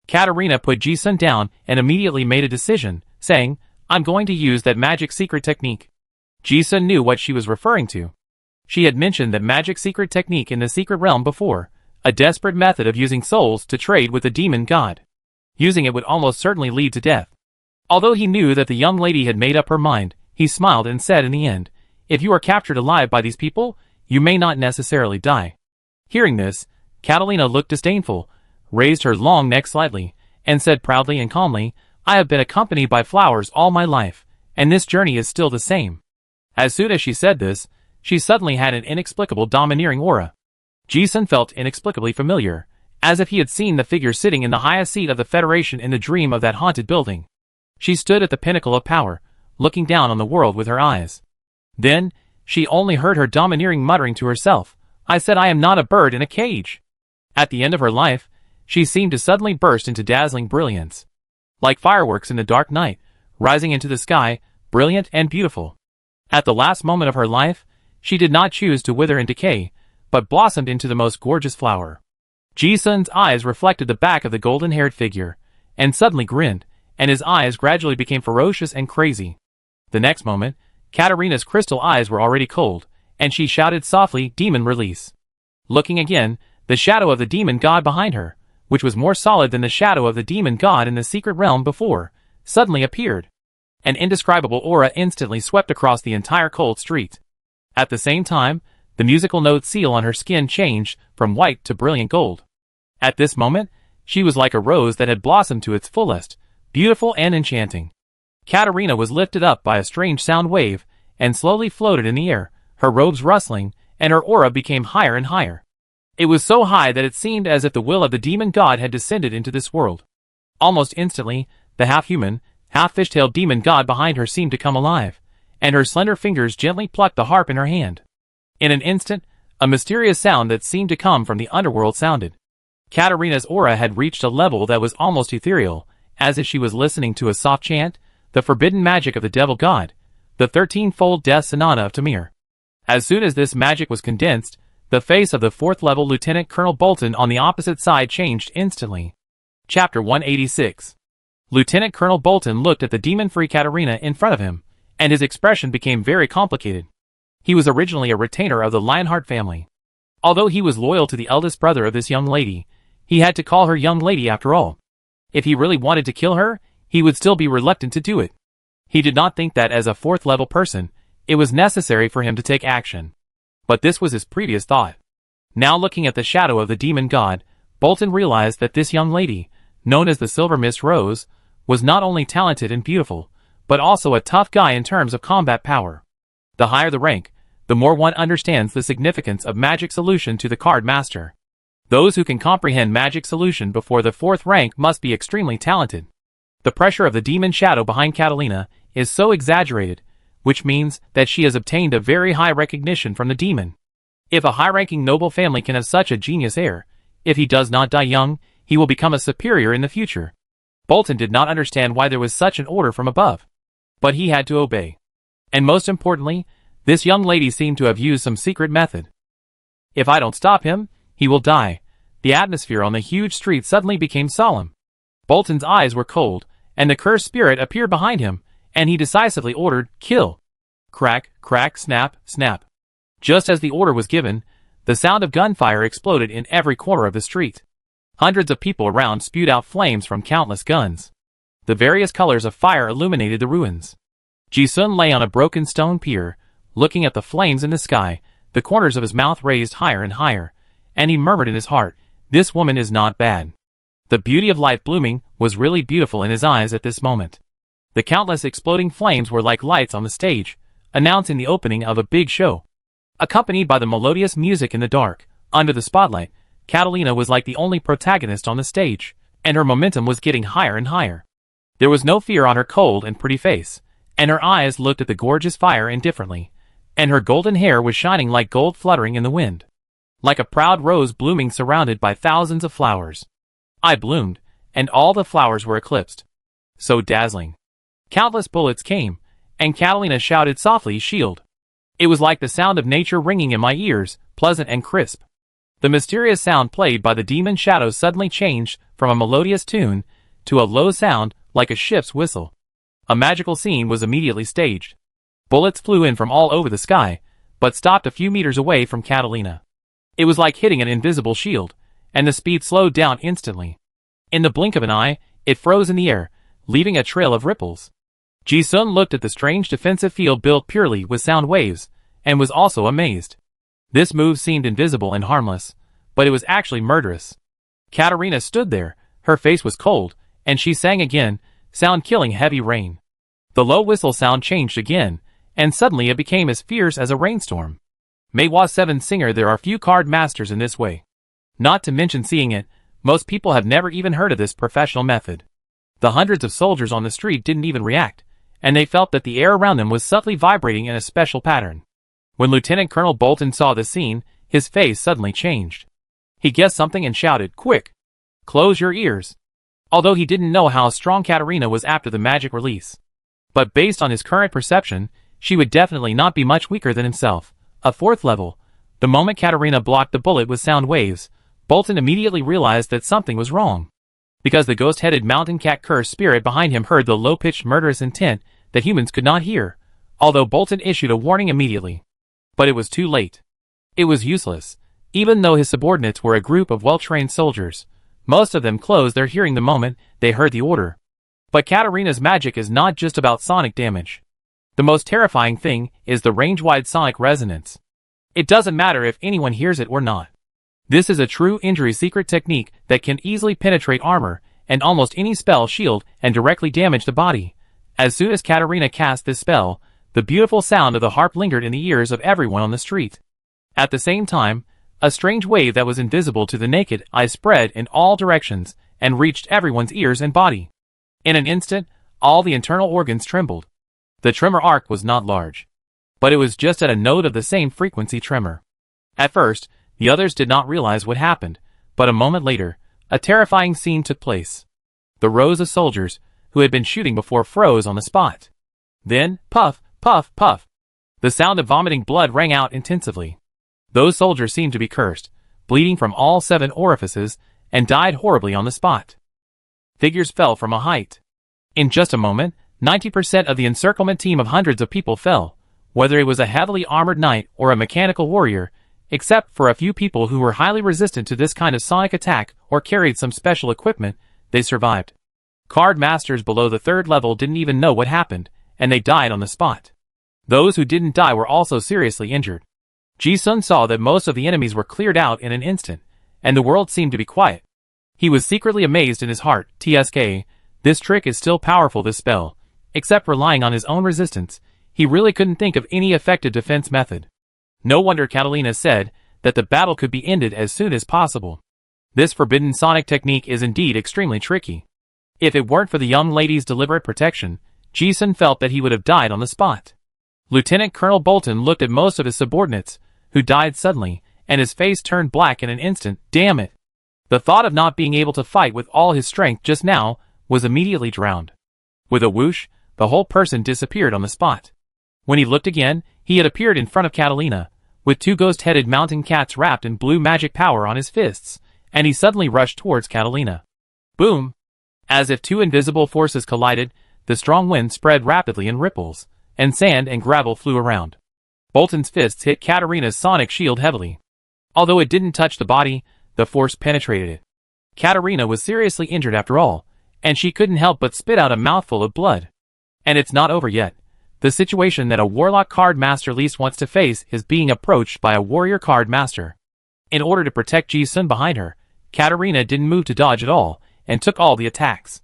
Katarina put Ji-sun down and immediately made a decision, saying, "I'm going to use that magic secret technique." Ji-sun knew what she was referring to. She had mentioned that magic secret technique in the secret realm before, a desperate method of using souls to trade with the demon god. Using it would almost certainly lead to death. Although he knew that the young lady had made up her mind, he smiled and said in the end, "If you are captured alive by these people, you may not necessarily die." Hearing this, Catalina looked disdainful, raised her long neck slightly, and said proudly and calmly, "I have been accompanied by flowers all my life, and this journey is still the same." As soon as she said this, she suddenly had an inexplicable domineering aura. Ji-sun felt inexplicably familiar, as if he had seen the figure sitting in the highest seat of the Federation in the dream of that haunted building. She stood at the pinnacle of power, looking down on the world with her eyes. Then, she only heard her domineering muttering to herself, "I said I am not a bird in a cage." At the end of her life, she seemed to suddenly burst into dazzling brilliance. Like fireworks in the dark night, rising into the sky, brilliant and beautiful. At the last moment of her life, she did not choose to wither and decay, but blossomed into the most gorgeous flower. Ji-sun's eyes reflected the back of the golden-haired figure, and suddenly grinned, and his eyes gradually became ferocious and crazy. The next moment, Katarina's crystal eyes were already cold, and she shouted softly, "Demon release." Looking again, the shadow of the demon god behind her, which was more solid than the shadow of the demon god in the secret realm before, suddenly appeared. An indescribable aura instantly swept across the entire cold street. At the same time, the musical note seal on her skin changed from white to brilliant gold. At this moment, she was like a rose that had blossomed to its fullest, beautiful and enchanting. Katarina was lifted up by a strange sound wave, and slowly floated in the air, her robes rustling, and her aura became higher and higher. It was so high that it seemed as if the will of the demon god had descended into this world. Almost instantly, the half-human, half-fish-tailed demon god behind her seemed to come alive, and her slender fingers gently plucked the harp in her hand. In an instant, a mysterious sound that seemed to come from the underworld sounded. Katarina's aura had reached a level that was almost ethereal, as if she was listening to a soft chant, the forbidden magic of the devil god, the 13-fold death sonata of Tamir. As soon as this magic was condensed, the face of the 4th level Lieutenant Colonel Bolton on the opposite side changed instantly. Chapter 186. Lieutenant Colonel Bolton looked at the demon-free Katarina in front of him, and his expression became very complicated. He was originally a retainer of the Lionheart family. Although he was loyal to the eldest brother of this young lady, he had to call her young lady after all. If he really wanted to kill her, he would still be reluctant to do it. He did not think that as a 4th level person, it was necessary for him to take action. But this was his previous thought. Now looking at the shadow of the demon god, Bolton realized that this young lady, known as the Silver Mist Rose, was not only talented and beautiful, but also a tough guy in terms of combat power. The higher the rank, the more one understands the significance of magic solution to the card master. Those who can comprehend magic solution before the 4th rank must be extremely talented. The pressure of the demon shadow behind Catalina is so exaggerated, which means that she has obtained a very high recognition from the demon. If a high-ranking noble family can have such a genius heir, if he does not die young, he will become a superior in the future. Bolton did not understand why there was such an order from above. But he had to obey. And most importantly, this young lady seemed to have used some secret method. If I don't stop him, he will die. The atmosphere on the huge street suddenly became solemn. Bolton's eyes were cold, and the cursed spirit appeared behind him, and he decisively ordered, "Kill." Crack, crack, snap, snap. Just as the order was given, the sound of gunfire exploded in every corner of the street. Hundreds of people around spewed out flames from countless guns. The various colors of fire illuminated the ruins. Ji-sun lay on a broken stone pier, looking at the flames in the sky, the corners of his mouth raised higher and higher, and he murmured in his heart, "This woman is not bad." The beauty of life blooming was really beautiful in his eyes at this moment. The countless exploding flames were like lights on the stage, announcing the opening of a big show. Accompanied by the melodious music in the dark, under the spotlight, Catalina was like the only protagonist on the stage, and her momentum was getting higher and higher. There was no fear on her cold and pretty face, and her eyes looked at the gorgeous fire indifferently, and her golden hair was shining like gold fluttering in the wind. Like a proud rose blooming surrounded by thousands of flowers. I bloomed, and all the flowers were eclipsed. So dazzling. Countless bullets came, and Catalina shouted softly, "Shield." It was like the sound of nature ringing in my ears, pleasant and crisp. The mysterious sound played by the demon shadows suddenly changed from a melodious tune to a low sound like a ship's whistle. A magical scene was immediately staged. Bullets flew in from all over the sky, but stopped a few meters away from Catalina. It was like hitting an invisible shield, and the speed slowed down instantly. In the blink of an eye, it froze in the air, leaving a trail of ripples. Ji-sun looked at the strange defensive field built purely with sound waves, and was also amazed. This move seemed invisible and harmless, but it was actually murderous. Katarina stood there, her face was cold, and she sang again, sound killing heavy rain. The low whistle sound changed again, and suddenly it became as fierce as a rainstorm. Meiwa 7 singer. There are few card masters in this way. Not to mention seeing it, most people have never even heard of this professional method. The hundreds of soldiers on the street didn't even react, and they felt that the air around them was subtly vibrating in a special pattern. When Lieutenant Colonel Bolton saw the scene, his face suddenly changed. He guessed something and shouted, "Quick! Close your ears!" Although he didn't know how strong Katarina was after the magic release. But based on his current perception, she would definitely not be much weaker than himself. A 4th level. The moment Katarina blocked the bullet with sound waves, Bolton immediately realized that something was wrong. Because the ghost-headed mountain cat cursed spirit behind him heard the low-pitched murderous intent that humans could not hear, although Bolton issued a warning immediately. But it was too late. It was useless. Even though his subordinates were a group of well-trained soldiers, most of them closed their hearing the moment they heard the order. But Katarina's magic is not just about sonic damage. The most terrifying thing is the range-wide sonic resonance. It doesn't matter if anyone hears it or not. This is a true injury secret technique that can easily penetrate armor and almost any spell shield and directly damage the body. As soon as Katarina cast this spell, the beautiful sound of the harp lingered in the ears of everyone on the street. At the same time, a strange wave that was invisible to the naked eye spread in all directions and reached everyone's ears and body. In an instant, all the internal organs trembled. The tremor arc was not large, but it was just at a note of the same frequency tremor. At first, the others did not realize what happened, but a moment later, a terrifying scene took place. The rows of soldiers, who had been shooting before, froze on the spot. Then, puff, puff, puff. The sound of vomiting blood rang out intensively. Those soldiers seemed to be cursed, bleeding from all 7 orifices, and died horribly on the spot. Figures fell from a height. In just a moment, 90% of the encirclement team of hundreds of people fell, whether it was a heavily armored knight or a mechanical warrior, except for a few people who were highly resistant to this kind of sonic attack or carried some special equipment. They survived. Card masters below the 3rd level didn't even know what happened, and they died on the spot. Those who didn't die were also seriously injured. Ji-sun saw that most of the enemies were cleared out in an instant, and the world seemed to be quiet. He was secretly amazed in his heart. TSK, this trick is still powerful. This spell, except relying on his own resistance, he really couldn't think of any effective defense method. No wonder Catalina said that the battle could be ended as soon as possible. This forbidden sonic technique is indeed extremely tricky. If it weren't for the young lady's deliberate protection, Ji-sun felt that he would have died on the spot. Lieutenant Colonel Bolton looked at most of his subordinates, who died suddenly, and his face turned black in an instant. Damn it! The thought of not being able to fight with all his strength just now was immediately drowned. With a whoosh, the whole person disappeared on the spot. When he looked again, he had appeared in front of Catalina, with 2 ghost-headed mountain cats wrapped in blue magic power on his fists, and he suddenly rushed towards Catalina. Boom! As if 2 invisible forces collided, the strong wind spread rapidly in ripples, and sand and gravel flew around. Bolton's fists hit Katarina's sonic shield heavily. Although it didn't touch the body, the force penetrated it. Katarina was seriously injured after all, and she couldn't help but spit out a mouthful of blood. And it's not over yet. The situation that a warlock card master least wants to face is being approached by a warrior card master. In order to protect Ji-sun behind her, Katarina didn't move to dodge at all, and took all the attacks.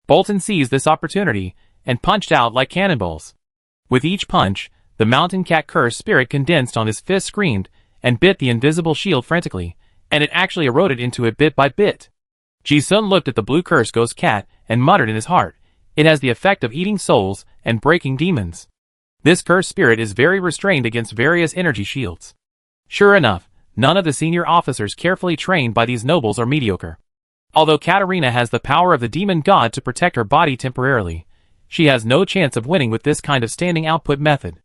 Bolton seized this opportunity, and punched out like cannonballs. With each punch, the mountain cat curse spirit condensed on his fist screamed, and bit the invisible shield frantically, and it actually eroded into it bit by bit. Ji-sun looked at the blue curse ghost cat, and muttered in his heart, "It has the effect of eating souls, and breaking demons. This curse spirit is very restrained against various energy shields." Sure enough, none of the senior officers carefully trained by these nobles are mediocre. Although Katarina has the power of the demon god to protect her body temporarily, she has no chance of winning with this kind of standing output method.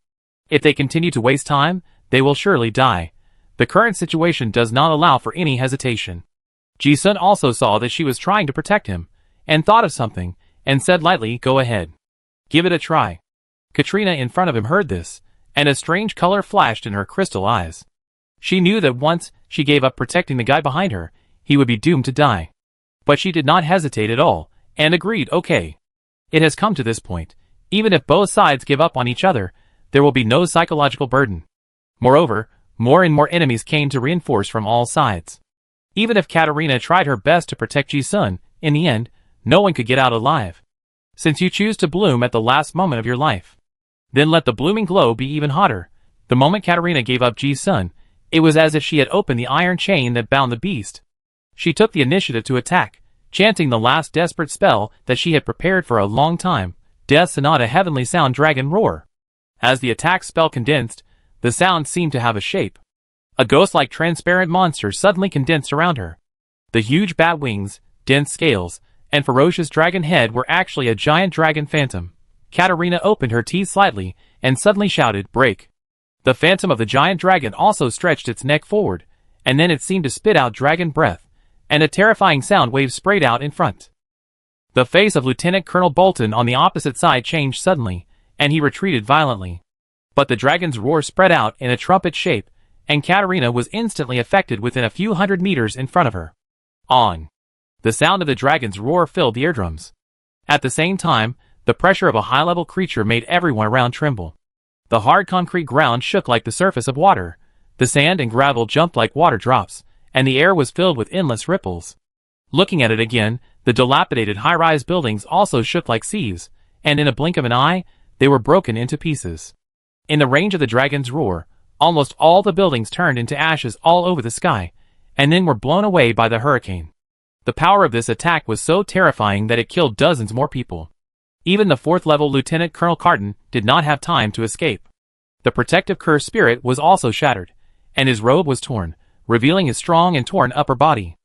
If they continue to waste time, they will surely die. The current situation does not allow for any hesitation. Ji-sun also saw that she was trying to protect him, and thought of something, and said lightly, "Go ahead. Give it a try." Katrina in front of him heard this, and a strange color flashed in her crystal eyes. She knew that once she gave up protecting the guy behind her, he would be doomed to die. But she did not hesitate at all, and agreed, "Okay. It has come to this point. Even if both sides give up on each other, there will be no psychological burden." Moreover, more and more enemies came to reinforce from all sides. Even if Katarina tried her best to protect Ji-sun, in the end, no one could get out alive. Since you choose to bloom at the last moment of your life, then let the blooming glow be even hotter. The moment Katarina gave up Ji-sun, it was as if she had opened the iron chain that bound the beast. She took the initiative to attack, chanting the last desperate spell that she had prepared for a long time, Death Sonata Heavenly Sound Dragon Roar. As the attack spell condensed, the sound seemed to have a shape. A ghost-like transparent monster suddenly condensed around her. The huge bat wings, dense scales, and ferocious dragon head were actually a giant dragon phantom. Katarina opened her teeth slightly, and suddenly shouted, "Break!" The phantom of the giant dragon also stretched its neck forward, and then it seemed to spit out dragon breath, and a terrifying sound wave sprayed out in front. The face of Lieutenant Colonel Bolton on the opposite side changed suddenly, and he retreated violently. But the dragon's roar spread out in a trumpet shape, and Katarina was instantly affected within a few hundred meters in front of her. On! The sound of the dragon's roar filled the eardrums. At the same time, the pressure of a high-level creature made everyone around tremble. The hard concrete ground shook like the surface of water, the sand and gravel jumped like water drops, and the air was filled with endless ripples. Looking at it again, the dilapidated high-rise buildings also shook like seas, and in a blink of an eye, they were broken into pieces. In the range of the dragon's roar, almost all the buildings turned into ashes all over the sky, and then were blown away by the hurricane. The power of this attack was so terrifying that it killed dozens more people. Even the 4th level Lieutenant Colonel Carton did not have time to escape. The protective curse spirit was also shattered, and his robe was torn, revealing his strong and torn upper body.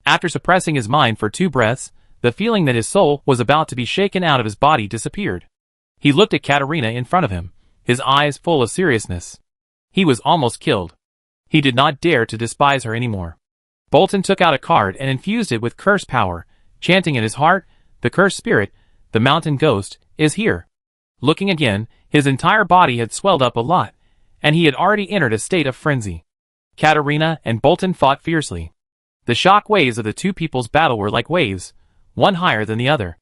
After suppressing his mind for 2 breaths, the feeling that his soul was about to be shaken out of his body disappeared. He looked at Katarina in front of him, his eyes full of seriousness. He was almost killed. He did not dare to despise her anymore. Bolton took out a card and infused it with curse power, chanting in his heart, "The cursed spirit, the mountain ghost, is here." Looking again, his entire body had swelled up a lot, and he had already entered a state of frenzy. Katarina and Bolton fought fiercely. The shock waves of the two people's battle were like waves, one higher than the other.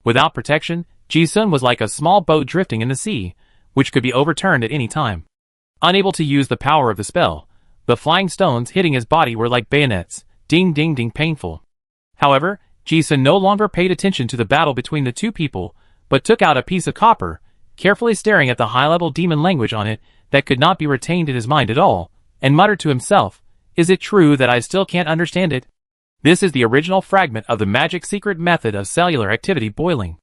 Without protection, Ji-sun was like a small boat drifting in the sea, which could be overturned at any time. Unable to use the power of the spell, the flying stones hitting his body were like bayonets, ding ding ding painful. However, Ji-sun no longer paid attention to the battle between the two people, but took out a piece of copper, carefully staring at the high-level demon language on it that could not be retained in his mind at all, and muttered to himself, "Is it true that I still can't understand it?" This is the original fragment of the magic secret method of cellular activity boiling.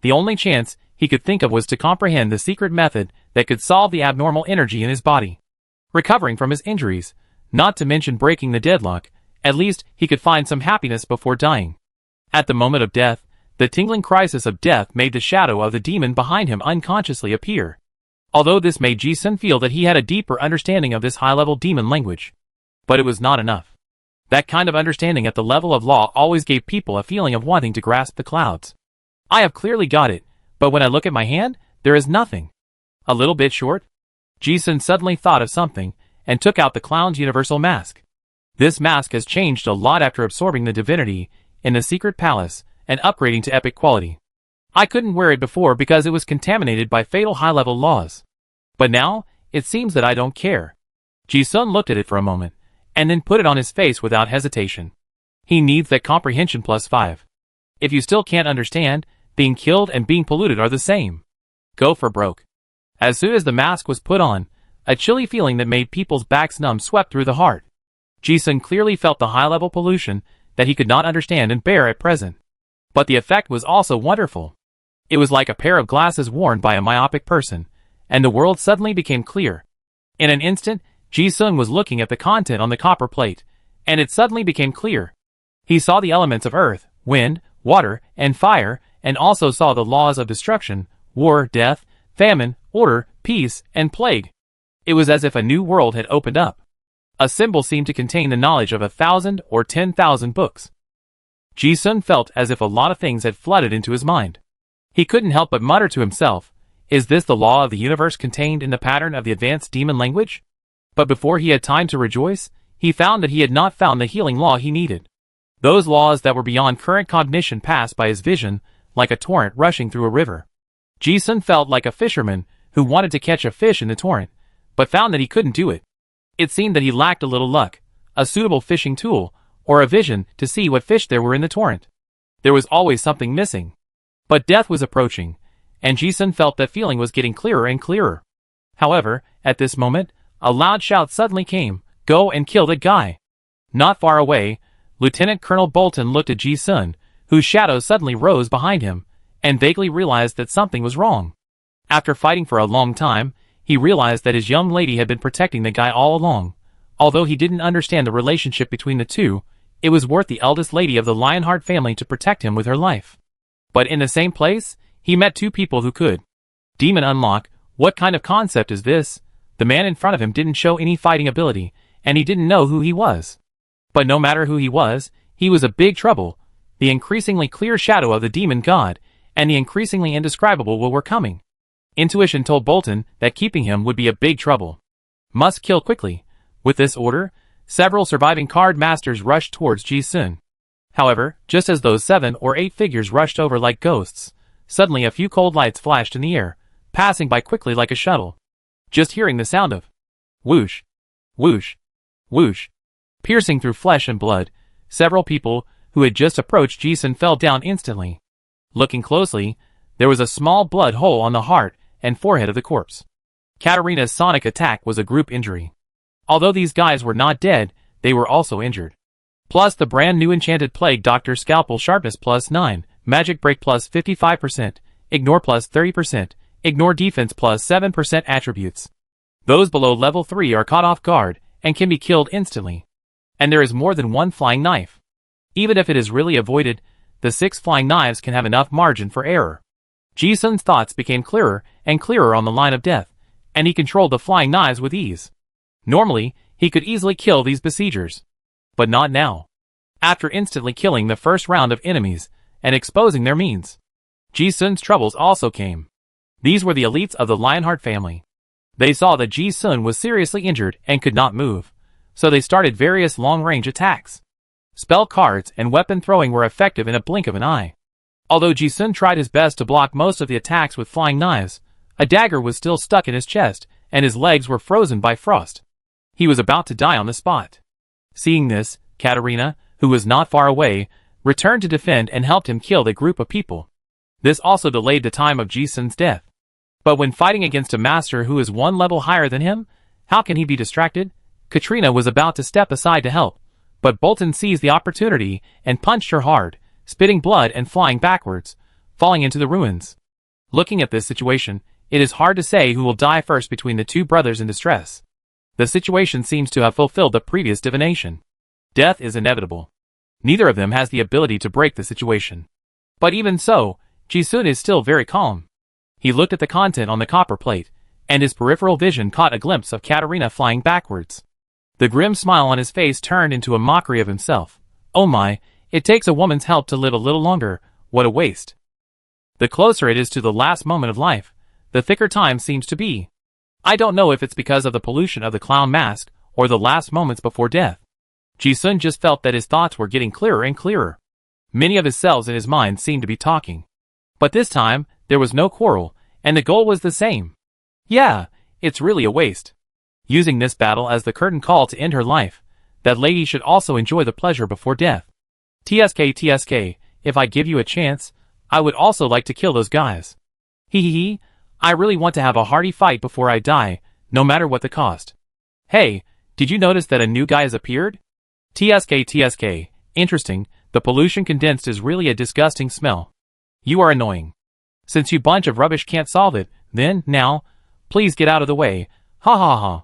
The only chance he could think of was to comprehend the secret method that could solve the abnormal energy in his body. Recovering from his injuries, not to mention breaking the deadlock, at least he could find some happiness before dying. At the moment of death, the tingling crisis of death made the shadow of the demon behind him unconsciously appear. Although this made Ji-sun feel that he had a deeper understanding of this high-level demon language. But it was not enough. That kind of understanding at the level of law always gave people a feeling of wanting to grasp the clouds. I have clearly got it, but when I look at my hand, there is nothing. A little bit short? Ji-sun suddenly thought of something, and took out the clown's universal mask. This mask has changed a lot after absorbing the divinity in the secret palace and upgrading to epic quality. I couldn't wear it before because it was contaminated by fatal high-level laws. But now, it seems that I don't care. Ji-sun looked at it for a moment, and then put it on his face without hesitation. He needs that comprehension +5. If you still can't understand, being killed and being polluted are the same. Go for broke. As soon as the mask was put on, a chilly feeling that made people's backs numb swept through the heart. Ji-sun clearly felt the high-level pollution that he could not understand and bear at present. But the effect was also wonderful. It was like a pair of glasses worn by a myopic person, and the world suddenly became clear. In an instant, Ji-sun was looking at the content on the copper plate, and it suddenly became clear. He saw the elements of earth, wind, water, and fire, and also saw the laws of destruction, war, death, famine, order, peace, and plague. It was as if a new world had opened up. A symbol seemed to contain the knowledge of 1,000 or 10,000 books. Ji-sun felt as if a lot of things had flooded into his mind. He couldn't help but mutter to himself, is this the law of the universe contained in the pattern of the advanced demon language? But before he had time to rejoice, he found that he had not found the healing law he needed. Those laws that were beyond current cognition passed by his vision, like a torrent rushing through a river. Ji-sun felt like a fisherman who wanted to catch a fish in the torrent, but found that he couldn't do it. It seemed that he lacked a little luck, a suitable fishing tool, or a vision to see what fish there were in the torrent. There was always something missing. But death was approaching, and Ji-sun felt that feeling was getting clearer and clearer. However, at this moment, a loud shout suddenly came, "Go and kill that guy!" Not far away, Lieutenant Colonel Bolton looked at Ji-sun, whose shadow suddenly rose behind him, and vaguely realized that something was wrong. After fighting for a long time, he realized that his young lady had been protecting the guy all along. Although he didn't understand the relationship between the two, it was worth the eldest lady of the Lionheart family to protect him with her life. But in the same place, he met two people who could. Demon unlock, what kind of concept is this? The man in front of him didn't show any fighting ability, and he didn't know who he was. But no matter who he was a big trouble. The increasingly clear shadow of the demon god, and the increasingly indescribable were coming. Intuition told Bolton that keeping him would be a big trouble. Must kill quickly. With this order, several surviving card masters rushed towards Ji-sun. However, just as those 7 or 8 figures rushed over like ghosts, suddenly a few cold lights flashed in the air, passing by quickly like a shuttle. Just hearing the sound of whoosh, whoosh, whoosh, piercing through flesh and blood, several people who had just approached Ji-sun fell down instantly. Looking closely, there was a small blood hole on the heart and forehead of the corpse. Katarina's sonic attack was a group injury. Although these guys were not dead, they were also injured. Plus the brand new enchanted plague doctor scalpel sharpness +9, magic break +55%, ignore +30%, ignore defense +7% attributes. Those below level 3 are caught off guard and can be killed instantly. And there is more than one flying knife. Even if it is really avoided, the 6 flying knives can have enough margin for error. Ji-sun's thoughts became clearer and clearer on the line of death, and he controlled the flying knives with ease. Normally, he could easily kill these besiegers. But not now. After instantly killing the first round of enemies and exposing their means, Ji-sun's troubles also came. These were the elites of the Lionheart family. They saw that Ji-sun was seriously injured and could not move, so they started various long-range attacks. Spell cards and weapon throwing were effective in a blink of an eye. Although Ji-sun tried his best to block most of the attacks with flying knives, a dagger was still stuck in his chest, and his legs were frozen by frost. He was about to die on the spot. Seeing this, Katarina, who was not far away, returned to defend and helped him kill the group of people. This also delayed the time of Ji-sun's death. But when fighting against a master who is one level higher than him, how can he be distracted? Katrina was about to step aside to help, but Bolton seized the opportunity and punched her hard, spitting blood and flying backwards, falling into the ruins. Looking at this situation, it is hard to say who will die first between the two brothers in distress. The situation seems to have fulfilled the previous divination. Death is inevitable. Neither of them has the ability to break the situation. But even so, Ji-sun is still very calm. He looked at the content on the copper plate, and his peripheral vision caught a glimpse of Katarina flying backwards. The grim smile on his face turned into a mockery of himself. Oh my, it takes a woman's help to live a little longer, what a waste. The closer it is to the last moment of life, the thicker time seems to be. I don't know if it's because of the pollution of the clown mask, or the last moments before death. Ji-sun just felt that his thoughts were getting clearer and clearer. Many of his cells in his mind seemed to be talking. But this time, there was no quarrel, and the goal was the same. Yeah, it's really a waste. Using this battle as the curtain call to end her life, that lady should also enjoy the pleasure before death. TSK, if I give you a chance, I would also like to kill those guys. Hee, I really want to have a hearty fight before I die, no matter what the cost. Hey, did you notice that a new guy has appeared? TSK, interesting, the pollution condensed is really a disgusting smell. You are annoying. Since you bunch of rubbish can't solve it, then, now, please get out of the way, ha ha ha.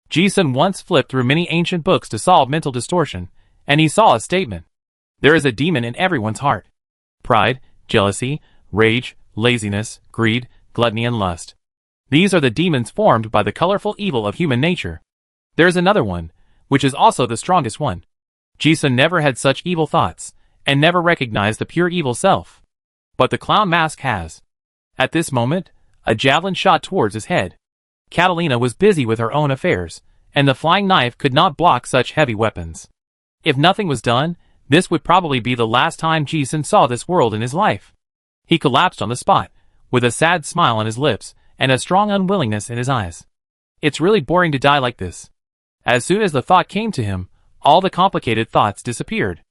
Ji-sun once flipped through many ancient books to solve mental distortion, and he saw a statement. There is a demon in everyone's heart. Pride, jealousy, rage, laziness, greed, gluttony and lust. These are the demons formed by the colorful evil of human nature. There is another one, which is also the strongest one. Ji-sun never had such evil thoughts, and never recognized the pure evil self. But the clown mask has. At this moment, a javelin shot towards his head. Catalina was busy with her own affairs, and the flying knife could not block such heavy weapons. If nothing was done, this would probably be the last time Ji-sun saw this world in his life. He collapsed on the spot, with a sad smile on his lips, and a strong unwillingness in his eyes. It's really boring to die like this. As soon as the thought came to him, all the complicated thoughts disappeared.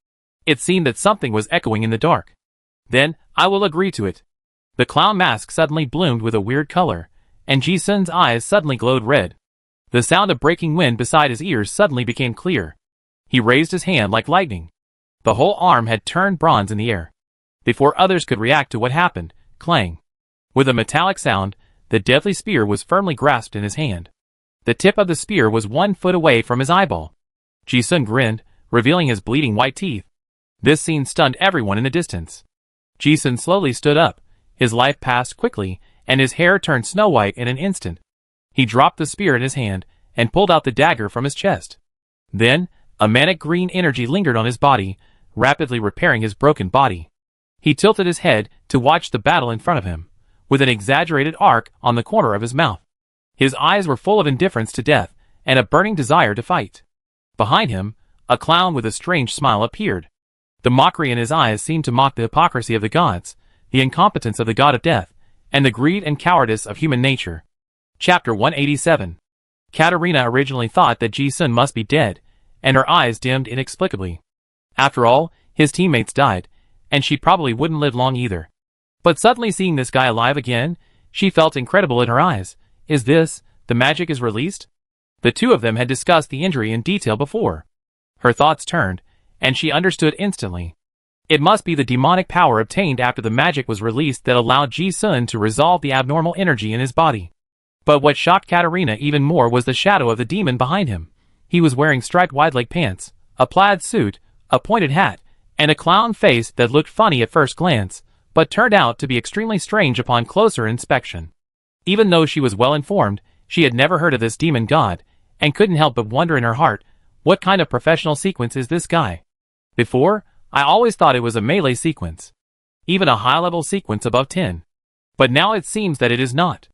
It seemed that something was echoing in the dark. Then, I will agree to it. The clown mask suddenly bloomed with a weird color, and Ji-sun's eyes suddenly glowed red. The sound of breaking wind beside his ears suddenly became clear. He raised his hand like lightning. The whole arm had turned bronze in the air. Before others could react to what happened, clang. With a metallic sound, the deadly spear was firmly grasped in his hand. The tip of the spear was 1 foot away from his eyeball. Ji-sun grinned, revealing his bleeding white teeth. This scene stunned everyone in the distance. Ji-sun slowly stood up. His life passed quickly, and his hair turned snow white in an instant. He dropped the spear in his hand, and pulled out the dagger from his chest. Then, a manic green energy lingered on his body, rapidly repairing his broken body. He tilted his head to watch the battle in front of him, with an exaggerated arc on the corner of his mouth. His eyes were full of indifference to death, and a burning desire to fight. Behind him, a clown with a strange smile appeared. The mockery in his eyes seemed to mock the hypocrisy of the gods, the incompetence of the god of death, and the greed and cowardice of human nature. Chapter 187. Katarina originally thought that Ji-sun must be dead, and her eyes dimmed inexplicably. After all, his teammates died, and she probably wouldn't live long either. But suddenly seeing this guy alive again, she felt incredible in her eyes. Is this, the magic is released? The two of them had discussed the injury in detail before. Her thoughts turned, and she understood instantly. It must be the demonic power obtained after the magic was released that allowed Ji-sun to resolve the abnormal energy in his body. But what shocked Katarina even more was the shadow of the demon behind him. He was wearing striped wide-leg pants, a plaid suit, a pointed hat, and a clown face that looked funny at first glance, but turned out to be extremely strange upon closer inspection. Even though she was well informed, she had never heard of this demon god, and couldn't help but wonder in her heart, what kind of professional sequence is this guy? Before, I always thought it was a melee sequence. Even a high-level sequence above 10. But now it seems that it is not.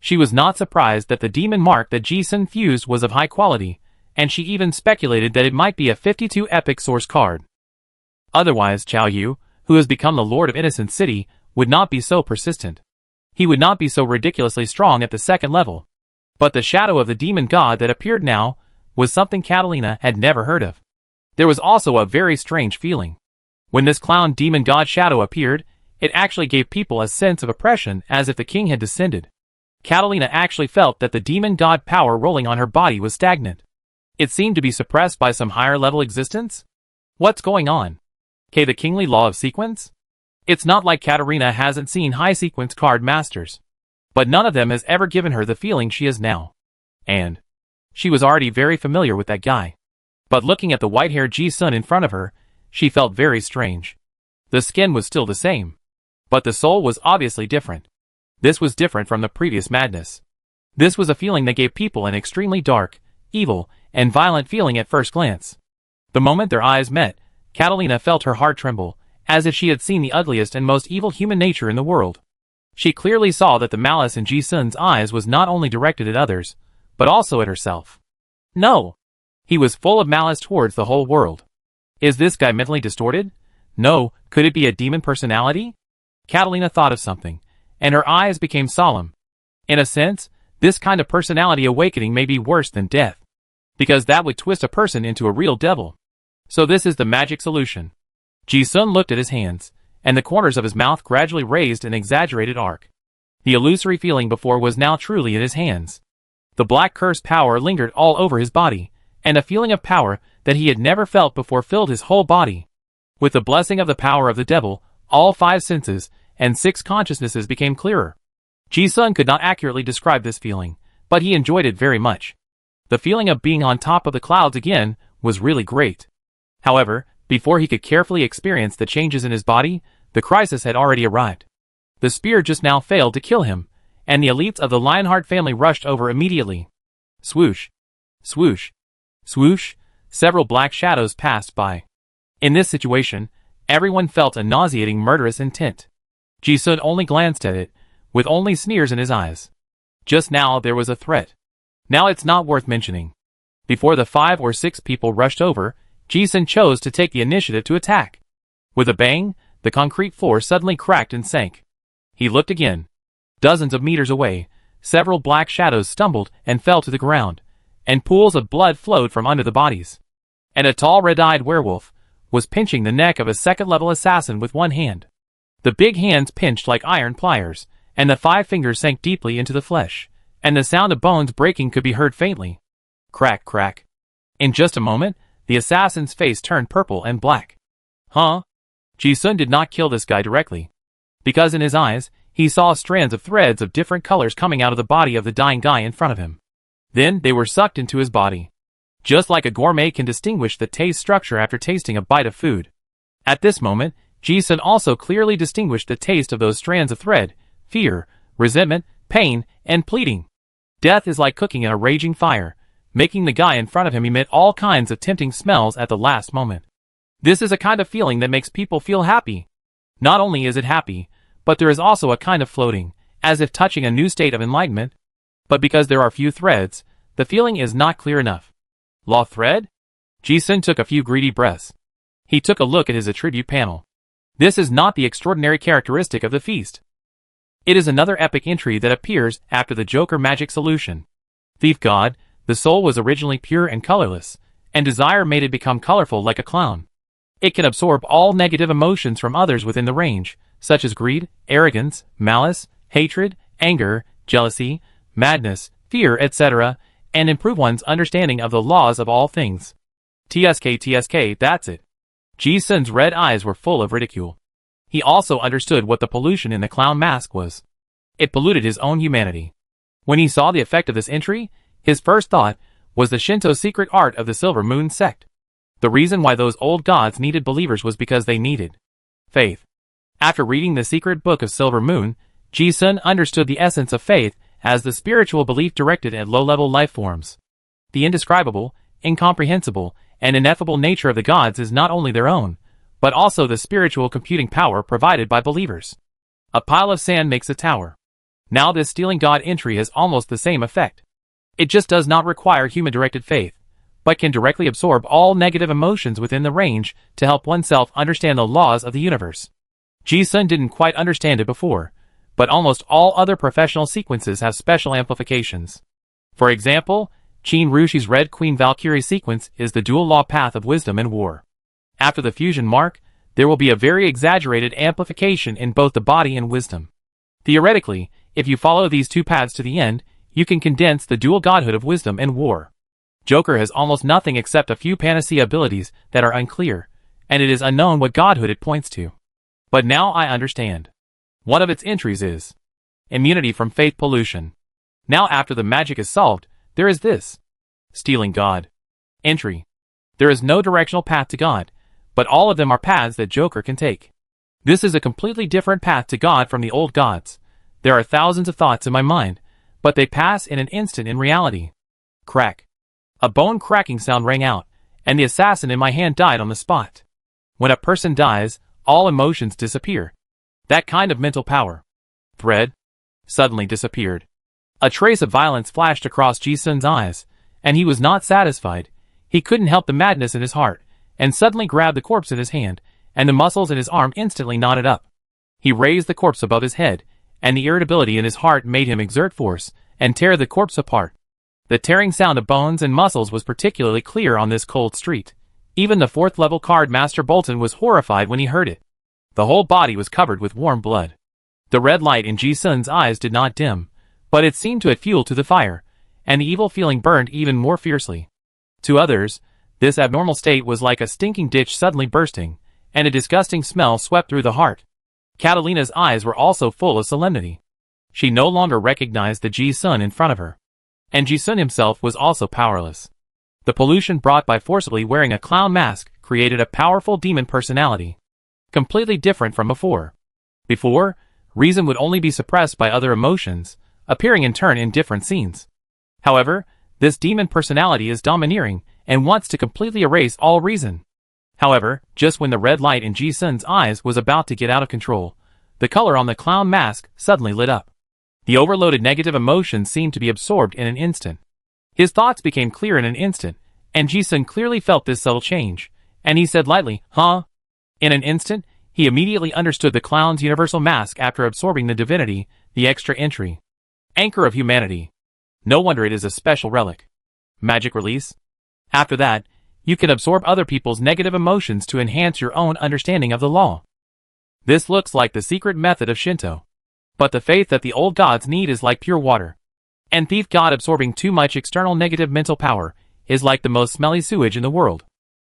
She was not surprised that the demon mark that Ji-sun fused was of high quality, and she even speculated that it might be a 52 epic source card. Otherwise Chao Yu, who has become the Lord of Innocent City, would not be so persistent. He would not be so ridiculously strong at the second level. But the shadow of the demon god that appeared now was something Catalina had never heard of. There was also a very strange feeling. When this clown demon god shadow appeared, it actually gave people a sense of oppression as if the king had descended. Catalina actually felt that the demon god power rolling on her body was stagnant. It seemed to be suppressed by some higher level existence? What's going on? The kingly law of sequence? It's not like Katarina hasn't seen high sequence card masters. But none of them has ever given her the feeling she has now. And she was already very familiar with that guy. But looking at the white-haired Ji-sun in front of her, she felt very strange. The skin was still the same. But the soul was obviously different. This was different from the previous madness. This was a feeling that gave people an extremely dark, evil, and violent feeling at first glance. The moment their eyes met, Catalina felt her heart tremble, as if she had seen the ugliest and most evil human nature in the world. She clearly saw that the malice in Ji-sun's eyes was not only directed at others, but also at herself. No! He was full of malice towards the whole world. Is this guy mentally distorted? No, could it be a demon personality? Catalina thought of something, and her eyes became solemn. In a sense, this kind of personality awakening may be worse than death, because that would twist a person into a real devil. So this is the magic solution. Ji-sun looked at his hands, and the corners of his mouth gradually raised an exaggerated arc. The illusory feeling before was now truly in his hands. The black curse power lingered all over his body, and a feeling of power that he had never felt before filled his whole body. With the blessing of the power of the devil, all 5 senses and 6 consciousnesses became clearer. Ji-sun could not accurately describe this feeling, but he enjoyed it very much. The feeling of being on top of the clouds again was really great. However, before he could carefully experience the changes in his body, the crisis had already arrived. The spear just now failed to kill him, and the elites of the Lionheart family rushed over immediately. Swoosh! Swoosh! Swoosh! Several black shadows passed by. In this situation, everyone felt a nauseating murderous intent. Ji-sun only glanced at it, with only sneers in his eyes. Just now there was a threat. Now it's not worth mentioning. Before the 5 or 6 people rushed over, Ji-sun chose to take the initiative to attack. With a bang, the concrete floor suddenly cracked and sank. He looked again. Dozens of meters away, several black shadows stumbled and fell to the ground, and pools of blood flowed from under the bodies. And a tall red-eyed werewolf was pinching the neck of a second-level assassin with one hand. The big hands pinched like iron pliers, and the 5 fingers sank deeply into the flesh, and the sound of bones breaking could be heard faintly. Crack, crack. In just a moment, the assassin's face turned purple and black. Huh? Ji-sun did not kill this guy directly, because in his eyes, he saw strands of threads of different colors coming out of the body of the dying guy in front of him. Then they were sucked into his body. Just like a gourmet can distinguish the taste structure after tasting a bite of food. At this moment, Ji-sun also clearly distinguished the taste of those strands of thread: fear, resentment, pain, and pleading. Death is like cooking in a raging fire, making the guy in front of him emit all kinds of tempting smells at the last moment. This is a kind of feeling that makes people feel happy. Not only is it happy, but there is also a kind of floating, as if touching a new state of enlightenment. But because there are few threads, the feeling is not clear enough. Law thread? Ji-sun took a few greedy breaths. He took a look at his attribute panel. This is not the extraordinary characteristic of the feast. It is another epic entry that appears after the Joker magic solution. Thief God, the soul was originally pure and colorless, and desire made it become colorful like a clown. It can absorb all negative emotions from others within the range, such as greed, arrogance, malice, hatred, anger, jealousy, madness, fear, etc., and improve one's understanding of the laws of all things. TSK, that's it. Ji-sun's red eyes were full of ridicule. He also understood what the pollution in the clown mask was. It polluted his own humanity. When he saw the effect of this entry, his first thought was the Shinto secret art of the Silver Moon sect. The reason why those old gods needed believers was because they needed faith. After reading the secret book of Silver Moon, Ji-sun understood the essence of faith as the spiritual belief directed at low-level life forms. The indescribable, incomprehensible, and ineffable nature of the gods is not only their own, but also the spiritual computing power provided by believers. A pile of sand makes a tower. Now this stealing god entry has almost the same effect. It just does not require human-directed faith, but can directly absorb all negative emotions within the range to help oneself understand the laws of the universe. Ji-sun didn't quite understand it before, but almost all other professional sequences have special amplifications. For example, Qin Rushi's Red Queen Valkyrie sequence is the dual law path of wisdom and war. After the fusion mark, there will be a very exaggerated amplification in both the body and wisdom. Theoretically, if you follow these 2 paths to the end, you can condense the dual godhood of wisdom and war. Joker has almost nothing except a few panacea abilities that are unclear, and it is unknown what godhood it points to. But now I understand. One of its entries is immunity from faith pollution. Now after the magic is solved, there is this stealing God entry. There is no directional path to God, but all of them are paths that Joker can take. This is a completely different path to God from the old gods. There are thousands of thoughts in my mind, but they pass in an instant in reality. Crack. A bone cracking sound rang out, and the assassin in my hand died on the spot. When a person dies, all emotions disappear. That kind of mental power, thread, suddenly disappeared. A trace of violence flashed across Ji-sun's eyes, and he was not satisfied. He couldn't help the madness in his heart, and suddenly grabbed the corpse in his hand, and the muscles in his arm instantly knotted up. He raised the corpse above his head, and the irritability in his heart made him exert force and tear the corpse apart. The tearing sound of bones and muscles was particularly clear on this cold street. Even the fourth-level card master Bolton was horrified when he heard it. The whole body was covered with warm blood. The red light in Ji-sun's eyes did not dim, but it seemed to add fuel to the fire, and the evil feeling burned even more fiercely. To others, this abnormal state was like a stinking ditch suddenly bursting, and a disgusting smell swept through the heart. Catalina's eyes were also full of solemnity. She no longer recognized the Ji-sun in front of her. And Ji-sun himself was also powerless. The pollution brought by forcibly wearing a clown mask created a powerful demon personality, completely different from before. Before, reason would only be suppressed by other emotions, appearing in turn in different scenes. However, this demon personality is domineering and wants to completely erase all reason. However, just when the red light in Ji-sun's eyes was about to get out of control, the color on the clown mask suddenly lit up. The overloaded negative emotions seemed to be absorbed in an instant. His thoughts became clear in an instant, and Ji-sun clearly felt this subtle change, and he said lightly, "Huh?" In an instant, he immediately understood the clown's universal mask after absorbing the divinity, the extra entry. Anchor of humanity. No wonder it is a special relic. Magic release. After that, you can absorb other people's negative emotions to enhance your own understanding of the law. This looks like the secret method of Shinto. But the faith that the old gods need is like pure water. And thief god absorbing too much external negative mental power is like the most smelly sewage in the world.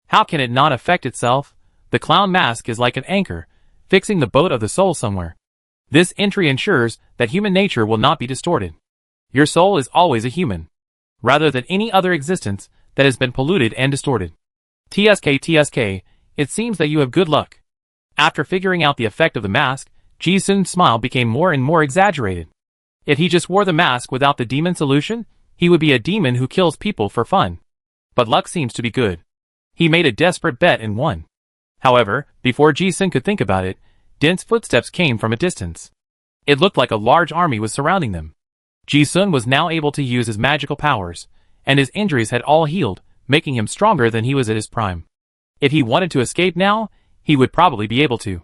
How can it not affect itself? The clown mask is like an anchor, fixing the boat of the soul somewhere. This entry ensures that human nature will not be distorted. Your soul is always a human, rather than any other existence that has been polluted and distorted. TSK, it seems that you have good luck. After figuring out the effect of the mask, Ji-sun's smile became more and more exaggerated. If he just wore the mask without the demon solution, he would be a demon who kills people for fun. But luck seems to be good. He made a desperate bet and won. However, before Ji-sun could think about it, dense footsteps came from a distance. It looked like a large army was surrounding them. Ji-sun was now able to use his magical powers, and his injuries had all healed, making him stronger than he was at his prime. If he wanted to escape now, he would probably be able to.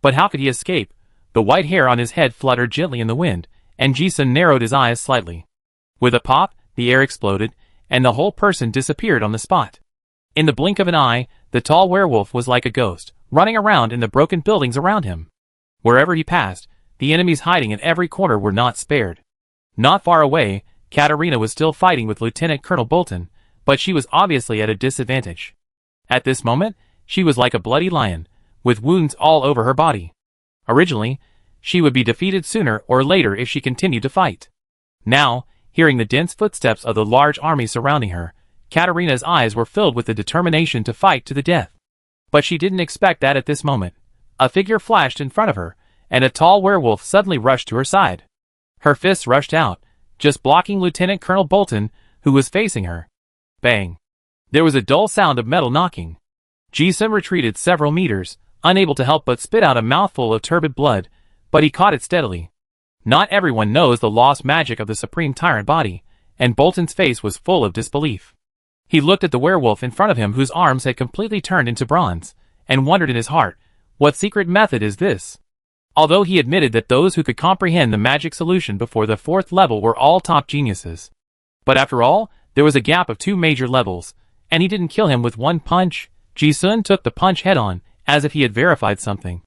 But how could he escape? The white hair on his head fluttered gently in the wind, and Ji-sun narrowed his eyes slightly. With a pop, the air exploded, and the whole person disappeared on the spot. In the blink of an eye, the tall werewolf was like a ghost, running around in the broken buildings around him. Wherever he passed, the enemies hiding in every corner were not spared. Not far away, Katarina was still fighting with Lieutenant Colonel Bolton, but she was obviously at a disadvantage. At this moment, she was like a bloody lion, with wounds all over her body. Originally, she would be defeated sooner or later if she continued to fight. Now, hearing the dense footsteps of the large army surrounding her, Katarina's eyes were filled with the determination to fight to the death. But she didn't expect that at this moment. A figure flashed in front of her, and a tall werewolf suddenly rushed to her side. Her fists rushed out, just blocking Lieutenant Colonel Bolton, who was facing her. Bang! There was a dull sound of metal knocking. Ji-sun retreated several meters, unable to help but spit out a mouthful of turbid blood, but he caught it steadily. Not everyone knows the lost magic of the Supreme Tyrant body, and Bolton's face was full of disbelief. He looked at the werewolf in front of him whose arms had completely turned into bronze, and wondered in his heart, what secret method is this? Although he admitted that those who could comprehend the magic solution before the 4th level were all top geniuses. But after all, there was a gap of 2 major levels, and he didn't kill him with one punch. Ji-sun took the punch head-on, as if he had verified something.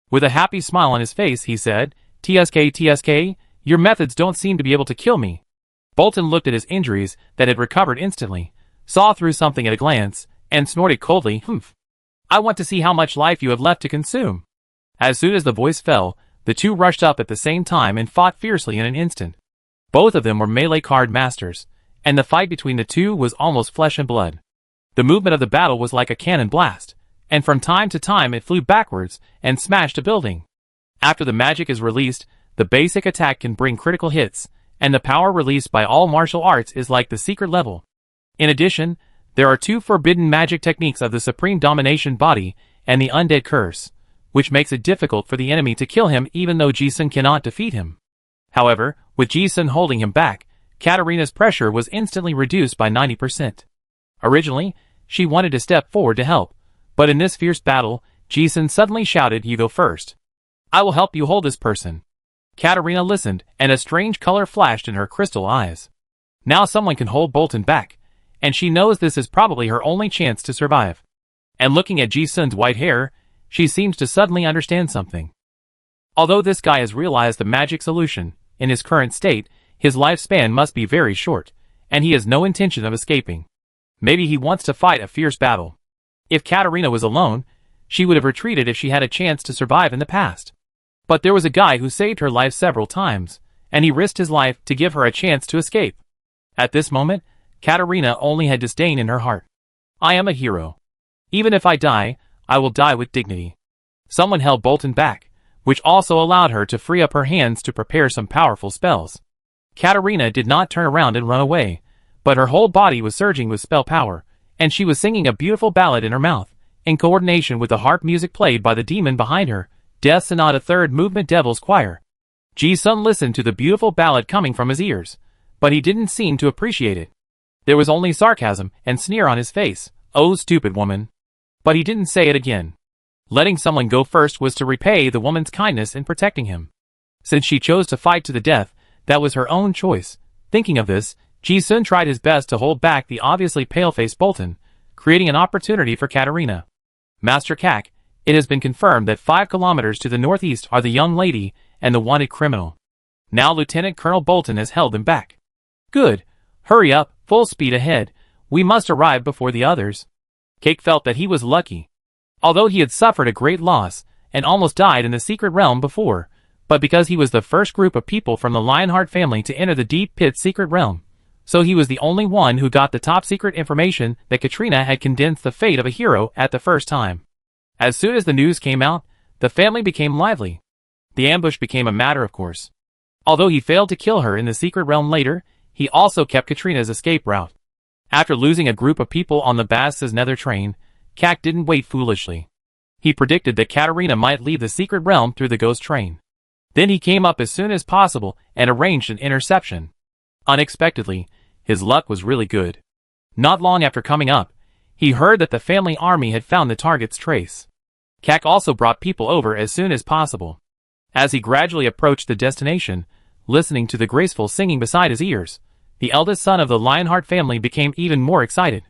With a happy smile on his face, he said, TSK, your methods don't seem to be able to kill me. Bolton looked at his injuries that had recovered instantly, saw through something at a glance, and snorted coldly, "Humph. I want to see how much life you have left to consume." As soon as the voice fell, the two rushed up at the same time and fought fiercely in an instant. Both of them were melee card masters, and the fight between the two was almost flesh and blood. The movement of the battle was like a cannon blast, and from time to time it flew backwards and smashed a building. After the magic is released, the basic attack can bring critical hits, and the power released by all martial arts is like the secret level. In addition, there are 2 forbidden magic techniques of the Supreme Domination Body and the Undead Curse, which makes it difficult for the enemy to kill him even though Ji-sun cannot defeat him. However, with Ji-sun holding him back, Katarina's pressure was instantly reduced by 90%. Originally, she wanted to step forward to help, but in this fierce battle, Ji-sun suddenly shouted, "You go first." I will help you hold this person. Katarina listened, and a strange color flashed in her crystal eyes. Now someone can hold Bolton back, and she knows this is probably her only chance to survive. And looking at Ji-sun's white hair, she seems to suddenly understand something. Although this guy has realized the magic solution, in his current state, his lifespan must be very short, and he has no intention of escaping. Maybe he wants to fight a fierce battle. If Katarina was alone, she would have retreated if she had a chance to survive in the past. But there was a guy who saved her life several times, and he risked his life to give her a chance to escape. At this moment, Katarina only had disdain in her heart. I am a hero. Even if I die, I will die with dignity. Someone held Bolton back, which also allowed her to free up her hands to prepare some powerful spells. Katarina did not turn around and run away, but her whole body was surging with spell power, and she was singing a beautiful ballad in her mouth, in coordination with the harp music played by the demon behind her, Death Sonata Third Movement Devil's Choir. Ji-sun listened to the beautiful ballad coming from his ears, but he didn't seem to appreciate it. There was only sarcasm and sneer on his face. Oh, stupid woman. But he didn't say it again. Letting someone go first was to repay the woman's kindness in protecting him. Since she chose to fight to the death, that was her own choice. Thinking of this, Ji-sun tried his best to hold back the obviously pale-faced Bolton, creating an opportunity for Katarina. Master Kak, it has been confirmed that 5 kilometers to the northeast are the young lady and the wanted criminal. Now Lieutenant Colonel Bolton has held them back. Good. Hurry up, full speed ahead. We must arrive before the others. Cake felt that he was lucky. Although he had suffered a great loss, and almost died in the secret realm before, but because he was the first group of people from the Lionheart family to enter the Deep Pit secret realm, so he was the only one who got the top secret information that Katrina had condensed the fate of a hero at the first time. As soon as the news came out, the family became lively. The ambush became a matter of course. Although he failed to kill her in the secret realm later, he also kept Katrina's escape route. After losing a group of people on the Bas's nether train, Kak didn't wait foolishly. He predicted that Katarina might leave the secret realm through the ghost train. Then he came up as soon as possible and arranged an interception. Unexpectedly, his luck was really good. Not long after coming up, he heard that the family army had found the target's trace. Kak also brought people over as soon as possible. As he gradually approached the destination, listening to the graceful singing beside his ears, the eldest son of the Lionheart family became even more excited.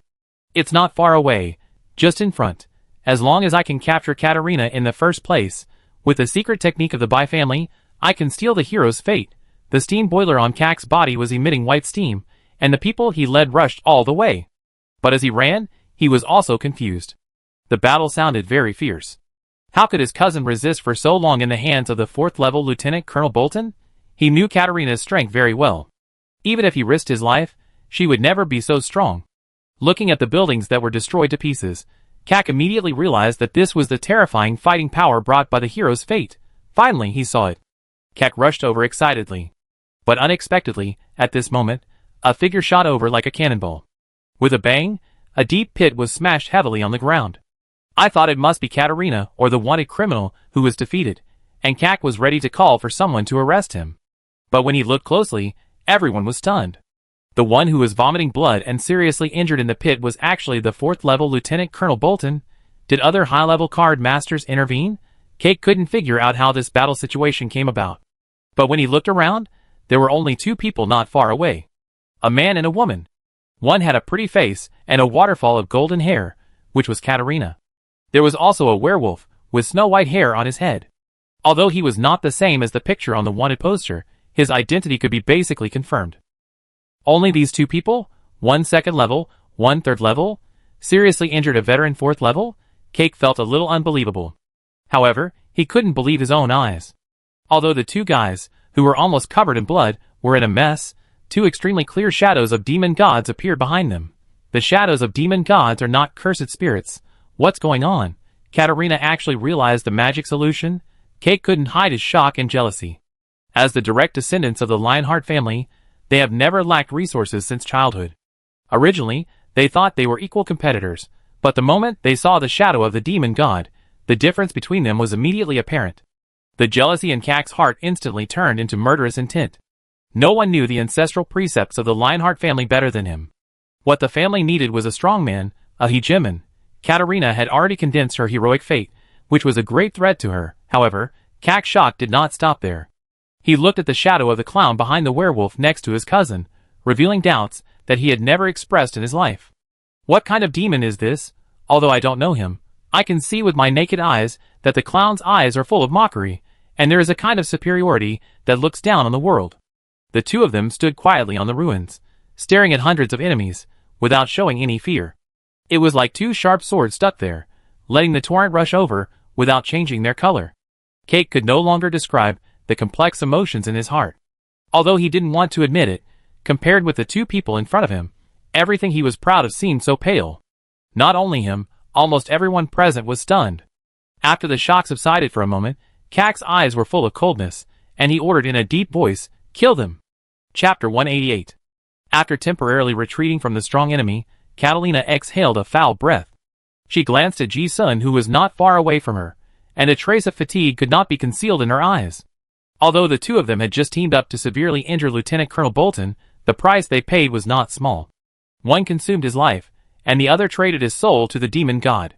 It's not far away, just in front. As long as I can capture Katarina in the first place, with the secret technique of the Bai family, I can steal the hero's fate. The steam boiler on Kak's body was emitting white steam, and the people he led rushed all the way. But as he ran, he was also confused. The battle sounded very fierce. How could his cousin resist for so long in the hands of the 4th-level Lieutenant Colonel Bolton? He knew Katarina's strength very well. Even if he risked his life, she would never be so strong. Looking at the buildings that were destroyed to pieces, Kak immediately realized that this was the terrifying fighting power brought by the hero's fate. Finally, he saw it. Kak rushed over excitedly. But unexpectedly, at this moment, a figure shot over like a cannonball. With a bang, a deep pit was smashed heavily on the ground. I thought it must be Katarina or the wanted criminal who was defeated, and Kak was ready to call for someone to arrest him. But when he looked closely, everyone was stunned. The one who was vomiting blood and seriously injured in the pit was actually the 4th-level Lieutenant Colonel Bolton. Did other high-level card masters intervene? Cake couldn't figure out how this battle situation came about. But when he looked around, there were only 2 people not far away. A man and a woman. One had a pretty face and a waterfall of golden hair, which was Katarina. There was also a werewolf, with snow-white hair on his head. Although he was not the same as the picture on the wanted poster, his identity could be basically confirmed. Only these 2 people? One 2nd level, one 3rd level? Seriously injured a veteran 4th level? Cake felt a little unbelievable. However, he couldn't believe his own eyes. Although the 2 guys, who were almost covered in blood, were in a mess, 2 extremely clear shadows of demon gods appeared behind them. The shadows of demon gods are not cursed spirits. What's going on? Katarina actually realized the magic solution? Cake couldn't hide his shock and jealousy. As the direct descendants of the Lionheart family, they have never lacked resources since childhood. Originally, they thought they were equal competitors, but the moment they saw the shadow of the demon god, the difference between them was immediately apparent. The jealousy in Kak's heart instantly turned into murderous intent. No one knew the ancestral precepts of the Lionheart family better than him. What the family needed was a strong man, a hegemon. Katarina had already condensed her heroic fate, which was a great threat to her. However, Kak's shock did not stop there. He looked at the shadow of the clown behind the werewolf next to his cousin, revealing doubts that he had never expressed in his life. What kind of demon is this? Although I don't know him, I can see with my naked eyes that the clown's eyes are full of mockery, and there is a kind of superiority that looks down on the world. The two of them stood quietly on the ruins, staring at hundreds of enemies, without showing any fear. It was like two sharp swords stuck there, letting the torrent rush over, without changing their color. Kak could no longer describe the complex emotions in his heart. Although he didn't want to admit it, compared with the two people in front of him, everything he was proud of seemed so pale. Not only him, almost everyone present was stunned. After the shock subsided for a moment, Kak's eyes were full of coldness, and he ordered in a deep voice, "Kill them!" Chapter 188. After temporarily retreating from the strong enemy, Catalina exhaled a foul breath. She glanced at Ji-sun, who was not far away from her, and a trace of fatigue could not be concealed in her eyes. Although the two of them had just teamed up to severely injure Lieutenant Colonel Bolton, the price they paid was not small. One consumed his life, and the other traded his soul to the demon god.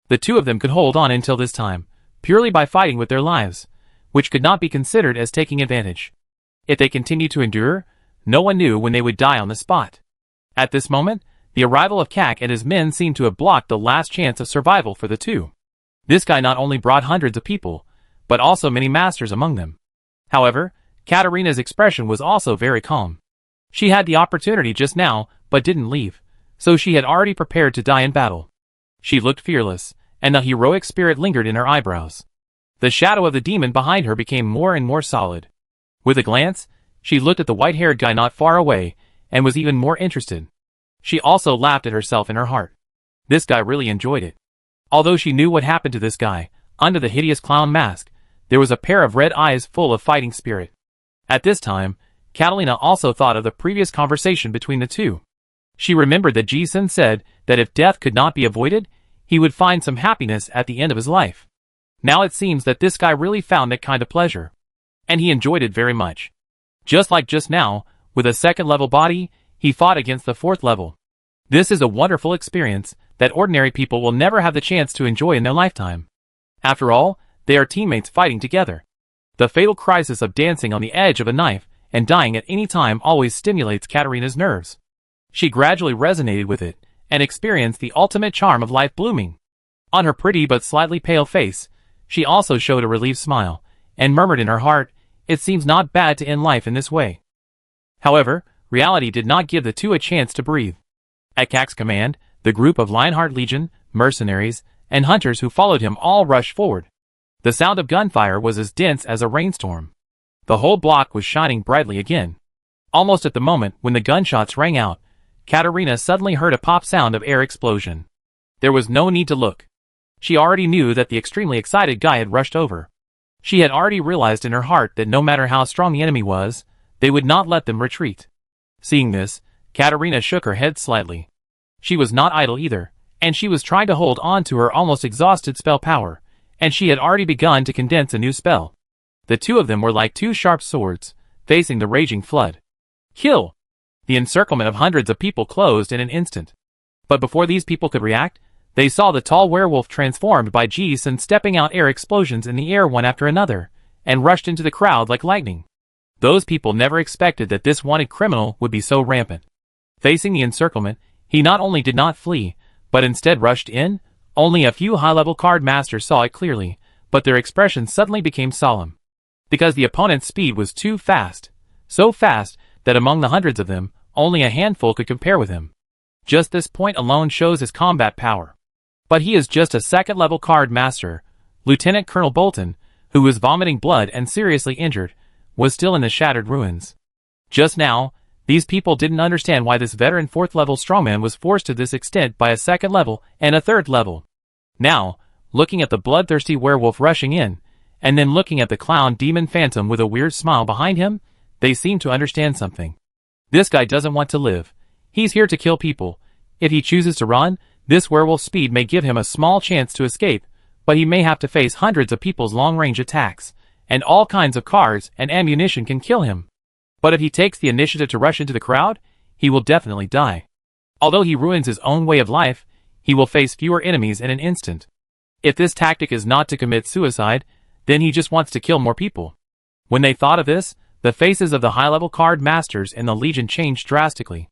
The two of them could hold on until this time, purely by fighting with their lives, which could not be considered as taking advantage. If they continued to endure, no one knew when they would die on the spot. At this moment, the arrival of Kak and his men seemed to have blocked the last chance of survival for the two. This guy not only brought hundreds of people, but also many masters among them. However, Katarina's expression was also very calm. She had the opportunity just now, but didn't leave, so she had already prepared to die in battle. She looked fearless, and the heroic spirit lingered in her eyebrows. The shadow of the demon behind her became more and more solid. With a glance, she looked at the white-haired guy not far away, and was even more interested. She also laughed at herself in her heart. This guy really enjoyed it. Although she knew what happened to this guy, under the hideous clown mask, there was a pair of red eyes full of fighting spirit. At this time, Catalina also thought of the previous conversation between the two. She remembered that Ji-sun said that if death could not be avoided, he would find some happiness at the end of his life. Now it seems that this guy really found that kind of pleasure. And he enjoyed it very much. Just like just now, with a second-level body, he fought against the fourth level. This is a wonderful experience that ordinary people will never have the chance to enjoy in their lifetime. After all, they are teammates fighting together. The fatal crisis of dancing on the edge of a knife and dying at any time always stimulates Katarina's nerves. She gradually resonated with it, and experienced the ultimate charm of life blooming. On her pretty but slightly pale face, she also showed a relieved smile, and murmured in her heart, "It seems not bad to end life in this way." However, reality did not give the two a chance to breathe. At Kak's command, the group of Lionheart Legion, mercenaries, and hunters who followed him all rushed forward. The sound of gunfire was as dense as a rainstorm. The whole block was shining brightly again. Almost at the moment when the gunshots rang out, Katarina suddenly heard a pop sound of air explosion. There was no need to look. She already knew that the extremely excited guy had rushed over. She had already realized in her heart that no matter how strong the enemy was, they would not let them retreat. Seeing this, Katarina shook her head slightly. She was not idle either, and she was trying to hold on to her almost exhausted spell power, and she had already begun to condense a new spell. The two of them were like two sharp swords, facing the raging flood. Kill! The encirclement of hundreds of people closed in an instant. But before these people could react, they saw the tall werewolf transformed by Ji-sun stepping out air explosions in the air one after another, and rushed into the crowd like lightning. Those people never expected that this wanted criminal would be so rampant. Facing the encirclement, he not only did not flee, but instead rushed in. Only a few high-level card masters saw it clearly, but their expressions suddenly became solemn. Because the opponent's speed was too fast. So fast that among the hundreds of them, only a handful could compare with him. Just this point alone shows his combat power. But he is just a second-level card master. Lieutenant Colonel Bolton, who was vomiting blood and seriously injured, was still in the shattered ruins. Just now, these people didn't understand why this veteran fourth-level strongman was forced to this extent by a second level and a third level. Now, looking at the bloodthirsty werewolf rushing in, and then looking at the clown demon phantom with a weird smile behind him, they seemed to understand something. This guy doesn't want to live. He's here to kill people. If he chooses to run, this werewolf's speed may give him a small chance to escape, but he may have to face hundreds of people's long-range attacks, and all kinds of cars and ammunition can kill him. But if he takes the initiative to rush into the crowd, he will definitely die. Although he ruins his own way of life, he will face fewer enemies in an instant. If this tactic is not to commit suicide, Then he just wants to kill more people. When they thought of this, the faces of the high-level card masters in the Legion changed drastically.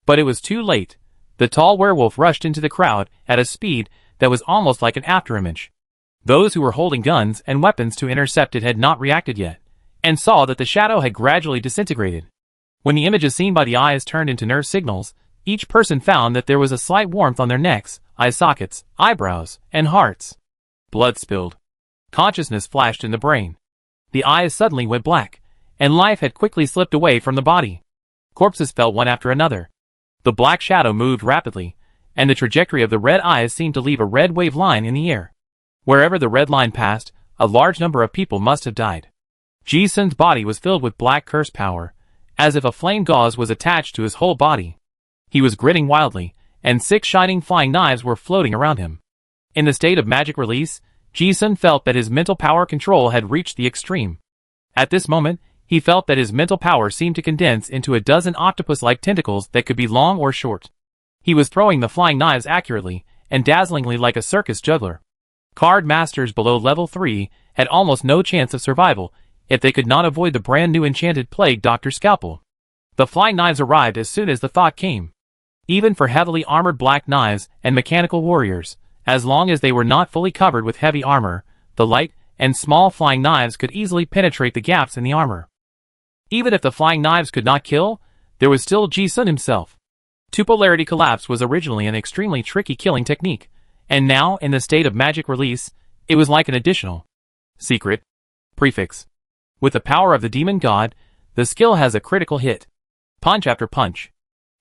But it was too late. The tall werewolf rushed into the crowd at a speed that was almost like an afterimage. Those who were holding guns and weapons to intercept it had not reacted yet, and saw that the shadow had gradually disintegrated. When the images seen by the eyes turned into nerve signals, each person found that there was a slight warmth on their necks, eye sockets, eyebrows, and hearts. Blood spilled. Consciousness flashed in the brain. The eyes suddenly went black, and life had quickly slipped away from the body. Corpses fell one after another. The black shadow moved rapidly, and the trajectory of the red eyes seemed to leave a red wave line in the air. Wherever the red line passed, a large number of people must have died. Ji-sun's body was filled with black curse power, as if a flame gauze was attached to his whole body. He was grinning wildly, and 6 shining flying knives were floating around him. In the state of magic release, Ji-sun felt that his mental power control had reached the extreme. At this moment, he felt that his mental power seemed to condense into a dozen octopus-like tentacles that could be long or short. He was throwing the flying knives accurately and dazzlingly like a circus juggler. Card masters below level 3 had almost no chance of survival if they could not avoid the brand new enchanted plague Dr. Scalpel. The flying knives arrived as soon as the thought came. Even for heavily armored black knives and mechanical warriors, as long as they were not fully covered with heavy armor, the light and small flying knives could easily penetrate the gaps in the armor. Even if the flying knives could not kill, there was still Ji-sun himself. Two-polarity collapse was originally an extremely tricky killing technique, and now, in the state of magic release, it was like an additional secret prefix. With the power of the demon god, the skill has a critical hit. Punch after punch.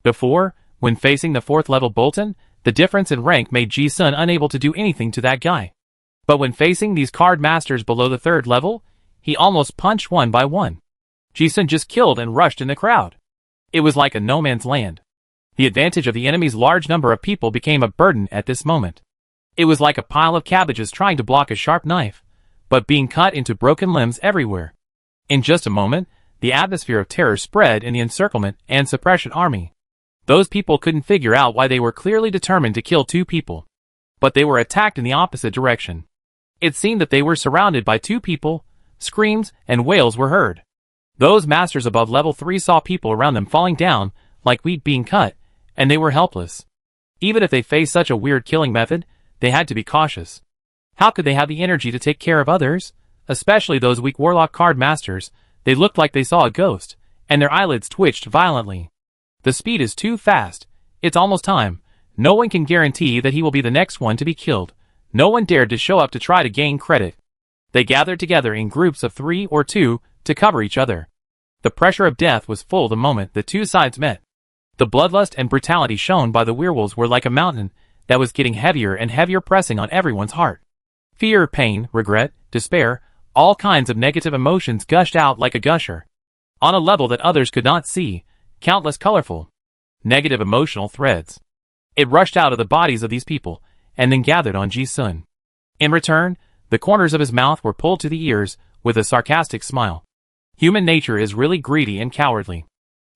Before, when facing the 4th level Bolton, the difference in rank made Ji-sun unable to do anything to that guy. But when facing these card masters below the 3rd level, he almost punched one by one. Ji-sun just killed and rushed in the crowd. It was like a no man's land. The advantage of the enemy's large number of people became a burden at this moment. It was like a pile of cabbages trying to block a sharp knife, but being cut into broken limbs everywhere. In just a moment, the atmosphere of terror spread in the encirclement and suppression army. Those people couldn't figure out why they were clearly determined to kill 2 people. But they were attacked in the opposite direction. It seemed that they were surrounded by 2 people. Screams and wails were heard. Those masters above level 3 saw people around them falling down, like wheat being cut, and they were helpless. Even if they faced such a weird killing method, they had to be cautious. How could they have the energy to take care of others? Especially those weak warlock card masters. They looked like they saw a ghost, and their eyelids twitched violently. The speed is too fast. It's almost time. No one can guarantee that he will be the next one to be killed. No one dared to show up to try to gain credit. They gathered together in groups of 3 or 2 to cover each other. The pressure of death was full the moment the 2 sides met. The bloodlust and brutality shown by the werewolves were like a mountain that was getting heavier and heavier, pressing on everyone's heart. Fear, pain, regret, despair, all kinds of negative emotions gushed out like a gusher. On a level that others could not see, countless colorful, negative emotional threads. It rushed out of the bodies of these people, and then gathered on Ji-sun. In return, the corners of his mouth were pulled to the ears with a sarcastic smile. Human nature is really greedy and cowardly.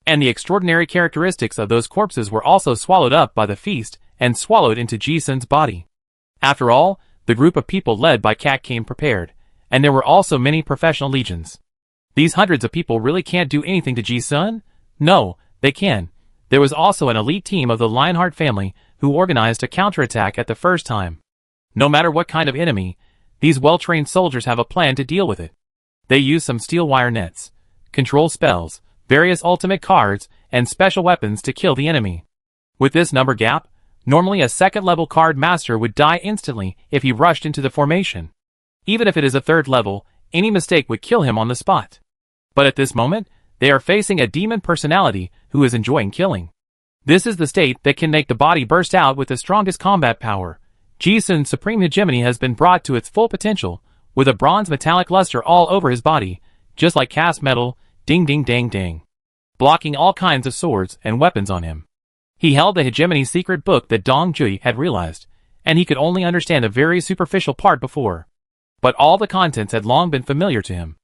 And the extraordinary characteristics of those corpses were also swallowed up by the feast and swallowed into Ji-sun's body. After all, the group of people led by Cat came prepared, and there were also many professional legions. These hundreds of people really can't do anything to Ji-sun? No, they can. There was also an elite team of the Lionheart family who organized a counterattack at the first time. No matter what kind of enemy, these well-trained soldiers have a plan to deal with it. They use some steel wire nets, control spells, various ultimate cards, and special weapons to kill the enemy. With this number gap, normally a 2nd level card master would die instantly if he rushed into the formation. Even if it is a 3rd level, any mistake would kill him on the spot. But at this moment, they are facing a demon personality who is enjoying killing. This is the state that can make the body burst out with the strongest combat power. Ji-sun's supreme hegemony has been brought to its full potential, with a bronze metallic luster all over his body, just like cast metal, ding ding dang dang, blocking all kinds of swords and weapons on him. He held the hegemony secret book that Dong Jui had realized, and he could only understand a very superficial part before. But all the contents had long been familiar to him.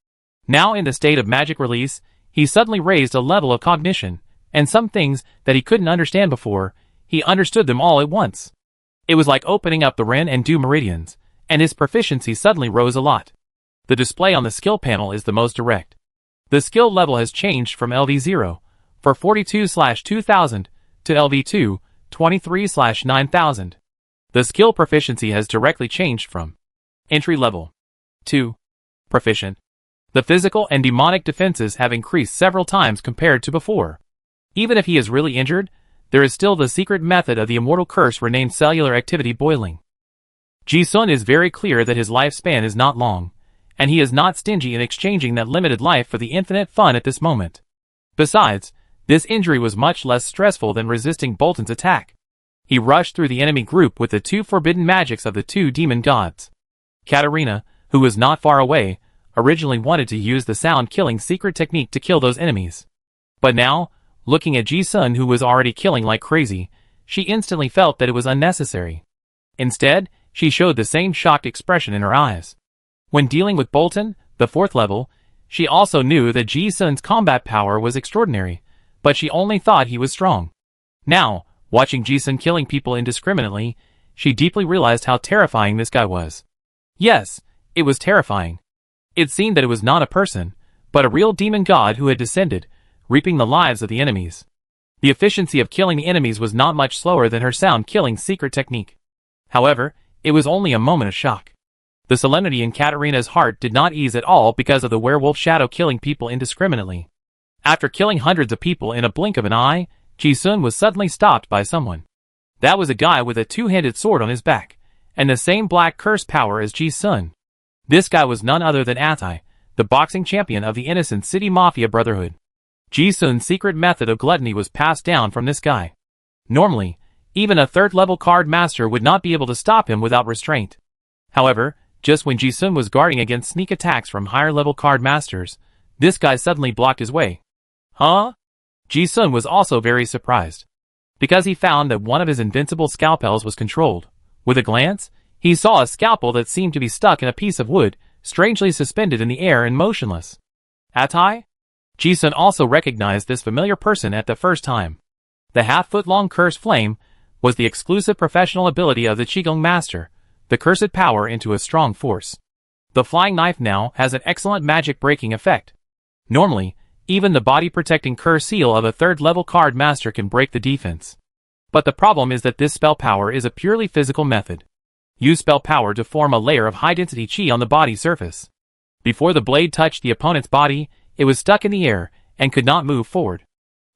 Now in the state of magic release, he suddenly raised a level of cognition, and some things that he couldn't understand before, he understood them all at once. It was like opening up the Ren and Du meridians, and his proficiency suddenly rose a lot. The display on the skill panel is the most direct. The skill level has changed from LV0 for 42/2000 to LV2 23/9000. The skill proficiency has directly changed from entry level to proficient. The physical and demonic defenses have increased several times compared to before. Even if he is really injured, there is still the secret method of the immortal curse renamed cellular activity boiling. Ji-sun is very clear that his lifespan is not long, and he is not stingy in exchanging that limited life for the infinite fun at this moment. Besides, this injury was much less stressful than resisting Bolton's attack. He rushed through the enemy group with the two forbidden magics of the two demon gods. Katarina, who was not far away, originally wanted to use the sound-killing secret technique to kill those enemies. But now, looking at Ji-sun, who was already killing like crazy, she instantly felt that it was unnecessary. Instead, she showed the same shocked expression in her eyes. When dealing with Bolton, the 4th level, she also knew that Ji-sun's combat power was extraordinary, but she only thought he was strong. Now, watching Ji-sun killing people indiscriminately, she deeply realized how terrifying this guy was. Yes, it was terrifying. It seemed that it was not a person, but a real demon god who had descended, reaping the lives of the enemies. The efficiency of killing the enemies was not much slower than her sound-killing secret technique. However, it was only a moment of shock. The solemnity in Katarina's heart did not ease at all because of the werewolf shadow killing people indiscriminately. After killing hundreds of people in a blink of an eye, Ji-sun was suddenly stopped by someone. That was a guy with a two-handed sword on his back, and the same black curse power as Ji-sun. This guy was none other than Atai, the boxing champion of the Innocent City Mafia Brotherhood. Ji-sun's secret method of gluttony was passed down from this guy. Normally, even a 3rd-level card master would not be able to stop him without restraint. However, just when Ji-sun was guarding against sneak attacks from higher-level card masters, this guy suddenly blocked his way. Huh? Ji-sun was also very surprised, because he found that one of his invincible scalpels was controlled. With a glance, he saw a scalpel that seemed to be stuck in a piece of wood, strangely suspended in the air and motionless. Atai? Ji-sun also recognized this familiar person at the first time. The half-foot-long curse flame was the exclusive professional ability of the Qigong master, the cursed power into a strong force. The flying knife now has an excellent magic-breaking effect. Normally, even the body-protecting curse seal of a 3rd-level card master can break the defense. But the problem is that this spell power is a purely physical method. Use spell power to form a layer of high-density qi on the body surface. Before the blade touched the opponent's body, it was stuck in the air and could not move forward.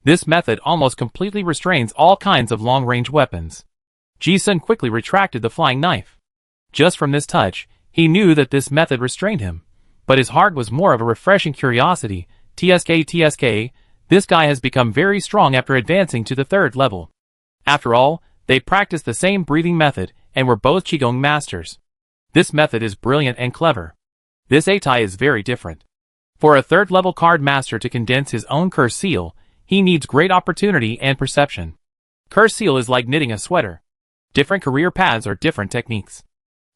This method almost completely restrains all kinds of long-range weapons. Ji-sun quickly retracted the flying knife. Just from this touch, he knew that this method restrained him, but his heart was more of a refreshing curiosity. TSK, this guy has become very strong after advancing to the 3rd level. After all, they practiced the same breathing method and were both Qigong masters. This method is brilliant and clever. This Atai is very different. For a 3rd-level card master to condense his own curse seal, he needs great opportunity and perception. Curse seal is like knitting a sweater. Different career paths are different techniques.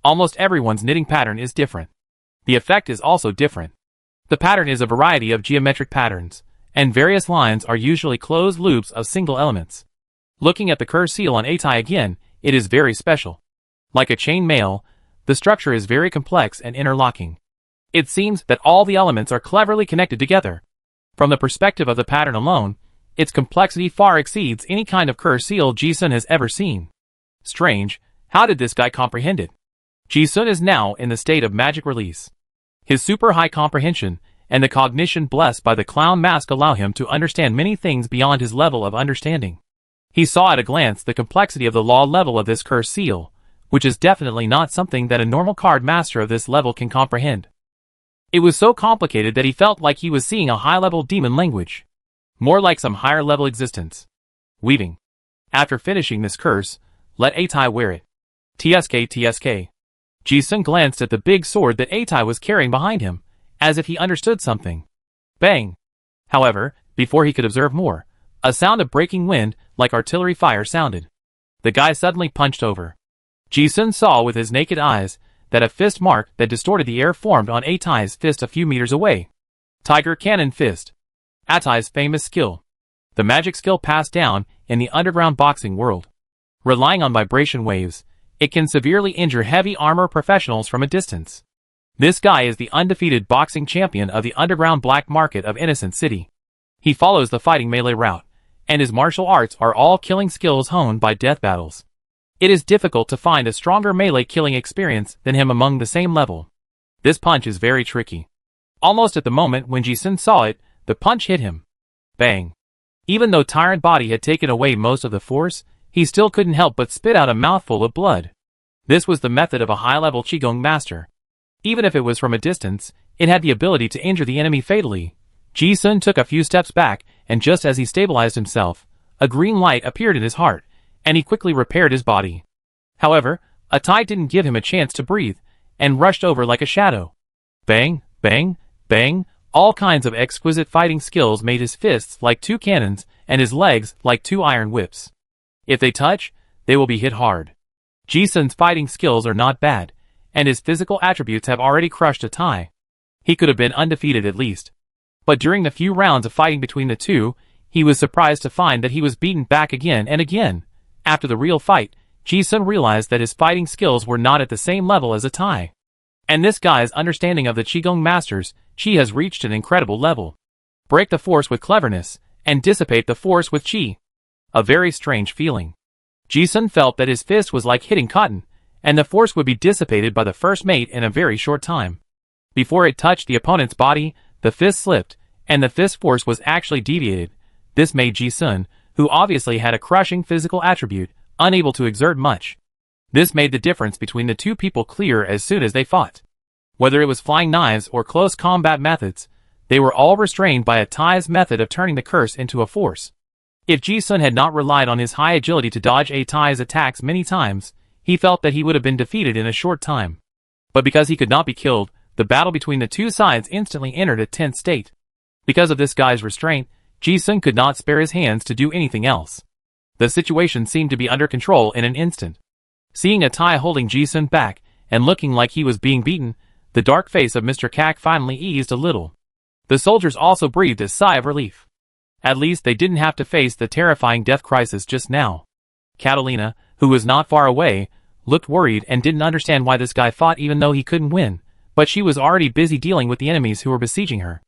Almost everyone's knitting pattern is different. The effect is also different. The pattern is a variety of geometric patterns, and various lines are usually closed loops of single elements. Looking at the curse seal on Atai again, it is very special. Like a chain mail, the structure is very complex and interlocking. It seems that all the elements are cleverly connected together. From the perspective of the pattern alone, its complexity far exceeds any kind of curse seal Ji-sun has ever seen. Strange, how did this guy comprehend it? Ji-sun is now in the state of magic release. His super high comprehension and the cognition blessed by the clown mask allow him to understand many things beyond his level of understanding. He saw at a glance the complexity of the law level of this curse seal, which is definitely not something that a normal card master of this level can comprehend. It was so complicated that he felt like he was seeing a high-level demon language. More like some higher-level existence. Weaving. After finishing this curse, let Atai wear it. TSK. Ji-sun glanced at the big sword that Atai was carrying behind him, as if he understood something. Bang! However, before he could observe more, a sound of breaking wind, like artillery fire, sounded. The guy suddenly punched over. Ji-sun saw with his naked eyes that a fist mark that distorted the air formed on Atai's fist a few meters away. Tiger Cannon Fist. Atai's famous skill. The magic skill passed down in the underground boxing world. Relying on vibration waves, it can severely injure heavy armor professionals from a distance. This guy is the undefeated boxing champion of the underground black market of Innocent City. He follows the fighting melee route, and his martial arts are all killing skills honed by death battles. It is difficult to find a stronger melee killing experience than him among the same level. This punch is very tricky. Almost at the moment when Ji-sun saw it, the punch hit him. Bang. Even though Tyrant Body had taken away most of the force, he still couldn't help but spit out a mouthful of blood. This was the method of a high-level Qigong master. Even if it was from a distance, it had the ability to injure the enemy fatally. Ji-sun took a few steps back, and just as he stabilized himself, a green light appeared in his heart, and he quickly repaired his body. However, Atai didn't give him a chance to breathe, and rushed over like a shadow. Bang, bang, bang, all kinds of exquisite fighting skills made his fists like two cannons, and his legs like two iron whips. If they touch, they will be hit hard. Ji-sun's fighting skills are not bad, and his physical attributes have already crushed Atai. He could have been undefeated at least. But during the few rounds of fighting between the two, he was surprised to find that he was beaten back again and again. After the real fight, Ji-sun realized that his fighting skills were not at the same level as Atai. And this guy's understanding of the Qigong masters, Qi has reached an incredible level. Break the force with cleverness, and dissipate the force with Qi. A very strange feeling. Ji-sun felt that his fist was like hitting cotton, and the force would be dissipated by the first mate in a very short time. Before it touched the opponent's body, the fist slipped, and the fist force was actually deviated. This made Ji-sun, who obviously had a crushing physical attribute, unable to exert much. This made the difference between the two people clear as soon as they fought. Whether it was flying knives or close combat methods, they were all restrained by Atai's method of turning the curse into a force. If Ji-sun had not relied on his high agility to dodge Atai's attacks many times, he felt that he would have been defeated in a short time. But because he could not be killed, the battle between the two sides instantly entered a tense state. Because of this guy's restraint, Ji-sun could not spare his hands to do anything else. The situation seemed to be under control in an instant. Seeing Atai holding Ji-sun back, and looking like he was being beaten, the dark face of Mr. Kak finally eased a little. The soldiers also breathed a sigh of relief. At least they didn't have to face the terrifying death crisis just now. Catalina, who was not far away, looked worried and didn't understand why this guy fought even though he couldn't win, but she was already busy dealing with the enemies who were besieging her.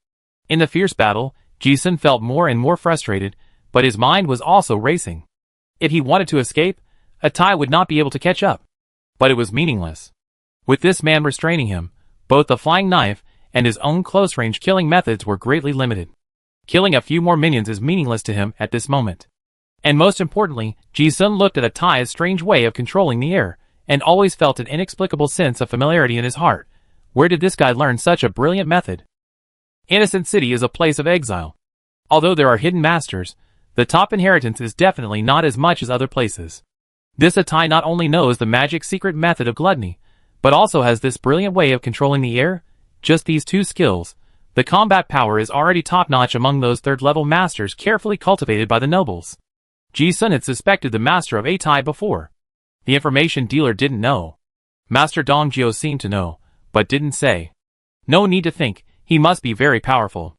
In the fierce battle, Ji-sun felt more and more frustrated, but his mind was also racing. If he wanted to escape, Atai would not be able to catch up. But it was meaningless. With this man restraining him, both the flying knife and his own close-range killing methods were greatly limited. Killing a few more minions is meaningless to him at this moment. And most importantly, Ji-sun looked at Atai's strange way of controlling the air, and always felt an inexplicable sense of familiarity in his heart. Where did this guy learn such a brilliant method? Innocent City is a place of exile. Although there are hidden masters, the top inheritance is definitely not as much as other places. This Atai not only knows the magic secret method of gluttony, but also has this brilliant way of controlling the air. Just these two skills. The combat power is already top-notch among those third-level masters carefully cultivated by the nobles. Ji-sun had suspected the master of Atai before. The information dealer didn't know. Master Dongjio seemed to know, but didn't say. No need to think, he must be very powerful.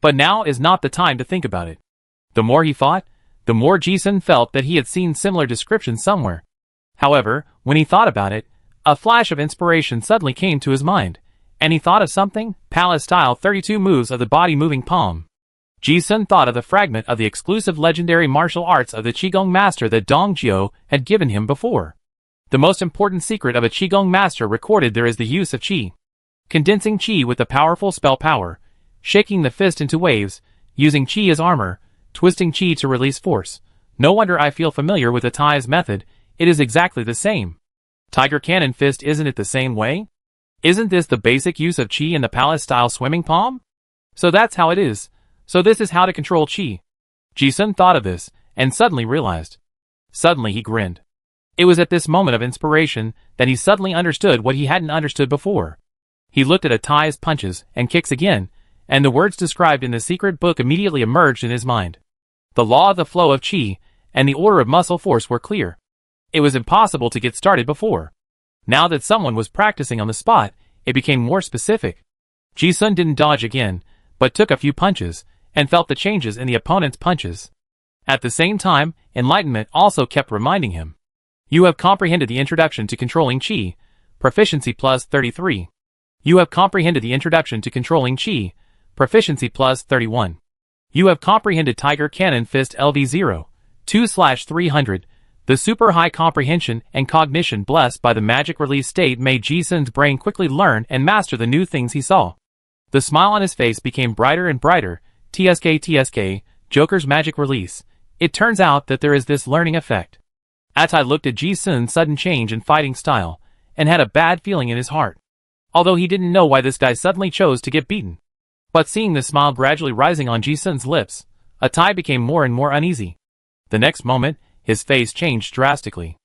But now is not the time to think about it. The more he fought, the more Ji-sun felt that he had seen similar descriptions somewhere. However, when he thought about it, a flash of inspiration suddenly came to his mind, and he thought of something, palace-style 32 moves of the body-moving palm. Ji-sun thought of the fragment of the exclusive legendary martial arts of the Qigong master that Dongjio had given him before. The most important secret of a Qigong master recorded there is the use of Qi. Condensing Qi with the powerful spell power, shaking the fist into waves, using Qi as armor, twisting Qi to release force. No wonder I feel familiar with Atai's method, it is exactly the same. Tiger Cannon Fist, isn't it the same way? Isn't this the basic use of Qi in the palace-style swimming palm? So that's how it is. So this is how to control Qi. Ji-sun thought of this, and suddenly realized. Suddenly he grinned. It was at this moment of inspiration that he suddenly understood what he hadn't understood before. He looked at Atai's punches and kicks again, and the words described in the secret book immediately emerged in his mind. The law of the flow of Qi and the order of muscle force were clear. It was impossible to get started before. Now that someone was practicing on the spot, it became more specific. Ji-sun didn't dodge again, but took a few punches, and felt the changes in the opponent's punches. At the same time, enlightenment also kept reminding him. You have comprehended the introduction to controlling Qi, proficiency plus 33. You have comprehended the introduction to controlling Qi, proficiency plus 31. You have comprehended Tiger Cannon Fist LV0, 2/300. The super high comprehension and cognition blessed by the magic release state made Ji-sun's brain quickly learn and master the new things he saw. The smile on his face became brighter and brighter. TSK, Joker's magic release. It turns out that there is this learning effect. Atai looked at Ji-sun's sudden change in fighting style, and had a bad feeling in his heart. Although he didn't know why this guy suddenly chose to get beaten. But seeing the smile gradually rising on Ji-sun's lips, Atai became more and more uneasy. The next moment, his face changed drastically.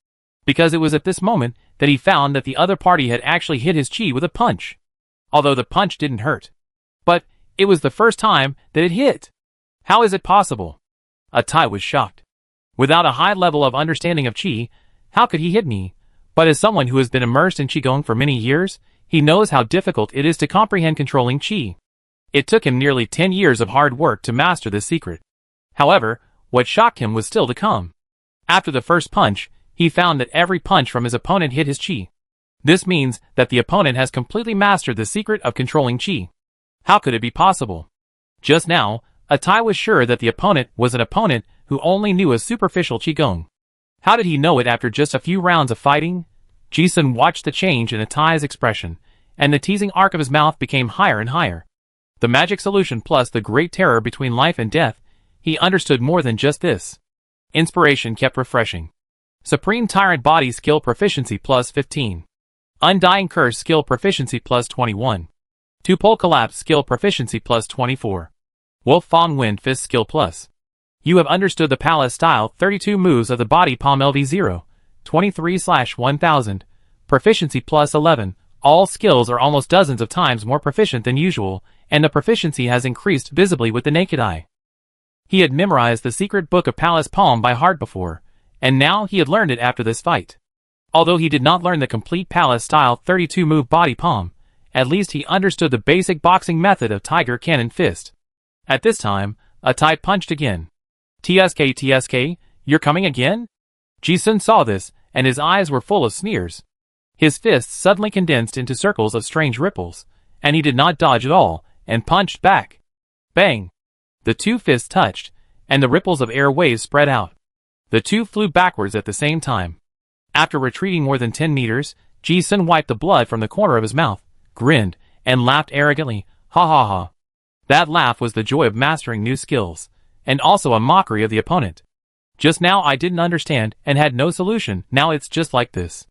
Because it was at this moment that he found that the other party had actually hit his chi with a punch. Although the punch didn't hurt. But it was the first time that it hit. How is it possible? Atai was shocked. Without a high level of understanding of Qi, how could he hit me? But as someone who has been immersed in Qigong for many years, he knows how difficult it is to comprehend controlling Qi. It took him nearly 10 years of hard work to master this secret. However, what shocked him was still to come. After the first punch, he found that every punch from his opponent hit his Qi. This means that the opponent has completely mastered the secret of controlling Qi. How could it be possible? Just now, Atai was sure that the opponent was an opponent who only knew a superficial Qigong. How did he know it after just a few rounds of fighting? Ji-sun watched the change in Atai's expression, and the teasing arc of his mouth became higher and higher. The magic solution plus the great terror between life and death, he understood more than just this. Inspiration kept refreshing. Supreme Tyrant Body Skill Proficiency plus 15. Undying Curse Skill Proficiency plus 21. Two-Pole Collapse Skill Proficiency plus 24. Wolf Fong Wind Fist Skill plus. You have understood the Palace Style 32 moves of the Body Palm LV0, 23/1000. Proficiency plus 11. All skills are almost dozens of times more proficient than usual, and the proficiency has increased visibly with the naked eye. He had memorized the secret book of Palace Palm by heart before, and now he had learned it after this fight. Although he did not learn the complete Palace Style 32 move Body Palm, at least he understood the basic boxing method of Tiger Cannon Fist. At this time, Atai punched again. TSK, you're coming again? Ji-sun saw this, and his eyes were full of sneers. His fists suddenly condensed into circles of strange ripples, and he did not dodge at all, and punched back. Bang! The two fists touched, and the ripples of air waves spread out. The two flew backwards at the same time. After retreating more than 10 meters, Ji-sun wiped the blood from the corner of his mouth, grinned, and laughed arrogantly, ha ha ha. That laugh was the joy of mastering new skills, and also a mockery of the opponent. Just now I didn't understand and had no solution, now it's just like this.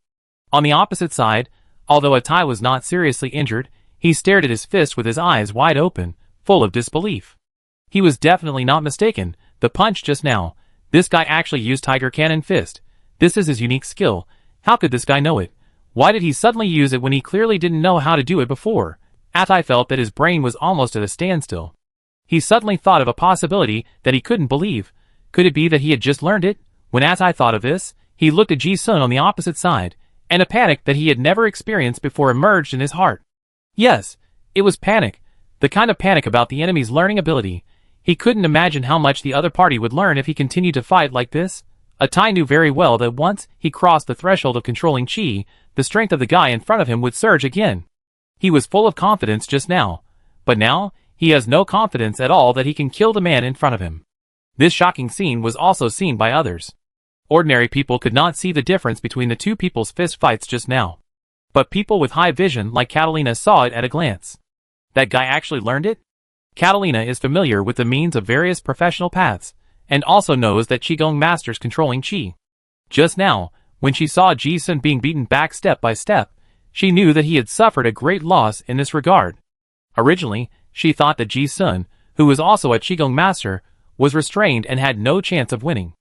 On the opposite side, although Atai was not seriously injured, he stared at his fist with his eyes wide open, full of disbelief. He was definitely not mistaken. The punch just now. This guy actually used Tiger Cannon Fist. This is his unique skill. How could this guy know it? Why did he suddenly use it when he clearly didn't know how to do it before? Atai felt that his brain was almost at a standstill. He suddenly thought of a possibility that he couldn't believe. Could it be that he had just learned it? When Atai thought of this, he looked at Ji-sun on the opposite side, and a panic that he had never experienced before emerged in his heart. Yes, it was panic. The kind of panic about the enemy's learning ability. He couldn't imagine how much the other party would learn if he continued to fight like this. Atai knew very well that once he crossed the threshold of controlling Qi, the strength of the guy in front of him would surge again. He was full of confidence just now, but now, he has no confidence at all that he can kill the man in front of him. This shocking scene was also seen by others. Ordinary people could not see the difference between the two people's fist fights just now. But people with high vision like Catalina saw it at a glance. That guy actually learned it? Catalina is familiar with the means of various professional paths, and also knows that Qigong masters controlling Qi. Just now, when she saw Ji-sun being beaten back step by step, she knew that he had suffered a great loss in this regard. Originally, she thought that Ji-sun, who was also a Qigong master, was restrained and had no chance of winning.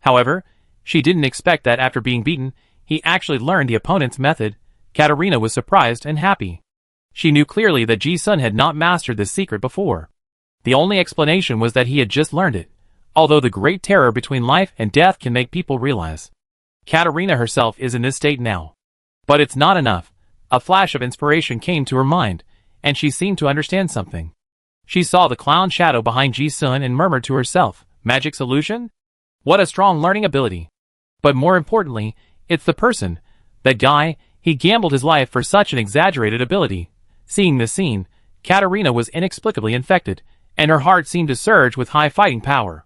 However, she didn't expect that after being beaten, he actually learned the opponent's method. Katarina was surprised and happy. She knew clearly that Ji-sun had not mastered this secret before. The only explanation was that he had just learned it, although the great terror between life and death can make people realize. Katarina herself is in this state now. But it's not enough. A flash of inspiration came to her mind, and she seemed to understand something. She saw the clown shadow behind Ji-sun and murmured to herself, magic solution? What a strong learning ability. But more importantly, it's the person. That guy, he gambled his life for such an exaggerated ability. Seeing this scene, Katerina was inexplicably infected, and her heart seemed to surge with high fighting power.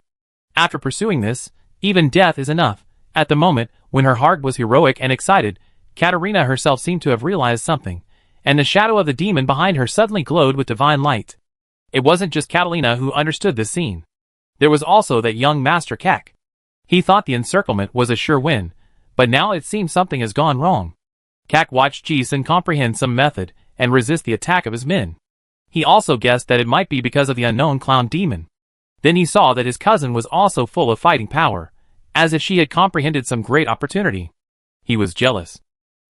After pursuing this, even death is enough. At the moment, when her heart was heroic and excited, Katerina herself seemed to have realized something, and the shadow of the demon behind her suddenly glowed with divine light. It wasn't just Katerina who understood this scene. There was also that young Master Kak. He thought the encirclement was a sure win, but now it seemed something has gone wrong. Kak watched Ji-sun comprehend some method and resist the attack of his men. He also guessed that it might be because of the unknown clown demon. Then he saw that his cousin was also full of fighting power, as if she had comprehended some great opportunity. He was jealous.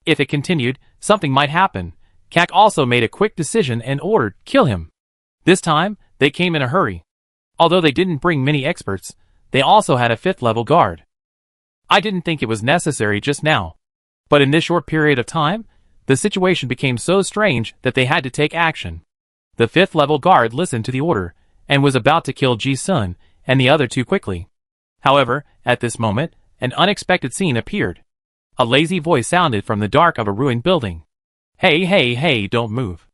If it continued, something might happen. Kak also made a quick decision and ordered, "Kill him." This time, they came in a hurry. Although they didn't bring many experts, they also had a 5th level guard. I didn't think it was necessary just now. But in this short period of time, the situation became so strange that they had to take action. The 5th level guard listened to the order, and was about to kill Ji-sun and the other two quickly. However, at this moment, an unexpected scene appeared. A lazy voice sounded from the dark of a ruined building. "Hey, hey, hey, don't move."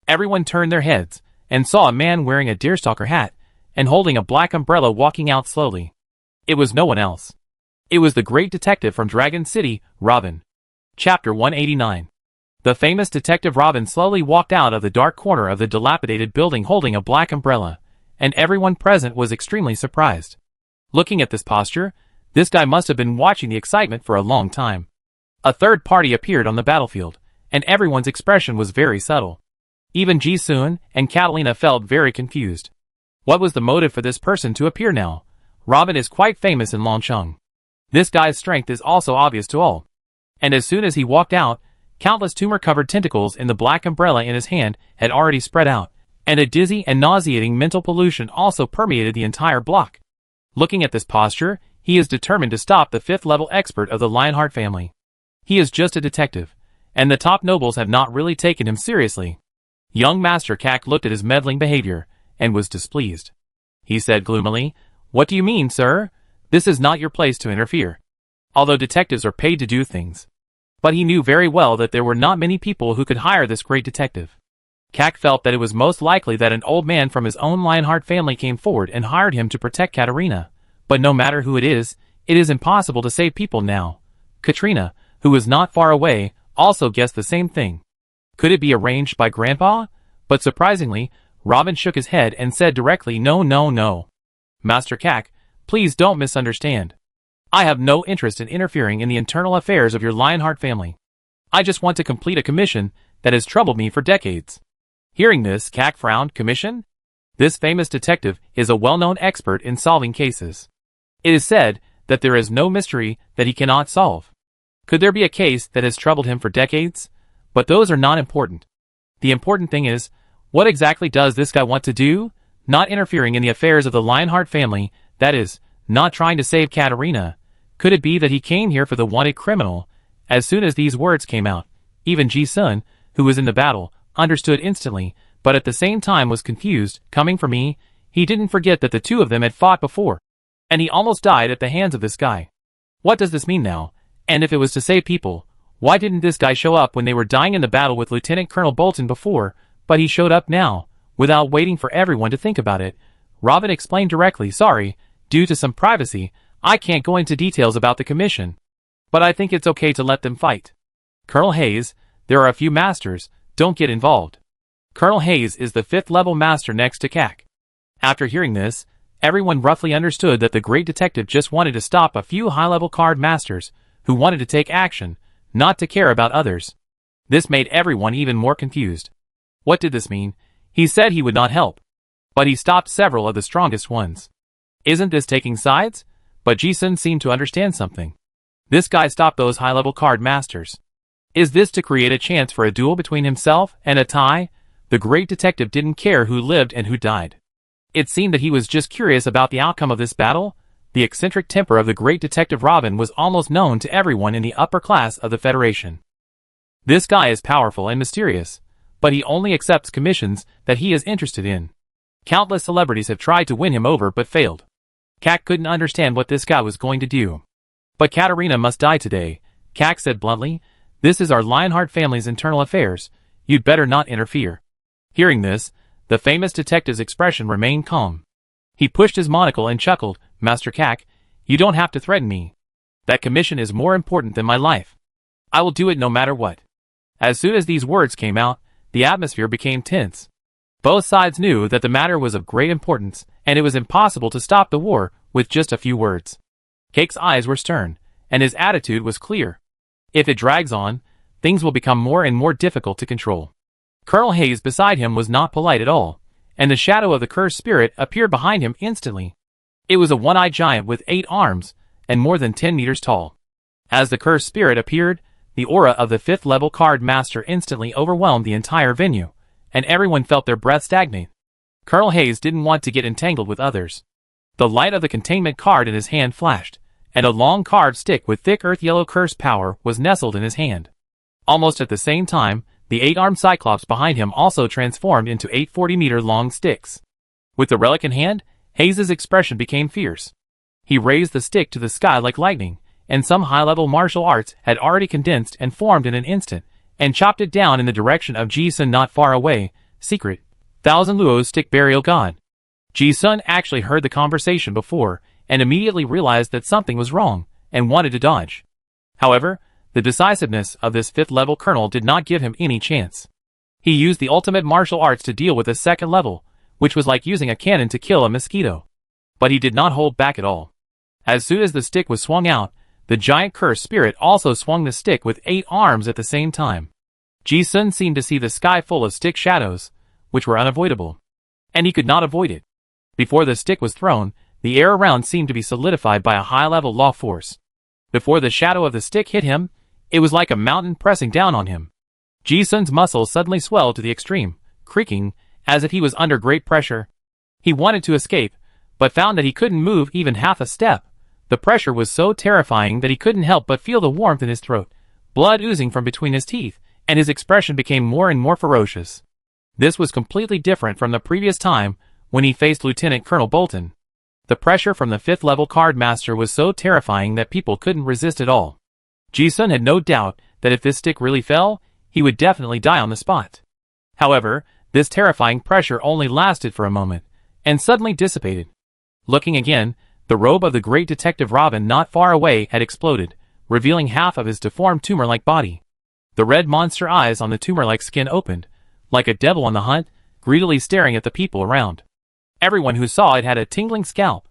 Everyone turned their heads, and saw a man wearing a deerstalker hat, and holding a black umbrella walking out slowly. It was no one else. It was the great detective from Dragon City, Robin. Chapter 189. The famous detective Robin slowly walked out of the dark corner of the dilapidated building holding a black umbrella, and everyone present was extremely surprised. Looking at this posture, this guy must have been watching the excitement for a long time. A third party appeared on the battlefield, and everyone's expression was very subtle. Even Ji-sun and Katerina felt very confused. What was the motive for this person to appear now? Robin is quite famous in Longcheng. This guy's strength is also obvious to all. And as soon as he walked out, countless tumor-covered tentacles in the black umbrella in his hand had already spread out, and a dizzy and nauseating mental pollution also permeated the entire block. Looking at this posture, he is determined to stop the 5th level expert of the Lionheart family. He is just a detective, and the top nobles have not really taken him seriously. Young Master Kak looked at his meddling behavior, and was displeased. He said gloomily, "What do you mean, sir? This is not your place to interfere." Although detectives are paid to do things. But he knew very well that there were not many people who could hire this great detective. Kak felt that it was most likely that an old man from his own Lionheart family came forward and hired him to protect Katerina. But no matter who it is impossible to save people now. Katrina, who was not far away, also guessed the same thing. Could it be arranged by Grandpa? But surprisingly, Robin shook his head and said directly, "No, no, no. Master Kak, please don't misunderstand. I have no interest in interfering in the internal affairs of your Lionheart family. I just want to complete a commission that has troubled me for decades." Hearing this, Kak frowned. "Commission?" This famous detective is a well-known expert in solving cases. It is said that there is no mystery that he cannot solve. Could there be a case that has troubled him for decades? But those are not important. The important thing is, what exactly does this guy want to do? Not interfering in the affairs of the Lionheart family, that is, not trying to save Katerina. Could it be that he came here for the wanted criminal? As soon as these words came out, even Ji-sun, who was in the battle, understood instantly, but at the same time was confused. Coming for me? He didn't forget that the two of them had fought before. And he almost died at the hands of this guy. What does this mean now? And if it was to save people, why didn't this guy show up when they were dying in the battle with Lieutenant Colonel Bolton before? But he showed up now, without waiting for everyone to think about it. Robin explained directly, "Sorry, due to some privacy, I can't go into details about the commission. But I think it's okay to let them fight. Colonel Hayes, there are a few masters, don't get involved." Colonel Hayes is the 5th level master next to Kak. After hearing this, everyone roughly understood that the great detective just wanted to stop a few high-level card masters who wanted to take action, not to care about others. This made everyone even more confused. What did this mean? He said he would not help. But he stopped several of the strongest ones. Isn't this taking sides? But Ji-sun seemed to understand something. This guy stopped those high-level card masters. Is this to create a chance for a duel between himself and a Tai? The great detective didn't care who lived and who died. It seemed that he was just curious about the outcome of this battle. The eccentric temper of the great detective Robin was almost known to everyone in the upper class of the Federation. This guy is powerful and mysterious, but he only accepts commissions that he is interested in. Countless celebrities have tried to win him over but failed. Kak couldn't understand what this guy was going to do. But Katerina must die today, Kak said bluntly. This is our Lionheart family's internal affairs. You'd better not interfere. Hearing this, the famous detective's expression remained calm. He pushed his monocle and chuckled, "Master Kak, you don't have to threaten me. That commission is more important than my life. I will do it no matter what." As soon as these words came out, the atmosphere became tense. Both sides knew that the matter was of great importance, and it was impossible to stop the war with just a few words. Cake's eyes were stern, and his attitude was clear. If it drags on, things will become more and more difficult to control. Colonel Hayes beside him was not polite at all, and the shadow of the cursed spirit appeared behind him instantly. It was a one-eyed giant with 8 arms, and more than 10 meters tall. As the cursed spirit appeared, the aura of the 5th level card master instantly overwhelmed the entire venue, and everyone felt their breath stagnate. Colonel Hayes didn't want to get entangled with others. The light of the containment card in his hand flashed, and a long carved stick with thick earth yellow curse power was nestled in his hand. Almost at the same time, the 8-armed Cyclops behind him also transformed into 8 40-meter-long sticks. With the relic in hand, Hayes' expression became fierce. He raised the stick to the sky like lightning, and some high-level martial arts had already condensed and formed in an instant, and chopped it down in the direction of Ji-sun not far away. Secret, 1,000 Luos stick burial god. Ji-sun actually heard the conversation before, and immediately realized that something was wrong, and wanted to dodge. However, the decisiveness of this 5th level colonel did not give him any chance. He used the ultimate martial arts to deal with the 2nd level, which was like using a cannon to kill a mosquito. But he did not hold back at all. As soon as the stick was swung out, the giant cursed spirit also swung the stick with 8 arms at the same time. Ji-sun seemed to see the sky full of stick shadows, which were unavoidable. And he could not avoid it. Before the stick was thrown, the air around seemed to be solidified by a high-level law force. Before the shadow of the stick hit him, it was like a mountain pressing down on him. Ji-sun's muscles suddenly swelled to the extreme, creaking, as if he was under great pressure. He wanted to escape, but found that he couldn't move even half a step. The pressure was so terrifying that he couldn't help but feel the warmth in his throat, blood oozing from between his teeth, and his expression became more and more ferocious. This was completely different from the previous time when he faced Lieutenant Colonel Bolton. The pressure from the 5th level card master was so terrifying that people couldn't resist at all. Ji-sun had no doubt that if this stick really fell, he would definitely die on the spot. However, this terrifying pressure only lasted for a moment, and suddenly dissipated. Looking again, the robe of the great detective Robin not far away had exploded, revealing half of his deformed tumor-like body. The red monster eyes on the tumor-like skin opened, like a devil on the hunt, greedily staring at the people around. Everyone who saw it had a tingling scalp.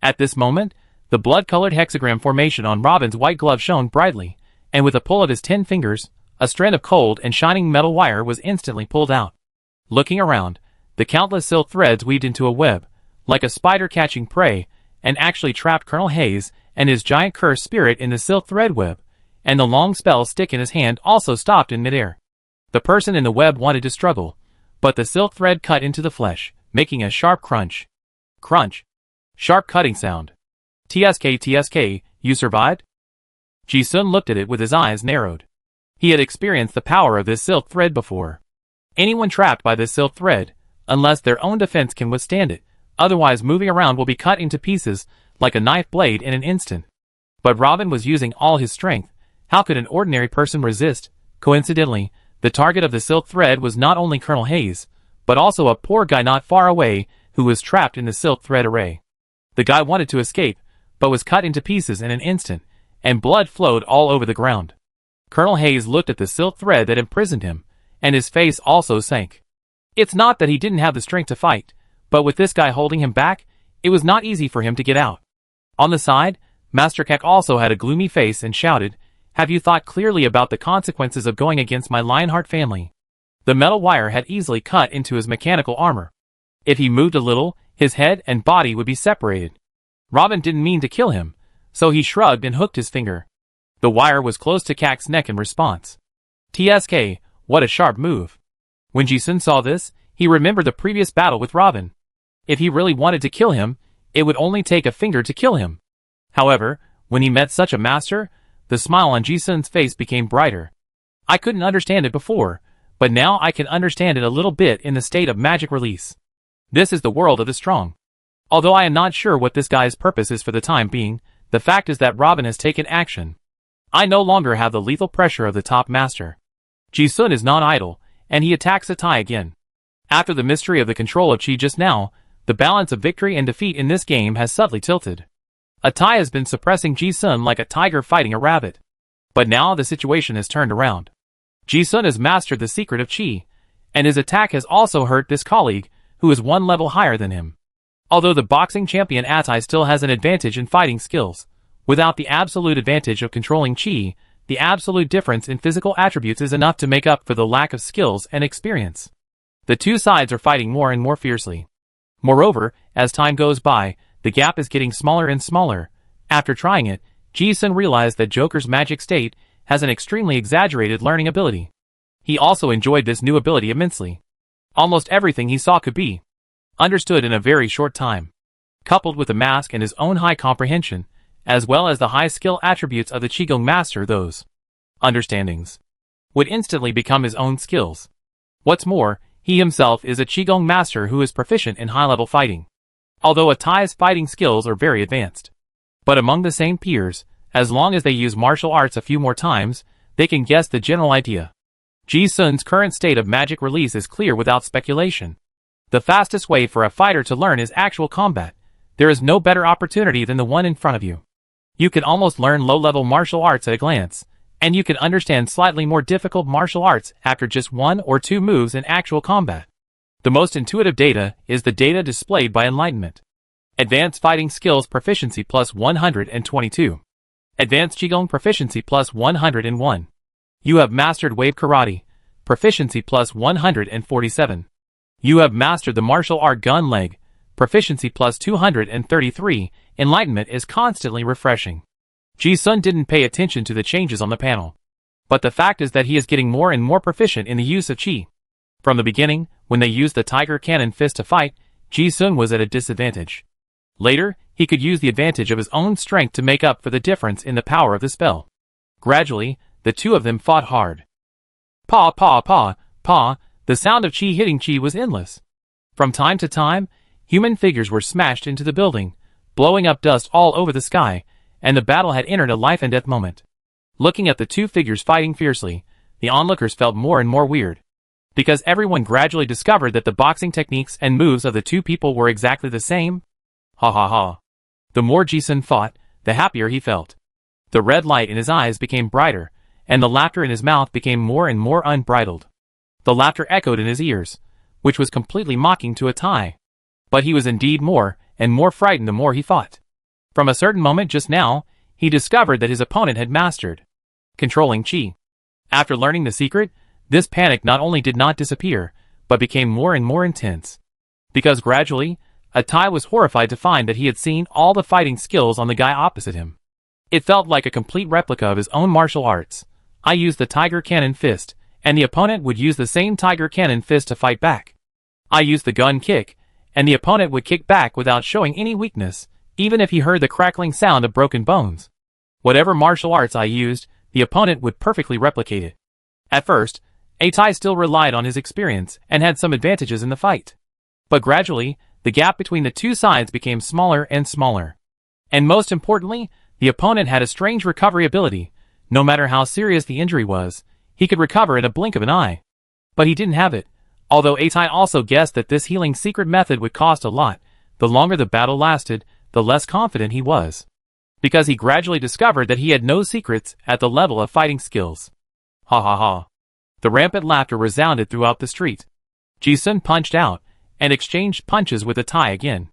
At this moment, the blood-colored hexagram formation on Robin's white glove shone brightly, and with a pull of his 10 fingers, a strand of cold and shining metal wire was instantly pulled out. Looking around, the countless silk threads weaved into a web, like a spider catching prey, and actually trapped Colonel Hayes and his giant cursed spirit in the silk thread web, and the long spell stick in his hand also stopped in midair. The person in the web wanted to struggle, but the silk thread cut into the flesh, making a sharp crunch. Crunch. Sharp cutting sound. TSK, you survived? Ji-sun looked at it with his eyes narrowed. He had experienced the power of this silk thread before. Anyone trapped by this silk thread, unless their own defense can withstand it, otherwise moving around will be cut into pieces like a knife blade in an instant. But Robin was using all his strength. How could an ordinary person resist? Coincidentally, the target of the silk thread was not only Colonel Hayes, but also a poor guy not far away who was trapped in the silk thread array. The guy wanted to escape, but was cut into pieces in an instant, and blood flowed all over the ground. Colonel Hayes looked at the silk thread that imprisoned him, and his face also sank. It's not that he didn't have the strength to fight, but with this guy holding him back, it was not easy for him to get out. On the side, Master Kek also had a gloomy face and shouted, "Have you thought clearly about the consequences of going against my Lionheart family?" The metal wire had easily cut into his mechanical armor. If he moved a little, his head and body would be separated. Robin didn't mean to kill him, so he shrugged and hooked his finger. The wire was close to Kak's neck in response. TSK, what a sharp move. When Ji-sun saw this, he remembered the previous battle with Robin. If he really wanted to kill him, it would only take a finger to kill him. However, when he met such a master, the smile on Ji-sun's face became brighter. I couldn't understand it before, but now I can understand it a little bit in the state of magic release. This is the world of the strong. Although I am not sure what this guy's purpose is for the time being, the fact is that Robin has taken action. I no longer have the lethal pressure of the top master. Ji-sun is not idle, and he attacks Atai again. After the mystery of the control of Chi just now, the balance of victory and defeat in this game has subtly tilted. Atai has been suppressing Ji-sun like a tiger fighting a rabbit. But now the situation has turned around. Ji-sun has mastered the secret of Chi, and his attack has also hurt this colleague, who is one level higher than him. Although the boxing champion Atai still has an advantage in fighting skills, without the absolute advantage of controlling Chi, the absolute difference in physical attributes is enough to make up for the lack of skills and experience. The two sides are fighting more and more fiercely. Moreover, as time goes by, the gap is getting smaller and smaller. After trying it, Ji-sun realized that Joker's magic state has an extremely exaggerated learning ability. He also enjoyed this new ability immensely. Almost everything he saw could be understood in a very short time. Coupled with the mask and his own high comprehension, as well as the high skill attributes of the Qigong master, those understandings would instantly become his own skills. What's more, he himself is a Qigong master who is proficient in high-level fighting. Although Atai's fighting skills are very advanced. But among the same peers, as long as they use martial arts a few more times, they can guess the general idea. Ji-sun's current state of magic release is clear without speculation. The fastest way for a fighter to learn is actual combat. There is no better opportunity than the one in front of you. You can almost learn low-level martial arts at a glance, and you can understand slightly more difficult martial arts after just 1 or 2 moves in actual combat. The most intuitive data is the data displayed by Enlightenment. Advanced Fighting Skills Proficiency plus 122. Advanced Qigong Proficiency plus 101. You have mastered Wave Karate. Proficiency plus 147. You have mastered the martial art Gun Leg. Proficiency plus 233. Enlightenment is constantly refreshing. Ji-sun didn't pay attention to the changes on the panel. But the fact is that he is getting more and more proficient in the use of Qi. From the beginning, when they used the Tiger Cannon Fist to fight, Ji-sun was at a disadvantage. Later, he could use the advantage of his own strength to make up for the difference in the power of the spell. Gradually, the two of them fought hard. Pa pa pa, pa, the sound of Qi hitting Qi was endless. From time to time, human figures were smashed into the building, blowing up dust all over the sky, and the battle had entered a life and death moment. Looking at the two figures fighting fiercely, the onlookers felt more and more weird. Because everyone gradually discovered that the boxing techniques and moves of the two people were exactly the same. Ha ha ha. The more Ji-sun fought, the happier he felt. The red light in his eyes became brighter, and the laughter in his mouth became more and more unbridled. The laughter echoed in his ears, which was completely mocking to Atai. But he was indeed more and more frightened the more he fought. From a certain moment just now, he discovered that his opponent had mastered controlling Qi. After learning the secret, this panic not only did not disappear, but became more and more intense. Because gradually, Atai was horrified to find that he had seen all the fighting skills on the guy opposite him. It felt like a complete replica of his own martial arts. I used the Tiger Cannon Fist, and the opponent would use the same Tiger Cannon Fist to fight back. I used the Gun Kick, and the opponent would kick back without showing any weakness, even if he heard the crackling sound of broken bones. Whatever martial arts I used, the opponent would perfectly replicate it. At first, Atai still relied on his experience and had some advantages in the fight. But gradually, the gap between the two sides became smaller and smaller. And most importantly, the opponent had a strange recovery ability. No matter how serious the injury was, he could recover in a blink of an eye. But he didn't have it. Although Atai also guessed that this healing secret method would cost a lot, the longer the battle lasted, the less confident he was. Because he gradually discovered that he had no secrets at the level of fighting skills. Ha ha ha. The rampant laughter resounded throughout the street. Ji-sun punched out, and exchanged punches with Atai again.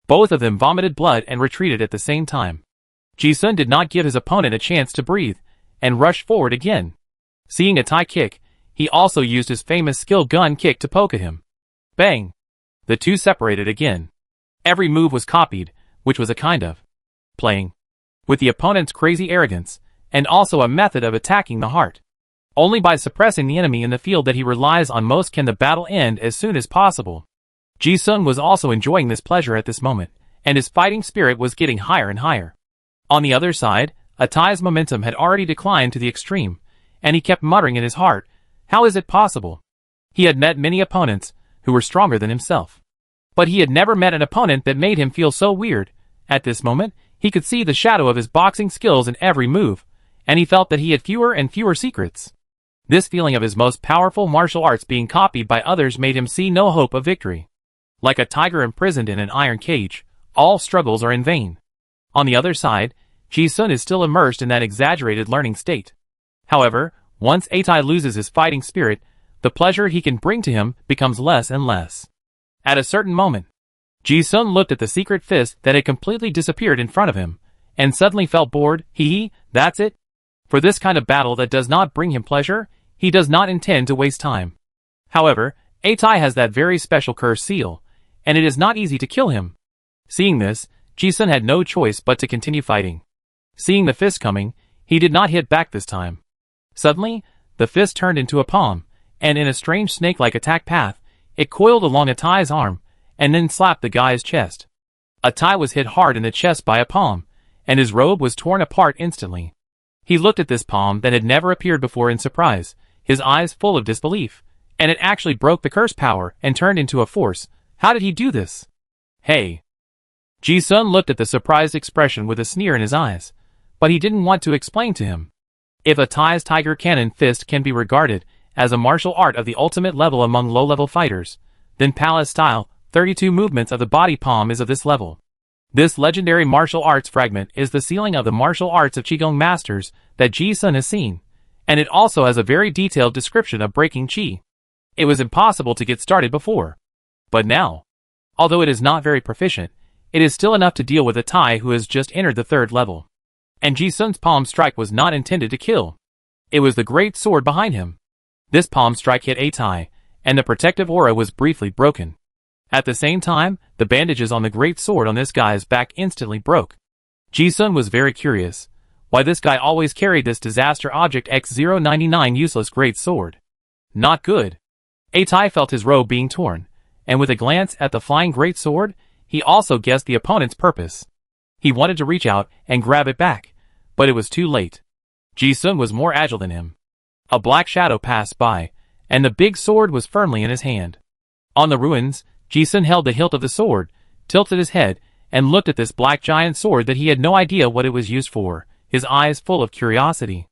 Both of them vomited blood and retreated at the same time. Ji-sun did not give his opponent a chance to breathe, and rushed forward again. Seeing Atai kick, he also used his famous skill Gun Kick to poke at him. Bang! The two separated again. Every move was copied, which was a kind of playing with the opponent's crazy arrogance, and also a method of attacking the heart. Only by suppressing the enemy in the field that he relies on most can the battle end as soon as possible. Ji-sun was also enjoying this pleasure at this moment, and his fighting spirit was getting higher and higher. On the other side, Atai's momentum had already declined to the extreme, and he kept muttering in his heart, how is it possible? He had met many opponents who were stronger than himself. But he had never met an opponent that made him feel so weird. At this moment, he could see the shadow of his boxing skills in every move, and he felt that he had fewer and fewer secrets. This feeling of his most powerful martial arts being copied by others made him see no hope of victory. Like a tiger imprisoned in an iron cage, all struggles are in vain. On the other side, Ji-sun is still immersed in that exaggerated learning state. However, once Atai loses his fighting spirit, the pleasure he can bring to him becomes less and less. At a certain moment, Ji-sun looked at the secret fist that had completely disappeared in front of him, and suddenly felt bored. That's it? For this kind of battle that does not bring him pleasure, he does not intend to waste time. However, Atai has that very special curse seal, and it is not easy to kill him. Seeing this, Ji-sun had no choice but to continue fighting. Seeing the fist coming, he did not hit back this time. Suddenly, the fist turned into a palm, and in a strange snake-like attack path, it coiled along Atai's arm, and then slapped the guy's chest. Atai was hit hard in the chest by a palm, and his robe was torn apart instantly. He looked at this palm that had never appeared before in surprise, his eyes full of disbelief, and it actually broke the curse power and turned into a force. How did he do this? Hey! Ji-sun looked at the surprised expression with a sneer in his eyes, but he didn't want to explain to him. If Atai's Tiger Cannon Fist can be regarded as a martial art of the ultimate level among low-level fighters, then Palace-style 32 movements of the body palm is of this level. This legendary martial arts fragment is the ceiling of the martial arts of Qigong masters that Ji-sun has seen, and it also has a very detailed description of breaking Qi. It was impossible to get started before. But now, although it is not very proficient, it is still enough to deal with Atai who has just entered the 3rd level. And Ji-sun's palm strike was not intended to kill. It was the great sword behind him. This palm strike hit Atai, and the protective aura was briefly broken. At the same time, the bandages on the great sword on this guy's back instantly broke. Ji-sun was very curious why this guy always carried this disaster object X099 useless great sword. Not good. Atai felt his robe being torn, and with a glance at the flying great sword, he also guessed the opponent's purpose. He wanted to reach out and grab it back, but it was too late. Ji-sun was more agile than him. A black shadow passed by, and the big sword was firmly in his hand. On the ruins, Ji-sun held the hilt of the sword, tilted his head, and looked at this black giant sword that he had no idea what it was used for, his eyes full of curiosity.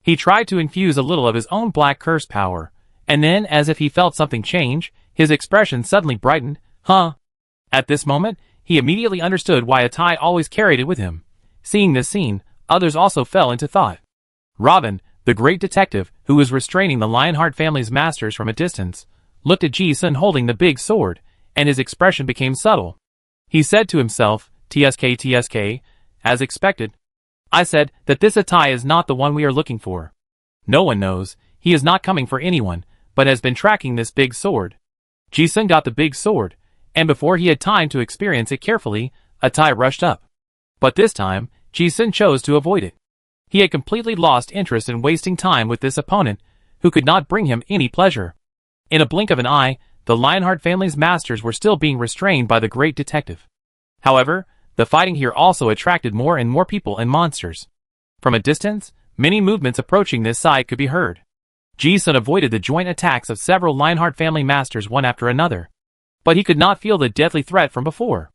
He tried to infuse a little of his own black curse power, and then, as if he felt something change, his expression suddenly brightened. At this moment, he immediately understood why Atai always carried it with him. Seeing this scene, others also fell into thought. Robin, the great detective, who was restraining the Lionheart family's masters from a distance, looked at Ji-sun holding the big sword, and his expression became subtle. He said to himself, TSK, as expected. I said that this Atai is not the one we are looking for. No one knows, he is not coming for anyone, but has been tracking this big sword. Ji-sun got the big sword, and before he had time to experience it carefully, Atai rushed up. But this time, Ji-sun chose to avoid it. He had completely lost interest in wasting time with this opponent, who could not bring him any pleasure. In a blink of an eye, the Lionheart family's masters were still being restrained by the great detective. However, the fighting here also attracted more and more people and monsters. From a distance, many movements approaching this side could be heard. Ji-sun avoided the joint attacks of several Lionheart family masters one after another. But he could not feel the deadly threat from before.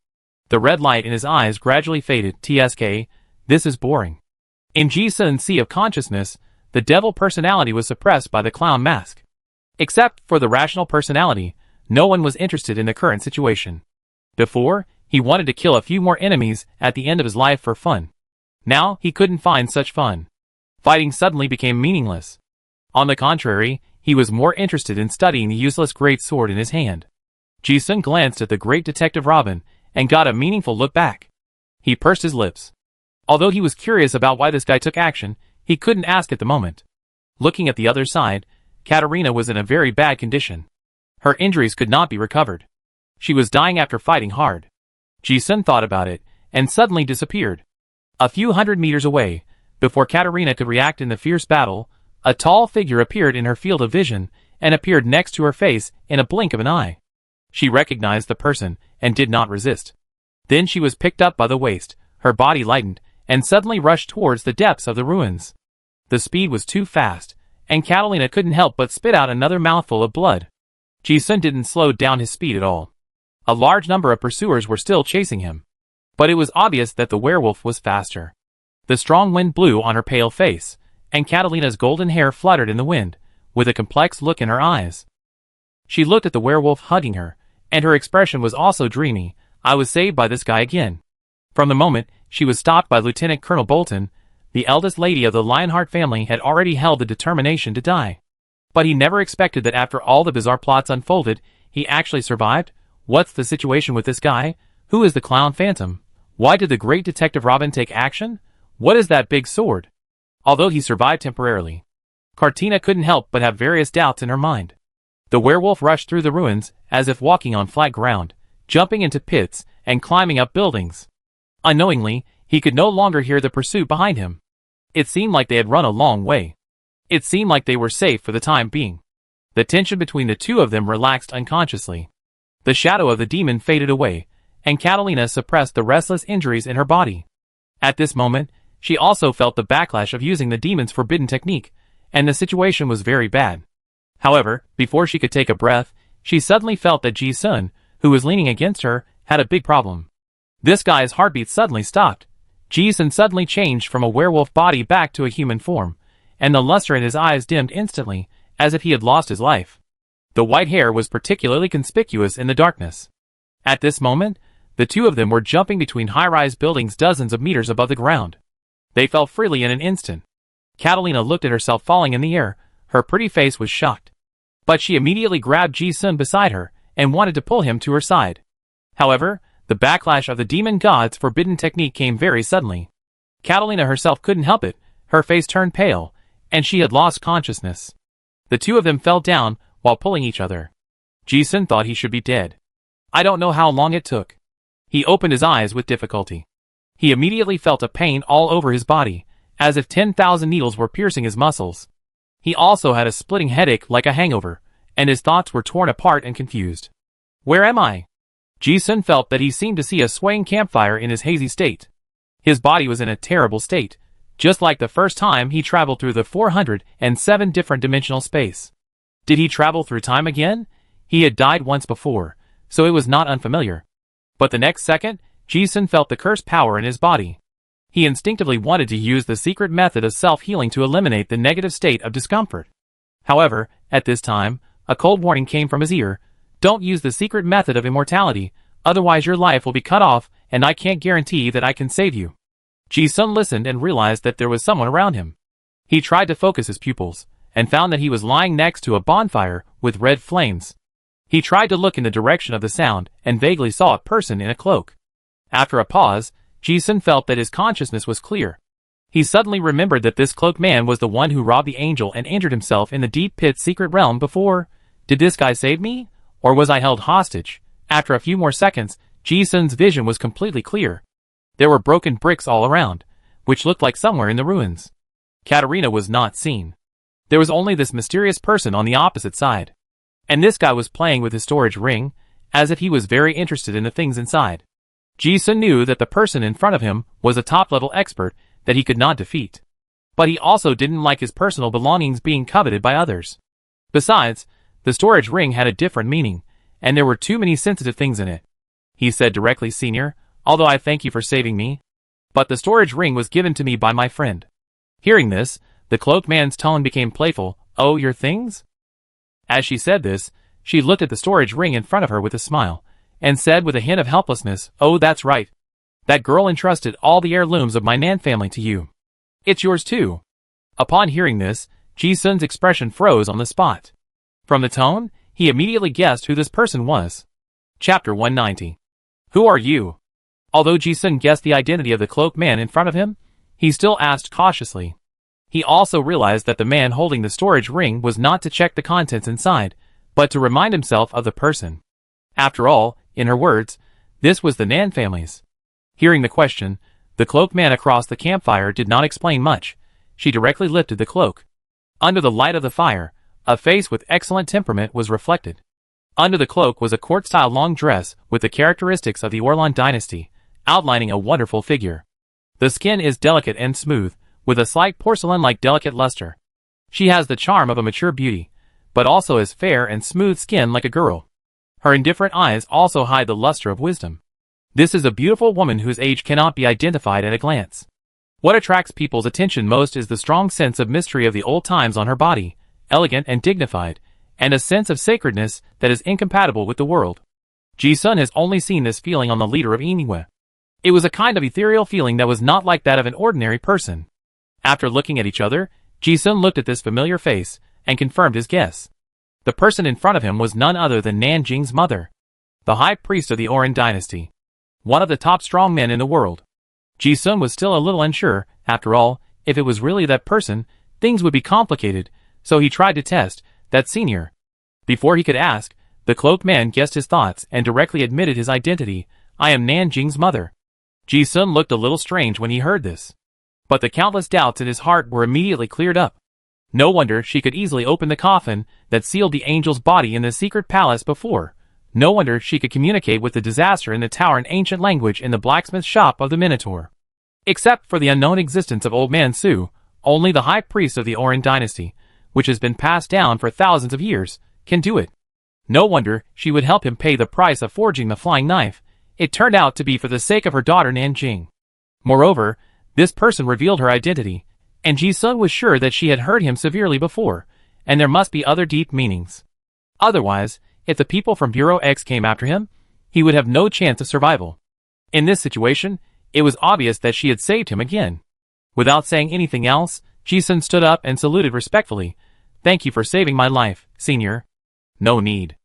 The red light in his eyes gradually faded. TSK, this is boring. In Ji-sun's sea of consciousness, the devil personality was suppressed by the clown mask. Except for the rational personality, no one was interested in the current situation. Before, he wanted to kill a few more enemies at the end of his life for fun. Now, he couldn't find such fun. Fighting suddenly became meaningless. On the contrary, he was more interested in studying the useless great sword in his hand. Ji-sun glanced at the great detective Robin, and got a meaningful look back. He pursed his lips. Although he was curious about why this guy took action, he couldn't ask at the moment. Looking at the other side, Katarina was in a very bad condition. Her injuries could not be recovered. She was dying after fighting hard. Ji-sun thought about it, and suddenly disappeared. A few hundred meters away, before Katarina could react in the fierce battle, a tall figure appeared in her field of vision, and appeared next to her face in a blink of an eye. She recognized the person, and did not resist. Then she was picked up by the waist, her body lightened, and suddenly rushed towards the depths of the ruins. The speed was too fast, and Catalina couldn't help but spit out another mouthful of blood. Ji-sun didn't slow down his speed at all. A large number of pursuers were still chasing him. But it was obvious that the werewolf was faster. The strong wind blew on her pale face, and Catalina's golden hair fluttered in the wind, with a complex look in her eyes. She looked at the werewolf hugging her, and her expression was also dreamy. I was saved by this guy again. From the moment she was stopped by Lieutenant Colonel Bolton, the eldest lady of the Lionheart family had already held the determination to die. But he never expected that after all the bizarre plots unfolded, he actually survived. What's the situation with this guy? Who is the clown phantom? Why did the great Detective Robin take action? What is that big sword? Although he survived temporarily, Cartina couldn't help but have various doubts in her mind. The werewolf rushed through the ruins as if walking on flat ground, jumping into pits and climbing up buildings. Unknowingly, he could no longer hear the pursuit behind him. It seemed like they had run a long way. It seemed like they were safe for the time being. The tension between the two of them relaxed unconsciously. The shadow of the demon faded away, and Catalina suppressed the restless injuries in her body. At this moment, she also felt the backlash of using the demon's forbidden technique, and the situation was very bad. However, before she could take a breath, she suddenly felt that Ji-sun, who was leaning against her, had a big problem. This guy's heartbeat suddenly stopped. Ji-sun suddenly changed from a werewolf body back to a human form, and the luster in his eyes dimmed instantly, as if he had lost his life. The white hair was particularly conspicuous in the darkness. At this moment, the two of them were jumping between high-rise buildings dozens of meters above the ground. They fell freely in an instant. Catalina looked at herself falling in the air. Her pretty face was shocked. But she immediately grabbed Ji-sun beside her and wanted to pull him to her side. However, the backlash of the demon god's forbidden technique came very suddenly. Catalina herself couldn't help it. Her face turned pale, and she had lost consciousness. The two of them fell down while pulling each other. Ji-sun thought he should be dead. I don't know how long it took. He opened his eyes with difficulty. He immediately felt a pain all over his body, as if 10,000 needles were piercing his muscles. He also had a splitting headache like a hangover, and his thoughts were torn apart and confused. Where am I? Ji-sun felt that he seemed to see a swaying campfire in his hazy state. His body was in a terrible state, just like the first time he traveled through the 407 different dimensional space. Did he travel through time again? He had died once before, so it was not unfamiliar. But the next second, Ji-sun felt the cursed power in his body. He instinctively wanted to use the secret method of self-healing to eliminate the negative state of discomfort. However, at this time, a cold warning came from his ear. Don't use the secret method of immortality, otherwise your life will be cut off, and I can't guarantee that I can save you. Ji-sun listened and realized that there was someone around him. He tried to focus his pupils, and found that he was lying next to a bonfire with red flames. He tried to look in the direction of the sound, and vaguely saw a person in a cloak. After a pause, Ji-sun felt that his consciousness was clear. He suddenly remembered that this cloaked man was the one who robbed the angel and injured himself in the deep pit secret realm before. Did this guy save me? Or was I held hostage? After a few more seconds, Ji-sun's vision was completely clear. There were broken bricks all around, which looked like somewhere in the ruins. Katarina was not seen. There was only this mysterious person on the opposite side. And this guy was playing with his storage ring, as if he was very interested in the things inside. Ji-sun knew that the person in front of him was a top-level expert that he could not defeat. But he also didn't like his personal belongings being coveted by others. Besides, the storage ring had a different meaning, and there were too many sensitive things in it. He said directly, Senior, although I thank you for saving me. But the storage ring was given to me by my friend. Hearing this, the cloaked man's tone became playful. Oh, your things? As she said this, she looked at the storage ring in front of her with a smile, and said with a hint of helplessness, oh, that's right. That girl entrusted all the heirlooms of my Nan family to you. It's yours too. Upon hearing this, Ji-sun's expression froze on the spot. From the tone, he immediately guessed who this person was. Chapter 190. Who are you? Although Ji-sun guessed the identity of the cloaked man in front of him, he still asked cautiously. He also realized that the man holding the storage ring was not to check the contents inside, but to remind himself of the person. After all, in her words, this was the Nan family's. Hearing the question, the cloaked man across the campfire did not explain much. She directly lifted the cloak. Under the light of the fire, a face with excellent temperament was reflected. Under the cloak was a court-style long dress with the characteristics of the Orlan dynasty, outlining a wonderful figure. The skin is delicate and smooth, with a slight porcelain-like delicate luster. She has the charm of a mature beauty, but also has fair and smooth skin like a girl. Her indifferent eyes also hide the luster of wisdom. This is a beautiful woman whose age cannot be identified at a glance. What attracts people's attention most is the strong sense of mystery of the old times on her body, elegant and dignified, and a sense of sacredness that is incompatible with the world. Ji-sun has only seen this feeling on the leader of Iniwe. It was a kind of ethereal feeling that was not like that of an ordinary person. After looking at each other, Ji-sun looked at this familiar face and confirmed his guess. The person in front of him was none other than Nanjing's mother, the high priest of the Oran dynasty, one of the top strong men in the world. Ji-sun was still a little unsure. After all, if it was really that person, things would be complicated, so he tried to test that senior. Before he could ask, the cloaked man guessed his thoughts and directly admitted his identity. I am Nanjing's mother. Ji-sun looked a little strange when he heard this. But the countless doubts in his heart were immediately cleared up. No wonder she could easily open the coffin that sealed the angel's body in the secret palace before. No wonder she could communicate with the disaster in the tower in ancient language in the blacksmith shop of the Minotaur. Except for the unknown existence of Old Man Su, only the high priest of the Oran dynasty, which has been passed down for thousands of years, can do it. No wonder she would help him pay the price of forging the flying knife. It turned out to be for the sake of her daughter Nanjing. Moreover, this person revealed her identity, and Ji-sun was sure that she had hurt him severely before, and there must be other deep meanings. Otherwise, if the people from Bureau X came after him, he would have no chance of survival. In this situation, it was obvious that she had saved him again. Without saying anything else, Ji-sun stood up and saluted respectfully. Thank you for saving my life, senior. No need.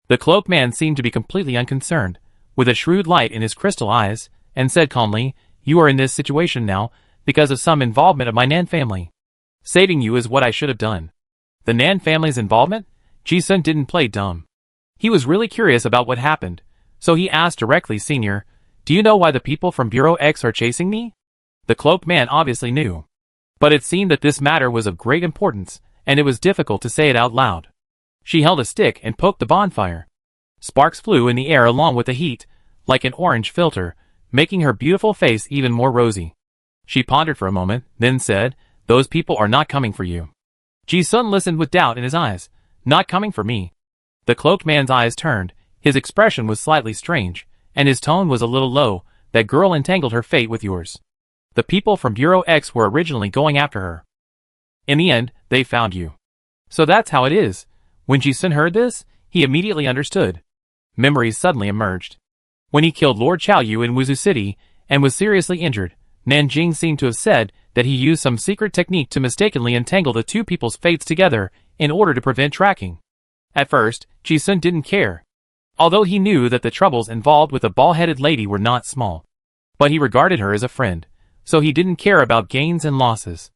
The cloaked man seemed to be completely unconcerned, with a shrewd light in his crystal eyes, and said calmly, you are in this situation now, because of some involvement of my Nan family. Saving you is what I should have done. The Nan family's involvement? Ji-sun didn't play dumb. He was really curious about what happened, so he asked directly, Senior, do you know why the people from Bureau X are chasing me? The cloaked man obviously knew. But it seemed that this matter was of great importance, and it was difficult to say it out loud. She held a stick and poked the bonfire. Sparks flew in the air along with the heat, like an orange filter, making her beautiful face even more rosy. She pondered for a moment, then said, those people are not coming for you. Ji-sun listened with doubt in his eyes. Not coming for me. The cloaked man's eyes turned, his expression was slightly strange, and his tone was a little low. That girl entangled her fate with yours. The people from Bureau X were originally going after her. In the end, they found you. So that's how it is. When Ji-sun heard this, he immediately understood. Memories suddenly emerged. When he killed Lord Chaoyu in Wuzu City, and was seriously injured, Nanjing seemed to have said that he used some secret technique to mistakenly entangle the two people's fates together in order to prevent tracking. At first, Ji-sun didn't care, although he knew that the troubles involved with the bald-headed lady were not small. But he regarded her as a friend, so he didn't care about gains and losses.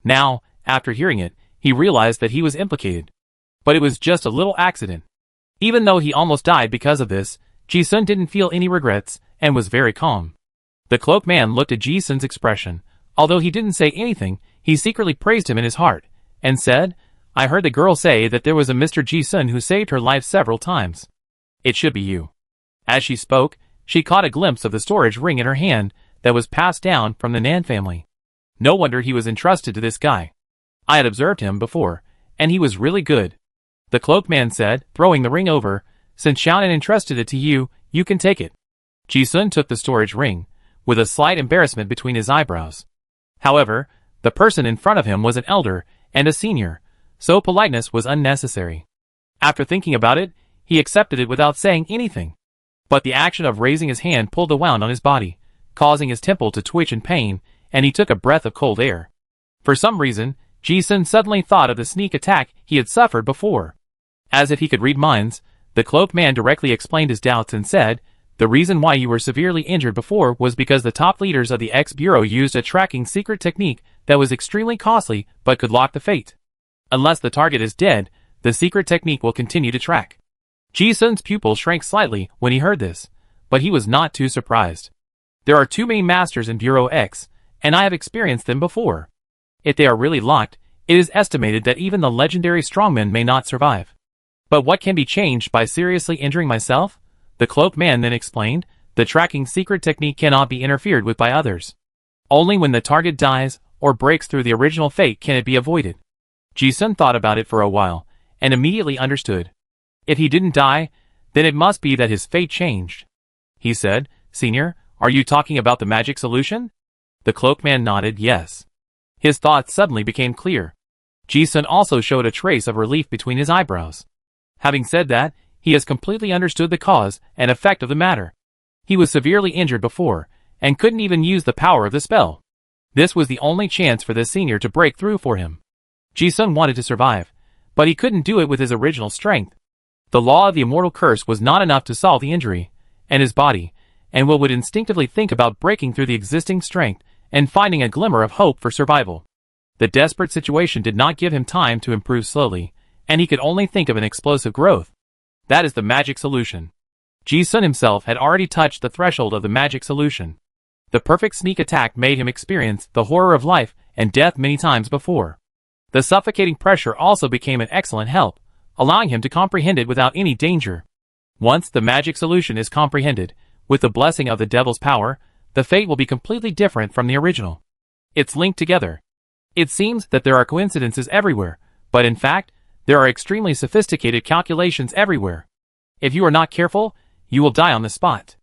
Now, after hearing it, he realized that he was implicated. But it was just a little accident. Even though he almost died because of this, Ji-sun didn't feel any regrets, and was very calm. The cloaked man looked at Ji-sun's expression. Although he didn't say anything, he secretly praised him in his heart, and said, I heard the girl say that there was a Mr. Ji-sun who saved her life several times. It should be you. As she spoke, she caught a glimpse of the storage ring in her hand that was passed down from the Nan family. No wonder he was entrusted to this guy. I had observed him before, and he was really good. The cloaked man said, throwing the ring over, since Xiaonan entrusted it to you, you can take it. Ji-sun took the storage ring, with a slight embarrassment between his eyebrows. However, the person in front of him was an elder and a senior, so politeness was unnecessary. After thinking about it, he accepted it without saying anything. But the action of raising his hand pulled a wound on his body, causing his temple to twitch in pain, and he took a breath of cold air. For some reason, Ji-sun suddenly thought of the sneak attack he had suffered before. As if he could read minds, the cloaked man directly explained his doubts and said, the reason why you were severely injured before was because the top leaders of the X Bureau used a tracking secret technique that was extremely costly but could lock the fate. Unless the target is dead, the secret technique will continue to track. Ji-sun's pupil shrank slightly when he heard this, but he was not too surprised. There are too many masters in Bureau X, and I have experienced them before. If they are really locked, it is estimated that even the legendary strongmen may not survive. But what can be changed by seriously injuring myself? The cloaked man then explained, the tracking secret technique cannot be interfered with by others. Only when the target dies or breaks through the original fate can it be avoided. Ji-sun thought about it for a while, and immediately understood. If he didn't die, then it must be that his fate changed. He said, Senior, are you talking about the magic solution? The cloaked man nodded yes. His thoughts suddenly became clear. Ji-sun also showed a trace of relief between his eyebrows. Having said that, he has completely understood the cause and effect of the matter. He was severely injured before, and couldn't even use the power of the spell. This was the only chance for the senior to break through for him. Ji-sun wanted to survive, but he couldn't do it with his original strength. The law of the immortal curse was not enough to solve the injury, and his body, and will would instinctively think about breaking through the existing strength and finding a glimmer of hope for survival. The desperate situation did not give him time to improve slowly, and he could only think of an explosive growth. That is the magic solution. Ji-sun himself had already touched the threshold of the magic solution. The perfect sneak attack made him experience the horror of life and death many times before. The suffocating pressure also became an excellent help, allowing him to comprehend it without any danger. Once the magic solution is comprehended, with the blessing of the devil's power, the fate will be completely different from the original. It's linked together. It seems that there are coincidences everywhere, but in fact, there are extremely sophisticated calculations everywhere. If you are not careful, you will die on the spot.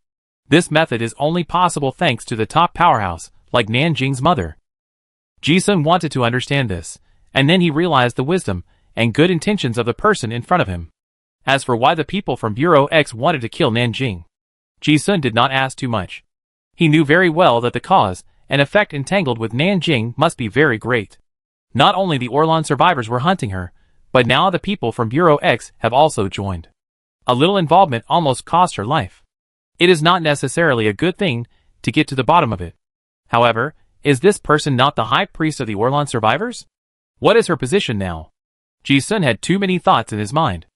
This method is only possible thanks to the top powerhouse, like Nanjing's mother. Ji-sun wanted to understand this, and then he realized the wisdom and good intentions of the person in front of him. As for why the people from Bureau X wanted to kill Nanjing, Ji-sun did not ask too much. He knew very well that the cause and effect entangled with Nanjing must be very great. Not only the Orlan survivors were hunting her, but now the people from Bureau X have also joined. A little involvement almost cost her life. It is not necessarily a good thing to get to the bottom of it. However, is this person not the high priest of the Orlan survivors? What is her position now? Ji-sun had too many thoughts in his mind.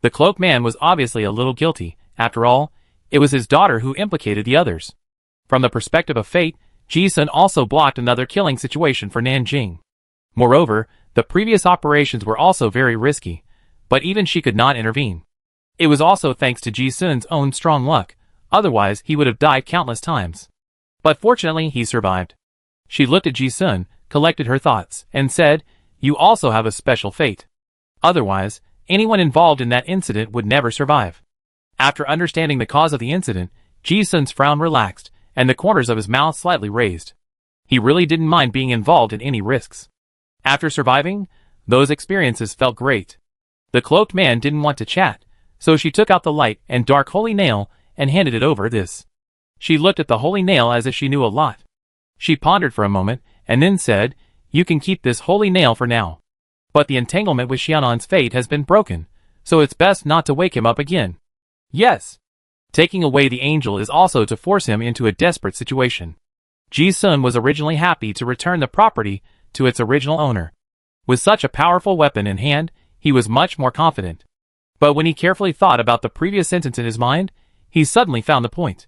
The cloaked man was obviously a little guilty. After all, it was his daughter who implicated the others. From the perspective of fate, Ji-sun also blocked another killing situation for Nanjing. Moreover, the previous operations were also very risky, but even she could not intervene. It was also thanks to Ji-sun's own strong luck, otherwise he would have died countless times. But fortunately he survived. She looked at Ji-sun, collected her thoughts, and said, "You also have a special fate. Otherwise, anyone involved in that incident would never survive." After understanding the cause of the incident, Ji-sun's frown relaxed, and the corners of his mouth slightly raised. He really didn't mind being involved in any risks. After surviving, those experiences felt great. The cloaked man didn't want to chat, so she took out the light and dark holy nail and handed it over this. She looked at the holy nail as if she knew a lot. She pondered for a moment, and then said, "You can keep this holy nail for now. But the entanglement with Xianan's fate has been broken, so it's best not to wake him up again." Yes. Taking away the angel is also to force him into a desperate situation. Ji-sun was originally happy to return the property to its original owner. With such a powerful weapon in hand, he was much more confident. But when he carefully thought about the previous sentence in his mind, he suddenly found the point.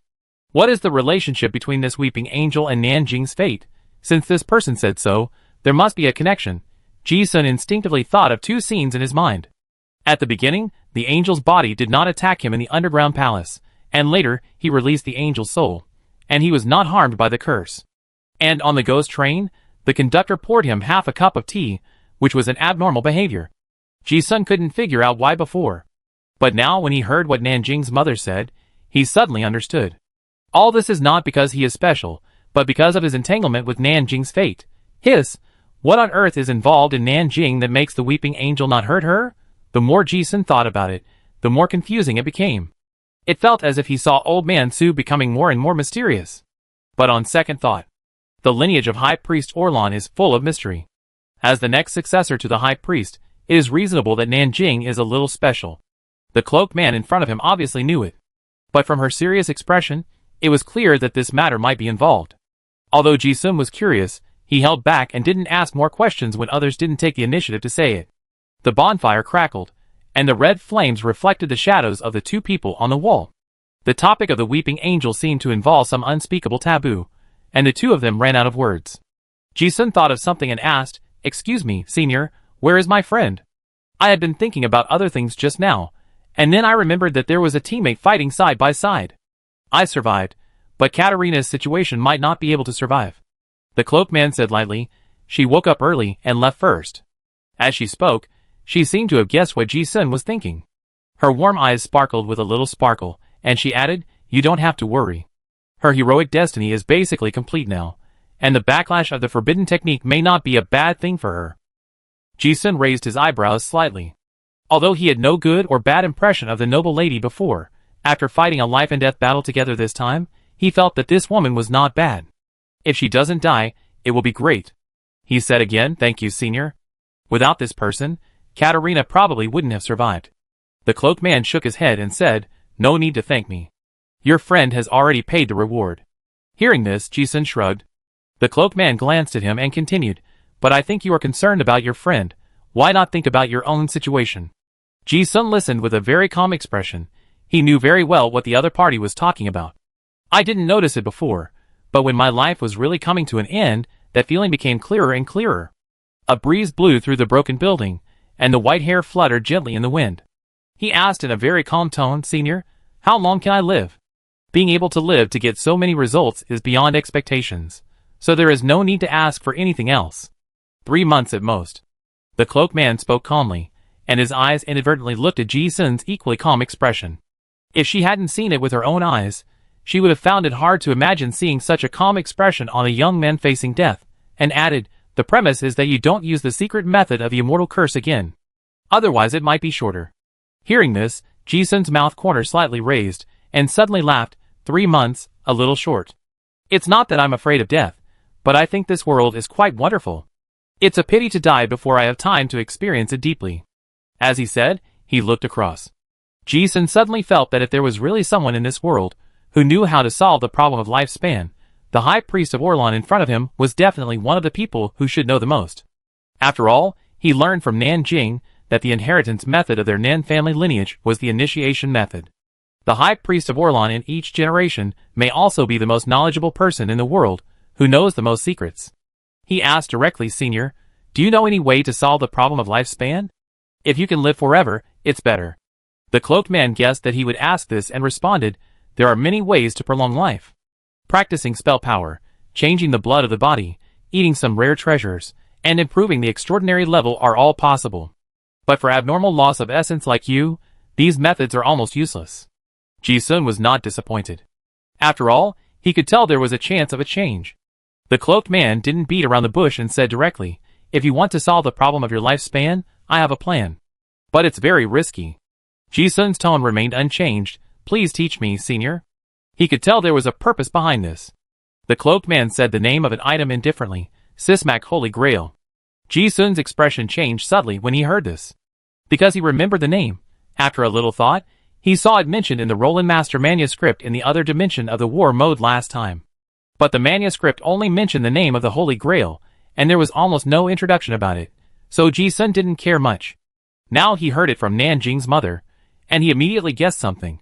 What is the relationship between this weeping angel and Nanjing's fate? Since this person said so, there must be a connection. Ji-sun instinctively thought of two scenes in his mind. At the beginning, the angel's body did not attack him in the underground palace, and later, he released the angel's soul, and he was not harmed by the curse. And on the ghost train, the conductor poured him half a cup of tea, which was an abnormal behavior. Ji-sun couldn't figure out why before. But now when he heard what Nanjing's mother said, he suddenly understood. All this is not because he is special, but because of his entanglement with Nanjing's fate. What on earth is involved in Nanjing that makes the weeping angel not hurt her? The more Ji-sun thought about it, the more confusing it became. It felt as if he saw Old Man Su becoming more and more mysterious. But on second thought, the lineage of High Priest Orlan is full of mystery. As the next successor to the High Priest, it is reasonable that Nanjing is a little special. The cloaked man in front of him obviously knew it. But from her serious expression, it was clear that this matter might be involved. Although Ji-sun was curious, he held back and didn't ask more questions when others didn't take the initiative to say it. The bonfire crackled, and the red flames reflected the shadows of the two people on the wall. The topic of the weeping angel seemed to involve some unspeakable taboo, and the two of them ran out of words. Ji-sun thought of something and asked, "Excuse me, senior, where is my friend? I had been thinking about other things just now, and then I remembered that there was a teammate fighting side by side. I survived, but Katarina's situation might not be able to survive." The cloaked man said lightly, "She woke up early and left first." As she spoke, she seemed to have guessed what Ji-sun was thinking. Her warm eyes sparkled with a little sparkle, and she added, "You don't have to worry. Her heroic destiny is basically complete now, and the backlash of the forbidden technique may not be a bad thing for her." Ji-sun raised his eyebrows slightly. Although he had no good or bad impression of the noble lady before, after fighting a life-and-death battle together this time, he felt that this woman was not bad. If she doesn't die, it will be great. He said again, "Thank you, senior. Without this person, Katarina probably wouldn't have survived." The cloaked man shook his head and said, "No need to thank me. Your friend has already paid the reward." Hearing this, Ji-sun shrugged. The cloaked man glanced at him and continued, "But I think you are concerned about your friend. Why not think about your own situation?" Ji-sun listened with a very calm expression. He knew very well what the other party was talking about. "I didn't notice it before, but when my life was really coming to an end, that feeling became clearer and clearer." A breeze blew through the broken building, and the white hair fluttered gently in the wind. He asked in a very calm tone, "Senior, how long can I live?" Being able to live to get so many results is beyond expectations, so there is no need to ask for anything else. 3 months at most. The cloaked man spoke calmly, and his eyes inadvertently looked at Ji-sun's equally calm expression. If she hadn't seen it with her own eyes, she would have found it hard to imagine seeing such a calm expression on a young man facing death, and added, "The premise is that you don't use the secret method of the immortal curse again. Otherwise it might be shorter." Hearing this, Ji-sun's mouth corner slightly raised, and suddenly laughed. 3 months, a little short. It's not that I'm afraid of death, but I think this world is quite wonderful. It's a pity to die before I have time to experience it deeply." As he said, he looked across. Ji-sun suddenly felt that if there was really someone in this world who knew how to solve the problem of lifespan, the High Priest of Orlan in front of him was definitely one of the people who should know the most. After all, he learned from Nanjing that the inheritance method of their Nan family lineage was the initiation method. The High Priest of Orlan in each generation may also be the most knowledgeable person in the world who knows the most secrets. He asked directly, "Senior, do you know any way to solve the problem of lifespan? If you can live forever, it's better." The cloaked man guessed that he would ask this and responded, "There are many ways to prolong life. Practicing spell power, changing the blood of the body, eating some rare treasures, and improving the extraordinary level are all possible. But for abnormal loss of essence like you, these methods are almost useless." Ji-sun was not disappointed. After all, he could tell there was a chance of a change. The cloaked man didn't beat around the bush and said directly, "If you want to solve the problem of your lifespan, I have a plan. But it's very risky." Ji-sun's tone remained unchanged. "Please teach me, senior." He could tell there was a purpose behind this. The cloaked man said the name of an item indifferently, Sismak Holy Grail. Ji-sun's expression changed subtly when he heard this. Because he remembered the name, after a little thought, he saw it mentioned in the Roland Master manuscript in the other dimension of the war mode last time. But the manuscript only mentioned the name of the Holy Grail, and there was almost no introduction about it, so Ji-sun didn't care much. Now he heard it from Nanjing's mother, and he immediately guessed something.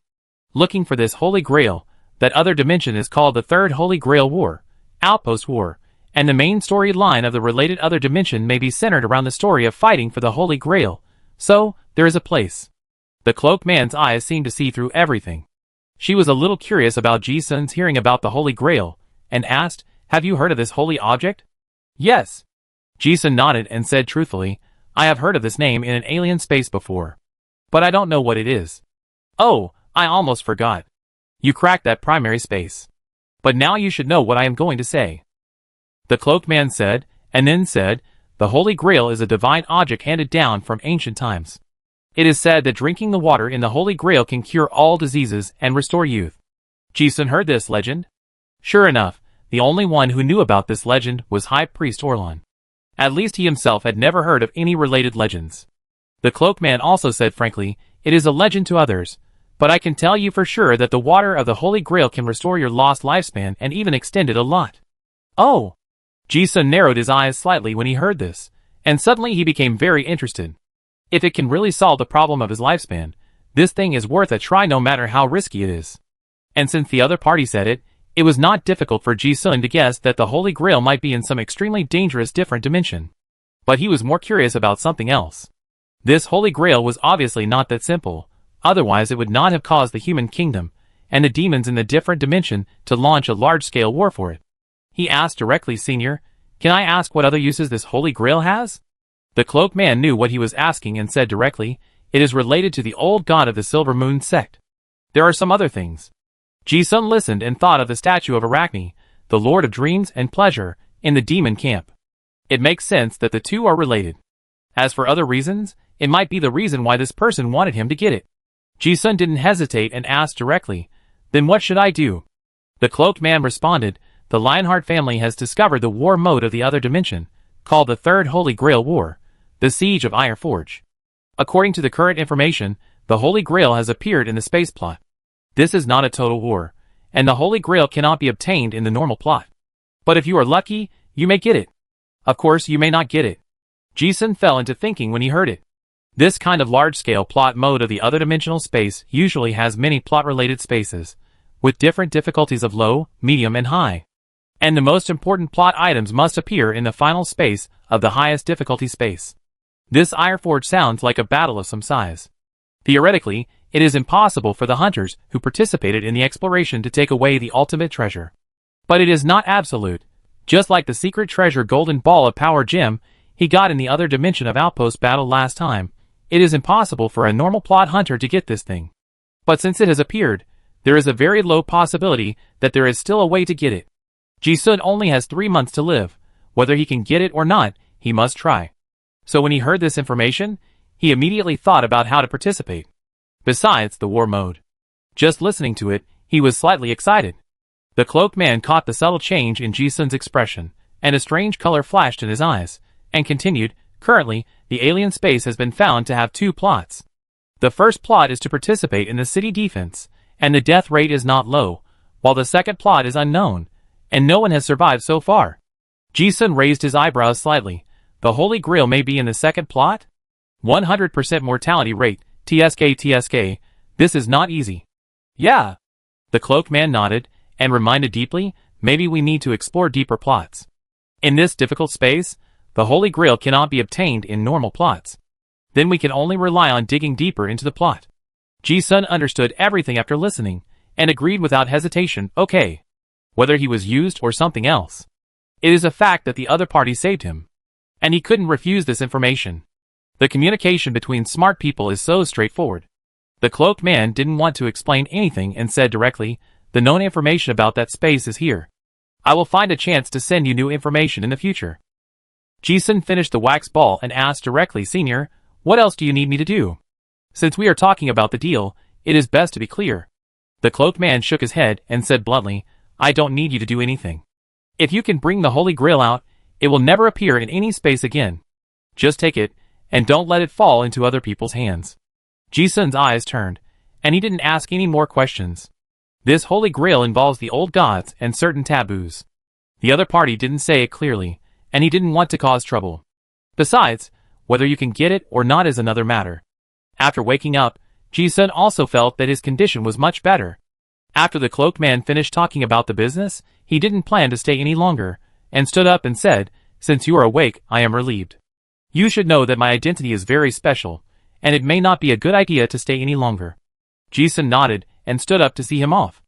Looking for this Holy Grail, that other dimension is called the Third Holy Grail War, Outpost War, and the main storyline of the related other dimension may be centered around the story of fighting for the Holy Grail, so there is a place. The cloaked man's eyes seemed to see through everything. She was a little curious about Ji-sun's hearing about the Holy Grail, and asked, "Have you heard of this holy object?" "Yes." Ji-sun nodded and said truthfully, "I have heard of this name in an alien space before. But I don't know what it is." "Oh, I almost forgot. You cracked that primary space. But now you should know what I am going to say." The cloaked man said, and then said, "The Holy Grail is a divine object handed down from ancient times. It is said that drinking the water in the Holy Grail can cure all diseases and restore youth." Ji-sun heard this legend. Sure enough, the only one who knew about this legend was High Priest Orlan. At least he himself had never heard of any related legends. The cloaked man also said frankly, "It is a legend to others, but I can tell you for sure that the water of the Holy Grail can restore your lost lifespan and even extend it a lot." "Oh!" Ji-sun narrowed his eyes slightly when he heard this, and suddenly he became very interested. If it can really solve the problem of his lifespan, this thing is worth a try no matter how risky it is. And since the other party said it, it was not difficult for Ji-sun to guess that the Holy Grail might be in some extremely dangerous different dimension. But he was more curious about something else. This Holy Grail was obviously not that simple, otherwise it would not have caused the human kingdom, and the demons in the different dimension to launch a large-scale war for it. He asked directly, "Senior, can I ask what other uses this Holy Grail has?" The cloaked man knew what he was asking and said directly, "It is related to the old god of the Silver Moon sect. There are some other things." Ji-sun listened and thought of the statue of Arachne, the Lord of Dreams and Pleasure, in the demon camp. It makes sense that the two are related. As for other reasons, it might be the reason why this person wanted him to get it. Ji-sun didn't hesitate and asked directly, "Then what should I do?" The cloaked man responded, "The Lionheart family has discovered the war mode of the other dimension, called the Third Holy Grail War, the Siege of Iron Forge. According to the current information, the Holy Grail has appeared in the space plot. This is not a total war, and the Holy Grail cannot be obtained in the normal plot. But if you are lucky, you may get it. Of course, you may not get it." Ji-sun fell into thinking when he heard it. This kind of large-scale plot mode of the other dimensional space usually has many plot-related spaces, with different difficulties of low, medium, and high. And the most important plot items must appear in the final space of the highest difficulty space. This Ironforge sounds like a battle of some size. Theoretically, it is impossible for the hunters who participated in the exploration to take away the ultimate treasure. But it is not absolute. Just like the secret treasure Golden Ball of Power gem he got in the other dimension of Outpost battle last time, it is impossible for a normal plot hunter to get this thing. But since it has appeared, there is a very low possibility that there is still a way to get it. Ji-sun only has 3 months to live. Whether he can get it or not, he must try. So when he heard this information, he immediately thought about how to participate. Besides the war mode. Just listening to it, he was slightly excited. The cloaked man caught the subtle change in Ji-sun's expression, and a strange color flashed in his eyes, and continued, "Currently, the alien space has been found to have 2 plots. The first plot is to participate in the city defense, and the death rate is not low, while the second plot is unknown, and no one has survived so far." Ji-sun raised his eyebrows slightly. "The Holy Grail may be in the second plot? 100% mortality rate, TSK. This is not easy." "Yeah." The cloaked man nodded, and reminded deeply, "Maybe we need to explore deeper plots. In this difficult space, the Holy Grail cannot be obtained in normal plots. Then we can only rely on digging deeper into the plot." Ji-sun understood everything after listening, and agreed without hesitation, "Okay." Whether he was used or something else. It is a fact that the other party saved him. And he couldn't refuse this information. The communication between smart people is so straightforward. The cloaked man didn't want to explain anything and said directly, "The known information about that space is here. I will find a chance to send you new information in the future." Ji-sun finished the wax ball and asked directly, "Senior, what else do you need me to do? Since we are talking about the deal, it is best to be clear." The cloaked man shook his head and said bluntly, "I don't need you to do anything. If you can bring the Holy Grail out, it will never appear in any space again. Just take it, and don't let it fall into other people's hands." Ji-sun's eyes turned, and he didn't ask any more questions. This Holy Grail involves the old gods and certain taboos. The other party didn't say it clearly, and he didn't want to cause trouble. Besides, whether you can get it or not is another matter. After waking up, Ji-sun also felt that his condition was much better. After the cloaked man finished talking about the business, he didn't plan to stay any longer, and stood up and said, "Since you are awake, I am relieved. You should know that my identity is very special, and it may not be a good idea to stay any longer." Ji-sun nodded, and stood up to see him off.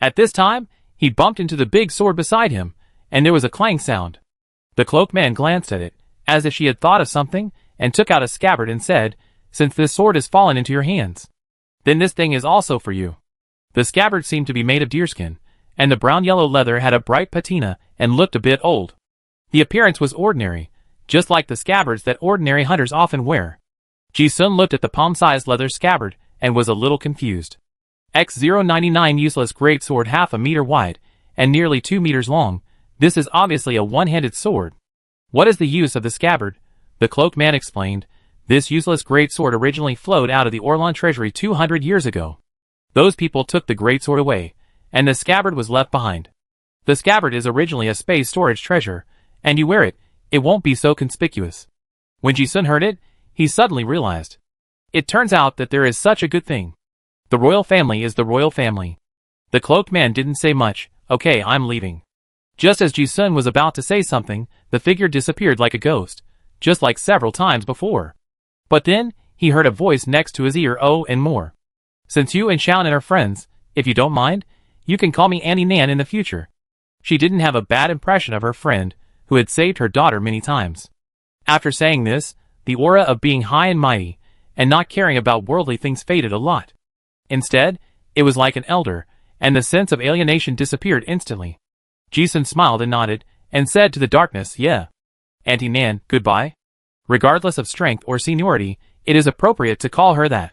At this time, he bumped into the big sword beside him, and there was a clang sound. The cloaked man glanced at it, as if she had thought of something, and took out a scabbard and said, "Since this sword has fallen into your hands, then this thing is also for you." The scabbard seemed to be made of deerskin, and the brown-yellow leather had a bright patina and looked a bit old. The appearance was ordinary, just like the scabbards that ordinary hunters often wear. Ji-sun looked at the palm-sized leather scabbard and was a little confused. X099 useless greatsword, half a meter wide and nearly 2 meters long. This is obviously a one-handed sword. What is the use of the scabbard? The cloaked man explained. This useless greatsword originally flowed out of the Orlon treasury 200 years ago. Those people took the greatsword away, and the scabbard was left behind. The scabbard is originally a space storage treasure, and you wear it, it won't be so conspicuous. When Ji-sun heard it, he suddenly realized. It turns out that there is such a good thing. The royal family is the royal family. The cloaked man didn't say much. "Okay, I'm leaving." Just as Ji-sun was about to say something, the figure disappeared like a ghost, just like several times before. But then, he heard a voice next to his ear. "Oh, and more. Since you and Xiaonan are friends, if you don't mind, you can call me Annie Nan in the future." She didn't have a bad impression of her friend, who had saved her daughter many times. After saying this, the aura of being high and mighty, and not caring about worldly things faded a lot. Instead, it was like an elder, and the sense of alienation disappeared instantly. Ji-sun smiled and nodded, and said to the darkness, "Yeah. Auntie Nan, goodbye." Regardless of strength or seniority, it is appropriate to call her that.